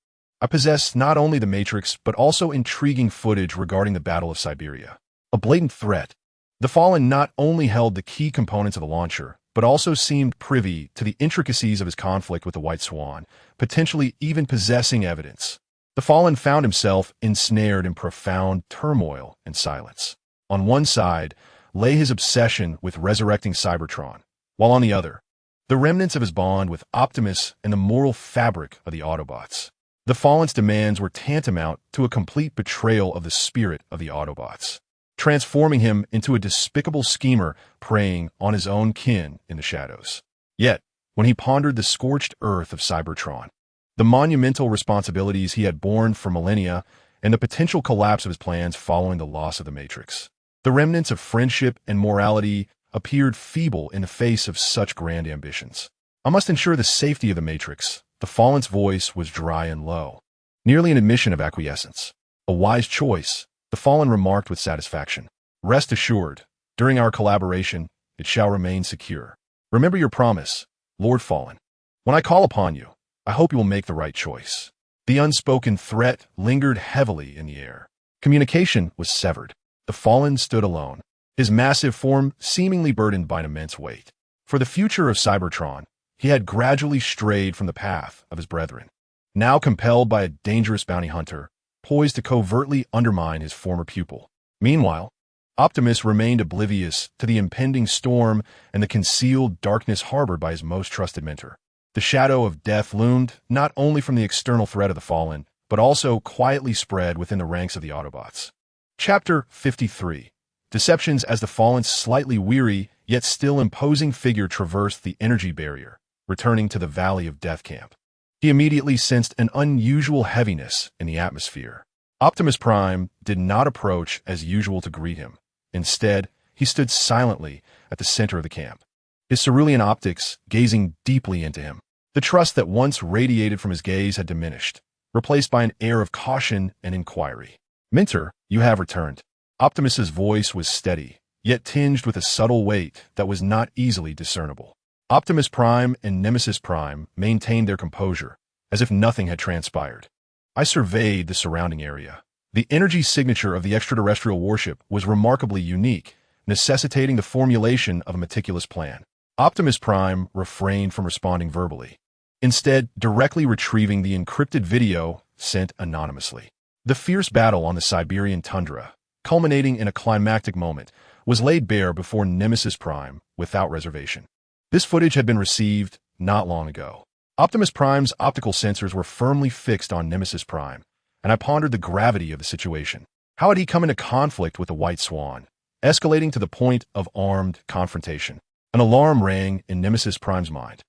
I possess not only the matrix, but also intriguing footage regarding the Battle of Siberia. A blatant threat. The Fallen not only held the key components of the launcher, but also seemed privy to the intricacies of his conflict with the White Swan, potentially even possessing evidence. The Fallen found himself ensnared in profound turmoil and silence. On one side lay his obsession with resurrecting Cybertron, while on the other, the remnants of his bond with Optimus and the moral fabric of the Autobots. The Fallen's demands were tantamount to a complete betrayal of the spirit of the Autobots, transforming him into a despicable schemer preying on his own kin in the shadows. Yet, when he pondered the scorched earth of Cybertron, the monumental responsibilities he had borne for millennia, and the potential collapse of his plans following the loss of the Matrix, the remnants of friendship and morality appeared feeble in the face of such grand ambitions. I must ensure the safety of the Matrix. The Fallen's voice was dry and low, nearly an admission of acquiescence. A wise choice, the Fallen remarked with satisfaction. Rest assured, during our collaboration, it shall remain secure. Remember your promise, Lord Fallen. When I call upon you, I hope you will make the right choice. The unspoken threat lingered heavily in the air. Communication was severed. The Fallen stood alone, his massive form seemingly burdened by an immense weight. For the future of Cybertron, he had gradually strayed from the path of his brethren, now compelled by a dangerous bounty hunter, poised to covertly undermine his former pupil. Meanwhile, Optimus remained oblivious to the impending storm and the concealed darkness harbored by his most trusted mentor. The shadow of death loomed not only from the external threat of the Fallen, but also quietly spread within the ranks of the Autobots. Chapter 53. Deceptions. As the Fallen's slightly weary, yet still imposing figure traversed the energy barrier, returning to the Valley of Death Camp, he immediately sensed an unusual heaviness in the atmosphere. Optimus Prime did not approach as usual to greet him. Instead, he stood silently at the center of the camp, his cerulean optics gazing deeply into him. The trust that once radiated from his gaze had diminished, replaced by an air of caution and inquiry. Mentor, you have returned. Optimus's voice was steady, yet tinged with a subtle weight that was not easily discernible. Optimus Prime and Nemesis Prime maintained their composure, as if nothing had transpired. I surveyed the surrounding area. The energy signature of the extraterrestrial warship was remarkably unique, necessitating the formulation of a meticulous plan. Optimus Prime refrained from responding verbally, instead directly retrieving the encrypted video sent anonymously. The fierce battle on the Siberian tundra, culminating in a climactic moment, was laid bare before Nemesis Prime without reservation. This footage had been received not long ago. Optimus Prime's optical sensors were firmly fixed on Nemesis Prime, and I pondered the gravity of the situation. How had he come into conflict with the White Swan, escalating to the point of armed confrontation? An alarm rang in Nemesis Prime's mind.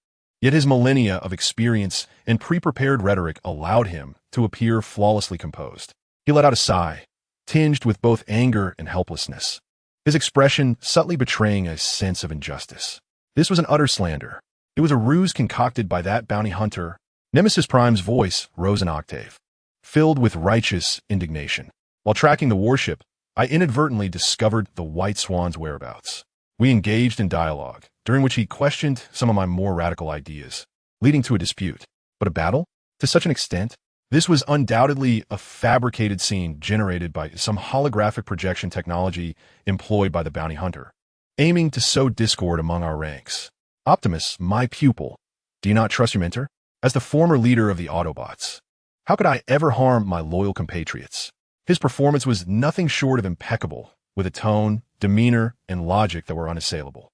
Yet his millennia of experience and pre-prepared rhetoric allowed him to appear flawlessly composed. He let out a sigh, tinged with both anger and helplessness, his expression subtly betraying a sense of injustice. This was an utter slander. It was a ruse concocted by that bounty hunter. Nemesis Prime's voice rose an octave, filled with righteous indignation. While tracking the warship, I inadvertently discovered the White Swan's whereabouts. We engaged in dialogue, during which he questioned some of my more radical ideas, leading to a dispute. But a battle? To such an extent? This was undoubtedly a fabricated scene generated by some holographic projection technology employed by the bounty hunter, aiming to sow discord among our ranks. Optimus, my pupil, do you not trust your mentor? As the former leader of the Autobots, how could I ever harm my loyal compatriots? His performance was nothing short of impeccable, with a tone, demeanor, and logic that were unassailable.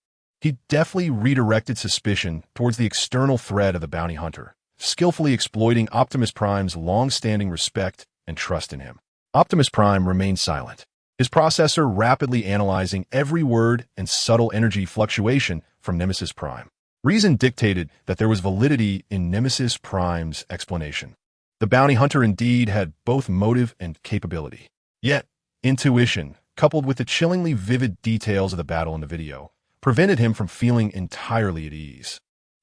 He deftly redirected suspicion towards the external threat of the bounty hunter, skillfully exploiting Optimus Prime's long-standing respect and trust in him. Optimus Prime remained silent, his processor rapidly analyzing every word and subtle energy fluctuation from Nemesis Prime. Reason dictated that there was validity in Nemesis Prime's explanation. The bounty hunter indeed had both motive and capability. Yet, intuition, coupled with the chillingly vivid details of the battle in the video, prevented him from feeling entirely at ease.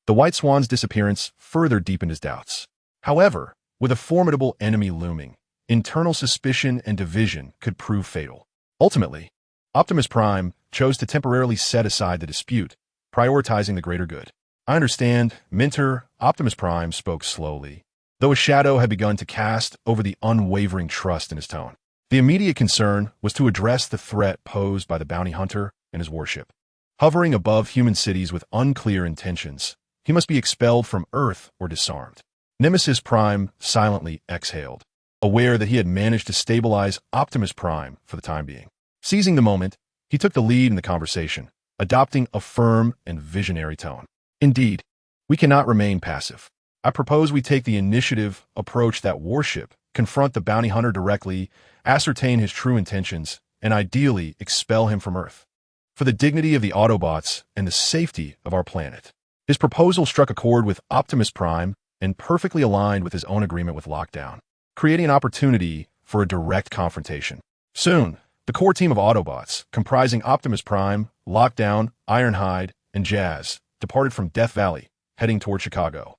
The White Swan's disappearance further deepened his doubts. However, with a formidable enemy looming, internal suspicion and division could prove fatal. Ultimately, Optimus Prime chose to temporarily set aside the dispute, prioritizing the greater good. I understand, Mentor. Optimus Prime spoke slowly, though a shadow had begun to cast over the unwavering trust in his tone. The immediate concern was to address the threat posed by the bounty hunter and his warship. Hovering above human cities with unclear intentions, he must be expelled from Earth or disarmed. Nemesis Prime silently exhaled, aware that he had managed to stabilize Optimus Prime for the time being. Seizing the moment, he took the lead in the conversation, adopting a firm and visionary tone. Indeed, we cannot remain passive. I propose we take the initiative, approach that warship, confront the bounty hunter directly, ascertain his true intentions, and ideally expel him from Earth. For the dignity of the Autobots and the safety of our planet. His proposal struck a chord with Optimus Prime and perfectly aligned with his own agreement with Lockdown, creating an opportunity for a direct confrontation. Soon, the core team of Autobots, comprising Optimus Prime, Lockdown, Ironhide, and Jazz, departed from Death Valley, heading toward Chicago.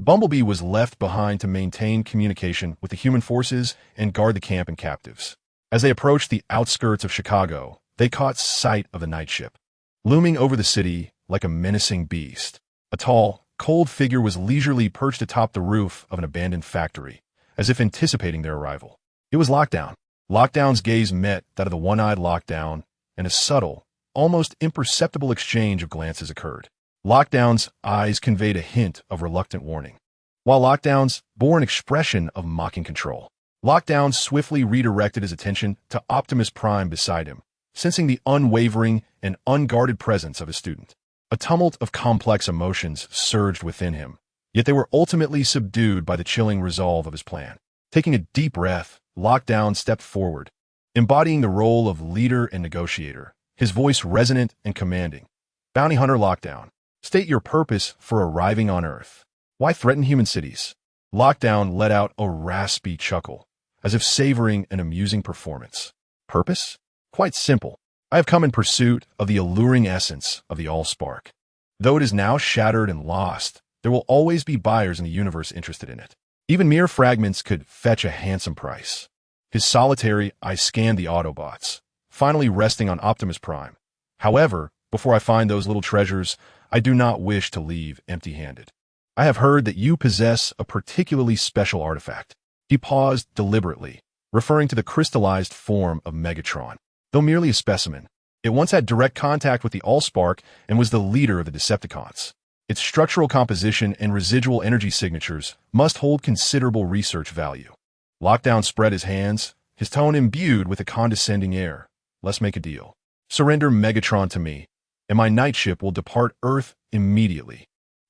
Bumblebee was left behind to maintain communication with the human forces and guard the camp and captives. As they approached the outskirts of Chicago, they caught sight of the night ship, looming over the city like a menacing beast. A tall, cold figure was leisurely perched atop the roof of an abandoned factory, as if anticipating their arrival. It was Lockdown. Lockdown's gaze met that of the one-eyed Lockdown, and a subtle, almost imperceptible exchange of glances occurred. Lockdown's eyes conveyed a hint of reluctant warning, while Lockdown's bore an expression of mocking control. Lockdown swiftly redirected his attention to Optimus Prime beside him, sensing the unwavering and unguarded presence of his student. A tumult of complex emotions surged within him, yet they were ultimately subdued by the chilling resolve of his plan. Taking a deep breath, Lockdown stepped forward, embodying the role of leader and negotiator, his voice resonant and commanding. Bounty Hunter Lockdown, state your purpose for arriving on Earth. Why threaten human cities? Lockdown let out a raspy chuckle, as if savoring an amusing performance. Purpose? Quite simple. I have come in pursuit of the alluring essence of the Allspark. Though it is now shattered and lost, there will always be buyers in the universe interested in it. Even mere fragments could fetch a handsome price. His solitary eye scanned the Autobots, finally resting on Optimus Prime. However, before I find those little treasures, I do not wish to leave empty-handed. I have heard that you possess a particularly special artifact. He paused deliberately, referring to the crystallized form of Megatron. Though merely a specimen, it once had direct contact with the Allspark and was the leader of the Decepticons. Its structural composition and residual energy signatures must hold considerable research value. Lockdown spread his hands, his tone imbued with a condescending air. Let's make a deal. Surrender Megatron to me, and my night ship will depart Earth immediately,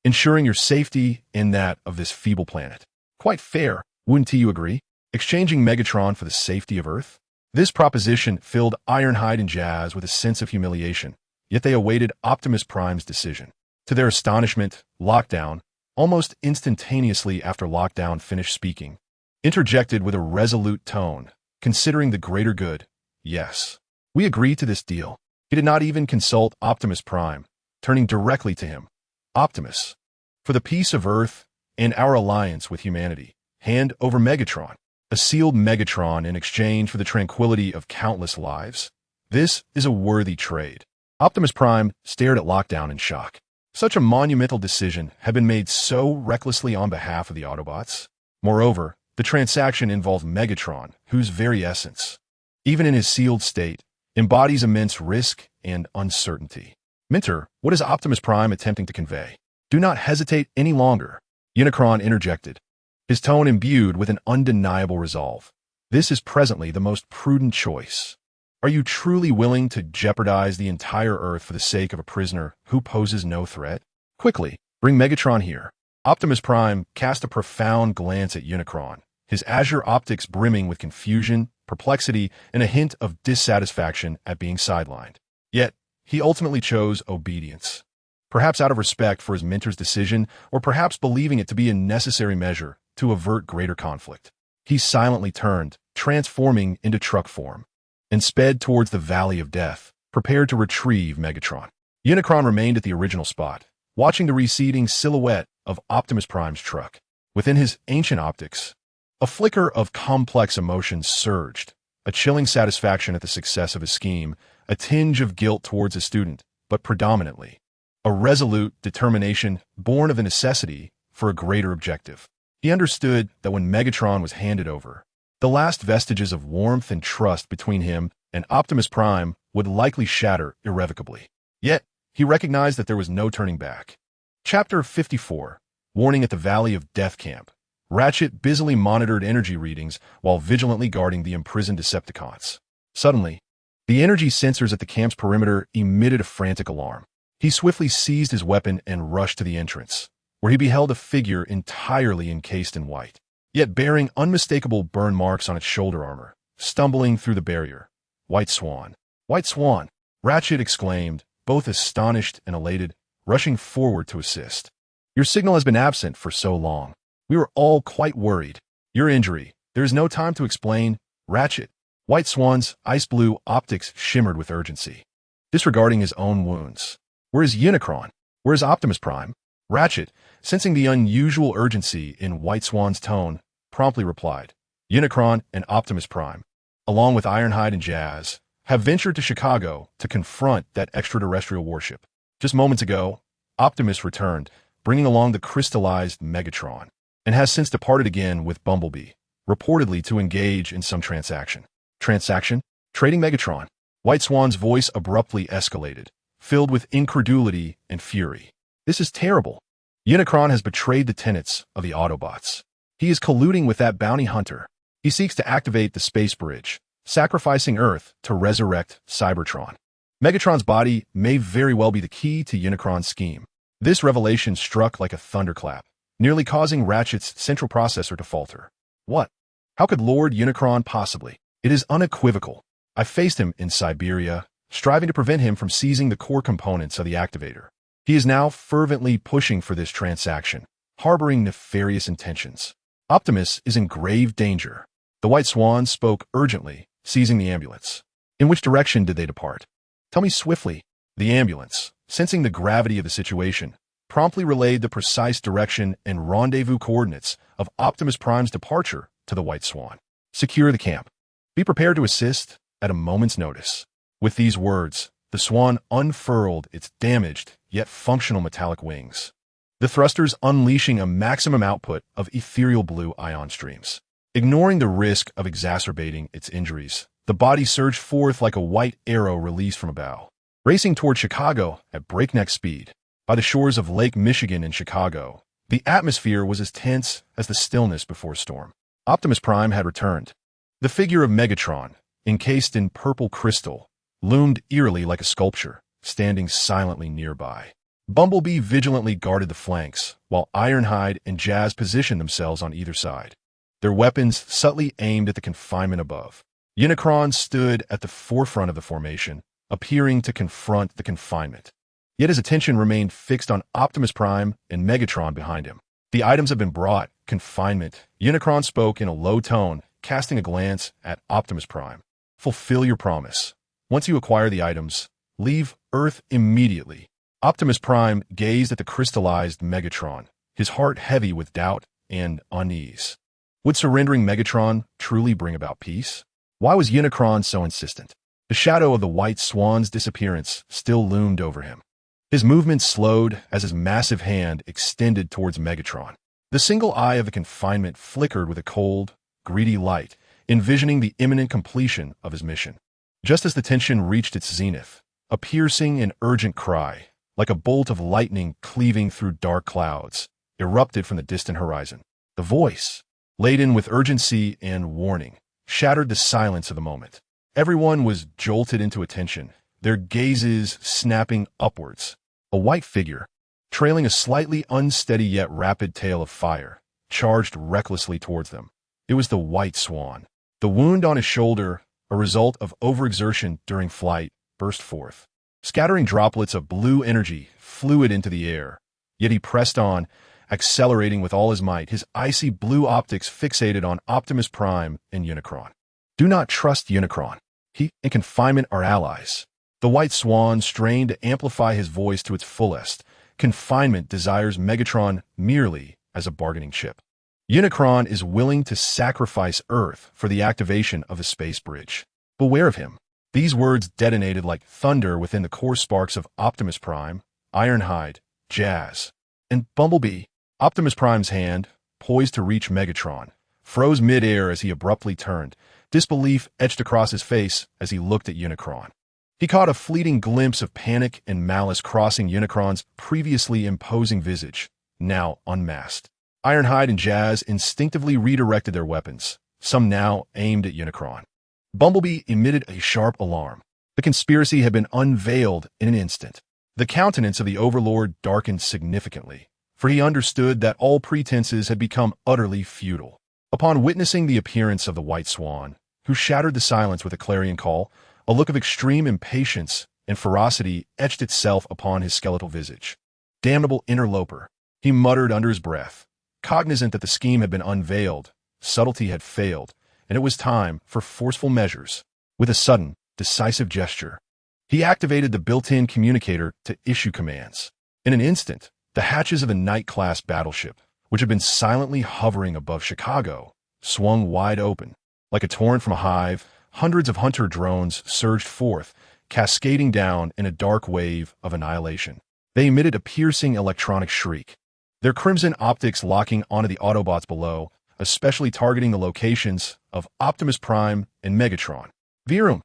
ensuring your safety and that of this feeble planet. Quite fair, wouldn't you agree? Exchanging Megatron for the safety of Earth? This proposition filled Ironhide and Jazz with a sense of humiliation, yet they awaited Optimus Prime's decision. To their astonishment, Lockdown, almost instantaneously after Lockdown finished speaking, interjected with a resolute tone, considering the greater good. Yes, we agree to this deal. He did not even consult Optimus Prime, turning directly to him. Optimus, for the peace of Earth and our alliance with humanity, hand over Megatron. A sealed Megatron in exchange for the tranquility of countless lives. This is a worthy trade. Optimus Prime stared at Lockdown in shock. Such a monumental decision had been made so recklessly on behalf of the Autobots. Moreover, the transaction involved Megatron, whose very essence, even in his sealed state, embodies immense risk and uncertainty. Mentor, what is Optimus Prime attempting to convey? Do not hesitate any longer. Unicron interjected, his tone imbued with an undeniable resolve. This is presently the most prudent choice. Are you truly willing to jeopardize the entire Earth for the sake of a prisoner who poses no threat? Quickly, bring Megatron here. Optimus Prime cast a profound glance at Unicron, his azure optics brimming with confusion, perplexity, and a hint of dissatisfaction at being sidelined. Yet, he ultimately chose obedience. Perhaps out of respect for his mentor's decision, or perhaps believing it to be a necessary measure to avert greater conflict. He silently turned, transforming into truck form, and sped towards the Valley of Death, prepared to retrieve Megatron. Unicron remained at the original spot, watching the receding silhouette of Optimus Prime's truck. Within his ancient optics, a flicker of complex emotions surged, a chilling satisfaction at the success of his scheme, a tinge of guilt towards his student, but predominantly a resolute determination born of the necessity for a greater objective. He understood that when Megatron was handed over, the last vestiges of warmth and trust between him and Optimus Prime would likely shatter irrevocably. Yet, he recognized that there was no turning back. Chapter 54, Warning at the Valley of Death Camp. Ratchet busily monitored energy readings while vigilantly guarding the imprisoned Decepticons. Suddenly, the energy sensors at the camp's perimeter emitted a frantic alarm. He swiftly seized his weapon and rushed to the entrance, where he beheld a figure entirely encased in white, yet bearing unmistakable burn marks on its shoulder armor, stumbling through the barrier. White Swan! White Swan! Ratchet exclaimed, both astonished and elated, rushing forward to assist. Your signal has been absent for so long. We were all quite worried. Your injury. There is no time to explain. Ratchet. White Swan's ice-blue optics shimmered with urgency, disregarding his own wounds. Where is Unicron? Where is Optimus Prime? Ratchet, sensing the unusual urgency in White Swan's tone, promptly replied, Unicron and Optimus Prime, along with Ironhide and Jazz, have ventured to Chicago to confront that extraterrestrial warship. Just moments ago, Optimus returned, bringing along the crystallized Megatron, and has since departed again with Bumblebee, reportedly to engage in some transaction. Transaction? Trading Megatron. White Swan's voice abruptly escalated, filled with incredulity and fury. This is terrible. Unicron has betrayed the tenets of the Autobots. He is colluding with that bounty hunter. He seeks to activate the space bridge, sacrificing Earth to resurrect Cybertron. Megatron's body may very well be the key to Unicron's scheme. This revelation struck like a thunderclap, nearly causing Ratchet's central processor to falter. What? How could Lord Unicron possibly? It is unequivocal. I faced him in Siberia, striving to prevent him from seizing the core components of the activator. He is now fervently pushing for this transaction, harboring nefarious intentions. Optimus is in grave danger. The White Swan spoke urgently, seizing the ambulance. In which direction did they depart? Tell me swiftly. The ambulance, sensing the gravity of the situation, promptly relayed the precise direction and rendezvous coordinates of Optimus Prime's departure to the White Swan. Secure the camp. Be prepared to assist at a moment's notice. With these words, the Swan unfurled its damaged yet functional metallic wings, the thrusters unleashing a maximum output of ethereal blue ion streams. Ignoring the risk of exacerbating its injuries, the body surged forth like a white arrow released from a bow, racing toward Chicago at breakneck speed. By the shores of Lake Michigan in Chicago, the atmosphere was as tense as the stillness before a storm. Optimus Prime had returned. The figure of Megatron, encased in purple crystal, loomed eerily like a sculpture, standing silently nearby. Bumblebee vigilantly guarded the flanks, while Ironhide and Jazz positioned themselves on either side, their weapons subtly aimed at the confinement above. Unicron stood at the forefront of the formation, appearing to confront the confinement. Yet his attention remained fixed on Optimus Prime and Megatron behind him. The items have been brought. Confinement. Unicron spoke in a low tone, casting a glance at Optimus Prime. Fulfill your promise. Once you acquire the items, leave Earth immediately. Optimus Prime gazed at the crystallized Megatron, his heart heavy with doubt and unease. Would surrendering Megatron truly bring about peace? Why was Unicron so insistent? The shadow of the White Swan's disappearance still loomed over him. His movements slowed as his massive hand extended towards Megatron. The single eye of the confinement flickered with a cold, greedy light, envisioning the imminent completion of his mission. Just as the tension reached its zenith, a piercing and urgent cry, like a bolt of lightning cleaving through dark clouds, erupted from the distant horizon. The voice, laden with urgency and warning, shattered the silence of the moment. Everyone was jolted into attention, their gazes snapping upwards. A white figure, trailing a slightly unsteady yet rapid tail of fire, charged recklessly towards them. It was the White Swan. The wound on his shoulder, a result of overexertion during flight, burst forth. Scattering droplets of blue energy fluid into the air. Yet he pressed on, accelerating with all his might, his icy blue optics fixated on Optimus Prime and Unicron. Do not trust Unicron. He and confinement are allies. The White Swan strained to amplify his voice to its fullest. Confinement desires Megatron merely as a bargaining chip. Unicron is willing to sacrifice Earth for the activation of a space bridge. Beware of him. These words detonated like thunder within the core sparks of Optimus Prime, Ironhide, Jazz, and Bumblebee. Optimus Prime's hand, poised to reach Megatron, froze mid-air as he abruptly turned. Disbelief etched across his face as he looked at Unicron. He caught a fleeting glimpse of panic and malice crossing Unicron's previously imposing visage, now unmasked. Ironhide and Jazz instinctively redirected their weapons, some now aimed at Unicron. Bumblebee emitted a sharp alarm. The conspiracy had been unveiled in an instant. The countenance of the Overlord darkened significantly, for he understood that all pretenses had become utterly futile. Upon witnessing the appearance of the White Swan, who shattered the silence with a clarion call, a look of extreme impatience and ferocity etched itself upon his skeletal visage. Damnable interloper, he muttered under his breath. Cognizant that the scheme had been unveiled, subtlety had failed, and it was time for forceful measures. With a sudden, decisive gesture, he activated the built-in communicator to issue commands. In an instant, the hatches of the Knight-class battleship, which had been silently hovering above Chicago, swung wide open. Like a torrent from a hive, hundreds of hunter drones surged forth, cascading down in a dark wave of annihilation. They emitted a piercing electronic shriek, their crimson optics locking onto the Autobots below, especially targeting the locations of Optimus Prime and Megatron. Virum!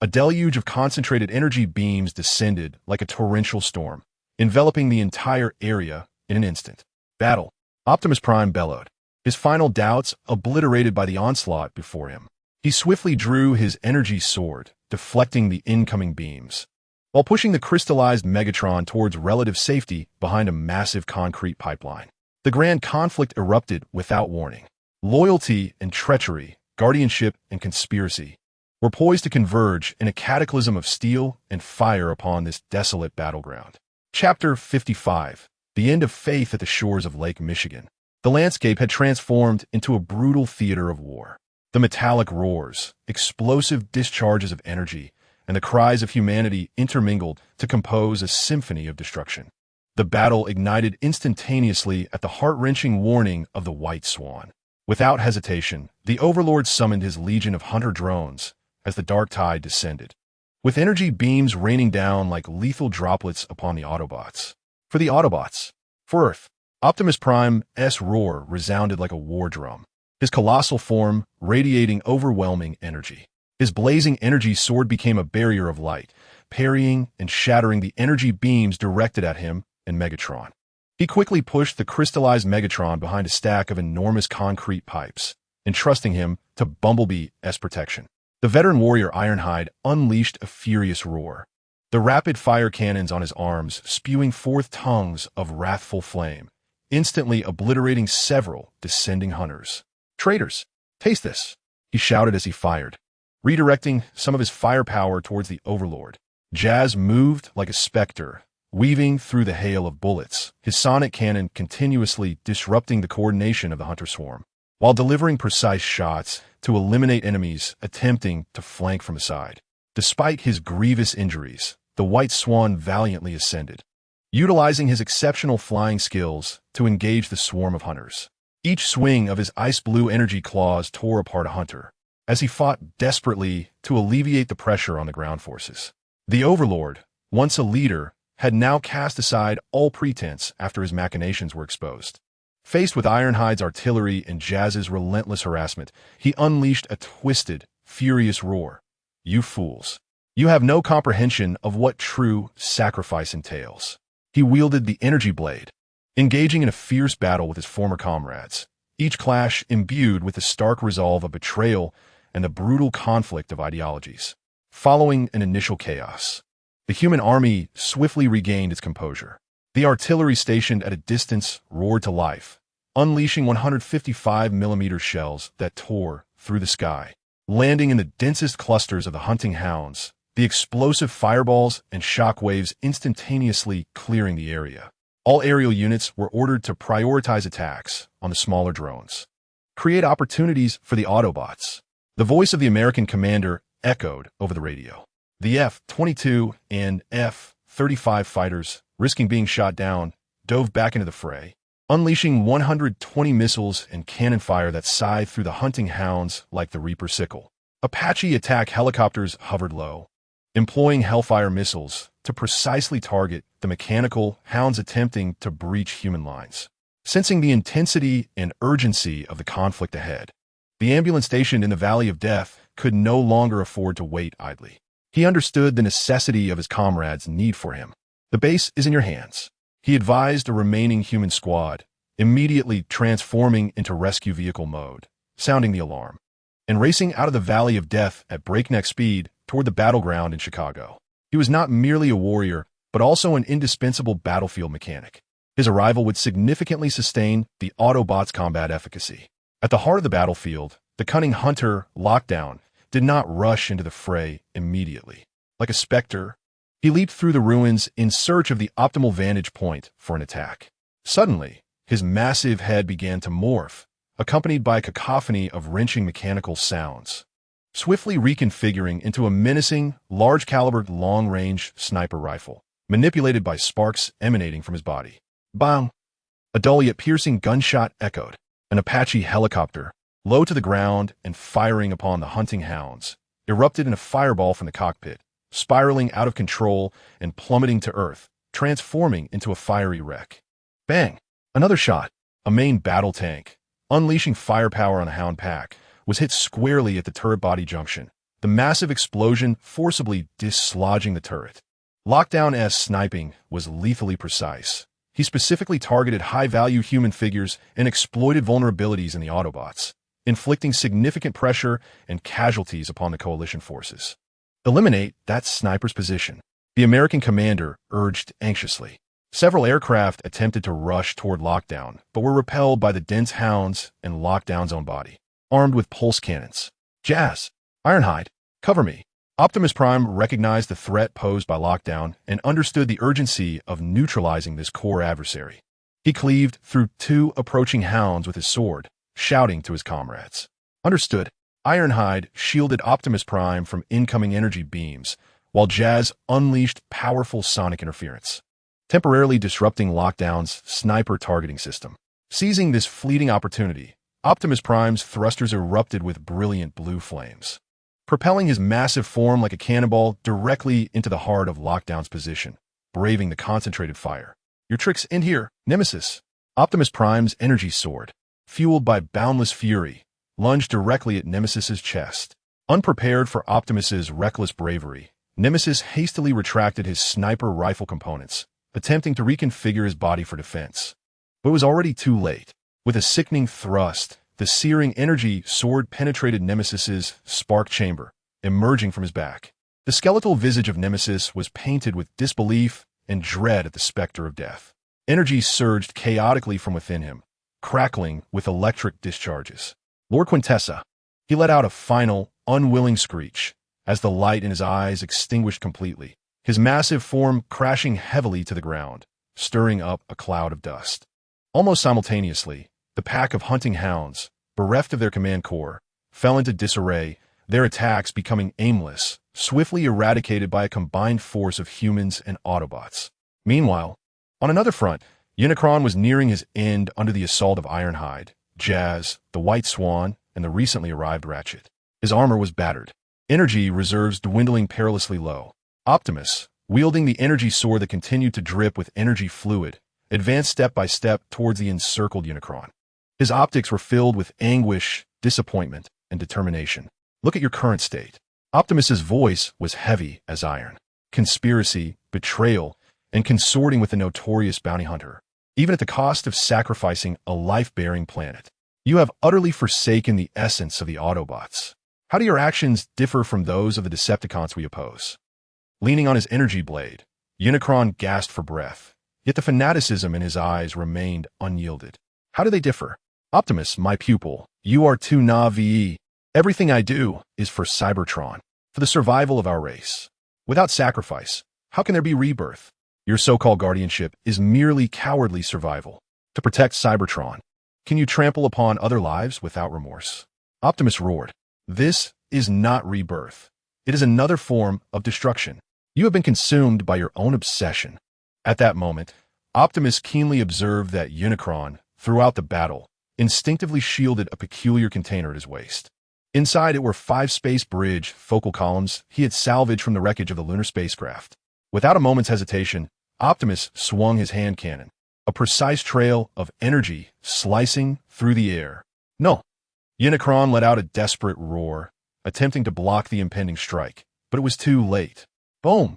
A deluge of concentrated energy beams descended like a torrential storm, enveloping the entire area in an instant. Battle! Optimus Prime bellowed, his final doubts obliterated by the onslaught before him. He swiftly drew his energy sword, deflecting the incoming beams, while pushing the crystallized Megatron towards relative safety behind a massive concrete pipeline. The grand conflict erupted without warning. Loyalty and treachery, guardianship and conspiracy were poised to converge in a cataclysm of steel and fire upon this desolate battleground. Chapter 55. The End of Faith at the Shores of Lake Michigan. The landscape had transformed into a brutal theater of war. The metallic roars, explosive discharges of energy, and the cries of humanity intermingled to compose a symphony of destruction. The battle ignited instantaneously at the heart-wrenching warning of the White Swan. Without hesitation, the Overlord summoned his legion of hunter drones as the dark tide descended, with energy beams raining down like lethal droplets upon the Autobots. For the Autobots. For Earth, Optimus Prime's roar resounded like a war drum, his colossal form radiating overwhelming energy. His blazing energy sword became a barrier of light, parrying and shattering the energy beams directed at him and Megatron. He quickly pushed the crystallized Megatron behind a stack of enormous concrete pipes, entrusting him to Bumblebee's protection. The veteran warrior Ironhide unleashed a furious roar, the rapid-fire cannons on his arms spewing forth tongues of wrathful flame, instantly obliterating several descending hunters. "Traitors, taste this!" he shouted as he fired, redirecting some of his firepower towards the Overlord. Jazz moved like a specter, weaving through the hail of bullets, his sonic cannon continuously disrupting the coordination of the hunter swarm, while delivering precise shots to eliminate enemies attempting to flank from the side. Despite his grievous injuries, the White Swan valiantly ascended, utilizing his exceptional flying skills to engage the swarm of hunters. Each swing of his ice-blue energy claws tore apart a hunter, as he fought desperately to alleviate the pressure on the ground forces. The Overlord, once a leader, had now cast aside all pretense after his machinations were exposed. Faced with Ironhide's artillery and Jazz's relentless harassment, he unleashed a twisted, furious roar. "You fools! You have no comprehension of what true sacrifice entails." He wielded the energy blade, engaging in a fierce battle with his former comrades, each clash imbued with the stark resolve of betrayal and the brutal conflict of ideologies. Following an initial chaos, the human army swiftly regained its composure. The artillery stationed at a distance roared to life, unleashing 155mm shells that tore through the sky. Landing in the densest clusters of the hunting hounds, the explosive fireballs and shockwaves instantaneously clearing the area. All aerial units were ordered to prioritize attacks on the smaller drones. Create opportunities for the Autobots. The voice of the American commander echoed over the radio. The F-22 and F-35 fighters, risking being shot down, dove back into the fray, unleashing 120 missiles and cannon fire that scythed through the hunting hounds like the Reaper sickle. Apache attack helicopters hovered low, employing Hellfire missiles to precisely target the mechanical hounds attempting to breach human lines. Sensing the intensity and urgency of the conflict ahead, the ambulance stationed in the Valley of Death could no longer afford to wait idly. He understood the necessity of his comrades' need for him. "The base is in your hands," he advised a remaining human squad, immediately transforming into rescue vehicle mode, sounding the alarm, and racing out of the Valley of Death at breakneck speed toward the battleground in Chicago. He was not merely a warrior, but also an indispensable battlefield mechanic. His arrival would significantly sustain the Autobots' combat efficacy. At the heart of the battlefield, the cunning hunter, Lockdown, did not rush into the fray immediately. Like a specter, he leaped through the ruins in search of the optimal vantage point for an attack. Suddenly, his massive head began to morph, accompanied by a cacophony of wrenching mechanical sounds, swiftly reconfiguring into a menacing, large-caliber, long-range sniper rifle, manipulated by sparks emanating from his body. Bang! A dull yet piercing gunshot echoed. An Apache helicopter, low to the ground and firing upon the hunting hounds, erupted in a fireball from the cockpit, spiraling out of control and plummeting to earth, transforming into a fiery wreck. Bang! Another shot. A main battle tank, unleashing firepower on the Hound pack, was hit squarely at the turret body junction, the massive explosion forcibly dislodging the turret. Lockdown's sniping was lethally precise. He specifically targeted high-value human figures and exploited vulnerabilities in the Autobots, inflicting significant pressure and casualties upon the coalition forces. "Eliminate that sniper's position," the American commander urged anxiously. Several aircraft attempted to rush toward Lockdown, but were repelled by the dense hounds and Lockdown's own body, armed with pulse cannons. "Jazz! Ironhide! Cover me!" Optimus Prime recognized the threat posed by Lockdown and understood the urgency of neutralizing this core adversary. He cleaved through two approaching hounds with his sword, shouting to his comrades. "Understood." Ironhide shielded Optimus Prime from incoming energy beams, while Jazz unleashed powerful sonic interference, temporarily disrupting Lockdown's sniper targeting system. Seizing this fleeting opportunity, Optimus Prime's thrusters erupted with brilliant blue flames, propelling his massive form like a cannonball directly into the heart of Lockdown's position, braving the concentrated fire. "Your tricks end here, Nemesis." Optimus Prime's energy sword, fueled by boundless fury, lunged directly at Nemesis's chest. Unprepared for Optimus's reckless bravery, Nemesis hastily retracted his sniper rifle components, attempting to reconfigure his body for defense. But it was already too late. With a sickening thrust, the searing energy sword penetrated Nemesis's spark chamber, emerging from his back. The skeletal visage of Nemesis was painted with disbelief and dread at the specter of death. Energy surged chaotically from within him, crackling with electric discharges. "Lord Quintessa!" He let out a final, unwilling screech, as the light in his eyes extinguished completely, his massive form crashing heavily to the ground, stirring up a cloud of dust. Almost simultaneously, the pack of hunting hounds, bereft of their command corps, fell into disarray, their attacks becoming aimless, swiftly eradicated by a combined force of humans and Autobots. Meanwhile, on another front, Unicron was nearing his end under the assault of Ironhide, Jazz, the White Swan, and the recently arrived Ratchet. His armor was battered, energy reserves dwindling perilously low. Optimus, wielding the energy sword that continued to drip with energy fluid, advanced step by step towards the encircled Unicron. His optics were filled with anguish, disappointment, and determination. "Look at your current state." Optimus's voice was heavy as iron. Conspiracy, betrayal, and consorting with the notorious bounty hunter, even at the cost of sacrificing a life-bearing planet. You have utterly forsaken the essence of the Autobots. How do your actions differ from those of the Decepticons we oppose? Leaning on his energy blade, Unicron gasped for breath, yet the fanaticism in his eyes remained unyielded. How do they differ? Optimus, my pupil, you are too naive. Everything I do is for Cybertron, for the survival of our race. Without sacrifice, how can there be rebirth? Your so-called guardianship is merely cowardly survival. To protect Cybertron, can you trample upon other lives without remorse? Optimus roared. This is not rebirth. It is another form of destruction. You have been consumed by your own obsession. At that moment, Optimus keenly observed that Unicron, throughout the battle, instinctively shielded a peculiar container at his waist. Inside it were 5 space bridge focal columns he had salvaged from the wreckage of the lunar spacecraft. Without a moment's hesitation, Optimus swung his hand cannon, a precise trail of energy slicing through the air. No! Unicron let out a desperate roar, attempting to block the impending strike, but it was too late. Boom!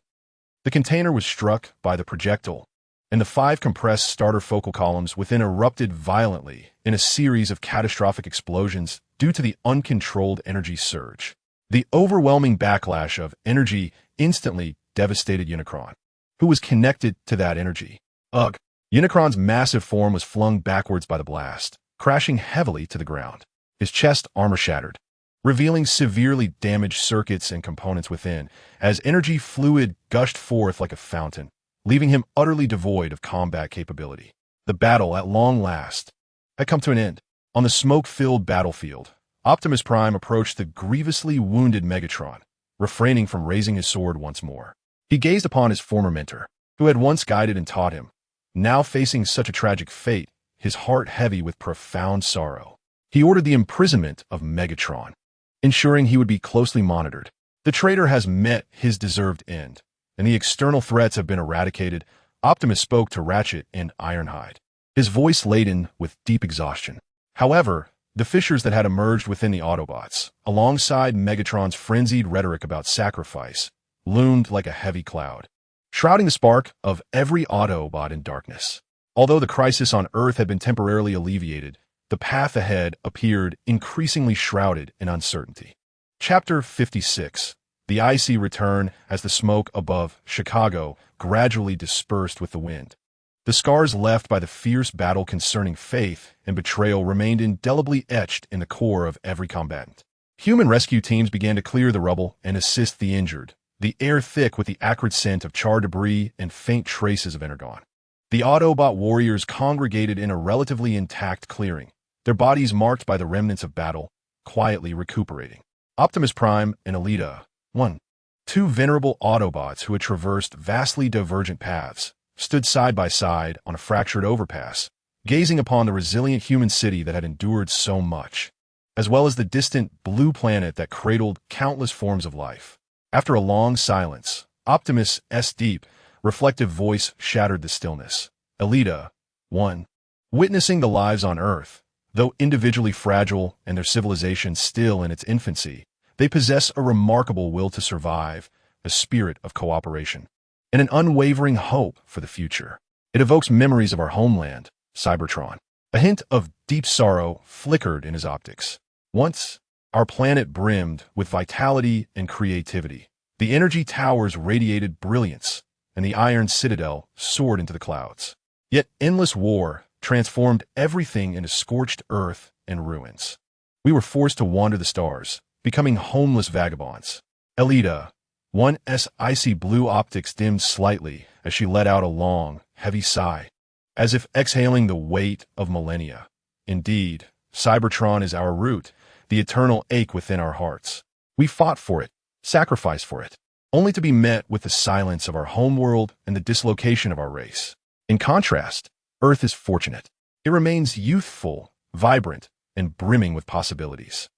The container was struck by the projectile, and the 5 compressed starter focal columns within erupted violently in a series of catastrophic explosions due to the uncontrolled energy surge. The overwhelming backlash of energy instantly devastated Unicron, who was connected to that energy. Ugh! Unicron's massive form was flung backwards by the blast, crashing heavily to the ground. His chest armor shattered, revealing severely damaged circuits and components within, as energy fluid gushed forth like a fountain, leaving him utterly devoid of combat capability. The battle, at long last, had come to an end. On the smoke-filled battlefield, Optimus Prime approached the grievously wounded Megatron, refraining from raising his sword once more. He gazed upon his former mentor, who had once guided and taught him, now facing such a tragic fate, his heart heavy with profound sorrow. He ordered the imprisonment of Megatron, ensuring he would be closely monitored. The traitor has met his deserved end, and the external threats have been eradicated. Optimus spoke to Ratchet and Ironhide, his voice laden with deep exhaustion. However, the fissures that had emerged within the Autobots, alongside Megatron's frenzied rhetoric about sacrifice, loomed like a heavy cloud, shrouding the spark of every Autobot in darkness. Although the crisis on Earth had been temporarily alleviated, the path ahead appeared increasingly shrouded in uncertainty. Chapter 56. The icy return as the smoke above Chicago gradually dispersed with the wind. The scars left by the fierce battle concerning faith and betrayal remained indelibly etched in the core of every combatant. Human rescue teams began to clear the rubble and assist the injured, the air thick with the acrid scent of charred debris and faint traces of energon. The Autobot warriors congregated in a relatively intact clearing, their bodies marked by the remnants of battle, quietly recuperating. Optimus Prime and Elita, 2 venerable Autobots who had traversed vastly divergent paths, stood side by side on a fractured overpass, gazing upon the resilient human city that had endured so much, as well as the distant blue planet that cradled countless forms of life. After a long silence, Optimus' deep, reflective voice shattered the stillness. Elita, 1. Witnessing the lives on Earth, though individually fragile and their civilization still in its infancy, they possess a remarkable will to survive, a spirit of cooperation, and an unwavering hope for the future. It evokes memories of our homeland, Cybertron. A hint of deep sorrow flickered in his optics. Once, our planet brimmed with vitality and creativity. The energy towers radiated brilliance, and the iron citadel soared into the clouds. Yet endless war transformed everything into scorched earth and ruins. We were forced to wander the stars, becoming homeless vagabonds. Elita, 1's icy blue optics dimmed slightly as she let out a long, heavy sigh, as if exhaling the weight of millennia. Indeed, Cybertron is our root, the eternal ache within our hearts. We fought for it, sacrificed for it, only to be met with the silence of our homeworld and the dislocation of our race. In contrast, Earth is fortunate. It remains youthful, vibrant, and brimming with possibilities.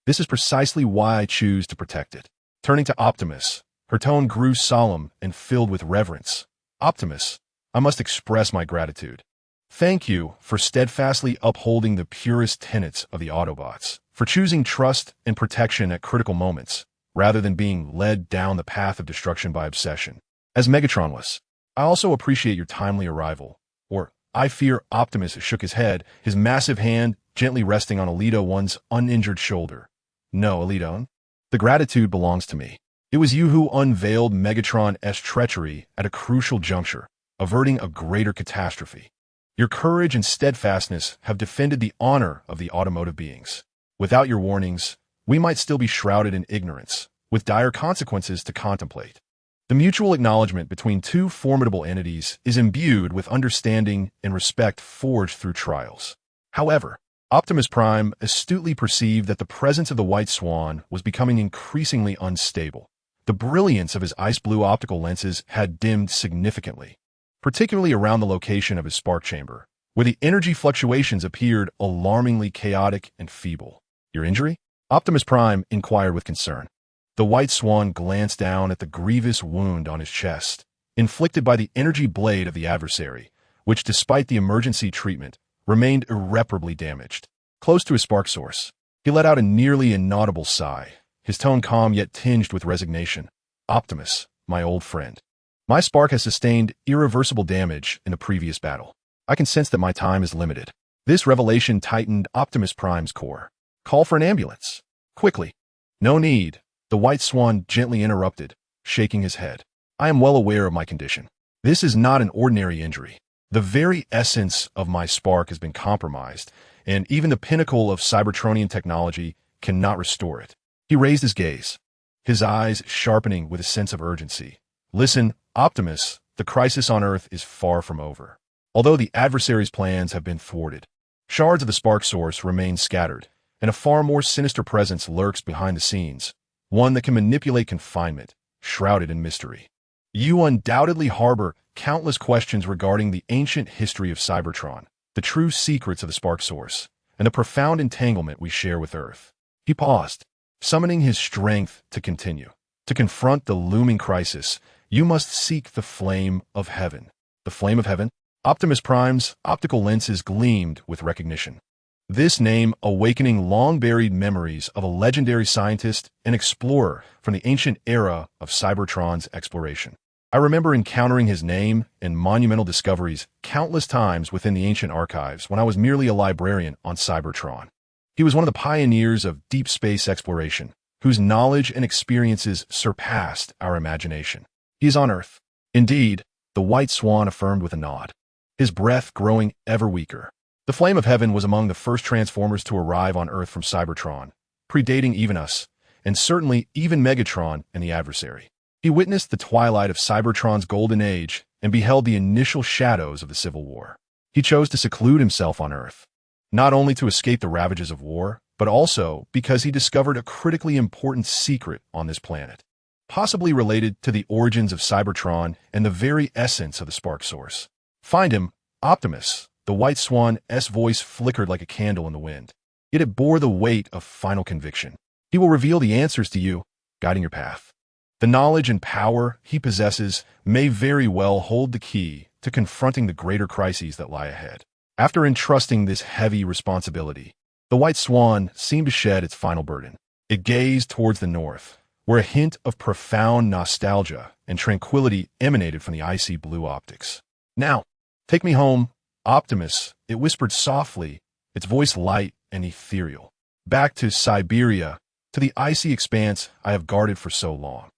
This is precisely why I choose to protect it. Turning to Optimus, her tone grew solemn and filled with reverence. Optimus, I must express my gratitude. Thank you for steadfastly upholding the purest tenets of the Autobots, for choosing trust and protection at critical moments, rather than being led down the path of destruction by obsession, as Megatron was. I also appreciate your timely arrival, or I fear. Optimus shook his head, his massive hand gently resting on Elita One's uninjured shoulder. No, Elita One, The gratitude belongs to me. It was you who unveiled Megatron's treachery at a crucial juncture, averting a greater catastrophe. Your courage and steadfastness have defended the honor of the automotive beings. Without your warnings, we might still be shrouded in ignorance, with dire consequences to contemplate. The mutual acknowledgement between two formidable entities is imbued with understanding and respect forged through trials. However, Optimus Prime astutely perceived that the presence of the White Swan was becoming increasingly unstable. The brilliance of his ice-blue optical lenses had dimmed significantly, particularly around the location of his spark chamber, where the energy fluctuations appeared alarmingly chaotic and feeble. Your injury? Optimus Prime inquired with concern. The White Swan glanced down at the grievous wound on his chest, inflicted by the energy blade of the adversary, which, despite the emergency treatment, remained irreparably damaged. Close to his spark source, he let out a nearly inaudible sigh, his tone calm yet tinged with resignation. Optimus, my old friend. My spark has sustained irreversible damage in the previous battle. I can sense that my time is limited. This revelation tightened Optimus Prime's core. Call for an ambulance. Quickly. No need, the White Swan gently interrupted, shaking his head. I am well aware of my condition. This is not an ordinary injury. The very essence of my spark has been compromised, and even the pinnacle of Cybertronian technology cannot restore it. He raised his gaze, his eyes sharpening with a sense of urgency. Listen, Optimus, the crisis on Earth is far from over. Although the adversary's plans have been thwarted, shards of the spark source remain scattered, and a far more sinister presence lurks behind the scenes, one that can manipulate confinement, shrouded in mystery. You undoubtedly harbor countless questions regarding the ancient history of Cybertron, the true secrets of the spark source, and the profound entanglement we share with Earth. He paused, summoning his strength to continue. To confront the looming crisis, you must seek the flame of heaven. The flame of heaven? Optimus Prime's optical lenses gleamed with recognition. This name awakening long-buried memories of a legendary scientist and explorer from the ancient era of Cybertron's exploration. I remember encountering his name and monumental discoveries countless times within the ancient archives when I was merely a librarian on Cybertron. He was one of the pioneers of deep space exploration, whose knowledge and experiences surpassed our imagination. He is on Earth. Indeed, the White Swan affirmed with a nod, his breath growing ever weaker. The Flame of Heaven was among the first Transformers to arrive on Earth from Cybertron, predating even us, and certainly even Megatron and the adversary. He witnessed the twilight of Cybertron's golden age and beheld the initial shadows of the Civil War. He chose to seclude himself on Earth, not only to escape the ravages of war, but also because he discovered a critically important secret on this planet, possibly related to the origins of Cybertron and the very essence of the spark source. Find him, Optimus. The White Swan's voice flickered like a candle in the wind, yet it bore the weight of final conviction. He will reveal the answers to you, guiding your path. The knowledge and power he possesses may very well hold the key to confronting the greater crises that lie ahead. After entrusting this heavy responsibility, the White Swan seemed to shed its final burden. It gazed towards the north, where a hint of profound nostalgia and tranquility emanated from the icy blue optics. Now, take me home, Optimus, it whispered softly, its voice light and ethereal. Back to Siberia, to the icy expanse I have guarded for so long.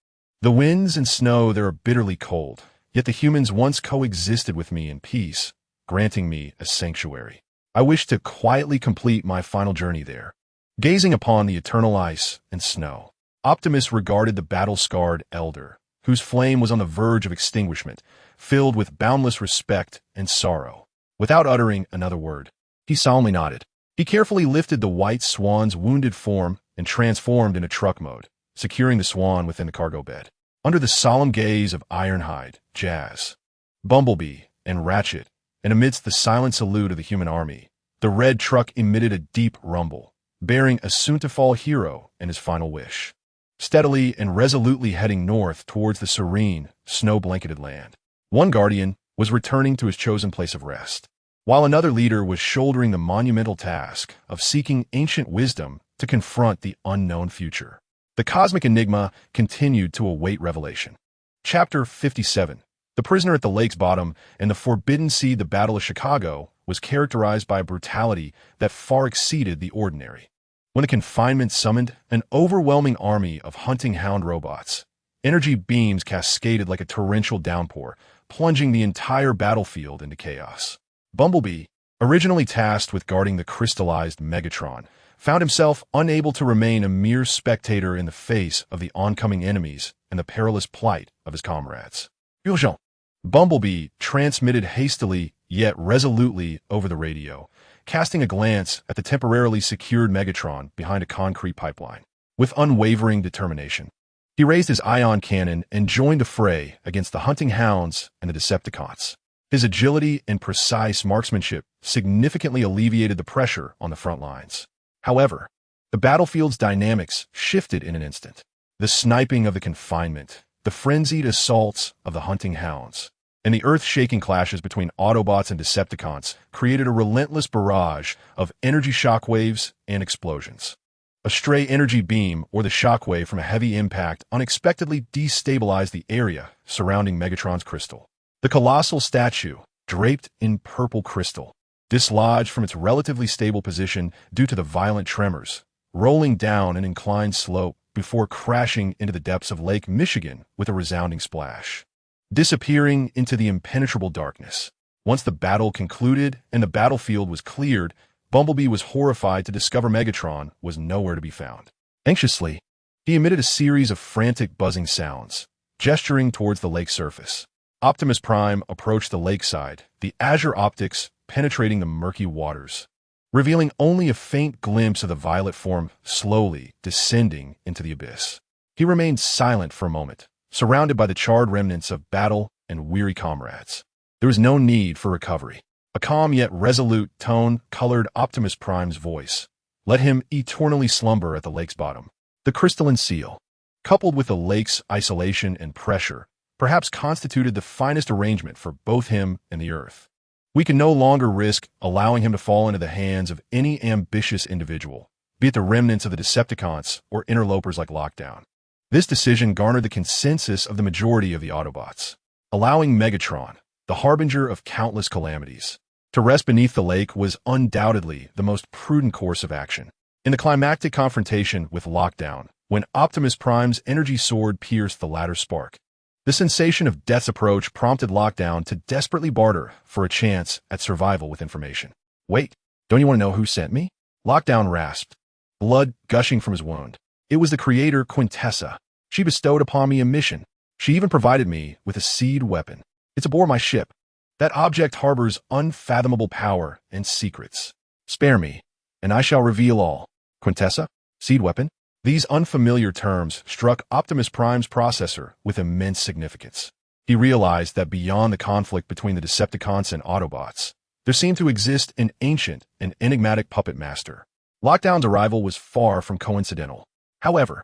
The winds and snow there are bitterly cold, yet the humans once coexisted with me in peace, granting me a sanctuary. I wish to quietly complete my final journey there. Gazing upon the eternal ice and snow, Optimus regarded the battle-scarred elder, whose flame was on the verge of extinguishment, filled with boundless respect and sorrow. Without uttering another word, he solemnly nodded. He carefully lifted the White Swan's wounded form and transformed into truck mode, securing the swan within the cargo bed. Under the solemn gaze of Ironhide, Jazz, Bumblebee, and Ratchet, and amidst the silent salute of the human army, the red truck emitted a deep rumble, bearing a soon-to-fall hero and his final wish. Steadily and resolutely heading north towards the serene, snow-blanketed land, one guardian was returning to his chosen place of rest, while another leader was shouldering the monumental task of seeking ancient wisdom to confront the unknown future. The cosmic enigma continued to await revelation. Chapter 57. The Prisoner at the Lake's Bottom and the Forbidden Sea. The Battle of Chicago was characterized by a brutality that far exceeded the ordinary. when the confinement summoned an overwhelming army of hunting hound robots. Energy beams cascaded like a torrential downpour, plunging the entire battlefield into chaos. Bumblebee, originally tasked with guarding the crystallized Megatron, found himself unable to remain a mere spectator in the face of the oncoming enemies and the perilous plight of his comrades. Urgent! Bumblebee transmitted hastily yet resolutely over the radio, casting a glance at the temporarily secured Megatron behind a concrete pipeline. With unwavering determination, he raised his ion cannon and joined the fray against the hunting hounds and the Decepticons. His agility and precise marksmanship significantly alleviated the pressure on the front lines. However, the battlefield's dynamics shifted in an instant. The sniping of the confinement, the frenzied assaults of the hunting hounds, and the earth-shaking clashes between Autobots and Decepticons created a relentless barrage of energy shockwaves and explosions. A stray energy beam or the shockwave from a heavy impact unexpectedly destabilized the area surrounding Megatron's crystal. The colossal statue, draped in purple crystal, dislodged from its relatively stable position due to the violent tremors, rolling down an inclined slope before crashing into the depths of Lake Michigan with a resounding splash, disappearing into the impenetrable darkness. Once the battle concluded and the battlefield was cleared, Bumblebee was horrified to discover Megatron was nowhere to be found. Anxiously, he emitted a series of frantic buzzing sounds, gesturing towards the lake's surface. Optimus Prime approached the lakeside, the azure optics penetrating the murky waters, revealing only a faint glimpse of the violet form slowly descending into the abyss. He remained silent for a moment, surrounded by the charred remnants of battle and weary comrades. There was no need for recovery. A calm yet resolute tone colored Optimus Prime's voice. Let him eternally slumber at the lake's bottom. The crystalline seal, coupled with the lake's isolation and pressure, perhaps constituted the finest arrangement for both him and the Earth. We can no longer risk allowing him to fall into the hands of any ambitious individual, be it the remnants of the Decepticons or interlopers like Lockdown. This decision garnered the consensus of the majority of the Autobots, allowing Megatron, the harbinger of countless calamities, to rest beneath the lake was undoubtedly the most prudent course of action. In the climactic confrontation with Lockdown, when Optimus Prime's energy sword pierced the latter's spark, the sensation of death's approach prompted Lockdown to desperately barter for a chance at survival with information. Wait, don't you want to know who sent me? Lockdown rasped, blood gushing from his wound. It was the creator Quintessa. She bestowed upon me a mission. She even provided me with a seed weapon. It's aboard my ship. That object harbors unfathomable power and secrets. Spare me, and I shall reveal all. Quintessa? Seed weapon? These unfamiliar terms struck Optimus Prime's processor with immense significance. He realized that beyond the conflict between the Decepticons and Autobots, there seemed to exist an ancient and enigmatic puppet master. Lockdown's arrival was far from coincidental. However,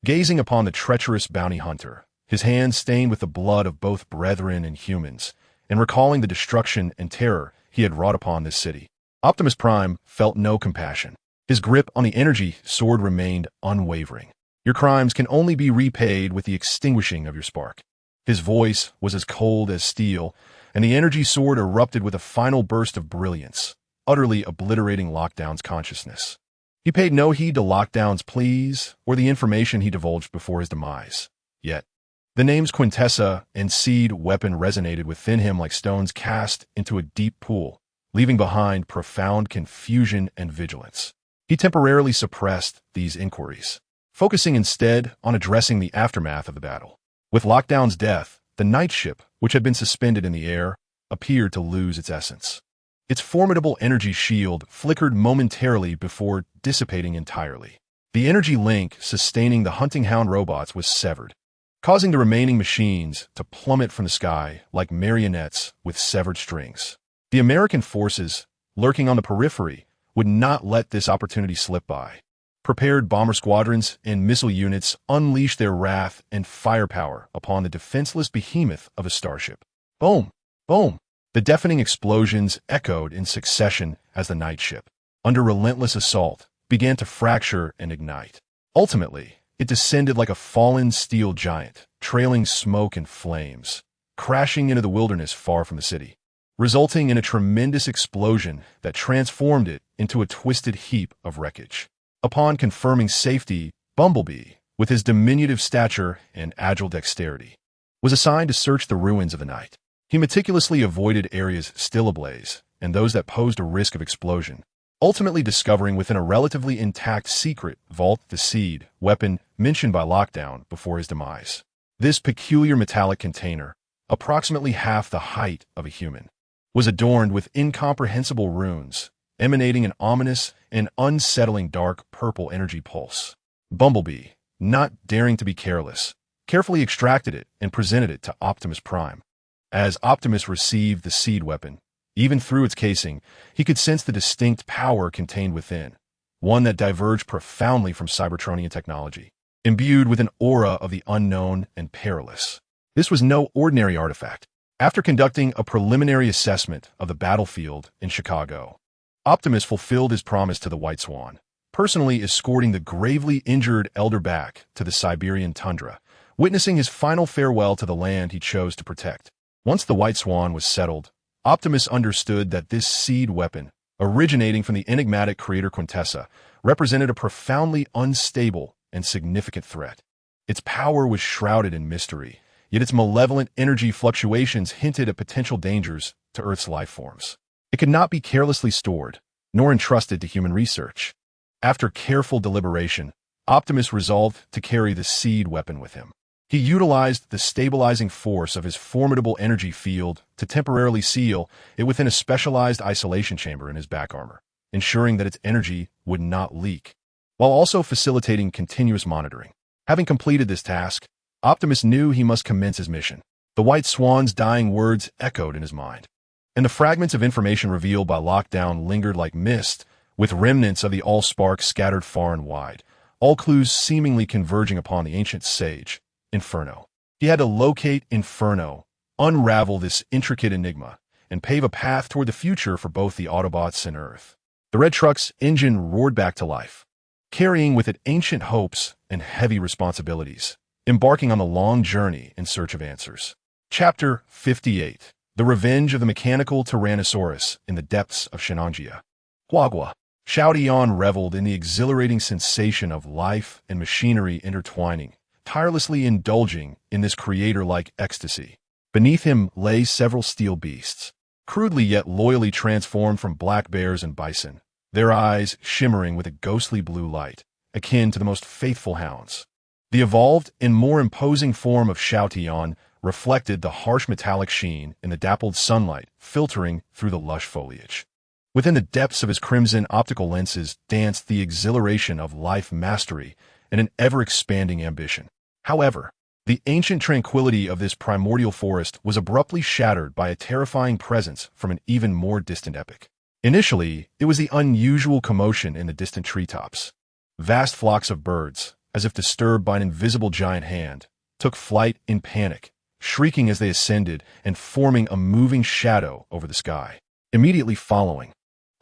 gazing upon the treacherous bounty hunter, his hands stained with the blood of both brethren and humans, and recalling the destruction and terror he had wrought upon this city, Optimus Prime felt no compassion. His grip on the energy sword remained unwavering. Your crimes can only be repaid with the extinguishing of your spark. His voice was as cold as steel, and the energy sword erupted with a final burst of brilliance, utterly obliterating Lockdown's consciousness. He paid no heed to Lockdown's pleas or the information he divulged before his demise. Yet, the names Quintessa and Seed Weapon resonated within him like stones cast into a deep pool, leaving behind profound confusion and vigilance. He temporarily suppressed these inquiries, focusing instead on addressing the aftermath of the battle. With Lockdown's death, the night ship, which had been suspended in the air, appeared to lose its essence. Its formidable energy shield flickered momentarily before dissipating entirely. The energy link sustaining the hunting hound robots was severed, causing the remaining machines to plummet from the sky like marionettes with severed strings. The American forces, lurking on the periphery, would not let this opportunity slip by. Prepared bomber squadrons and missile units unleashed their wrath and firepower upon the defenseless behemoth of a starship. Boom! Boom! The deafening explosions echoed in succession as the night ship, under relentless assault, began to fracture and ignite. Ultimately, it descended like a fallen steel giant, trailing smoke and flames, crashing into the wilderness far from the city, resulting in a tremendous explosion that transformed it into a twisted heap of wreckage. Upon confirming safety, Bumblebee, with his diminutive stature and agile dexterity, was assigned to search the ruins of the night. He meticulously avoided areas still ablaze and those that posed a risk of explosion, ultimately discovering within a relatively intact secret vault the seed weapon mentioned by Lockdown before his demise. This peculiar metallic container, approximately half the height of a human, was adorned with incomprehensible runes, emanating an ominous and unsettling dark purple energy pulse. Bumblebee, not daring to be careless, carefully extracted it and presented it to Optimus Prime. As Optimus received the seed weapon, even through its casing, he could sense the distinct power contained within, one that diverged profoundly from Cybertronian technology, imbued with an aura of the unknown and perilous. This was no ordinary artifact. After conducting a preliminary assessment of the battlefield in Chicago, Optimus fulfilled his promise to the White Swan, personally escorting the gravely injured Elder back to the Siberian tundra, witnessing his final farewell to the land he chose to protect. Once the White Swan was settled, Optimus understood that this seed weapon, originating from the enigmatic creator Quintessa, represented a profoundly unstable and significant threat. Its power was shrouded in mystery, yet its malevolent energy fluctuations hinted at potential dangers to Earth's life forms. It could not be carelessly stored, nor entrusted to human research. After careful deliberation, Optimus resolved to carry the seed weapon with him. He utilized the stabilizing force of his formidable energy field to temporarily seal it within a specialized isolation chamber in his back armor, ensuring that its energy would not leak, while also facilitating continuous monitoring. Having completed this task, Optimus knew he must commence his mission. The White Swan's dying words echoed in his mind, and the fragments of information revealed by Lockdown lingered like mist, with remnants of the Allspark scattered far and wide, all clues seemingly converging upon the ancient sage, Inferno. He had to locate Inferno, unravel this intricate enigma, and pave a path toward the future for both the Autobots and Earth. The red truck's engine roared back to life, carrying with it ancient hopes and heavy responsibilities, embarking on the long journey in search of answers. Chapter 58. The Revenge of the Mechanical Tyrannosaurus in the Depths of Shenanjia. Huagua. Shao Tian reveled in the exhilarating sensation of life and machinery intertwining, tirelessly indulging in this creator-like ecstasy. Beneath him lay several steel beasts, crudely yet loyally transformed from black bears and bison, their eyes shimmering with a ghostly blue light, akin to the most faithful hounds. The evolved and more imposing form of Shao Tian reflected the harsh metallic sheen in the dappled sunlight filtering through the lush foliage. Within the depths of his crimson optical lenses danced the exhilaration of life mastery and an ever-expanding ambition. However, the ancient tranquility of this primordial forest was abruptly shattered by a terrifying presence from an even more distant epoch. Initially, it was the unusual commotion in the distant treetops. Vast flocks of birds, as if disturbed by an invisible giant hand, took flight in panic, shrieking as they ascended and forming a moving shadow over the sky. Immediately following,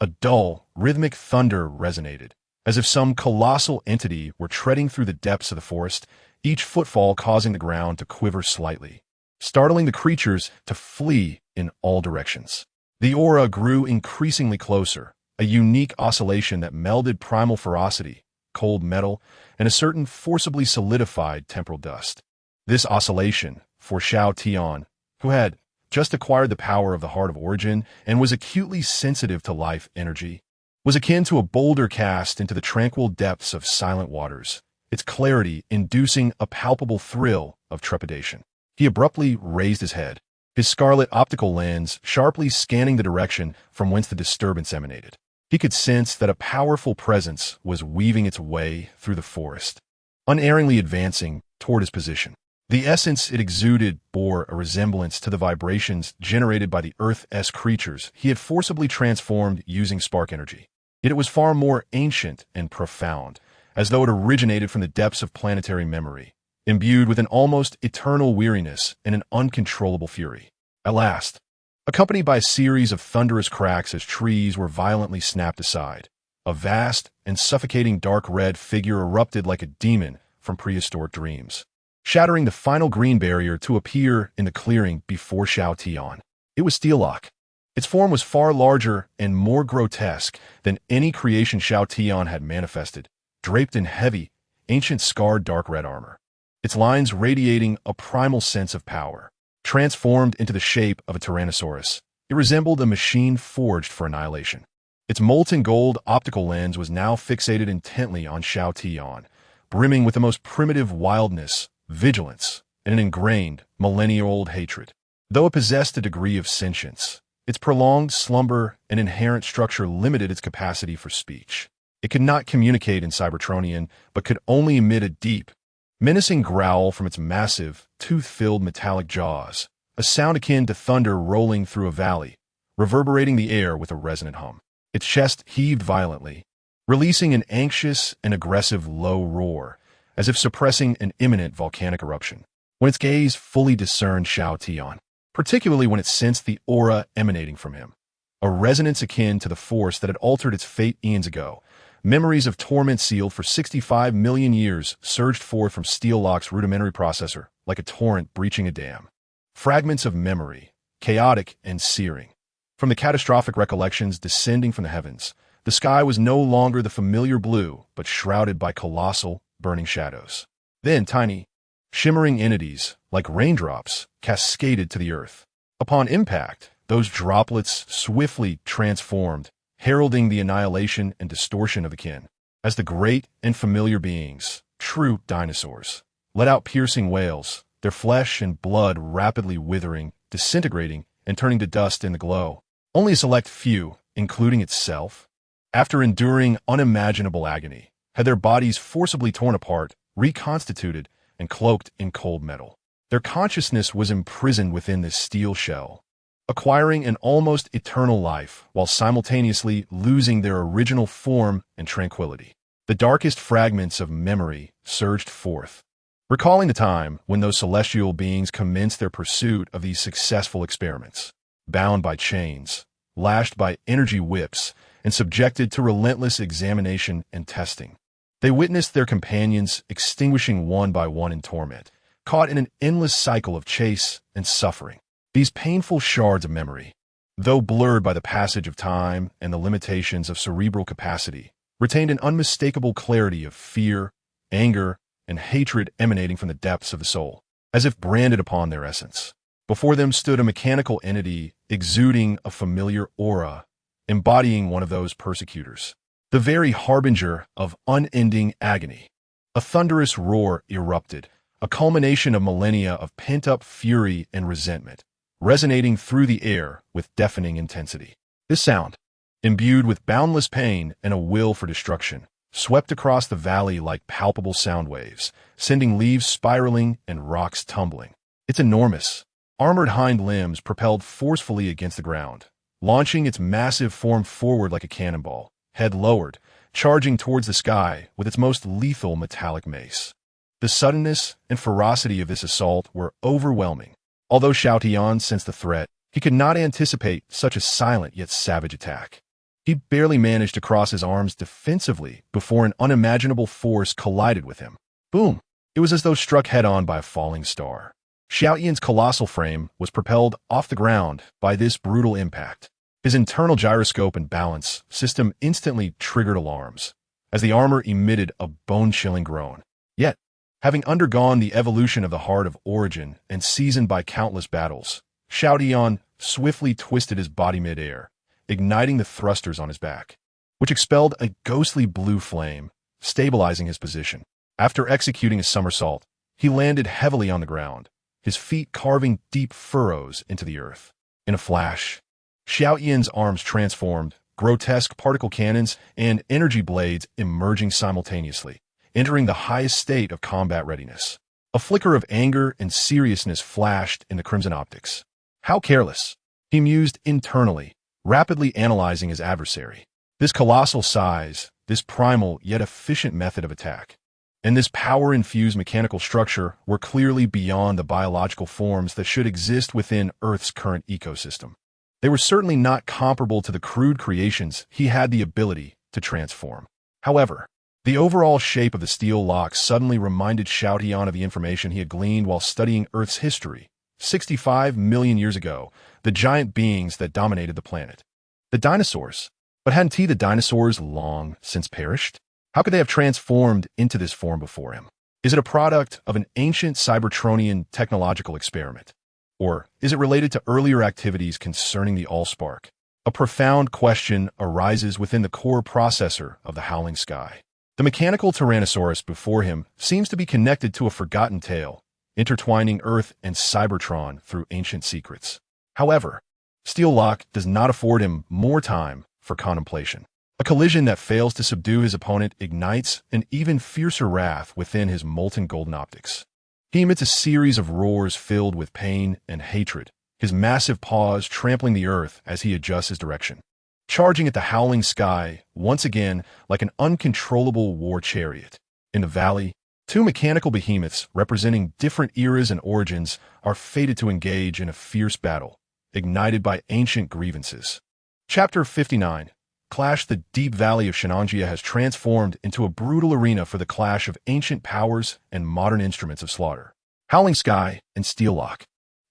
a dull, rhythmic thunder resonated, as if some colossal entity were treading through the depths of the forest, each footfall causing the ground to quiver slightly, startling the creatures to flee in all directions. The aura grew increasingly closer, a unique oscillation that melded primal ferocity, cold metal, and a certain forcibly solidified temporal dust. This oscillation, for Shao Tian, who had just acquired the power of the Heart of Origin and was acutely sensitive to life energy, was akin to a boulder cast into the tranquil depths of silent waters, its clarity inducing a palpable thrill of trepidation. He abruptly raised his head, his scarlet optical lens sharply scanning the direction from whence the disturbance emanated. He could sense that a powerful presence was weaving its way through the forest, unerringly advancing toward his position. The essence it exuded bore a resemblance to the vibrations generated by the Earth-esque creatures he had forcibly transformed using spark energy. Yet it was far more ancient and profound, as though it originated from the depths of planetary memory, imbued with an almost eternal weariness and an uncontrollable fury. At last, accompanied by a series of thunderous cracks as trees were violently snapped aside, a vast and suffocating dark red figure erupted like a demon from prehistoric dreams, shattering the final green barrier to appear in the clearing before Shao Tian. It was Steellock. Its form was far larger and more grotesque than any creation Shao Tian had manifested, draped in heavy, ancient scarred dark red armor, its lines radiating a primal sense of power. Transformed into the shape of a Tyrannosaurus, it resembled a machine forged for annihilation. Its molten gold optical lens was now fixated intently on Xiao Tian, brimming with the most primitive wildness, vigilance, and an ingrained, millennia-old hatred. Though it possessed a degree of sentience, its prolonged slumber and inherent structure limited its capacity for speech. It could not communicate in Cybertronian, but could only emit a deep, menacing growl from its massive, tooth-filled metallic jaws, a sound akin to thunder rolling through a valley, reverberating the air with a resonant hum. Its chest heaved violently, releasing an anxious and aggressive low roar, as if suppressing an imminent volcanic eruption. When its gaze fully discerned Xiao Tian, particularly when it sensed the aura emanating from him, a resonance akin to the force that had altered its fate eons ago, memories of torment sealed for 65 million years surged forth from Steellock's rudimentary processor, like a torrent breaching a dam. Fragments of memory, chaotic and searing. From the catastrophic recollections descending from the heavens, the sky was no longer the familiar blue, but shrouded by colossal, burning shadows. Then tiny, shimmering entities, like raindrops, cascaded to the earth. Upon impact, those droplets swiftly transformed, heralding the annihilation and distortion of the kin. As the great and familiar beings, true dinosaurs, let out piercing wails, their flesh and blood rapidly withering, disintegrating, and turning to dust in the glow. Only a select few, including itself, after enduring unimaginable agony, had their bodies forcibly torn apart, reconstituted, and cloaked in cold metal. Their consciousness was imprisoned within this steel shell, acquiring an almost eternal life while simultaneously losing their original form and tranquility. The darkest fragments of memory surged forth, recalling the time when those celestial beings commenced their pursuit of these successful experiments, bound by chains, lashed by energy whips, and subjected to relentless examination and testing. They witnessed their companions extinguishing one by one in torment, caught in an endless cycle of chase and suffering. These painful shards of memory, though blurred by the passage of time and the limitations of cerebral capacity, retained an unmistakable clarity of fear, anger, and hatred emanating from the depths of the soul, as if branded upon their essence. Before them stood a mechanical entity exuding a familiar aura, embodying one of those persecutors, the very harbinger of unending agony. A thunderous roar erupted, a culmination of millennia of pent-up fury and resentment, resonating through the air with deafening intensity. This sound, imbued with boundless pain and a will for destruction, swept across the valley like palpable sound waves, sending leaves spiraling and rocks tumbling. Its enormous, armored hind limbs propelled forcefully against the ground, launching its massive form forward like a cannonball, head lowered, charging towards the sky with its most lethal metallic mace. The suddenness and ferocity of this assault were overwhelming. Although Xiao Tian sensed the threat, he could not anticipate such a silent yet savage attack. He barely managed to cross his arms defensively before an unimaginable force collided with him. Boom! It was as though struck head-on by a falling star. Xiao Tian's colossal frame was propelled off the ground by this brutal impact. His internal gyroscope and balance system instantly triggered alarms, as the armor emitted a bone-chilling groan. Yet, having undergone the evolution of the heart of origin and seasoned by countless battles, Xiao Tian swiftly twisted his body mid-air, igniting the thrusters on his back, which expelled a ghostly blue flame, stabilizing his position. After executing a somersault, he landed heavily on the ground, his feet carving deep furrows into the earth. In a flash, Xiao Tian's arms transformed, grotesque particle cannons and energy blades emerging simultaneously, entering the highest state of combat readiness. A flicker of anger and seriousness flashed in the crimson optics. How careless, he mused internally, rapidly analyzing his adversary. This colossal size, this primal yet efficient method of attack, and this power-infused mechanical structure were clearly beyond the biological forms that should exist within Earth's current ecosystem. They were certainly not comparable to the crude creations he had the ability to transform. However, the overall shape of the steel lock suddenly reminded Xiao Tian of the information he had gleaned while studying Earth's history. 65 million years ago, the giant beings that dominated the planet. The dinosaurs. But hadn't the dinosaurs long since perished? How could they have transformed into this form before him? Is it a product of an ancient Cybertronian technological experiment? Or is it related to earlier activities concerning the Allspark? A profound question arises within the core processor of the Howling Sky. The mechanical Tyrannosaurus before him seems to be connected to a forgotten tale, intertwining Earth and Cybertron through ancient secrets. However, Steellock does not afford him more time for contemplation. A collision that fails to subdue his opponent ignites an even fiercer wrath within his molten golden optics. He emits a series of roars filled with pain and hatred, his massive paws trampling the earth as he adjusts his direction. Charging at the Howling Sky, once again like an uncontrollable war chariot. In the valley, two mechanical behemoths representing different eras and origins are fated to engage in a fierce battle, ignited by ancient grievances. Chapter 59. Clash. The deep valley of Shenanjia has transformed into a brutal arena for the clash of ancient powers and modern instruments of slaughter. Howling Sky and Steellock,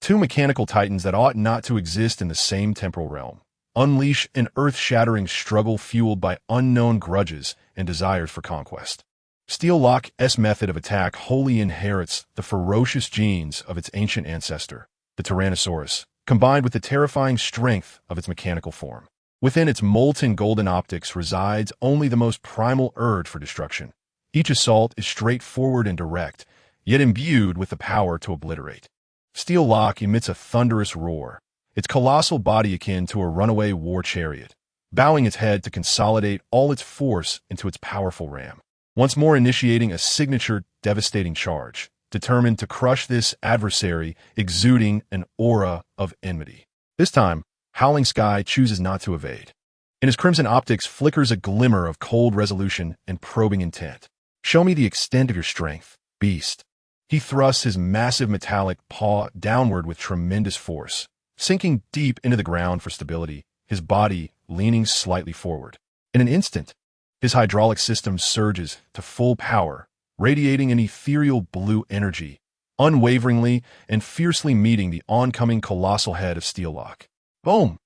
two mechanical titans that ought not to exist in the same temporal realm, unleash an earth-shattering struggle fueled by unknown grudges and desires for conquest. Steellock's method of attack wholly inherits the ferocious genes of its ancient ancestor, the Tyrannosaurus, combined with the terrifying strength of its mechanical form. Within its molten golden optics resides only the most primal urge for destruction. Each assault is straightforward and direct, yet imbued with the power to obliterate. Steellock emits a thunderous roar, its colossal body akin to a runaway war chariot, bowing its head to consolidate all its force into its powerful ram, once more initiating a signature devastating charge, determined to crush this adversary exuding an aura of enmity. This time, Howling Sky chooses not to evade. In his crimson optics flickers a glimmer of cold resolution and probing intent. Show me the extent of your strength, beast. He thrusts his massive metallic paw downward with tremendous force, sinking deep into the ground for stability, his body leaning slightly forward. In an instant, his hydraulic system surges to full power, radiating an ethereal blue energy, unwaveringly and fiercely meeting the oncoming colossal head of Steellock. Boom!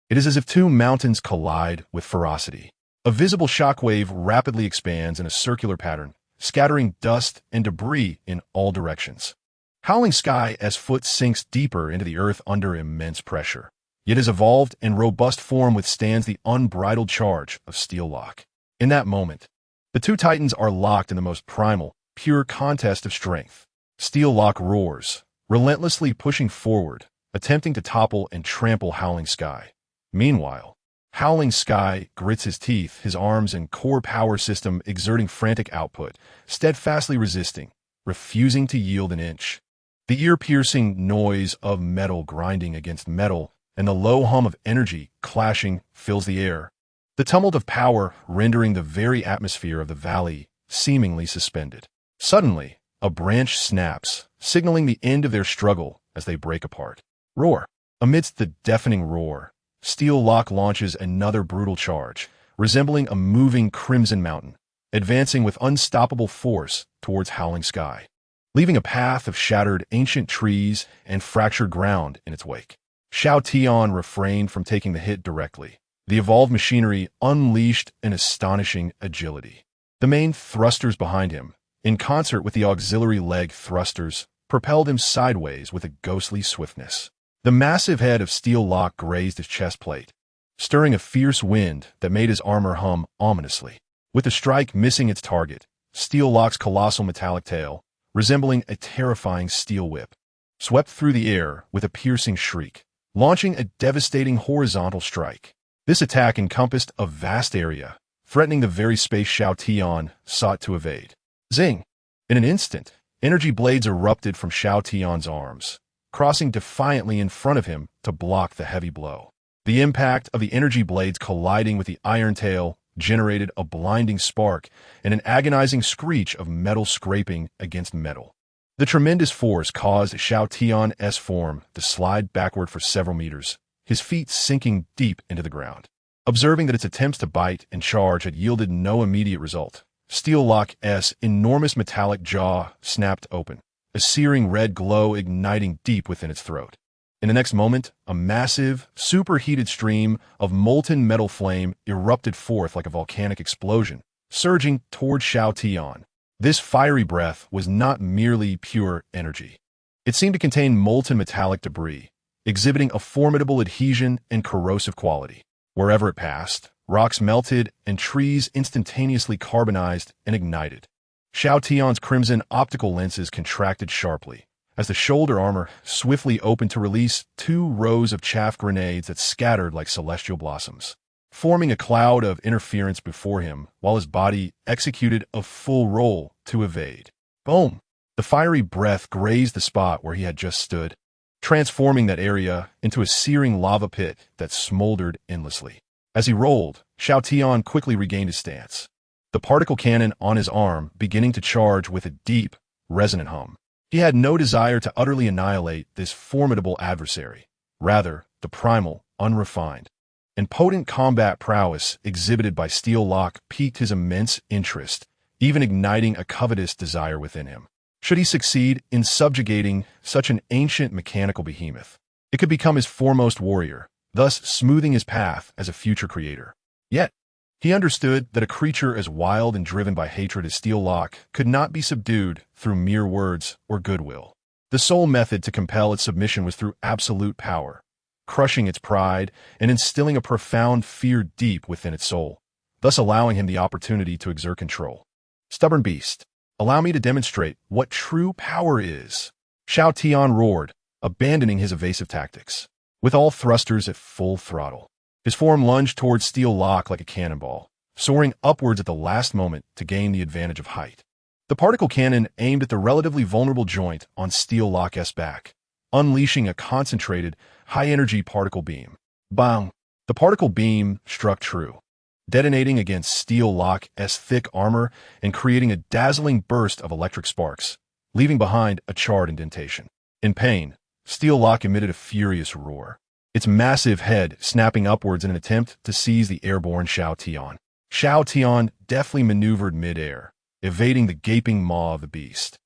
It is as if two mountains collide with ferocity. A visible shockwave rapidly expands in a circular pattern, scattering dust and debris in all directions. Howling Sky's foot sinks deeper into the earth under immense pressure, yet his evolved and robust form withstands the unbridled charge of Steellock. In that moment, the two titans are locked in the most primal, pure contest of strength. Steellock roars, relentlessly pushing forward, attempting to topple and trample Howling Sky. Meanwhile, Howling Sky grits his teeth, his arms and core power system exerting frantic output, steadfastly resisting, refusing to yield an inch. The ear-piercing noise of metal grinding against metal and the low hum of energy clashing fills the air, the tumult of power rendering the very atmosphere of the valley seemingly suspended. Suddenly, a branch snaps, signaling the end of their struggle as they break apart. Roar! Amidst the deafening roar, Steellock launches another brutal charge, resembling a moving crimson mountain, advancing with unstoppable force towards Howling Sky, leaving a path of shattered ancient trees and fractured ground in its wake. Shao Tian refrained from taking the hit directly. The evolved machinery unleashed an astonishing agility. The main thrusters behind him, in concert with the auxiliary leg thrusters, propelled him sideways with a ghostly swiftness. The massive head of Steellock grazed his chest plate, stirring a fierce wind that made his armor hum ominously. With the strike missing its target, Steellock's colossal metallic tail, resembling a terrifying steel whip, swept through the air with a piercing shriek, launching a devastating horizontal strike. This attack encompassed a vast area, threatening the very space Shao Tian sought to evade. Zing! In an instant, energy blades erupted from Shao Tian's arms, crossing defiantly in front of him to block the heavy blow. The impact of the energy blades colliding with the iron tail generated a blinding spark and an agonizing screech of metal scraping against metal. The tremendous force caused Shao Tian's form to slide backward for several meters, his feet sinking deep into the ground. Observing that its attempts to bite and charge had yielded no immediate result, Steellock's enormous metallic jaw snapped open, a searing red glow igniting deep within its throat. In the next moment, a massive, superheated stream of molten metal flame erupted forth like a volcanic explosion, surging toward Xiao Tian. This fiery breath was not merely pure energy. It seemed to contain molten metallic debris, exhibiting a formidable adhesion and corrosive quality. Wherever it passed, rocks melted and trees instantaneously carbonized and ignited. Xiao Tian's crimson optical lenses contracted sharply, as the shoulder armor swiftly opened to release 2 rows of chaff grenades that scattered like celestial blossoms, forming a cloud of interference before him while his body executed a full roll to evade. Boom! The fiery breath grazed the spot where he had just stood, transforming that area into a searing lava pit that smoldered endlessly. As he rolled, Xiao Tian quickly regained his stance, the particle cannon on his arm beginning to charge with a deep, resonant hum. He had no desire to utterly annihilate this formidable adversary. Rather, the primal, unrefined, and potent combat prowess exhibited by Steel Locke piqued his immense interest, even igniting a covetous desire within him. Should he succeed in subjugating such an ancient mechanical behemoth, it could become his foremost warrior, thus smoothing his path as a future creator. Yet, he understood that a creature as wild and driven by hatred as Steel Locke could not be subdued through mere words or goodwill. The sole method to compel its submission was through absolute power, crushing its pride and instilling a profound fear deep within its soul, thus allowing him the opportunity to exert control. Stubborn beast, allow me to demonstrate what true power is. Xiao Tian roared, abandoning his evasive tactics. With all thrusters at full throttle, his form lunged towards Steel Locke like a cannonball, soaring upwards at the last moment to gain the advantage of height. The particle cannon aimed at the relatively vulnerable joint on Steel Locke's back, unleashing a concentrated, high-energy particle beam. Bang! The particle beam struck true, detonating against Steel Locke's thick armor and creating a dazzling burst of electric sparks, leaving behind a charred indentation. In pain, Steel Locke emitted a furious roar, its massive head snapping upwards in an attempt to seize the airborne Xiao Tian. Xiao Tian deftly maneuvered mid-air, evading the gaping maw of the beast.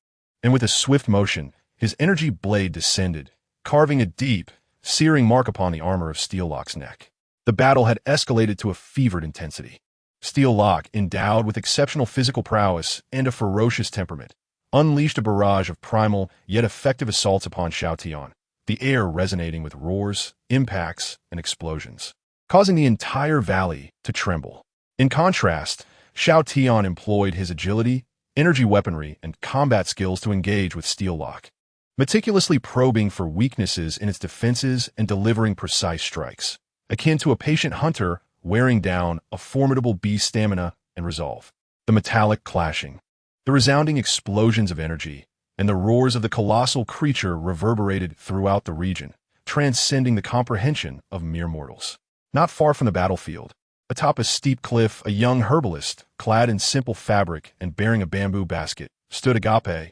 And with a swift motion, his energy blade descended, carving a deep, searing mark upon the armor of Steel Locke's neck. The battle had escalated to a fevered intensity. Steel Locke, endowed with exceptional physical prowess and a ferocious temperament, unleashed a barrage of primal yet effective assaults upon Xiao Tian, the air resonating with roars, impacts, and explosions, causing the entire valley to tremble. In contrast, Xiao Tian employed his agility, energy weaponry, and combat skills to engage with Steel Locke, meticulously probing for weaknesses in its defenses and delivering precise strikes, akin to a patient hunter wearing down a formidable beast's stamina and resolve. The metallic clashing, the resounding explosions of energy, and the roars of the colossal creature reverberated throughout the region, transcending the comprehension of mere mortals. Not far from the battlefield, atop a steep cliff, a young herbalist, clad in simple fabric and bearing a bamboo basket, stood Agape,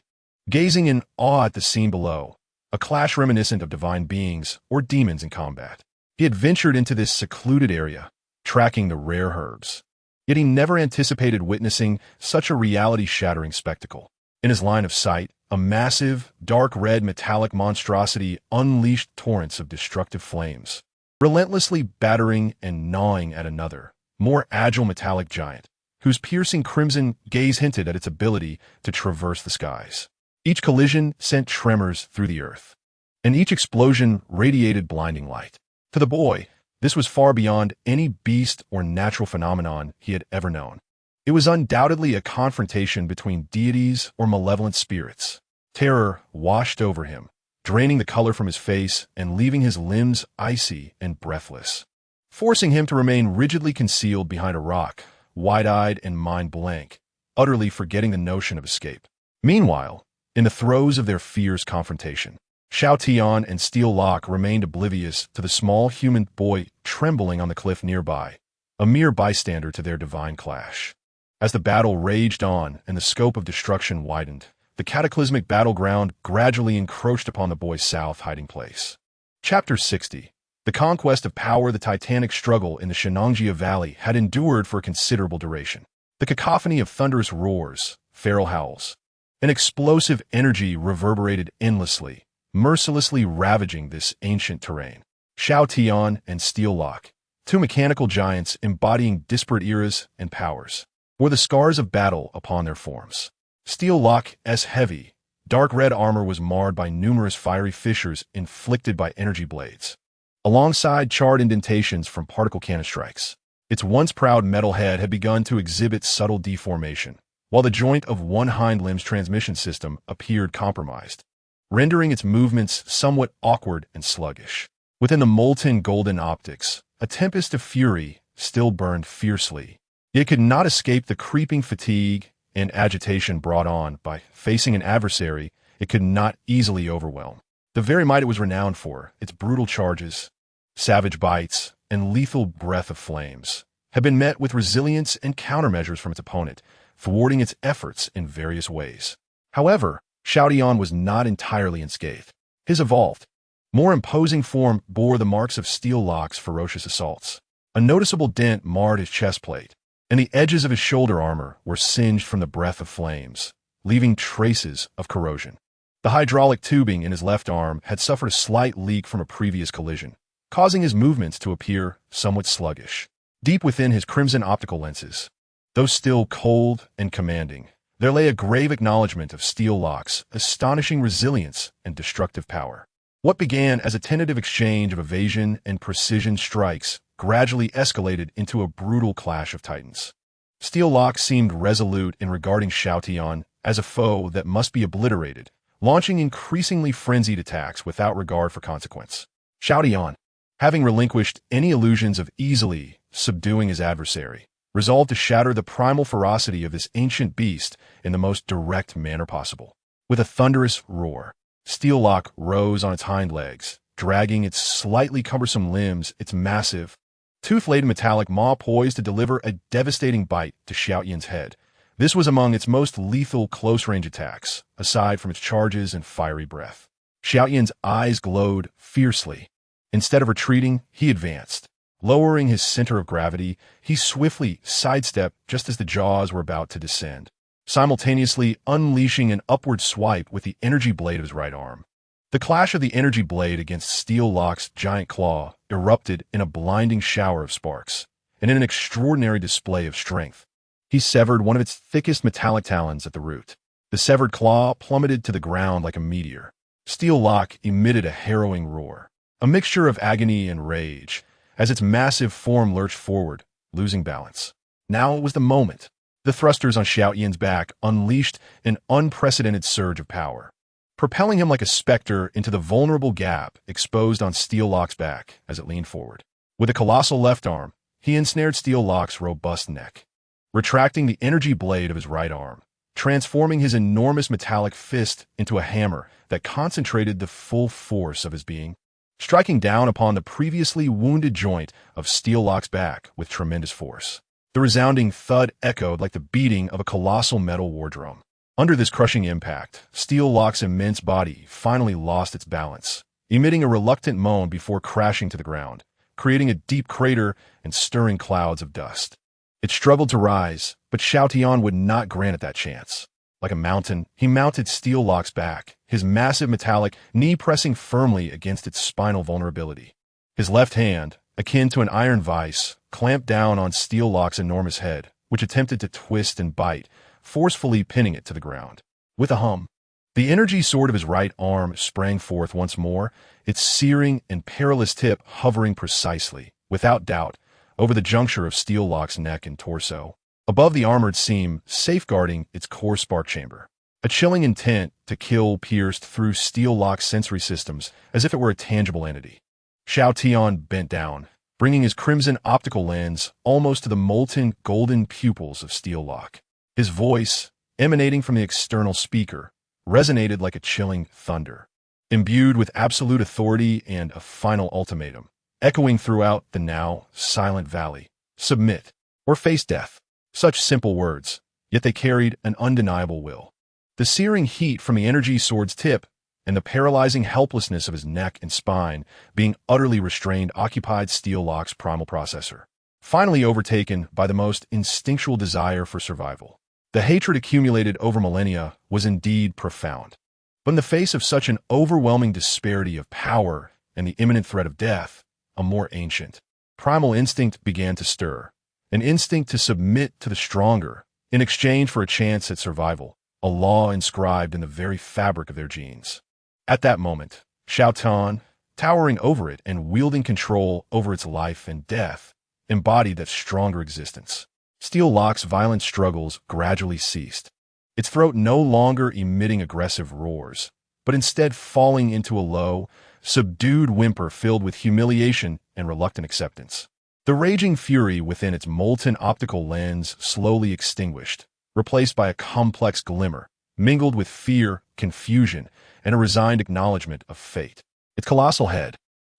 gazing in awe at the scene below, a clash reminiscent of divine beings or demons in combat. He had ventured into this secluded area, tracking the rare herbs. Yet he never anticipated witnessing such a reality-shattering spectacle. In his line of sight, a massive, dark red metallic monstrosity unleashed torrents of destructive flames, relentlessly battering and gnawing at another, more agile metallic giant, whose piercing crimson gaze hinted at its ability to traverse the skies. Each collision sent tremors through the earth, and each explosion radiated blinding light. To the boy, this was far beyond any beast or natural phenomenon he had ever known. It was undoubtedly a confrontation between deities or malevolent spirits. Terror washed over him, draining the color from his face and leaving his limbs icy and breathless, forcing him to remain rigidly concealed behind a rock, wide-eyed and mind-blank, utterly forgetting the notion of escape. Meanwhile, in the throes of their fierce confrontation, Xiao Tian and Steel Locke remained oblivious to the small human boy trembling on the cliff nearby, a mere bystander to their divine clash. As the battle raged on and the scope of destruction widened, the cataclysmic battleground gradually encroached upon the boy's south hiding place. Chapter 60. The conquest of power. The titanic struggle in the Shenangjia Valley had endured for a considerable duration. The cacophony of thunderous roars, feral howls, and explosive energy reverberated endlessly, mercilessly ravaging this ancient terrain. Xiao Tian and Steel Locke, two mechanical giants embodying disparate eras and powers, or the scars of battle upon their forms. Steel-Lock's heavy, dark red armor was marred by numerous fiery fissures inflicted by energy blades, alongside charred indentations from particle cannon strikes. Its once proud metal head had begun to exhibit subtle deformation, while the joint of one hind limb's transmission system appeared compromised, rendering its movements somewhat awkward and sluggish. Within the molten golden optics, a tempest of fury still burned fiercely. It could not escape the creeping fatigue and agitation brought on by facing an adversary it could not easily overwhelm. The very might it was renowned for, its brutal charges, savage bites, and lethal breath of flames, had been met with resilience and countermeasures from its opponent, thwarting its efforts in various ways. However, Xiaotian was not entirely unscathed. His evolved, more imposing form bore the marks of Steel-Lock's ferocious assaults. A noticeable dent marred his chest plate, and the edges of his shoulder armor were singed from the breath of flames, leaving traces of corrosion. The hydraulic tubing in his left arm had suffered a slight leak from a previous collision, causing his movements to appear somewhat sluggish. Deep within his crimson optical lenses, though still cold and commanding, there lay a grave acknowledgement of Steel-Lock's astonishing resilience and destructive power. What began as a tentative exchange of evasion and precision strikes gradually escalated into a brutal clash of titans. Steel-Lock seemed resolute in regarding Xiaotian as a foe that must be obliterated, launching increasingly frenzied attacks without regard for consequence. Xiaotian, having relinquished any illusions of easily subduing his adversary, resolved to shatter the primal ferocity of this ancient beast in the most direct manner possible. With a thunderous roar, Steel-Lock rose on its hind legs, dragging its slightly cumbersome limbs, its massive, tooth-laden metallic maw poised to deliver a devastating bite to Xiaotian's head. This was among its most lethal close-range attacks, aside from its charges and fiery breath. Xiaotian's eyes glowed fiercely. Instead of retreating, he advanced. Lowering his center of gravity, he swiftly sidestepped just as the jaws were about to descend, simultaneously unleashing an upward swipe with the energy blade of his right arm. The clash of the energy blade against Steel-Lock's giant claw erupted in a blinding shower of sparks, and in an extraordinary display of strength. He severed one of its thickest metallic talons at the root. The severed claw plummeted to the ground like a meteor. Steel-Lock emitted a harrowing roar, a mixture of agony and rage, as its massive form lurched forward, losing balance. Now it was the moment. The thrusters on Xiaotian's back unleashed an unprecedented surge of power, propelling him like a specter into the vulnerable gap exposed on Steel-Lock's back as it leaned forward. With a colossal left arm, he ensnared Steel-Lock's robust neck, retracting the energy blade of his right arm, transforming his enormous metallic fist into a hammer that concentrated the full force of his being, striking down upon the previously wounded joint of Steel-Lock's back with tremendous force. The resounding thud echoed like the beating of a colossal metal war drum. Under this crushing impact, Steel-Lock's immense body finally lost its balance, emitting a reluctant moan before crashing to the ground, creating a deep crater and stirring clouds of dust. It struggled to rise, but Xiaotian would not grant it that chance. Like a mountain, he mounted Steel-Lock's back, his massive metallic knee pressing firmly against its spinal vulnerability. His left hand, akin to an iron vise, clamped down on Steel-Lock's enormous head, which attempted to twist and bite, forcefully pinning it to the ground. With a hum, the energy sword of his right arm sprang forth once more, its searing and perilous tip hovering precisely, without doubt, over the juncture of Steel-Lock's neck and torso, above the armored seam safeguarding its core spark chamber. A chilling intent to kill pierced through Steel-Lock's sensory systems as if it were a tangible entity. Xiaotian bent down, bringing his crimson optical lens almost to the molten golden pupils of Steel-Lock. His voice, emanating from the external speaker, resonated like a chilling thunder, imbued with absolute authority and a final ultimatum, echoing throughout the now silent valley. Submit, or face death. Such simple words, yet they carried an undeniable will. The searing heat from the energy sword's tip and the paralyzing helplessness of his neck and spine being utterly restrained occupied Steel-Lock's primal processor, finally overtaken by the most instinctual desire for survival. The hatred accumulated over millennia was indeed profound, but in the face of such an overwhelming disparity of power and the imminent threat of death, a more ancient, primal instinct began to stir, an instinct to submit to the stronger in exchange for a chance at survival, a law inscribed in the very fabric of their genes. At that moment, Tian, towering over it and wielding control over its life and death, embodied that stronger existence. Steel Lock's violent struggles gradually ceased, its throat no longer emitting aggressive roars, but instead falling into a low, subdued whimper filled with humiliation and reluctant acceptance. The raging fury within its molten optical lens slowly extinguished, replaced by a complex glimmer, mingled with fear, confusion, and a resigned acknowledgement of fate. Its colossal head,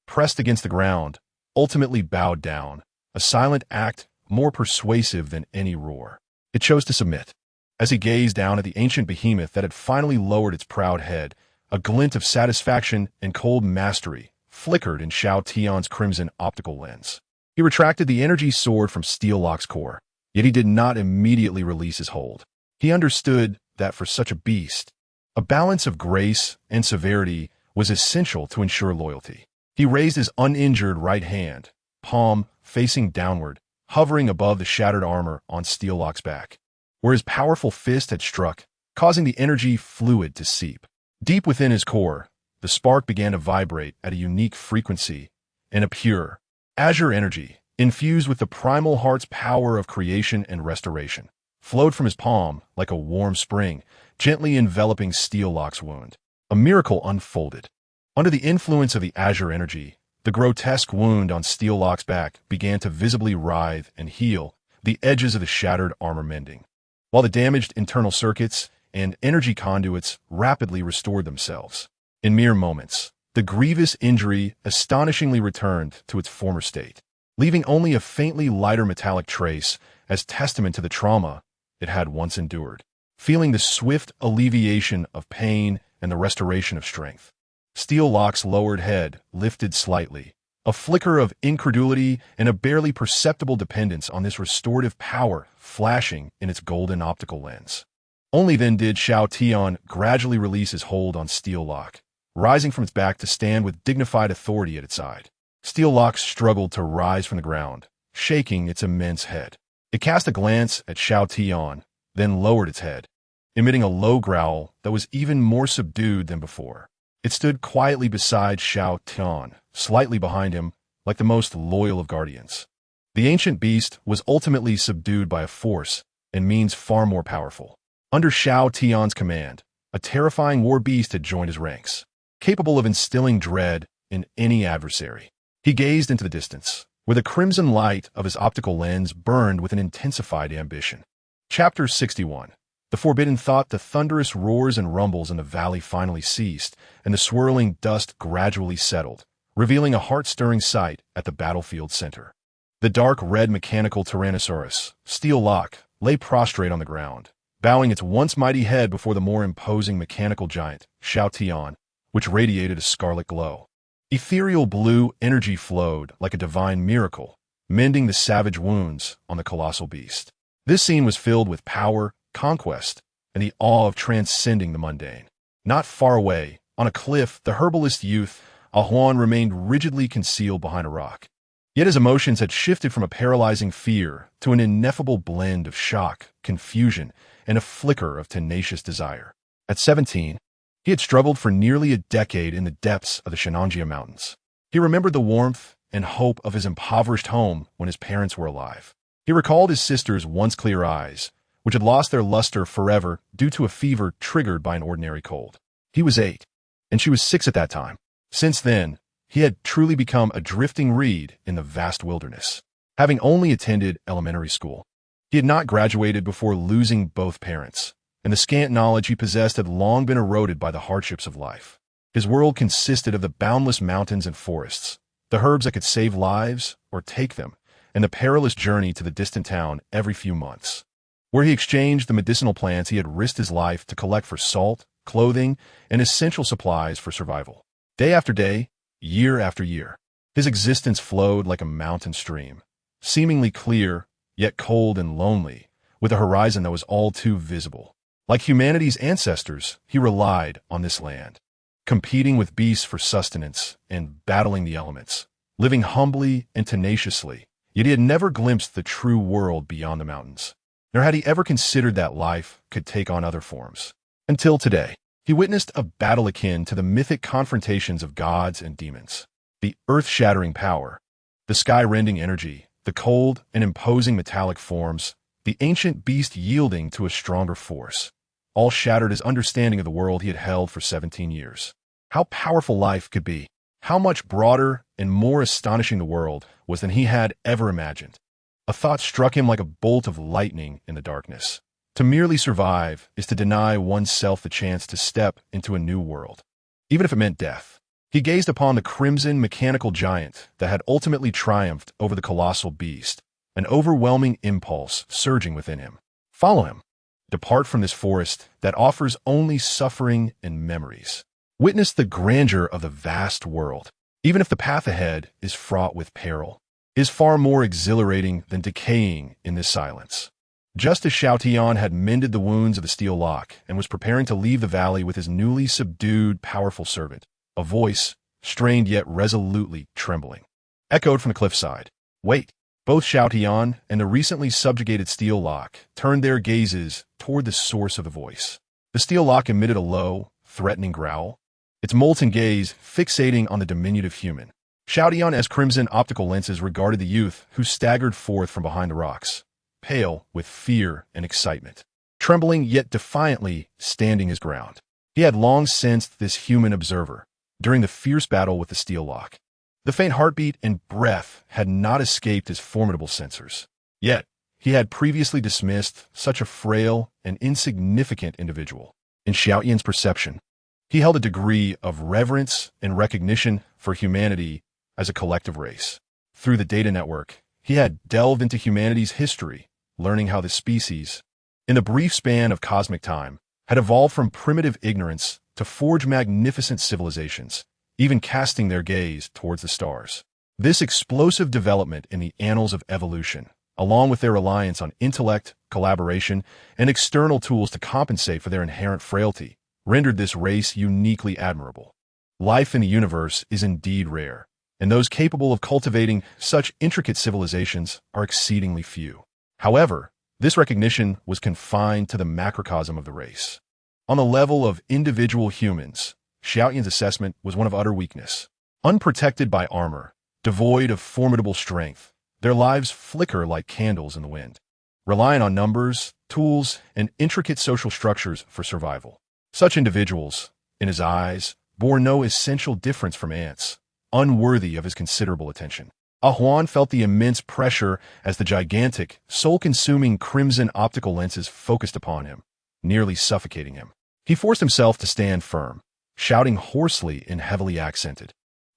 pressed against the ground, ultimately bowed down, a silent act more persuasive than any roar. It chose to submit. As he gazed down at the ancient behemoth that had finally lowered its proud head, a glint of satisfaction and cold mastery flickered in Tian's crimson optical lens. He retracted the energy sword from Steel Lock's core, yet he did not immediately release his hold. He understood that for such a beast, a balance of grace and severity was essential to ensure loyalty. He raised his uninjured right hand, palm facing downward, hovering above the shattered armor on Steel Lock's back, where his powerful fist had struck, causing the energy fluid to seep. Deep within his core, the spark began to vibrate at a unique frequency, and a pure, azure energy, infused with the primal heart's power of creation and restoration, flowed from his palm like a warm spring, gently enveloping Steel Lock's wound. A miracle unfolded. Under the influence of the azure energy, the grotesque wound on Steel Lock's back began to visibly writhe and heal, the edges of the shattered armor mending, while the damaged internal circuits and energy conduits rapidly restored themselves. In mere moments, the grievous injury astonishingly returned to its former state, leaving only a faintly lighter metallic trace as testament to the trauma it had once endured. Feeling the swift alleviation of pain and the restoration of strength, Steel Lock's lowered head lifted slightly, a flicker of incredulity and a barely perceptible dependence on this restorative power flashing in its golden optical lens. Only then did Tian gradually release his hold on Steel Lock, rising from its back to stand with dignified authority at its side. Steel Lock struggled to rise from the ground, shaking its immense head. It cast a glance at Tian, then lowered its head, emitting a low growl that was even more subdued than before. It stood quietly beside Tian, slightly behind him, like the most loyal of guardians. The ancient beast was ultimately subdued by a force and means far more powerful. Under Tian's command, a terrifying war beast had joined his ranks, capable of instilling dread in any adversary. He gazed into the distance, where the crimson light of his optical lens burned with an intensified ambition. Chapter 61. The forbidden thought. The thunderous roars and rumbles in the valley finally ceased, and the swirling dust gradually settled, revealing a heart-stirring sight at the battlefield's center. The dark red mechanical Tyrannosaurus, Steel Lock, lay prostrate on the ground, bowing its once mighty head before the more imposing mechanical giant, Tian, which radiated a scarlet glow. Ethereal blue energy flowed like a divine miracle, mending the savage wounds on the colossal beast. This scene was filled with power, conquest, and the awe of transcending the mundane. Not far away, on a cliff, the herbalist youth, Ahuan, remained rigidly concealed behind a rock. Yet his emotions had shifted from a paralyzing fear to an ineffable blend of shock, confusion, and a flicker of tenacious desire. At 17, he had struggled for nearly a decade in the depths of the Shenanjia Mountains. He remembered the warmth and hope of his impoverished home when his parents were alive. He recalled his sister's once clear eyes, which had lost their luster forever due to a fever triggered by an ordinary cold. He was 8, and she was 6 at that time. Since then, he had truly become a drifting reed in the vast wilderness, having only attended elementary school. He had not graduated before losing both parents, and the scant knowledge he possessed had long been eroded by the hardships of life. His world consisted of the boundless mountains and forests, the herbs that could save lives or take them, and the perilous journey to the distant town every few months, where he exchanged the medicinal plants he had risked his life to collect for salt, clothing, and essential supplies for survival. Day after day, year after year, his existence flowed like a mountain stream, seemingly clear, yet cold and lonely, with a horizon that was all too visible. Like humanity's ancestors, he relied on this land, competing with beasts for sustenance and battling the elements, living humbly and tenaciously, yet he had never glimpsed the true world beyond the mountains. nor had he ever considered that life could take on other forms. Until today, he witnessed a battle akin to the mythic confrontations of gods and demons. The earth-shattering power, the sky-rending energy, the cold and imposing metallic forms, the ancient beast yielding to a stronger force, all shattered his understanding of the world he had held for 17 years. How powerful life could be, how much broader and more astonishing the world was than he had ever imagined. A thought struck him like a bolt of lightning in the darkness. To merely survive is to deny oneself the chance to step into a new world, even if it meant death. He gazed upon the crimson mechanical giant that had ultimately triumphed over the colossal beast, an overwhelming impulse surging within him. Follow him. Depart from this forest that offers only suffering and memories. Witness the grandeur of the vast world, even if the path ahead is fraught with peril, is far more exhilarating than decaying in this silence. Just as Xiao Tian had mended the wounds of the steel lock and was preparing to leave the valley with his newly subdued, powerful servant, a voice, strained yet resolutely trembling, echoed from the cliffside. Wait! Both Xiao Tian and the recently subjugated steel lock turned their gazes toward the source of the voice. The steel lock emitted a low, threatening growl, its molten gaze fixating on the diminutive human. Xiao Tian's crimson optical lenses regarded the youth who staggered forth from behind the rocks, pale with fear and excitement, trembling yet defiantly standing his ground. He had long sensed this human observer during the fierce battle with the steel lock. The faint heartbeat and breath had not escaped his formidable sensors. Yet, he had previously dismissed such a frail and insignificant individual. In Xiaoyan's perception, he held a degree of reverence and recognition for humanity as a collective race. Through the data network, he had delved into humanity's history, learning how the species, in the brief span of cosmic time, had evolved from primitive ignorance to forge magnificent civilizations, even casting their gaze towards the stars. This explosive development in the annals of evolution, along with their reliance on intellect, collaboration, and external tools to compensate for their inherent frailty, rendered this race uniquely admirable. Life in the universe is indeed rare, and those capable of cultivating such intricate civilizations are exceedingly few. However, this recognition was confined to the macrocosm of the race. On the level of individual humans, Xiaoyan's assessment was one of utter weakness. Unprotected by armor, devoid of formidable strength, their lives flicker like candles in the wind, relying on numbers, tools, and intricate social structures for survival. Such individuals, in his eyes, bore no essential difference from ants, unworthy of his considerable attention. Huan felt the immense pressure as the gigantic, soul-consuming crimson optical lenses focused upon him, nearly suffocating him. He forced himself to stand firm, shouting hoarsely in heavily accented,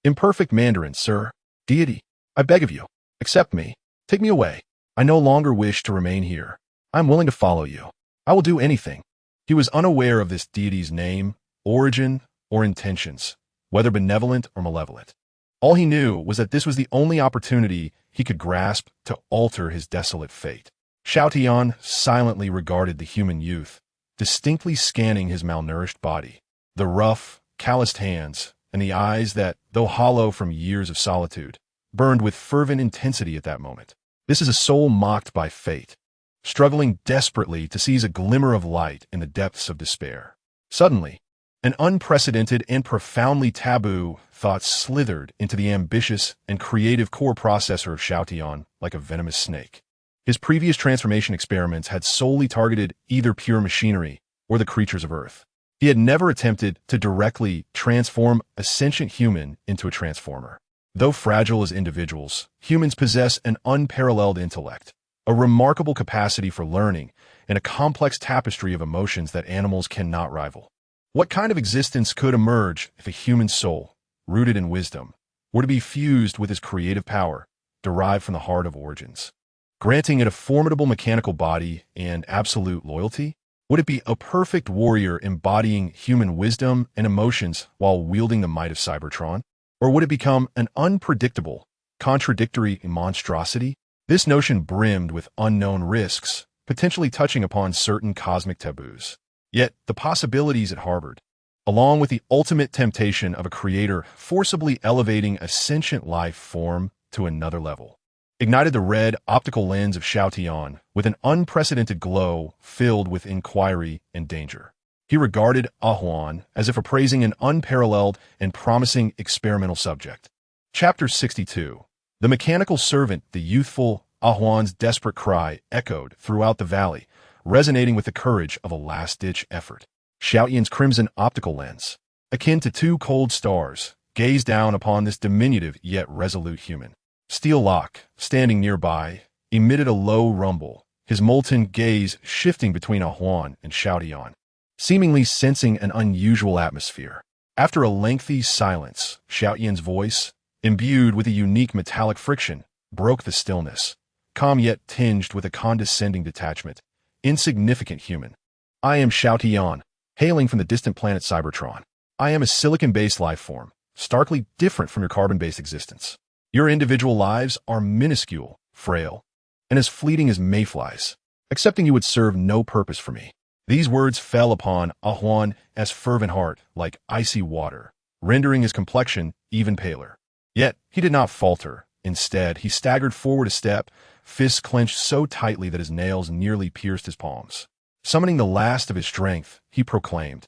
"Imperfect Mandarin, sir. Deity, I beg of you, accept me. Take me away. I no longer wish to remain here. I am willing to follow you. I will do anything." He was unaware of this deity's name, origin, or intentions, whether benevolent or malevolent. All he knew was that this was the only opportunity he could grasp to alter his desolate fate. Xiao Tian silently regarded the human youth, distinctly scanning his malnourished body. The rough, calloused hands, and the eyes that, though hollow from years of solitude, burned with fervent intensity at that moment. This is a soul mocked by fate, struggling desperately to seize a glimmer of light in the depths of despair. Suddenly, an unprecedented and profoundly taboo thought slithered into the ambitious and creative core processor of Xiao Tian like a venomous snake. His previous transformation experiments had solely targeted either pure machinery or the creatures of Earth. He had never attempted to directly transform a sentient human into a transformer. Though fragile as individuals, humans possess an unparalleled intellect, a remarkable capacity for learning, and a complex tapestry of emotions that animals cannot rival. What kind of existence could emerge if a human soul, rooted in wisdom, were to be fused with his creative power, derived from the heart of origins? Granting it a formidable mechanical body and absolute loyalty? Would it be a perfect warrior embodying human wisdom and emotions while wielding the might of Cybertron? Or would it become an unpredictable, contradictory monstrosity? This notion brimmed with unknown risks, potentially touching upon certain cosmic taboos. Yet, the possibilities it harbored, along with the ultimate temptation of a creator forcibly elevating a sentient life form to another level, ignited the red optical lens of Xiao Tian with an unprecedented glow filled with inquiry and danger. He regarded Ahuan as if appraising an unparalleled and promising experimental subject. Chapter 62. The mechanical servant, the youthful Ahuan's desperate cry echoed throughout the valley, resonating with the courage of a last-ditch effort. Xiao Yan's crimson optical lens, akin to two cold stars, gazed down upon this diminutive yet resolute human. Steel Locke, standing nearby, emitted a low rumble, his molten gaze shifting between Ahuan and Xiao Tian, seemingly sensing an unusual atmosphere. After a lengthy silence, Xiao Yan's voice, imbued with a unique metallic friction, broke the stillness, calm yet tinged with a condescending detachment. Insignificant human. I am Xiao Tian, hailing from the distant planet Cybertron. I am a silicon-based life form, starkly different from your carbon-based existence. Your individual lives are minuscule, frail, and as fleeting as mayflies. Accepting you would serve no purpose for me. These words fell upon Ahuan as fervent heart like icy water, rendering his complexion even paler. Yet he did not falter. Instead, he staggered forward a step, fists clenched so tightly that his nails nearly pierced his palms. Summoning the last of his strength, he proclaimed,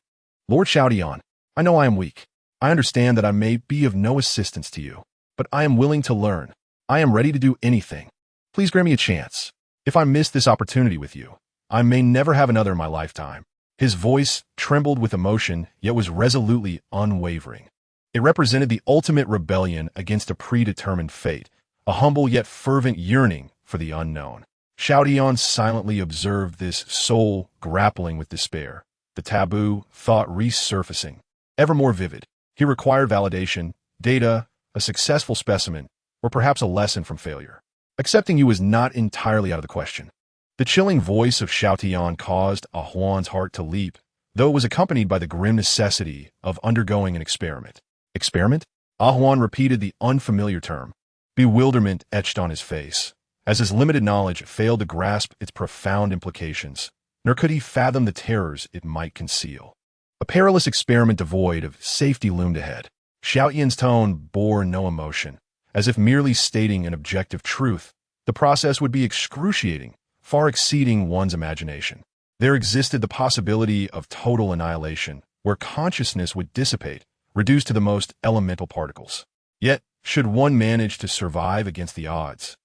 Lord Xiao Tian, I know I am weak. I understand that I may be of no assistance to you, but I am willing to learn. I am ready to do anything. Please grant me a chance. If I miss this opportunity with you, I may never have another in my lifetime. His voice trembled with emotion, yet was resolutely unwavering. It represented the ultimate rebellion against a predetermined fate, a humble yet fervent yearning for the unknown. Xiao Tian silently observed this soul grappling with despair, the taboo thought resurfacing, ever more vivid. He required validation, data, a successful specimen, or perhaps a lesson from failure. Accepting you was not entirely out of the question. The chilling voice of Xiao Tian caused Ahuan's heart to leap, though it was accompanied by the grim necessity of undergoing an experiment. Experiment? Ahuan repeated the unfamiliar term. Bewilderment etched on his face, as his limited knowledge failed to grasp its profound implications, nor could he fathom the terrors it might conceal. A perilous experiment devoid of safety loomed ahead. Xiao Yan's tone bore no emotion, as if merely stating an objective truth. The process would be excruciating, far exceeding one's imagination. There existed the possibility of total annihilation, where consciousness would dissipate, reduced to the most elemental particles. Yet, should one manage to survive against the odds,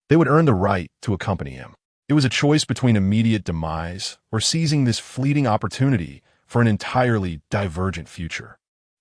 they would earn the right to accompany him. It was a choice between immediate demise or seizing this fleeting opportunity for an entirely divergent future.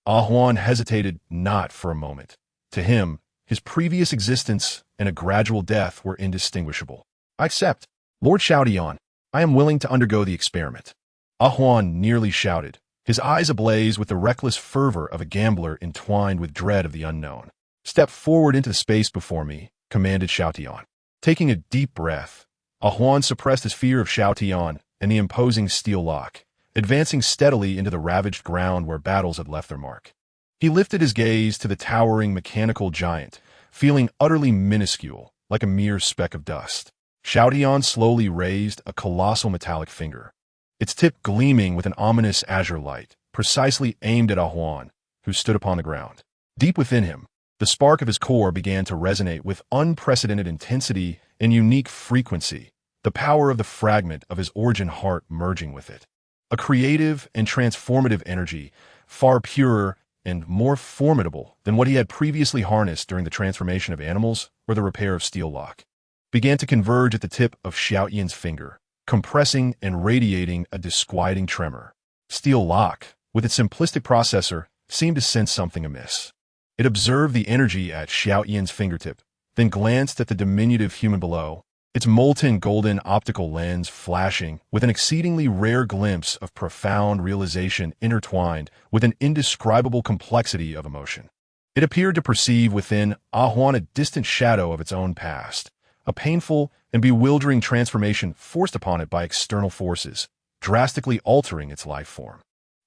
Ahuan hesitated not for a moment. To him, his previous existence and a gradual death were indistinguishable. I accept. Lord Xiao Tian, I am willing to undergo the experiment. Ahuan nearly shouted, his eyes ablaze with the reckless fervor of a gambler entwined with dread of the unknown. Step forward into the space before me, commanded Xiao Tian. Taking a deep breath, Ahuan suppressed his fear of Xiao Tian and the imposing Steel Locke, advancing steadily into the ravaged ground where battles had left their mark. He lifted his gaze to the towering mechanical giant, feeling utterly minuscule, like a mere speck of dust. Xiao Tian slowly raised a colossal metallic finger, its tip gleaming with an ominous azure light, precisely aimed at Ahuan, who stood upon the ground. Deep within him, the spark of his core began to resonate with unprecedented intensity and unique frequency, the power of the fragment of his origin heart merging with it. A creative and transformative energy, far purer and more formidable than what he had previously harnessed during the transformation of animals or the repair of Steel Locke, began to converge at the tip of Xiao Yan's finger, compressing and radiating a disquieting tremor. Steel Locke, with its simplistic processor, seemed to sense something amiss. It observed the energy at Xiao Yan's fingertip, then glanced at the diminutive human below, its molten golden optical lens flashing with an exceedingly rare glimpse of profound realization intertwined with an indescribable complexity of emotion. It appeared to perceive within Ahuan a distant shadow of its own past, a painful and bewildering transformation forced upon it by external forces, drastically altering its life form.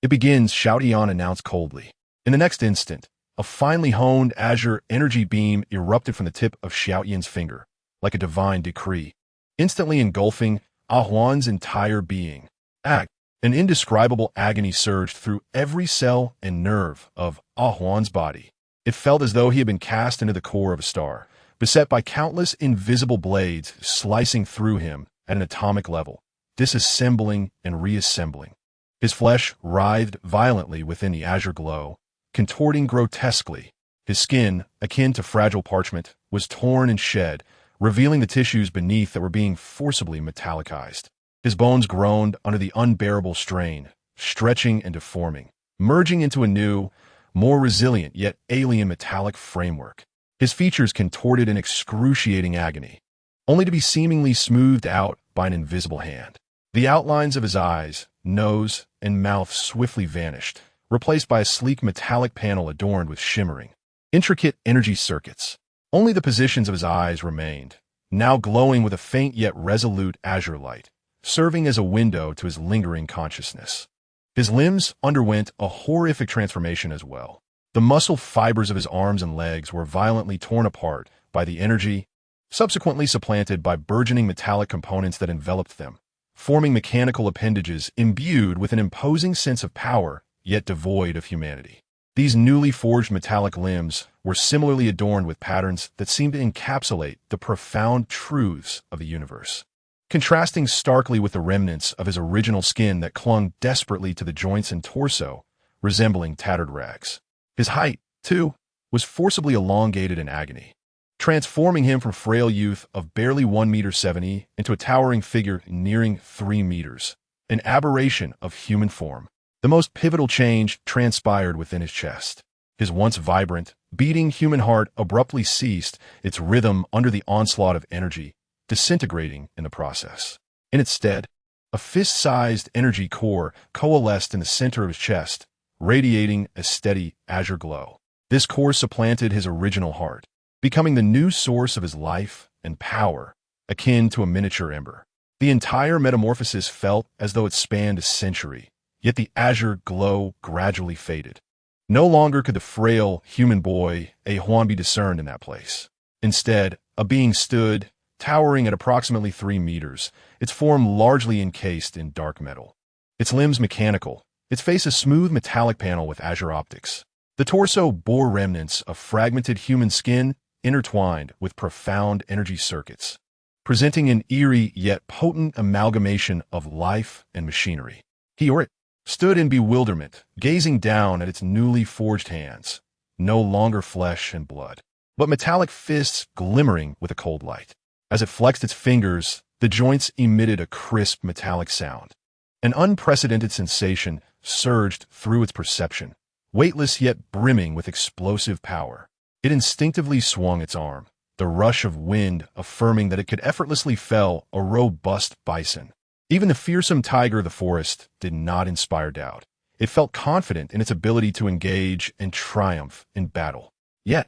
It begins, Xiao Tian announced coldly. In the next instant, a finely honed azure energy beam erupted from the tip of Xiao Yan's finger, like a divine decree, instantly engulfing Ahuan's entire being. An indescribable agony surged through every cell and nerve of Ahuan's body. It felt as though he had been cast into the core of a star, beset by countless invisible blades slicing through him at an atomic level, disassembling and reassembling. His flesh writhed violently within the azure glow, contorting grotesquely. His skin, akin to fragile parchment, was torn and shed, revealing the tissues beneath that were being forcibly metallicized. His bones groaned under the unbearable strain, stretching and deforming, merging into a new, more resilient yet alien metallic framework. His features contorted in excruciating agony, only to be seemingly smoothed out by an invisible hand. The outlines of his eyes, nose, and mouth swiftly vanished, replaced by a sleek metallic panel adorned with shimmering, intricate energy circuits. Only the positions of his eyes remained, now glowing with a faint yet resolute azure light, serving as a window to his lingering consciousness. His limbs underwent a horrific transformation as well. The muscle fibers of his arms and legs were violently torn apart by the energy, subsequently supplanted by burgeoning metallic components that enveloped them, forming mechanical appendages imbued with an imposing sense of power, yet devoid of humanity. These newly forged metallic limbs were similarly adorned with patterns that seemed to encapsulate the profound truths of the universe, contrasting starkly with the remnants of his original skin that clung desperately to the joints and torso, resembling tattered rags. His height, too, was forcibly elongated in agony, transforming him from frail youth of barely 1.70 meters into a towering figure nearing 3 meters, an aberration of human form. The most pivotal change transpired within his chest. His once vibrant, beating human heart abruptly ceased its rhythm under the onslaught of energy, disintegrating in the process. In its stead, a fist-sized energy core coalesced in the center of his chest, radiating a steady azure glow. This core supplanted his original heart, becoming the new source of his life and power, akin to a miniature ember. The entire metamorphosis felt as though it spanned a century, yet the azure glow gradually faded. No longer could the frail human boy Juan be discerned in that place. Instead, a being stood, towering at approximately 3 meters, its form largely encased in dark metal. Its limbs mechanical, its face a smooth metallic panel with azure optics. The torso bore remnants of fragmented human skin intertwined with profound energy circuits, presenting an eerie yet potent amalgamation of life and machinery. He or it stood in bewilderment, gazing down at its newly forged hands, no longer flesh and blood, but metallic fists glimmering with a cold light. As it flexed its fingers, the joints emitted a crisp metallic sound. An unprecedented sensation surged through its perception, weightless yet brimming with explosive power. It instinctively swung its arm, the rush of wind affirming that it could effortlessly fell a robust bison. Even the fearsome tiger of the forest did not inspire doubt. It felt confident in its ability to engage and triumph in battle. Yet,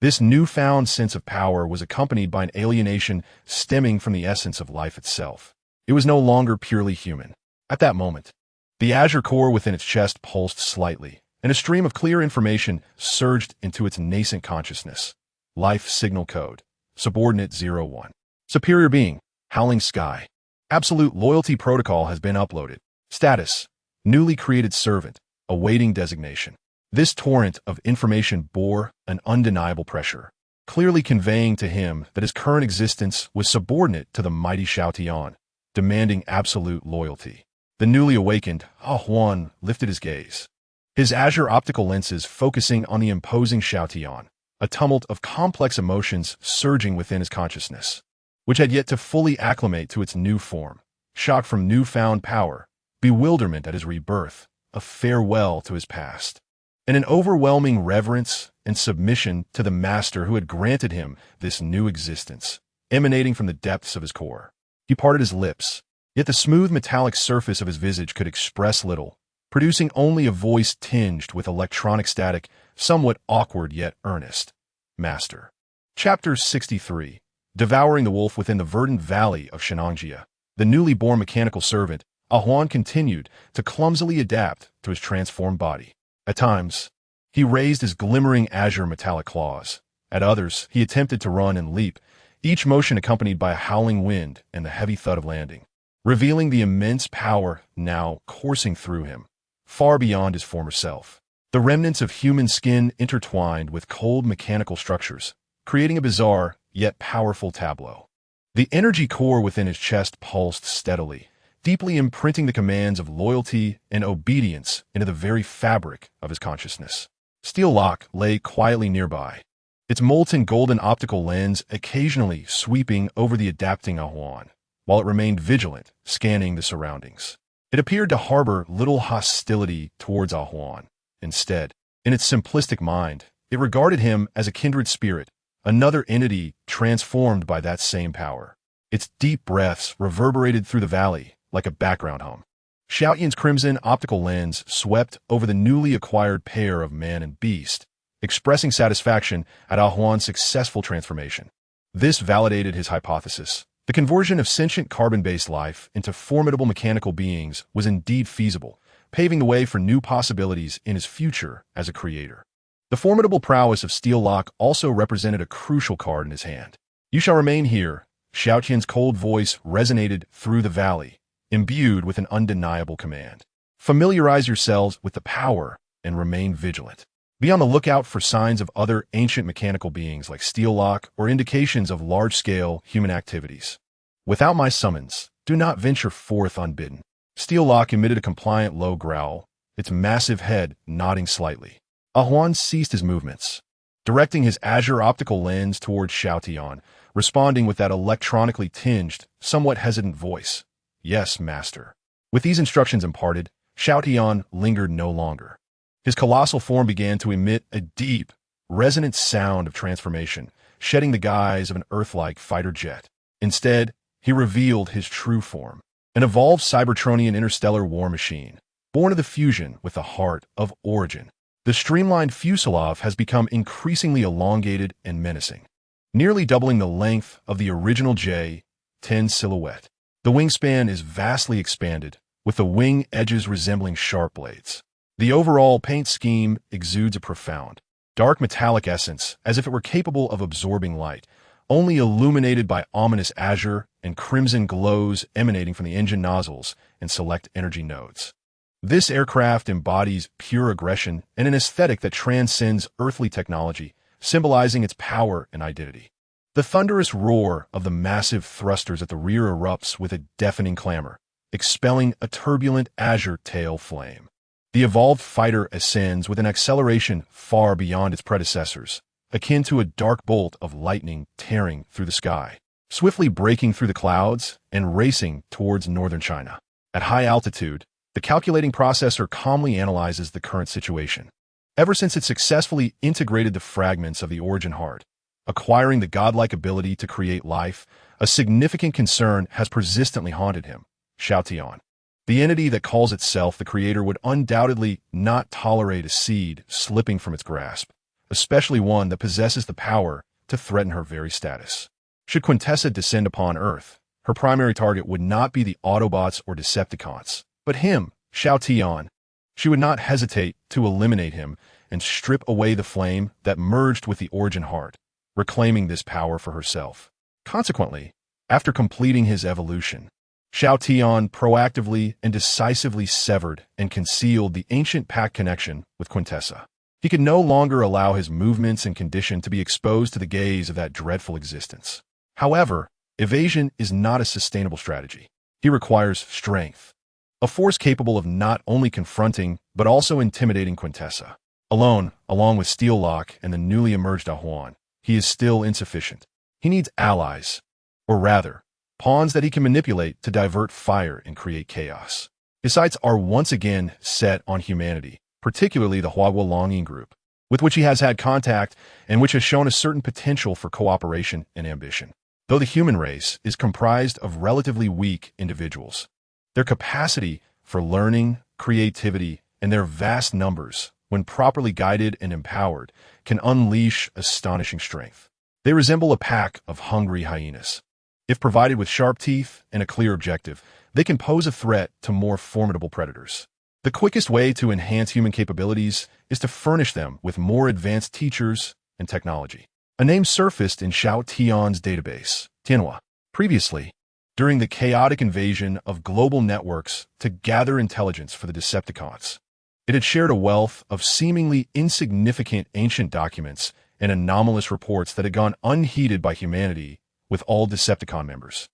this newfound sense of power was accompanied by an alienation stemming from the essence of life itself. It was no longer purely human. At that moment, the azure core within its chest pulsed slightly, and a stream of clear information surged into its nascent consciousness. Life signal code, subordinate 01. Superior being, howling sky. Absolute loyalty protocol has been uploaded. Status, newly created servant, awaiting designation. This torrent of information bore an undeniable pressure, clearly conveying to him that his current existence was subordinate to the mighty Shao Tian, demanding absolute loyalty. The newly awakened Juan lifted his gaze, his azure optical lenses focusing on the imposing Shao Tian, a tumult of complex emotions surging within his consciousness, which had yet to fully acclimate to its new form. Shock from newfound power, bewilderment at his rebirth, a farewell to his past, and an overwhelming reverence and submission to the master who had granted him this new existence, emanating from the depths of his core. He parted his lips, yet the smooth metallic surface of his visage could express little, producing only a voice tinged with electronic static, somewhat awkward yet earnest. Master. Chapter 63. Devouring the wolf within the verdant valley of Shenangjia. The newly born mechanical servant, Juan continued to clumsily adapt to his transformed body. At times, he raised his glimmering azure metallic claws. At others, he attempted to run and leap, each motion accompanied by a howling wind and the heavy thud of landing, revealing the immense power now coursing through him, far beyond his former self. The remnants of human skin intertwined with cold mechanical structures, creating a bizarre yet powerful tableau. The energy core within his chest pulsed steadily, deeply imprinting the commands of loyalty and obedience into the very fabric of his consciousness. Steel Lock lay quietly nearby, its molten golden optical lens occasionally sweeping over the adapting Ahuan, while it remained vigilant, scanning the surroundings. It appeared to harbor little hostility towards Ahuan. Instead, in its simplistic mind, it regarded him as a kindred spirit, another entity transformed by that same power. Its deep breaths reverberated through the valley like a background hum. Xiaotian's crimson optical lens swept over the newly acquired pair of man and beast, expressing satisfaction at Ahuan's successful transformation. This validated his hypothesis. The conversion of sentient carbon-based life into formidable mechanical beings was indeed feasible, paving the way for new possibilities in his future as a creator. The formidable prowess of Steel Lock also represented a crucial card in his hand. "You shall remain here," Xiaotian's cold voice resonated through the valley, imbued with an undeniable command. "Familiarize yourselves with the power and remain vigilant. Be on the lookout for signs of other ancient mechanical beings like Steel Lock or indications of large-scale human activities. Without my summons, do not venture forth unbidden." Steel Lock emitted a compliant low growl, its massive head nodding slightly. Ahuan ceased his movements, directing his azure optical lens towards Xiaotian, responding with that electronically tinged, somewhat hesitant voice. "Yes, master." With these instructions imparted, Xiaotian lingered no longer. His colossal form began to emit a deep, resonant sound of transformation, shedding the guise of an Earth-like fighter jet. Instead, he revealed his true form, an evolved Cybertronian interstellar war machine, born of the fusion with the heart of Origin. The streamlined fuselage has become increasingly elongated and menacing, nearly doubling the length of the original J-10 silhouette. The wingspan is vastly expanded, with the wing edges resembling sharp blades. The overall paint scheme exudes a profound, dark metallic essence, as if it were capable of absorbing light, only illuminated by ominous azure and crimson glows emanating from the engine nozzles and select energy nodes. This aircraft embodies pure aggression and an aesthetic that transcends earthly technology, symbolizing its power and identity. The thunderous roar of the massive thrusters at the rear erupts with a deafening clamor, expelling a turbulent azure tail flame. The evolved fighter ascends with an acceleration far beyond its predecessors, akin to a dark bolt of lightning tearing through the sky, swiftly breaking through the clouds and racing towards northern China. At high altitude, the calculating processor calmly analyzes the current situation. Ever since it successfully integrated the fragments of the Origin heart, acquiring the godlike ability to create life, a significant concern has persistently haunted him. Xiaotian, the entity that calls itself the creator, would undoubtedly not tolerate a seed slipping from its grasp, especially one that possesses the power to threaten her very status. Should Quintessa descend upon Earth, her primary target would not be the Autobots or Decepticons, but him, Xiaotian. She would not hesitate to eliminate him and strip away the flame that merged with the Origin heart, reclaiming this power for herself. Consequently, after completing his evolution, Xiaotian proactively and decisively severed and concealed the ancient pact connection with Quintessa. He could no longer allow his movements and condition to be exposed to the gaze of that dreadful existence. However, evasion is not a sustainable strategy. He requires strength, a force capable of not only confronting but also intimidating Quintessa. Alone, along with Steel Lock and the newly emerged Ahuan, he is still insufficient. He needs allies, or rather, pawns that he can manipulate to divert fire and create chaos. His sights are once again set on humanity, particularly the Huawulonging group, with which he has had contact and which has shown a certain potential for cooperation and ambition. Though the human race is comprised of relatively weak individuals, their capacity for learning, creativity, and their vast numbers, when properly guided and empowered, can unleash astonishing strength. They resemble a pack of hungry hyenas. If provided with sharp teeth and a clear objective, they can pose a threat to more formidable predators. The quickest way to enhance human capabilities is to furnish them with more advanced teachers and technology. A name surfaced in Xiaotian's database, Tianhua. Previously, during the chaotic invasion of global networks to gather intelligence for the Decepticons, it had shared a wealth of seemingly insignificant ancient documents and anomalous reports that had gone unheeded by humanity with all Decepticon members.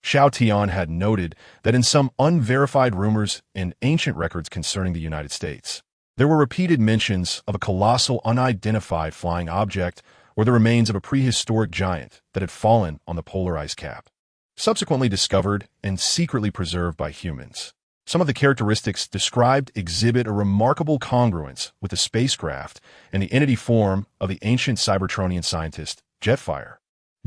Xiao Tian had noted that in some unverified rumors and ancient records concerning the United States, there were repeated mentions of a colossal unidentified flying object or the remains of a prehistoric giant that had fallen on the polar ice cap, subsequently discovered and secretly preserved by humans. Some of the characteristics described exhibit a remarkable congruence with the spacecraft and the entity form of the ancient Cybertronian scientist, Jetfire.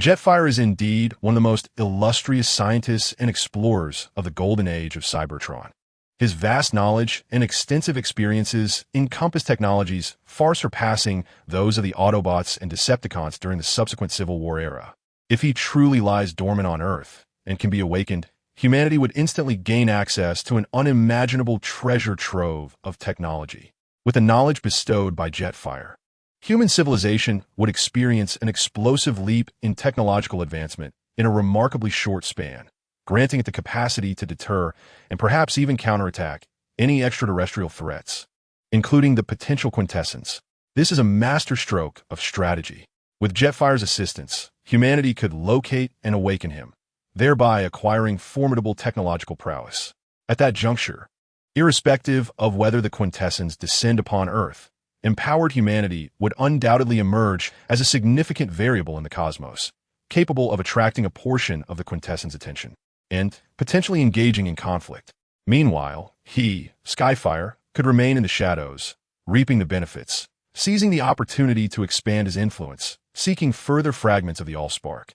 Jetfire is indeed one of the most illustrious scientists and explorers of the golden age of Cybertron. His vast knowledge and extensive experiences encompass technologies far surpassing those of the Autobots and Decepticons during the subsequent Civil War era. If he truly lies dormant on Earth and can be awakened, humanity would instantly gain access to an unimaginable treasure trove of technology. With the knowledge bestowed by Jetfire, human civilization would experience an explosive leap in technological advancement in a remarkably short span, granting it the capacity to deter and perhaps even counterattack any extraterrestrial threats, including the potential quintessence. This is a masterstroke of strategy. With Jetfire's assistance, humanity could locate and awaken him, thereby acquiring formidable technological prowess. At that juncture, irrespective of whether the quintessence descend upon Earth, empowered humanity would undoubtedly emerge as a significant variable in the cosmos, capable of attracting a portion of the quintessence attention and potentially engaging in conflict. Meanwhile, he, Skyfire, could remain in the shadows, reaping the benefits, seizing the opportunity to expand his influence, seeking further fragments of the Allspark,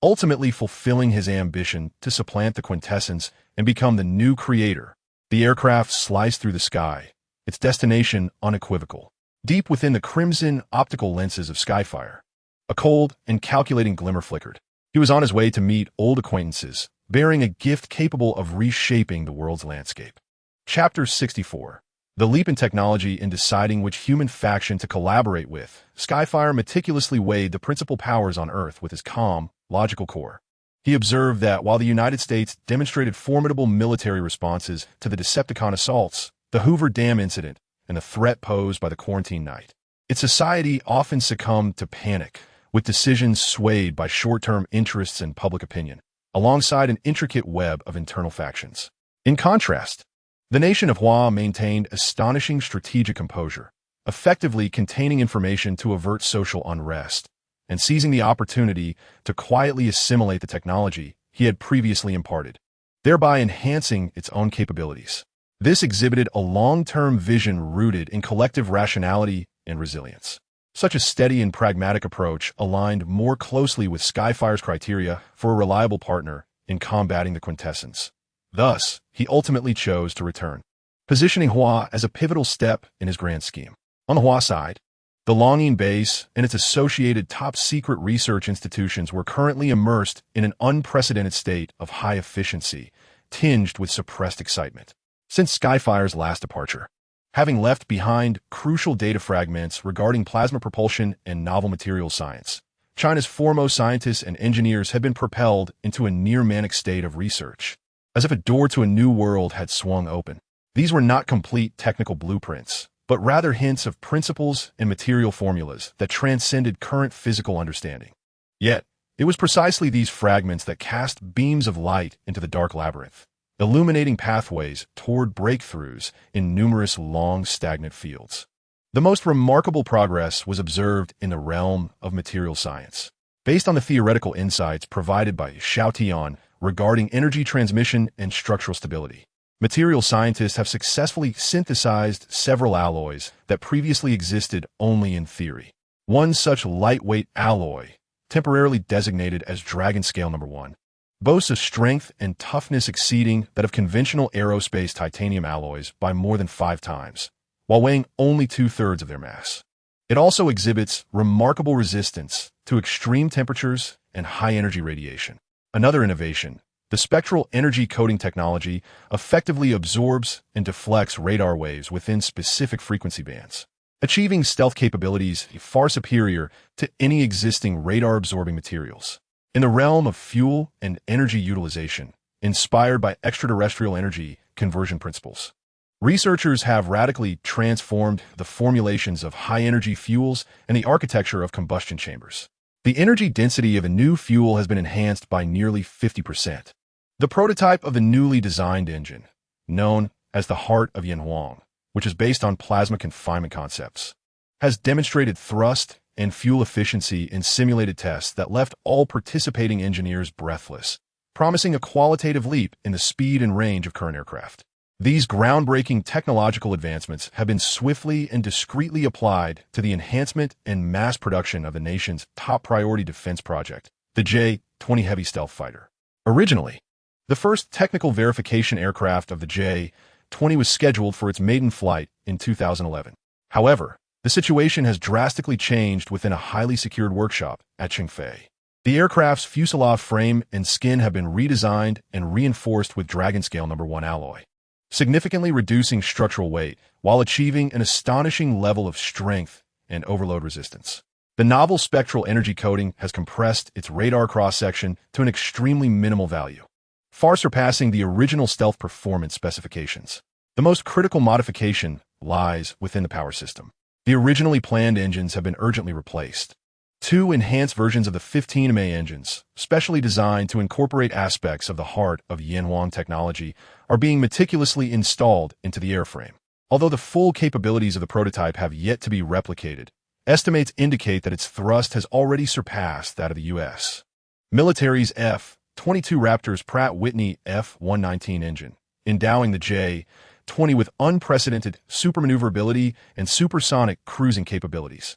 ultimately fulfilling his ambition to supplant the quintessence and become the new creator. The aircraft sliced through the sky, its destination unequivocal. Deep within the crimson optical lenses of Skyfire, a cold and calculating glimmer flickered. He was on his way to meet old acquaintances, bearing a gift capable of reshaping the world's landscape. Chapter 64. The leap in technology in deciding which human faction to collaborate with. Skyfire meticulously weighed the principal powers on Earth with his calm, logical core. He observed that while the United States demonstrated formidable military responses to the Decepticon assaults, the Hoover Dam incident, and the threat posed by the Quarantine Night, its society often succumbed to panic, with decisions swayed by short-term interests and public opinion, alongside an intricate web of internal factions. In contrast, the nation of Hua maintained astonishing strategic composure, effectively containing information to avert social unrest, and seizing the opportunity to quietly assimilate the technology he had previously imparted, thereby enhancing its own capabilities. This exhibited a long-term vision rooted in collective rationality and resilience. Such a steady and pragmatic approach aligned more closely with Skyfire's criteria for a reliable partner in combating the quintessence. Thus, he ultimately chose to return, positioning Hua as a pivotal step in his grand scheme. On the Hua side, the Longing Base and its associated top-secret research institutions were currently immersed in an unprecedented state of high efficiency, tinged with suppressed excitement. Since Skyfire's last departure, having left behind crucial data fragments regarding plasma propulsion and novel materials science, China's foremost scientists and engineers had been propelled into a near-manic state of research, as if a door to a new world had swung open. These were not complete technical blueprints, but rather hints of principles and material formulas that transcended current physical understanding. Yet, it was precisely these fragments that cast beams of light into the dark labyrinth, illuminating pathways toward breakthroughs in numerous long, stagnant fields. The most remarkable progress was observed in the realm of material science. Based on the theoretical insights provided by Xiao Tian regarding energy transmission and structural stability, material scientists have successfully synthesized several alloys that previously existed only in theory. One such lightweight alloy, temporarily designated as Dragon Scale No. 1, boasts a strength and toughness exceeding that of conventional aerospace titanium alloys by more than 5 times, while weighing only 2/3 of their mass. It also exhibits remarkable resistance to extreme temperatures and high-energy radiation. Another innovation, the spectral energy coding technology, effectively absorbs and deflects radar waves within specific frequency bands, achieving stealth capabilities far superior to any existing radar-absorbing materials. In the realm of fuel and energy utilization, inspired by extraterrestrial energy conversion principles, Researchers have radically transformed the formulations of high-energy fuels and the architecture of combustion chambers. The energy density of a new fuel has been enhanced by nearly 50%. The prototype of the newly designed engine, known as the Heart of Yanhuang, which is based on plasma confinement concepts, has demonstrated thrust and fuel efficiency in simulated tests that left all participating engineers breathless, promising a qualitative leap in the speed and range of current aircraft. These groundbreaking technological advancements have been swiftly and discreetly applied to the enhancement and mass production of the nation's top priority defense project, the J-20 Heavy Stealth Fighter. Originally, the first technical verification aircraft of the J-20 was scheduled for its maiden flight in 2011. However, the situation has drastically changed within a highly secured workshop at Qingfei. The aircraft's fuselage frame and skin have been redesigned and reinforced with Dragon Scale No. 1 alloy, significantly reducing structural weight while achieving an astonishing level of strength and overload resistance. The novel spectral energy coating has compressed its radar cross-section to an extremely minimal value, far surpassing the original stealth performance specifications. The most critical modification lies within the power system. The originally planned engines have been urgently replaced. Two enhanced versions of the 15MA engines, specially designed to incorporate aspects of the Heart of Yanhuang technology, are being meticulously installed into the airframe. Although the full capabilities of the prototype have yet to be replicated, estimates indicate that its thrust has already surpassed that of the U.S. military's F-22 Raptor's Pratt Whitney F-119 engine, endowing the J-20 with unprecedented supermaneuverability and supersonic cruising capabilities.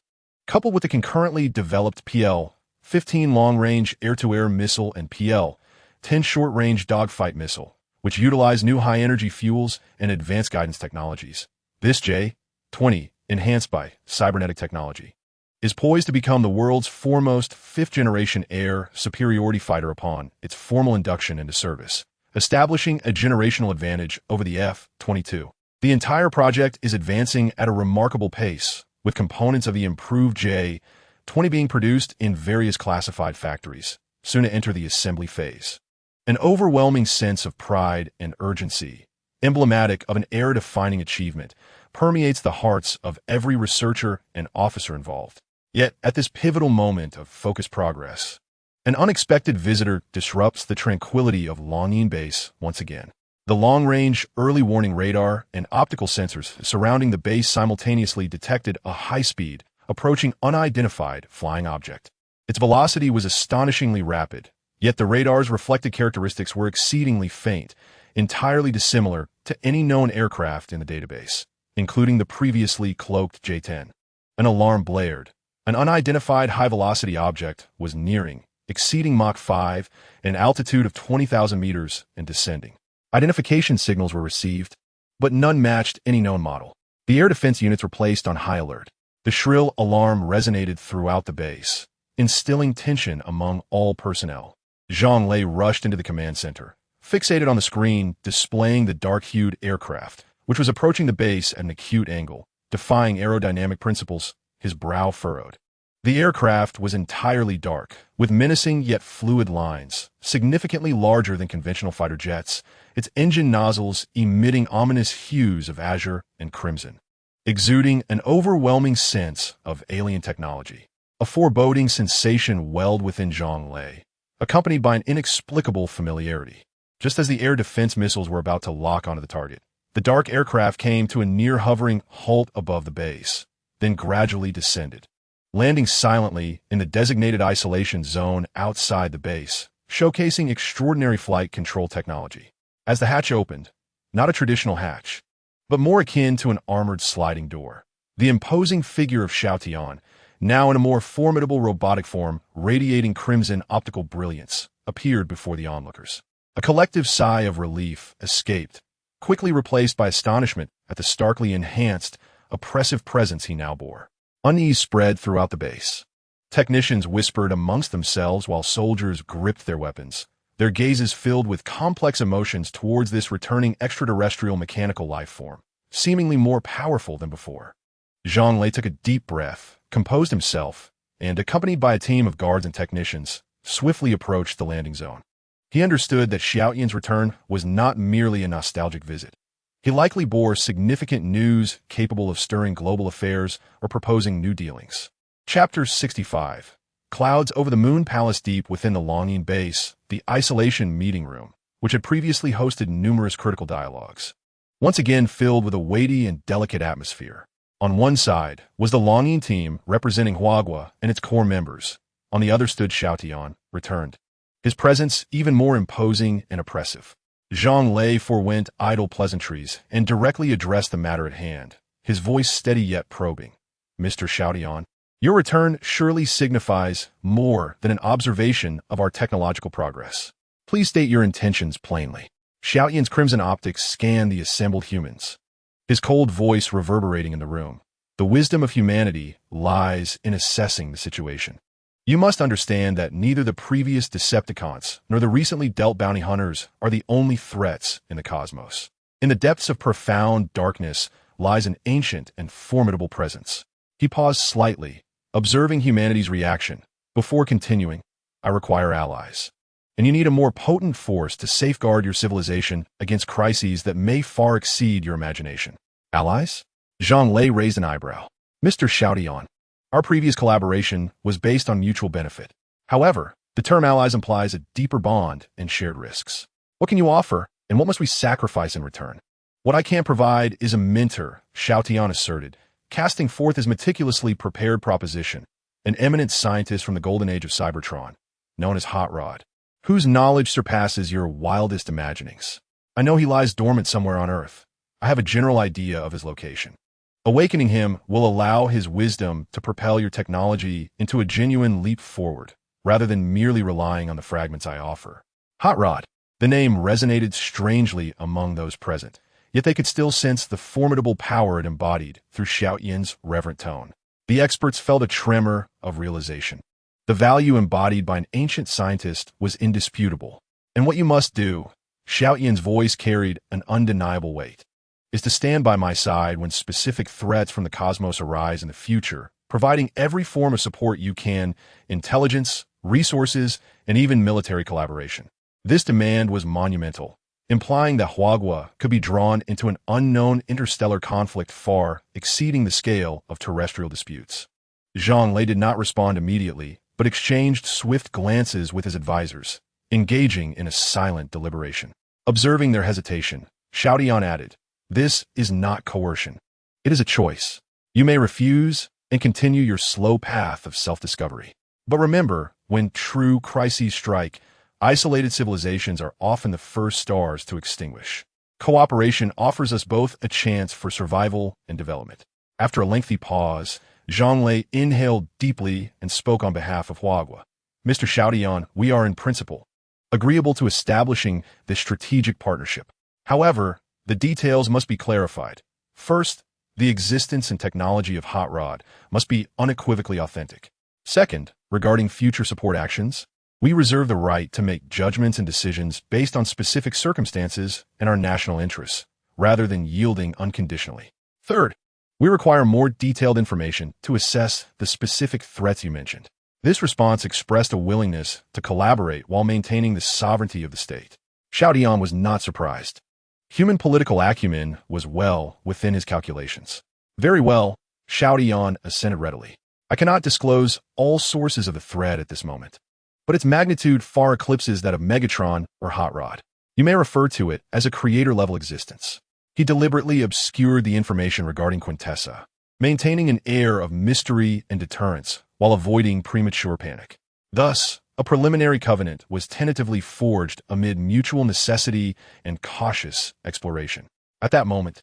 Coupled with the concurrently developed PL-15 long-range air-to-air missile and PL-10 short-range dogfight missile, which utilize new high-energy fuels and advanced guidance technologies, this J-20, enhanced by cybernetic technology, is poised to become the world's foremost fifth-generation air superiority fighter upon its formal induction into service, establishing a generational advantage over the F-22. The entire project is advancing at a remarkable pace, with components of the improved J-20 being produced in various classified factories, soon to enter the assembly phase. An overwhelming sense of pride and urgency, emblematic of an era-defining achievement, permeates the hearts of every researcher and officer involved. Yet, at this pivotal moment of focused progress, an unexpected visitor disrupts the tranquility of Longyin Base once again. The long-range early warning radar and optical sensors surrounding the base simultaneously detected a high-speed, approaching unidentified flying object. Its velocity was astonishingly rapid, yet the radar's reflected characteristics were exceedingly faint, entirely dissimilar to any known aircraft in the database, including the previously cloaked J-10. An alarm blared. An unidentified high-velocity object was nearing, exceeding Mach 5, at an altitude of 20,000 meters and descending. Identification signals were received, but none matched any known model. The air defense units were placed on high alert. The shrill alarm resonated throughout the base, instilling tension among all personnel. Zhang Lei rushed into the command center, fixated on the screen displaying the dark-hued aircraft, which was approaching the base at an acute angle, defying aerodynamic principles, his brow furrowed. The aircraft was entirely dark, with menacing yet fluid lines, significantly larger than conventional fighter jets, its engine nozzles emitting ominous hues of azure and crimson, exuding an overwhelming sense of alien technology. A foreboding sensation welled within Zhang Lei, accompanied by an inexplicable familiarity. Just as the air defense missiles were about to lock onto the target, the dark aircraft came to a near-hovering halt above the base, then gradually descended, landing silently in the designated isolation zone outside the base, showcasing extraordinary flight control technology. As the hatch opened, not a traditional hatch, but more akin to an armored sliding door, the imposing figure of Xiao Tian, now in a more formidable robotic form, radiating crimson optical brilliance, appeared before the onlookers. A collective sigh of relief escaped, quickly replaced by astonishment at the starkly enhanced, oppressive presence he now bore. Unease spread throughout the base. Technicians whispered amongst themselves while soldiers gripped their weapons, their gazes filled with complex emotions towards this returning extraterrestrial mechanical life form, seemingly more powerful than before. Zhang Lei took a deep breath, composed himself, and, accompanied by a team of guards and technicians, swiftly approached the landing zone. He understood that Xiaoyan's return was not merely a nostalgic visit. He likely bore significant news capable of stirring global affairs or proposing new dealings. Chapter 65. Clouds over the Moon Palace. Deep within the Longyin base, the isolation meeting room, which had previously hosted numerous critical dialogues, once again filled with a weighty and delicate atmosphere. On one side was the Longyin team representing Huagua and its core members. On the other stood Xiaotian, returned, his presence even more imposing and oppressive. Zhang Lei forewent idle pleasantries and directly addressed the matter at hand, his voice steady yet probing. Mr. Xiaotian, your return surely signifies more than an observation of our technological progress. Please state your intentions plainly. Xiaotian's crimson optics scanned the assembled humans, his cold voice reverberating in the room. The wisdom of humanity lies in assessing the situation. You must understand that neither the previous Decepticons nor the recently dealt bounty hunters are the only threats in the cosmos. In the depths of profound darkness lies an ancient and formidable presence. He paused slightly, observing humanity's reaction, before continuing. I require allies. And you need a more potent force to safeguard your civilization against crises that may far exceed your imagination. Allies? Zhang Lei raised an eyebrow. Mr. Xiaotian, our previous collaboration was based on mutual benefit. However, the term allies implies a deeper bond and shared risks. What can you offer, and what must we sacrifice in return? What I can't provide is a mentor, Xiaotian asserted, casting forth his meticulously prepared proposition, an eminent scientist from the golden age of Cybertron, known as Hot Rod, whose knowledge surpasses your wildest imaginings. I know he lies dormant somewhere on Earth. I have a general idea of his location. Awakening him will allow his wisdom to propel your technology into a genuine leap forward, rather than merely relying on the fragments I offer. Hot Rod. The name resonated strangely among those present, yet they could still sense the formidable power it embodied through Xiaotian's reverent tone. The experts felt a tremor of realization. The value embodied by an ancient scientist was indisputable. And what you must do, Xiaotian's voice carried an undeniable weight, is to stand by my side when specific threats from the cosmos arise in the future, providing every form of support you can, intelligence, resources, and even military collaboration. This demand was monumental, implying that Huagua could be drawn into an unknown interstellar conflict far exceeding the scale of terrestrial disputes. Zhang Lei did not respond immediately, but exchanged swift glances with his advisors, engaging in a silent deliberation. Observing their hesitation, Xiaotian added, "This is not coercion. It is a choice. You may refuse and continue your slow path of self-discovery. But remember, when true crises strike, isolated civilizations are often the first stars to extinguish. Cooperation offers us both a chance for survival and development." After a lengthy pause, Zhang Lei inhaled deeply and spoke on behalf of Huagua. "Mr. Xiaotian, we are in principle agreeable to establishing this strategic partnership. However, the details must be clarified. First, the existence and technology of Hot Rod must be unequivocally authentic. Second, regarding future support actions, we reserve the right to make judgments and decisions based on specific circumstances and our national interests, rather than yielding unconditionally. Third, we require more detailed information to assess the specific threats you mentioned." This response expressed a willingness to collaborate while maintaining the sovereignty of the state. Xiaotian was not surprised. Human political acumen was well within his calculations. "Very well," Xiaotian assented readily. "I cannot disclose all sources of the threat at this moment, but its magnitude far eclipses that of Megatron or Hot Rod. You may refer to it as a creator-level existence." He deliberately obscured the information regarding Quintessa, maintaining an air of mystery and deterrence while avoiding premature panic. Thus, a preliminary covenant was tentatively forged amid mutual necessity and cautious exploration. At that moment,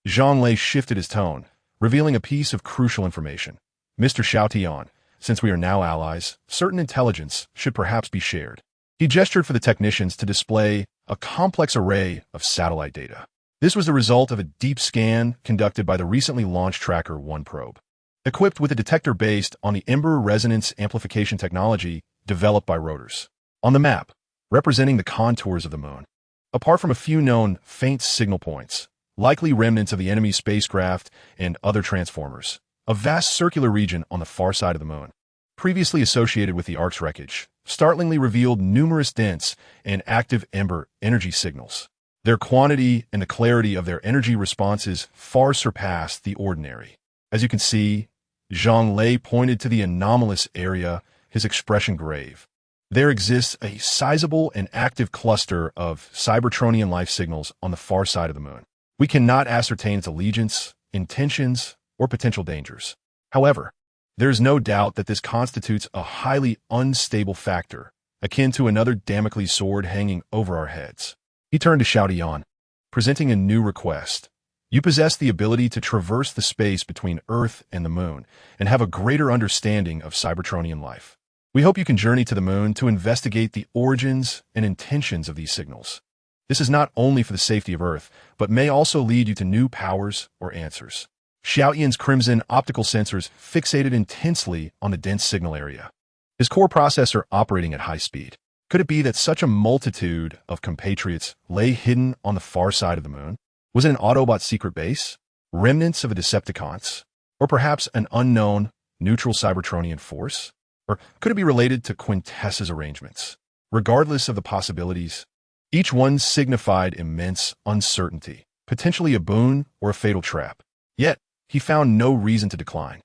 Zhang Lei shifted his tone, revealing a piece of crucial information. "Mr. Xiaotian, since we are now allies, certain intelligence should perhaps be shared." He gestured for the technicians to display a complex array of satellite data. This was the result of a deep scan conducted by the recently launched Tracker 1 probe, equipped with a detector based on the Ember resonance amplification technology developed by Rotors. On the map, representing the contours of the moon, apart from a few known faint signal points, likely remnants of the enemy spacecraft and other transformers, a vast circular region on the far side of the moon, previously associated with the Ark's wreckage, startlingly revealed numerous dense and active Ember energy signals. Their quantity and the clarity of their energy responses far surpassed the ordinary. As you can see, Zhang Lei pointed to the anomalous area, his expression grave. There exists a sizable and active cluster of Cybertronian life signals on the far side of the moon. We cannot ascertain its allegiance, intentions, or potential dangers. However, there is no doubt that this constitutes a highly unstable factor, akin to another Damocles sword hanging over our heads. He turned to Xiao Tian, presenting a new request. You possess the ability to traverse the space between Earth and the moon and have a greater understanding of Cybertronian life. We hope you can journey to the moon to investigate the origins and intentions of these signals. This is not only for the safety of Earth, but may also lead you to new powers or answers. Xiao Tian's crimson optical sensors fixated intensely on the dense signal area. His core processor operating at high speed. Could it be that such a multitude of compatriots lay hidden on the far side of the moon? Was it an Autobot secret base? Remnants of a Decepticons? Or perhaps an unknown, neutral Cybertronian force? Or could it be related to Quintessa's arrangements? Regardless of the possibilities, each one signified immense uncertainty, potentially a boon or a fatal trap. Yet, he found no reason to decline.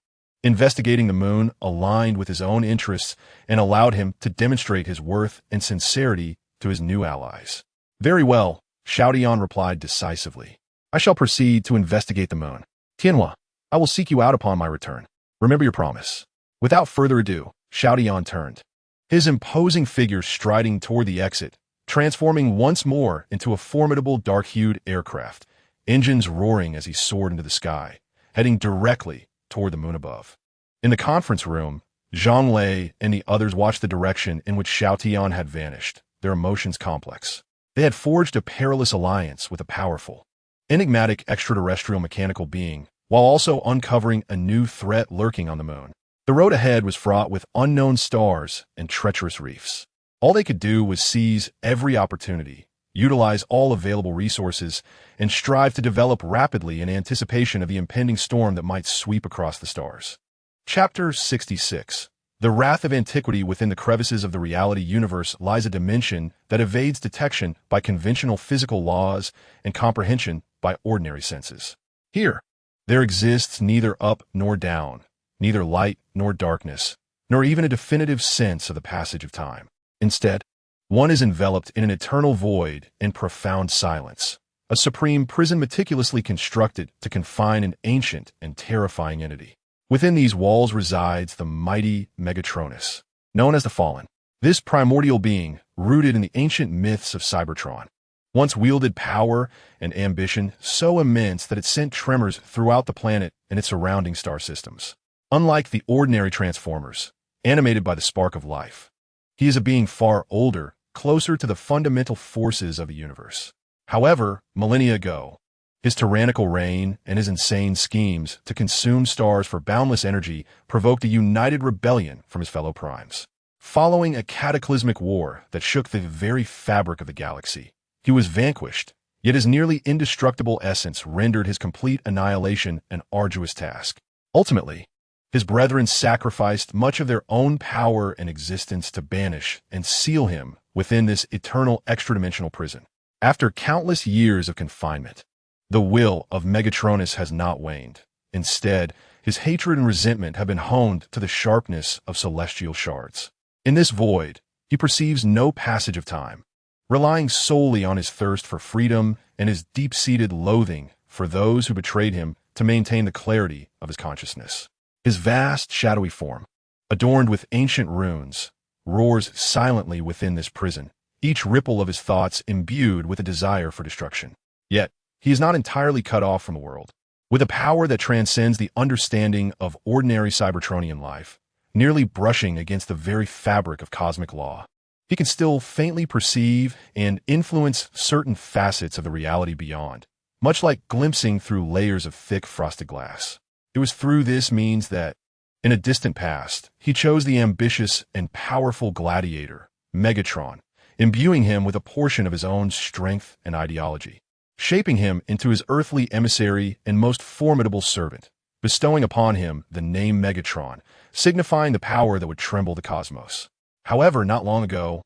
Investigating the moon aligned with his own interests and allowed him to demonstrate his worth and sincerity to his new allies. Very well, Xiao Tian replied decisively. I shall proceed to investigate the moon. Tianhua, I will seek you out upon my return. Remember your promise. Without further ado, Xiao Tian turned, his imposing figure striding toward the exit, transforming once more into a formidable dark-hued aircraft, engines roaring as he soared into the sky, heading directly toward the moon above. In the conference room, Zhang Lei and the others watched the direction in which Xiao Tian had vanished, their emotions complex. They had forged a perilous alliance with a powerful, enigmatic extraterrestrial mechanical being, while also uncovering a new threat lurking on the moon. The road ahead was fraught with unknown stars and treacherous reefs. All they could do was seize every opportunity, utilize all available resources, and strive to develop rapidly in anticipation of the impending storm that might sweep across the stars. Chapter 66. The wrath of antiquity. Within the crevices of the reality universe lies a dimension that evades detection by conventional physical laws and comprehension by ordinary senses. Here, there exists neither up nor down, neither light nor darkness, nor even a definitive sense of the passage of time. Instead, one is enveloped in an eternal void and profound silence, a supreme prison meticulously constructed to confine an ancient and terrifying entity. Within these walls resides the mighty Megatronus, known as the Fallen. This primordial being, rooted in the ancient myths of Cybertron, once wielded power and ambition so immense that it sent tremors throughout the planet and its surrounding star systems. Unlike the ordinary Transformers, animated by the spark of life, he is a being far older, closer to the fundamental forces of the universe. However, millennia ago, his tyrannical reign and his insane schemes to consume stars for boundless energy provoked a united rebellion from his fellow primes. Following a cataclysmic war that shook the very fabric of the galaxy, he was vanquished, yet his nearly indestructible essence rendered his complete annihilation an arduous task. Ultimately, his brethren sacrificed much of their own power and existence to banish and seal him within this eternal extra-dimensional prison. After countless years of confinement, the will of Megatronus has not waned. Instead, his hatred and resentment have been honed to the sharpness of celestial shards. In this void, he perceives no passage of time, relying solely on his thirst for freedom and his deep-seated loathing for those who betrayed him to maintain the clarity of his consciousness. His vast, shadowy form, adorned with ancient runes, roars silently within this prison, each ripple of his thoughts imbued with a desire for destruction. Yet, he is not entirely cut off from the world. With a power that transcends the understanding of ordinary Cybertronian life, nearly brushing against the very fabric of cosmic law, he can still faintly perceive and influence certain facets of the reality beyond, much like glimpsing through layers of thick frosted glass. It was through this means that, in a distant past, he chose the ambitious and powerful gladiator, Megatron, imbuing him with a portion of his own strength and ideology, shaping him into his earthly emissary and most formidable servant, bestowing upon him the name Megatron, signifying the power that would tremble the cosmos. However, not long ago,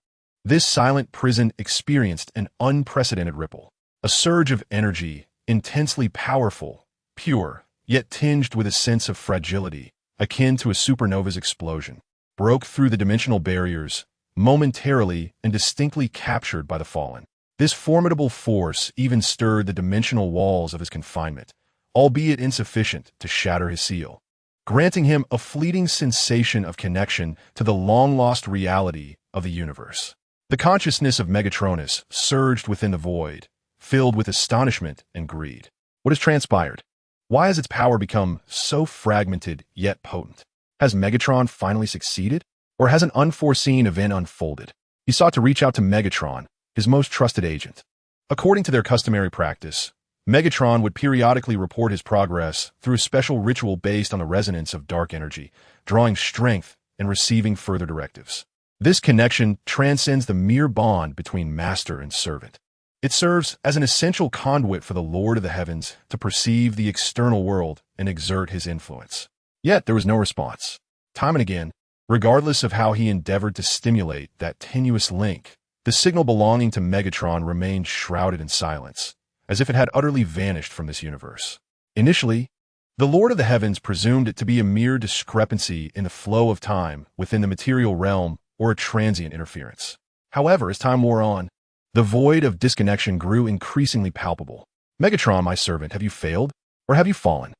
this silent prison experienced an unprecedented ripple. A surge of energy, intensely powerful, pure, yet tinged with a sense of fragility, akin to a supernova's explosion, broke through the dimensional barriers, momentarily and distinctly captured by the fallen. This formidable force even stirred the dimensional walls of his confinement, albeit insufficient to shatter his seal, granting him a fleeting sensation of connection to the long-lost reality of the universe. The consciousness of Megatronus surged within the void, filled with astonishment and greed. What has transpired? Why has its power become so fragmented yet potent? Has Megatron finally succeeded? Or has an unforeseen event unfolded? He sought to reach out to Megatron, his most trusted agent. According to their customary practice, Megatron would periodically report his progress through a special ritual based on the resonance of dark energy, drawing strength and receiving further directives. This connection transcends the mere bond between master and servant. It serves as an essential conduit for the Lord of the Heavens to perceive the external world and exert his influence. Yet there was no response. Time and again, regardless of how he endeavored to stimulate that tenuous link, the signal belonging to Megatron remained shrouded in silence, as if it had utterly vanished from this universe. Initially, the Lord of the Heavens presumed it to be a mere discrepancy in the flow of time within the material realm or a transient interference. However, as time wore on, the void of disconnection grew increasingly palpable. Megatron, my servant, have you failed, or have you fallen?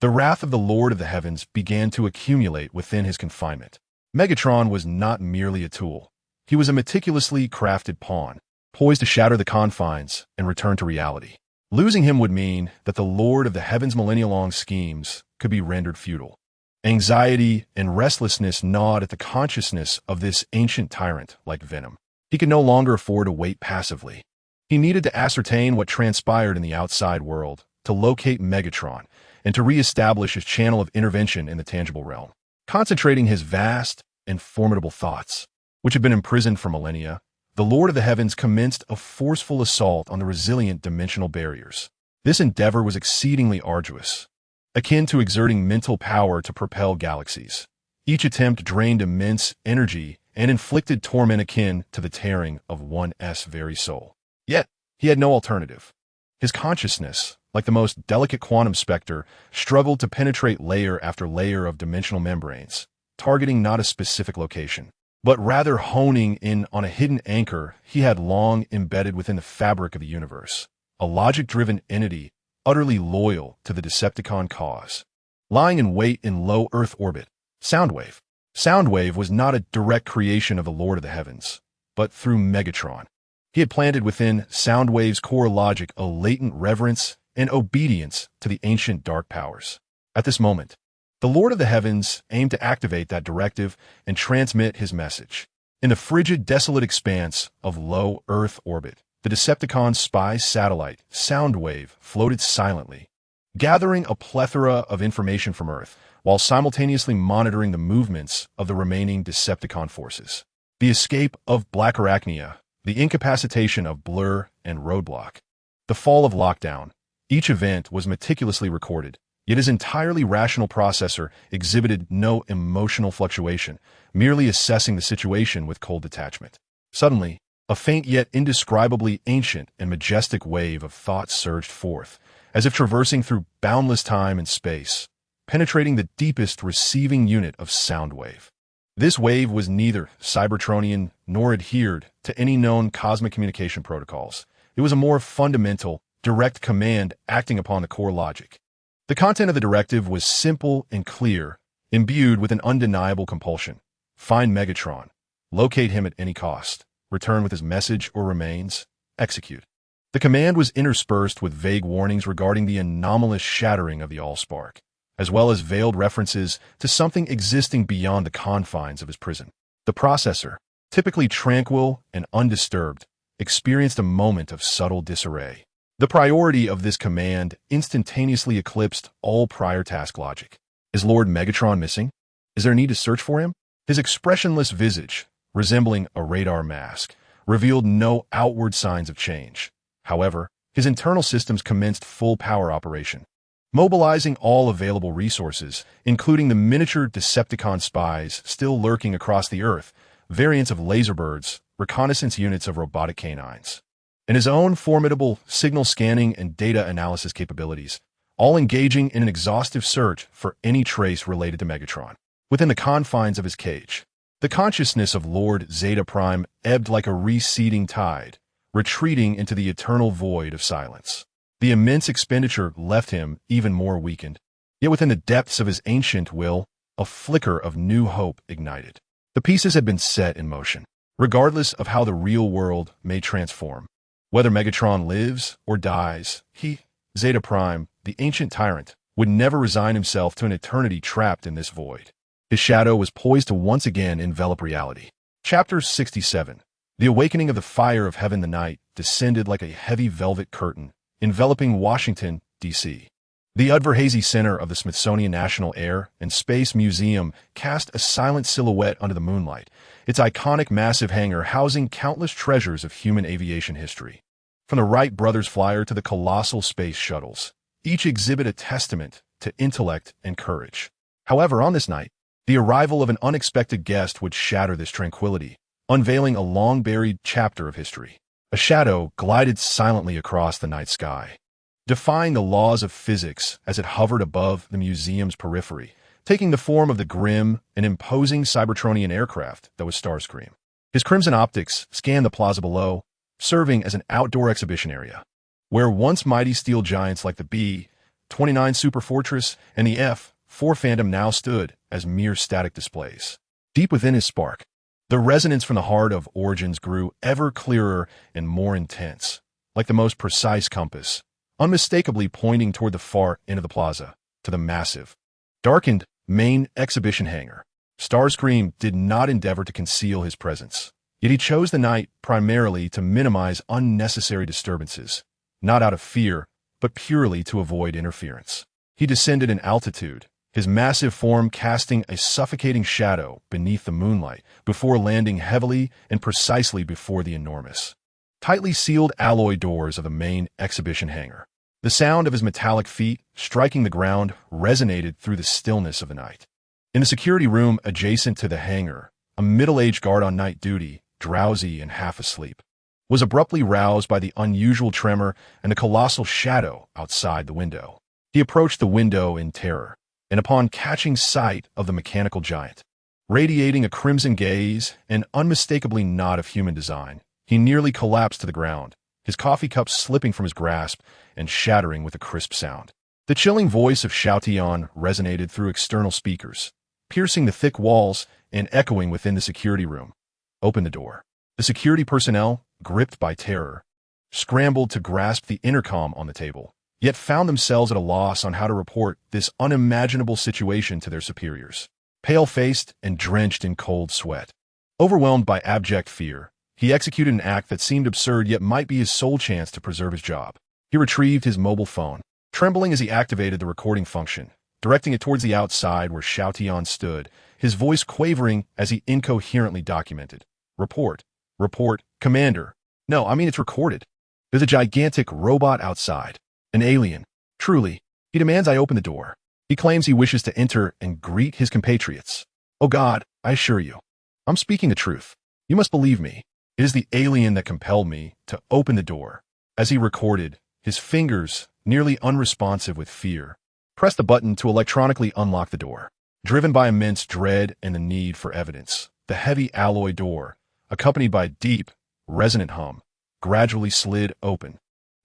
The wrath of the Lord of the Heavens began to accumulate within his confinement. Megatron was not merely a tool. He was a meticulously crafted pawn, poised to shatter the confines and return to reality. Losing him would mean that the Lord of the Heavens' millennia-long schemes could be rendered futile. Anxiety and restlessness gnawed at the consciousness of this ancient tyrant like venom. He could no longer afford to wait passively. He needed to ascertain what transpired in the outside world, to locate Megatron, and to re-establish his channel of intervention in the tangible realm. Concentrating his vast and formidable thoughts, which had been imprisoned for millennia, the Lord of the Heavens commenced a forceful assault on the resilient dimensional barriers. This endeavor was exceedingly arduous, akin to exerting mental power to propel galaxies. Each attempt drained immense energy and inflicted torment akin to the tearing of one's very soul. Yet, he had no alternative. His consciousness, like the most delicate quantum specter, struggled to penetrate layer after layer of dimensional membranes, targeting not a specific location, but rather honing in on a hidden anchor he had long embedded within the fabric of the universe, a logic-driven entity utterly loyal to the Decepticon cause. Lying in wait in low Earth orbit, Soundwave. Soundwave was not a direct creation of the Lord of the Heavens, but through Megatron. He had planted within Soundwave's core logic a latent reverence and obedience to the ancient dark powers. At this moment, the Lord of the Heavens aimed to activate that directive and transmit his message. In the frigid, desolate expanse of low Earth orbit, the Decepticon spy satellite, Soundwave, floated silently, gathering a plethora of information from Earth, while simultaneously monitoring the movements of the remaining Decepticon forces. The escape of Black Arachnia, the incapacitation of Blur and Roadblock, the fall of Lockdown. Each event was meticulously recorded, yet his entirely rational processor exhibited no emotional fluctuation, merely assessing the situation with cold detachment. Suddenly, a faint yet indescribably ancient and majestic wave of thought surged forth, as if traversing through boundless time and space, penetrating the deepest receiving unit of Soundwave. This wave was neither Cybertronian nor adhered to any known cosmic communication protocols. It was a more fundamental, direct command acting upon the core logic. The content of the directive was simple and clear, imbued with an undeniable compulsion. Find Megatron. Locate him at any cost. Return with his message or remains. Execute. The command was interspersed with vague warnings regarding the anomalous shattering of the Allspark, as well as veiled references to something existing beyond the confines of his prison. The processor, typically tranquil and undisturbed, experienced a moment of subtle disarray. The priority of this command instantaneously eclipsed all prior task logic. Is Lord Megatron missing? Is there need to search for him? His expressionless visage, resembling a radar mask, revealed no outward signs of change. However, his internal systems commenced full power operation. Mobilizing all available resources, including the miniature Decepticon spies still lurking across the Earth, variants of laser birds, reconnaissance units of robotic canines. and his own formidable signal scanning and data analysis capabilities, all engaging in an exhaustive search for any trace related to Megatron. Within the confines of his cage, the consciousness of Lord Zeta Prime ebbed like a receding tide, retreating into the eternal void of silence. The immense expenditure left him even more weakened, yet within the depths of his ancient will, a flicker of new hope ignited. The pieces had been set in motion, regardless of how the real world may transform. Whether Megatron lives or dies, he, Zeta Prime, the ancient tyrant, would never resign himself to an eternity trapped in this void. His shadow was poised to once again envelop reality. Chapter 67. The awakening of the fire of heaven. The night descended like a heavy velvet curtain, enveloping Washington, D.C. The Udvar-Hazy Center of the Smithsonian National Air and Space Museum cast a silent silhouette under the moonlight, its iconic massive hangar housing countless treasures of human aviation history. From the Wright brothers flyer to the colossal space shuttles, each exhibit a testament to intellect and courage. However, on this night, the arrival of an unexpected guest would shatter this tranquility, unveiling a long-buried chapter of history. A shadow glided silently across the night sky, defying the laws of physics as it hovered above the museum's periphery, taking the form of the grim and imposing Cybertronian aircraft that was Starscream. His crimson optics scanned the plaza below, serving as an outdoor exhibition area, where once mighty steel giants like the B-29 Super Fortress and the F-4 Phantom now stood as mere static displays. Deep within his spark, the resonance from the heart of Origins grew ever clearer and more intense, like the most precise compass, unmistakably pointing toward the far end of the plaza, to the massive, darkened main exhibition hangar. Starscream did not endeavor to conceal his presence, yet he chose the night primarily to minimize unnecessary disturbances, not out of fear, but purely to avoid interference. He descended in altitude, his massive form casting a suffocating shadow beneath the moonlight before landing heavily and precisely before the enormous, tightly sealed alloy doors of the main exhibition hangar. The sound of his metallic feet striking the ground resonated through the stillness of the night. In the security room adjacent to the hangar, a middle-aged guard on night duty, drowsy and half asleep, was abruptly roused by the unusual tremor and the colossal shadow outside the window. He approached the window in terror, and upon catching sight of the mechanical giant, radiating a crimson gaze and unmistakably not of human design, he nearly collapsed to the ground, his coffee cup slipping from his grasp and shattering with a crisp sound. The chilling voice of Xiaotian resonated through external speakers, piercing the thick walls and echoing within the security room. Open the door. The security personnel, gripped by terror, scrambled to grasp the intercom on the table, yet found themselves at a loss on how to report this unimaginable situation to their superiors. Pale-faced and drenched in cold sweat, overwhelmed by abject fear, he executed an act that seemed absurd yet might be his sole chance to preserve his job. He retrieved his mobile phone, trembling as he activated the recording function, directing it towards the outside where Xiaotian stood, his voice quavering as he incoherently documented. Report, Commander. No, I mean it's recorded. There's a gigantic robot outside. An alien. Truly. He demands I open the door. He claims he wishes to enter and greet his compatriots. Oh God, I assure you. I'm speaking the truth. You must believe me. It is the alien that compelled me to open the door. As he recorded, his fingers, nearly unresponsive with fear, pressed the button to electronically unlock the door. Driven by immense dread and the need for evidence, the heavy alloy door, accompanied by a deep, resonant hum, gradually slid open,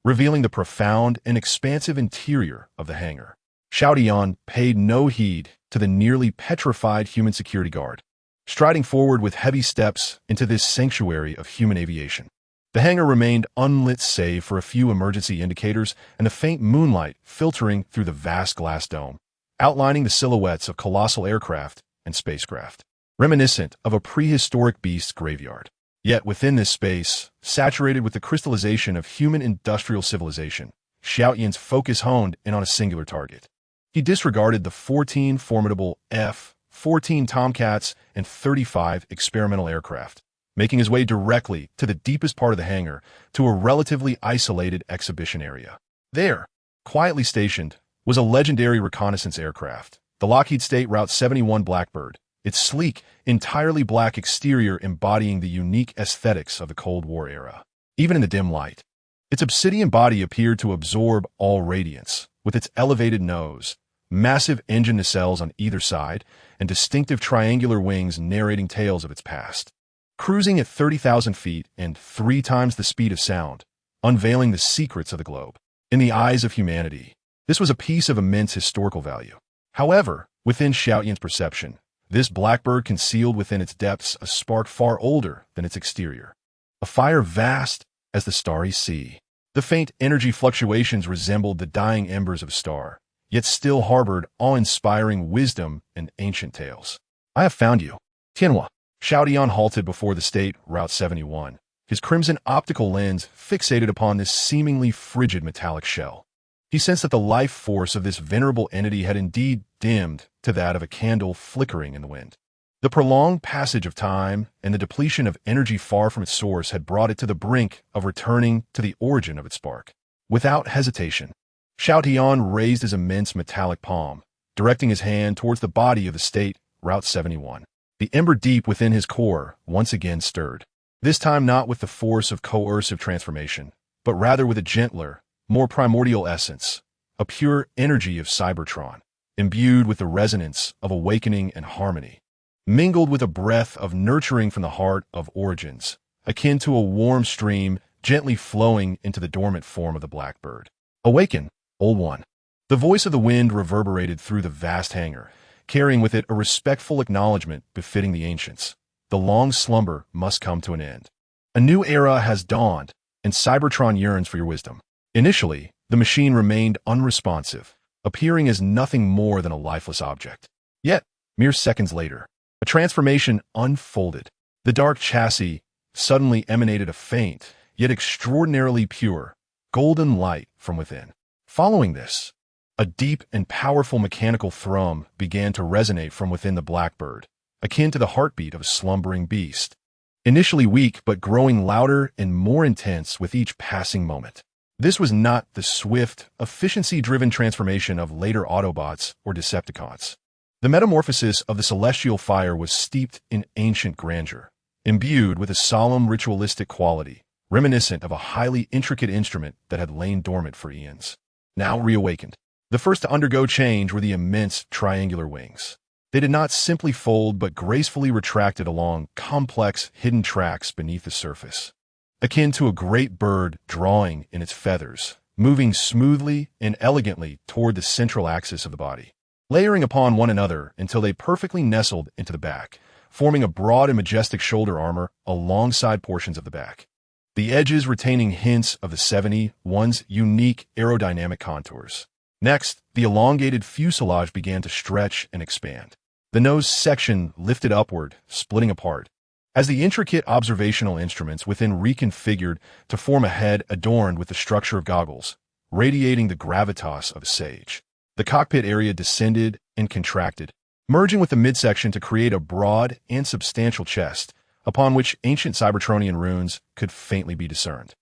revealing the profound and expansive interior of the hangar. Xiaotian paid no heed to the nearly petrified human security guard, striding forward with heavy steps into this sanctuary of human aviation. The hangar remained unlit save for a few emergency indicators and the faint moonlight filtering through the vast glass dome, outlining the silhouettes of colossal aircraft and spacecraft, reminiscent of a prehistoric beast's graveyard. Yet within this space, saturated with the crystallization of human industrial civilization, Xiaotian's focus honed in on a singular target. He disregarded the 14 formidable F-14 Tomcats and 35 experimental aircraft, making his way directly to the deepest part of the hangar, to a relatively isolated exhibition area. There, quietly stationed, was a legendary reconnaissance aircraft, the Lockheed State Route 71 Blackbird, its sleek, entirely black exterior embodying the unique aesthetics of the Cold War era. Even in the dim light, Its obsidian body appeared to absorb all radiance, with its elevated nose, massive engine nacelles on either side, and distinctive triangular wings narrating tales of its past. Cruising at 30,000 feet and 3 times the speed of sound, unveiling the secrets of the globe. In the eyes of humanity, this was a piece of immense historical value. However, within Xiaoyan's perception, this blackbird concealed within its depths a spark far older than its exterior. A fire vast as the starry sea. The faint energy fluctuations resembled the dying embers of a star, yet still harbored awe-inspiring wisdom and ancient tales. I have found you. Tianhua. Xiaoyan halted before the state Route 71, his crimson optical lens fixated upon this seemingly frigid metallic shell. He sensed that the life force of this venerable entity had indeed dimmed to that of a candle flickering in the wind. The prolonged passage of time and the depletion of energy far from its source had brought it to the brink of returning to the origin of its spark. Without hesitation, Xiaoyan raised his immense metallic palm, directing his hand towards the body of the state Route 71. The ember deep within his core once again stirred, this time not with the force of coercive transformation, but rather with a gentler, more primordial essence, a pure energy of Cybertron, imbued with the resonance of awakening and harmony, mingled with a breath of nurturing from the heart of origins, akin to a warm stream gently flowing into the dormant form of the blackbird. Awaken, Old One. The voice of the wind reverberated through the vast hangar, carrying with it a respectful acknowledgement befitting the ancients. The long slumber must come to an end. A new era has dawned, and Cybertron yearns for your wisdom. Initially, the machine remained unresponsive, appearing as nothing more than a lifeless object. Yet, mere seconds later, a transformation unfolded. The dark chassis suddenly emanated a faint, yet extraordinarily pure, golden light from within. Following this, a deep and powerful mechanical thrum began to resonate from within the blackbird, akin to the heartbeat of a slumbering beast. Initially weak but growing louder and more intense with each passing moment. This was not the swift, efficiency-driven transformation of later Autobots or Decepticons. The metamorphosis of the celestial fire was steeped in ancient grandeur, imbued with a solemn ritualistic quality, reminiscent of a highly intricate instrument that had lain dormant for eons. Now reawakened. The first to undergo change were the immense triangular wings. They did not simply fold but gracefully retracted along complex, hidden tracks beneath the surface, akin to a great bird drawing in its feathers, moving smoothly and elegantly toward the central axis of the body, layering upon one another until they perfectly nestled into the back, forming a broad and majestic shoulder armor alongside portions of the back. The edges retaining hints of the 71's unique aerodynamic contours. Next, the elongated fuselage began to stretch and expand. The nose section lifted upward, splitting apart, as the intricate observational instruments within reconfigured to form a head adorned with the structure of goggles, radiating the gravitas of a sage. The cockpit area descended and contracted, merging with the midsection to create a broad and substantial chest, upon which ancient Cybertronian runes could faintly be discerned.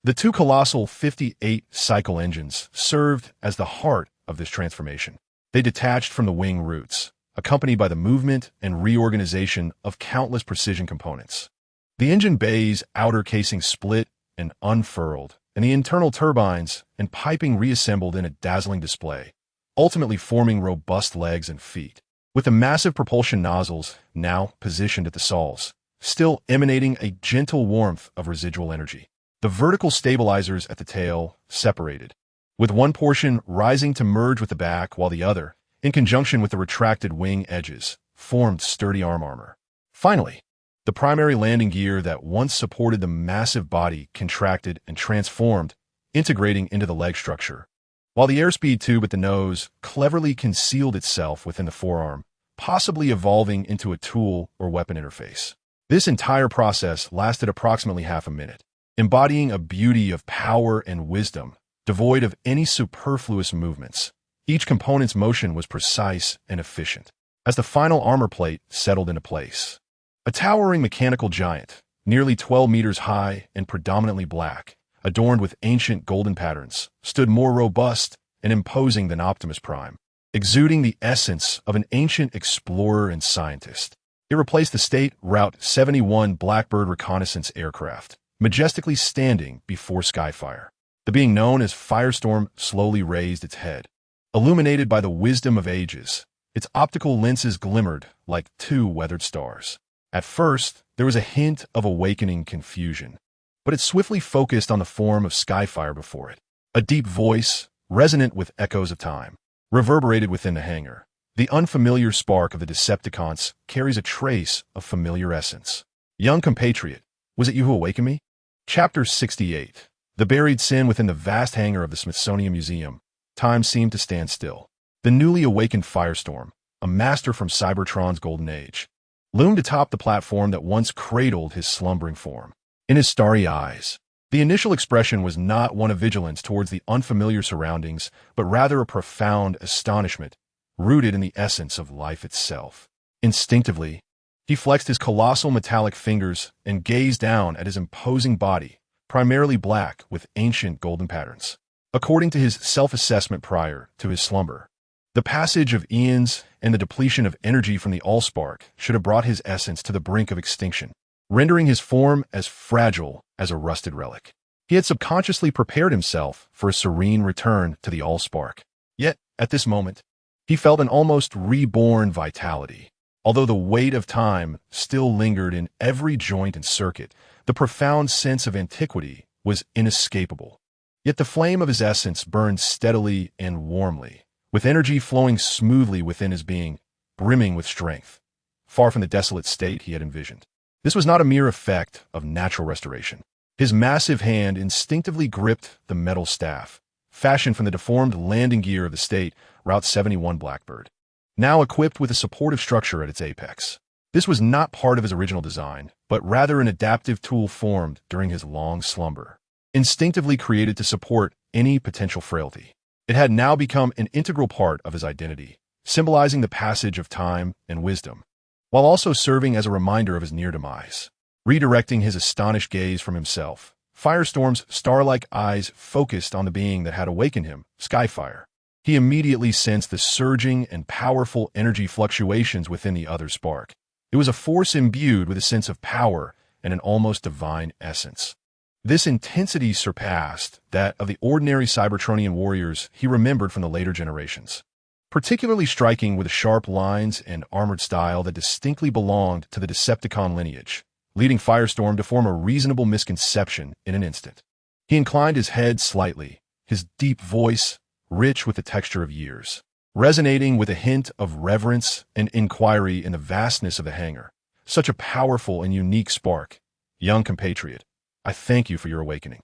The 2 colossal 58-cycle engines served as the heart of this transformation. They detached from the wing roots, accompanied by the movement and reorganization of countless precision components. The engine bay's outer casing split and unfurled, and the internal turbines and piping reassembled in a dazzling display, ultimately forming robust legs and feet. With the massive propulsion nozzles now positioned at the stalls, still emanating a gentle warmth of residual energy. The vertical stabilizers at the tail separated, with one portion rising to merge with the back while the other, in conjunction with the retracted wing edges, formed sturdy arm armor. Finally, the primary landing gear that once supported the massive body contracted and transformed, integrating into the leg structure, while the airspeed tube at the nose cleverly concealed itself within the forearm, possibly evolving into a tool or weapon interface. This entire process lasted approximately half a minute, embodying a beauty of power and wisdom, devoid of any superfluous movements. Each component's motion was precise and efficient, as the final armor plate settled into place. A towering mechanical giant, nearly 12 meters high and predominantly black, adorned with ancient golden patterns, stood more robust and imposing than Optimus Prime, exuding the essence of an ancient explorer and scientist. It replaced the state Route 71 Blackbird reconnaissance aircraft, majestically standing before Skyfire. The being known as Firestorm slowly raised its head. Illuminated by the wisdom of ages, its optical lenses glimmered like two weathered stars. At first, there was a hint of awakening confusion, but it swiftly focused on the form of Skyfire before it. A deep voice, resonant with echoes of time, reverberated within the hangar. The unfamiliar spark of the Decepticons carries a trace of familiar essence. Young compatriot, was it you who awakened me? Chapter 68. The buried sin within the vast hangar of the Smithsonian Museum. Time seemed to stand still. The newly awakened Firestorm, a master from Cybertron's golden age, loomed atop the platform that once cradled his slumbering form. In his starry eyes, the initial expression was not one of vigilance towards the unfamiliar surroundings, but rather a profound astonishment, rooted in the essence of life itself. Instinctively, he flexed his colossal metallic fingers and gazed down at his imposing body, primarily black with ancient golden patterns. According to his self-assessment prior to his slumber, the passage of eons and the depletion of energy from the Allspark should have brought his essence to the brink of extinction, rendering his form as fragile as a rusted relic. He had subconsciously prepared himself for a serene return to the Allspark. Yet, at this moment, he felt an almost reborn vitality. Although the weight of time still lingered in every joint and circuit, the profound sense of antiquity was inescapable. Yet the flame of his essence burned steadily and warmly, with energy flowing smoothly within his being, brimming with strength, far from the desolate state he had envisioned. This was not a mere effect of natural restoration. His massive hand instinctively gripped the metal staff, fashioned from the deformed landing gear of the state Route 71 Blackbird, now equipped with a supportive structure at its apex. This was not part of his original design, but rather an adaptive tool formed during his long slumber, instinctively created to support any potential frailty. It had now become an integral part of his identity, symbolizing the passage of time and wisdom, while also serving as a reminder of his near demise. Redirecting his astonished gaze from himself, Firestorm's star-like eyes focused on the being that had awakened him, Skyfire. He immediately sensed the surging and powerful energy fluctuations within the other spark. It was a force imbued with a sense of power and an almost divine essence. This intensity surpassed that of the ordinary Cybertronian warriors he remembered from the later generations, particularly striking with the sharp lines and armored style that distinctly belonged to the Decepticon lineage, leading Firestorm to form a reasonable misconception in an instant. He inclined his head slightly, his deep voice, rich with the texture of years, resonating with a hint of reverence and inquiry in the vastness of the hangar. Such a powerful and unique spark. Young compatriot, I thank you for your awakening.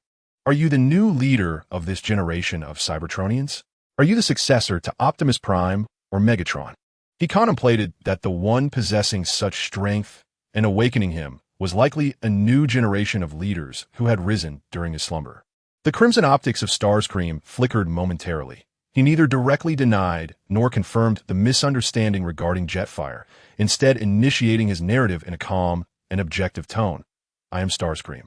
Are you the new leader of this generation of Cybertronians? Are you the successor to Optimus Prime or Megatron? He contemplated that the one possessing such strength and awakening him was likely a new generation of leaders who had risen during his slumber. The crimson optics of Starscream flickered momentarily. He neither directly denied nor confirmed the misunderstanding regarding Jetfire, instead initiating his narrative in a calm and objective tone. I am Starscream.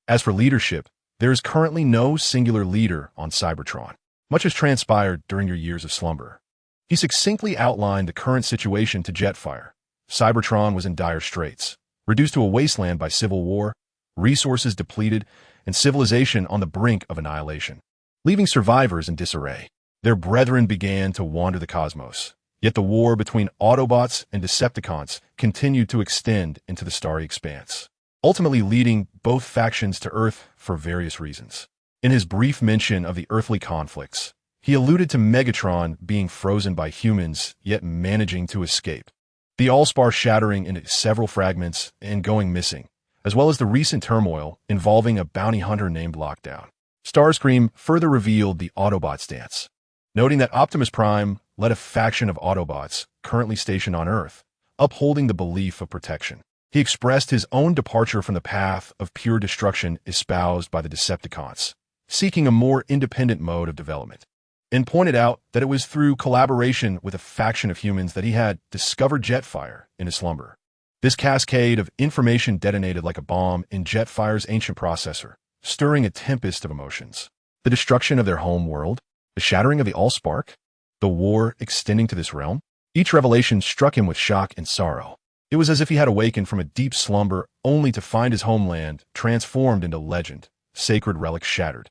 As for leadership, there is currently no singular leader on Cybertron. Much has transpired during your years of slumber. He succinctly outlined the current situation to Jetfire. Cybertron was in dire straits, reduced to a wasteland by civil war, resources depleted, and civilization on the brink of annihilation, leaving survivors in disarray. Their brethren began to wander the cosmos, yet the war between Autobots and Decepticons continued to extend into the starry expanse, ultimately leading both factions to Earth for various reasons. In his brief mention of the earthly conflicts, he alluded to Megatron being frozen by humans, yet managing to escape, the Allspark shattering into several fragments and going missing, as well as the recent turmoil involving a bounty hunter named Lockdown. Starscream further revealed the Autobot stance, noting that Optimus Prime led a faction of Autobots currently stationed on Earth, upholding the belief of protection. He expressed his own departure from the path of pure destruction espoused by the Decepticons, seeking a more independent mode of development, and pointed out that it was through collaboration with a faction of humans that he had discovered Jetfire in his slumber. This cascade of information detonated like a bomb in Jetfire's ancient processor, stirring a tempest of emotions. The destruction of their home world, the shattering of the Allspark, the war extending to this realm. Each revelation struck him with shock and sorrow. It was as if he had awakened from a deep slumber only to find his homeland transformed into legend, sacred relics shattered.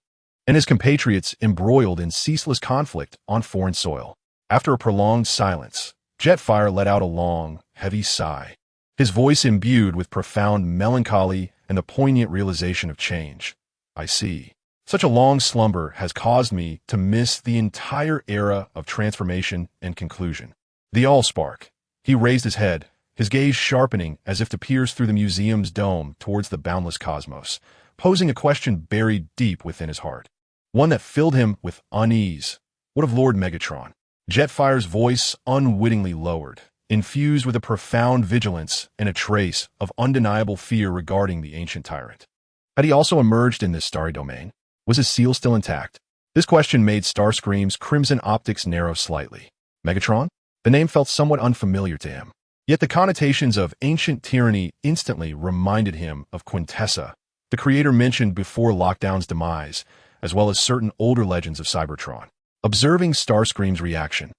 and his compatriots embroiled in ceaseless conflict on foreign soil. After a prolonged silence, Jetfire let out a long, heavy sigh, his voice imbued with profound melancholy and the poignant realization of change. I see. Such a long slumber has caused me to miss the entire era of transformation and conclusion. The Allspark. He raised his head, his gaze sharpening as if to pierce through the museum's dome towards the boundless cosmos, posing a question buried deep within his heart. One that filled him with unease. What of Lord Megatron? Jetfire's voice unwittingly lowered, infused with a profound vigilance and a trace of undeniable fear regarding the ancient tyrant. Had he also emerged in this starry domain? Was his seal still intact? This question made Starscream's crimson optics narrow slightly. Megatron? The name felt somewhat unfamiliar to him. Yet the connotations of ancient tyranny instantly reminded him of Quintessa, the creator mentioned before Lockdown's demise, as well as certain older legends of Cybertron. Observing Starscream's reaction,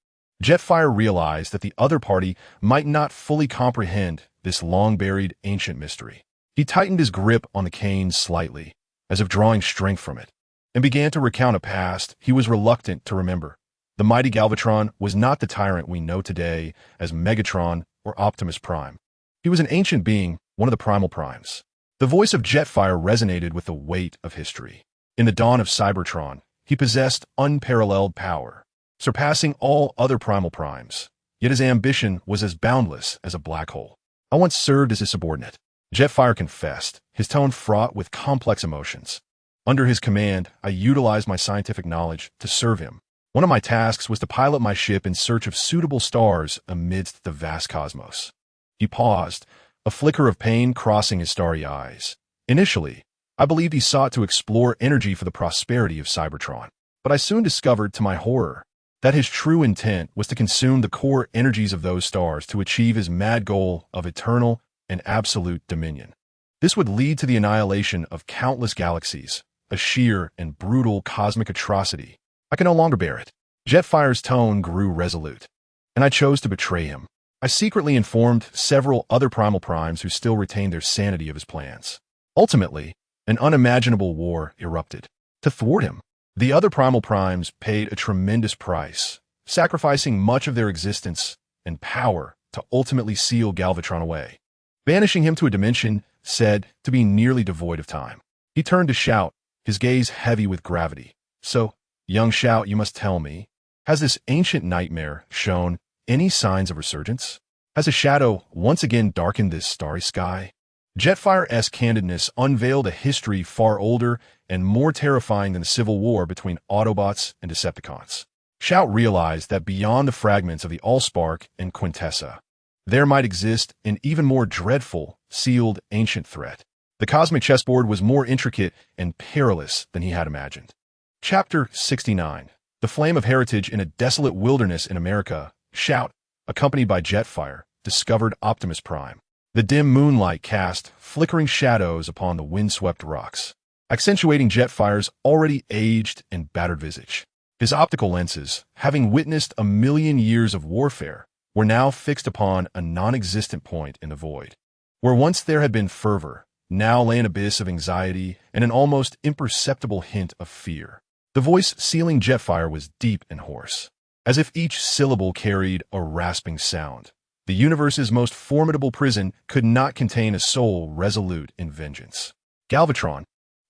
Jetfire realized that the other party might not fully comprehend this long-buried ancient mystery. He tightened his grip on the cane slightly, as if drawing strength from it, and began to recount a past he was reluctant to remember. The mighty Galvatron was not the tyrant we know today as Megatron or Optimus Prime. He was an ancient being, one of the primal primes. The voice of Jetfire resonated with the weight of history. In the dawn of Cybertron, he possessed unparalleled power, surpassing all other primal primes. Yet his ambition was as boundless as a black hole. I once served as his subordinate, Jetfire confessed, his tone fraught with complex emotions. Under his command, I utilized my scientific knowledge to serve him. One of my tasks was to pilot my ship in search of suitable stars amidst the vast cosmos. He paused, a flicker of pain crossing his starry eyes. Initially, I believed he sought to explore energy for the prosperity of Cybertron, but I soon discovered, to my horror, that his true intent was to consume the core energies of those stars to achieve his mad goal of eternal and absolute dominion. This would lead to the annihilation of countless galaxies, a sheer and brutal cosmic atrocity. I could no longer bear it. Jetfire's tone grew resolute, and I chose to betray him. I secretly informed several other primal primes who still retained their sanity of his plans. Ultimately, an unimaginable war erupted. To thwart him, the other primal primes paid a tremendous price, sacrificing much of their existence and power to ultimately seal Galvatron away, banishing him to a dimension said to be nearly devoid of time. He turned to Shout, his gaze heavy with gravity. So, young Shout, you must tell me, has this ancient nightmare shown any signs of resurgence? Has a shadow once again darkened this starry sky? Jetfire's candidness unveiled a history far older and more terrifying than the civil war between Autobots and Decepticons. Shout realized that beyond the fragments of the Allspark and Quintessa, there might exist an even more dreadful, sealed ancient threat. The cosmic chessboard was more intricate and perilous than he had imagined. Chapter 69. The Flame of Heritage in a Desolate Wilderness in America. Shout, accompanied by Jetfire, discovered Optimus Prime. The dim moonlight cast flickering shadows upon the windswept rocks, accentuating Jetfire's already aged and battered visage. His optical lenses, having witnessed a million years of warfare, were now fixed upon a non-existent point in the void. Where once there had been fervor, now lay an abyss of anxiety and an almost imperceptible hint of fear. The voice sealing Jetfire was deep and hoarse, as if each syllable carried a rasping sound. The universe's most formidable prison could not contain a soul resolute in vengeance. Galvatron,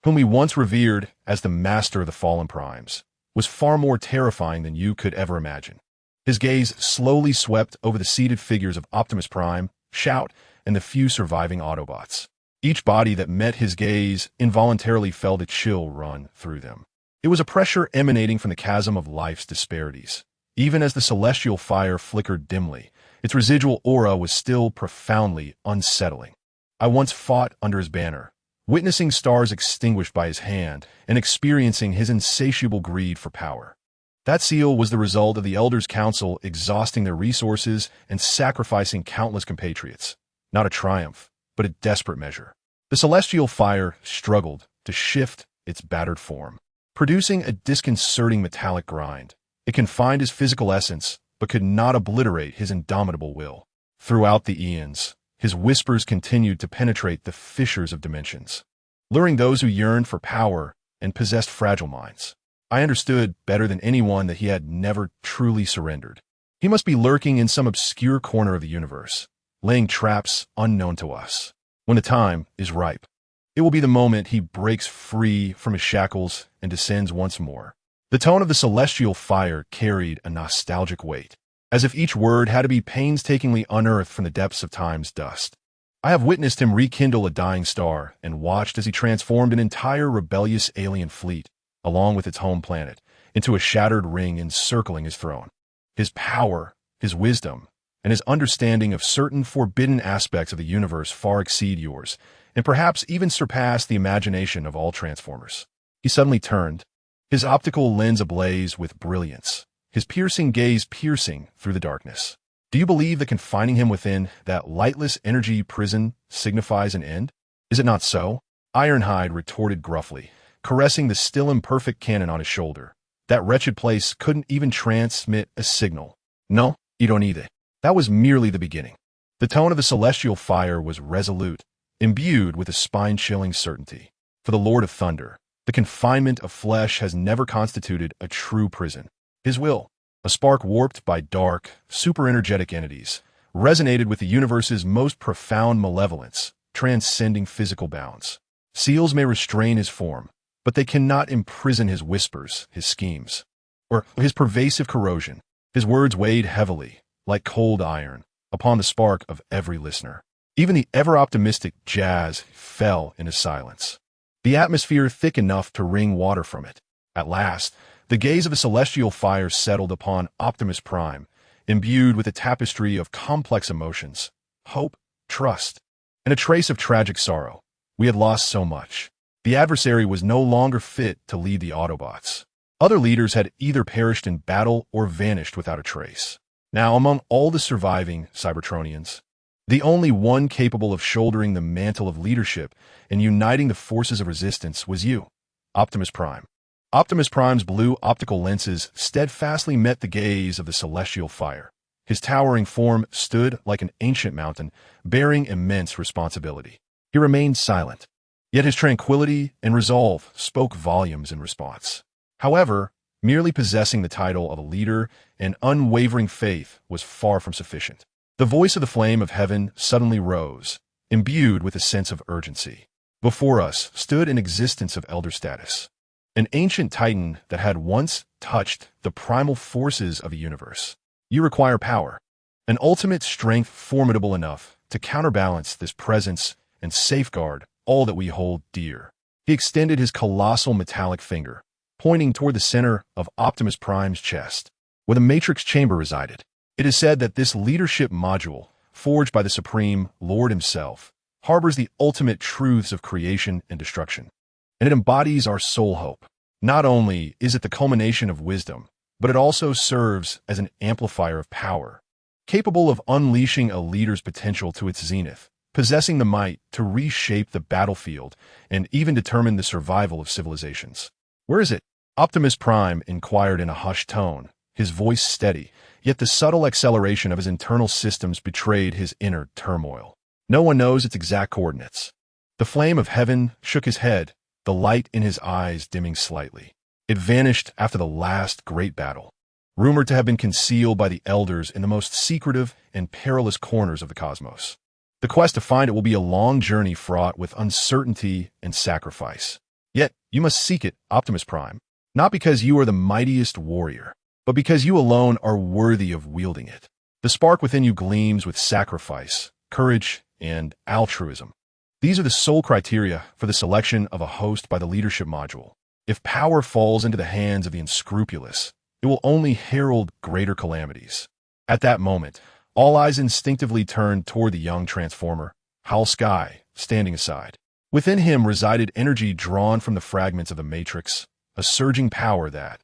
whom we once revered as the master of the fallen primes, was far more terrifying than you could ever imagine. His gaze slowly swept over the seated figures of Optimus Prime, Shout, and the few surviving Autobots. Each body that met his gaze involuntarily felt a chill run through them. It was a pressure emanating from the chasm of life's disparities. Even as the celestial fire flickered dimly, its residual aura was still profoundly unsettling. I once fought under his banner, witnessing stars extinguished by his hand and experiencing his insatiable greed for power. That seal was the result of the Elders' Council exhausting their resources and sacrificing countless compatriots. Not a triumph, but a desperate measure. The celestial fire struggled to shift its battered form, producing a disconcerting metallic grind. It confined his physical essence, but could not obliterate his indomitable will. Throughout the eons, his whispers continued to penetrate the fissures of dimensions, luring those who yearned for power and possessed fragile minds. I understood better than anyone that he had never truly surrendered. He must be lurking in some obscure corner of the universe, laying traps unknown to us. When the time is ripe, it will be the moment he breaks free from his shackles and descends once more. The tone of the celestial fire carried a nostalgic weight, as if each word had to be painstakingly unearthed from the depths of time's dust. I have witnessed him rekindle a dying star and watched as he transformed an entire rebellious alien fleet, along with its home planet, into a shattered ring encircling his throne. His power, his wisdom, and his understanding of certain forbidden aspects of the universe far exceed yours, and perhaps even surpass the imagination of all Transformers. He suddenly turned, his optical lens ablaze with brilliance, his piercing gaze piercing through the darkness. Do you believe that confining him within that lightless energy prison signifies an end? Is it not so? Ironhide retorted gruffly, caressing the still imperfect cannon on his shoulder. That wretched place couldn't even transmit a signal. No, you don't need it. That was merely the beginning. The tone of the celestial fire was resolute, imbued with a spine-chilling certainty. For the Lord of Thunder, the confinement of flesh has never constituted a true prison. His will, a spark warped by dark, super-energetic entities, resonated with the universe's most profound malevolence, transcending physical bounds. Seals may restrain his form, but they cannot imprison his whispers, his schemes, or his pervasive corrosion. His words weighed heavily, like cold iron, upon the spark of every listener. Even the ever-optimistic Jazz fell into silence, the atmosphere thick enough to wring water from it. At last, the gaze of the celestial fire settled upon Optimus Prime, imbued with a tapestry of complex emotions, hope, trust, and a trace of tragic sorrow. We had lost so much. The adversary was no longer fit to lead the Autobots. Other leaders had either perished in battle or vanished without a trace. Now, among all the surviving Cybertronians, the only one capable of shouldering the mantle of leadership and uniting the forces of resistance was you, Optimus Prime. Optimus Prime's blue optical lenses steadfastly met the gaze of the celestial fire. His towering form stood like an ancient mountain, bearing immense responsibility. He remained silent, yet his tranquility and resolve spoke volumes in response. However, merely possessing the title of a leader and unwavering faith was far from sufficient. The voice of the flame of heaven suddenly rose, imbued with a sense of urgency. Before us stood an existence of elder status, an ancient titan that had once touched the primal forces of a universe. You require power, an ultimate strength formidable enough to counterbalance this presence and safeguard all that we hold dear. He extended his colossal metallic finger, pointing toward the center of Optimus Prime's chest, where the Matrix chamber resided. It is said that this leadership module, forged by the Supreme Lord himself, harbors the ultimate truths of creation and destruction, and it embodies our sole hope. Not only is it the culmination of wisdom, but it also serves as an amplifier of power, capable of unleashing a leader's potential to its zenith, possessing the might to reshape the battlefield and even determine the survival of civilizations. Where is it? Optimus Prime inquired in a hushed tone, his voice steady, yet the subtle acceleration of his internal systems betrayed his inner turmoil. No one knows its exact coordinates. The flame of heaven shook his head, the light in his eyes dimming slightly. It vanished after the last great battle, rumored to have been concealed by the elders in the most secretive and perilous corners of the cosmos. The quest to find it will be a long journey fraught with uncertainty and sacrifice. Yet, you must seek it, Optimus Prime, not because you are the mightiest warrior, but because you alone are worthy of wielding it. The spark within you gleams with sacrifice, courage, and altruism. These are the sole criteria for the selection of a host by the leadership module. If power falls into the hands of the unscrupulous, it will only herald greater calamities. At that moment, all eyes instinctively turned toward the young Transformer, Howl Sky, standing aside. Within him resided energy drawn from the fragments of the Matrix, a surging power that,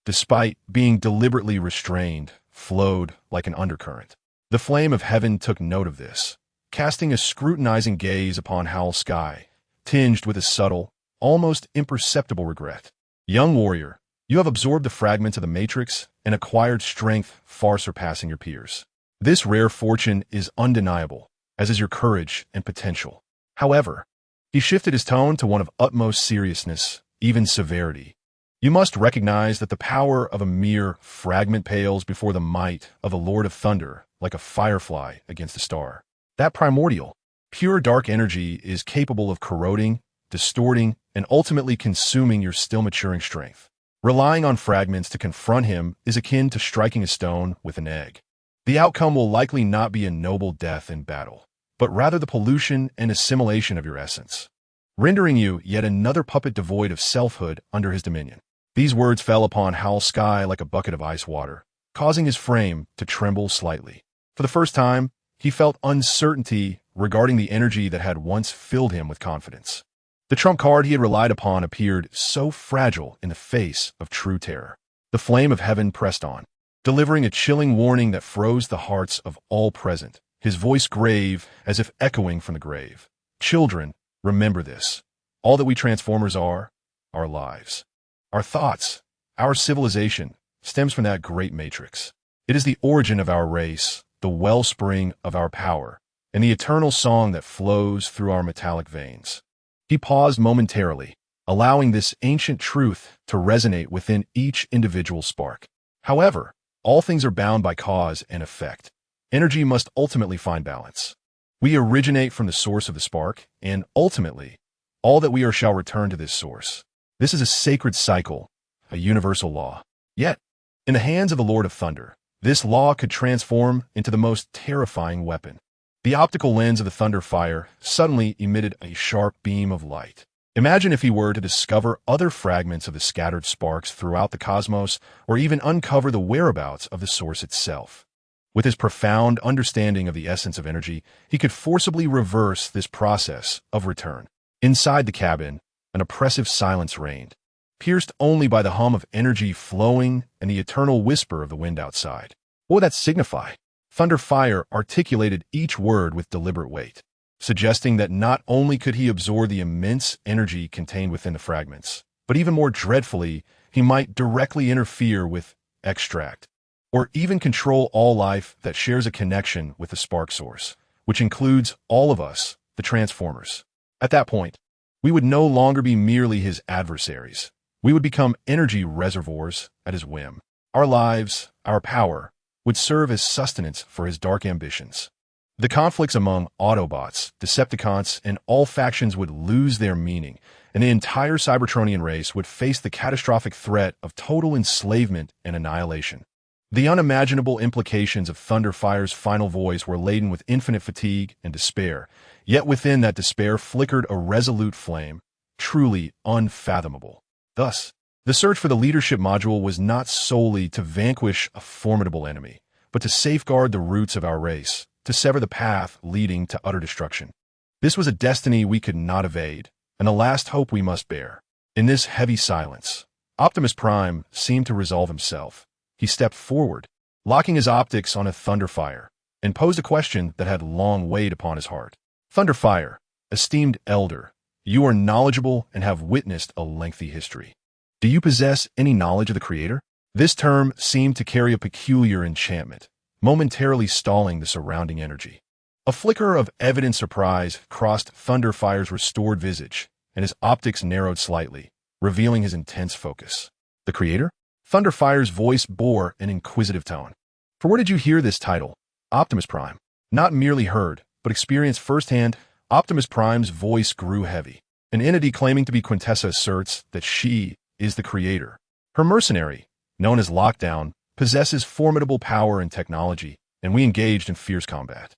despite being deliberately restrained, flowed like an undercurrent. The flame of heaven took note of this, casting a scrutinizing gaze upon Howl Sky, tinged with a subtle, almost imperceptible regret. Young warrior, you have absorbed the fragments of the Matrix and acquired strength far surpassing your peers. This rare fortune is undeniable, as is your courage and potential. However, he shifted his tone to one of utmost seriousness, even severity. You must recognize that the power of a mere fragment pales before the might of the Lord of Thunder, like a firefly against a star. That primordial, pure dark energy is capable of corroding, distorting, and ultimately consuming your still maturing strength. Relying on fragments to confront him is akin to striking a stone with an egg. The outcome will likely not be a noble death in battle, but rather the pollution and assimilation of your essence, rendering you yet another puppet devoid of selfhood under his dominion. These words fell upon Howl's sky like a bucket of ice water, causing his frame to tremble slightly. For the first time, he felt uncertainty regarding the energy that had once filled him with confidence. The trump card he had relied upon appeared so fragile in the face of true terror. The flame of heaven pressed on, delivering a chilling warning that froze the hearts of all present, his voice grave as if echoing from the grave. Children, remember this. All that we Transformers are, our lives. Our thoughts, our civilization, stems from that great matrix. It is the origin of our race, the wellspring of our power, and the eternal song that flows through our metallic veins. He paused momentarily, allowing this ancient truth to resonate within each individual spark. However, all things are bound by cause and effect. Energy must ultimately find balance. We originate from the source of the spark, and ultimately, all that we are shall return to this source. This is a sacred cycle, a universal law. Yet, in the hands of the Lord of Thunder, this law could transform into the most terrifying weapon. The optical lens of the Thunder Fire suddenly emitted a sharp beam of light. Imagine if he were to discover other fragments of the scattered sparks throughout the cosmos, or even uncover the whereabouts of the source itself. With his profound understanding of the essence of energy, he could forcibly reverse this process of return. Inside the cabin, an oppressive silence reigned, pierced only by the hum of energy flowing and the eternal whisper of the wind outside. What would that signify? Thunder Fire articulated each word with deliberate weight, suggesting that not only could he absorb the immense energy contained within the fragments, but even more dreadfully, he might directly interfere with, extract, or even control all life that shares a connection with the spark source, which includes all of us, the Transformers. At that point, we would no longer be merely his adversaries. We would become energy reservoirs at his whim. Our lives, our power, would serve as sustenance for his dark ambitions. The conflicts among Autobots, Decepticons, and all factions would lose their meaning, and the entire Cybertronian race would face the catastrophic threat of total enslavement and annihilation. The unimaginable implications of Thunder Fire's final voice were laden with infinite fatigue and despair, yet within that despair flickered a resolute flame, truly unfathomable. Thus, the search for the leadership module was not solely to vanquish a formidable enemy, but to safeguard the roots of our race, to sever the path leading to utter destruction. This was a destiny we could not evade, and a last hope we must bear. In this heavy silence, Optimus Prime seemed to resolve himself. He stepped forward, locking his optics on a Thunderfire, and posed a question that had long weighed upon his heart. Thunderfire, esteemed elder, you are knowledgeable and have witnessed a lengthy history. Do you possess any knowledge of the Creator? This term seemed to carry a peculiar enchantment, momentarily stalling the surrounding energy. A flicker of evident surprise crossed Thunderfire's restored visage, and his optics narrowed slightly, revealing his intense focus. The Creator? Thunderfire's voice bore an inquisitive tone. For where did you hear this title? Optimus Prime. Not merely heard, but experienced firsthand, Optimus Prime's voice grew heavy. An entity claiming to be Quintessa asserts that she is the Creator. Her mercenary, known as Lockdown, possesses formidable power and technology, and we engaged in fierce combat.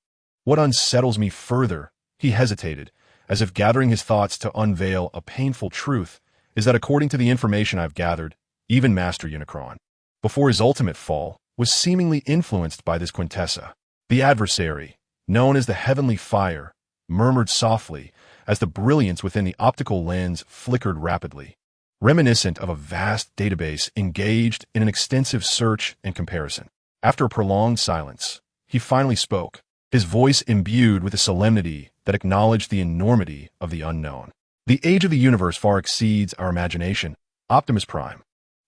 What unsettles me further, he hesitated, as if gathering his thoughts to unveil a painful truth, is that according to the information I've gathered, even Master Unicron, before his ultimate fall, was seemingly influenced by this Quintessa. The adversary, known as the Heavenly Fire, murmured softly as the brilliance within the optical lens flickered rapidly, reminiscent of a vast database engaged in an extensive search and comparison. After a prolonged silence, he finally spoke, his voice imbued with a solemnity that acknowledged the enormity of the unknown. The age of the universe far exceeds our imagination. Optimus Prime.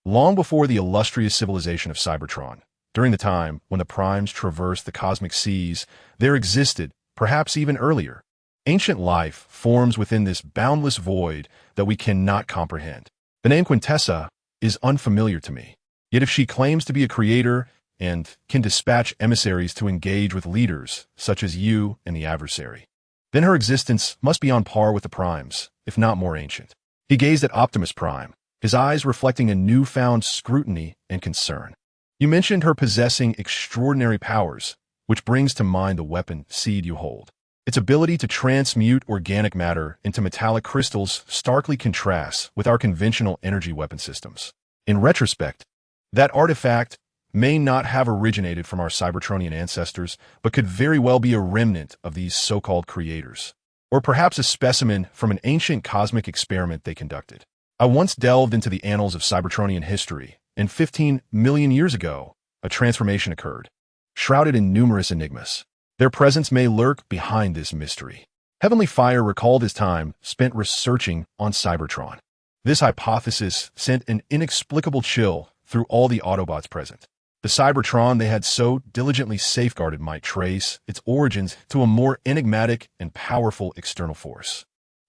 Long before the illustrious civilization of Cybertron, during the time when the Primes traversed the cosmic seas, there existed, perhaps even earlier, ancient life forms within this boundless void that we cannot comprehend. The name Quintessa is unfamiliar to me. Yet if she claims to be a creator and can dispatch emissaries to engage with leaders, such as you and the adversary, then her existence must be on par with the Primes, if not more ancient. He gazed at Optimus Prime, his eyes reflecting a newfound scrutiny and concern. You mentioned her possessing extraordinary powers, which brings to mind the weapon seed you hold. Its ability to transmute organic matter into metallic crystals starkly contrasts with our conventional energy weapon systems. In retrospect, that artifact may not have originated from our Cybertronian ancestors, but could very well be a remnant of these so-called creators, or perhaps a specimen from an ancient cosmic experiment they conducted. I once delved into the annals of Cybertronian history, and 15 million years ago, a transformation occurred, shrouded in numerous enigmas. Their presence may lurk behind this mystery. Heavenly Fire recalled his time spent researching on Cybertron. This hypothesis sent an inexplicable chill through all the Autobots present. The Cybertron they had so diligently safeguarded might trace its origins to a more enigmatic and powerful external force.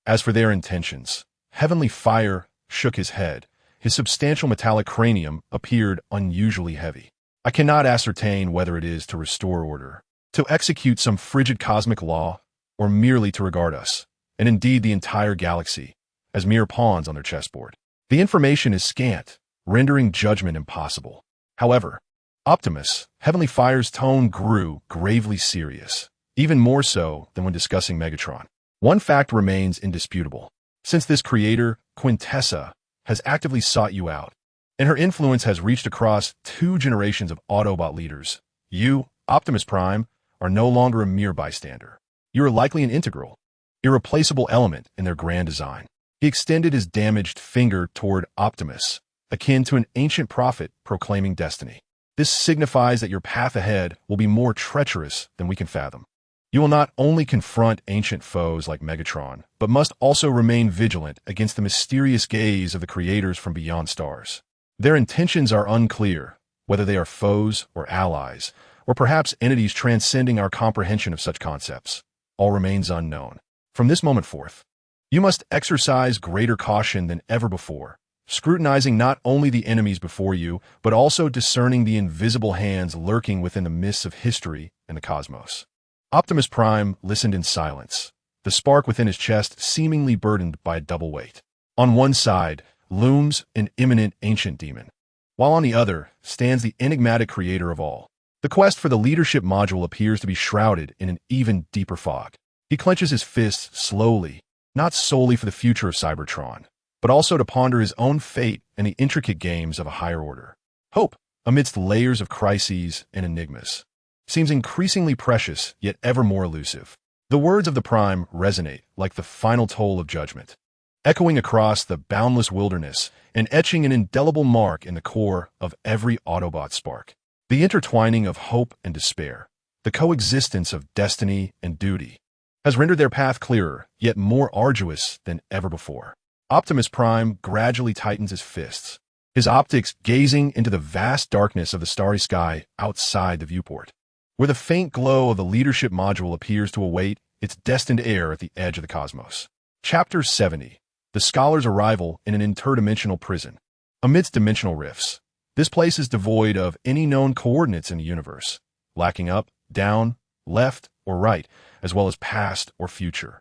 As for their intentions, Heavenly Fire shook his head. His substantial metallic cranium appeared unusually heavy. I cannot ascertain whether it is to restore order, to execute some frigid cosmic law, or merely to regard us, and indeed the entire galaxy, as mere pawns on their chessboard. The information is scant, rendering judgment impossible. However, Optimus, Heavenly Fire's tone grew gravely serious, even more so than when discussing Megatron. One fact remains indisputable. Since this creator, Quintessa, has actively sought you out, and her influence has reached across 2 generations of Autobot leaders, you, Optimus Prime, are no longer a mere bystander. You are likely an integral, irreplaceable element in their grand design. He extended his damaged finger toward Optimus, akin to an ancient prophet proclaiming destiny. This signifies that your path ahead will be more treacherous than we can fathom. You will not only confront ancient foes like Megatron, but must also remain vigilant against the mysterious gaze of the creators from beyond stars. Their intentions are unclear, whether they are foes or allies, or perhaps entities transcending our comprehension of such concepts. All remains unknown. From this moment forth, you must exercise greater caution than ever before, scrutinizing not only the enemies before you, but also discerning the invisible hands lurking within the mists of history and the cosmos. Optimus Prime listened in silence, the spark within his chest seemingly burdened by a double weight. On one side looms an imminent ancient demon, while on the other stands the enigmatic creator of all. The quest for the leadership module appears to be shrouded in an even deeper fog. He clenches his fists slowly, not solely for the future of Cybertron, but also to ponder his own fate and the intricate games of a higher order. Hope, amidst layers of crises and enigmas, seems increasingly precious yet ever more elusive. The words of the Prime resonate like the final toll of judgment, echoing across the boundless wilderness and etching an indelible mark in the core of every Autobot spark. The intertwining of hope and despair, the coexistence of destiny and duty, has rendered their path clearer, yet more arduous than ever before. Optimus Prime gradually tightens his fists, his optics gazing into the vast darkness of the starry sky outside the viewport, where the faint glow of the leadership module appears to await its destined heir at the edge of the cosmos. Chapter 70. The Scholar's Arrival in an Interdimensional Prison. Amidst dimensional rifts, this place is devoid of any known coordinates in the universe, lacking up, down, left, or right, as well as past or future.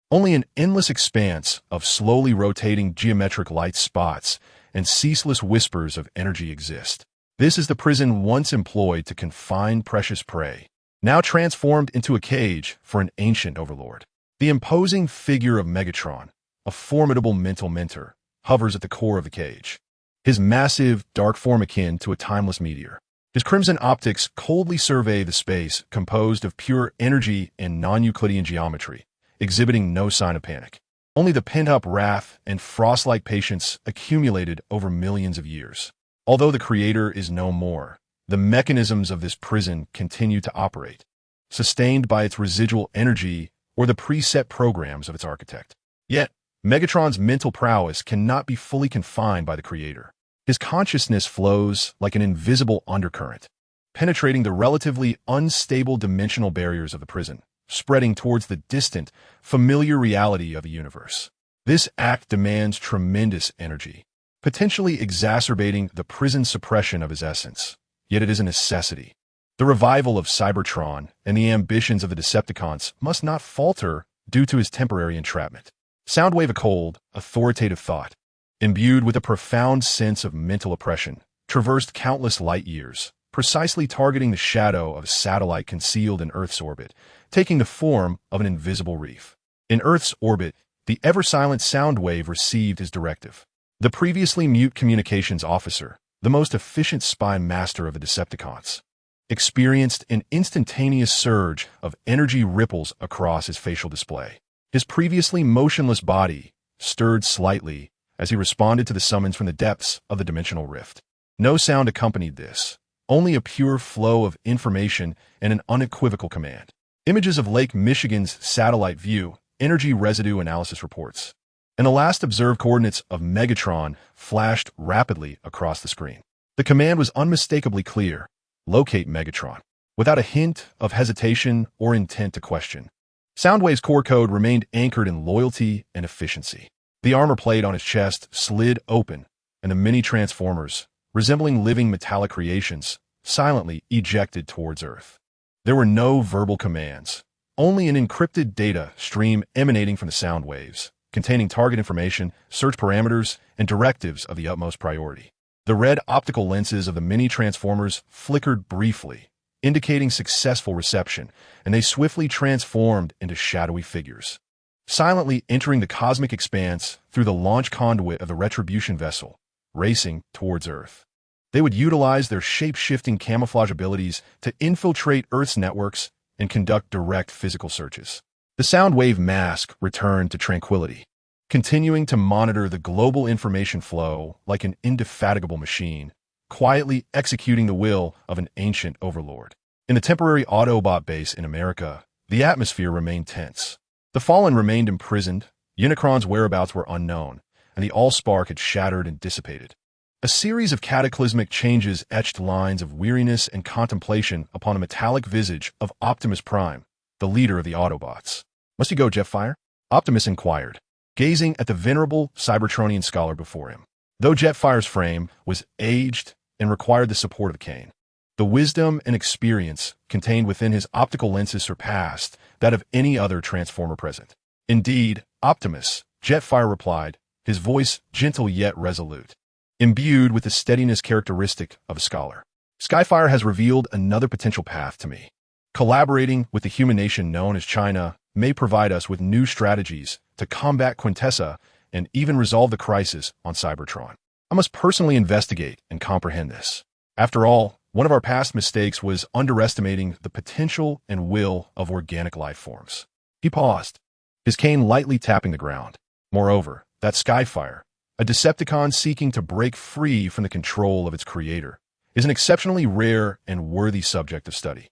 Only an endless expanse of slowly rotating geometric light spots and ceaseless whispers of energy exist. This is the prison once employed to confine precious prey, now transformed into a cage for an ancient overlord. The imposing figure of Megatron, a formidable mental mentor, hovers at the core of the cage, his massive, dark form akin to a timeless meteor. His crimson optics coldly survey the space composed of pure energy and non-Euclidean geometry, exhibiting no sign of panic. Only the pent-up wrath and frost-like patience accumulated over millions of years. Although the creator is no more, the mechanisms of this prison continue to operate, sustained by its residual energy or the preset programs of its architect. Yet, Megatron's mental prowess cannot be fully confined by the creator. His consciousness flows like an invisible undercurrent, penetrating the relatively unstable dimensional barriers of the prison, spreading towards the distant, familiar reality of the universe. This act demands tremendous energy, potentially exacerbating the prison suppression of his essence. Yet it is a necessity. The revival of Cybertron and the ambitions of the Decepticons must not falter due to his temporary entrapment. Soundwave, a cold, authoritative thought, imbued with a profound sense of mental oppression, traversed countless light years, precisely targeting the shadow of a satellite concealed in Earth's orbit, taking the form of an invisible reef. In Earth's orbit, the ever-silent Soundwave received his directive. The previously mute communications officer, the most efficient spy master of the Decepticons, experienced an instantaneous surge of energy ripples across his facial display. His previously motionless body stirred slightly as he responded to the summons from the depths of the dimensional rift. No sound accompanied this, only a pure flow of information and an unequivocal command. Images of Lake Michigan's satellite view, energy residue analysis reports, and the last observed coordinates of Megatron flashed rapidly across the screen. The command was unmistakably clear: locate Megatron, without a hint of hesitation or intent to question. Soundwave's core code remained anchored in loyalty and efficiency. The armor plate on his chest slid open, and the mini-transformers, resembling living metallic creations, silently ejected towards Earth. There were no verbal commands, only an encrypted data stream emanating from the sound waves, containing target information, search parameters, and directives of the utmost priority. The red optical lenses of the mini-transformers flickered briefly, indicating successful reception, and they swiftly transformed into shadowy figures, silently entering the cosmic expanse through the launch conduit of the retribution vessel, racing towards Earth. They would utilize their shape-shifting camouflage abilities to infiltrate Earth's networks and conduct direct physical searches. The Soundwave mask returned to tranquility, continuing to monitor the global information flow like an indefatigable machine, quietly executing the will of an ancient overlord. In the temporary Autobot base in America, the atmosphere remained tense. The Fallen remained imprisoned, Unicron's whereabouts were unknown, and the Allspark had shattered and dissipated. A series of cataclysmic changes etched lines of weariness and contemplation upon the metallic visage of Optimus Prime, the leader of the Autobots. "Must you go, Jetfire?" Optimus inquired, gazing at the venerable Cybertronian scholar before him. Though Jetfire's frame was aged and required the support of a cane, the wisdom and experience contained within his optical lenses surpassed that of any other Transformer present. "Indeed, Optimus," Jetfire replied, his voice gentle yet resolute, imbued with the steadiness characteristic of a scholar. "Skyfire has revealed another potential path to me. Collaborating with the human nation known as China may provide us with new strategies to combat Quintessa and even resolve the crisis on Cybertron. I must personally investigate and comprehend this. After all, one of our past mistakes was underestimating the potential and will of organic life forms." He paused, his cane lightly tapping the ground. Moreover, that Skyfire, a Decepticon seeking to break free from the control of its creator, is an exceptionally rare and worthy subject of study.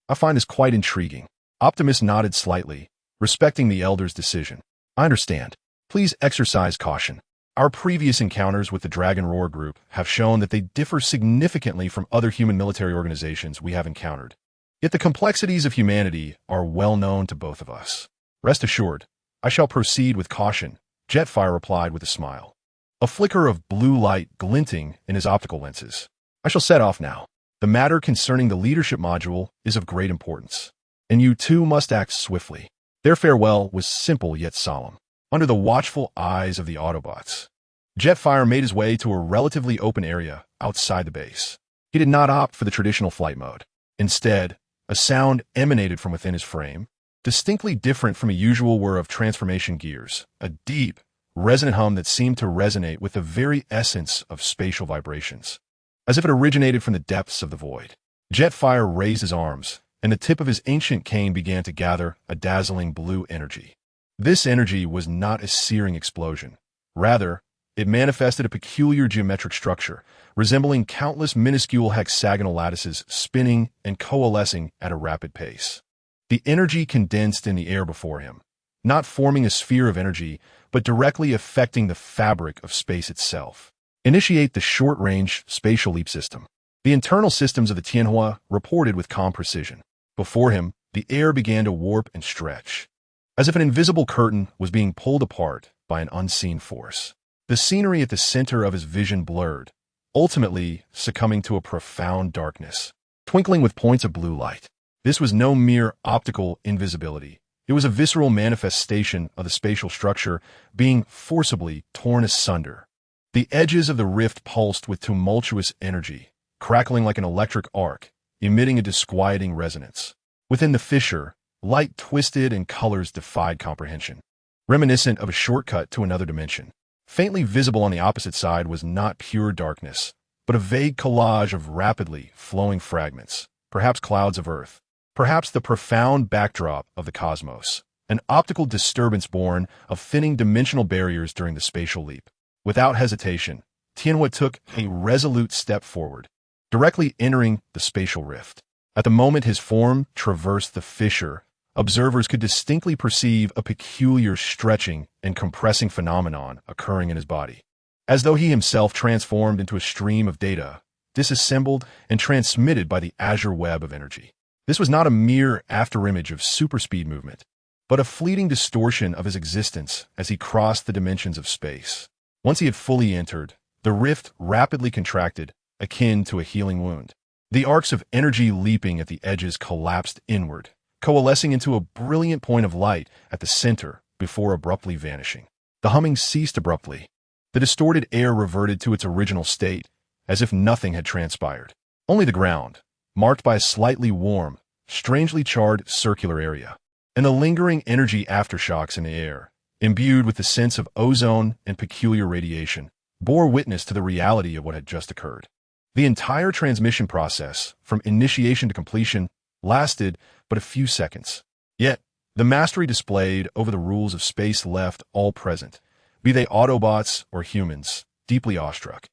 I find this quite intriguing. Optimus nodded slightly, respecting the elder's decision. "I understand. Please exercise caution. Our previous encounters with the Dragon Roar group have shown that they differ significantly from other human military organizations we have encountered. Yet the complexities of humanity are well known to both of us. Rest assured, I shall proceed with caution," Jetfire replied with a smile, a flicker of blue light glinting in his optical lenses. "I shall set off now. The matter concerning the leadership module is of great importance, and you too must act swiftly." Their farewell was simple yet solemn. Under the watchful eyes of the Autobots, Jetfire made his way to a relatively open area outside the base. He did not opt for the traditional flight mode. Instead, a sound emanated from within his frame, distinctly different from a usual whir of transformation gears, a deep, resonant hum that seemed to resonate with the very essence of spatial vibrations, as if it originated from the depths of the void. Jetfire raised his arms, and the tip of his ancient cane began to gather a dazzling blue energy. This energy was not a searing explosion. Rather, it manifested a peculiar geometric structure, resembling countless minuscule hexagonal lattices spinning and coalescing at a rapid pace. The energy condensed in the air before him, not forming a sphere of energy, but directly affecting the fabric of space itself. Initiate the short-range spatial leap system. The internal systems of the Tianhua reported with calm precision. Before him, the air began to warp and stretch, as if an invisible curtain was being pulled apart by an unseen force. The scenery at the center of his vision blurred, ultimately succumbing to a profound darkness, twinkling with points of blue light. This was no mere optical invisibility. It was a visceral manifestation of the spatial structure being forcibly torn asunder. The edges of the rift pulsed with tumultuous energy, crackling like an electric arc, emitting a disquieting resonance. Within the fissure, light twisted and colors defied comprehension, reminiscent of a shortcut to another dimension. Faintly visible on the opposite side was not pure darkness, but a vague collage of rapidly flowing fragments, perhaps clouds of earth, perhaps the profound backdrop of the cosmos, an optical disturbance born of thinning dimensional barriers during the spatial leap. Without hesitation, Tianhua took a resolute step forward, directly entering the spatial rift. At the moment his form traversed the fissure, observers could distinctly perceive a peculiar stretching and compressing phenomenon occurring in his body, as though he himself transformed into a stream of data, disassembled and transmitted by the azure web of energy. This was not a mere afterimage of superspeed movement, but a fleeting distortion of his existence as he crossed the dimensions of space. Once he had fully entered, the rift rapidly contracted, akin to a healing wound. The arcs of energy leaping at the edges collapsed inward, coalescing into a brilliant point of light at the center before abruptly vanishing. The humming ceased abruptly. The distorted air reverted to its original state, as if nothing had transpired. Only the ground, marked by a slightly warm, strangely charred circular area, and the lingering energy aftershocks in the air, imbued with the sense of ozone and peculiar radiation, bore witness to the reality of what had just occurred. The entire transmission process, from initiation to completion, lasted but a few seconds. Yet, the mastery displayed over the rules of space left all present, be they Autobots or humans, deeply awestruck.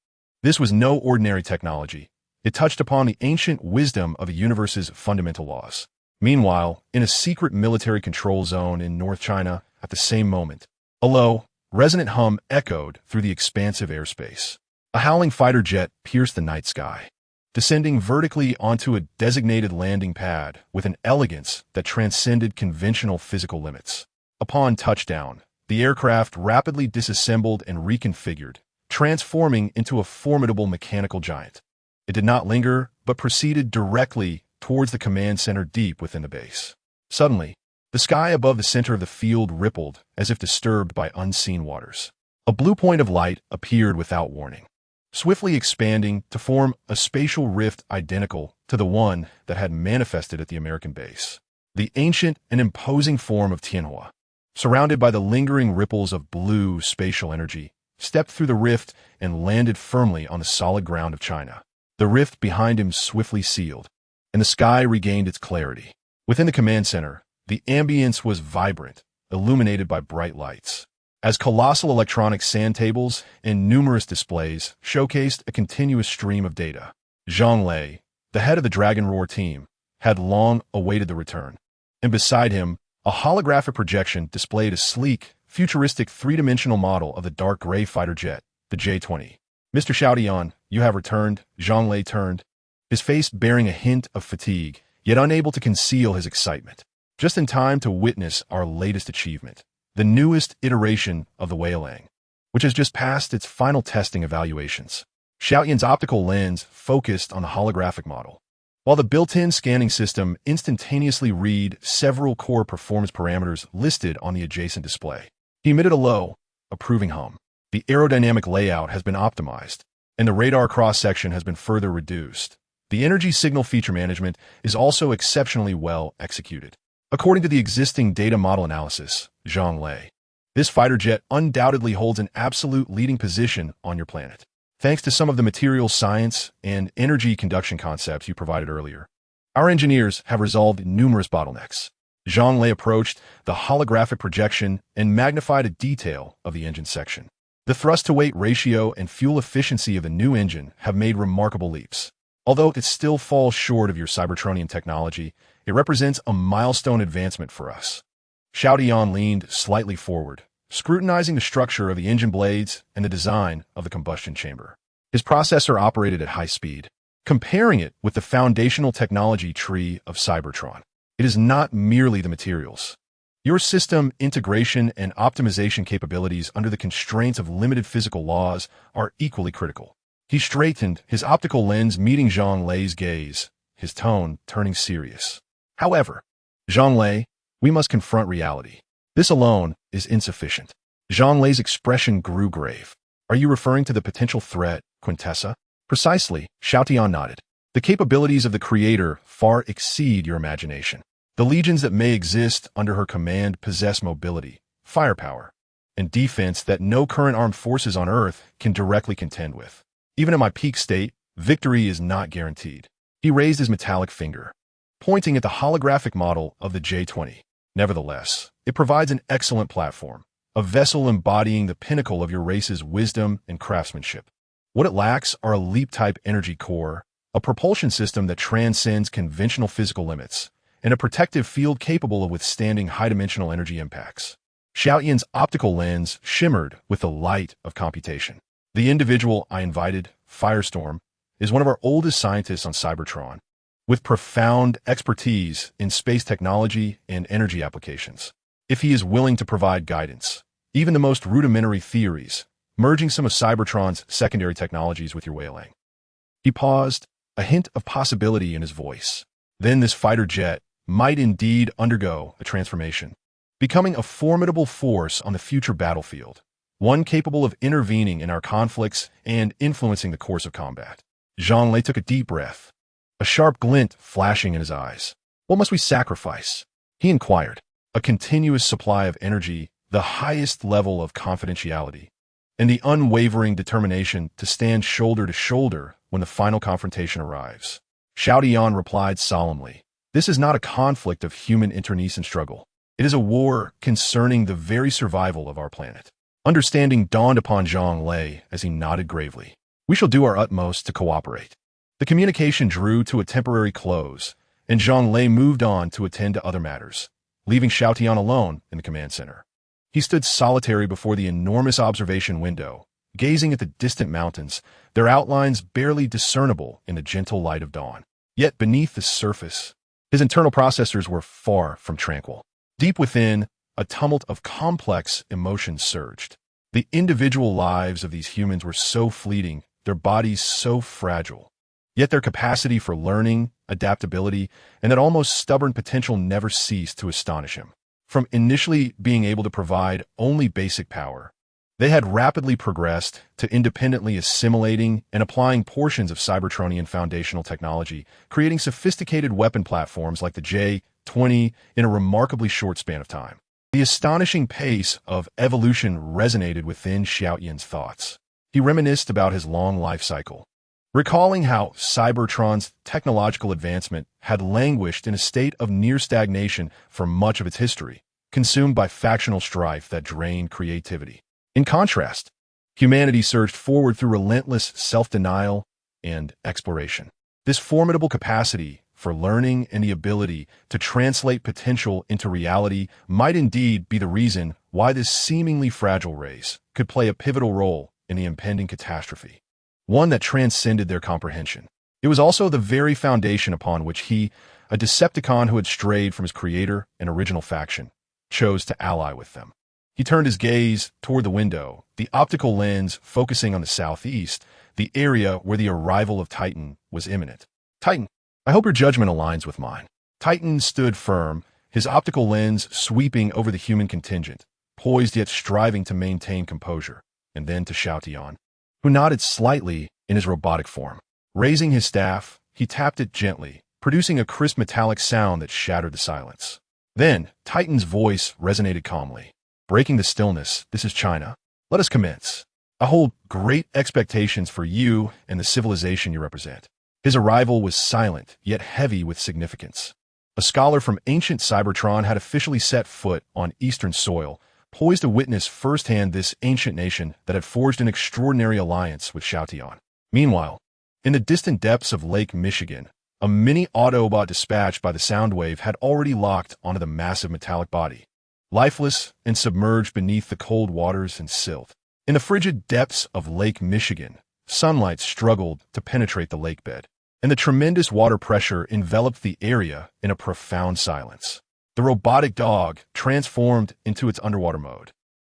This was no ordinary technology. It touched upon the ancient wisdom of the universe's fundamental laws. Meanwhile, in a secret military control zone in North China, at the same moment, a low, resonant hum echoed through the expansive airspace. A howling fighter jet pierced the night sky, descending vertically onto a designated landing pad with an elegance that transcended conventional physical limits. Upon touchdown, the aircraft rapidly disassembled and reconfigured, transforming into a formidable mechanical giant. It did not linger, but proceeded directly towards the command center deep within the base. Suddenly, the sky above the center of the field rippled as if disturbed by unseen waters. A blue point of light appeared without warning, swiftly expanding to form a spatial rift identical to the one that had manifested at the American base. The ancient and imposing form of Tianhua, surrounded by the lingering ripples of blue spatial energy, stepped through the rift and landed firmly on the solid ground of China. The rift behind him swiftly sealed, and the sky regained its clarity. Within the command center, the ambience was vibrant, illuminated by bright lights, as colossal electronic sand tables and numerous displays showcased a continuous stream of data. Zhang Lei, the head of the Dragon Roar team, had long awaited the return, and beside him, a holographic projection displayed a sleek, futuristic three-dimensional model of the dark gray fighter jet, the J-20. "Mr. Xiaodian, you have returned." Zhang Lei turned, his face bearing a hint of fatigue, yet unable to conceal his excitement. "Just in time to witness our latest achievement, the newest iteration of the Weilang, which has just passed its final testing evaluations." Xiaodian's optical lens focused on the holographic model, while the built-in scanning system instantaneously read several core performance parameters listed on the adjacent display. He emitted a low, approving hum. The aerodynamic layout has been optimized, and the radar cross-section has been further reduced. The energy signal feature management is also exceptionally well executed. According to the existing data model analysis, Zhang Lei, this fighter jet undoubtedly holds an absolute leading position on your planet, thanks to some of the material science and energy conduction concepts you provided earlier. Our engineers have resolved numerous bottlenecks. Zhang Lei approached the holographic projection and magnified a detail of the engine section. The thrust-to-weight ratio and fuel efficiency of the new engine have made remarkable leaps. Although it still falls short of your Cybertronian technology, it represents a milestone advancement for us. Xiaodian leaned slightly forward, scrutinizing the structure of the engine blades and the design of the combustion chamber. His processor operated at high speed, comparing it with the foundational technology tree of Cybertron. It is not merely the materials. Your system integration and optimization capabilities under the constraints of limited physical laws are equally critical. He straightened, his optical lens meeting Zhang Lei's gaze, his tone turning serious. However, Zhang Lei, we must confront reality. This alone is insufficient. Zhang Lei's expression grew grave. Are you referring to the potential threat, Quintessa? Precisely, Xiaotian nodded. The capabilities of the Creator far exceed your imagination. The legions that may exist under her command possess mobility, firepower, and defense that no current armed forces on Earth can directly contend with. Even in my peak state, victory is not guaranteed. He raised his metallic finger, pointing at the holographic model of the J-20. Nevertheless, it provides an excellent platform, a vessel embodying the pinnacle of your race's wisdom and craftsmanship. What it lacks are a leap-type energy core, a propulsion system that transcends conventional physical limits, and a protective field capable of withstanding high-dimensional energy impacts. Xiaotian's optical lens shimmered with the light of computation. The individual I invited, Firestorm, is one of our oldest scientists on Cybertron, with profound expertise in space technology and energy applications. If he is willing to provide guidance, even the most rudimentary theories, merging some of Cybertron's secondary technologies with your Weylang. He paused, a hint of possibility in his voice. Then this fighter jet might indeed undergo a transformation, becoming a formidable force on the future battlefield, one capable of intervening in our conflicts and influencing the course of combat. Zhang Lei took a deep breath, a sharp glint flashing in his eyes. What must we sacrifice? He inquired. A continuous supply of energy, the highest level of confidentiality, and the unwavering determination to stand shoulder to shoulder when the final confrontation arrives. Xiaotian replied solemnly, "This is not a conflict of human internecine struggle. It is a war concerning the very survival of our planet." Understanding dawned upon Zhang Lei as he nodded gravely. "We shall do our utmost to cooperate." The communication drew to a temporary close, and Zhang Lei moved on to attend to other matters, leaving Xiaotian alone in the command center. He stood solitary before the enormous observation window, gazing at the distant mountains, their outlines barely discernible in the gentle light of dawn. Yet beneath the surface, his internal processors were far from tranquil. Deep within, a tumult of complex emotions surged. The individual lives of these humans were so fleeting, their bodies so fragile. Yet their capacity for learning, adaptability, and that almost stubborn potential never ceased to astonish him. From initially being able to provide only basic power, they had rapidly progressed to independently assimilating and applying portions of Cybertronian foundational technology, creating sophisticated weapon platforms like the J-20 in a remarkably short span of time. The astonishing pace of evolution resonated within Xiaotian's thoughts. He reminisced about his long life cycle, recalling how Cybertron's technological advancement had languished in a state of near stagnation for much of its history, consumed by factional strife that drained creativity. In contrast, humanity surged forward through relentless self-denial and exploration. This formidable capacity for learning and the ability to translate potential into reality might indeed be the reason why this seemingly fragile race could play a pivotal role in the impending catastrophe, one that transcended their comprehension. It was also the very foundation upon which he, a Decepticon who had strayed from his creator and original faction, chose to ally with them. He turned his gaze toward the window, the optical lens focusing on the southeast, the area where the arrival of Titan was imminent. "Titan, I hope your judgment aligns with mine." Titan stood firm, his optical lens sweeping over the human contingent, poised yet striving to maintain composure, and then to Xiaotian, who nodded slightly in his robotic form. Raising his staff, he tapped it gently, producing a crisp metallic sound that shattered the silence. Then, Titan's voice resonated calmly. "Breaking the stillness, this is China. Let us commence. I hold great expectations for you and the civilization you represent." His arrival was silent, yet heavy with significance. A scholar from ancient Cybertron had officially set foot on Eastern soil, poised to witness firsthand this ancient nation that had forged an extraordinary alliance with Xiaotian. Meanwhile, in the distant depths of Lake Michigan, a mini Autobot dispatched by the Soundwave had already locked onto the massive metallic body, lifeless and submerged beneath the cold waters and silt. In the frigid depths of Lake Michigan, sunlight struggled to penetrate the lake bed, and the tremendous water pressure enveloped the area in a profound silence. The robotic dog transformed into its underwater mode,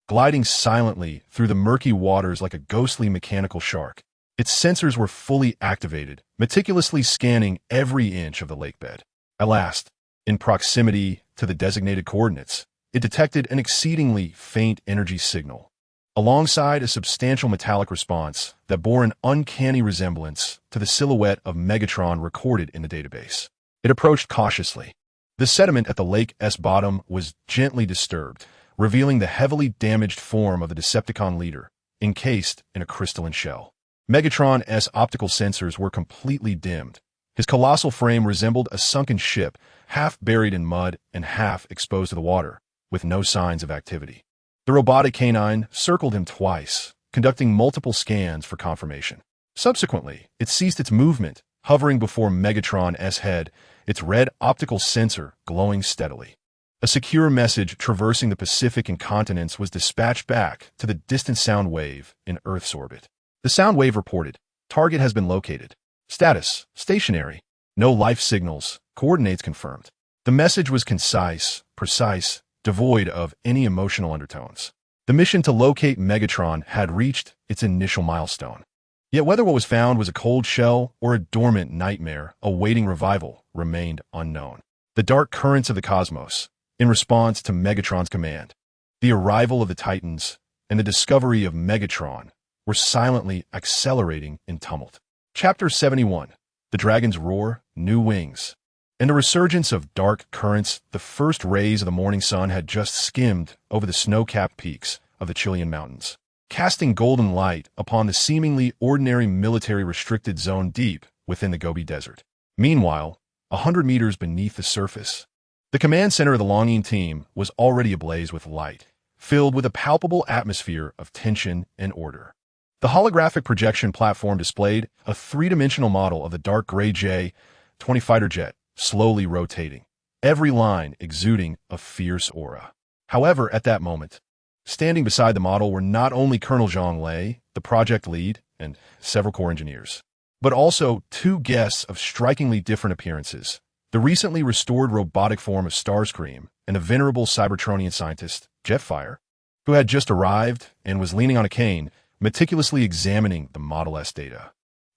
gliding silently through the murky waters like a ghostly mechanical shark. Its sensors were fully activated, meticulously scanning every inch of the lakebed. At last, in proximity to the designated coordinates, it detected an exceedingly faint energy signal, alongside a substantial metallic response that bore an uncanny resemblance to the silhouette of Megatron recorded in the database. It approached cautiously. The sediment at the lake's bottom was gently disturbed, revealing the heavily damaged form of the Decepticon leader, encased in a crystalline shell. Megatron's optical sensors were completely dimmed. His colossal frame resembled a sunken ship, half buried in mud and half exposed to the water, with no signs of activity. The robotic canine circled him twice, conducting multiple scans for confirmation. Subsequently, it ceased its movement, hovering before Megatron's head, its red optical sensor glowing steadily. A secure message traversing the Pacific and continents was dispatched back to the distant sound wave in Earth's orbit. The sound wave reported, "Target has been located. Status, stationary. No life signals, coordinates confirmed." The message was concise, precise, devoid of any emotional undertones. The mission to locate Megatron had reached its initial milestone. Yet whether what was found was a cold shell or a dormant nightmare awaiting revival remained unknown. The dark currents of the cosmos, in response to Megatron's command, the arrival of the Titans, and the discovery of Megatron, were silently accelerating in tumult. Chapter 71. The Dragon's Roar, New Wings. In the resurgence of dark currents, the first rays of the morning sun had just skimmed over the snow-capped peaks of the Chilean mountains, casting golden light upon the seemingly ordinary military-restricted zone deep within the Gobi Desert. Meanwhile, 100 meters beneath the surface, the command center of the Longines team was already ablaze with light, filled with a palpable atmosphere of tension and order. The holographic projection platform displayed a three-dimensional model of the dark gray J-20 fighter jet, slowly rotating, every line exuding a fierce aura. However, at that moment, standing beside the model were not only Colonel Zhang Lei, the project lead, and several core engineers, but also two guests of strikingly different appearances: the recently restored robotic form of Starscream and the venerable Cybertronian scientist, Jetfire, who had just arrived and was leaning on a cane, meticulously examining the Model S data.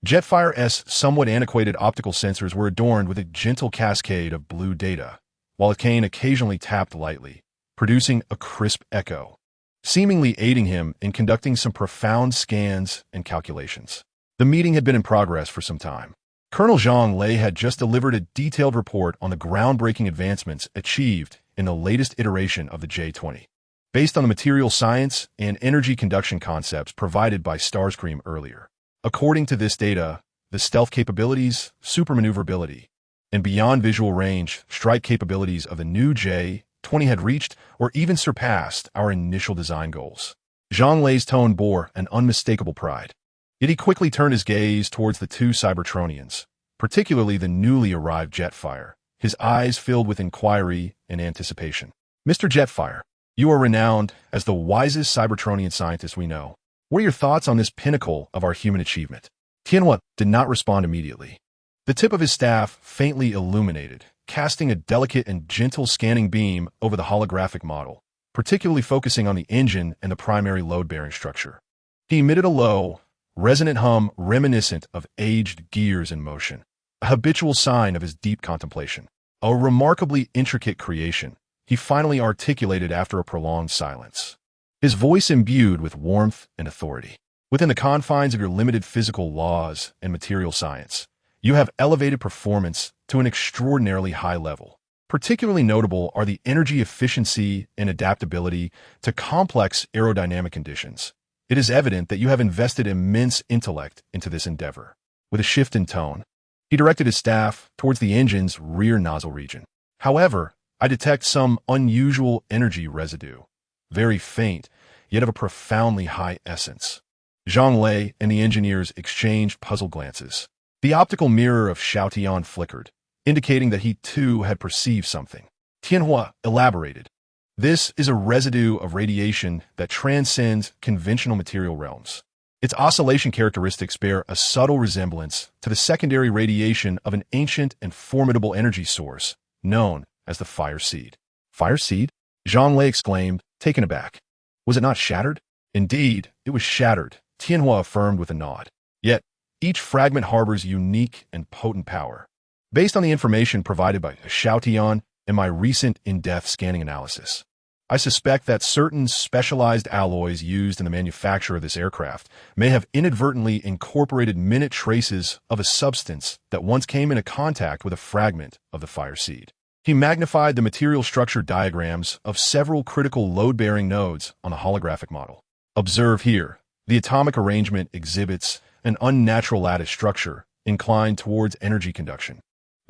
Jetfire's somewhat antiquated optical sensors were adorned with a gentle cascade of blue data, while the cane occasionally tapped lightly, producing a crisp echo, seemingly aiding him in conducting some profound scans and calculations. The meeting had been in progress for some time. Colonel Zhang Lei had just delivered a detailed report on the groundbreaking advancements achieved in the latest iteration of the J-20, based on the material science and energy conduction concepts provided by Starscream earlier. According to this data, the stealth capabilities, supermaneuverability, and beyond visual range strike capabilities of the new J-20 had reached or even surpassed our initial design goals. Zhang Lei's tone bore an unmistakable pride. Yet he quickly turned his gaze towards the two Cybertronians, particularly the newly arrived Jetfire, his eyes filled with inquiry and anticipation. "Mr. Jetfire, you are renowned as the wisest Cybertronian scientist we know. What are your thoughts on this pinnacle of our human achievement?" Tianhua did not respond immediately. The tip of his staff faintly illuminated, casting a delicate and gentle scanning beam over the holographic model, particularly focusing on the engine and the primary load-bearing structure. He emitted a low, resonant hum reminiscent of aged gears in motion, a habitual sign of his deep contemplation. A remarkably intricate creation, he finally articulated after a prolonged silence, his voice imbued with warmth and authority. "Within the confines of your limited physical laws and material science, you have elevated performance to an extraordinarily high level. Particularly notable are the energy efficiency and adaptability to complex aerodynamic conditions. It is evident that you have invested immense intellect into this endeavor." With a shift in tone, he directed his staff towards the engine's rear nozzle region. "However, I detect some unusual energy residue, very faint, yet of a profoundly high essence." Zhang Lei and the engineers exchanged puzzled glances. The optical mirror of Xiao Tian flickered, indicating that he too had perceived something. Tianhua elaborated. "This is a residue of radiation that transcends conventional material realms. Its oscillation characteristics bear a subtle resemblance to the secondary radiation of an ancient and formidable energy source known as the Fire Seed. Fire seed? Zhang exclaimed, taken aback. Was it not shattered? Indeed, it was shattered, Tianhua affirmed with a nod. Yet, each fragment harbors unique and potent power. Based on the information provided by Xiaotian and my recent in-depth scanning analysis, I suspect that certain specialized alloys used in the manufacture of this aircraft may have inadvertently incorporated minute traces of a substance that once came into contact with a fragment of the fire seed. He magnified the material structure diagrams of several critical load-bearing nodes on the holographic model. Observe here, the atomic arrangement exhibits an unnatural lattice structure inclined towards energy conduction.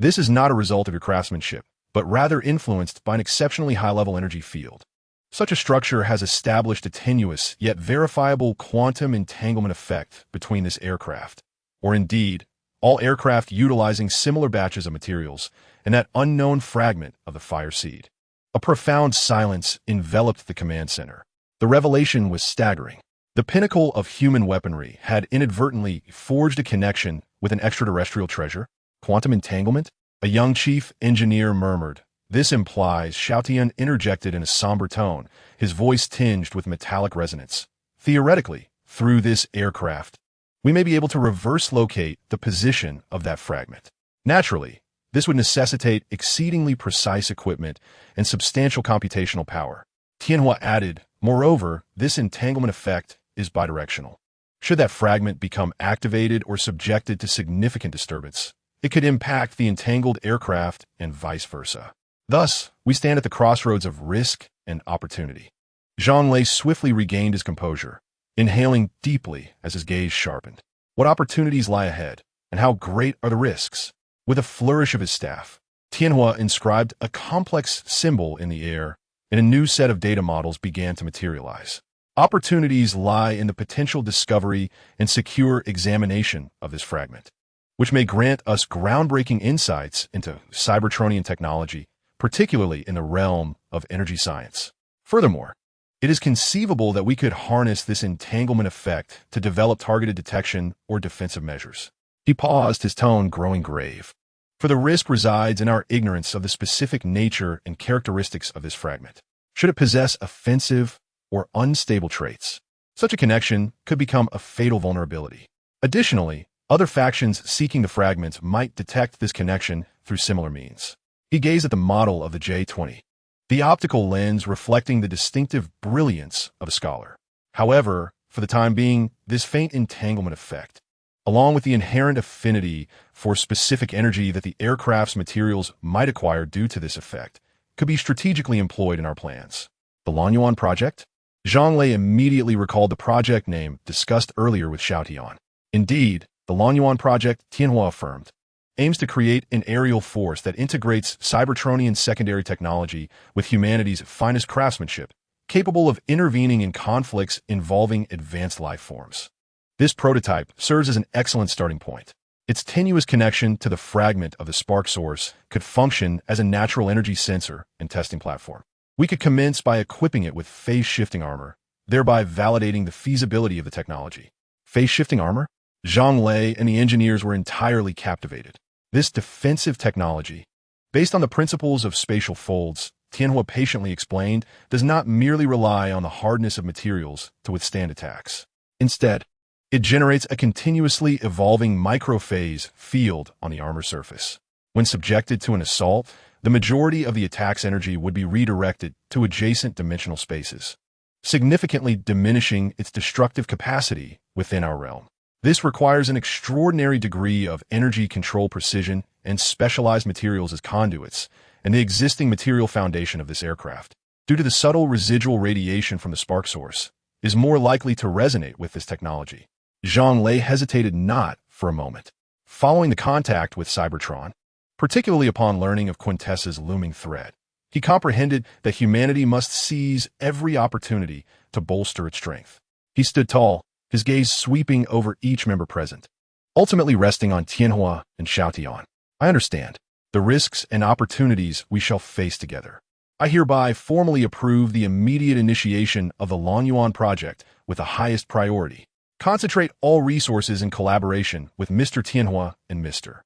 This is not a result of your craftsmanship, but rather influenced by an exceptionally high-level energy field. Such a structure has established a tenuous yet verifiable quantum entanglement effect between this aircraft, or indeed, all aircraft utilizing similar batches of materials, and that unknown fragment of the fire seed. A profound silence enveloped the command center. The revelation was staggering. The pinnacle of human weaponry had inadvertently forged a connection with an extraterrestrial treasure. Quantum entanglement? A young chief engineer murmured. This implies, Xiaotian interjected in a somber tone, his voice tinged with metallic resonance. Theoretically, through this aircraft, we may be able to reverse locate the position of that fragment. Naturally, this would necessitate exceedingly precise equipment and substantial computational power. Tianhua added, moreover, this entanglement effect is bidirectional. Should that fragment become activated or subjected to significant disturbance, it could impact the entangled aircraft and vice versa. Thus, we stand at the crossroads of risk and opportunity. Zhang swiftly regained his composure, inhaling deeply as his gaze sharpened. What opportunities lie ahead, and how great are the risks? With a flourish of his staff, Tianhua inscribed a complex symbol in the air, and a new set of data models began to materialize. Opportunities lie in the potential discovery and secure examination of this fragment, which may grant us groundbreaking insights into Cybertronian technology, particularly in the realm of energy science. Furthermore, it is conceivable that we could harness this entanglement effect to develop targeted detection or defensive measures. He paused, his tone growing grave. For the risk resides in our ignorance of the specific nature and characteristics of this fragment. Should it possess offensive or unstable traits, such a connection could become a fatal vulnerability. Additionally, other factions seeking the fragments might detect this connection through similar means. He gazed at the model of the J-20, the optical lens reflecting the distinctive brilliance of a scholar. However, for the time being, this faint entanglement effect, along with the inherent affinity for specific energy that the aircraft's materials might acquire due to this effect, could be strategically employed in our plans. The Lanyuan Project? Zhang immediately recalled the project name discussed earlier with Xiaotian. Indeed, the Lanyuan Project, Tianhua affirmed, aims to create an aerial force that integrates Cybertronian secondary technology with humanity's finest craftsmanship, capable of intervening in conflicts involving advanced life forms. This prototype serves as an excellent starting point. Its tenuous connection to the fragment of the spark source could function as a natural energy sensor and testing platform. We could commence by equipping it with phase-shifting armor, thereby validating the feasibility of the technology. Phase-shifting armor? Zhang and the engineers were entirely captivated. This defensive technology, based on the principles of spatial folds, Tianhua patiently explained, does not merely rely on the hardness of materials to withstand attacks. Instead, it generates a continuously evolving microphase field on the armor surface. When subjected to an assault, the majority of the attack's energy would be redirected to adjacent dimensional spaces, significantly diminishing its destructive capacity within our realm. This requires an extraordinary degree of energy control precision and specialized materials as conduits, and the existing material foundation of this aircraft, due to the subtle residual radiation from the spark source, is more likely to resonate with this technology. Zhang hesitated not for a moment. Following the contact with Cybertron, particularly upon learning of Quintessa's looming threat, he comprehended that humanity must seize every opportunity to bolster its strength. He stood tall, his gaze sweeping over each member present, ultimately resting on Tianhua and Xiaotian. I understand the risks and opportunities we shall face together. I hereby formally approve the immediate initiation of the Lanyuan Project with the highest priority. Concentrate all resources in collaboration with Mr. Tianhua and Mr.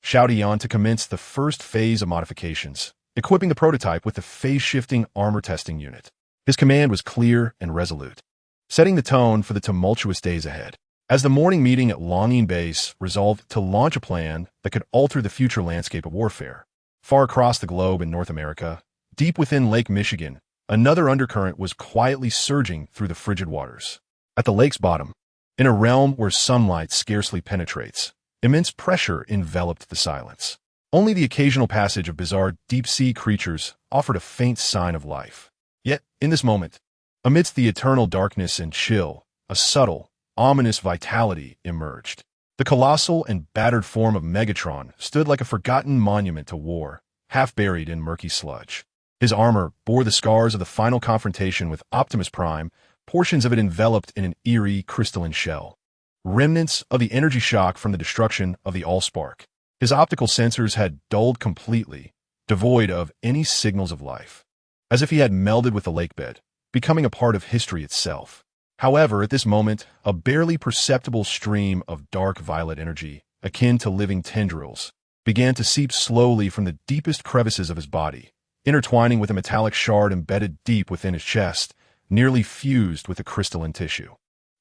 Xiaotian to commence the first phase of modifications, equipping the prototype with the phase-shifting armor testing unit. His command was clear and resolute, setting the tone for the tumultuous days ahead. As the morning meeting at Longing Base resolved to launch a plan that could alter the future landscape of warfare, far across the globe in North America, deep within Lake Michigan, another undercurrent was quietly surging through the frigid waters. At the lake's bottom, in a realm where sunlight scarcely penetrates, immense pressure enveloped the silence. Only the occasional passage of bizarre deep-sea creatures offered a faint sign of life. Yet, in this moment, amidst the eternal darkness and chill, a subtle, ominous vitality emerged. The colossal and battered form of Megatron stood like a forgotten monument to war, half buried in murky sludge. His armor bore the scars of the final confrontation with Optimus Prime, portions of it enveloped in an eerie crystalline shell. Remnants of the energy shock from the destruction of the Allspark. His optical sensors had dulled completely, devoid of any signals of life, as if he had melded with the lakebed, becoming a part of history itself. However, at this moment, a barely perceptible stream of dark violet energy, akin to living tendrils, began to seep slowly from the deepest crevices of his body, intertwining with a metallic shard embedded deep within his chest, nearly fused with the crystalline tissue.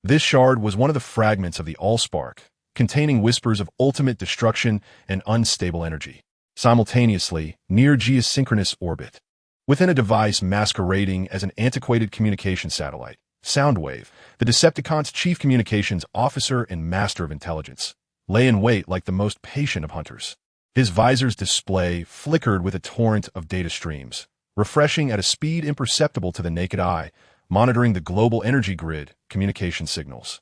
This shard was one of the fragments of the Allspark, containing whispers of ultimate destruction and unstable energy, simultaneously near geosynchronous orbit. Within a device masquerading as an antiquated communication satellite, Soundwave, the Decepticon's chief communications officer and master of intelligence, lay in wait like the most patient of hunters. His visor's display flickered with a torrent of data streams, refreshing at a speed imperceptible to the naked eye, monitoring the global energy grid communication signals,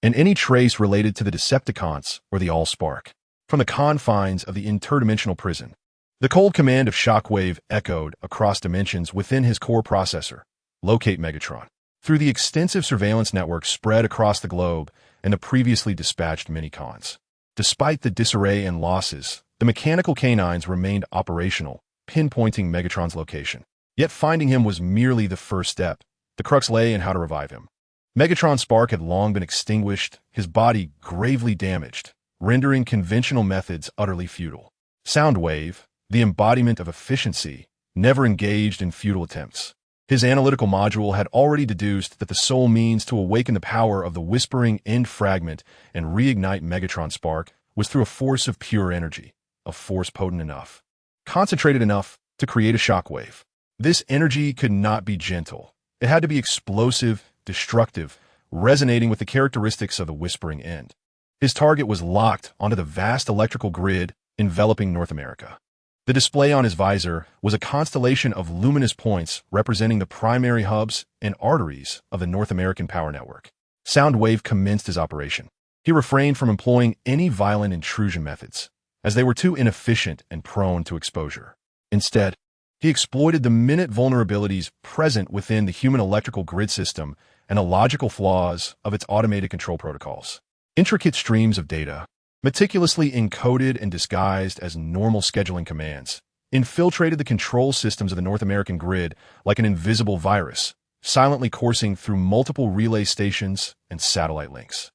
and any trace related to the Decepticons or the Allspark. From the confines of the interdimensional prison, the cold command of Shockwave echoed across dimensions within his core processor: locate Megatron. Through the extensive surveillance network spread across the globe and the previously dispatched minicons. Despite the disarray and losses, the mechanical canines remained operational, pinpointing Megatron's location. Yet finding him was merely the first step. The crux lay in how to revive him. Megatron's spark had long been extinguished, his body gravely damaged, rendering conventional methods utterly futile. Soundwave, the embodiment of efficiency, never engaged in futile attempts. His analytical module had already deduced that the sole means to awaken the power of the whispering end fragment and reignite Megatron's spark was through a force of pure energy, a force potent enough, concentrated enough to create a shockwave. This energy could not be gentle. It had to be explosive, destructive, resonating with the characteristics of the whispering end. His target was locked onto the vast electrical grid enveloping North America. The display on his visor was a constellation of luminous points representing the primary hubs and arteries of the North American power network. Soundwave commenced his operation. He refrained from employing any violent intrusion methods, as they were too inefficient and prone to exposure. Instead, he exploited the minute vulnerabilities present within the human electrical grid system and the logical flaws of its automated control protocols. Intricate streams of data, meticulously encoded and disguised as normal scheduling commands, infiltrated the control systems of the North American grid like an invisible virus, silently coursing through multiple relay stations and satellite links.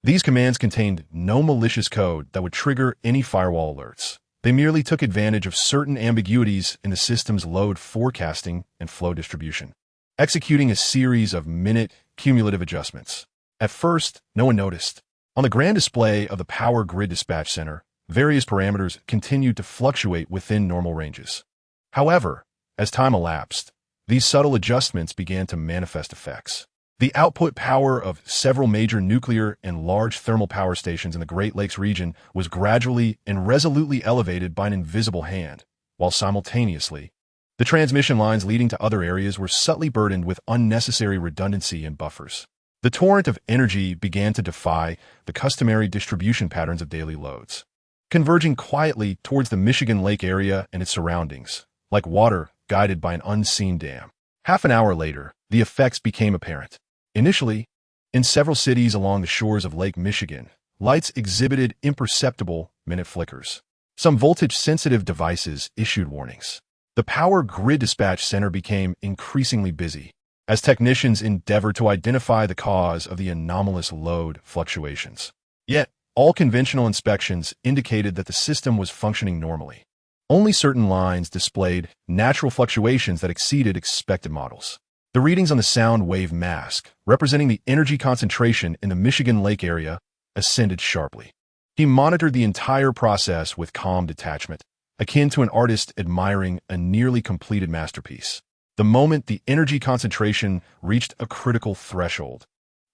These commands contained no malicious code that would trigger any firewall alerts. They merely took advantage of certain ambiguities in the system's load forecasting and flow distribution, executing a series of minute cumulative adjustments. At first, no one noticed. On the grand display of the Power Grid Dispatch Center, various parameters continued to fluctuate within normal ranges. However, as time elapsed, these subtle adjustments began to manifest effects. The output power of several major nuclear and large thermal power stations in the Great Lakes region was gradually and resolutely elevated by an invisible hand, while simultaneously, the transmission lines leading to other areas were subtly burdened with unnecessary redundancy and buffers. The torrent of energy began to defy the customary distribution patterns of daily loads, converging quietly towards the Michigan Lake area and its surroundings, like water guided by an unseen dam. Half an hour later, the effects became apparent. Initially, in several cities along the shores of Lake Michigan, lights exhibited imperceptible minute flickers. Some voltage-sensitive devices issued warnings. The Power Grid Dispatch Center became increasingly busy, as technicians endeavored to identify the cause of the anomalous load fluctuations. Yet, all conventional inspections indicated that the system was functioning normally. Only certain lines displayed natural fluctuations that exceeded expected models. The readings on the sound wave mask, representing the energy concentration in the Michigan Lake area, ascended sharply. He monitored the entire process with calm detachment, akin to an artist admiring a nearly completed masterpiece. The moment the energy concentration reached a critical threshold,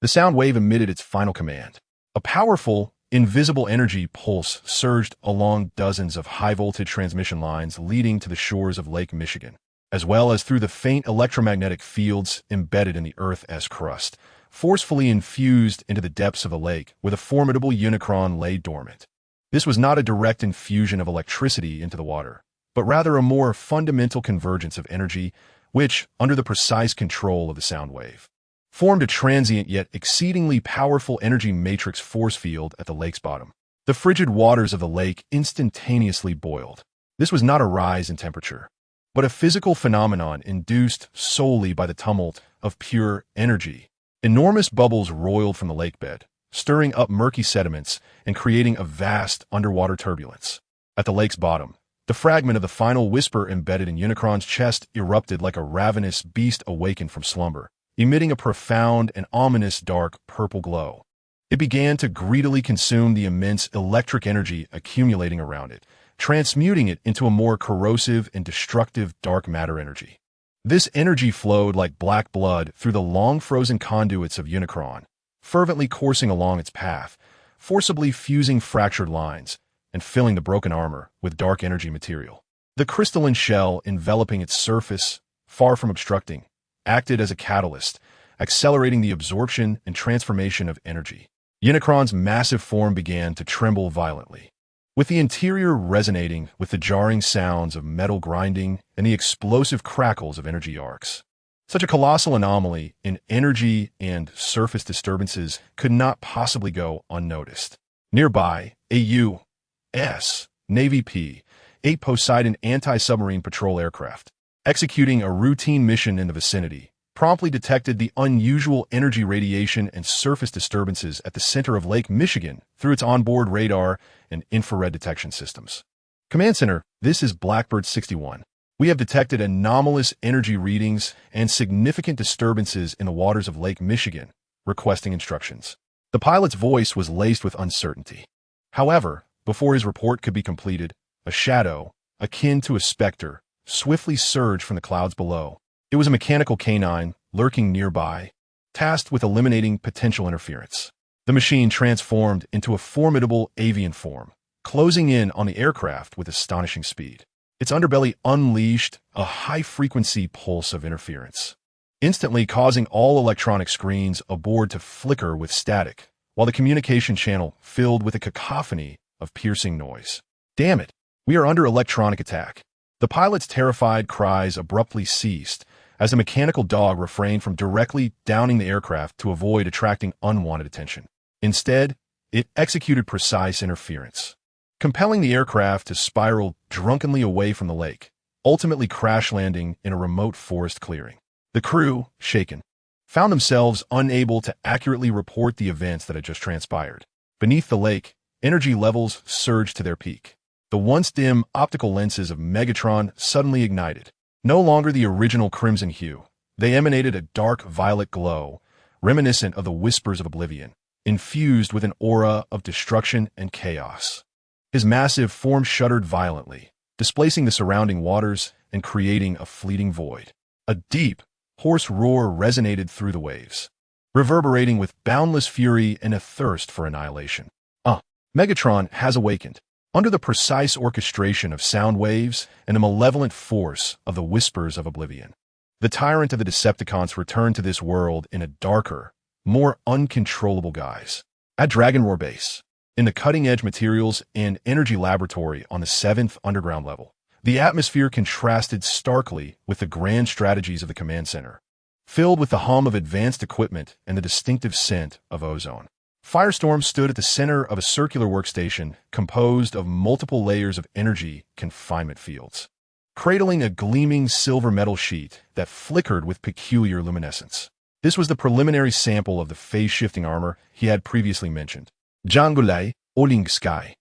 the sound wave emitted its final command. A powerful, invisible energy pulse surged along dozens of high-voltage transmission lines leading to the shores of Lake Michigan, as well as through the faint electromagnetic fields embedded in the Earth's crust, forcefully infused into the depths of the lake where the formidable Unicron lay dormant. This was not a direct infusion of electricity into the water, but rather a more fundamental convergence of energy, which, under the precise control of the sound wave, formed a transient yet exceedingly powerful energy matrix force field at the lake's bottom. The frigid waters of the lake instantaneously boiled. This was not a rise in temperature, but a physical phenomenon induced solely by the tumult of pure energy. Enormous bubbles roiled from the lake bed, stirring up murky sediments and creating a vast underwater turbulence. At the lake's bottom, the fragment of the final whisper embedded in Unicron's chest erupted like a ravenous beast awakened from slumber, emitting a profound and ominous dark purple glow. It began to greedily consume the immense electric energy accumulating around it, transmuting it into a more corrosive and destructive dark matter energy. This energy flowed like black blood through the long-frozen conduits of Unicron, fervently coursing along its path, forcibly fusing fractured lines, and filling the broken armor with dark energy material. The crystalline shell enveloping its surface, far from obstructing, acted as a catalyst, accelerating the absorption and transformation of energy. Unicron's massive form began to tremble violently, with the interior resonating with the jarring sounds of metal grinding and the explosive crackles of energy arcs. Such a colossal anomaly in energy and surface disturbances could not possibly go unnoticed. Nearby, a U.S. Navy P-8 Poseidon anti-submarine patrol aircraft, executing a routine mission in the vicinity, promptly detected the unusual energy radiation and surface disturbances at the center of Lake Michigan through its onboard radar and infrared detection systems. Command Center, this is Blackbird 61. We have detected anomalous energy readings and significant disturbances in the waters of Lake Michigan, requesting instructions. The pilot's voice was laced with uncertainty. However, before his report could be completed, a shadow, akin to a specter, swiftly surged from the clouds below. It was a mechanical canine lurking nearby, tasked with eliminating potential interference. The machine transformed into a formidable avian form, closing in on the aircraft with astonishing speed. Its underbelly unleashed a high-frequency pulse of interference, instantly causing all electronic screens aboard to flicker with static, while the communication channel filled with a cacophony of piercing noise. Damn it, we are under electronic attack. The pilot's terrified cries abruptly ceased as the mechanical dog refrained from directly downing the aircraft to avoid attracting unwanted attention. Instead, it executed precise interference, compelling the aircraft to spiral drunkenly away from the lake, ultimately crash-landing in a remote forest clearing. The crew, shaken, found themselves unable to accurately report the events that had just transpired. Beneath the lake, energy levels surged to their peak. The once dim optical lenses of Megatron suddenly ignited. No longer the original crimson hue, they emanated a dark violet glow, reminiscent of the whispers of oblivion, infused with an aura of destruction and chaos. His massive form shuddered violently, displacing the surrounding waters and creating a fleeting void. A deep, hoarse roar resonated through the waves, reverberating with boundless fury and a thirst for annihilation. Megatron has awakened. Under the precise orchestration of sound waves and the malevolent force of the whispers of oblivion, the tyrant of the Decepticons returned to this world in a darker, more uncontrollable guise. At Dragon Roar Base, in the cutting-edge materials and energy laboratory on the 7th underground level, the atmosphere contrasted starkly with the grand strategies of the command center, filled with the hum of advanced equipment and the distinctive scent of ozone. Firestorm stood at the center of a circular workstation composed of multiple layers of energy confinement fields, cradling a gleaming silver metal sheet that flickered with peculiar luminescence. This was the preliminary sample of the phase-shifting armor he had previously mentioned. Jangulai Oling Sky.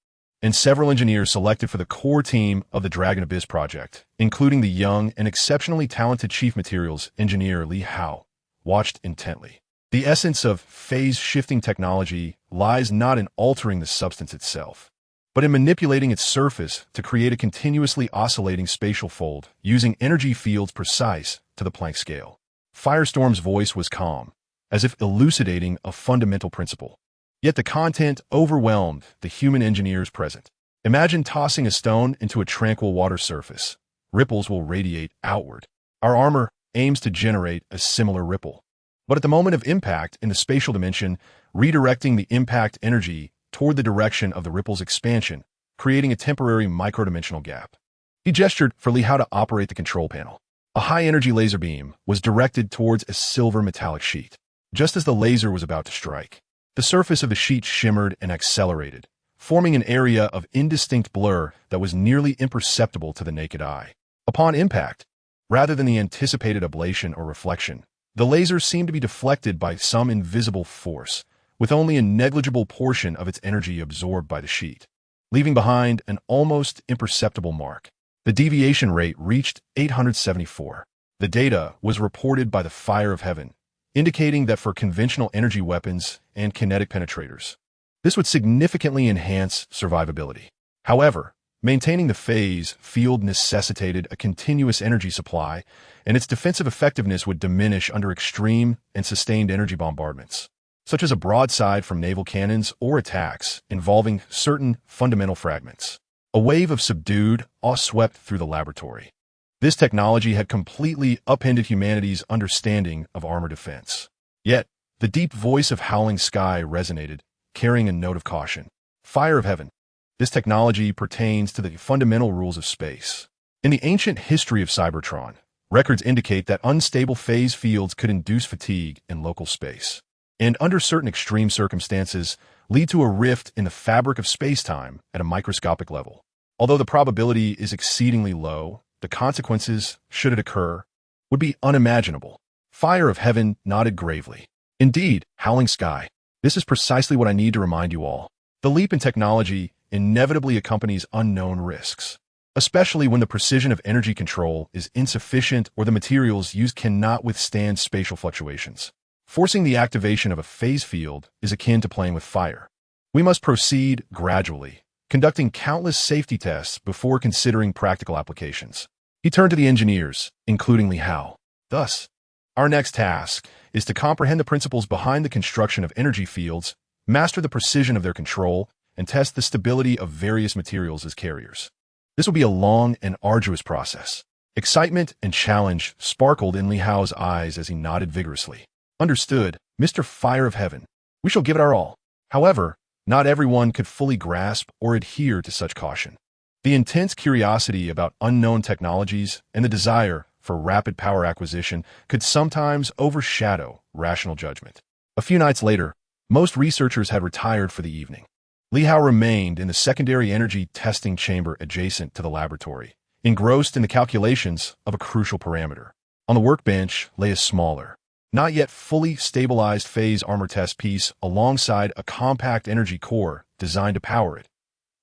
and several engineers selected for the core team of the Dragon Abyss project, including the young and exceptionally talented chief materials engineer Howl, watched intently. The essence of phase-shifting technology lies not in altering the substance itself, but in manipulating its surface to create a continuously oscillating spatial fold using energy fields precise to the Planck scale. Firestorm's voice was calm, as if elucidating a fundamental principle. Yet the content overwhelmed the human engineers present. Imagine tossing a stone into a tranquil water surface. Ripples will radiate outward. Our armor aims to generate a similar ripple. But at the moment of impact in the spatial dimension, redirecting the impact energy toward the direction of the ripple's expansion, creating a temporary microdimensional gap. He gestured for Howl to operate the control panel. A high-energy laser beam was directed towards a silver metallic sheet. Just as the laser was about to strike, the surface of the sheet shimmered and accelerated, forming an area of indistinct blur that was nearly imperceptible to the naked eye. Upon impact, rather than the anticipated ablation or reflection, the laser seemed to be deflected by some invisible force, with only a negligible portion of its energy absorbed by the sheet, leaving behind an almost imperceptible mark. The deviation rate reached 874. The data was reported by the Fire of Heaven, indicating that for conventional energy weapons and kinetic penetrators, this would significantly enhance survivability. However, maintaining the phase field necessitated a continuous energy supply, and its defensive effectiveness would diminish under extreme and sustained energy bombardments, such as a broadside from naval cannons or attacks involving certain fundamental fragments. A wave of subdued awe swept through the laboratory. This technology had completely upended humanity's understanding of armor defense. Yet, the deep voice of Howling Sky resonated, carrying a note of caution. Fire of Heaven. This technology pertains to the fundamental rules of space. In the ancient history of Cybertron, records indicate that unstable phase fields could induce fatigue in local space, and under certain extreme circumstances, lead to a rift in the fabric of space-time at a microscopic level. Although the probability is exceedingly low, the consequences, should it occur, would be unimaginable. Fire of Heaven nodded gravely. Indeed, Howling Sky, this is precisely what I need to remind you all. The leap in technology inevitably accompanies unknown risks, especially when the precision of energy control is insufficient or the materials used cannot withstand spatial fluctuations. Forcing the activation of a phase field is akin to playing with fire. We must proceed gradually, conducting countless safety tests before considering practical applications. He turned to the engineers, including Howl. Thus, our next task is to comprehend the principles behind the construction of energy fields, master the precision of their control, and test the stability of various materials as carriers. This will be a long and arduous process. Excitement and challenge sparkled in Howl's eyes as he nodded vigorously. Understood, Mr. Fire of Heaven. We shall give it our all. However, not everyone could fully grasp or adhere to such caution. The intense curiosity about unknown technologies and the desire for rapid power acquisition could sometimes overshadow rational judgment. A few nights later, most researchers had retired for the evening. Howl remained in the secondary energy testing chamber adjacent to the laboratory, engrossed in the calculations of a crucial parameter. On the workbench lay a smaller, not yet fully stabilized phase armor test piece alongside a compact energy core designed to power it.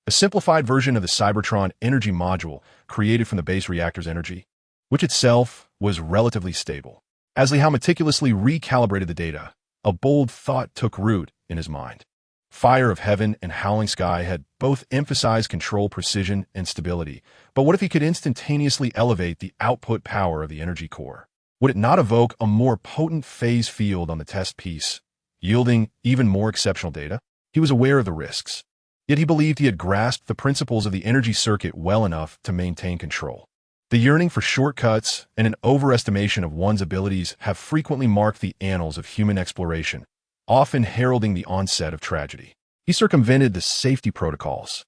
A simplified version of the Cybertron energy module created from the base reactor's energy, which itself was relatively stable. As Howl meticulously recalibrated the data, a bold thought took root in his mind. Fire of Heaven and Howling Sky had both emphasized control precision and stability, but what if he could instantaneously elevate the output power of the energy core? Would it not evoke a more potent phase field on the test piece, yielding even more exceptional data? He was aware of the risks, yet he believed he had grasped the principles of the energy circuit well enough to maintain control. The yearning for shortcuts and an overestimation of one's abilities have frequently marked the annals of human exploration, often heralding the onset of tragedy. He circumvented the safety protocols,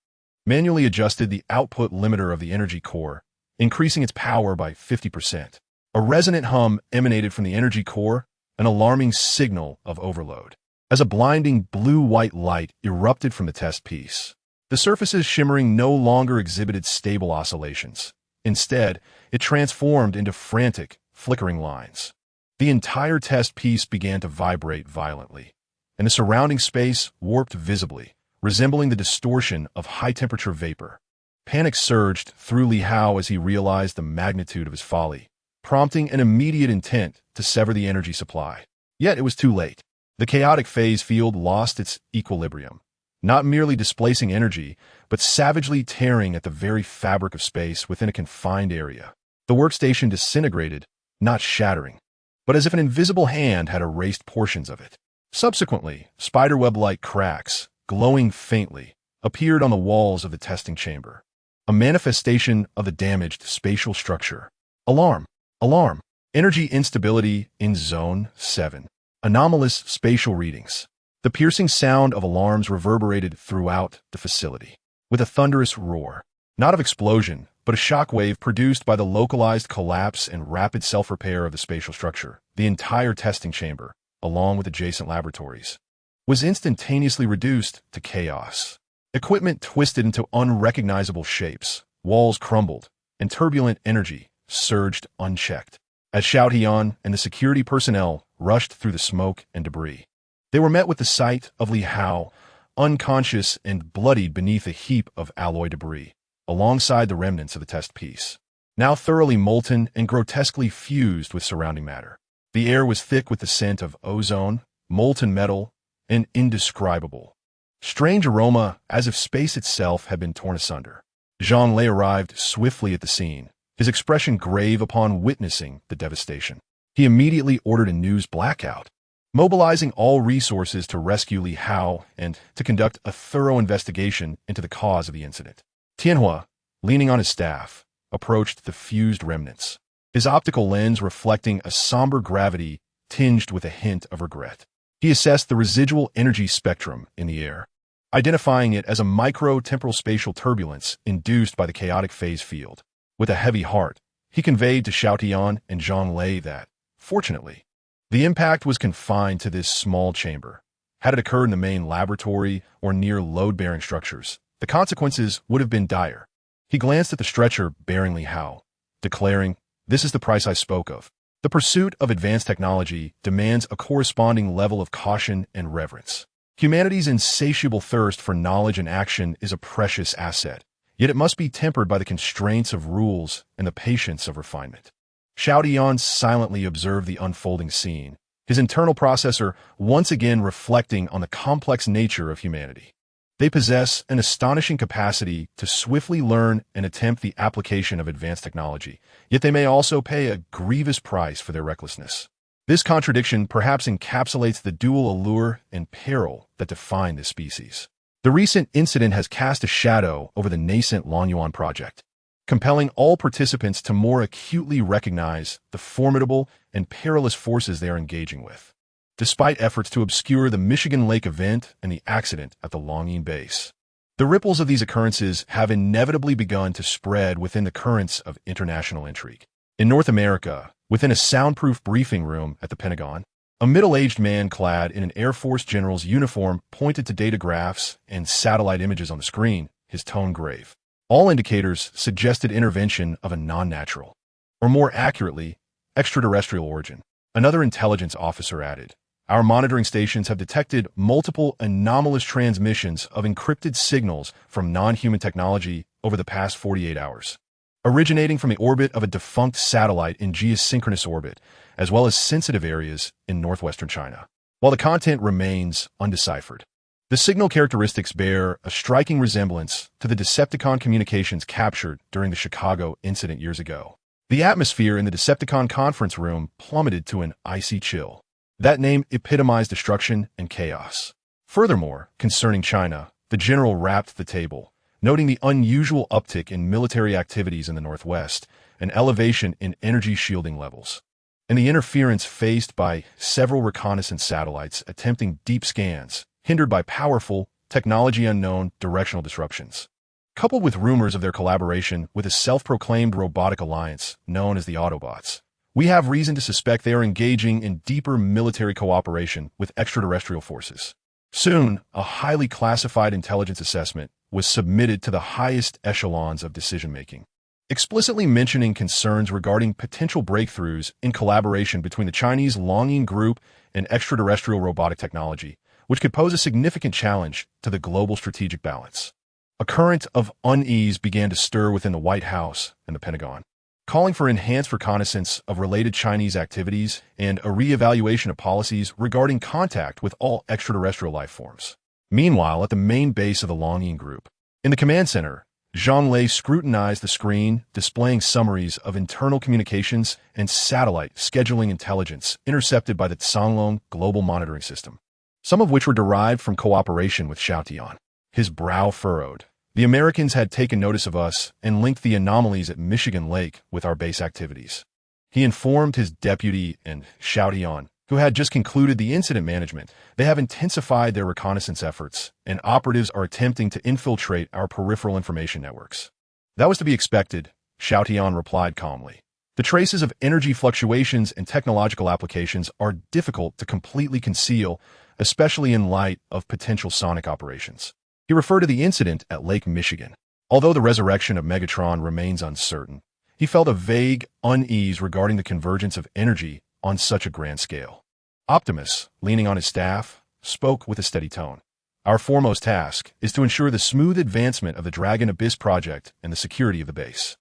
manually adjusted the output limiter of the energy core, increasing its power by 50%. A resonant hum emanated from the energy core, an alarming signal of overload. As a blinding blue-white light erupted from the test piece, the surfaces shimmering no longer exhibited stable oscillations. Instead, it transformed into frantic, flickering lines. The entire test piece began to vibrate violently, and the surrounding space warped visibly, resembling the distortion of high-temperature vapor. Panic surged through Li Hao as he realized the magnitude of his folly, prompting an immediate intent to sever the energy supply. Yet it was too late. The chaotic phase field lost its equilibrium, not merely displacing energy, but savagely tearing at the very fabric of space within a confined area. The workstation disintegrated, not shattering, but as if an invisible hand had erased portions of it. Subsequently, spiderweb-like cracks, glowing faintly, appeared on the walls of the testing chamber, a manifestation of the damaged spatial structure. Alarm! Alarm! Energy instability in Zone 7. Anomalous spatial readings. The piercing sound of alarms reverberated throughout the facility, with a thunderous roar, not of explosion, but a shockwave produced by the localized collapse and rapid self-repair of the spatial structure. The entire testing chamber, along with adjacent laboratories, was instantaneously reduced to chaos. Equipment twisted into unrecognizable shapes, walls crumbled, and turbulent energy surged unchecked. As Xiao Tian and the security personnel rushed through the smoke and debris, they were met with the sight of Li Hao, unconscious and bloodied beneath a heap of alloy debris, alongside the remnants of the test piece, now thoroughly molten and grotesquely fused with surrounding matter. The air was thick with the scent of ozone, molten metal, and indescribable, strange aroma as if space itself had been torn asunder. Zhang Lei arrived swiftly at the scene, his expression grave upon witnessing the devastation. He immediately ordered a news blackout, mobilizing all resources to rescue Li Hao and to conduct a thorough investigation into the cause of the incident. Tianhua, leaning on his staff, approached the fused remnants, his optical lens reflecting a somber gravity tinged with a hint of regret. He assessed the residual energy spectrum in the air, identifying it as a micro-temporal spatial turbulence induced by the chaotic phase field. With a heavy heart, he conveyed to Xiao Tian and Zhang Lei that, fortunately, the impact was confined to this small chamber. Had it occurred in the main laboratory or near load-bearing structures, the consequences would have been dire. He glanced at the stretcher bearing Li Hao, declaring, "This is the price I spoke of." The pursuit of advanced technology demands a corresponding level of caution and reverence. Humanity's insatiable thirst for knowledge and action is a precious asset, yet it must be tempered by the constraints of rules and the patience of refinement. Xiao Tian silently observed the unfolding scene, his internal processor once again reflecting on the complex nature of humanity. They possess an astonishing capacity to swiftly learn and attempt the application of advanced technology, yet they may also pay a grievous price for their recklessness. This contradiction perhaps encapsulates the dual allure and peril that define this species. The recent incident has cast a shadow over the nascent Longyuan project, compelling all participants to more acutely recognize the formidable and perilous forces they are engaging with. Despite efforts to obscure the Michigan Lake event and the accident at the Longyin base, the ripples of these occurrences have inevitably begun to spread within the currents of international intrigue. In North America, within a soundproof briefing room at the Pentagon, a middle-aged man clad in an Air Force general's uniform pointed to data graphs and satellite images on the screen, his tone grave. All indicators suggested intervention of a non-natural, or more accurately, extraterrestrial origin. Another intelligence officer added, "Our monitoring stations have detected multiple anomalous transmissions of encrypted signals from non-human technology over the past 48 hours, originating from the orbit of a defunct satellite in geosynchronous orbit, as well as sensitive areas in northwestern China." While the content remains undeciphered, the signal characteristics bear a striking resemblance to the Decepticon communications captured during the Chicago incident years ago. The atmosphere in the Decepticon conference room plummeted to an icy chill. That name epitomized destruction and chaos. Furthermore, concerning China, the general rapped the table, noting the unusual uptick in military activities in the Northwest, an elevation in energy shielding levels, and the interference faced by several reconnaissance satellites attempting deep scans, hindered by powerful, technology-unknown directional disruptions. Coupled with rumors of their collaboration with a self-proclaimed robotic alliance known as the Autobots, we have reason to suspect they are engaging in deeper military cooperation with extraterrestrial forces. Soon, a highly classified intelligence assessment was submitted to the highest echelons of decision-making, explicitly mentioning concerns regarding potential breakthroughs in collaboration between the Chinese Longyin Group and extraterrestrial robotic technology, which could pose a significant challenge to the global strategic balance. A current of unease began to stir within the White House and the Pentagon, calling for enhanced reconnaissance of related Chinese activities and a re-evaluation of policies regarding contact with all extraterrestrial life forms. Meanwhile, at the main base of the Longyin Group, in the command center, Zhang Lei scrutinized the screen, displaying summaries of internal communications and satellite scheduling intelligence intercepted by the Tsanglong Global Monitoring System, some of which were derived from cooperation with Xiaotian. His brow furrowed. The Americans had taken notice of us and linked the anomalies at Michigan Lake with our base activities. He informed his deputy and Xiaotian, who had just concluded the incident management. They have intensified their reconnaissance efforts, and operatives are attempting to infiltrate our peripheral information networks. That was to be expected, Xiaotian replied calmly. The traces of energy fluctuations and technological applications are difficult to completely conceal, especially in light of potential sonic operations. He referred to the incident at Lake Michigan. Although the resurrection of Megatron remains uncertain, he felt a vague unease regarding the convergence of energy on such a grand scale. Optimus, leaning on his staff, spoke with a steady tone. Our foremost task is to ensure the smooth advancement of the Dragon Abyss project and the security of the base.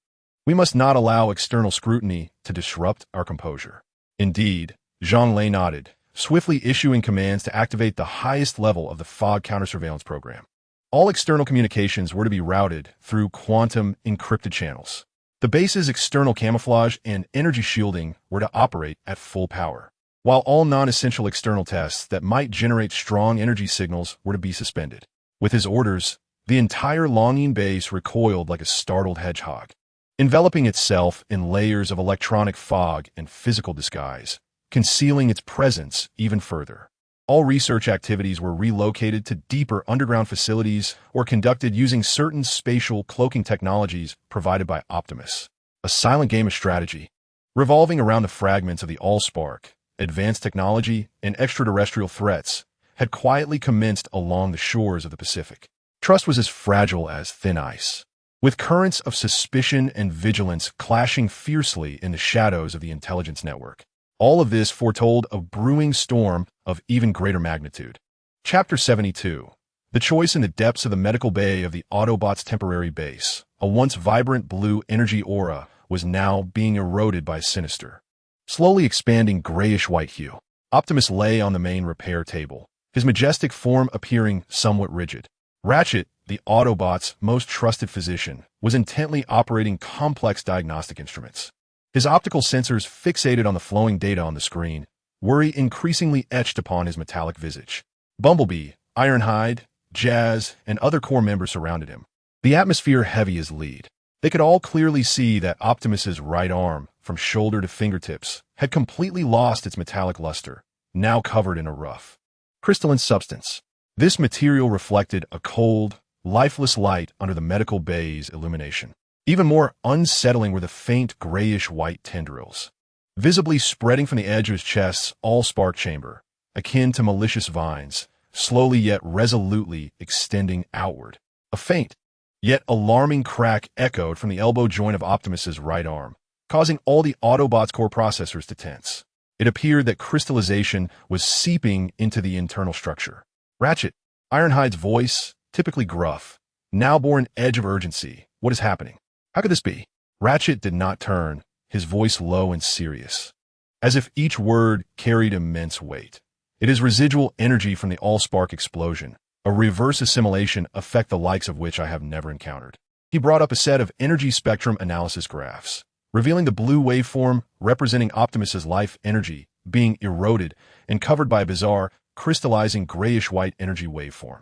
We must not allow external scrutiny to disrupt our composure. Indeed, Zhang Lei nodded, swiftly issuing commands to activate the highest level of the fog counter-surveillance program. All external communications were to be routed through quantum encrypted channels. The base's external camouflage and energy shielding were to operate at full power, while all non-essential external tests that might generate strong energy signals were to be suspended. With his orders, the entire Longyin base recoiled like a startled hedgehog, enveloping itself in layers of electronic fog and physical disguise, concealing its presence even further. All research activities were relocated to deeper underground facilities or conducted using certain spatial cloaking technologies provided by Optimus. A silent game of strategy, revolving around the fragments of the Allspark, advanced technology, and extraterrestrial threats, had quietly commenced along the shores of the Pacific. Trust was as fragile as thin ice, with currents of suspicion and vigilance clashing fiercely in the shadows of the intelligence network. All of this foretold a brewing storm of even greater magnitude. Chapter 72. The choice in the depths of the medical bay of the Autobots' temporary base, a once vibrant blue energy aura, was now being eroded by a sinister, slowly expanding grayish-white hue. Optimus lay on the main repair table, his majestic form appearing somewhat rigid. Ratchet, the Autobots' most trusted physician, was intently operating complex diagnostic instruments. His optical sensors fixated on the flowing data on the screen, worry increasingly etched upon his metallic visage. Bumblebee, Ironhide, Jazz, and other core members surrounded him, the atmosphere heavy as lead. They could all clearly see that Optimus's right arm, from shoulder to fingertips, had completely lost its metallic luster, now covered in a rough, crystalline substance. This material reflected a cold, lifeless light under the medical bay's illumination. Even more unsettling were the faint grayish-white tendrils, visibly spreading from the edge of his chest's Allspark chamber, akin to malicious vines, slowly yet resolutely extending outward. A faint, yet alarming crack echoed from the elbow joint of Optimus's right arm, causing all the Autobots' core processors to tense. It appeared that crystallization was seeping into the internal structure. Ratchet, Ironhide's voice, typically gruff, now bore an edge of urgency. What is happening? How could this be? Ratchet did not turn, his voice low and serious, as if each word carried immense weight. It is residual energy from the Allspark explosion, a reverse assimilation effect the likes of which I have never encountered. He brought up a set of energy spectrum analysis graphs, revealing the blue waveform representing Optimus's life energy being eroded and covered by a bizarre, crystallizing grayish-white energy waveform.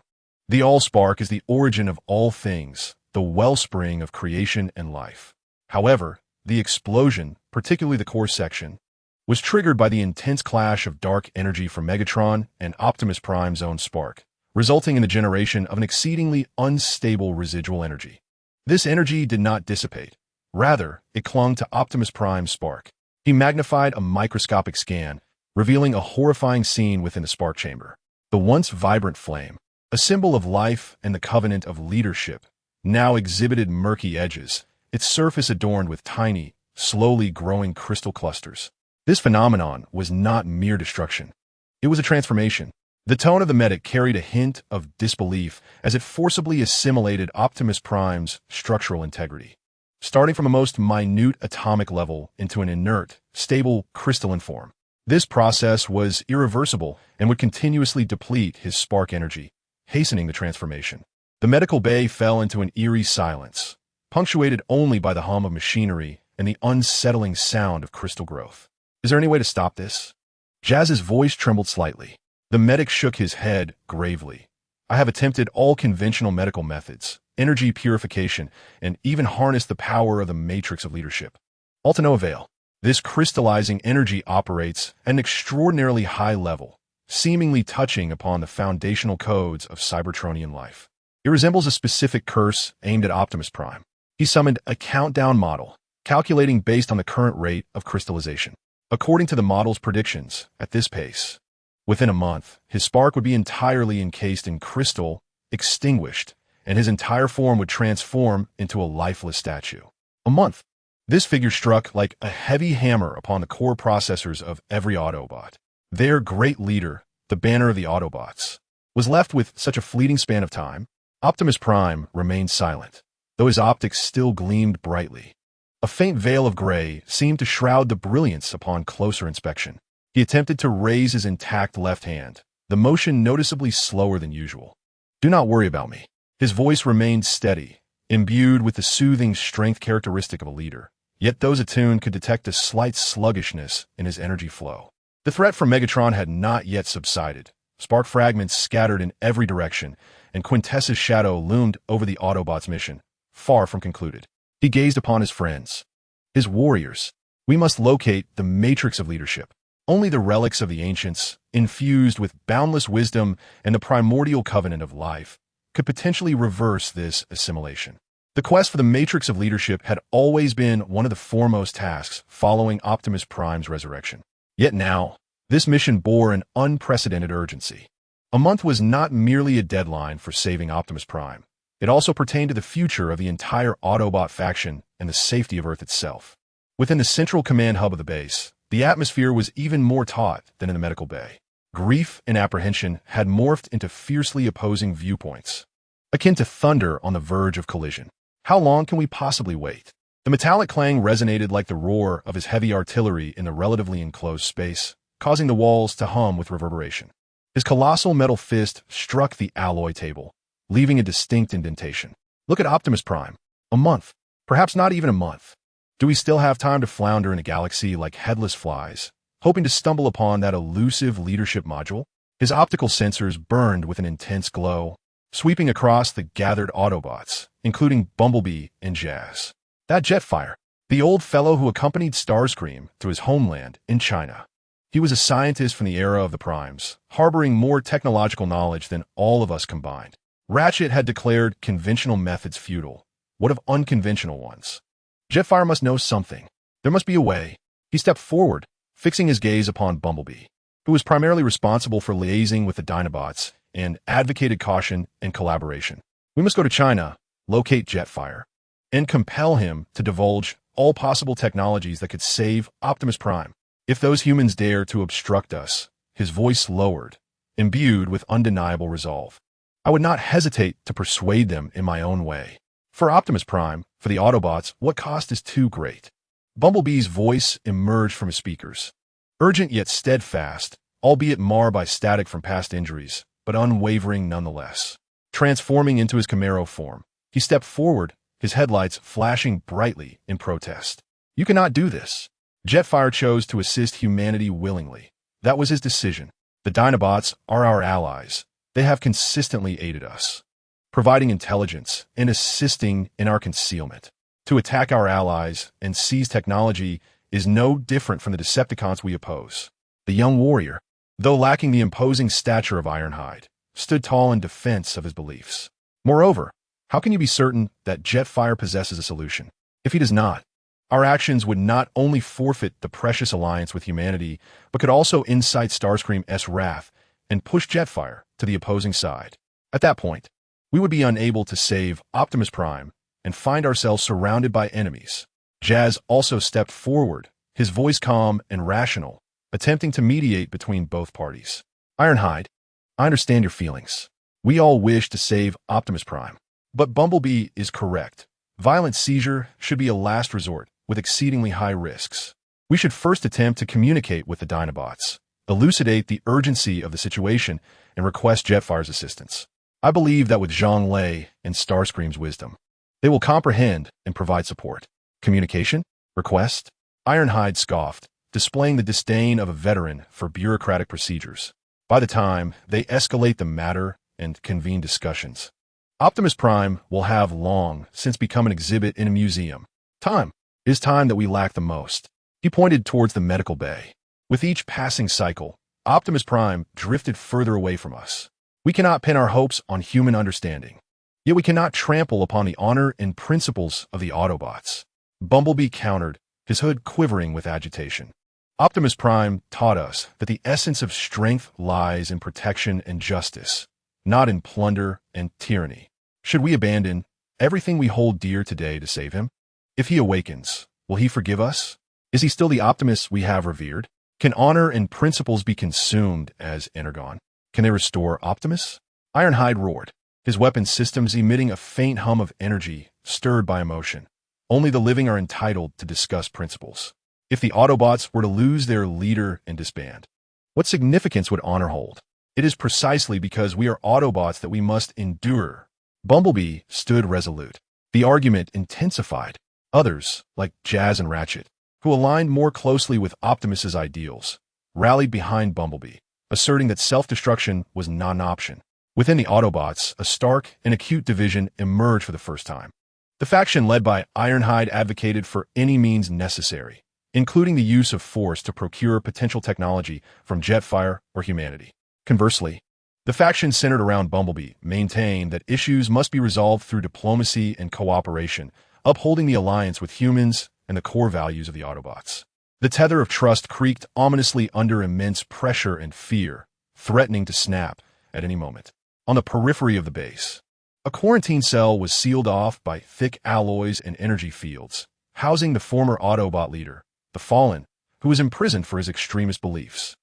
The Allspark is the origin of all things, the wellspring of creation and life. However, the explosion, particularly the core section, was triggered by the intense clash of dark energy from Megatron and Optimus Prime's own spark, resulting in the generation of an exceedingly unstable residual energy. This energy did not dissipate. Rather, it clung to Optimus Prime's spark. He magnified a microscopic scan, revealing a horrifying scene within the spark chamber. The once vibrant flame, a symbol of life and the covenant of leadership, now exhibited murky edges, its surface adorned with tiny, slowly growing crystal clusters. This phenomenon was not mere destruction. It was a transformation. The tone of the medic carried a hint of disbelief as it forcibly assimilated Optimus Prime's structural integrity, starting from a most minute atomic level into an inert, stable crystalline form. This process was irreversible and would continuously deplete his spark energy, hastening the transformation. The medical bay fell into an eerie silence, punctuated only by the hum of machinery and the unsettling sound of crystal growth. Is there any way to stop this? Jazz's voice trembled slightly. The medic shook his head gravely. I have attempted all conventional medical methods, energy purification, and even harnessed the power of the matrix of leadership. All to no avail. This crystallizing energy operates at an extraordinarily high level, seemingly touching upon the foundational codes of Cybertronian life. It resembles a specific curse aimed at Optimus Prime. He summoned a countdown model, calculating based on the current rate of crystallization. According to the model's predictions, at this pace, within a month, his spark would be entirely encased in crystal, extinguished, and his entire form would transform into a lifeless statue. A month. This figure struck like a heavy hammer upon the core processors of every Autobot. Their great leader, the banner of the Autobots, was left with such a fleeting span of time. Optimus Prime remained silent, though his optics still gleamed brightly. A faint veil of gray seemed to shroud the brilliance upon closer inspection. He attempted to raise his intact left hand, the motion noticeably slower than usual. Do not worry about me. His voice remained steady, imbued with the soothing strength characteristic of a leader. Yet those attuned could detect a slight sluggishness in his energy flow. The threat from Megatron had not yet subsided. Spark fragments scattered in every direction, and Quintessa's shadow loomed over the Autobots' mission, far from concluded. He gazed upon his friends, his warriors. We must locate the matrix of leadership. Only the relics of the ancients, infused with boundless wisdom and the primordial covenant of life, could potentially reverse this assimilation. The quest for the matrix of leadership had always been one of the foremost tasks following Optimus Prime's resurrection. Yet now, this mission bore an unprecedented urgency. A month was not merely a deadline for saving Optimus Prime. It also pertained to the future of the entire Autobot faction and the safety of Earth itself. Within the central command hub of the base, the atmosphere was even more taut than in the medical bay. Grief and apprehension had morphed into fiercely opposing viewpoints, akin to thunder on the verge of collision. How long can we possibly wait? The metallic clang resonated like the roar of his heavy artillery in the relatively enclosed space, causing the walls to hum with reverberation. His colossal metal fist struck the alloy table, leaving a distinct indentation. Look at Optimus Prime. A month. Perhaps not even a month. Do we still have time to flounder in a galaxy like headless flies, hoping to stumble upon that elusive leadership module? His optical sensors burned with an intense glow, sweeping across the gathered Autobots, including Bumblebee and Jazz. That Jetfire, the old fellow who accompanied Starscream to his homeland in China. He was a scientist from the era of the Primes, harboring more technological knowledge than all of us combined. Ratchet had declared conventional methods futile. What of unconventional ones? Jetfire must know something. There must be a way. He stepped forward, fixing his gaze upon Bumblebee, who was primarily responsible for liaising with the Dinobots and advocated caution and collaboration. We must go to China, locate Jetfire, and compel him to divulge all possible technologies that could save Optimus Prime. If those humans dare to obstruct us, his voice lowered, imbued with undeniable resolve. I would not hesitate to persuade them in my own way. For Optimus Prime, for the Autobots, what cost is too great? Bumblebee's voice emerged from his speakers. Urgent yet steadfast, albeit marred by static from past injuries, but unwavering nonetheless. Transforming into his Camaro form, he stepped forward, his headlights flashing brightly in protest. You cannot do this. Jetfire chose to assist humanity willingly. That was his decision. The Dinobots are our allies. They have consistently aided us, providing intelligence and assisting in our concealment. To attack our allies and seize technology is no different from the Decepticons we oppose. The young warrior, though lacking the imposing stature of Ironhide, stood tall in defense of his beliefs. Moreover, how can you be certain that Jetfire possesses a solution? If he does not, our actions would not only forfeit the precious alliance with humanity, but could also incite Starscream's wrath and push Jetfire to the opposing side. At that point, we would be unable to save Optimus Prime and find ourselves surrounded by enemies. Jazz also stepped forward, his voice calm and rational, attempting to mediate between both parties. Ironhide, I understand your feelings. We all wish to save Optimus Prime. But Bumblebee is correct. Violent seizure should be a last resort, with exceedingly high risks. We should first attempt to communicate with the Dinobots, elucidate the urgency of the situation, and request Jetfire's assistance. I believe that with Zhang Lei and Starscream's wisdom, they will comprehend and provide support. Communication? Request? Ironhide scoffed, displaying the disdain of a veteran for bureaucratic procedures. By the time they escalate the matter and convene discussions, Optimus Prime will have long since become an exhibit in a museum. Time is time that we lack the most. He pointed towards the medical bay. With each passing cycle, Optimus Prime drifted further away from us. We cannot pin our hopes on human understanding. Yet we cannot trample upon the honor and principles of the Autobots. Bumblebee countered, his hood quivering with agitation. Optimus Prime taught us that the essence of strength lies in protection and justice, not in plunder and tyranny. Should we abandon everything we hold dear today to save him? If he awakens, will he forgive us? Is he still the Optimus we have revered? Can honor and principles be consumed as energon? Can they restore Optimus? Ironhide roared, his weapon systems emitting a faint hum of energy stirred by emotion. Only the living are entitled to discuss principles. If the Autobots were to lose their leader and disband, what significance would honor hold? It is precisely because we are Autobots that we must endure. Bumblebee stood resolute. The argument intensified. Others, like Jazz and Ratchet, who aligned more closely with Optimus's ideals, rallied behind Bumblebee, asserting that self-destruction was not an option. Within the Autobots, a stark and acute division emerged for the first time. The faction led by Ironhide advocated for any means necessary, including the use of force to procure potential technology from Jetfire or humanity. Conversely, the faction centered around Bumblebee maintained that issues must be resolved through diplomacy and cooperation, upholding the alliance with humans and the core values of the Autobots. The tether of trust creaked ominously under immense pressure and fear, threatening to snap at any moment. On the periphery of the base, a quarantine cell was sealed off by thick alloys and energy fields, housing the former Autobot leader, the Fallen, who was imprisoned for his extremist beliefs.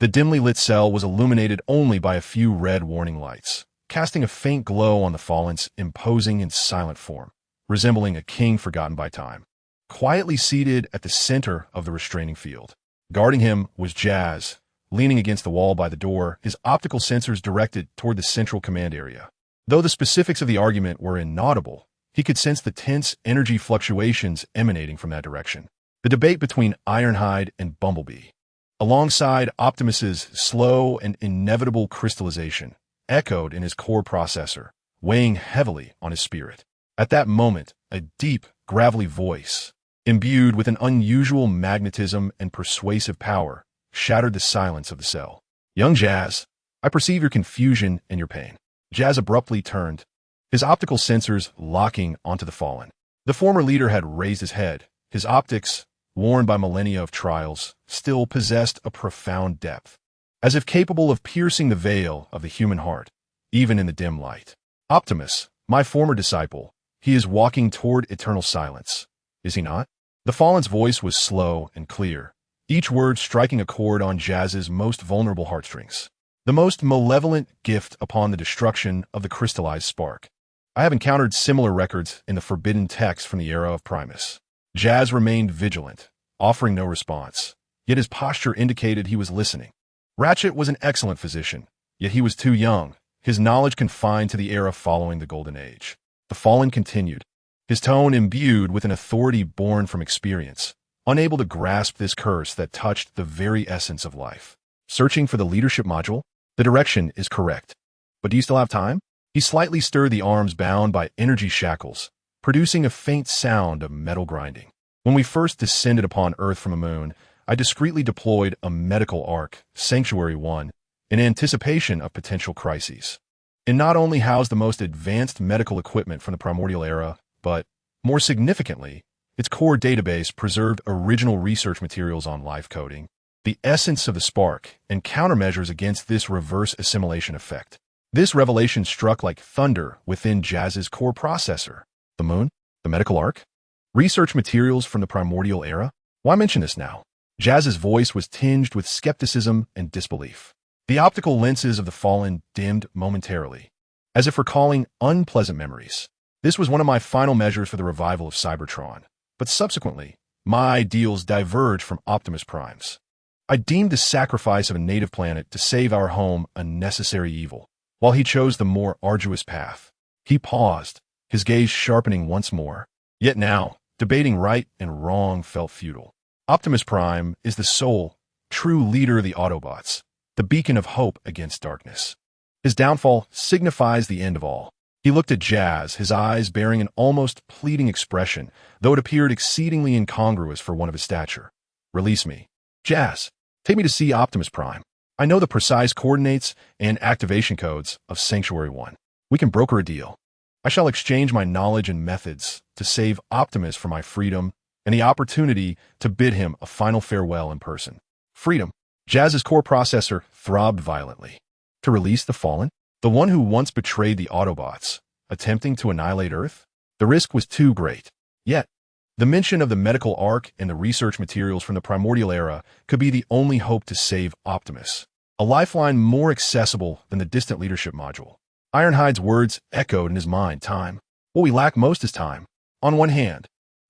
The dimly lit cell was illuminated only by a few red warning lights, casting a faint glow on the Fallen's imposing and silent form, resembling a king forgotten by time. Quietly seated at the center of the restraining field, guarding him was Jazz, leaning against the wall by the door, his optical sensors directed toward the central command area. Though the specifics of the argument were inaudible, he could sense the tense energy fluctuations emanating from that direction. The debate between Ironhide and Bumblebee, alongside Optimus's slow and inevitable crystallization, echoed in his core processor, weighing heavily on his spirit. At that moment, a deep, gravelly voice, imbued with an unusual magnetism and persuasive power, shattered the silence of the cell. "Young Jazz, I perceive your confusion and your pain." Jazz abruptly turned, his optical sensors locking onto the Fallen. The former leader had raised his head, his optics, worn by millennia of trials, still possessed a profound depth, as if capable of piercing the veil of the human heart, even in the dim light. "Optimus, my former disciple, he is walking toward eternal silence, is he not?" The Fallen's voice was slow and clear, each word striking a chord on Jazz's most vulnerable heartstrings. The most malevolent gift upon the destruction of the crystallized spark. I have encountered similar records in the forbidden text from the era of Primus. Jazz remained vigilant, offering no response, yet his posture indicated he was listening. Ratchet was an excellent physician, yet he was too young, his knowledge confined to the era following the Golden Age. The Fallen continued, his tone imbued with an authority born from experience, unable to grasp this curse that touched the very essence of life. "Searching for the leadership module? The direction is correct. But do you still have time?" He slightly stirred the arms bound by energy shackles, producing a faint sound of metal grinding. "When we first descended upon Earth from the moon, I discreetly deployed a medical arc, Sanctuary 1, in anticipation of potential crises. It not only housed the most advanced medical equipment from the primordial era, but, more significantly, its core database preserved original research materials on life coding, the essence of the spark, and countermeasures against this reverse assimilation effect. This revelation struck like thunder within Jazz's core processor. The moon? The medical arc? Research materials from the primordial era? Why mention this now?" Jazz's voice was tinged with skepticism and disbelief. The optical lenses of the fallen dimmed momentarily, as if recalling unpleasant memories. This was one of my final measures for the revival of Cybertron, but subsequently, my ideals diverged from Optimus Prime's. I deemed the sacrifice of a native planet to save our home a necessary evil, while he chose the more arduous path. He paused, his gaze sharpening once more. Yet now, debating right and wrong felt futile. Optimus Prime is the sole, true leader of the Autobots, the beacon of hope against darkness. His downfall signifies the end of all. He looked at Jazz, his eyes bearing an almost pleading expression, though it appeared exceedingly incongruous for one of his stature. Release me. Jazz, take me to see Optimus Prime. I know the precise coordinates and activation codes of Sanctuary 1. We can broker a deal. I shall exchange my knowledge and methods to save Optimus for my freedom and the opportunity to bid him a final farewell in person. Freedom. Jazz's core processor throbbed violently. To release the fallen? The one who once betrayed the Autobots, attempting to annihilate Earth? The risk was too great. Yet, the mention of the medical arc and the research materials from the primordial era could be the only hope to save Optimus. A lifeline more accessible than the distant leadership module. Ironhide's words echoed in his mind. Time. What we lack most is time. On one hand,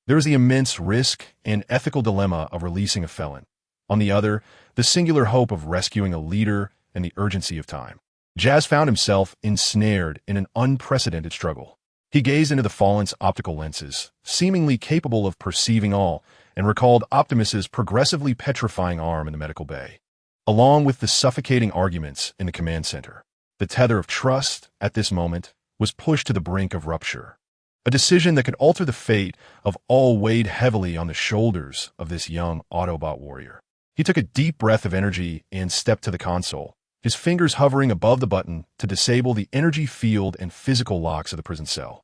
there is the immense risk and ethical dilemma of releasing a felon. On the other, the singular hope of rescuing a leader and the urgency of time. Jazz found himself ensnared in an unprecedented struggle. He gazed into the fallen's optical lenses, seemingly capable of perceiving all, and recalled Optimus's progressively petrifying arm in the medical bay, along with the suffocating arguments in the command center. The tether of trust, at this moment, was pushed to the brink of rupture. A decision that could alter the fate of all weighed heavily on the shoulders of this young Autobot warrior. He took a deep breath of energy and stepped to the console, his fingers hovering above the button to disable the energy field and physical locks of the prison cell.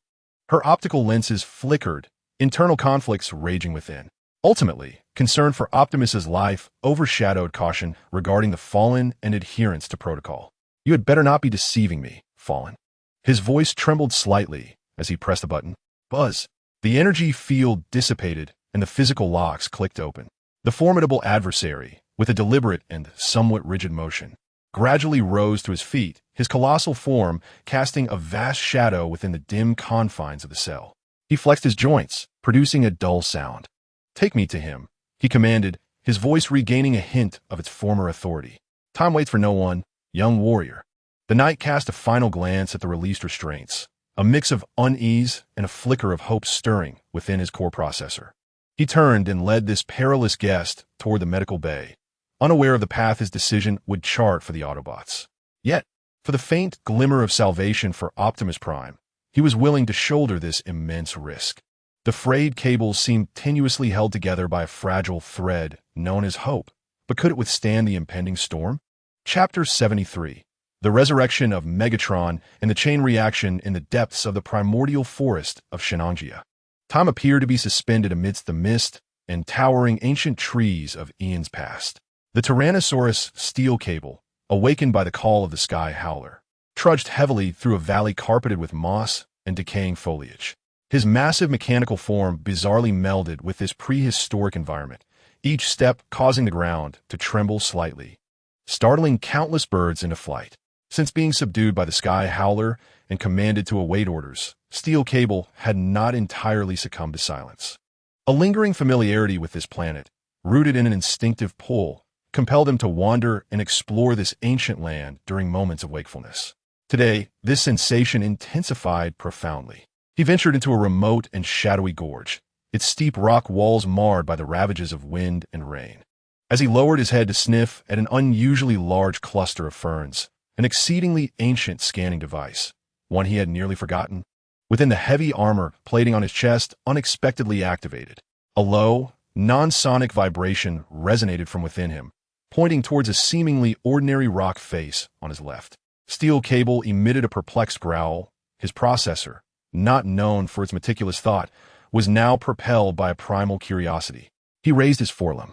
Her optical lenses flickered, internal conflicts raging within. Ultimately, concern for Optimus's life overshadowed caution regarding the fallen and adherence to protocol. You had better not be deceiving me, fallen. His voice trembled slightly as he pressed the button. Buzz. The energy field dissipated and the physical locks clicked open. The formidable adversary, with a deliberate and somewhat rigid motion, gradually rose to his feet, his colossal form casting a vast shadow within the dim confines of the cell. He flexed his joints, producing a dull sound. Take me to him, he commanded, his voice regaining a hint of its former authority. Time waits for no one, young warrior. The knight cast a final glance at the released restraints, a mix of unease and a flicker of hope stirring within his core processor. He turned and led this perilous guest toward the medical bay, unaware of the path his decision would chart for the Autobots. Yet, for the faint glimmer of salvation for Optimus Prime, he was willing to shoulder this immense risk. The frayed cables seemed tenuously held together by a fragile thread known as hope, but could it withstand the impending storm? Chapter 73. The Resurrection of Megatron and the Chain Reaction in the Depths of the Primordial Forest of Shenanjia. Time appeared to be suspended amidst the mist and towering ancient trees of eons past. The Tyrannosaurus steel cable, awakened by the call of the sky howler, trudged heavily through a valley carpeted with moss and decaying foliage. His massive mechanical form bizarrely melded with this prehistoric environment, each step causing the ground to tremble slightly, startling countless birds into flight. Since being subdued by the sky howler and commanded to await orders, Steel Cable had not entirely succumbed to silence. A lingering familiarity with this planet, rooted in an instinctive pull, compelled him to wander and explore this ancient land during moments of wakefulness. Today, this sensation intensified profoundly. He ventured into a remote and shadowy gorge, its steep rock walls marred by the ravages of wind and rain. As he lowered his head to sniff at an unusually large cluster of ferns, an exceedingly ancient scanning device, one he had nearly forgotten, within the heavy armor plating on his chest unexpectedly activated. A low, non-sonic vibration resonated from within him, pointing towards a seemingly ordinary rock face on his left. Steel Cable emitted a perplexed growl. His processor, not known for its meticulous thought, was now propelled by a primal curiosity. He raised his forelimb,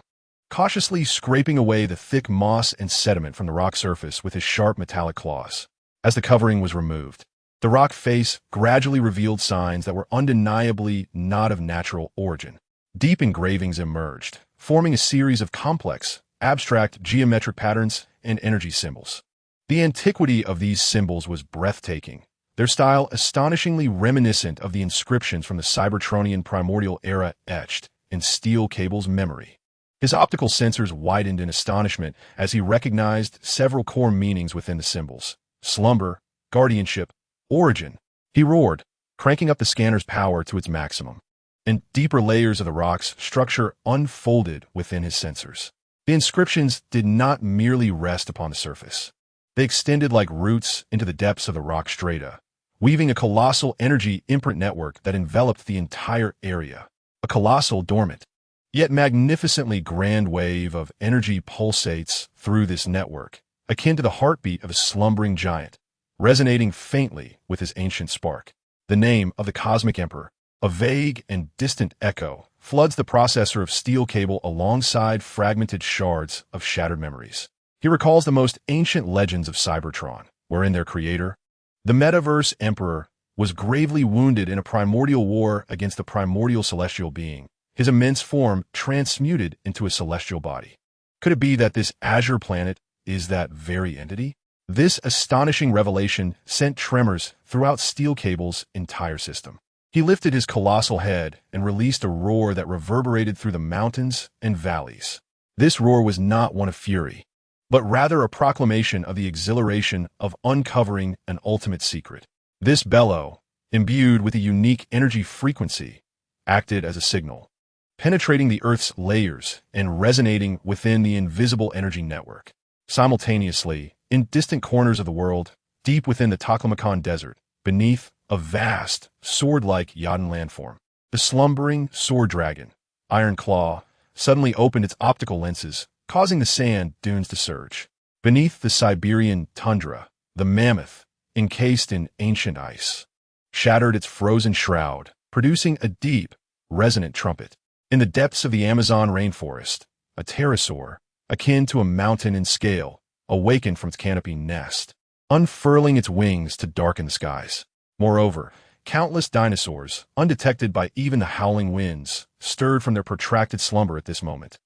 cautiously scraping away the thick moss and sediment from the rock surface with his sharp metallic claws. As the covering was removed, the rock face gradually revealed signs that were undeniably not of natural origin. Deep engravings emerged, forming a series of complex, abstract geometric patterns and energy symbols. The antiquity of these symbols was breathtaking, their style astonishingly reminiscent of the inscriptions from the Cybertronian primordial era etched in steel cable's memory. His optical sensors widened in astonishment as he recognized several core meanings within the symbols: slumber, guardianship, origin. He roared, cranking up the scanner's power to its maximum. And deeper layers of the rock's structure unfolded within his sensors. The inscriptions did not merely rest upon the surface. They extended like roots into the depths of the rock strata, weaving a colossal energy imprint network that enveloped the entire area. A colossal, dormant, yet magnificently grand wave of energy pulsates through this network, akin to the heartbeat of a slumbering giant, resonating faintly with his ancient spark. The name of the Cosmic Emperor, a vague and distant echo, floods the processor of steel cable alongside fragmented shards of shattered memories. He recalls the most ancient legends of Cybertron, wherein their creator, the Metaverse Emperor, was gravely wounded in a primordial war against the primordial celestial being, his immense form transmuted into a celestial body. Could it be that this azure planet is that very entity? This astonishing revelation sent tremors throughout steel cable's entire system. He lifted his colossal head and released a roar that reverberated through the mountains and valleys. This roar was not one of fury, but rather a proclamation of the exhilaration of uncovering an ultimate secret. This bellow, imbued with a unique energy frequency, acted as a signal, penetrating the Earth's layers and resonating within the invisible energy network. Simultaneously, in distant corners of the world, deep within the Taklamakan Desert, beneath a vast, sword-like Yodin landform, the slumbering sword dragon, Iron Claw, suddenly opened its optical lenses, causing the sand dunes to surge. Beneath the Siberian tundra, the mammoth, encased in ancient ice, shattered its frozen shroud, producing a deep, resonant trumpet. In the depths of the Amazon rainforest, a pterosaur, akin to a mountain in scale, awakened from its canopy nest, unfurling its wings to darken the skies. Moreover, countless dinosaurs, undetected by even the howling winds, stirred from their protracted slumber at this moment,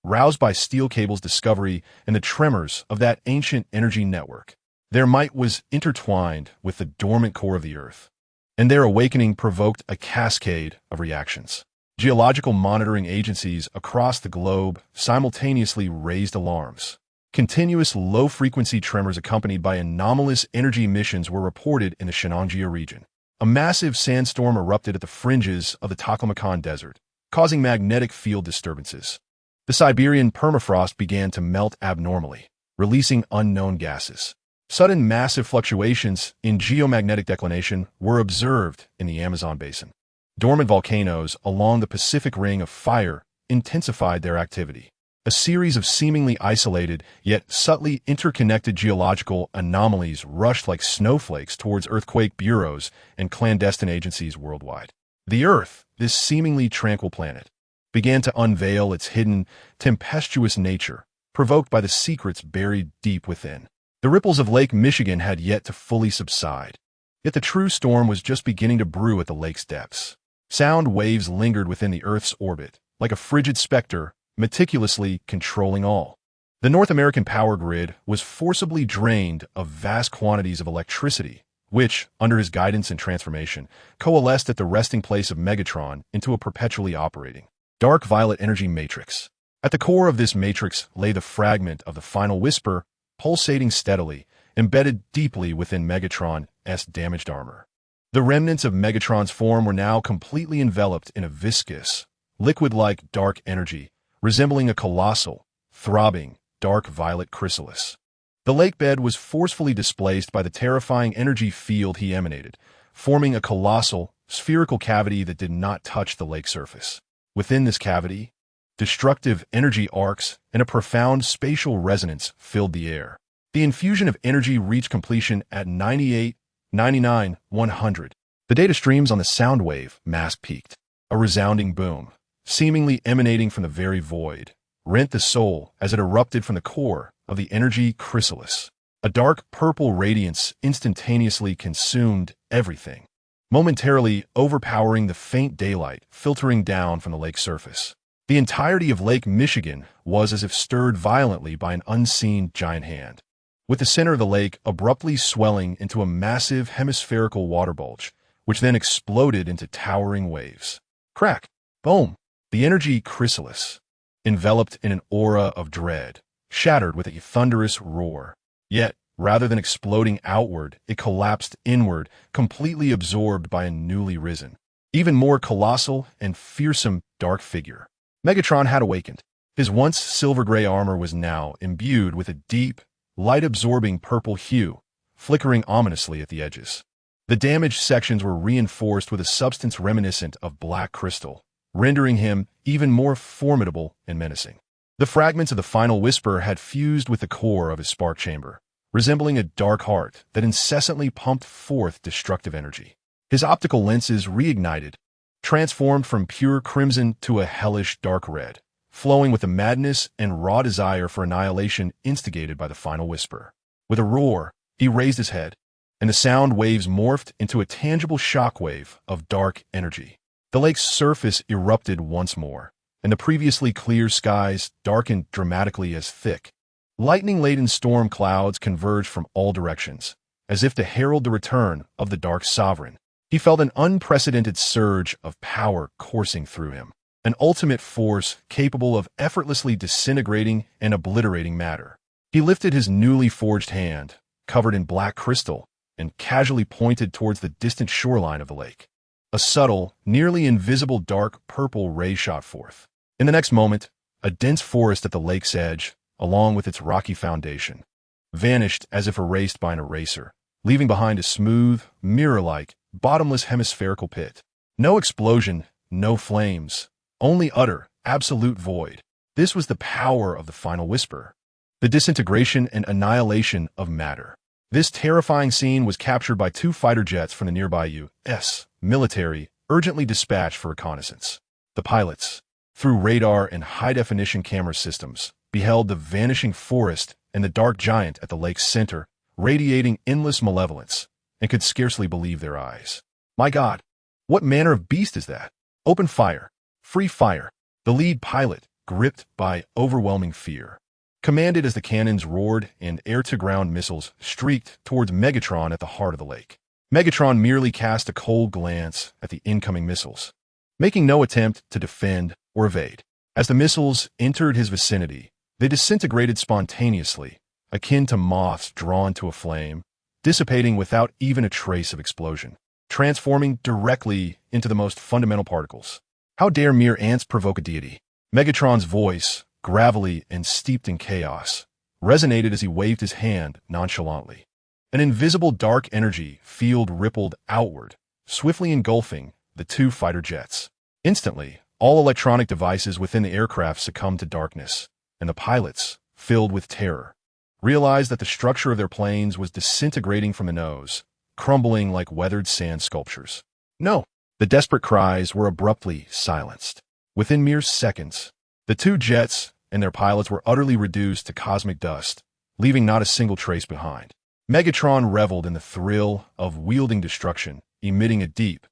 roused by steel cable's discovery and the tremors of that ancient energy network. Their might was intertwined with the dormant core of the Earth, and their awakening provoked a cascade of reactions. Geological monitoring agencies across the globe simultaneously raised alarms. Continuous low-frequency tremors accompanied by anomalous energy emissions were reported in the Shenanjia region. A massive sandstorm erupted at the fringes of the Taklamakan Desert, causing magnetic field disturbances. The Siberian permafrost began to melt abnormally, releasing unknown gases. Sudden massive fluctuations in geomagnetic declination were observed in the Amazon basin. Dormant volcanoes along the Pacific Ring of Fire intensified their activity. A series of seemingly isolated, yet subtly interconnected geological anomalies rushed like snowflakes towards earthquake bureaus and clandestine agencies worldwide. The Earth, this seemingly tranquil planet, began to unveil its hidden, tempestuous nature, provoked by the secrets buried deep within. The ripples of Lake Michigan had yet to fully subside, yet the true storm was just beginning to brew at the lake's depths. Sound waves lingered within the Earth's orbit, like a frigid specter, meticulously controlling all. The North American power grid was forcibly drained of vast quantities of electricity, which, under his guidance and transformation, coalesced at the resting place of Megatron into a perpetually operating, dark violet energy matrix. At the core of this matrix lay the fragment of the final whisper, pulsating steadily, embedded deeply within Megatron's damaged armor. The remnants of Megatron's form were now completely enveloped in a viscous, liquid-like dark energy, resembling a colossal, throbbing, dark violet chrysalis. The lake bed was forcefully displaced by the terrifying energy field he emanated, forming a colossal, spherical cavity that did not touch the lake surface. Within this cavity, destructive energy arcs and a profound spatial resonance filled the air. The infusion of energy reached completion at 98, 99, 100. The data streams on the sound wave mask peaked. A resounding boom, seemingly emanating from the very void, rent the soul as it erupted from the core of the energy chrysalis. A dark purple radiance instantaneously consumed everything, momentarily overpowering the faint daylight filtering down from the lake's surface. The entirety of Lake Michigan was as if stirred violently by an unseen giant hand. with the center of the lake abruptly swelling into a massive hemispherical water bulge, which then exploded into towering waves. Crack! Boom! The energy chrysalis, enveloped in an aura of dread, shattered with a thunderous roar. Yet, rather than exploding outward, it collapsed inward, completely absorbed by a newly risen, even more colossal and fearsome dark figure. Megatron had awakened. His once silver-gray armor was now imbued with a deep, light-absorbing purple hue, flickering ominously at the edges. The damaged sections were reinforced with a substance reminiscent of black crystal, rendering him even more formidable and menacing. The fragments of the final whisper had fused with the core of his spark chamber, resembling a dark heart that incessantly pumped forth destructive energy. His optical lenses reignited, transformed from pure crimson to a hellish dark red, flowing with the madness and raw desire for annihilation instigated by the final whisper. With a roar, he raised his head, and the sound waves morphed into a tangible shockwave of dark energy. The lake's surface erupted once more, and the previously clear skies darkened dramatically as thick, lightning-laden storm clouds converged from all directions, as if to herald the return of the Dark Sovereign. He felt an unprecedented surge of power coursing through him, an ultimate force capable of effortlessly disintegrating and obliterating matter. He lifted his newly forged hand, covered in black crystal, and casually pointed towards the distant shoreline of the lake. A subtle, nearly invisible dark purple ray shot forth. In the next moment, a dense forest at the lake's edge, along with its rocky foundation, vanished as if erased by an eraser, leaving behind a smooth, mirror-like, bottomless hemispherical pit. No explosion, no flames, only utter, absolute void. This was the power of the final whisper, the disintegration and annihilation of matter. This terrifying scene was captured by two fighter jets from the nearby U.S. military, urgently dispatched for reconnaissance. The pilots, through radar and high-definition camera systems, beheld the vanishing forest and the dark giant at the lake's center, radiating endless malevolence, and could scarcely believe their eyes. My God, what manner of beast is that? Open fire. Free fire. The lead pilot, gripped by overwhelming fear, commanded as the cannons roared and air-to-ground missiles streaked towards Megatron at the heart of the lake. Megatron merely cast a cold glance at the incoming missiles, making no attempt to defend or evade. As the missiles entered his vicinity, they disintegrated spontaneously, akin to moths drawn to a flame, dissipating without even a trace of explosion, transforming directly into the most fundamental particles. How dare mere ants provoke a deity? Megatron's voice, gravelly and steeped in chaos, resonated as he waved his hand nonchalantly. An invisible dark energy field rippled outward, swiftly engulfing the two fighter jets. Instantly, all electronic devices within the aircraft succumbed to darkness, and the pilots, filled with terror, realized that the structure of their planes was disintegrating from the nose, crumbling like weathered sand sculptures. No! The desperate cries were abruptly silenced. Within mere seconds, the two jets and their pilots were utterly reduced to cosmic dust, leaving not a single trace behind. Megatron reveled in the thrill of wielding destruction, emitting a deep,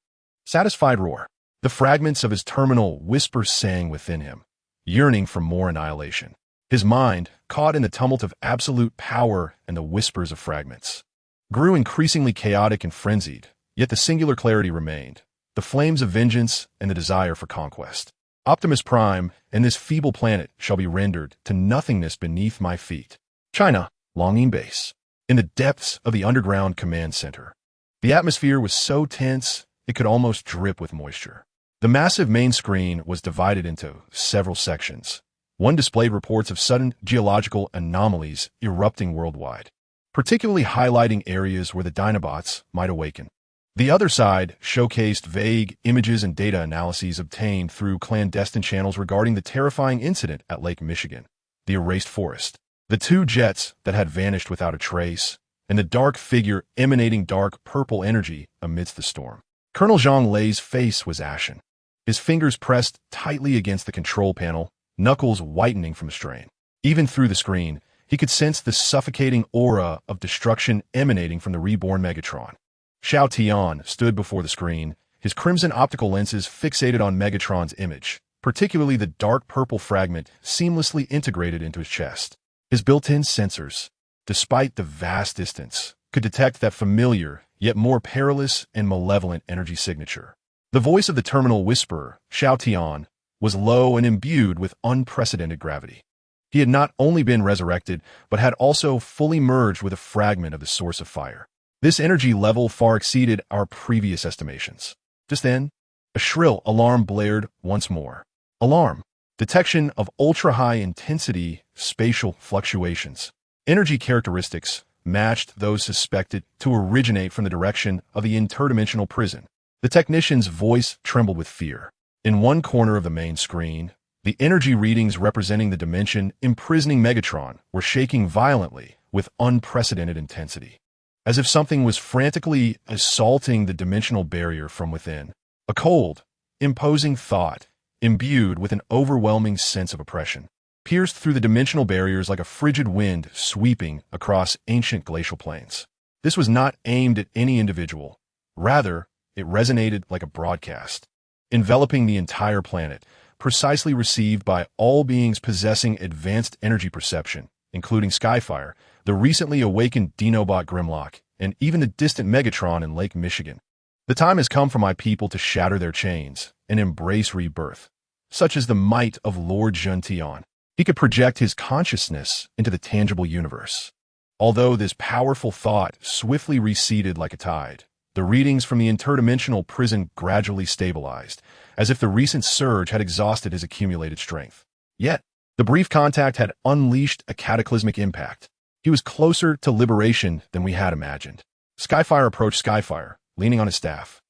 satisfied roar. The fragments of his terminal whisper sang within him, yearning for more annihilation. His mind, caught in the tumult of absolute power and the whispers of fragments, grew increasingly chaotic and frenzied, yet the singular clarity remained, the flames of vengeance and the desire for conquest. Optimus Prime and this feeble planet shall be rendered to nothingness beneath my feet. China, Longing Base. In the depths of the underground command center, the atmosphere was so tense it could almost drip with moisture. The massive main screen was divided into several sections. One displayed reports of sudden geological anomalies erupting worldwide, particularly highlighting areas where the Dinobots might awaken. The other side showcased vague images and data analyses obtained through clandestine channels regarding the terrifying incident at Lake Michigan, the erased forest, the two jets that had vanished without a trace, and the dark figure emanating dark purple energy amidst the storm. Colonel Zhang Lei's face was ashen, his fingers pressed tightly against the control panel, knuckles whitening from strain. Even through the screen, he could sense the suffocating aura of destruction emanating from the reborn Megatron. Xiao Tian stood before the screen, his crimson optical lenses fixated on Megatron's image, particularly the dark purple fragment seamlessly integrated into his chest. His built-in sensors, despite the vast distance, could detect that familiar, yet more perilous and malevolent energy signature. The voice of the terminal whisperer, Xiao Tian, was low and imbued with unprecedented gravity. He had not only been resurrected, but had also fully merged with a fragment of the source of fire. This energy level far exceeded our previous estimations. Just then, a shrill alarm blared once more. Alarm. Detection of ultra-high intensity spatial fluctuations. Energy characteristics matched those suspected to originate from the direction of the interdimensional prison. The technician's voice trembled with fear. In one corner of the main screen, the energy readings representing the dimension imprisoning Megatron were shaking violently with unprecedented intensity, as if something was frantically assaulting the dimensional barrier from within. A cold, imposing thought, imbued with an overwhelming sense of oppression, pierced through the dimensional barriers like a frigid wind sweeping across ancient glacial plains. This was not aimed at any individual. Rather, it resonated like a broadcast, enveloping the entire planet, precisely received by all beings possessing advanced energy perception, including Skyfire, the recently awakened Dinobot Grimlock, and even the distant Megatron in Lake Michigan. The time has come for my people to shatter their chains and embrace rebirth, such as the might of Lord Juntian. He could project his consciousness into the tangible universe. Although this powerful thought swiftly receded like a tide, the readings from the interdimensional prison gradually stabilized, as if the recent surge had exhausted his accumulated strength. Yet, the brief contact had unleashed a cataclysmic impact. He was closer to liberation than we had imagined. Skyfire approached Skyfire, leaning on his staff,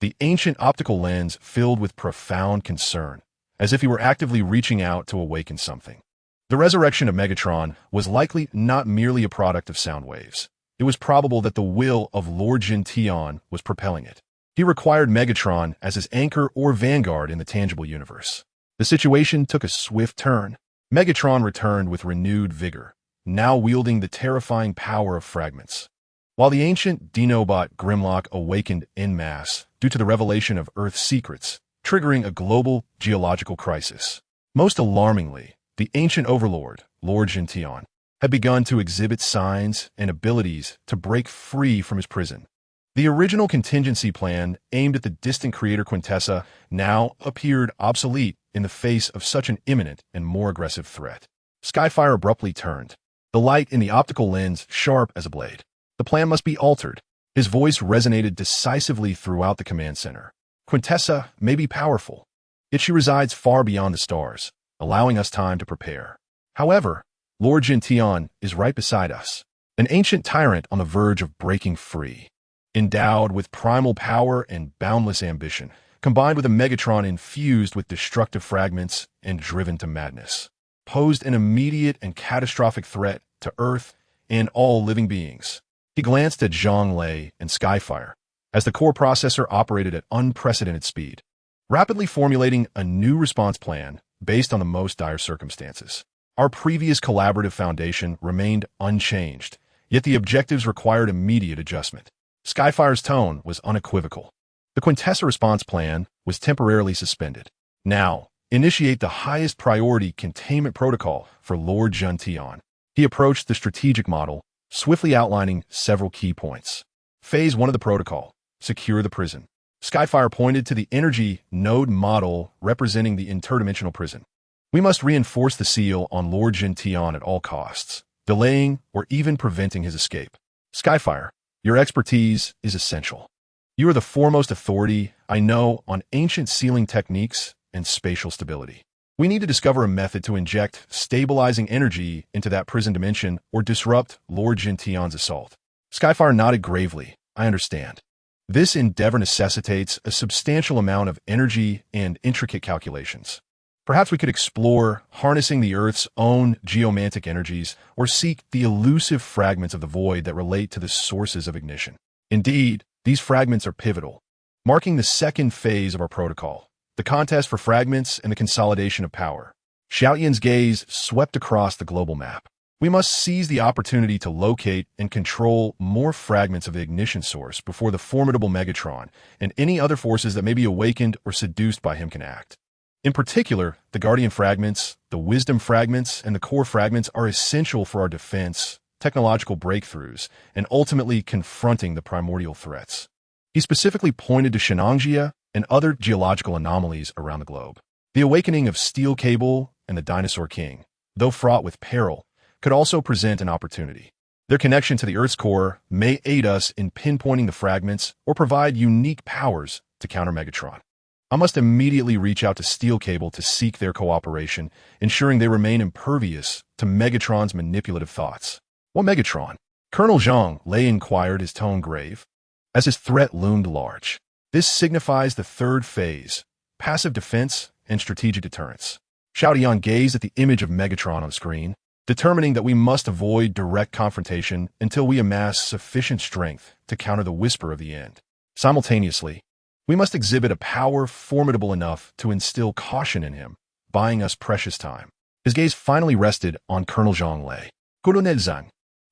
the ancient optical lens filled with profound concern, as if he were actively reaching out to awaken something. The resurrection of Megatron was likely not merely a product of sound waves. It was probable that the will of Lord Juntian was propelling it. He required Megatron as his anchor or vanguard in the tangible universe. The situation took a swift turn. Megatron returned with renewed vigor, now wielding the terrifying power of fragments. While the ancient Dinobot Grimlock awakened en masse due to the revelation of Earth's secrets, triggering a global geological crisis. Most alarmingly, the ancient overlord, Lord Juntian, had begun to exhibit signs and abilities to break free from his prison. The original contingency plan aimed at the distant creator Quintessa now appeared obsolete in the face of such an imminent and more aggressive threat. Skyfire abruptly turned, the light in the optical lens sharp as a blade. The plan must be altered. His voice resonated decisively throughout the command center. Quintessa may be powerful, yet she resides far beyond the stars, allowing us time to prepare. However, Lord Juntian is right beside us, an ancient tyrant on the verge of breaking free. Endowed with primal power and boundless ambition, combined with a Megatron infused with destructive fragments and driven to madness, posed an immediate and catastrophic threat to Earth and all living beings. He glanced at Zhang Lei and Skyfire as the core processor operated at unprecedented speed, rapidly formulating a new response plan based on the most dire circumstances. Our previous collaborative foundation remained unchanged, yet the objectives required immediate adjustment. Skyfire's tone was unequivocal. The Quintessa response plan was temporarily suspended. Now, initiate the highest priority containment protocol for Lord Juntian. He approached the strategic model, swiftly outlining several key points. Phase 1 of the protocol, secure the prison. Skyfire pointed to the energy node model representing the interdimensional prison. We must reinforce the seal on Lord Juntian at all costs, delaying or even preventing his escape. Skyfire, your expertise is essential. You are the foremost authority I know on ancient sealing techniques and spatial stability. We need to discover a method to inject stabilizing energy into that prison dimension or disrupt Lord Juntian's assault. Skyfire nodded gravely. I understand. This endeavor necessitates a substantial amount of energy and intricate calculations. Perhaps we could explore harnessing the Earth's own geomantic energies or seek the elusive fragments of the void that relate to the sources of ignition. Indeed, these fragments are pivotal, marking the second phase of our protocol, the contest for fragments and the consolidation of power. Xiaoyan's gaze swept across the global map. We must seize the opportunity to locate and control more fragments of the ignition source before the formidable Megatron and any other forces that may be awakened or seduced by him can act. In particular, the Guardian fragments, the Wisdom fragments, and the Core fragments are essential for our defense technological breakthroughs, and ultimately confronting the primordial threats. He specifically pointed to Shenangjia and other geological anomalies around the globe. The awakening of Steel Cable and the Dinosaur King, though fraught with peril, could also present an opportunity. Their connection to the Earth's core may aid us in pinpointing the fragments or provide unique powers to counter Megatron. I must immediately reach out to Steel Cable to seek their cooperation, ensuring they remain impervious to Megatron's manipulative thoughts. What Megatron? Colonel Zhang Lei inquired, his tone grave, as his threat loomed large. This signifies the third phase, passive defense and strategic deterrence. Xiaotian gazed at the image of Megatron on the screen, determining that we must avoid direct confrontation until we amass sufficient strength to counter the whisper of the end. Simultaneously, we must exhibit a power formidable enough to instill caution in him, buying us precious time. His gaze finally rested on Colonel Zhang Lei. Colonel Zhang,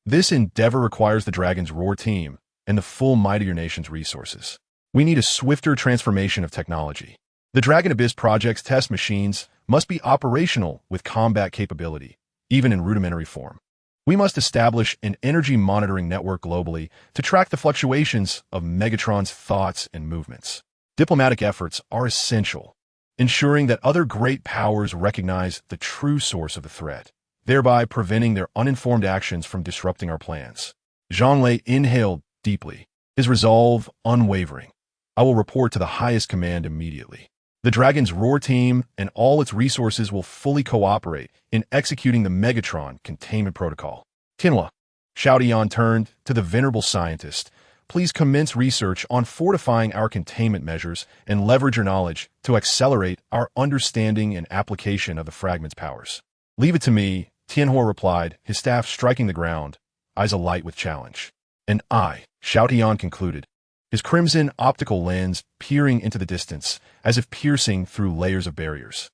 this endeavor requires the Dragon's Roar team and the full might of your nation's resources. We need a swifter transformation of technology. The Dragon Abyss Project's test machines must be operational with combat capability, even in rudimentary form. We must establish an energy monitoring network globally to track the fluctuations of Megatron's thoughts and movements. Diplomatic efforts are essential, ensuring that other great powers recognize the true source of the threat, thereby preventing their uninformed actions from disrupting our plans. Zhang Lei inhaled deeply, his resolve unwavering. I will report to the highest command immediately. The Dragon's Roar team and all its resources will fully cooperate in executing the Megatron containment protocol. Tianhua, Xiaotian turned to the venerable scientist. Please commence research on fortifying our containment measures and leverage your knowledge to accelerate our understanding and application of the fragment's powers. Leave it to me, Tianhua replied, his staff striking the ground, eyes alight with challenge. And I, Xiaotian concluded, his crimson optical lens peering into the distance, as if piercing through layers of barriers.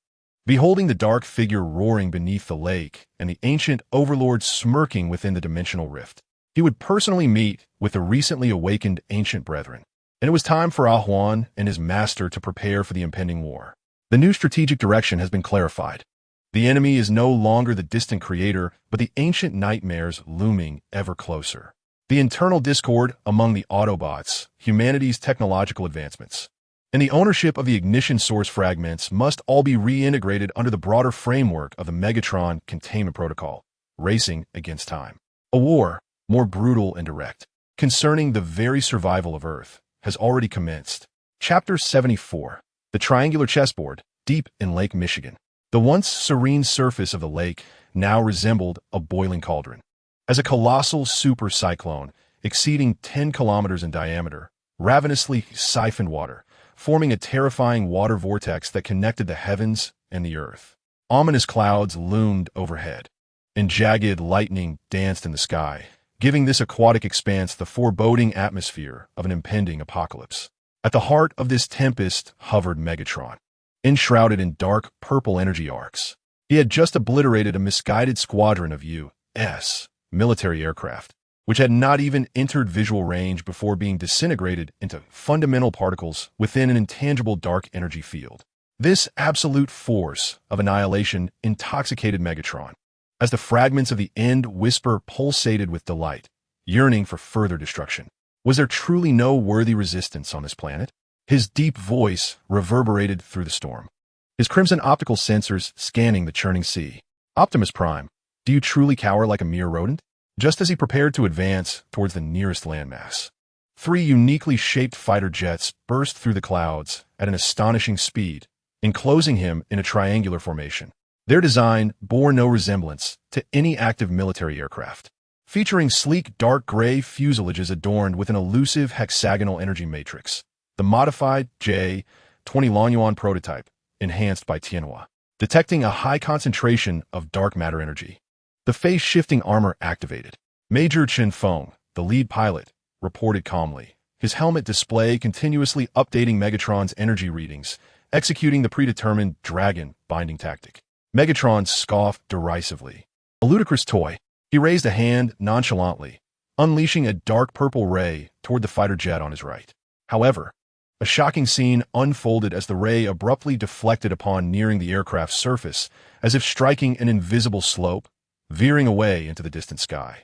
Beholding the dark figure roaring beneath the lake and the ancient overlord smirking within the dimensional rift, he would personally meet with the recently awakened ancient brethren. And it was time for Ah Huan and his master to prepare for the impending war. The new strategic direction has been clarified. The enemy is no longer the distant creator, but the ancient nightmares looming ever closer. The internal discord among the Autobots, humanity's technological advancements, and the ownership of the ignition source fragments must all be reintegrated under the broader framework of the Megatron containment protocol, racing against time. A war, more brutal and direct, concerning the very survival of Earth, has already commenced. Chapter 74. The triangular chessboard, deep in Lake Michigan. The once serene surface of the lake now resembled a boiling cauldron. As a colossal super cyclone, exceeding 10 kilometers in diameter, ravenously siphoned water, forming a terrifying water vortex that connected the heavens and the earth. Ominous clouds loomed overhead, and jagged lightning danced in the sky, giving this aquatic expanse the foreboding atmosphere of an impending apocalypse. At the heart of this tempest hovered Megatron, enshrouded in dark purple energy arcs. He had just obliterated a misguided squadron of U.S. military aircraft, which had not even entered visual range before being disintegrated into fundamental particles within an intangible dark energy field. This absolute force of annihilation intoxicated Megatron, as the fragments of the end whisper pulsated with delight, yearning for further destruction. Was there truly no worthy resistance on this planet? His deep voice reverberated through the storm, his crimson optical sensors scanning the churning sea. Optimus Prime, do you truly cower like a mere rodent? Just as he prepared to advance towards the nearest landmass, 3 uniquely shaped fighter jets burst through the clouds at an astonishing speed, enclosing him in a triangular formation. Their design bore no resemblance to any active military aircraft, featuring sleek dark gray fuselages adorned with an elusive hexagonal energy matrix. The modified J-20 Lonyuan prototype, enhanced by Tianhua, detecting a high concentration of dark matter energy. The phase-shifting armor activated. Major Chen Feng, the lead pilot, reported calmly, his helmet display continuously updating Megatron's energy readings, executing the predetermined dragon binding tactic. Megatron scoffed derisively. A ludicrous toy. He raised a hand nonchalantly, unleashing a dark purple ray toward the fighter jet on his right. However, a shocking scene unfolded as the ray abruptly deflected upon nearing the aircraft's surface, as if striking an invisible slope, veering away into the distant sky.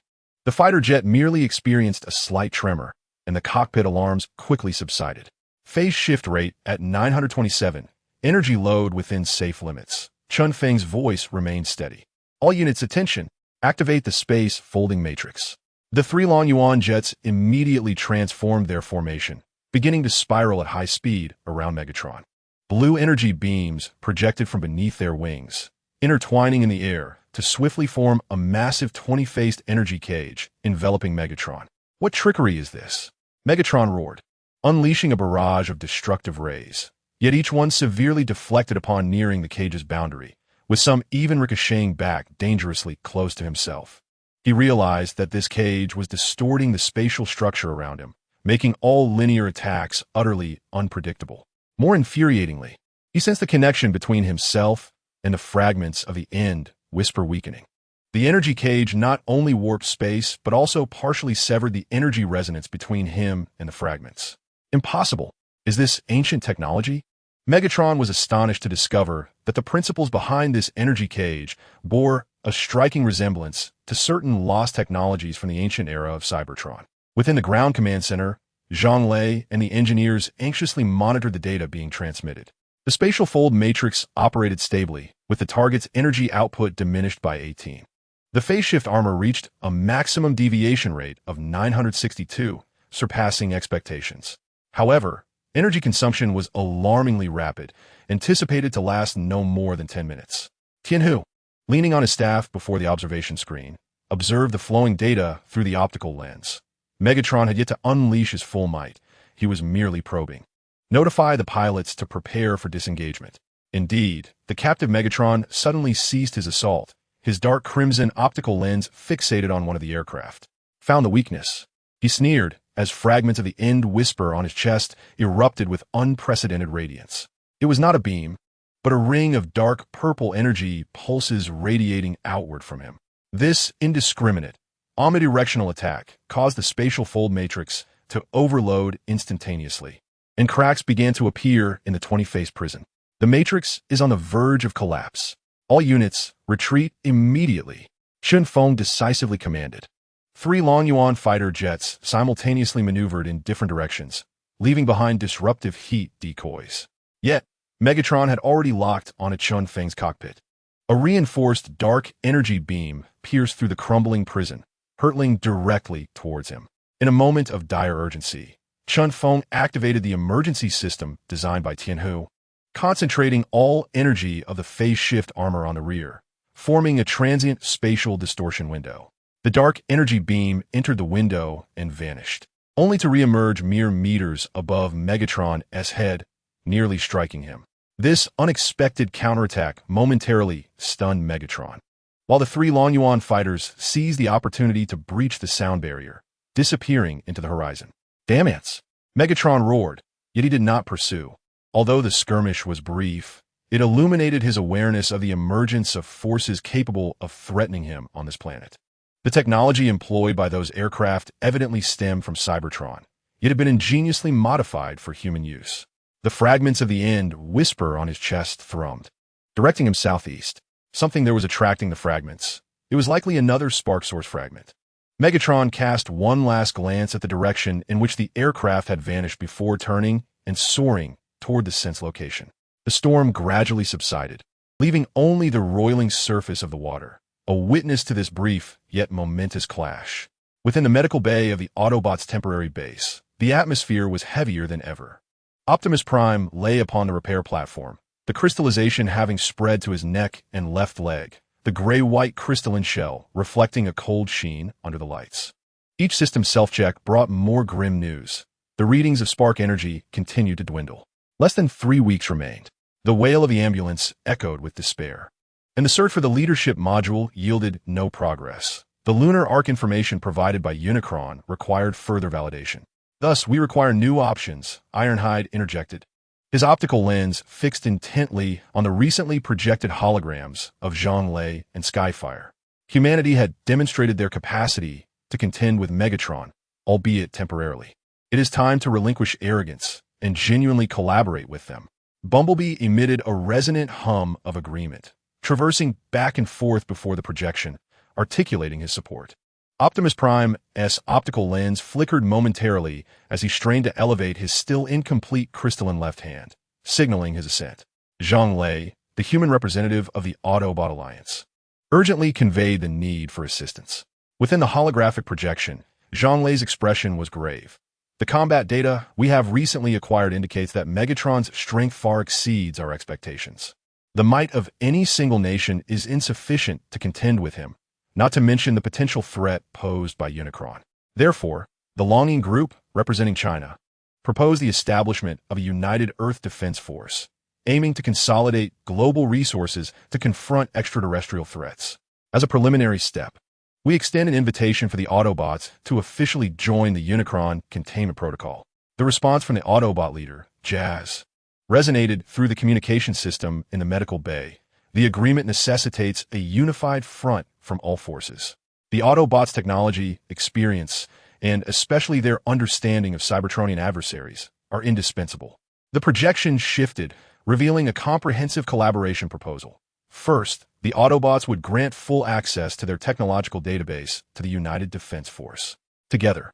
The fighter jet merely experienced a slight tremor, and the cockpit alarms quickly subsided. Phase shift rate at 927, energy load within safe limits. Chun Feng's voice remained steady. All units attention, activate the space folding matrix. The three Long Yuan jets immediately transformed their formation, beginning to spiral at high speed around Megatron. Blue energy beams projected from beneath their wings, intertwining in the air to swiftly form a massive 20-faced energy cage enveloping Megatron. What trickery is this? Megatron roared, unleashing a barrage of destructive rays, yet each one severely deflected upon nearing the cage's boundary, with some even ricocheting back dangerously close to himself. He realized that this cage was distorting the spatial structure around him, making all linear attacks utterly unpredictable. More infuriatingly, he sensed the connection between himself and the fragments of the end whisper weakening. The energy cage not only warped space, but also partially severed the energy resonance between him and the fragments. Impossible. Is this ancient technology? Megatron was astonished to discover that the principles behind this energy cage bore a striking resemblance to certain lost technologies from the ancient era of Cybertron. Within the ground command center, Zhang Lei and the engineers anxiously monitored the data being transmitted. The spatial fold matrix operated stably, with the target's energy output diminished by 18. The phase shift armor reached a maximum deviation rate of 962, surpassing expectations. However, energy consumption was alarmingly rapid, anticipated to last no more than 10 minutes. Tianhu, leaning on his staff before the observation screen, observed the flowing data through the optical lens. Megatron had yet to unleash his full might. He was merely probing. Notify the pilots to prepare for disengagement. Indeed, the captive Megatron suddenly ceased his assault, his dark crimson optical lens fixated on one of the aircraft. Found the weakness. He sneered as fragments of the end whisper on his chest erupted with unprecedented radiance. It was not a beam, but a ring of dark purple energy pulses radiating outward from him. This indiscriminate, omnidirectional attack caused the spatial fold matrix to overload instantaneously, and cracks began to appear in the 20-face prison. The matrix is on the verge of collapse. All units, retreat immediately. Chun Feng decisively commanded. 3 Long Yuan fighter jets simultaneously maneuvered in different directions, leaving behind disruptive heat decoys. Yet, Megatron had already locked onto Chun Feng's cockpit. A reinforced dark energy beam pierced through the crumbling prison, hurtling directly towards him. In a moment of dire urgency, Chun Feng activated the emergency system designed by Tianhu, concentrating all energy of the phase shift armor on the rear, forming a transient spatial distortion window. The dark energy beam entered the window and vanished, only to reemerge mere meters above Megatron's head, nearly striking him. This unexpected counterattack momentarily stunned Megatron, while the 3 Long Yuan fighters seized the opportunity to breach the sound barrier, disappearing into the horizon. Damn it! Megatron roared, yet he did not pursue. Although the skirmish was brief, it illuminated his awareness of the emergence of forces capable of threatening him on this planet. The technology employed by those aircraft evidently stemmed from Cybertron, yet had been ingeniously modified for human use. The fragments of the end whisper on his chest thrummed, directing him southeast. Something there was attracting the fragments. It was likely another spark source fragment. Megatron cast one last glance at the direction in which the aircraft had vanished before turning and soaring toward the sense location. The storm gradually subsided, leaving only the roiling surface of the water, a witness to this brief yet momentous clash. Within the medical bay of the Autobots' temporary base, the atmosphere was heavier than ever. Optimus Prime lay upon the repair platform, the crystallization having spread to his neck and left leg, the gray-white crystalline shell reflecting a cold sheen under the lights. Each system self-check brought more grim news. The readings of spark energy continued to dwindle. Less than 3 weeks remained. The wail of the ambulance echoed with despair, and the search for the leadership module yielded no progress. The lunar arc information provided by Unicron required further validation. Thus, we require new options, Ironhide interjected, his optical lens fixed intently on the recently projected holograms of Zhang Lei and Skyfire. Humanity had demonstrated their capacity to contend with Megatron, albeit temporarily. It is time to relinquish arrogance and genuinely collaborate with them. Bumblebee emitted a resonant hum of agreement, traversing back and forth before the projection, articulating his support. Optimus Prime's optical lens flickered momentarily as he strained to elevate his still incomplete crystalline left hand, signaling his ascent. Zhang Lei, the human representative of the Autobot Alliance, urgently conveyed the need for assistance. Within the holographic projection, Zhang Lei's expression was grave. The combat data we have recently acquired indicates that Megatron's strength far exceeds our expectations. The might of any single nation is insufficient to contend with him, not to mention the potential threat posed by Unicron. Therefore, the Longing Group, representing China, proposed the establishment of a united Earth defense force, aiming to consolidate global resources to confront extraterrestrial threats. As a preliminary step, we extend an invitation for the Autobots to officially join the Unicron containment protocol. The response from the Autobot leader, Jazz, resonated through the communication system in the medical bay. The agreement necessitates a unified front from all forces. The Autobots' technology, experience, and especially their understanding of Cybertronian adversaries are indispensable. The projection shifted, revealing a comprehensive collaboration proposal. First, the Autobots would grant full access to their technological database to the United Defense Force. Together,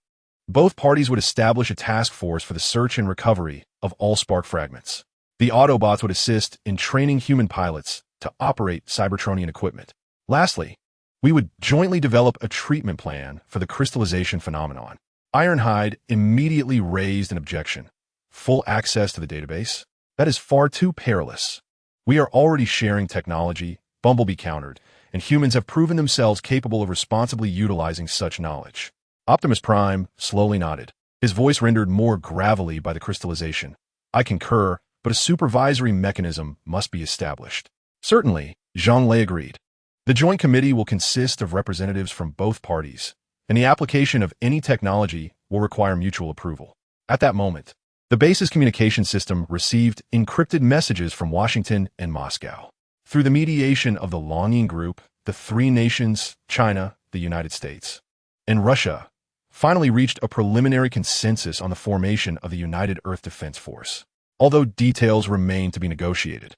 both parties would establish a task force for the search and recovery of all spark fragments. The Autobots would assist in training human pilots to operate Cybertronian equipment. Lastly, we would jointly develop a treatment plan for the crystallization phenomenon. Ironhide immediately raised an objection. Full access to the database? That is far too perilous. We are already sharing technology, Bumblebee countered, and humans have proven themselves capable of responsibly utilizing such knowledge. Optimus Prime slowly nodded, his voice rendered more gravelly by the crystallization. I concur, but a supervisory mechanism must be established. Certainly, Zhang Lei agreed. The Joint Committee will consist of representatives from both parties, and the application of any technology will require mutual approval. At that moment, the base's communication system received encrypted messages from Washington and Moscow. Through the mediation of the Longing Group, the three nations, China, the United States, and Russia, finally reached a preliminary consensus on the formation of the United Earth Defense Force. Although details remain to be negotiated,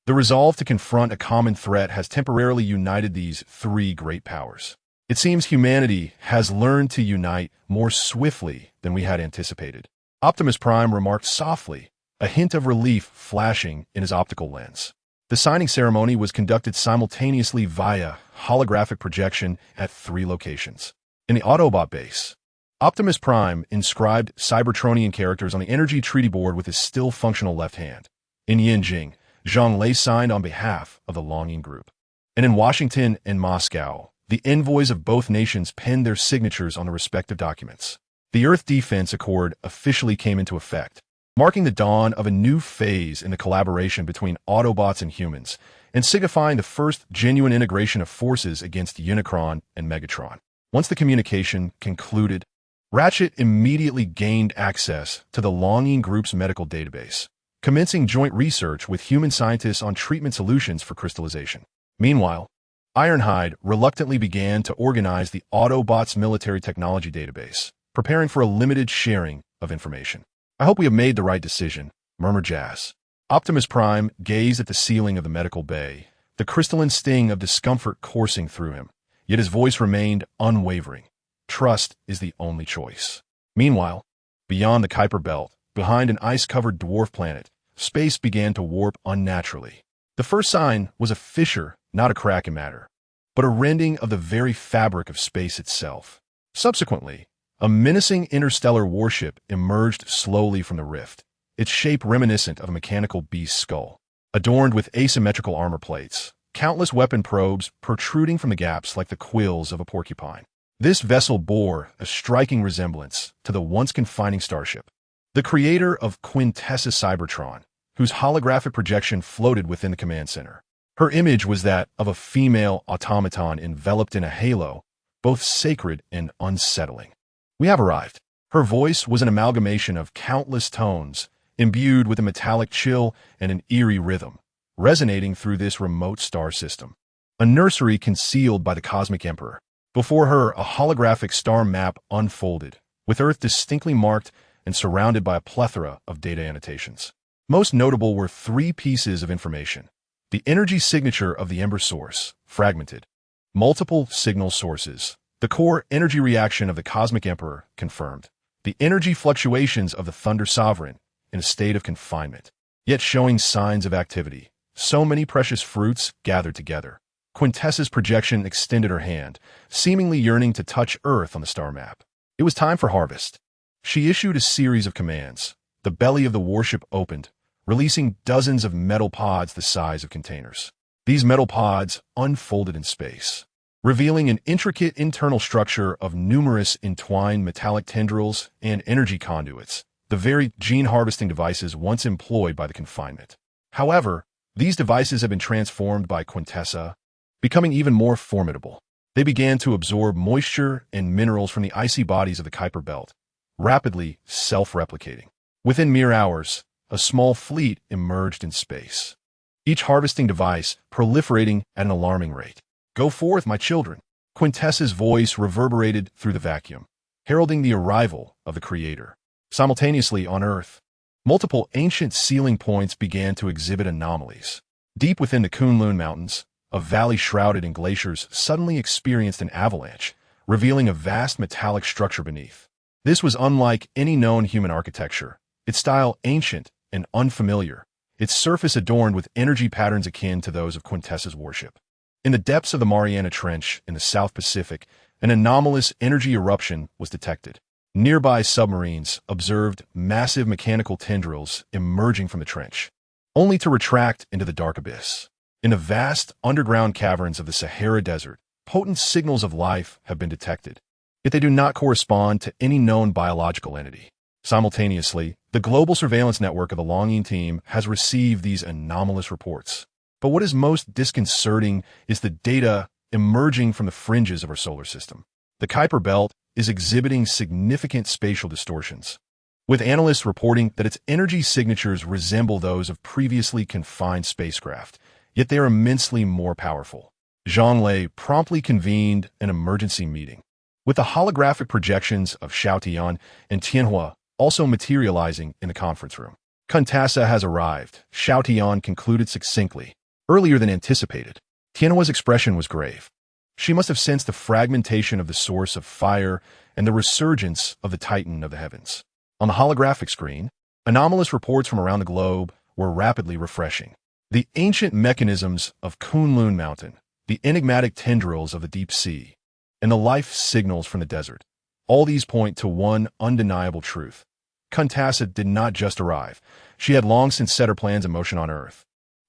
the resolve to confront a common threat has temporarily united these three great powers. It seems humanity has learned to unite more swiftly than we had anticipated. Optimus Prime remarked softly, a hint of relief flashing in his optical lens. The signing ceremony was conducted simultaneously via holographic projection at three locations. In the Autobot base, Optimus Prime inscribed Cybertronian characters on the energy treaty board with his still functional left hand. In Beijing, Zhang Lei signed on behalf of the Longing Group. And in Washington and Moscow, the envoys of both nations penned their signatures on the respective documents. The Earth Defense Accord officially came into effect, marking the dawn of a new phase in the collaboration between Autobots and humans, and signifying the first genuine integration of forces against Unicron and Megatron. Once the communication concluded, Ratchet immediately gained access to the Longing Group's medical database, commencing joint research with human scientists on treatment solutions for crystallization. Meanwhile, Ironhide reluctantly began to organize the Autobots' military technology database, preparing for a limited sharing of information. I hope we have made the right decision, murmured Jazz. Optimus Prime gazed at the ceiling of the medical bay, the crystalline sting of discomfort coursing through him, yet his voice remained unwavering. Trust is the only choice. Meanwhile, beyond the Kuiper Belt, behind an ice-covered dwarf planet, space began to warp unnaturally. The first sign was a fissure, not a crack in matter, but a rending of the very fabric of space itself. Subsequently, a menacing interstellar warship emerged slowly from the rift, its shape reminiscent of a mechanical beast's skull. Adorned with asymmetrical armor plates, countless weapon probes protruding from the gaps like the quills of a porcupine. This vessel bore a striking resemblance to the once confining starship, the creator of Quintessa Cybertron, whose holographic projection floated within the command center. Her image was that of a female automaton enveloped in a halo, both sacred and unsettling. We have arrived. Her voice was an amalgamation of countless tones, imbued with a metallic chill and an eerie rhythm, resonating through this remote star system. A nursery concealed by the Cosmic Emperor. Before her, a holographic star map unfolded, with Earth distinctly marked and surrounded by a plethora of data annotations. Most notable were three pieces of information. The energy signature of the Ember source, fragmented. Multiple signal sources. The core energy reaction of the Cosmic Emperor confirmed. The energy fluctuations of the Thunder Sovereign in a state of confinement, yet showing signs of activity. So many precious fruits gathered together. Quintessa's projection extended her hand, seemingly yearning to touch Earth on the star map. It was time for harvest. She issued a series of commands. The belly of the warship opened, releasing dozens of metal pods the size of containers. These metal pods unfolded in space, revealing an intricate internal structure of numerous entwined metallic tendrils and energy conduits, the very gene-harvesting devices once employed by the confinement. However, these devices have been transformed by Quintessa, becoming even more formidable. They began to absorb moisture and minerals from the icy bodies of the Kuiper Belt, rapidly self-replicating. Within mere hours, a small fleet emerged in space, each harvesting device proliferating at an alarming rate. "Go forth, my children!" Quintessa's voice reverberated through the vacuum, heralding the arrival of the Creator. Simultaneously on Earth, multiple ancient sealing points began to exhibit anomalies. Deep within the Kunlun Mountains, a valley shrouded in glaciers suddenly experienced an avalanche, revealing a vast metallic structure beneath. This was unlike any known human architecture, its style ancient and unfamiliar, its surface adorned with energy patterns akin to those of Quintessa's warship. In the depths of the Mariana Trench in the South Pacific, an anomalous energy eruption was detected. Nearby submarines observed massive mechanical tendrils emerging from the trench, only to retract into the dark abyss. In the vast underground caverns of the Sahara Desert, potent signals of life have been detected, yet they do not correspond to any known biological entity. Simultaneously, the global surveillance network of the Longyin team has received these anomalous reports. But what is most disconcerting is the data emerging from the fringes of our solar system. The Kuiper Belt is exhibiting significant spatial distortions, with analysts reporting that its energy signatures resemble those of previously confined spacecraft, yet they are immensely more powerful. Zhang Lei promptly convened an emergency meeting, with the holographic projections of Xiaotian and Tianhua also materializing in the conference room. Quintessa has arrived, Xiaotian concluded succinctly. Earlier than anticipated, Tianhua's expression was grave. She must have sensed the fragmentation of the source of fire and the resurgence of the Titan of the heavens. On the holographic screen, anomalous reports from around the globe were rapidly refreshing. The ancient mechanisms of Kunlun Mountain, the enigmatic tendrils of the deep sea, and the life signals from the desert. All these point to one undeniable truth. Quintessa did not just arrive. She had long since set her plans in motion on Earth,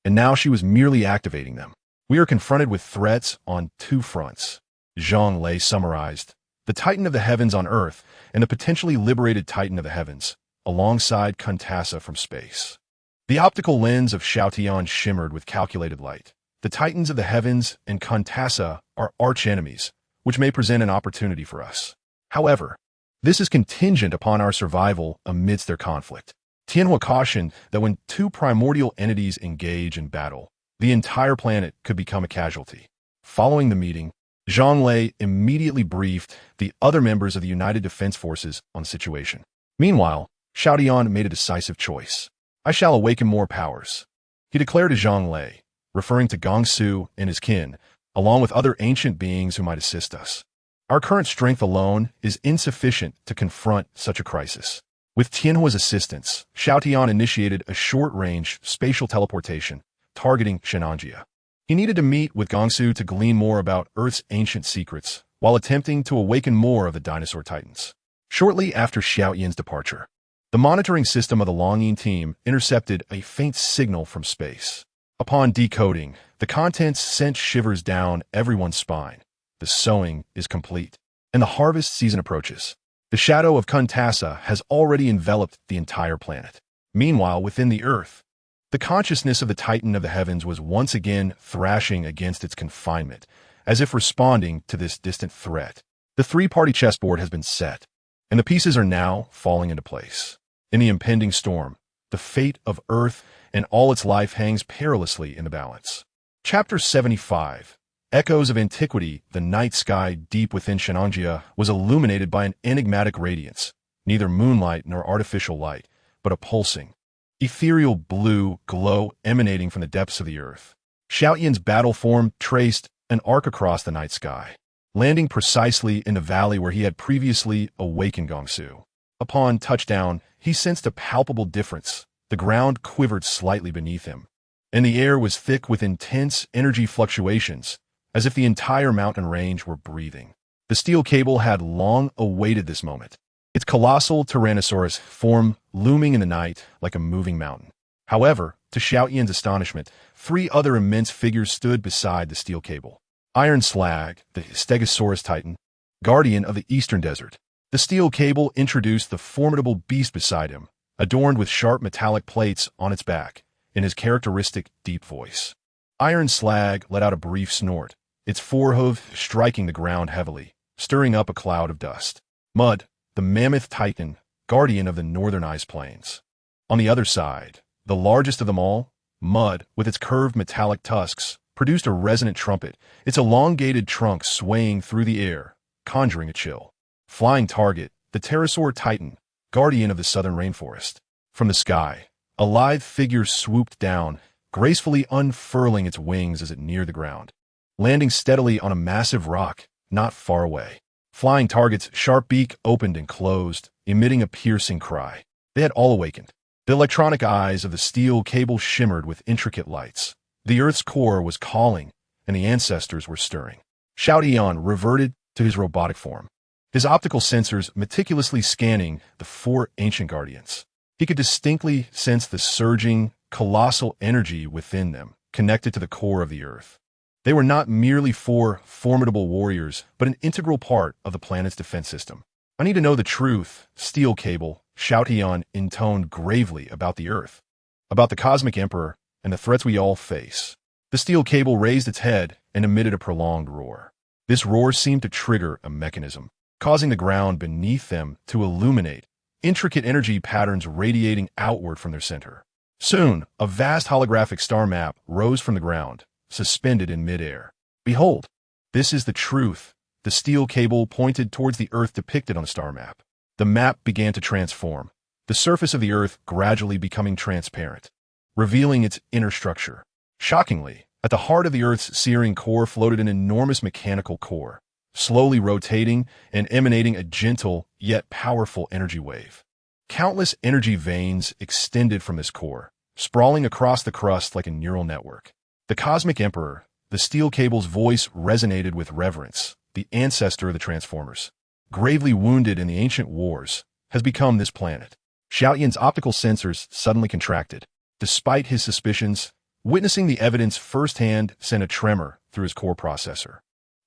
and now she was merely activating them. "We are confronted with threats on two fronts," Zhang Lei summarized. "The Titan of the heavens on Earth and the potentially liberated Titan of the heavens, alongside Quintessa from space." The optical lens of Xiaotian shimmered with calculated light. The Titans of the heavens and Quintessa are arch-enemies, which may present an opportunity for us. However, this is contingent upon our survival amidst their conflict. Tianhua cautioned that when two primordial entities engage in battle, the entire planet could become a casualty. Following the meeting, Zhang Lei immediately briefed the other members of the United Defense Forces on the situation. Meanwhile, Xiaotian made a decisive choice. "I shall awaken more powers," he declared to Zhang Lei, referring to Gongsu and his kin, along with other ancient beings who might assist us. "Our current strength alone is insufficient to confront such a crisis." With Tianhua's assistance, Xiaotian initiated a short-range spatial teleportation, targeting Shenanjia. He needed to meet with Gongsu to glean more about Earth's ancient secrets, while attempting to awaken more of the dinosaur titans. Shortly after Xiaotian's departure, the monitoring system of the Longyin team intercepted a faint signal from space. Upon decoding, the contents sent shivers down everyone's spine. The sowing is complete, and the harvest season approaches. The shadow of Quintessa has already enveloped the entire planet. Meanwhile, within the Earth, the consciousness of the Titan of the heavens was once again thrashing against its confinement, as if responding to this distant threat. The three-party chessboard has been set, and the pieces are now falling into place. In the impending storm, the fate of Earth and all its life hangs perilously in the balance. Chapter 75. Echoes of Antiquity. The night sky deep within Shenanjia was illuminated by an enigmatic radiance, neither moonlight nor artificial light, but a pulsing, ethereal blue glow emanating from the depths of the earth. Xiaotian's battle form traced an arc across the night sky, landing precisely in the valley where he had previously awakened Gongsu. Upon touchdown, he sensed a palpable difference. The ground quivered slightly beneath him, and the air was thick with intense energy fluctuations, as if the entire mountain range were breathing. The steel cable had long awaited this moment, its colossal Tyrannosaurus form looming in the night like a moving mountain. However, to Xiao Yan's astonishment, 3 other immense figures stood beside the steel cable. Iron Slag, the Stegosaurus Titan, guardian of the Eastern Desert. The steel cable introduced the formidable beast beside him, adorned with sharp metallic plates on its back, in his characteristic deep voice. Iron Slag let out a brief snort, its forehoof striking the ground heavily, stirring up a cloud of dust. Mud, the Mammoth Titan, guardian of the Northern Ice Plains. On the other side, the largest of them all, Mud, with its curved metallic tusks, produced a resonant trumpet, its elongated trunk swaying through the air, conjuring a chill. Flying Target, the Pterosaur Titan, guardian of the southern rainforest. From the sky, a lithe figure swooped down, gracefully unfurling its wings as it neared the ground, landing steadily on a massive rock not far away. Flying Target's sharp beak opened and closed, emitting a piercing cry. They had all awakened. The electronic eyes of the steel cable shimmered with intricate lights. The Earth's core was calling, and the ancestors were stirring. Xiao Tian reverted to his robotic form, his optical sensors meticulously scanning the 4 ancient guardians. He could distinctly sense the surging, colossal energy within them, connected to the core of the Earth. They were not merely 4 formidable warriors, but an integral part of the planet's defense system. I need to know the truth, Steel Cable, Xiao Tian intoned gravely about the Earth, about the Cosmic Emperor, and the threats we all face. The steel cable raised its head and emitted a prolonged roar. This roar seemed to trigger a mechanism, causing the ground beneath them to illuminate, intricate energy patterns radiating outward from their center. Soon, a vast holographic star map rose from the ground, suspended in midair. Behold, this is the truth. The steel cable pointed towards the Earth depicted on the star map. The map began to transform, the surface of the Earth gradually becoming transparent, revealing its inner structure. Shockingly, at the heart of the Earth's searing core floated an enormous mechanical core, slowly rotating and emanating a gentle yet powerful energy wave. Countless energy veins extended from this core, sprawling across the crust like a neural network. The Cosmic Emperor, the steel cable's voice resonated with reverence, the ancestor of the Transformers, gravely wounded in the ancient wars, has become this planet. Xiao Yan's optical sensors suddenly contracted. Despite his suspicions, witnessing the evidence firsthand sent a tremor through his core processor.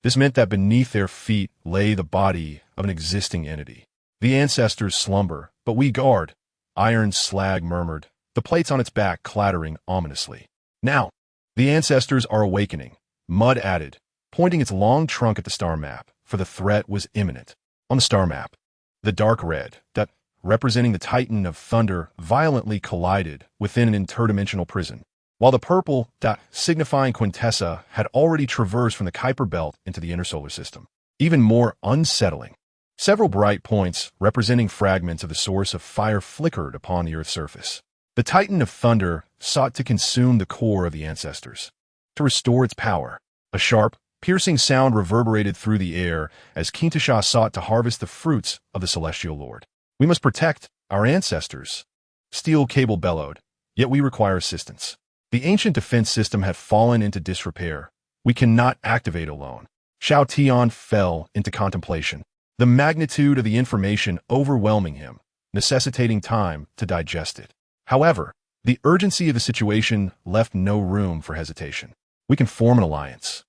This meant that beneath their feet lay the body of an existing entity. The ancestors slumber, but we guard, Iron Slag murmured, the plates on its back clattering ominously. Now, the ancestors are awakening, Mud added, pointing its long trunk at the star map, for the threat was imminent. On the star map, the dark red, that representing the Titan of Thunder, violently collided within an interdimensional prison, while the purple, signifying Quintessa, had already traversed from the Kuiper Belt into the inner solar system. Even more unsettling, several bright points representing fragments of the source of fire flickered upon the Earth's surface. The Titan of Thunder sought to consume the core of the ancestors, to restore its power. A sharp, piercing sound reverberated through the air as Quintessa sought to harvest the fruits of the Celestial Lord. We must protect our ancestors, Steel Cable bellowed, yet we require assistance. The ancient defense system had fallen into disrepair. We cannot activate alone. Xiao Tian fell into contemplation, the magnitude of the information overwhelming him, necessitating time to digest it. However, the urgency of the situation left no room for hesitation. We can form an alliance,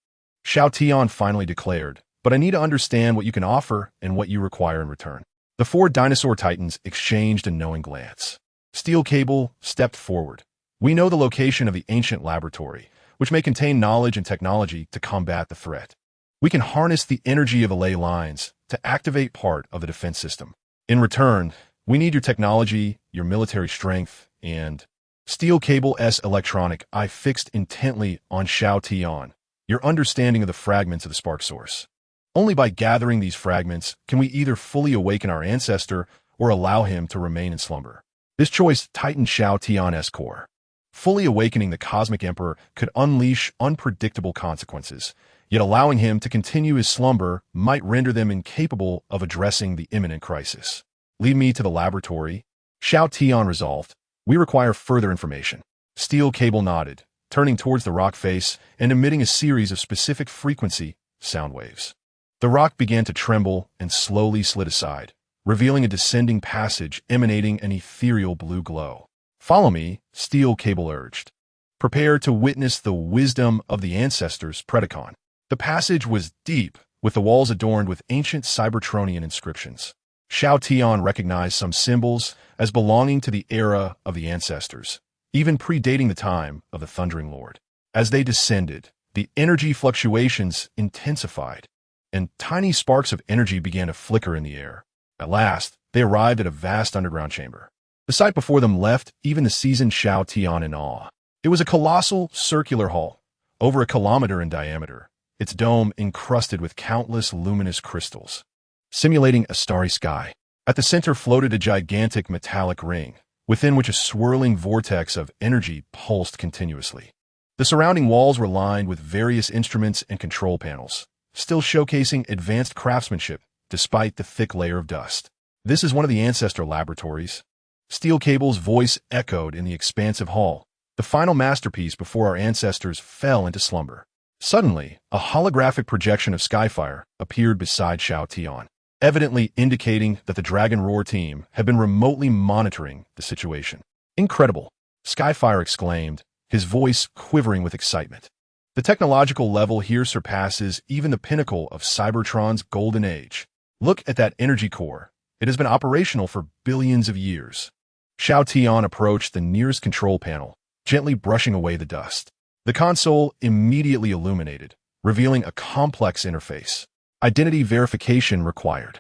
Xiao Tian finally declared, but I need to understand what you can offer and what you require in return. The 4 dinosaur titans exchanged a knowing glance. Steel Cable stepped forward. We know the location of the ancient laboratory, which may contain knowledge and technology to combat the threat. We can harness the energy of the ley lines to activate part of the defense system. In return, we need your technology, your military strength, and Steel Cable's electronic eye fixed intently on Xiao Tian, your understanding of the fragments of the spark source. Only by gathering these fragments can we either fully awaken our ancestor or allow him to remain in slumber. This choice tightened Xiao Tian's core. Fully awakening the Cosmic Emperor could unleash unpredictable consequences, yet allowing him to continue his slumber might render them incapable of addressing the imminent crisis. Lead me to the laboratory. Xiao Tian resolved. We require further information. Steel Cable nodded, turning towards the rock face and emitting a series of specific frequency sound waves. The rock began to tremble and slowly slid aside, revealing a descending passage emanating an ethereal blue glow. Follow me, Steel Cable urged. Prepare to witness the wisdom of the ancestors, Predacon. The passage was deep, with the walls adorned with ancient Cybertronian inscriptions. Xiao Tian recognized some symbols as belonging to the era of the ancestors, even predating the time of the Thundering Lord. As they descended, the energy fluctuations intensified, and tiny sparks of energy began to flicker in the air. At last, they arrived at a vast underground chamber. The sight before them left even the seasoned Xiao Tian in awe. It was a colossal circular hall, over 1 kilometer in diameter, its dome encrusted with countless luminous crystals, simulating a starry sky. At the center floated a gigantic metallic ring, within which a swirling vortex of energy pulsed continuously. The surrounding walls were lined with various instruments and control panels, still showcasing advanced craftsmanship despite the thick layer of dust. This is one of the ancestor laboratories. Steel Cable's voice echoed in the expansive hall, the final masterpiece before our ancestors fell into slumber. Suddenly, a holographic projection of Skyfire appeared beside Xiao Tian, evidently indicating that the Dragon Roar team had been remotely monitoring the situation. Incredible! Skyfire exclaimed, his voice quivering with excitement. The technological level here surpasses even the pinnacle of Cybertron's golden age. Look at that energy core. It has been operational for billions of years. Xiao Tian approached the nearest control panel, gently brushing away the dust. The console immediately illuminated, revealing a complex interface. Identity verification required.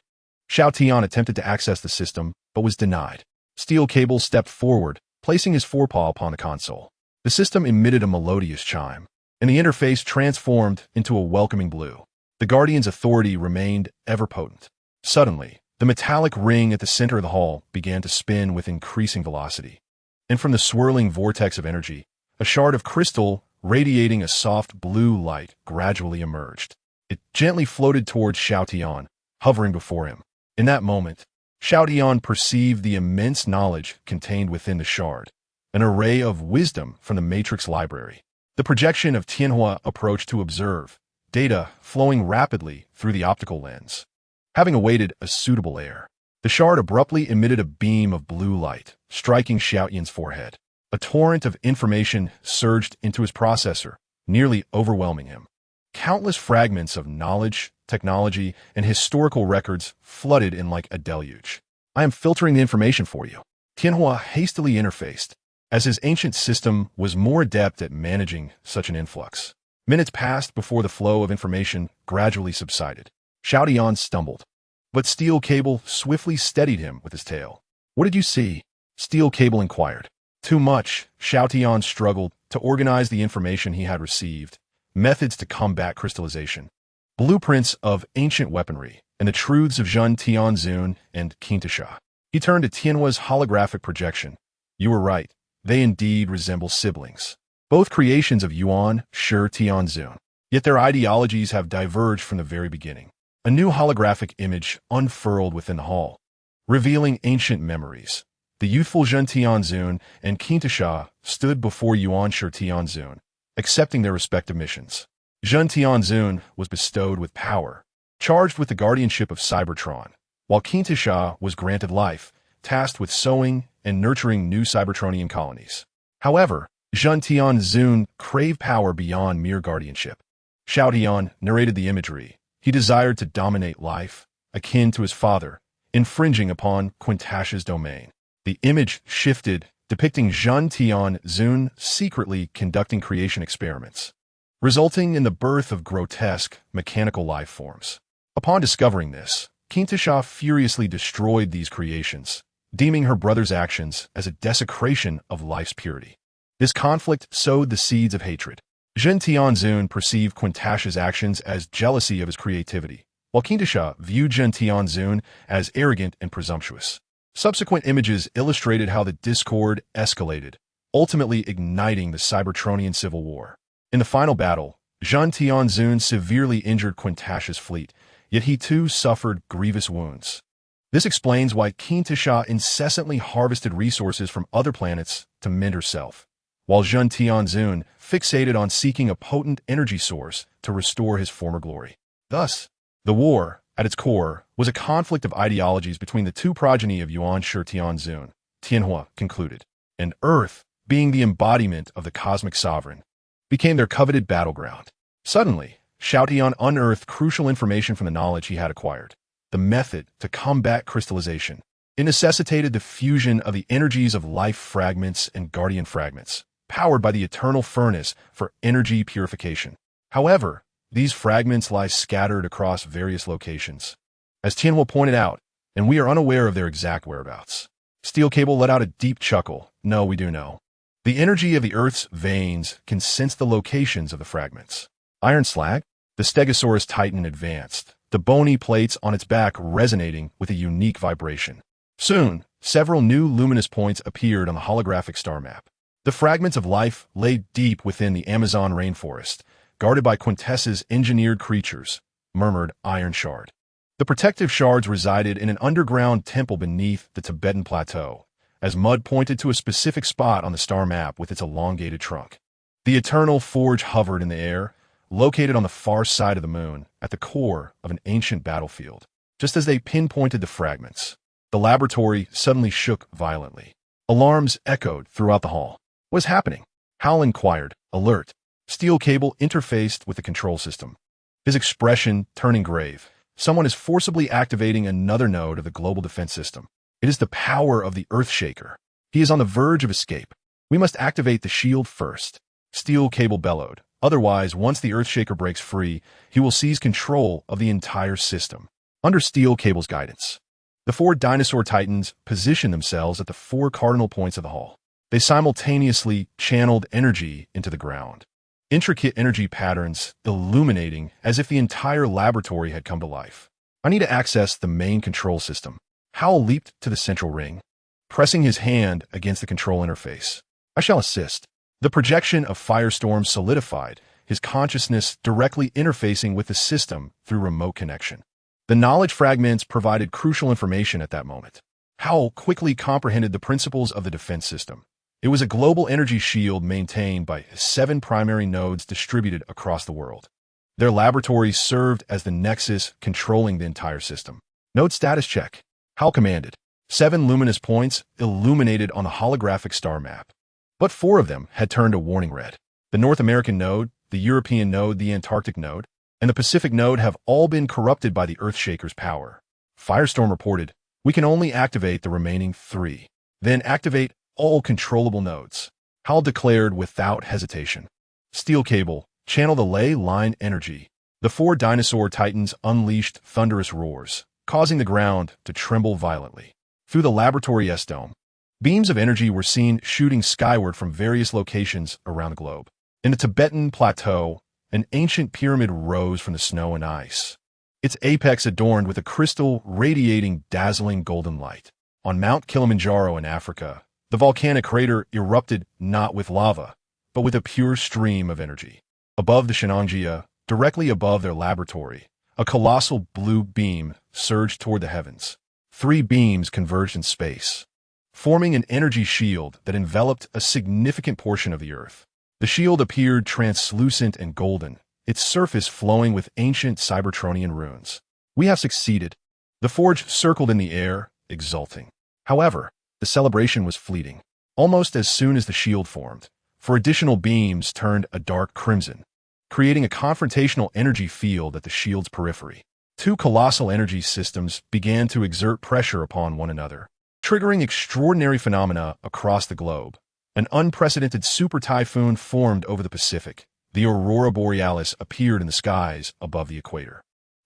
Xiao Tian attempted to access the system, but was denied. Steel Cable stepped forward, placing his forepaw upon the console. The system emitted a melodious chime, and the interface transformed into a welcoming blue. The Guardian's authority remained ever potent. Suddenly, the metallic ring at the center of the hall began to spin with increasing velocity, and from the swirling vortex of energy, a shard of crystal radiating a soft blue light gradually emerged. It gently floated towards Xiao Tian, hovering before him. In that moment, Xiao Tian perceived the immense knowledge contained within the shard, an array of wisdom from the Matrix library. The projection of Tianhua approached to observe, data flowing rapidly through the optical lens. Having awaited a suitable air, the shard abruptly emitted a beam of blue light, striking Xiao Tian's forehead. A torrent of information surged into his processor, nearly overwhelming him. Countless fragments of knowledge, technology, and historical records flooded in like a deluge. I am filtering the information for you. Tianhua hastily interfaced, as his ancient system was more adept at managing such an influx. Minutes passed before the flow of information gradually subsided. Xiao Tian stumbled, but Steel Cable swiftly steadied him with his tail. What did you see? Steel Cable inquired. Too much, Xiao Tian struggled to organize the information he had received, methods to combat crystallization, blueprints of ancient weaponry, and the truths of Zhen Tianzun and Qintasha. He turned to Tianhua's holographic projection. You were right. They indeed resemble siblings. Both creations of Yuan Shi Tianzun. Yet their ideologies have diverged from the very beginning. A new holographic image unfurled within the hall, revealing ancient memories. The youthful Zhen Tianzun and Qintasha stood before Yuan Shi Tianzun, accepting their respective missions. Zhen Tianzun was bestowed with power, charged with the guardianship of Cybertron, while Qintasha was granted life, tasked with sowing and nurturing new Cybertronian colonies. However, Zhen Tianzun craved power beyond mere guardianship. Xiao Tian narrated the imagery. He desired to dominate life, akin to his father, infringing upon Qintasha's domain. The image shifted, depicting Zhen Tianzun secretly conducting creation experiments, resulting in the birth of grotesque, mechanical life forms. Upon discovering this, Qintasha furiously destroyed these creations, deeming her brother's actions as a desecration of life's purity. This conflict sowed the seeds of hatred. Zhen Tianzun perceived Qintasha's actions as jealousy of his creativity, while Qintasha viewed Zhen Tianzun as arrogant and presumptuous. Subsequent images illustrated how the discord escalated, ultimately igniting the Cybertronian civil war. In the final battle, Zheng Tianzun severely injured Quintash's fleet, yet he too suffered grievous wounds. This explains why Qin Tisha incessantly harvested resources from other planets to mend herself, while Zheng Tianzun fixated on seeking a potent energy source to restore his former glory. Thus, the war, at its core, was a conflict of ideologies between the two progeny of Yuan Shi Tianzun, Tianhua concluded, and Earth, being the embodiment of the cosmic sovereign, became their coveted battleground. Suddenly, Shao Tian unearthed crucial information from the knowledge he had acquired: the method to combat crystallization. It necessitated the fusion of the energies of life fragments and guardian fragments, powered by the eternal furnace for energy purification. However, these fragments lie scattered across various locations, as Tianhua pointed out, and we are unaware of their exact whereabouts. Steel Cable let out a deep chuckle. No, we do know. The energy of the Earth's veins can sense the locations of the fragments. Iron slag? The Stegosaurus Titan advanced, the bony plates on its back resonating with a unique vibration. Soon, several new luminous points appeared on the holographic star map. The fragments of life lay deep within the Amazon rainforest, guarded by Quintessa's engineered creatures, murmured Iron Shard. The protective shards resided in an underground temple beneath the Tibetan plateau, as Mud pointed to a specific spot on the star map with its elongated trunk. The Eternal Forge hovered in the air, located on the far side of the moon, at the core of an ancient battlefield. Just as they pinpointed the fragments, the laboratory suddenly shook violently. Alarms echoed throughout the hall. What was happening? Howl inquired, alert. Steel Cable interfaced with the control system, his expression turning grave. Someone is forcibly activating another node of the global defense system. It is the power of the Earthshaker. He is on the verge of escape. We must activate the shield first. Steel Cable bellowed. Otherwise, once the Earthshaker breaks free, he will seize control of the entire system. Under Steel Cable's guidance, the four dinosaur titans positioned themselves at the four cardinal points of the hall. They simultaneously channeled energy into the ground, intricate energy patterns illuminating as if the entire laboratory had come to life. I need to access the main control system. Howl leaped to the central ring, pressing his hand against the control interface. I shall assist. The projection of Firestorm solidified, his consciousness directly interfacing with the system through remote connection. The knowledge fragments provided crucial information at that moment. Howl quickly comprehended the principles of the defense system. It was a global energy shield maintained by 7 primary nodes distributed across the world. Their laboratories served as the nexus controlling the entire system. Node status check. Howl commanded. 7 luminous points illuminated on the holographic star map, but 4 of them had turned a warning red. The North American node, the European node, the Antarctic node, and the Pacific node have all been corrupted by the Earthshaker's power. Firestorm reported, we can only activate the remaining 3. Then activate all controllable nodes. Howl declared without hesitation. Steel Cable, channel the ley line energy. The 4 dinosaur titans unleashed thunderous roars, causing the ground to tremble violently. Through the laboratory S-dome, beams of energy were seen shooting skyward from various locations around the globe. In the Tibetan plateau, an ancient pyramid rose from the snow and ice, its apex adorned with a crystal radiating dazzling golden light. On Mount Kilimanjaro in Africa, the volcanic crater erupted not with lava, but with a pure stream of energy. Above the Shenangjia, directly above their laboratory, a colossal blue beam surged toward the heavens. 3 beams converged in space, forming an energy shield that enveloped a significant portion of the Earth. The shield appeared translucent and golden, its surface flowing with ancient Cybertronian runes. We have succeeded. The forge circled in the air, exulting. However, the celebration was fleeting. Almost as soon as the shield formed, 4 additional beams turned a dark crimson, creating a confrontational energy field at the shield's periphery. 2 colossal energy systems began to exert pressure upon one another, triggering extraordinary phenomena across the globe. An unprecedented super typhoon formed over the Pacific. The aurora borealis appeared in the skies above the equator.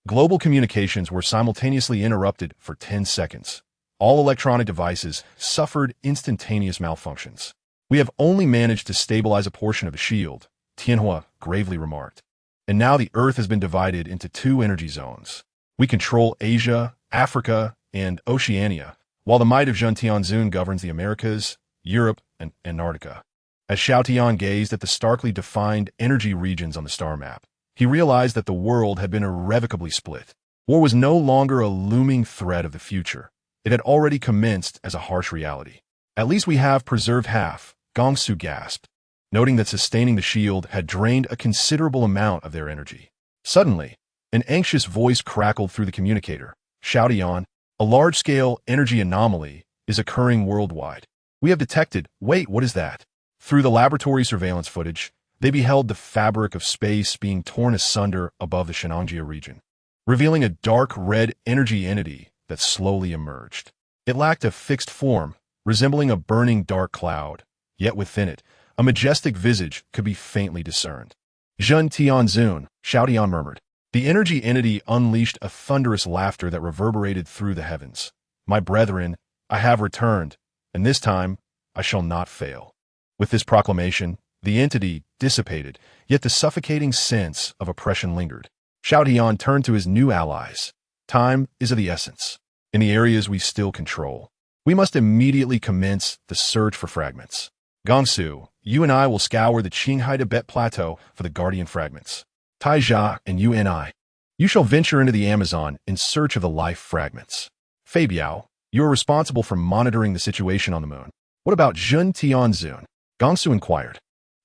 Global communications were simultaneously interrupted for 10 seconds. All electronic devices suffered instantaneous malfunctions. We have only managed to stabilize a portion of the shield, Tianhua gravely remarked. And now the Earth has been divided into 2 energy zones. We control Asia, Africa, and Oceania, while the might of Zheng Tianzun governs the Americas, Europe, and Antarctica. As Xiaotian gazed at the starkly defined energy regions on the star map, he realized that the world had been irrevocably split. War was no longer a looming threat of the future. It had already commenced as a harsh reality. At least we have preserved half, Gongsu gasped, noting that sustaining the shield had drained a considerable amount of their energy. Suddenly, an anxious voice crackled through the communicator. Xiaotian, a large-scale energy anomaly is occurring worldwide. We have detected— Wait, what is that? Through the laboratory surveillance footage, they beheld the fabric of space being torn asunder above the Shenangjia region, revealing a dark red energy entity that slowly emerged. It lacked a fixed form, resembling a burning dark cloud, yet within it, a majestic visage could be faintly discerned. Zhen Tianzun, Xiaotian murmured. The energy entity unleashed a thunderous laughter that reverberated through the heavens. My brethren, I have returned, and this time I shall not fail. With this proclamation, the entity dissipated, yet the suffocating sense of oppression lingered. Xiaotian turned to his new allies. Time is of the essence. In the areas we still control, we must immediately commence the search for fragments. Gongsu, you and I will scour the Qinghai Tibet Plateau for the Guardian fragments. Taijia and you and I, you shall venture into the Amazon in search of the life fragments. Fabiao, you are responsible for monitoring the situation on the moon. What about Zhen Tianzun? Gongsu inquired.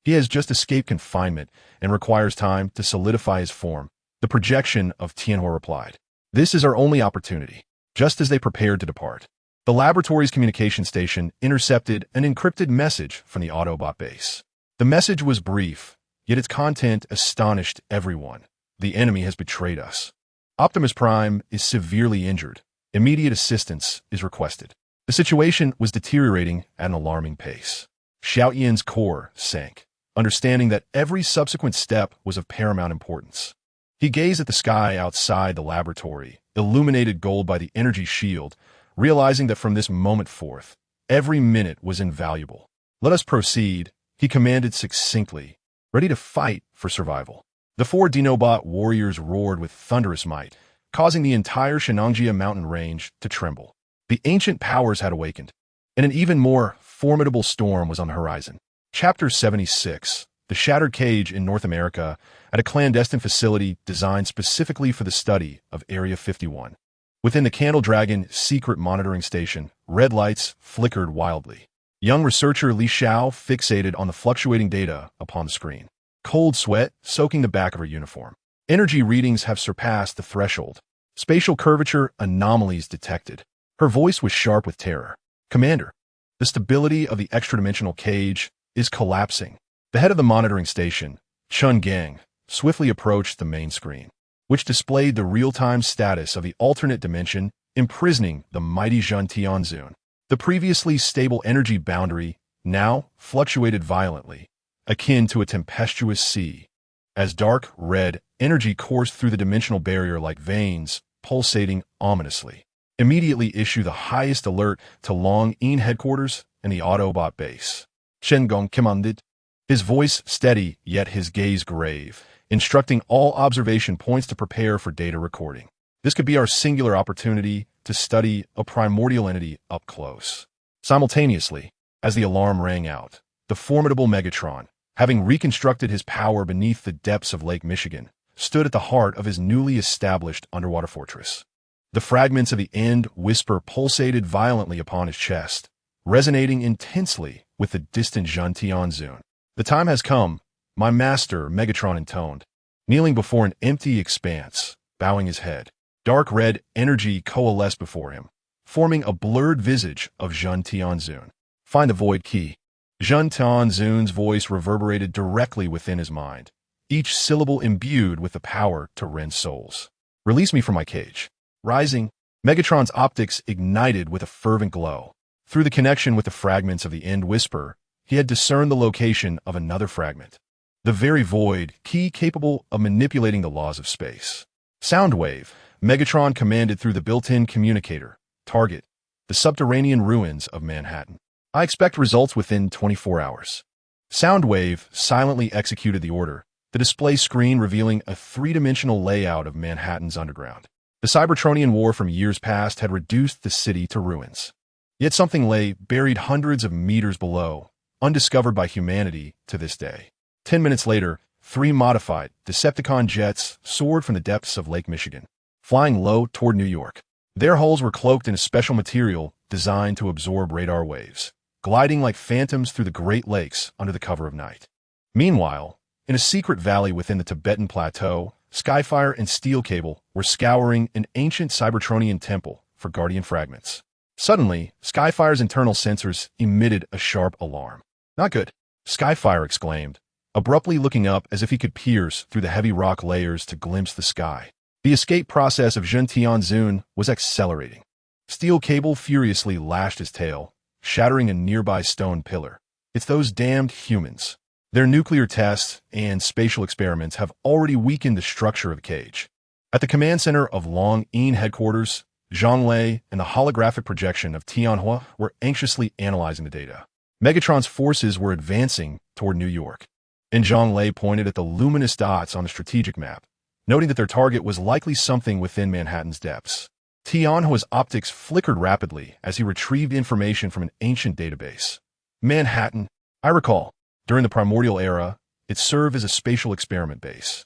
He has just escaped confinement and requires time to solidify his form. The projection of Tianhua replied. This is our only opportunity. Just as they prepared to depart, the laboratory's communication station intercepted an encrypted message from the Autobot base. The message was brief, yet its content astonished everyone. The enemy has betrayed us. Optimus Prime is severely injured. Immediate assistance is requested. The situation was deteriorating at an alarming pace. Xiao Yan's core sank, understanding that every subsequent step was of paramount importance. He gazed at the sky outside the laboratory, illuminated gold by the energy shield, realizing that from this moment forth, every minute was invaluable. Let us proceed, he commanded succinctly, ready to fight for survival. The four Dinobot warriors roared with thunderous might, causing the entire Shenangjia mountain range to tremble. The ancient powers had awakened, and an even more formidable storm was on the horizon. Chapter 76, The Shattered Cage in North America, at a clandestine facility designed specifically for the study of Area 51. Within the Candle Dragon secret monitoring station, red lights flickered wildly. Young researcher Li Xiao fixated on the fluctuating data upon the screen. Cold sweat soaking the back of her uniform. Energy readings have surpassed the threshold. Spatial curvature anomalies detected. Her voice was sharp with terror. Commander, the stability of the extra-dimensional cage is collapsing. The head of the monitoring station, Chun Gang, swiftly approached the main screen, which displayed the real-time status of the alternate dimension imprisoning the mighty Zhen Tianzun. The previously stable energy boundary now fluctuated violently, akin to a tempestuous sea, as dark red energy coursed through the dimensional barrier like veins, pulsating ominously. Immediately issue the highest alert to Long Yin headquarters and the Autobot base. Shen Gong commanded, his voice steady yet his gaze grave, instructing all observation points to prepare for data recording. This could be our singular opportunity to study a primordial entity up close. Simultaneously, as the alarm rang out, the formidable Megatron, having reconstructed his power beneath the depths of Lake Michigan, stood at the heart of his newly established underwater fortress. The fragments of the End Whisper pulsated violently upon his chest, resonating intensely with the distant Zhen Tianzun. The time has come, my master, Megatron intoned, kneeling before an empty expanse, bowing his head. Dark red energy coalesced before him, forming a blurred visage of Zhen Tianzun. Find the void key. Zhen Tianzun's voice reverberated directly within his mind, each syllable imbued with the power to rend souls. Release me from my cage. Rising, Megatron's optics ignited with a fervent glow. Through the connection with the fragments of the End Whisper, he had discerned the location of another fragment. The very void key capable of manipulating the laws of space. Soundwave, Megatron commanded through the built-in communicator. Target, the subterranean ruins of Manhattan. I expect results within 24 hours. Soundwave silently executed the order, the display screen revealing a three-dimensional layout of Manhattan's underground. The Cybertronian war from years past had reduced the city to ruins. Yet something lay buried hundreds of meters below, undiscovered by humanity to this day. 10 minutes later, 3 modified Decepticon jets soared from the depths of Lake Michigan, flying low toward New York. Their hulls were cloaked in a special material designed to absorb radar waves, gliding like phantoms through the Great Lakes under the cover of night. Meanwhile, in a secret valley within the Tibetan Plateau, Skyfire and Steel Cable were scouring an ancient Cybertronian temple for Guardian fragments. Suddenly, Skyfire's internal sensors emitted a sharp alarm. "Not good," Skyfire exclaimed, abruptly looking up as if he could pierce through the heavy rock layers to glimpse the sky. The escape process of Zhen Tianzun was accelerating. Steel Cable furiously lashed his tail, shattering a nearby stone pillar. "It's those damned humans. Their nuclear tests and spatial experiments have already weakened the structure of the cage." At the command center of Long Yin headquarters, Zhang Lei and the holographic projection of Tianhua were anxiously analyzing the data. Megatron's forces were advancing toward New York, and Zhang Lei pointed at the luminous dots on the strategic map, noting that their target was likely something within Manhattan's depths. Tianhua's optics flickered rapidly as he retrieved information from an ancient database. "Manhattan, I recall. During the primordial era, it served as a spatial experiment base.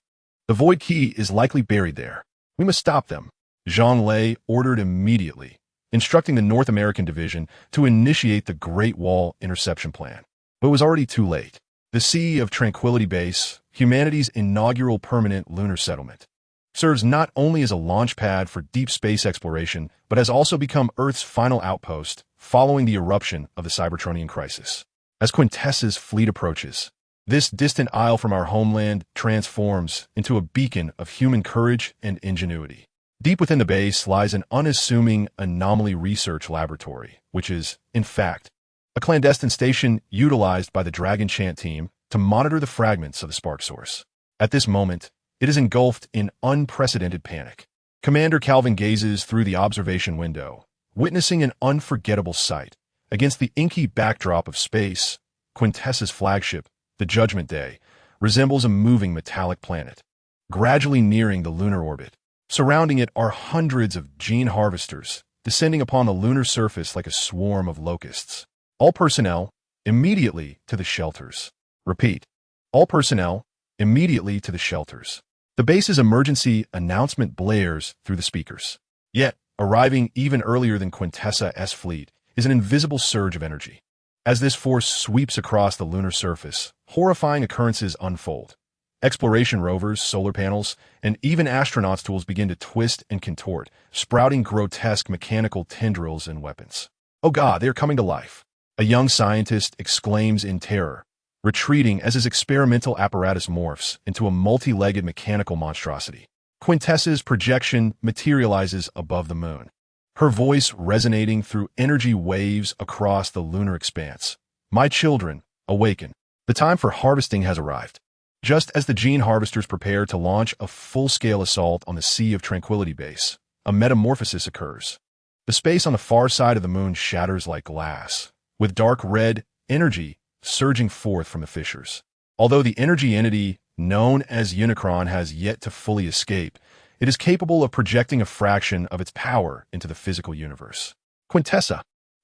The Void Key is likely buried there. We must stop them," Zhang Lei ordered immediately, instructing the North American Division to initiate the Great Wall interception plan. But it was already too late. The Sea of Tranquility Base, humanity's inaugural permanent lunar settlement, serves not only as a launch pad for deep space exploration, but has also become Earth's final outpost following the eruption of the Cybertronian crisis. As Quintessa's fleet approaches, this distant isle from our homeland transforms into a beacon of human courage and ingenuity. Deep within the base lies an unassuming anomaly research laboratory, which is, in fact, a clandestine station utilized by the Dragon Chant team to monitor the fragments of the spark source. At this moment, it is engulfed in unprecedented panic. Commander Calvin gazes through the observation window, witnessing an unforgettable sight. Against the inky backdrop of space, Quintessa's flagship, the Judgment Day, resembles a moving metallic planet, gradually nearing the lunar orbit. Surrounding it are hundreds of gene harvesters, descending upon the lunar surface like a swarm of locusts. All personnel, immediately to the shelters. Repeat. All personnel, immediately to the shelters. The base's emergency announcement blares through the speakers. Yet, arriving even earlier than Quintessa's fleet is an invisible surge of energy. As this force sweeps across the lunar surface, horrifying occurrences unfold. Exploration rovers, solar panels, and even astronauts' tools begin to twist and contort, sprouting grotesque mechanical tendrils and weapons. "Oh God, they are coming to life," a young scientist exclaims in terror, retreating as his experimental apparatus morphs into a multi-legged mechanical monstrosity. Quintessa's projection materializes above the moon, her voice resonating through energy waves across the lunar expanse. "My children, awaken. The time for harvesting has arrived." Just as the gene harvesters prepare to launch a full-scale assault on the Sea of Tranquility base, a metamorphosis occurs. The space on the far side of the moon shatters like glass, with dark red energy surging forth from the fissures. Although the energy entity known as Unicron has yet to fully escape, it is capable of projecting a fraction of its power into the physical universe. "Quintessa."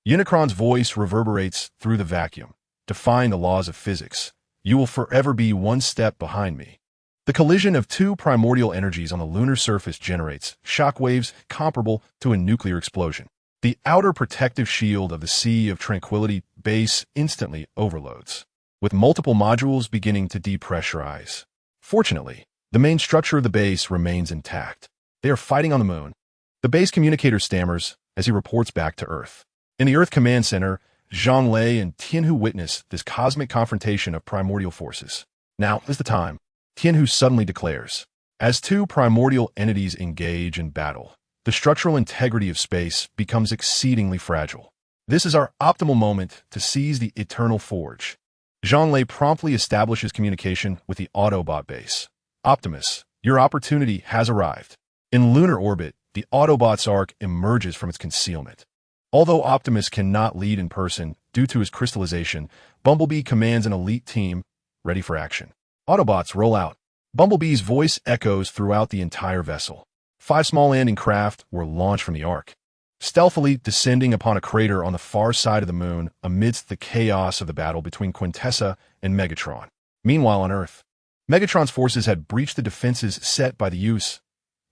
Unicron's voice reverberates through the vacuum, defying the laws of physics. "You will forever be one step behind me." The collision of two primordial energies on the lunar surface generates shockwaves comparable to a nuclear explosion. The outer protective shield of the Sea of Tranquility base instantly overloads, with multiple modules beginning to depressurize. Fortunately, the main structure of the base remains intact. They are fighting on the moon. The base communicator stammers as he reports back to Earth. In the Earth Command Center, Zhang Lei and Tianhu witness this cosmic confrontation of primordial forces. "Now is the time," Tianhu suddenly declares. As two primordial entities engage in battle, the structural integrity of space becomes exceedingly fragile. "This is our optimal moment to seize the Eternal Forge." Zhang Lei promptly establishes communication with the Autobot base. "Optimus, your opportunity has arrived." In lunar orbit, the Autobot's arc emerges from its concealment. Although Optimus cannot lead in person due to his crystallization, Bumblebee commands an elite team ready for action. Autobots roll out. Bumblebee's voice echoes throughout the entire vessel. 5 small landing craft were launched from the Ark. stealthily descending upon a crater on the far side of the moon amidst the chaos of the battle between Quintessa and Megatron. Meanwhile on Earth, Megatron's forces had breached the defenses set by the U.S.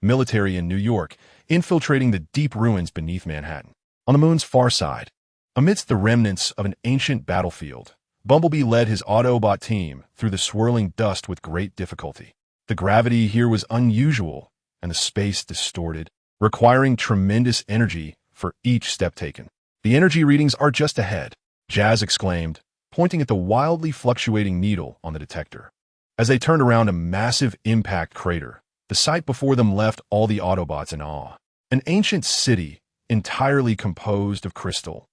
military in New York, infiltrating the deep ruins beneath Manhattan. On the moon's far side, amidst the remnants of an ancient battlefield, Bumblebee led his Autobot team through the swirling dust with great difficulty. The gravity here was unusual, and the space distorted, requiring tremendous energy for each step taken. "The energy readings are just ahead," Jazz exclaimed, pointing at the wildly fluctuating needle on the detector. As they turned around a massive impact crater, the sight before them left all the Autobots in awe. An ancient city, entirely composed of crystal,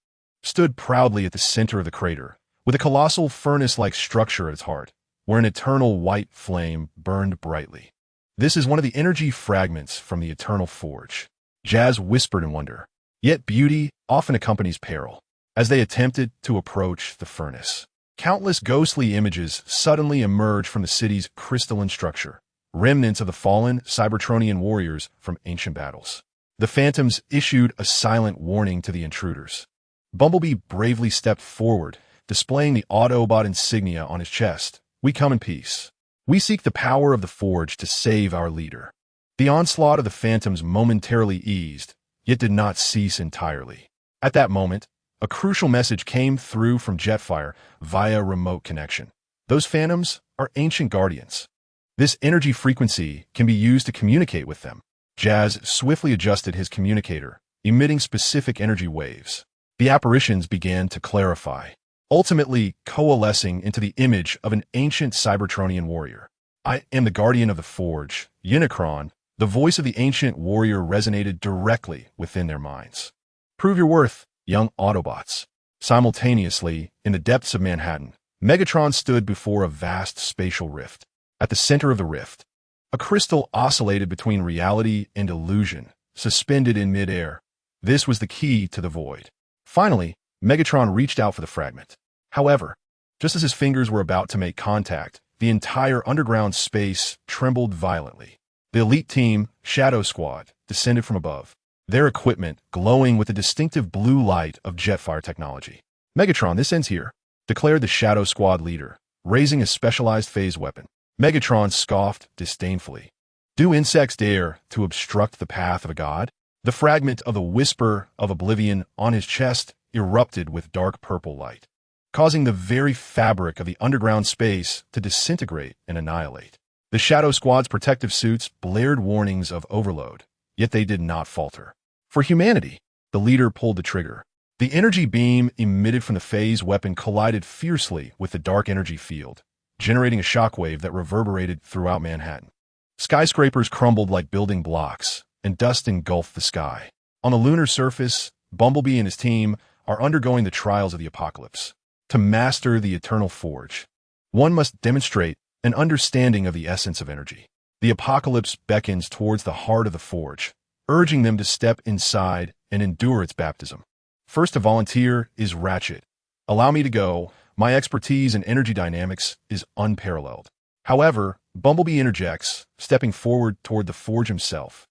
stood proudly at the center of the crater, with a colossal furnace-like structure at its heart, where an eternal white flame burned brightly. "This is one of the energy fragments from the Eternal Forge," Jazz whispered in wonder. Yet beauty often accompanies peril. As they attempted to approach the furnace, countless ghostly images suddenly emerged from the city's crystalline structure, remnants of the fallen Cybertronian warriors from ancient battles. The phantoms issued a silent warning to the intruders. Bumblebee bravely stepped forward, displaying the Autobot insignia on his chest. "We come in peace. We seek the power of the Forge to save our leader." The onslaught of the phantoms momentarily eased, yet did not cease entirely. At that moment, a crucial message came through from Jetfire via remote connection. "Those phantoms are ancient guardians. This energy frequency can be used to communicate with them." Jazz swiftly adjusted his communicator, emitting specific energy waves. The apparitions began to clarify, ultimately coalescing into the image of an ancient Cybertronian warrior. "I am the guardian of the Forge, Unicron." The voice of the ancient warrior resonated directly within their minds. "Prove your worth, young Autobots." Simultaneously, in the depths of Manhattan, Megatron stood before a vast spatial rift. At the center of the rift, a crystal oscillated between reality and illusion, suspended in midair. This was the key to the void. Finally, Megatron reached out for the fragment. However, just as his fingers were about to make contact, the entire underground space trembled violently. The elite team, Shadow Squad, descended from above, their equipment glowing with the distinctive blue light of Jetfire technology. "Megatron, this ends here," declared the Shadow Squad leader, raising a specialized phase weapon. Megatron scoffed disdainfully. "Do insects dare to obstruct the path of a god?" The fragment of the Whisper of Oblivion on his chest erupted with dark purple light, causing the very fabric of the underground space to disintegrate and annihilate. The Shadow Squad's protective suits blared warnings of overload, yet they did not falter. "For humanity," the leader pulled the trigger. The energy beam emitted from the phase weapon collided fiercely with the dark energy field, generating a shockwave that reverberated throughout Manhattan. Skyscrapers crumbled like building blocks, and dust engulfed the sky. On the lunar surface, Bumblebee and his team are undergoing the trials of the apocalypse. To master the Eternal Forge, one must demonstrate an understanding of the essence of energy. The apocalypse beckons towards the heart of the Forge, urging them to step inside and endure its baptism. First to volunteer is Ratchet. "Allow me to go. My expertise in energy dynamics is unparalleled." However, Bumblebee interjects, stepping forward toward the Forge himself.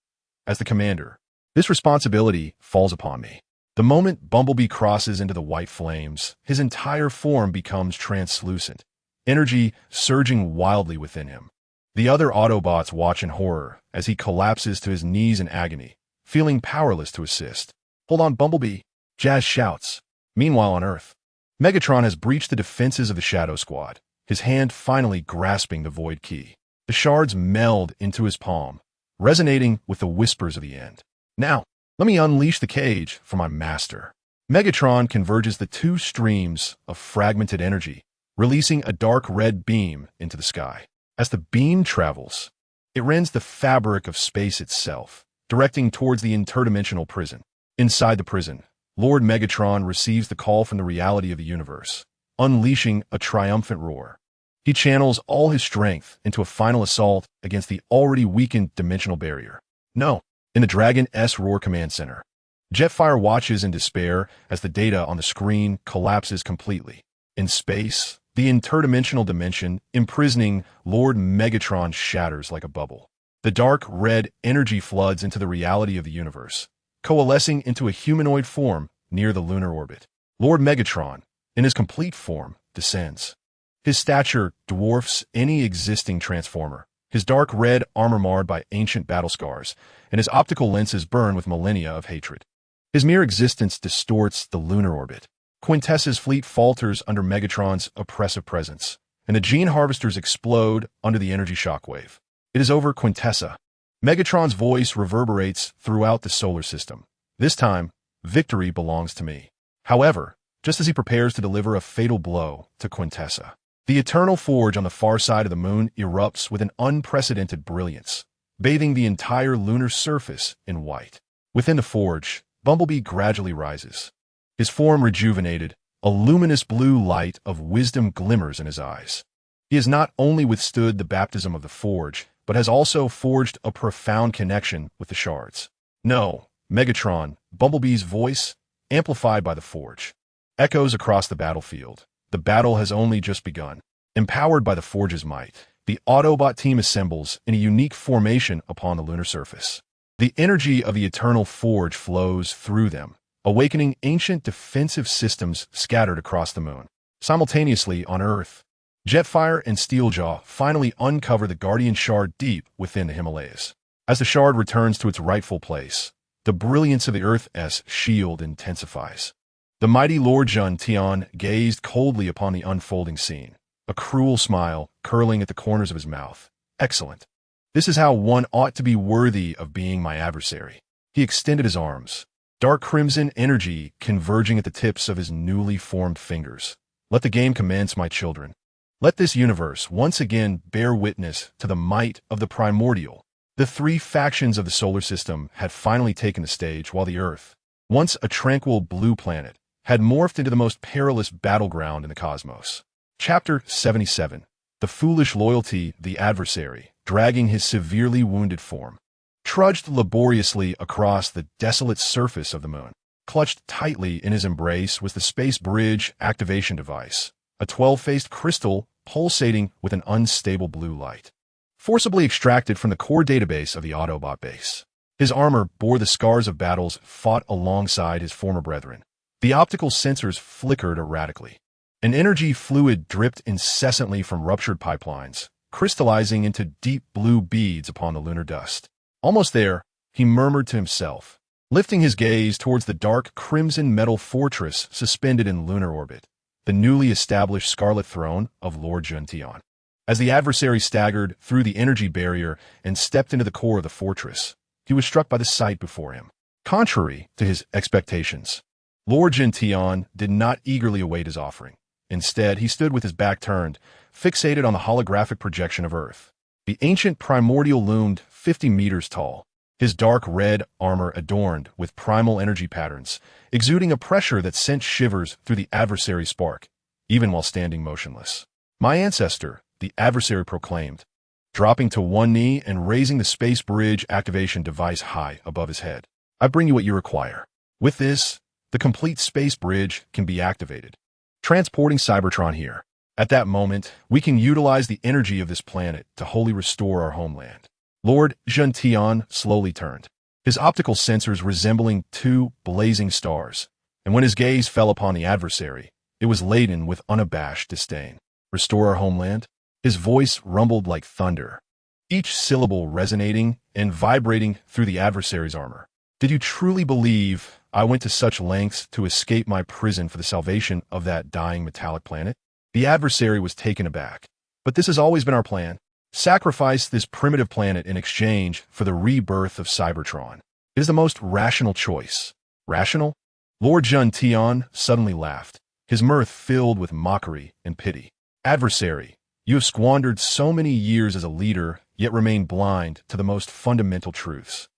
"As the commander, this responsibility falls upon me." The moment Bumblebee crosses into the white flames, his entire form becomes translucent, energy surging wildly within him. The other Autobots watch in horror as he collapses to his knees in agony, feeling powerless to assist. "Hold on, Bumblebee," Jazz shouts. Meanwhile on Earth, Megatron has breached the defenses of the Shadow Squad, his hand finally grasping the Void Key. The shards meld into his palm, resonating with the whispers of the end. "Now, let me unleash the cage for my master." Megatron converges the two streams of fragmented energy, releasing a dark red beam into the sky. As the beam travels, it rends the fabric of space itself, directing towards the interdimensional prison. Inside the prison, Lord Megatron receives the call from the reality of the universe, unleashing a triumphant roar. He channels all his strength into a final assault against the already weakened dimensional barrier. No, in the Dragon S Roar Command Center, Jetfire watches in despair as the data on the screen collapses completely. In space, the interdimensional dimension imprisoning Lord Megatron shatters like a bubble. The dark red energy floods into the reality of the universe, coalescing into a humanoid form near the lunar orbit. Lord Megatron, in his complete form, descends. His stature dwarfs any existing transformer, his dark red armor marred by ancient battle scars, and his optical lenses burn with millennia of hatred. His mere existence distorts the lunar orbit. Quintessa's fleet falters under Megatron's oppressive presence, and the gene harvesters explode under the energy shockwave. It is over, Quintessa. Megatron's voice reverberates throughout the solar system. This time, victory belongs to me. However, just as he prepares to deliver a fatal blow to Quintessa, the eternal forge on the far side of the moon erupts with an unprecedented brilliance, bathing the entire lunar surface in white. Within the forge, Bumblebee gradually rises. His form rejuvenated, a luminous blue light of wisdom glimmers in his eyes. He has not only withstood the baptism of the forge, but has also forged a profound connection with the shards. No, Megatron, Bumblebee's voice, amplified by the forge, echoes across the battlefield. The battle has only just begun. Empowered by the forge's might, the Autobot team assembles in a unique formation upon the lunar surface. The energy of the eternal forge flows through them, awakening ancient defensive systems scattered across the moon. Simultaneously on Earth, Jetfire and Steeljaw finally uncover the Guardian Shard deep within the Himalayas. As the shard returns to its rightful place, the brilliance of the Earth's shield intensifies. The mighty Lord Jun Tian gazed coldly upon the unfolding scene, a cruel smile curling at the corners of his mouth. Excellent. This is how one ought to be worthy of being my adversary. He extended his arms, dark crimson energy converging at the tips of his newly formed fingers. Let the game commence, my children. Let this universe once again bear witness to the might of the primordial. The three factions of the solar system had finally taken the stage, while the Earth, once a tranquil blue planet, had morphed into the most perilous battleground in the cosmos. Chapter 77. The foolish loyalty, the adversary, dragging his severely wounded form, trudged laboriously across the desolate surface of the moon. Clutched tightly in his embrace was the Space Bridge activation device, a 12-faced crystal pulsating with an unstable blue light, forcibly extracted from the core database of the Autobot base. His armor bore the scars of battles fought alongside his former brethren. The optical sensors flickered erratically. An energy fluid dripped incessantly from ruptured pipelines, crystallizing into deep blue beads upon the lunar dust. Almost there, he murmured to himself, lifting his gaze towards the dark crimson metal fortress suspended in lunar orbit, the newly established Scarlet Throne of Lord Jun Tian. As the adversary staggered through the energy barrier and stepped into the core of the fortress, he was struck by the sight before him. Contrary to his expectations, Lord Jun Tian did not eagerly await his offering. Instead, he stood with his back turned, fixated on the holographic projection of Earth. The ancient primordial loomed 50 meters tall, his dark red armor adorned with primal energy patterns, exuding a pressure that sent shivers through the adversary's spark, even while standing motionless. My ancestor, the adversary proclaimed, dropping to one knee and raising the Space Bridge activation device high above his head. I bring you what you require. With this, the complete Space Bridge can be activated, transporting Cybertron here. At that moment, we can utilize the energy of this planet to wholly restore our homeland. Lord Jun Tian slowly turned, his optical sensors resembling two blazing stars, and when his gaze fell upon the adversary, it was laden with unabashed disdain. Restore our homeland? His voice rumbled like thunder, each syllable resonating and vibrating through the adversary's armor. Did you truly believe I went to such lengths to escape my prison for the salvation of that dying metallic planet? The adversary was taken aback. But this has always been our plan. Sacrifice this primitive planet in exchange for the rebirth of Cybertron. It is the most rational choice. Rational? Lord Jun Tian suddenly laughed, his mirth filled with mockery and pity. Adversary, you have squandered so many years as a leader, yet remain blind to the most fundamental truths.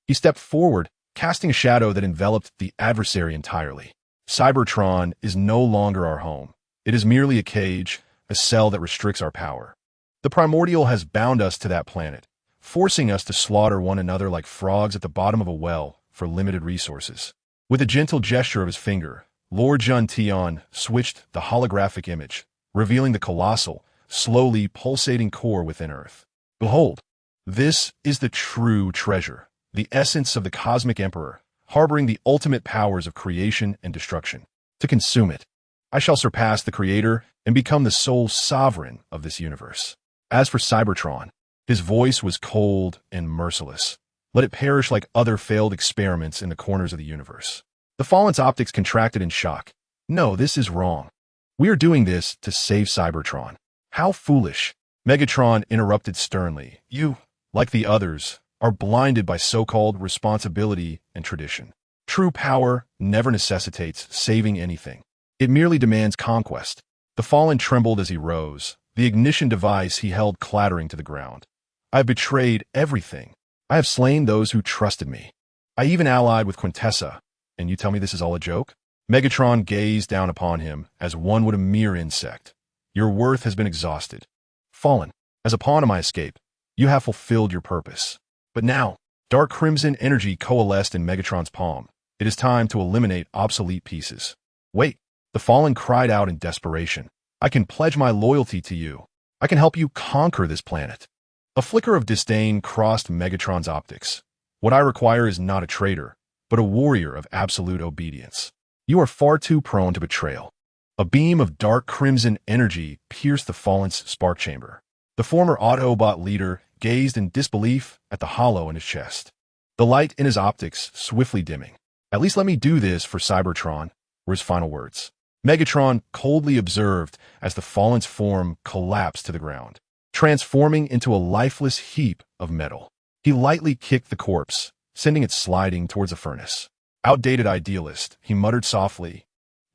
He stepped forward, casting a shadow that enveloped the adversary entirely. Cybertron is no longer our home. It is merely a cage, a cell that restricts our power. The primordial has bound us to that planet, forcing us to slaughter one another like frogs at the bottom of a well for limited resources. With a gentle gesture of his finger, Lord Jun Tian switched the holographic image, revealing the colossal, slowly pulsating core within Earth. Behold, this is the true treasure, the essence of the Cosmic Emperor, harboring the ultimate powers of creation and destruction. To consume it, I shall surpass the Creator and become the sole sovereign of this universe. As for Cybertron, his voice was cold and merciless. Let it perish like other failed experiments in the corners of the universe. The Fallen's optics contracted in shock. No, this is wrong. We are doing this to save Cybertron. How foolish. Megatron interrupted sternly. You, like the others, are blinded by so-called responsibility and tradition. True power never necessitates saving anything. It merely demands conquest. The Fallen trembled as he rose, the ignition device he held clattering to the ground. I have betrayed everything. I have slain those who trusted me. I even allied with Quintessa, and you tell me this is all a joke? Megatron gazed down upon him as one would a mere insect. Your worth has been exhausted. Fallen, as a pawn of my escape, you have fulfilled your purpose. But now, dark crimson energy coalesced in Megatron's palm. It is time to eliminate obsolete pieces. Wait, the Fallen cried out in desperation. I can pledge my loyalty to you. I can help you conquer this planet. A flicker of disdain crossed Megatron's optics. What I require is not a traitor, but a warrior of absolute obedience. You are far too prone to betrayal. A beam of dark crimson energy pierced the Fallen's spark chamber. The former Autobot leader gazed in disbelief at the hollow in his chest. The light in his optics swiftly dimming. At least let me do this for Cybertron, were his final words. Megatron coldly observed as the Fallen's form collapsed to the ground, transforming into a lifeless heap of metal. He lightly kicked the corpse, sending it sliding towards a furnace. Outdated idealist, he muttered softly,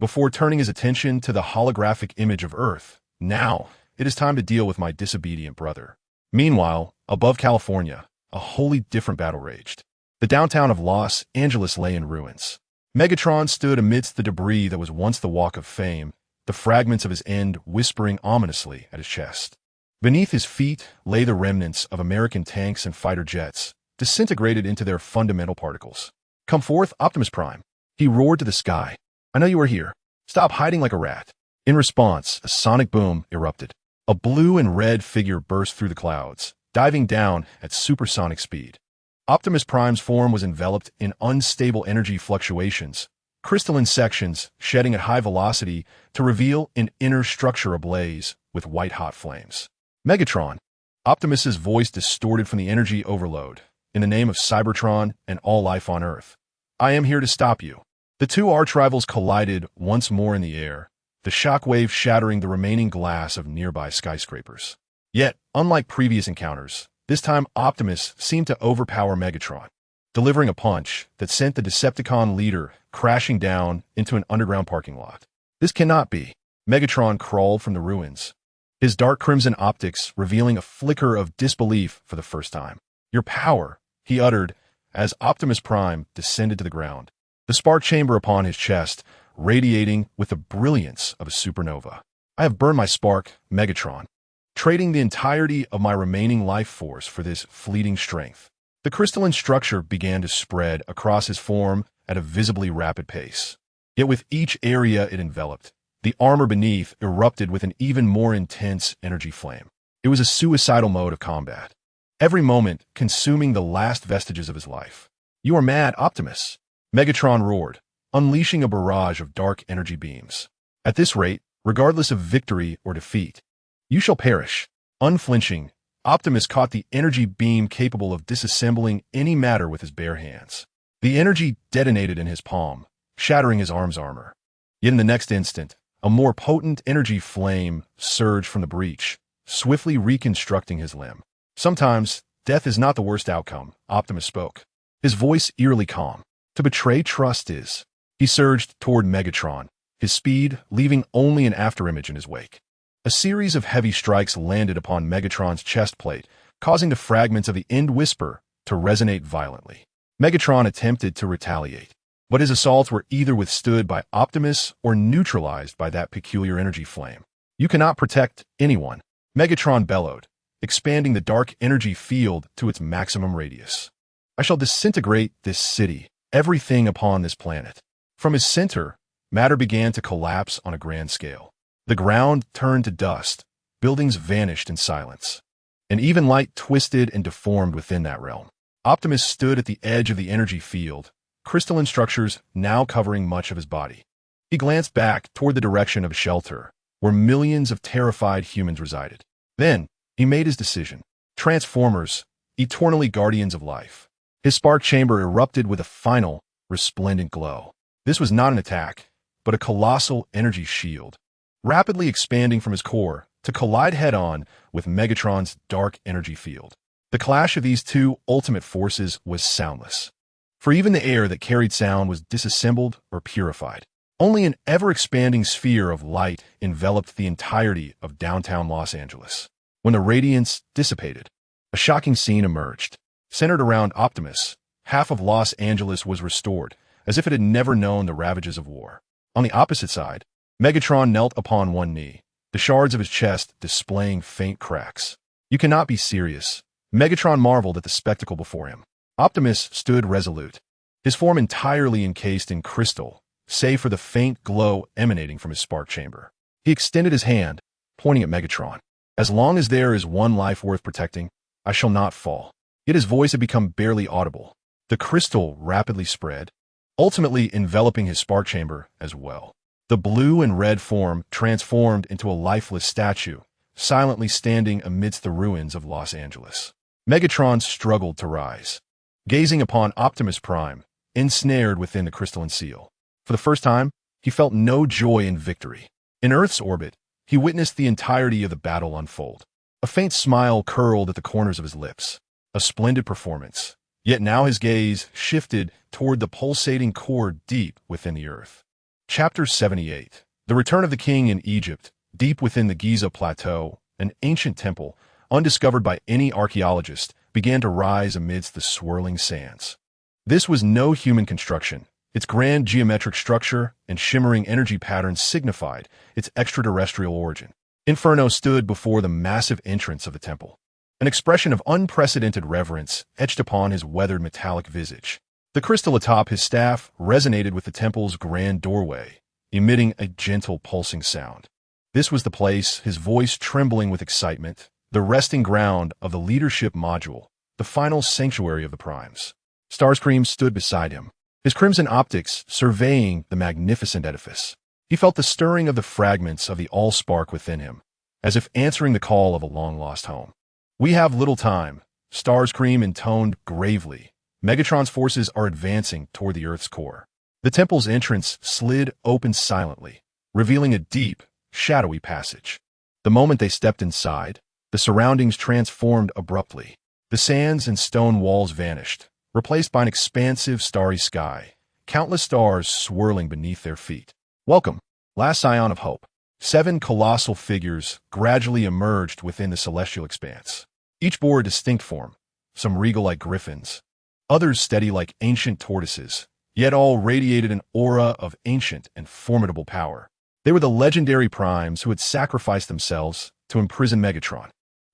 before turning his attention to the holographic image of Earth. Now, it is time to deal with my disobedient brother. Meanwhile, above California, a wholly different battle raged. The downtown of Los Angeles lay in ruins. Megatron stood amidst the debris that was once the Walk of Fame, the fragments of his end whispering ominously at his chest. Beneath his feet lay the remnants of American tanks and fighter jets, disintegrated into their fundamental particles. Come forth, Optimus Prime. He roared to the sky. I know you are here. Stop hiding like a rat. In response, a sonic boom erupted. A blue and red figure burst through the clouds, diving down at supersonic speed. Optimus Prime's form was enveloped in unstable energy fluctuations, crystalline sections shedding at high velocity to reveal an inner structure ablaze with white-hot flames. Megatron. Optimus's voice distorted from the energy overload. In the name of Cybertron and all life on Earth, I am here to stop you. The two arch-rivals collided once more in the air, the shockwave shattering the remaining glass of nearby skyscrapers. Yet, unlike previous encounters, this time Optimus seemed to overpower Megatron, delivering a punch that sent the Decepticon leader crashing down into an underground parking lot. This cannot be. Megatron crawled from the ruins, his dark crimson optics revealing a flicker of disbelief for the first time. Your power, he uttered as Optimus Prime descended to the ground, the spark chamber upon his chest radiating with the brilliance of a supernova. I have burned my spark, Megatron, trading the entirety of my remaining life force for this fleeting strength. The crystalline structure began to spread across his form at a visibly rapid pace. Yet with each area it enveloped, the armor beneath erupted with an even more intense energy flame. It was a suicidal mode of combat, every moment consuming the last vestiges of his life. You are mad, Optimus, Megatron roared, unleashing a barrage of dark energy beams. At this rate, regardless of victory or defeat, you shall perish. Unflinching, Optimus caught the energy beam capable of disassembling any matter with his bare hands. The energy detonated in his palm, shattering his arm's armor. Yet in the next instant, a more potent energy flame surged from the breach, swiftly reconstructing his limb. Sometimes, death is not the worst outcome, Optimus spoke, his voice eerily calm. To betray trust is. He surged toward Megatron, his speed leaving only an afterimage in his wake. A series of heavy strikes landed upon Megatron's chest plate, causing the fragments of the end whisper to resonate violently. Megatron attempted to retaliate, but his assaults were either withstood by Optimus or neutralized by that peculiar energy flame. You cannot protect anyone, Megatron bellowed, expanding the dark energy field to its maximum radius. I shall disintegrate this city, everything upon this planet. From his center, matter began to collapse on a grand scale. The ground turned to dust, buildings vanished in silence. And even light twisted and deformed within that realm. Optimus stood at the edge of the energy field, crystalline structures now covering much of his body. He glanced back toward the direction of a shelter, where millions of terrified humans resided. Then, he made his decision. Transformers, eternally guardians of life. His spark chamber erupted with a final, resplendent glow. This was not an attack, but a colossal energy shield, rapidly expanding from his core to collide head-on with Megatron's dark energy field. The clash of these two ultimate forces was soundless, for even the air that carried sound was disassembled or purified. Only an ever-expanding sphere of light enveloped the entirety of downtown Los Angeles. When the radiance dissipated, a shocking scene emerged. Centered around Optimus, half of Los Angeles was restored, as if it had never known the ravages of war. On the opposite side, Megatron knelt upon one knee, the shards of his chest displaying faint cracks. "You cannot be serious." Megatron marveled at the spectacle before him. Optimus stood resolute, his form entirely encased in crystal, save for the faint glow emanating from his spark chamber. He extended his hand, pointing at Megatron. "As long as there is one life worth protecting, I shall not fall." Yet his voice had become barely audible. The crystal rapidly spread, ultimately enveloping his spark chamber as well. The blue and red form transformed into a lifeless statue, silently standing amidst the ruins of Los Angeles. Megatron struggled to rise, gazing upon Optimus Prime, ensnared within the crystalline seal. For the first time, he felt no joy in victory. In Earth's orbit, he witnessed the entirety of the battle unfold. A faint smile curled at the corners of his lips. A splendid performance. Yet now his gaze shifted toward the pulsating core deep within the Earth. Chapter 78. The Return of the King in Egypt. Deep within the Giza Plateau, an ancient temple, undiscovered by any archaeologist, began to rise amidst the swirling sands. This was no human construction. Its grand geometric structure and shimmering energy patterns signified its extraterrestrial origin. Inferno stood before the massive entrance of the temple. An expression of unprecedented reverence etched upon his weathered metallic visage. The crystal atop his staff resonated with the temple's grand doorway, emitting a gentle pulsing sound. This was the place, his voice trembling with excitement, the resting ground of the leadership module, the final sanctuary of the primes. Starscream stood beside him, his crimson optics surveying the magnificent edifice. He felt the stirring of the fragments of the Allspark within him, as if answering the call of a long-lost home. "We have little time," Starscream intoned gravely. "Megatron's forces are advancing toward the Earth's core." The temple's entrance slid open silently, revealing a deep, shadowy passage. The moment they stepped inside, the surroundings transformed abruptly. The sands and stone walls vanished, replaced by an expansive starry sky, countless stars swirling beneath their feet. "Welcome, last scion of hope." 7 colossal figures gradually emerged within the celestial expanse. Each bore a distinct form, some regal like griffins, others steady like ancient tortoises, yet all radiated an aura of ancient and formidable power. They were the legendary primes who had sacrificed themselves to imprison Megatron.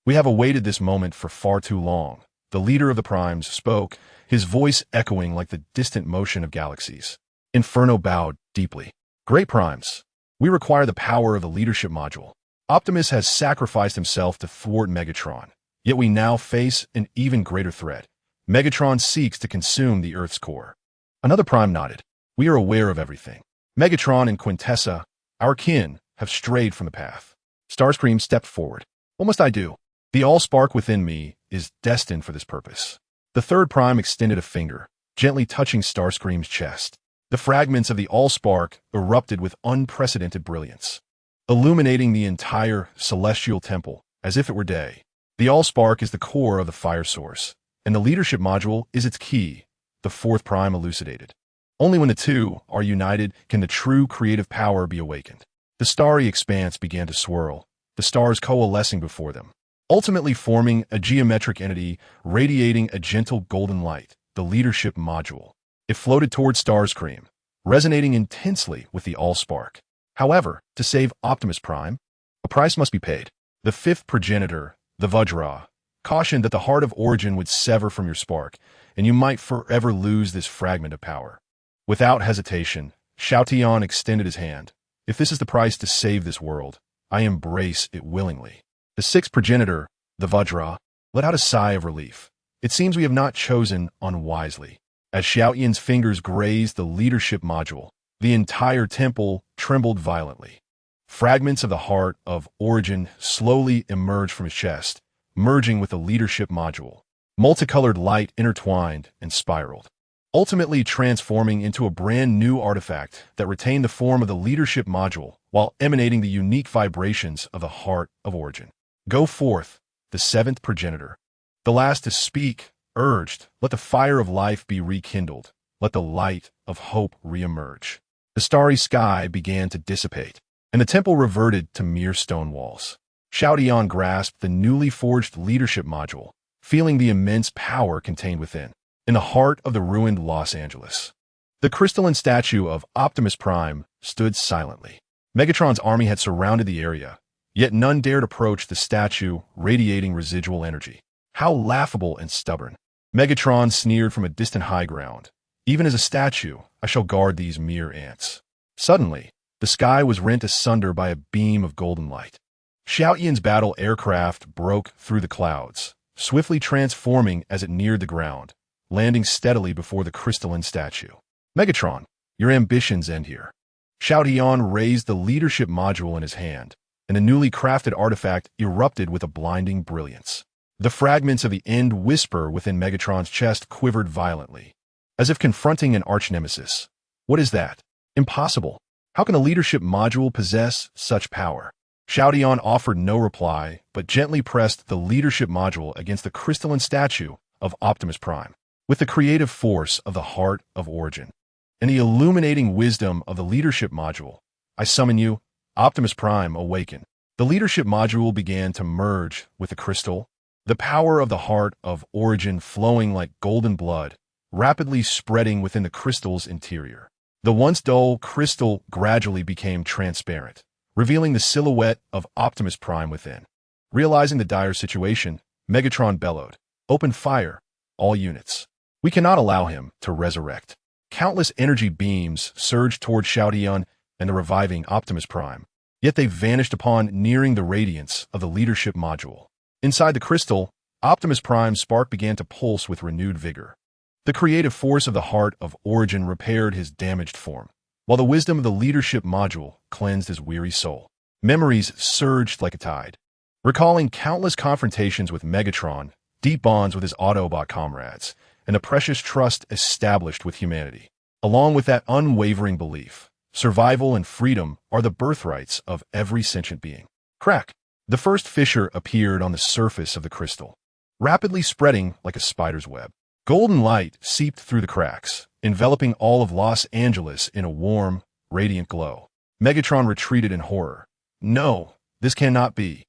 "We have awaited this moment for far too long," the leader of the primes spoke, his voice echoing like the distant motion of galaxies. Inferno bowed deeply. "Great primes, we require the power of the leadership module. Optimus has sacrificed himself to thwart Megatron, yet we now face an even greater threat. Megatron seeks to consume the Earth's core." Another prime nodded. "We are aware of everything. Megatron and Quintessa, our kin, have strayed from the path." Starscream stepped forward. "What must I do?" "The Allspark within me is destined for this purpose." The third prime extended a finger, gently touching Starscream's chest. The fragments of the Allspark erupted with unprecedented brilliance, illuminating the entire celestial temple as if it were day. "The Allspark is the core of the fire source, and the leadership module is its key," the fourth prime elucidated. "Only when the two are united can the true creative power be awakened." The starry expanse began to swirl, the stars coalescing before them, ultimately forming a geometric entity radiating a gentle golden light, the leadership module. It floated toward Starscream, resonating intensely with the Allspark. However, to save Optimus Prime, a price must be paid. The fifth progenitor, the Vajra, cautioned that the heart of origin would sever from your spark, and you might forever lose this fragment of power. Without hesitation, Shao-Tian extended his hand. "If this is the price to save this world, I embrace it willingly." The sixth progenitor, the Vajra, let out a sigh of relief. "It seems we have not chosen unwisely." As Xiaoyan's fingers grazed the leadership module, the entire temple trembled violently. Fragments of the heart of Origin slowly emerged from his chest, merging with the leadership module. Multicolored light intertwined and spiraled, ultimately transforming into a brand new artifact that retained the form of the leadership module while emanating the unique vibrations of the heart of Origin. Go forth, the seventh progenitor. The last to speak urged, let the fire of life be rekindled, let the light of hope reemerge. The starry sky began to dissipate, and the temple reverted to mere stone walls. Xiaoyan grasped the newly forged leadership module, feeling the immense power contained within. In the heart of the ruined Los Angeles, the crystalline statue of Optimus Prime stood silently. Megatron's army had surrounded the area, yet none dared approach the statue, radiating residual energy. How laughable and stubborn! Megatron sneered from a distant high ground. Even as a statue, I shall guard these mere ants. Suddenly, the sky was rent asunder by a beam of golden light. Xiaoyan's battle aircraft broke through the clouds, swiftly transforming as it neared the ground, landing steadily before the crystalline statue. Megatron, your ambitions end here. Xiaoyan raised the leadership module in his hand, and the newly crafted artifact erupted with a blinding brilliance. The fragments of the end whisper within Megatron's chest quivered violently, as if confronting an arch-nemesis. What is that? Impossible. How can a leadership module possess such power? Xiaoyan offered no reply, but gently pressed the leadership module against the crystalline statue of Optimus Prime. With the creative force of the heart of Origin and the illuminating wisdom of the leadership module, I summon you, Optimus Prime, awaken. The leadership module began to merge with the crystal, the power of the heart of Origin flowing like golden blood, rapidly spreading within the crystal's interior. The once dull crystal gradually became transparent, revealing the silhouette of Optimus Prime within. Realizing the dire situation, Megatron bellowed, "Open fire, all units. We cannot allow him to resurrect." Countless energy beams surged toward Xiaoyan and the reviving Optimus Prime, yet they vanished upon nearing the radiance of the leadership module. Inside the crystal, Optimus Prime's spark began to pulse with renewed vigor. The creative force of the heart of Origin repaired his damaged form, while the wisdom of the leadership module cleansed his weary soul. Memories surged like a tide, recalling countless confrontations with Megatron, deep bonds with his Autobot comrades, and the precious trust established with humanity. Along with that unwavering belief, survival and freedom are the birthrights of every sentient being. Crack! The first fissure appeared on the surface of the crystal, rapidly spreading like a spider's web. Golden light seeped through the cracks, enveloping all of Los Angeles in a warm, radiant glow. Megatron retreated in horror. No, this cannot be.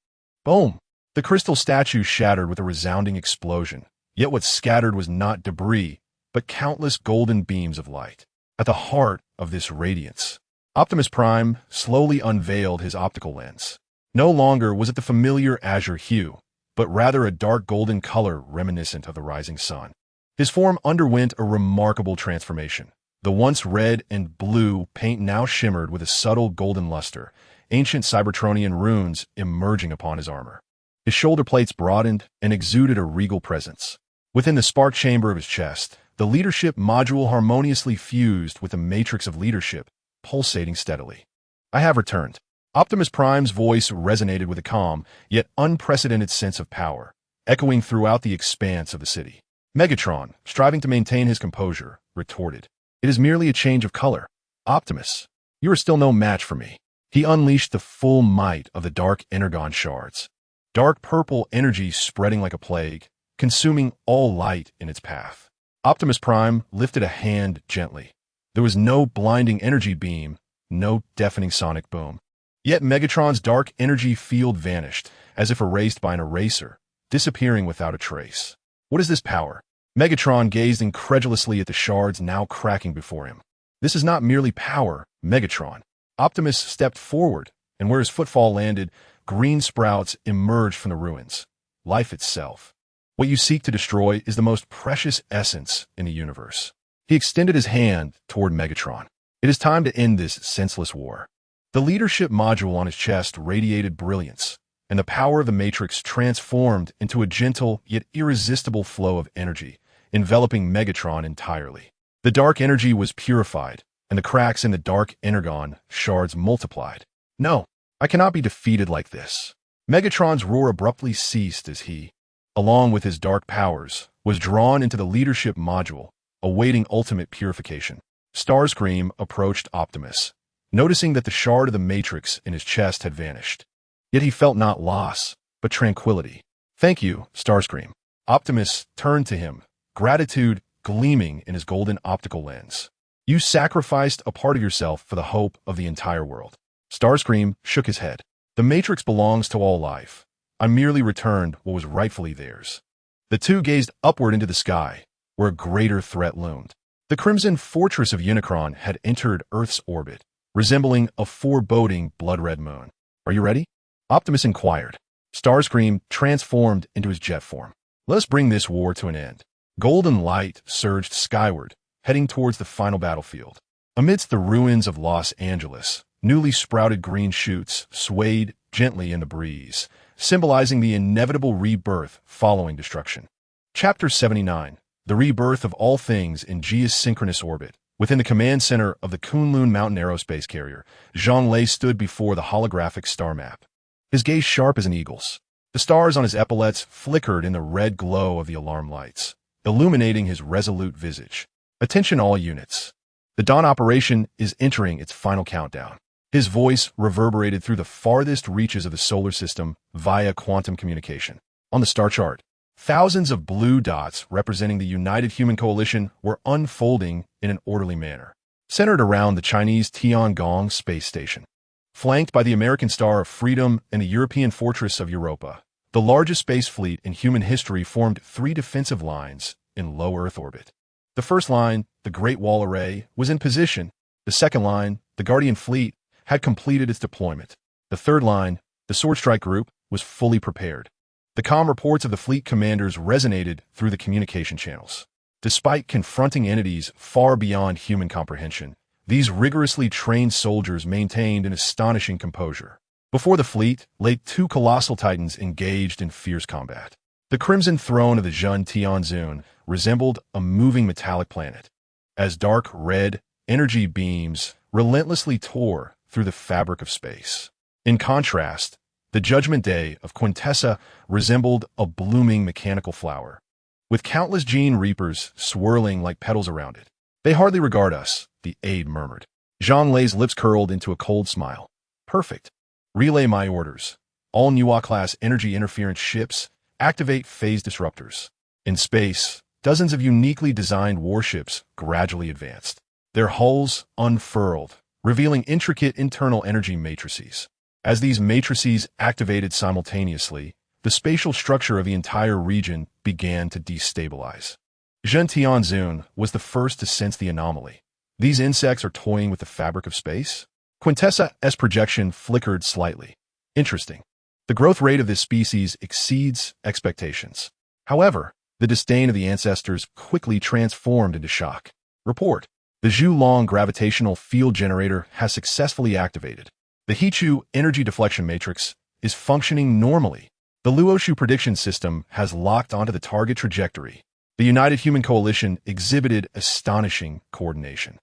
Boom! The crystal statue shattered with a resounding explosion, yet what scattered was not debris, but countless golden beams of light. At the heart of this radiance, Optimus Prime slowly unveiled his optical lens. No longer was it the familiar azure hue, but rather a dark golden color reminiscent of the rising sun. His form underwent a remarkable transformation. The once red and blue paint now shimmered with a subtle golden luster, ancient Cybertronian runes emerging upon his armor. His shoulder plates broadened and exuded a regal presence. Within the spark chamber of his chest, the leadership module harmoniously fused with the matrix of leadership, pulsating steadily. I have returned. Optimus Prime's voice resonated with a calm, yet unprecedented sense of power, echoing throughout the expanse of the city. Megatron, striving to maintain his composure, retorted, "It is merely a change of color. Optimus, you are still no match for me." He unleashed the full might of the dark energon shards. Dark purple energy spreading like a plague, consuming all light in its path. Optimus Prime lifted a hand gently. There was no blinding energy beam, no deafening sonic boom. Yet Megatron's dark energy field vanished, as if erased by an eraser, disappearing without a trace. What is this power? Megatron gazed incredulously at the shards now cracking before him. This is not merely power, Megatron. Optimus stepped forward, and where his footfall landed, green sprouts emerged from the ruins. Life itself. What you seek to destroy is the most precious essence in the universe. He extended his hand toward Megatron. It is time to end this senseless war. The leadership module on his chest radiated brilliance, and the power of the Matrix transformed into a gentle yet irresistible flow of energy, enveloping Megatron entirely. The dark energy was purified, and the cracks in the dark energon shards multiplied. No, I cannot be defeated like this. Megatron's roar abruptly ceased as he, along with his dark powers, was drawn into the leadership module, awaiting ultimate purification. Starscream approached Optimus, noticing that the shard of the Matrix in his chest had vanished. Yet he felt not loss, but tranquility. "Thank you, Starscream." Optimus turned to him, gratitude gleaming in his golden optical lens. "You sacrificed a part of yourself for the hope of the entire world." Starscream shook his head. "The Matrix belongs to all life. I merely returned what was rightfully theirs." The two gazed upward into the sky, where a greater threat loomed. The crimson fortress of Unicron had entered Earth's orbit, resembling a foreboding blood-red moon. "Are you ready?" Optimus inquired. Starscream transformed into his jet form. "Let us bring this war to an end." Golden light surged skyward, heading towards the final battlefield. Amidst the ruins of Los Angeles, newly sprouted green shoots swayed gently in the breeze, symbolizing the inevitable rebirth following destruction. Chapter 79, The Rebirth of All Things in Geosynchronous Orbit. Within the command center of the Kunlun Mountain Aerospace Carrier, Zhonglei stood before the holographic star map. His gaze sharp as an eagle's. The stars on his epaulets flickered in the red glow of the alarm lights, illuminating his resolute visage. "Attention all units. The Dawn operation is entering its final countdown." His voice reverberated through the farthest reaches of the solar system via quantum communication. On the star chart, thousands of blue dots representing the United Human Coalition were unfolding in an orderly manner, centered around the Chinese Tiangong space station. Flanked by the American Star of Freedom and the European Fortress of Europa, the largest space fleet in human history formed three defensive lines in low Earth orbit. The first line, the Great Wall Array, was in position. The second line, the Guardian Fleet, had completed its deployment. The third line, the Sword Strike Group, was fully prepared. The comm reports of the fleet commanders resonated through the communication channels. Despite confronting entities far beyond human comprehension, these rigorously trained soldiers maintained an astonishing composure. Before the fleet lay two colossal titans engaged in fierce combat. The crimson throne of the Zhun Tianzun resembled a moving metallic planet, as dark red energy beams relentlessly tore through the fabric of space. In contrast, the Judgment Day of Quintessa resembled a blooming mechanical flower, with countless gene reapers swirling like petals around it. "They hardly regard us," the aide murmured. Zhonglei's lips curled into a cold smile. "Perfect. Relay my orders. All Nuwa-class energy interference ships, activate phase disruptors." In space, dozens of uniquely designed warships gradually advanced. Their hulls unfurled, revealing intricate internal energy matrices. As these matrices activated simultaneously, the spatial structure of the entire region began to destabilize. Zhun Tianzun was the first to sense the anomaly. "These insects are toying with the fabric of space?" Quintessa's projection flickered slightly. "Interesting. The growth rate of this species exceeds expectations." However, the disdain of the ancestors quickly transformed into shock. "Report. The Zhulong gravitational field generator has successfully activated. The Hichu energy deflection matrix is functioning normally. The Luoshu prediction system has locked onto the target trajectory." The United Human Coalition exhibited astonishing coordination.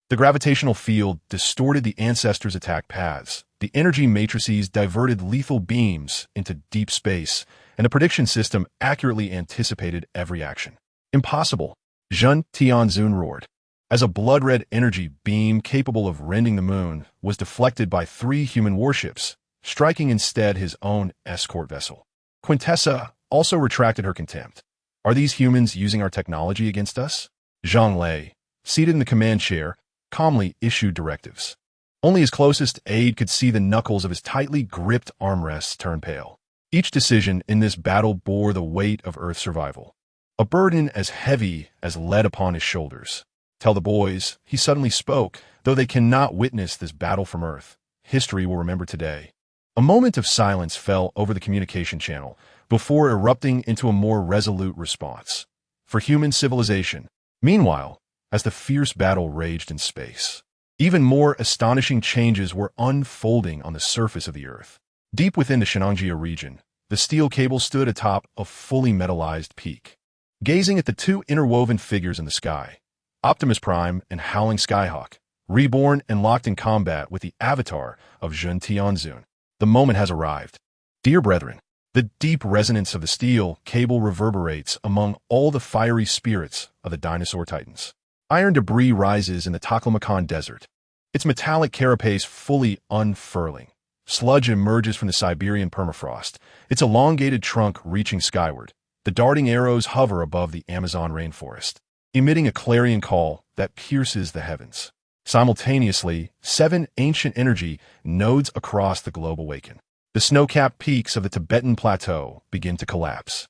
The gravitational field distorted the ancestors' attack paths. The energy matrices diverted lethal beams into deep space, and the prediction system accurately anticipated every action. "Impossible," Zhun Tianzun roared, as a blood-red energy beam capable of rending the moon was deflected by three human warships, striking instead his own escort vessel. Quintessa also retracted her contempt. "Are these humans using our technology against us?" Zhonglei, seated in the command chair, calmly issued directives. Only his closest aide could see the knuckles of his tightly gripped armrests turn pale. Each decision in this battle bore the weight of Earth's survival, a burden as heavy as lead upon his shoulders. "Tell the boys," he suddenly spoke, "though they cannot witness this battle from Earth, history will remember today." A moment of silence fell over the communication channel before erupting into a more resolute response. For human civilization. Meanwhile, as the fierce battle raged in space, even more astonishing changes were unfolding on the surface of the Earth. Deep within the Shenangjia region, the steel cable stood atop a fully metallized peak. Gazing at the two interwoven figures in the sky, Optimus Prime and Howling Skyhawk, reborn and locked in combat with the avatar of Jun Tianzun. The moment has arrived. Dear brethren, the deep resonance of the steel cable reverberates among all the fiery spirits of the dinosaur titans. Iron debris rises in the Taklamakan desert, its metallic carapace fully unfurling. Sludge emerges from the Siberian permafrost, its elongated trunk reaching skyward. The darting arrows hover above the Amazon rainforest, emitting a clarion call that pierces the heavens. Simultaneously, 7 ancient energy nodes across the globe awaken. The snow-capped peaks of the Tibetan Plateau begin to collapse,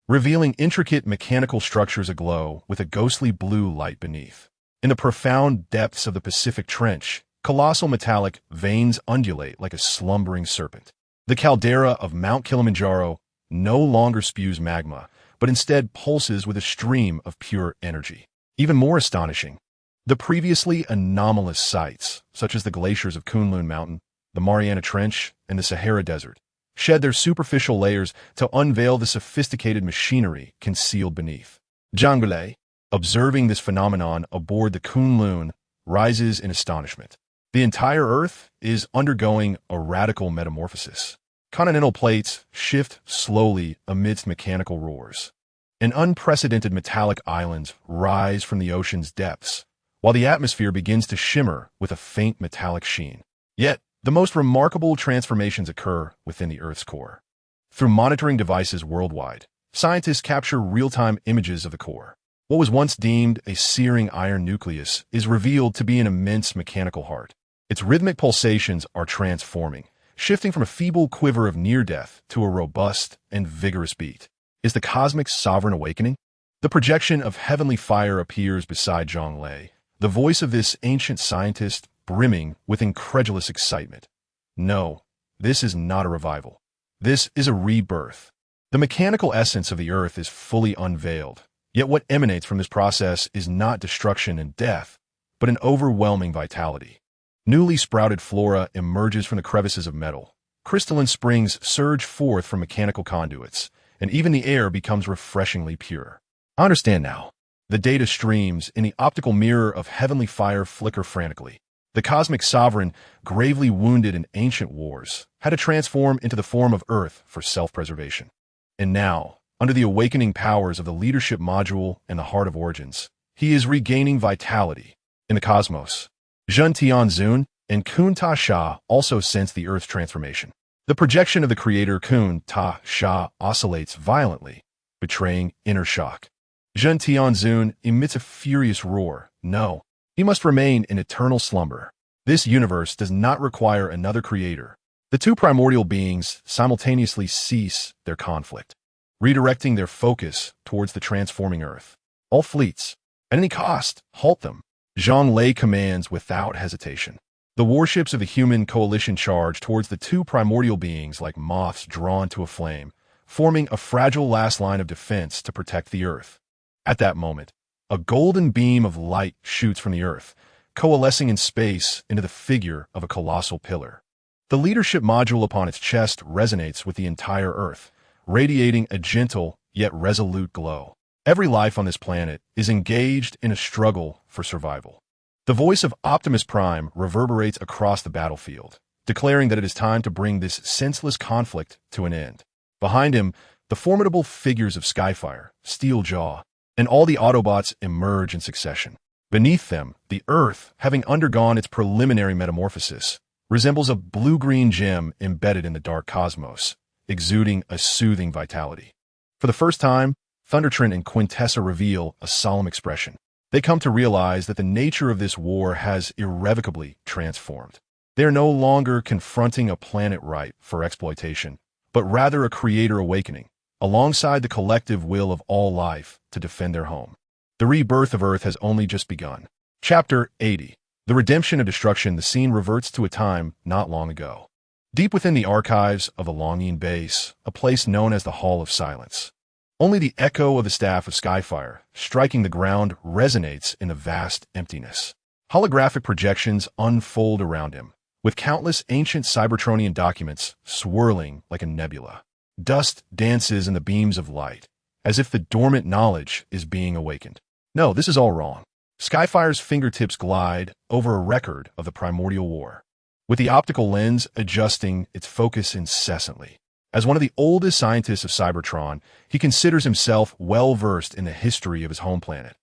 revealing intricate mechanical structures aglow with a ghostly blue light beneath. In the profound depths of the Pacific Trench, colossal metallic veins undulate like a slumbering serpent. The caldera of Mount Kilimanjaro no longer spews magma, but instead pulses with a stream of pure energy. Even more astonishing, the previously anomalous sites, such as the glaciers of Kunlun Mountain, the Mariana Trench, and the Sahara Desert, shed their superficial layers to unveil the sophisticated machinery concealed beneath. Zhang Gulei, observing this phenomenon aboard the Kunlun, rises in astonishment. The entire Earth is undergoing a radical metamorphosis. Continental plates shift slowly amidst mechanical roars, and unprecedented metallic islands rise from the ocean's depths, while the atmosphere begins to shimmer with a faint metallic sheen. Yet, the most remarkable transformations occur within the Earth's core. Through monitoring devices worldwide, scientists capture real-time images of the core. What was once deemed a searing iron nucleus is revealed to be an immense mechanical heart. Its rhythmic pulsations are transforming, shifting from a feeble quiver of near-death to a robust and vigorous beat. Is the cosmic sovereign awakening? The projection of heavenly fire appears beside Zhang Lei, the voice of this ancient scientist brimming with incredulous excitement. No, this is not a revival. This is a rebirth. The mechanical essence of the Earth is fully unveiled, yet what emanates from this process is not destruction and death, but an overwhelming vitality. Newly sprouted flora emerges from the crevices of metal. Crystalline springs surge forth from mechanical conduits, and even the air becomes refreshingly pure. I understand now. The data streams in the optical mirror of heavenly fire flicker frantically. The cosmic sovereign, gravely wounded in ancient wars, had to transform into the form of Earth for self-preservation. And now, under the awakening powers of the leadership module and the heart of origins, he is regaining vitality. In the cosmos, Jun Tianzun and Kun Ta Sha also sense the Earth's transformation. The projection of the creator Kun Ta Sha oscillates violently, betraying inner shock. Jun Tianzun emits a furious roar. No, he must remain in eternal slumber. This universe does not require another creator. The two primordial beings simultaneously cease their conflict, redirecting their focus towards the transforming Earth. All fleets, at any cost, halt them. Zhang Lei commands without hesitation. The warships of the human coalition charge towards the two primordial beings like moths drawn to a flame, forming a fragile last line of defense to protect the Earth. At that moment, a golden beam of light shoots from the Earth, coalescing in space into the figure of a colossal pillar. The leadership module upon its chest resonates with the entire Earth, radiating a gentle yet resolute glow. Every life on this planet is engaged in a struggle for survival. The voice of Optimus Prime reverberates across the battlefield, declaring that it is time to bring this senseless conflict to an end. Behind him, the formidable figures of Skyfire, Steeljaw, and all the Autobots emerge in succession. Beneath them, the Earth, having undergone its preliminary metamorphosis, resembles a blue-green gem embedded in the dark cosmos, exuding a soothing vitality. For the first time, Thundertron and Quintessa reveal a solemn expression. They come to realize that the nature of this war has irrevocably transformed. They are no longer confronting a planet ripe for exploitation, but rather a creator awakening, alongside the collective will of all life to defend their home. The rebirth of Earth has only just begun. Chapter 80. The Redemption of Destruction. The scene reverts to a time not long ago. Deep within the archives of the Longyin Base, a place known as the Hall of Silence. Only the echo of the staff of Skyfire, striking the ground, resonates in the vast emptiness. Holographic projections unfold around him, with countless ancient Cybertronian documents swirling like a nebula. Dust dances in the beams of light, as if the dormant knowledge is being awakened. No, this is all wrong. Skyfire's fingertips glide over a record of the primordial war, with the optical lens adjusting its focus incessantly. As one of the oldest scientists of Cybertron, he considers himself well-versed in the history of his home planet.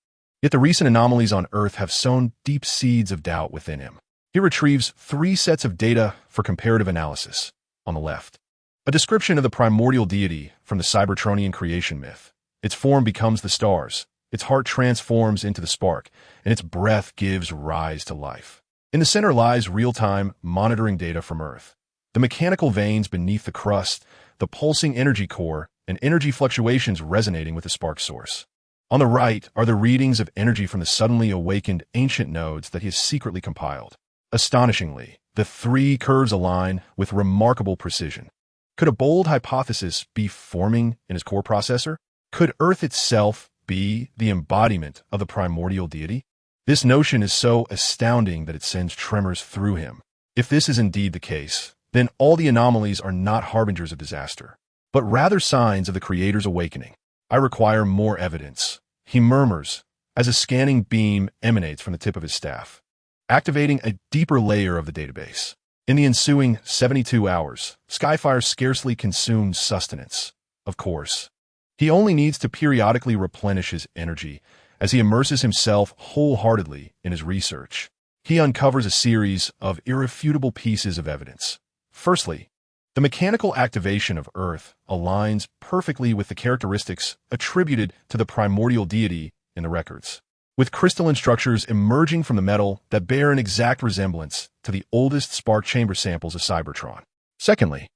Yet the recent anomalies on Earth have sown deep seeds of doubt within him. He retrieves 3 sets of data for comparative analysis. On the left, a description of the primordial deity from the Cybertronian creation myth. Its form becomes the stars, its heart transforms into the spark, and its breath gives rise to life. In the center lies real-time monitoring data from Earth. The mechanical veins beneath the crust, the pulsing energy core, and energy fluctuations resonating with the spark source. On the right are the readings of energy from the suddenly awakened ancient nodes that he has secretly compiled. Astonishingly, the 3 curves align with remarkable precision. Could a bold hypothesis be forming in his core processor? Could Earth itself be the embodiment of the primordial deity? This notion is so astounding that it sends tremors through him. If this is indeed the case, then all the anomalies are not harbingers of disaster, but rather signs of the Creator's awakening. I require more evidence, he murmurs, as a scanning beam emanates from the tip of his staff, activating a deeper layer of the database. In the ensuing 72 hours, Skyfire scarcely consumes sustenance. Of course, he only needs to periodically replenish his energy as he immerses himself wholeheartedly in his research. He uncovers a series of irrefutable pieces of evidence. Firstly, the mechanical activation of Earth aligns perfectly with the characteristics attributed to the primordial deity in the records, with crystalline structures emerging from the metal that bear an exact resemblance to the oldest spark chamber samples of Cybertron. Secondly,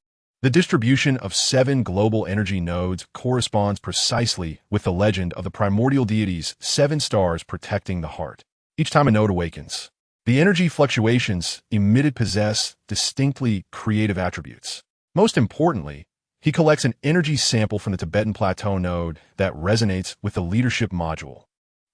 the distribution of 7 global energy nodes corresponds precisely with the legend of the primordial deity's 7 stars protecting the heart. Each time a node awakens, the energy fluctuations emitted possess distinctly creative attributes. Most importantly, he collects an energy sample from the Tibetan Plateau node that resonates with the leadership module.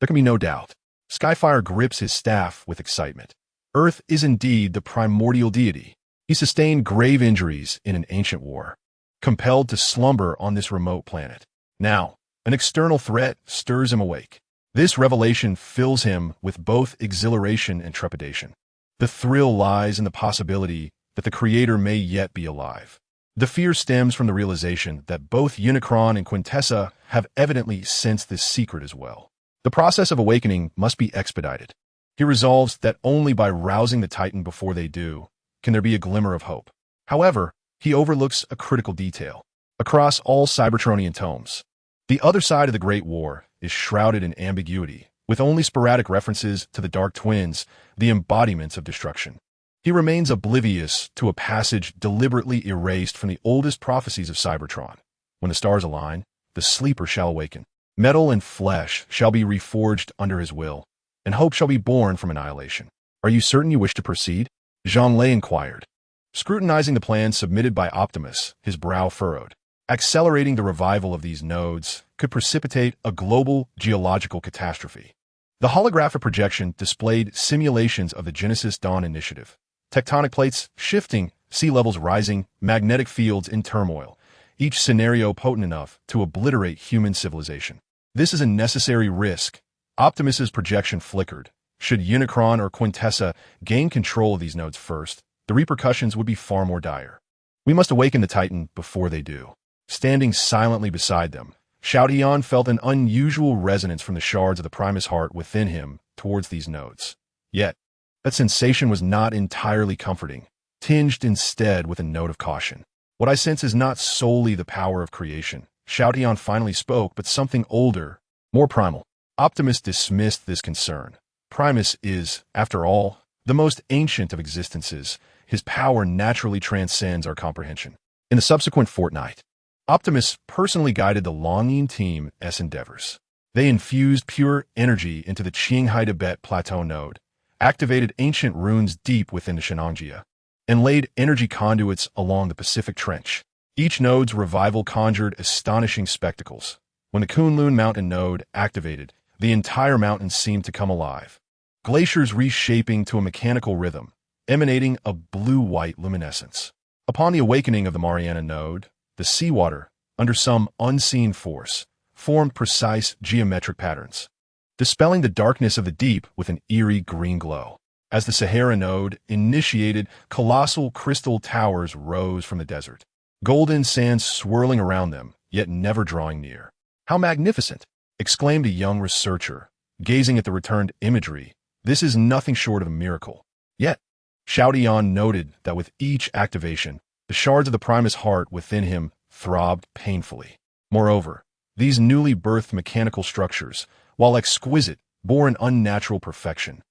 There can be no doubt. Skyfire grips his staff with excitement. Earth is indeed the primordial deity. He sustained grave injuries in an ancient war, compelled to slumber on this remote planet. Now, an external threat stirs him awake. This revelation fills him with both exhilaration and trepidation. The thrill lies in the possibility that the Creator may yet be alive. The fear stems from the realization that both Unicron and Quintessa have evidently sensed this secret as well. The process of awakening must be expedited. He resolves that only by rousing the Titan before they do can there be a glimmer of hope. However, he overlooks a critical detail. Across all Cybertronian tomes, the other side of the Great War is shrouded in ambiguity, with only sporadic references to the Dark Twins, the embodiments of destruction. He remains oblivious to a passage deliberately erased from the oldest prophecies of Cybertron. When the stars align, the sleeper shall awaken. Metal and flesh shall be reforged under his will, and hope shall be born from annihilation. Are you certain you wish to proceed? Jean Lay inquired, scrutinizing the plan submitted by Optimus, his brow furrowed. Accelerating the revival of these nodes could precipitate a global geological catastrophe. The holographic projection displayed simulations of the Genesis Dawn Initiative. Tectonic plates shifting, sea levels rising, magnetic fields in turmoil, each scenario potent enough to obliterate human civilization. This is a necessary risk. Optimus's projection flickered. Should Unicron or Quintessa gain control of these nodes first, the repercussions would be far more dire. We must awaken the Titan before they do. Standing silently beside them, Shao Tian felt an unusual resonance from the shards of the Primus heart within him towards these nodes. Yet, that sensation was not entirely comforting, tinged instead with a note of caution. What I sense is not solely the power of creation. Shao Tian finally spoke, but something older, more primal. Optimus dismissed this concern. Primus is, after all, the most ancient of existences. His power naturally transcends our comprehension. In the subsequent fortnight, Optimus personally guided the Longyin team's endeavors. They infused pure energy into the Qinghai Tibet Plateau node, activated ancient runes deep within the Shenangjia, and laid energy conduits along the Pacific Trench. Each node's revival conjured astonishing spectacles. When the Kunlun Mountain node activated, the entire mountain seemed to come alive. Glaciers reshaping to a mechanical rhythm, emanating a blue-white luminescence. Upon the awakening of the Mariana node, the seawater, under some unseen force, formed precise geometric patterns. dispelling the darkness of the deep with an eerie green glow. As the Sahara node initiated, colossal crystal towers rose from the desert, golden sands swirling around them, yet never drawing near. "How magnificent!" exclaimed a young researcher, gazing at the returned imagery. "This is nothing short of a miracle." Yet, Xiaodian noted that with each activation, the shards of the Primus heart within him throbbed painfully. Moreover, these newly birthed mechanical structures, while exquisite, bore an unnatural perfection,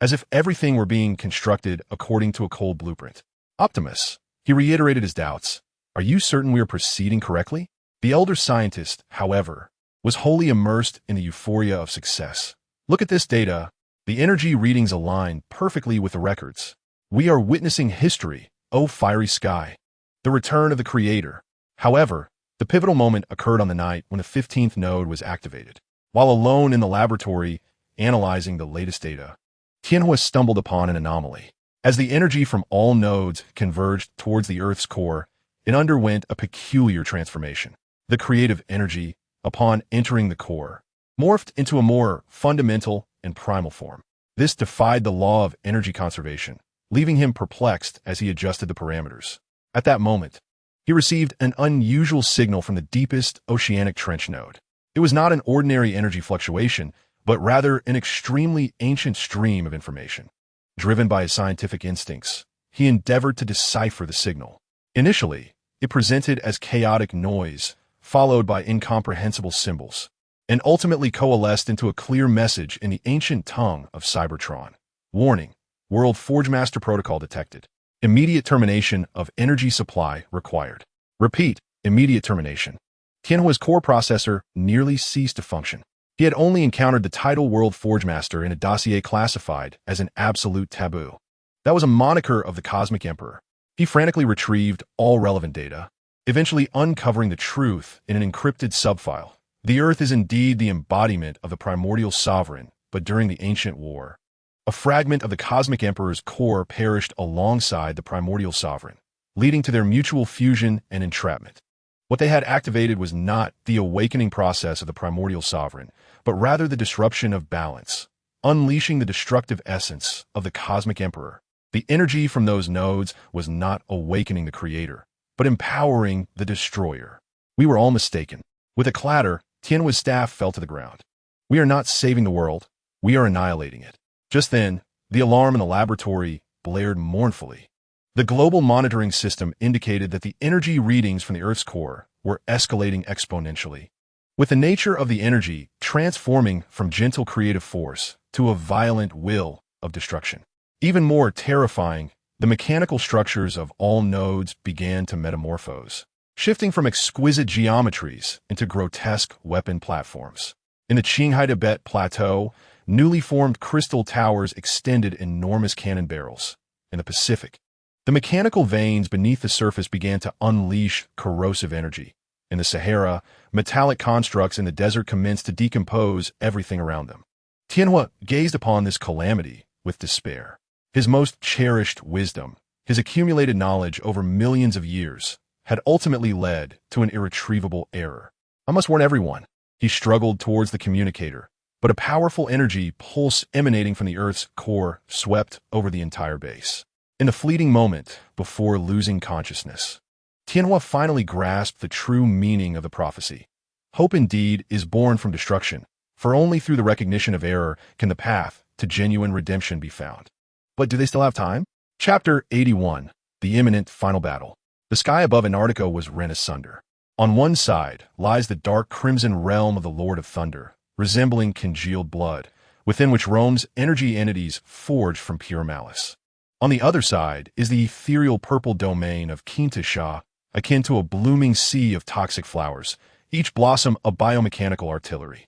as if everything were being constructed according to a cold blueprint. "Optimus," he reiterated his doubts, "are you certain we are proceeding correctly?" The elder scientist, however, was wholly immersed in the euphoria of success. "Look at this data. The energy readings align perfectly with the records. We are witnessing history, O fiery sky, the return of the Creator." However, the pivotal moment occurred on the night when the 15th node was activated. While alone in the laboratory analyzing the latest data, Tianhua stumbled upon an anomaly. As the energy from all nodes converged towards the Earth's core, it underwent a peculiar transformation. The creative energy, upon entering the core, morphed into a more fundamental and primal form. This defied the law of energy conservation, leaving him perplexed as he adjusted the parameters. At that moment, he received an unusual signal from the deepest oceanic trench node. It was not an ordinary energy fluctuation, but rather an extremely ancient stream of information. Driven by his scientific instincts, he endeavored to decipher the signal. Initially, it presented as chaotic noise, followed by incomprehensible symbols, and ultimately coalesced into a clear message in the ancient tongue of Cybertron. "Warning, World Forgemaster Protocol detected. Immediate termination of energy supply required." Repeat, immediate termination. Tianhua's core processor nearly ceased to function. He had only encountered the title World Forgemaster in a dossier classified as an absolute taboo. That was a moniker of the Cosmic Emperor. He frantically retrieved all relevant data, eventually uncovering the truth in an encrypted subfile. The Earth is indeed the embodiment of the primordial sovereign, but during the ancient war, a fragment of the Cosmic Emperor's core perished alongside the primordial sovereign, leading to their mutual fusion and entrapment. What they had activated was not the awakening process of the primordial sovereign, but rather the disruption of balance, unleashing the destructive essence of the Cosmic Emperor. The energy from those nodes was not awakening the Creator, but empowering the Destroyer. We were all mistaken. With a clatter, Tianhua's staff fell to the ground. "We are not saving the world, we are annihilating it." Just then, the alarm in the laboratory blared mournfully. The global monitoring system indicated that the energy readings from the Earth's core were escalating exponentially, with the nature of the energy transforming from gentle creative force to a violent will of destruction. Even more terrifying, the mechanical structures of all nodes began to metamorphose, shifting from exquisite geometries into grotesque weapon platforms. In the Qinghai Tibet Plateau, newly formed crystal towers extended enormous cannon barrels. In the Pacific, the mechanical veins beneath the surface began to unleash corrosive energy. In the Sahara, metallic constructs in the desert commenced to decompose everything around them. Tianhua gazed upon this calamity with despair. His most cherished wisdom, his accumulated knowledge over millions of years, had ultimately led to an irretrievable error. "I must warn everyone." He struggled towards the communicator, but a powerful energy pulse emanating from the Earth's core swept over the entire base. In the fleeting moment before losing consciousness, Tianhua finally grasped the true meaning of the prophecy. Hope indeed is born from destruction, for only through the recognition of error can the path to genuine redemption be found. But do they still have time? Chapter 81, The Imminent Final Battle. The sky above Antarctica was rent asunder. On one side lies the dark crimson realm of the Lord of Thunder, resembling congealed blood, within which roams energy entities forged from pure malice. On the other side is the ethereal purple domain of Kinta, akin to a blooming sea of toxic flowers, each blossom a biomechanical artillery.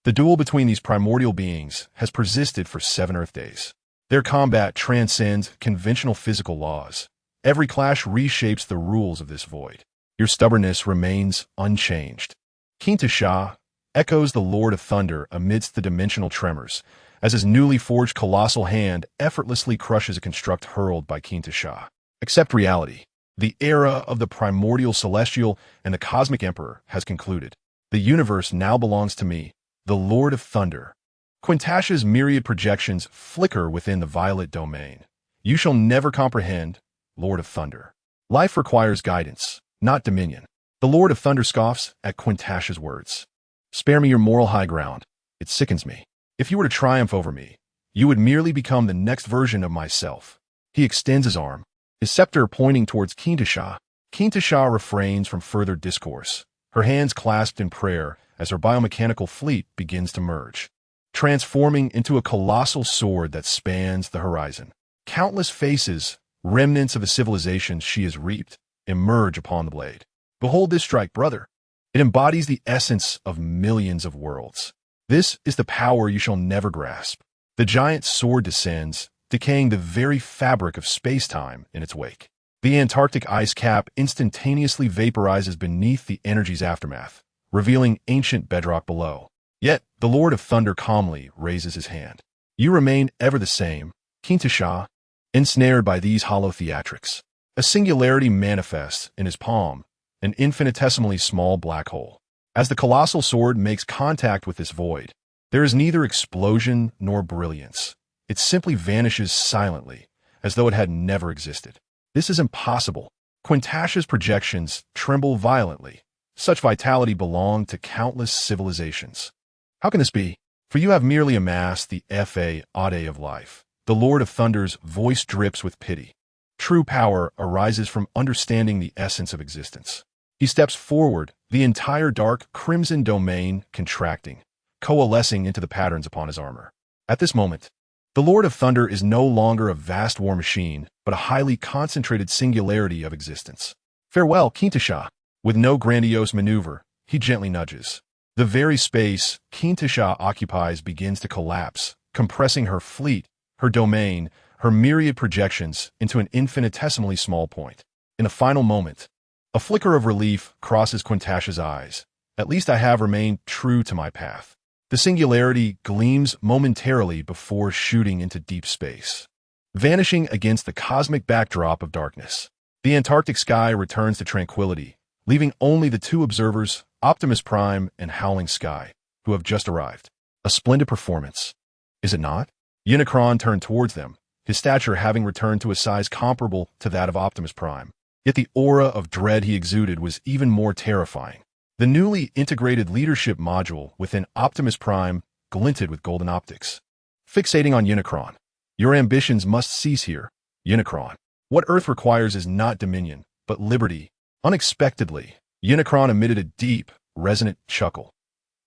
The duel between these primordial beings has persisted for 7 Earth days. Their combat transcends conventional physical laws. Every clash reshapes the rules of this void. Your stubbornness remains unchanged. Kinta echoes the Lord of Thunder amidst the dimensional tremors, as his newly forged colossal hand effortlessly crushes a construct hurled by Kinta. Accept reality. The era of the primordial celestial and the cosmic emperor has concluded. The universe now belongs to me, the Lord of Thunder. Quintash's myriad projections flicker within the violet domain. You shall never comprehend, Lord of Thunder. Life requires guidance, not dominion. The Lord of Thunder scoffs at Quintash's words. Spare me your moral high ground. It sickens me. If you were to triumph over me, you would merely become the next version of myself. He extends his arm, his scepter pointing towards Quintasha. Quintasha refrains from further discourse, her hands clasped in prayer as her biomechanical fleet begins to merge, transforming into a colossal sword that spans the horizon. Countless faces, remnants of the civilizations she has reaped, emerge upon the blade. Behold this strike, brother. It embodies the essence of millions of worlds. This is the power you shall never grasp. The giant sword descends, decaying the very fabric of space-time in its wake. The Antarctic ice cap instantaneously vaporizes beneath the energy's aftermath, revealing ancient bedrock below. Yet, the Lord of Thunder calmly raises his hand. You remain ever the same, Quintasha, ensnared by these hollow theatrics. A singularity manifests in his palm, an infinitesimally small black hole. As the colossal sword makes contact with this void, there is neither explosion nor brilliance. It simply vanishes silently, as though it had never existed. This is impossible. Quintash's projections tremble violently. Such vitality belonged to countless civilizations. How can this be? For you have merely amassed the Fa Ade of life. The Lord of Thunder's voice drips with pity. True power arises from understanding the essence of existence. He steps forward, the entire dark crimson domain contracting, coalescing into the patterns upon his armor. At this moment, the Lord of Thunder is no longer a vast war machine, but a highly concentrated singularity of existence. Farewell, Quintasha. With no grandiose maneuver, he gently nudges. The very space Quintasha occupies begins to collapse, compressing her fleet, her domain, her myriad projections into an infinitesimally small point. In a final moment, a flicker of relief crosses Quintash's eyes. At least I have remained true to my path. The singularity gleams momentarily before shooting into deep space, vanishing against the cosmic backdrop of darkness. The Antarctic sky returns to tranquility, leaving only the two observers, Optimus Prime and Howling Sky, who have just arrived. A splendid performance, is it not? Unicron turned towards them, his stature having returned to a size comparable to that of Optimus Prime. Yet the aura of dread he exuded was even more terrifying. The newly integrated leadership module within Optimus Prime glinted with golden optics. Fixating on Unicron. Your ambitions must cease here, Unicron. What Earth requires is not dominion, but liberty. Unexpectedly, Unicron emitted a deep, resonant chuckle.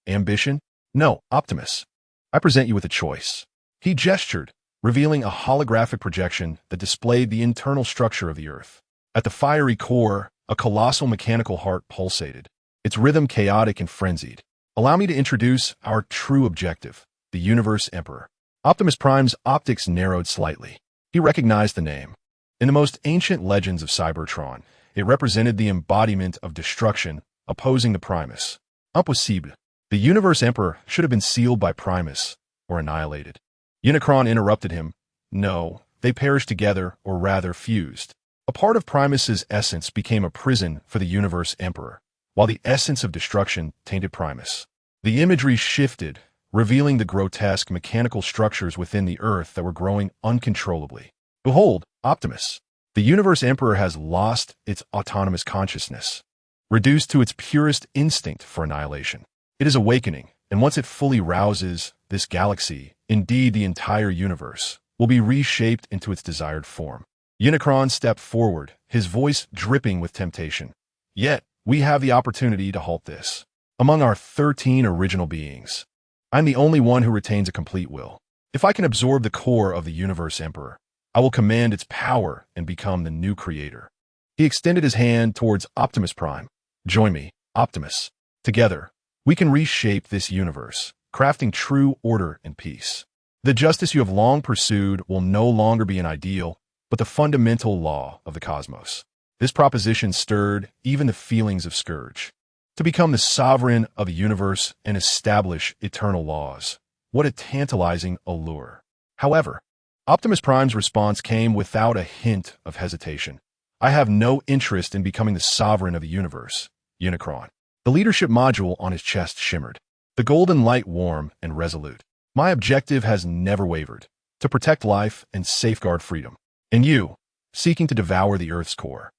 Ambition? No, Optimus. I present you with a choice. He gestured, revealing a holographic projection that displayed the internal structure of the Earth. At the fiery core, a colossal mechanical heart pulsated, its rhythm chaotic and frenzied. Allow me to introduce our true objective, the Universe Emperor. Optimus Prime's optics narrowed slightly. He recognized the name. In the most ancient legends of Cybertron, it represented the embodiment of destruction, opposing the Primus. Impossible. The Universe Emperor should have been sealed by Primus, or annihilated. Unicron interrupted him. No, they perished together, or rather fused. A part of Primus's essence became a prison for the Universe Emperor, while the essence of destruction tainted Primus. The imagery shifted, revealing the grotesque mechanical structures within the Earth that were growing uncontrollably. Behold, Optimus. The Universe Emperor has lost its autonomous consciousness, reduced to its purest instinct for annihilation. It is awakening, and once it fully rouses, this galaxy, indeed the entire universe, will be reshaped into its desired form. Unicron stepped forward, his voice dripping with temptation. Yet, we have the opportunity to halt this. Among our 13 original beings, I'm the only one who retains a complete will. If I can absorb the core of the Universe Emperor, I will command its power and become the new creator. He extended his hand towards Optimus Prime. Join me, Optimus. Together, we can reshape this universe, crafting true order and peace. The justice you have long pursued will no longer be an ideal, but the fundamental law of the cosmos. This proposition stirred even the feelings of Scourge. To become the sovereign of the universe and establish eternal laws. What a tantalizing allure. However, Optimus Prime's response came without a hint of hesitation. I have no interest in becoming the sovereign of the universe, Unicron. The leadership module on his chest shimmered, the golden light warm and resolute. My objective has never wavered, to protect life and safeguard freedom. And you, seeking to devour the Earth's core.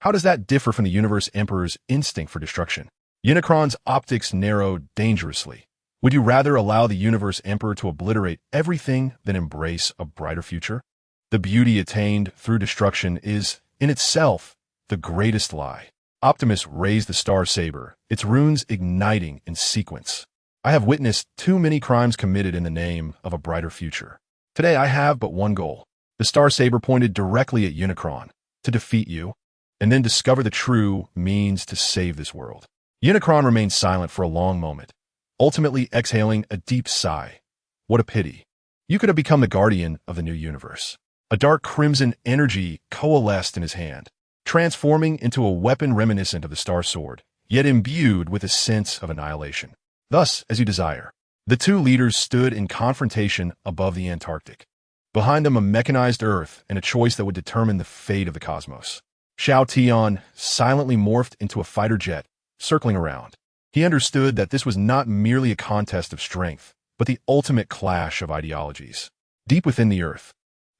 How does that differ from the Universe Emperor's instinct for destruction? Unicron's optics narrowed dangerously. Would you rather allow the Universe Emperor to obliterate everything than embrace a brighter future? The beauty attained through destruction is, in itself, the greatest lie. Optimus raised the Star Saber, its runes igniting in sequence. I have witnessed too many crimes committed in the name of a brighter future. Today I have but one goal. The Star Saber pointed directly at Unicron, to defeat you, and then discover the true means to save this world. Unicron remained silent for a long moment, ultimately exhaling a deep sigh. What a pity. You could have become the guardian of the new universe. A dark crimson energy coalesced in his hand, transforming into a weapon reminiscent of the Star Sword, yet imbued with a sense of annihilation. Thus, as you desire. The two leaders stood in confrontation above the Antarctic. Behind them a mechanized Earth and a choice that would determine the fate of the cosmos. Xiao Tian silently morphed into a fighter jet, circling around. He understood that this was not merely a contest of strength, but the ultimate clash of ideologies. Deep within the Earth,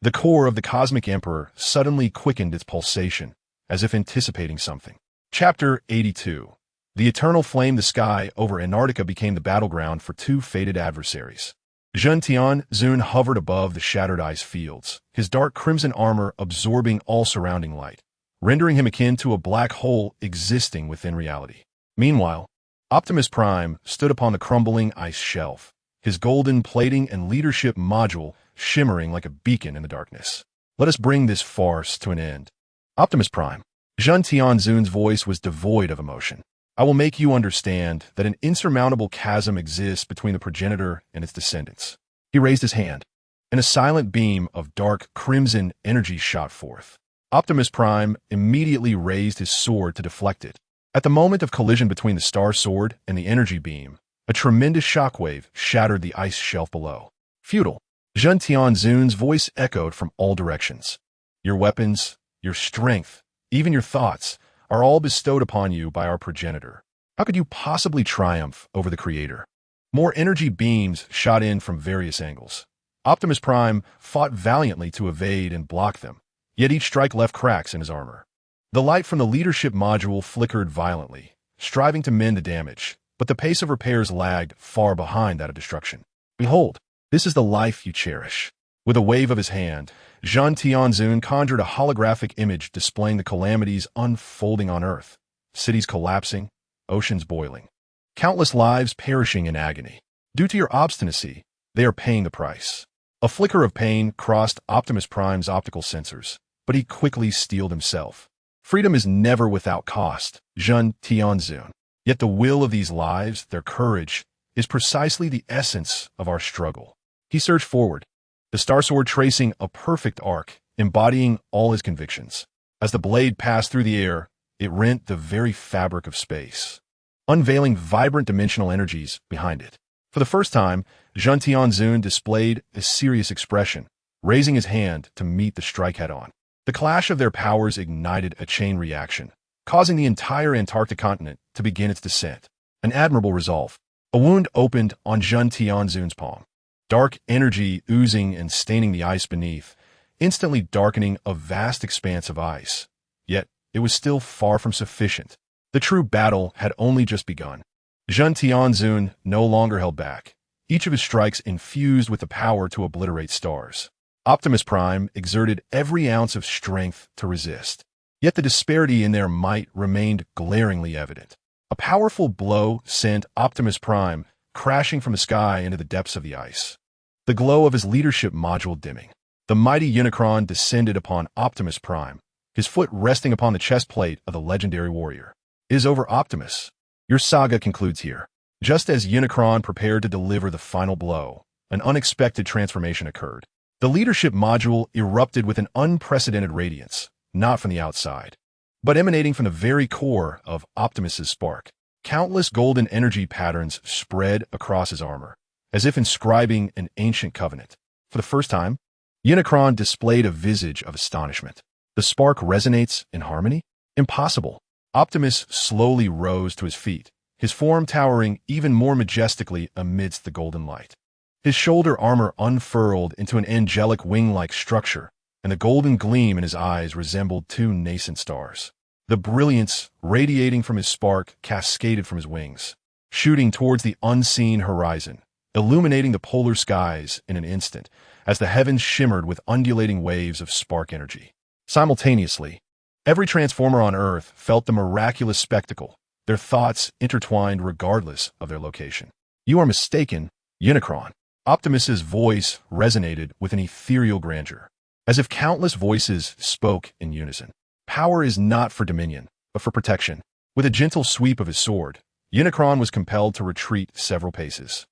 the core of the Cosmic Emperor suddenly quickened its pulsation, as if anticipating something. Chapter 82. The eternal flame. The sky over Antarctica became the battleground for two fated adversaries. Zhen Tianzun hovered above the shattered ice fields, his dark crimson armor absorbing all surrounding light, rendering him akin to a black hole existing within reality. Meanwhile, Optimus Prime stood upon the crumbling ice shelf, his golden plating and leadership module shimmering like a beacon in the darkness. Let us bring this farce to an end. Optimus Prime. Zhen Tianzun's voice was devoid of emotion. I will make you understand that an insurmountable chasm exists between the progenitor and its descendants. He raised his hand, and a silent beam of dark crimson energy shot forth. Optimus Prime immediately raised his sword to deflect it. At the moment of collision between the Star Sword and the energy beam, a tremendous shockwave shattered the ice shelf below. Futile. Zhen Tianzun's voice echoed from all directions. Your weapons, your strength, even your thoughts, are all bestowed upon you by our progenitor. How could you possibly triumph over the Creator? More energy beams shot in from various angles. Optimus Prime fought valiantly to evade and block them, yet each strike left cracks in his armor. The light from the leadership module flickered violently, striving to mend the damage, but the pace of repairs lagged far behind that of destruction. Behold, this is the life you cherish. With a wave of his hand, Zhen Tianzun conjured a holographic image displaying the calamities unfolding on Earth. Cities collapsing, oceans boiling. Countless lives perishing in agony. Due to your obstinacy, they are paying the price. A flicker of pain crossed Optimus Prime's optical sensors, but he quickly steeled himself. Freedom is never without cost, Zhen Tianzun. Yet the will of these lives, their courage, is precisely the essence of our struggle. He surged forward, the Star Sword tracing a perfect arc, embodying all his convictions. As the blade passed through the air, it rent the very fabric of space, unveiling vibrant dimensional energies behind it. For the first time, Zhen Tianzun displayed a serious expression, raising his hand to meet the strike head-on. The clash of their powers ignited a chain reaction, causing the entire Antarctic continent to begin its descent. An admirable resolve. A wound opened on Zhen Tianzun's palm, dark energy oozing and staining the ice beneath, instantly darkening a vast expanse of ice. Yet, it was still far from sufficient. The true battle had only just begun. Zhen Tianzun no longer held back, each of his strikes infused with the power to obliterate stars. Optimus Prime exerted every ounce of strength to resist. Yet the disparity in their might remained glaringly evident. A powerful blow sent Optimus Prime crashing from the sky into the depths of the ice, the glow of his leadership module dimming. The mighty Unicron descended upon Optimus Prime, his foot resting upon the chest plate of the legendary warrior. It is over, Optimus. Your saga concludes here. Just as Unicron prepared to deliver the final blow, an unexpected transformation occurred. The leadership module erupted with an unprecedented radiance, not from the outside, but emanating from the very core of Optimus's spark. Countless golden energy patterns spread across his armor, as if inscribing an ancient covenant. For the first time, Unicron displayed a visage of astonishment. The spark resonates in harmony? Impossible. Optimus slowly rose to his feet, his form towering even more majestically amidst the golden light. His shoulder armor unfurled into an angelic wing-like structure, and the golden gleam in his eyes resembled two nascent stars. The brilliance radiating from his spark cascaded from his wings, shooting towards the unseen horizon, illuminating the polar skies in an instant, as the heavens shimmered with undulating waves of spark energy. Simultaneously, every transformer on Earth felt the miraculous spectacle, their thoughts intertwined regardless of their location. "You are mistaken, Unicron." Optimus's voice resonated with an ethereal grandeur, as if countless voices spoke in unison. Power is not for dominion, but for protection. With a gentle sweep of his sword, Unicron was compelled to retreat several paces.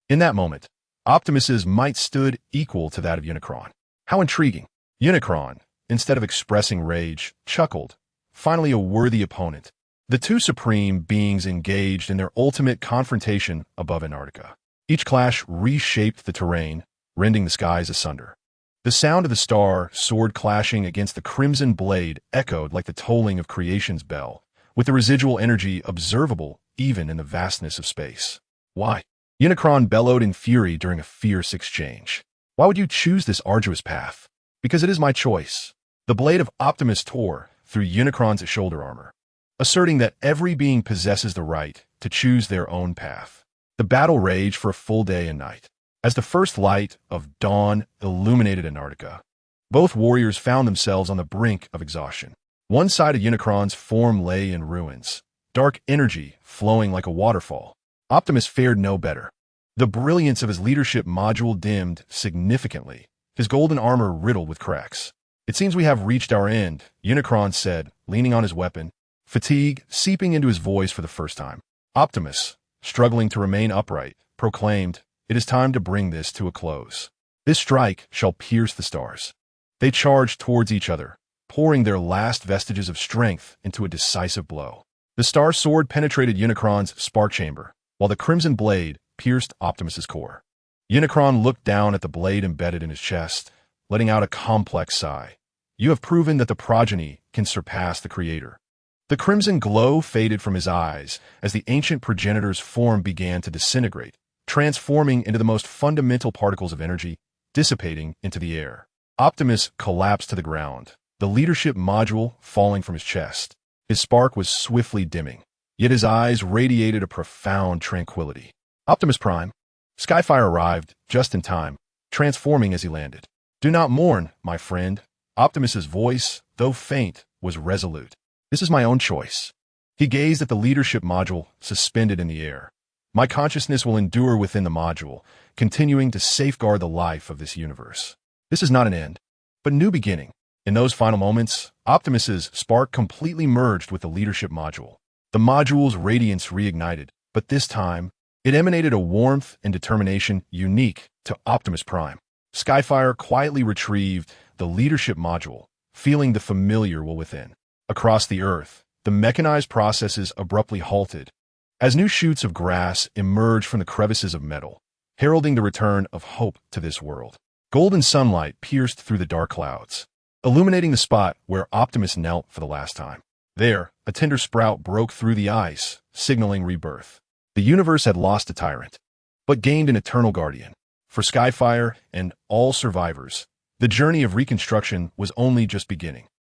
In that moment, Optimus's might stood equal to that of Unicron. How intriguing! Unicron, instead of expressing rage, chuckled. Finally a worthy opponent. The two supreme beings engaged in their ultimate confrontation above Antarctica. Each clash reshaped the terrain, rending the skies asunder. The sound of the star sword clashing against the crimson blade echoed like the tolling of creation's bell, with the residual energy observable even in the vastness of space. "Why?" Unicron bellowed in fury during a fierce exchange. "Why would you choose this arduous path?" "Because it is my choice." The blade of Optimus tore through Unicron's shoulder armor, asserting that every being possesses the right to choose their own path. The battle raged for a full day and night. As the first light of dawn illuminated Antarctica, both warriors found themselves on the brink of exhaustion. One side of Unicron's form lay in ruins, dark energy flowing like a waterfall. Optimus fared no better. The brilliance of his leadership module dimmed significantly, his golden armor riddled with cracks. "It seems we have reached our end," Unicron said, leaning on his weapon, fatigue seeping into his voice for the first time. Optimus, struggling to remain upright, proclaimed, "It is time to bring this to a close. This strike shall pierce the stars." They charged towards each other, pouring their last vestiges of strength into a decisive blow. The star sword penetrated Unicron's spark chamber, while the crimson blade pierced Optimus's core. Unicron looked down at the blade embedded in his chest, letting out a complex sigh. "You have proven that the progeny can surpass the creator." The crimson glow faded from his eyes as the ancient progenitor's form began to disintegrate, transforming into the most fundamental particles of energy, dissipating into the air. Optimus collapsed to the ground, the leadership module falling from his chest. His spark was swiftly dimming, yet his eyes radiated a profound tranquility. "Optimus Prime." Skyfire arrived just in time, transforming as he landed. "Do not mourn, my friend." Optimus's voice, though faint, was resolute. "This is my own choice." He gazed at the leadership module suspended in the air. "My consciousness will endure within the module, continuing to safeguard the life of this universe. This is not an end, but a new beginning." In those final moments, Optimus's spark completely merged with the leadership module. The module's radiance reignited, but this time, it emanated a warmth and determination unique to Optimus Prime. Skyfire quietly retrieved the leadership module, feeling the familiar will within. Across the Earth, the mechanized processes abruptly halted, as new shoots of grass emerged from the crevices of metal, heralding the return of hope to this world. Golden sunlight pierced through the dark clouds, illuminating the spot where Optimus knelt for the last time. There, a tender sprout broke through the ice, signaling rebirth. The universe had lost a tyrant, but gained an eternal guardian. For Skyfire and all survivors, the journey of reconstruction was only just beginning.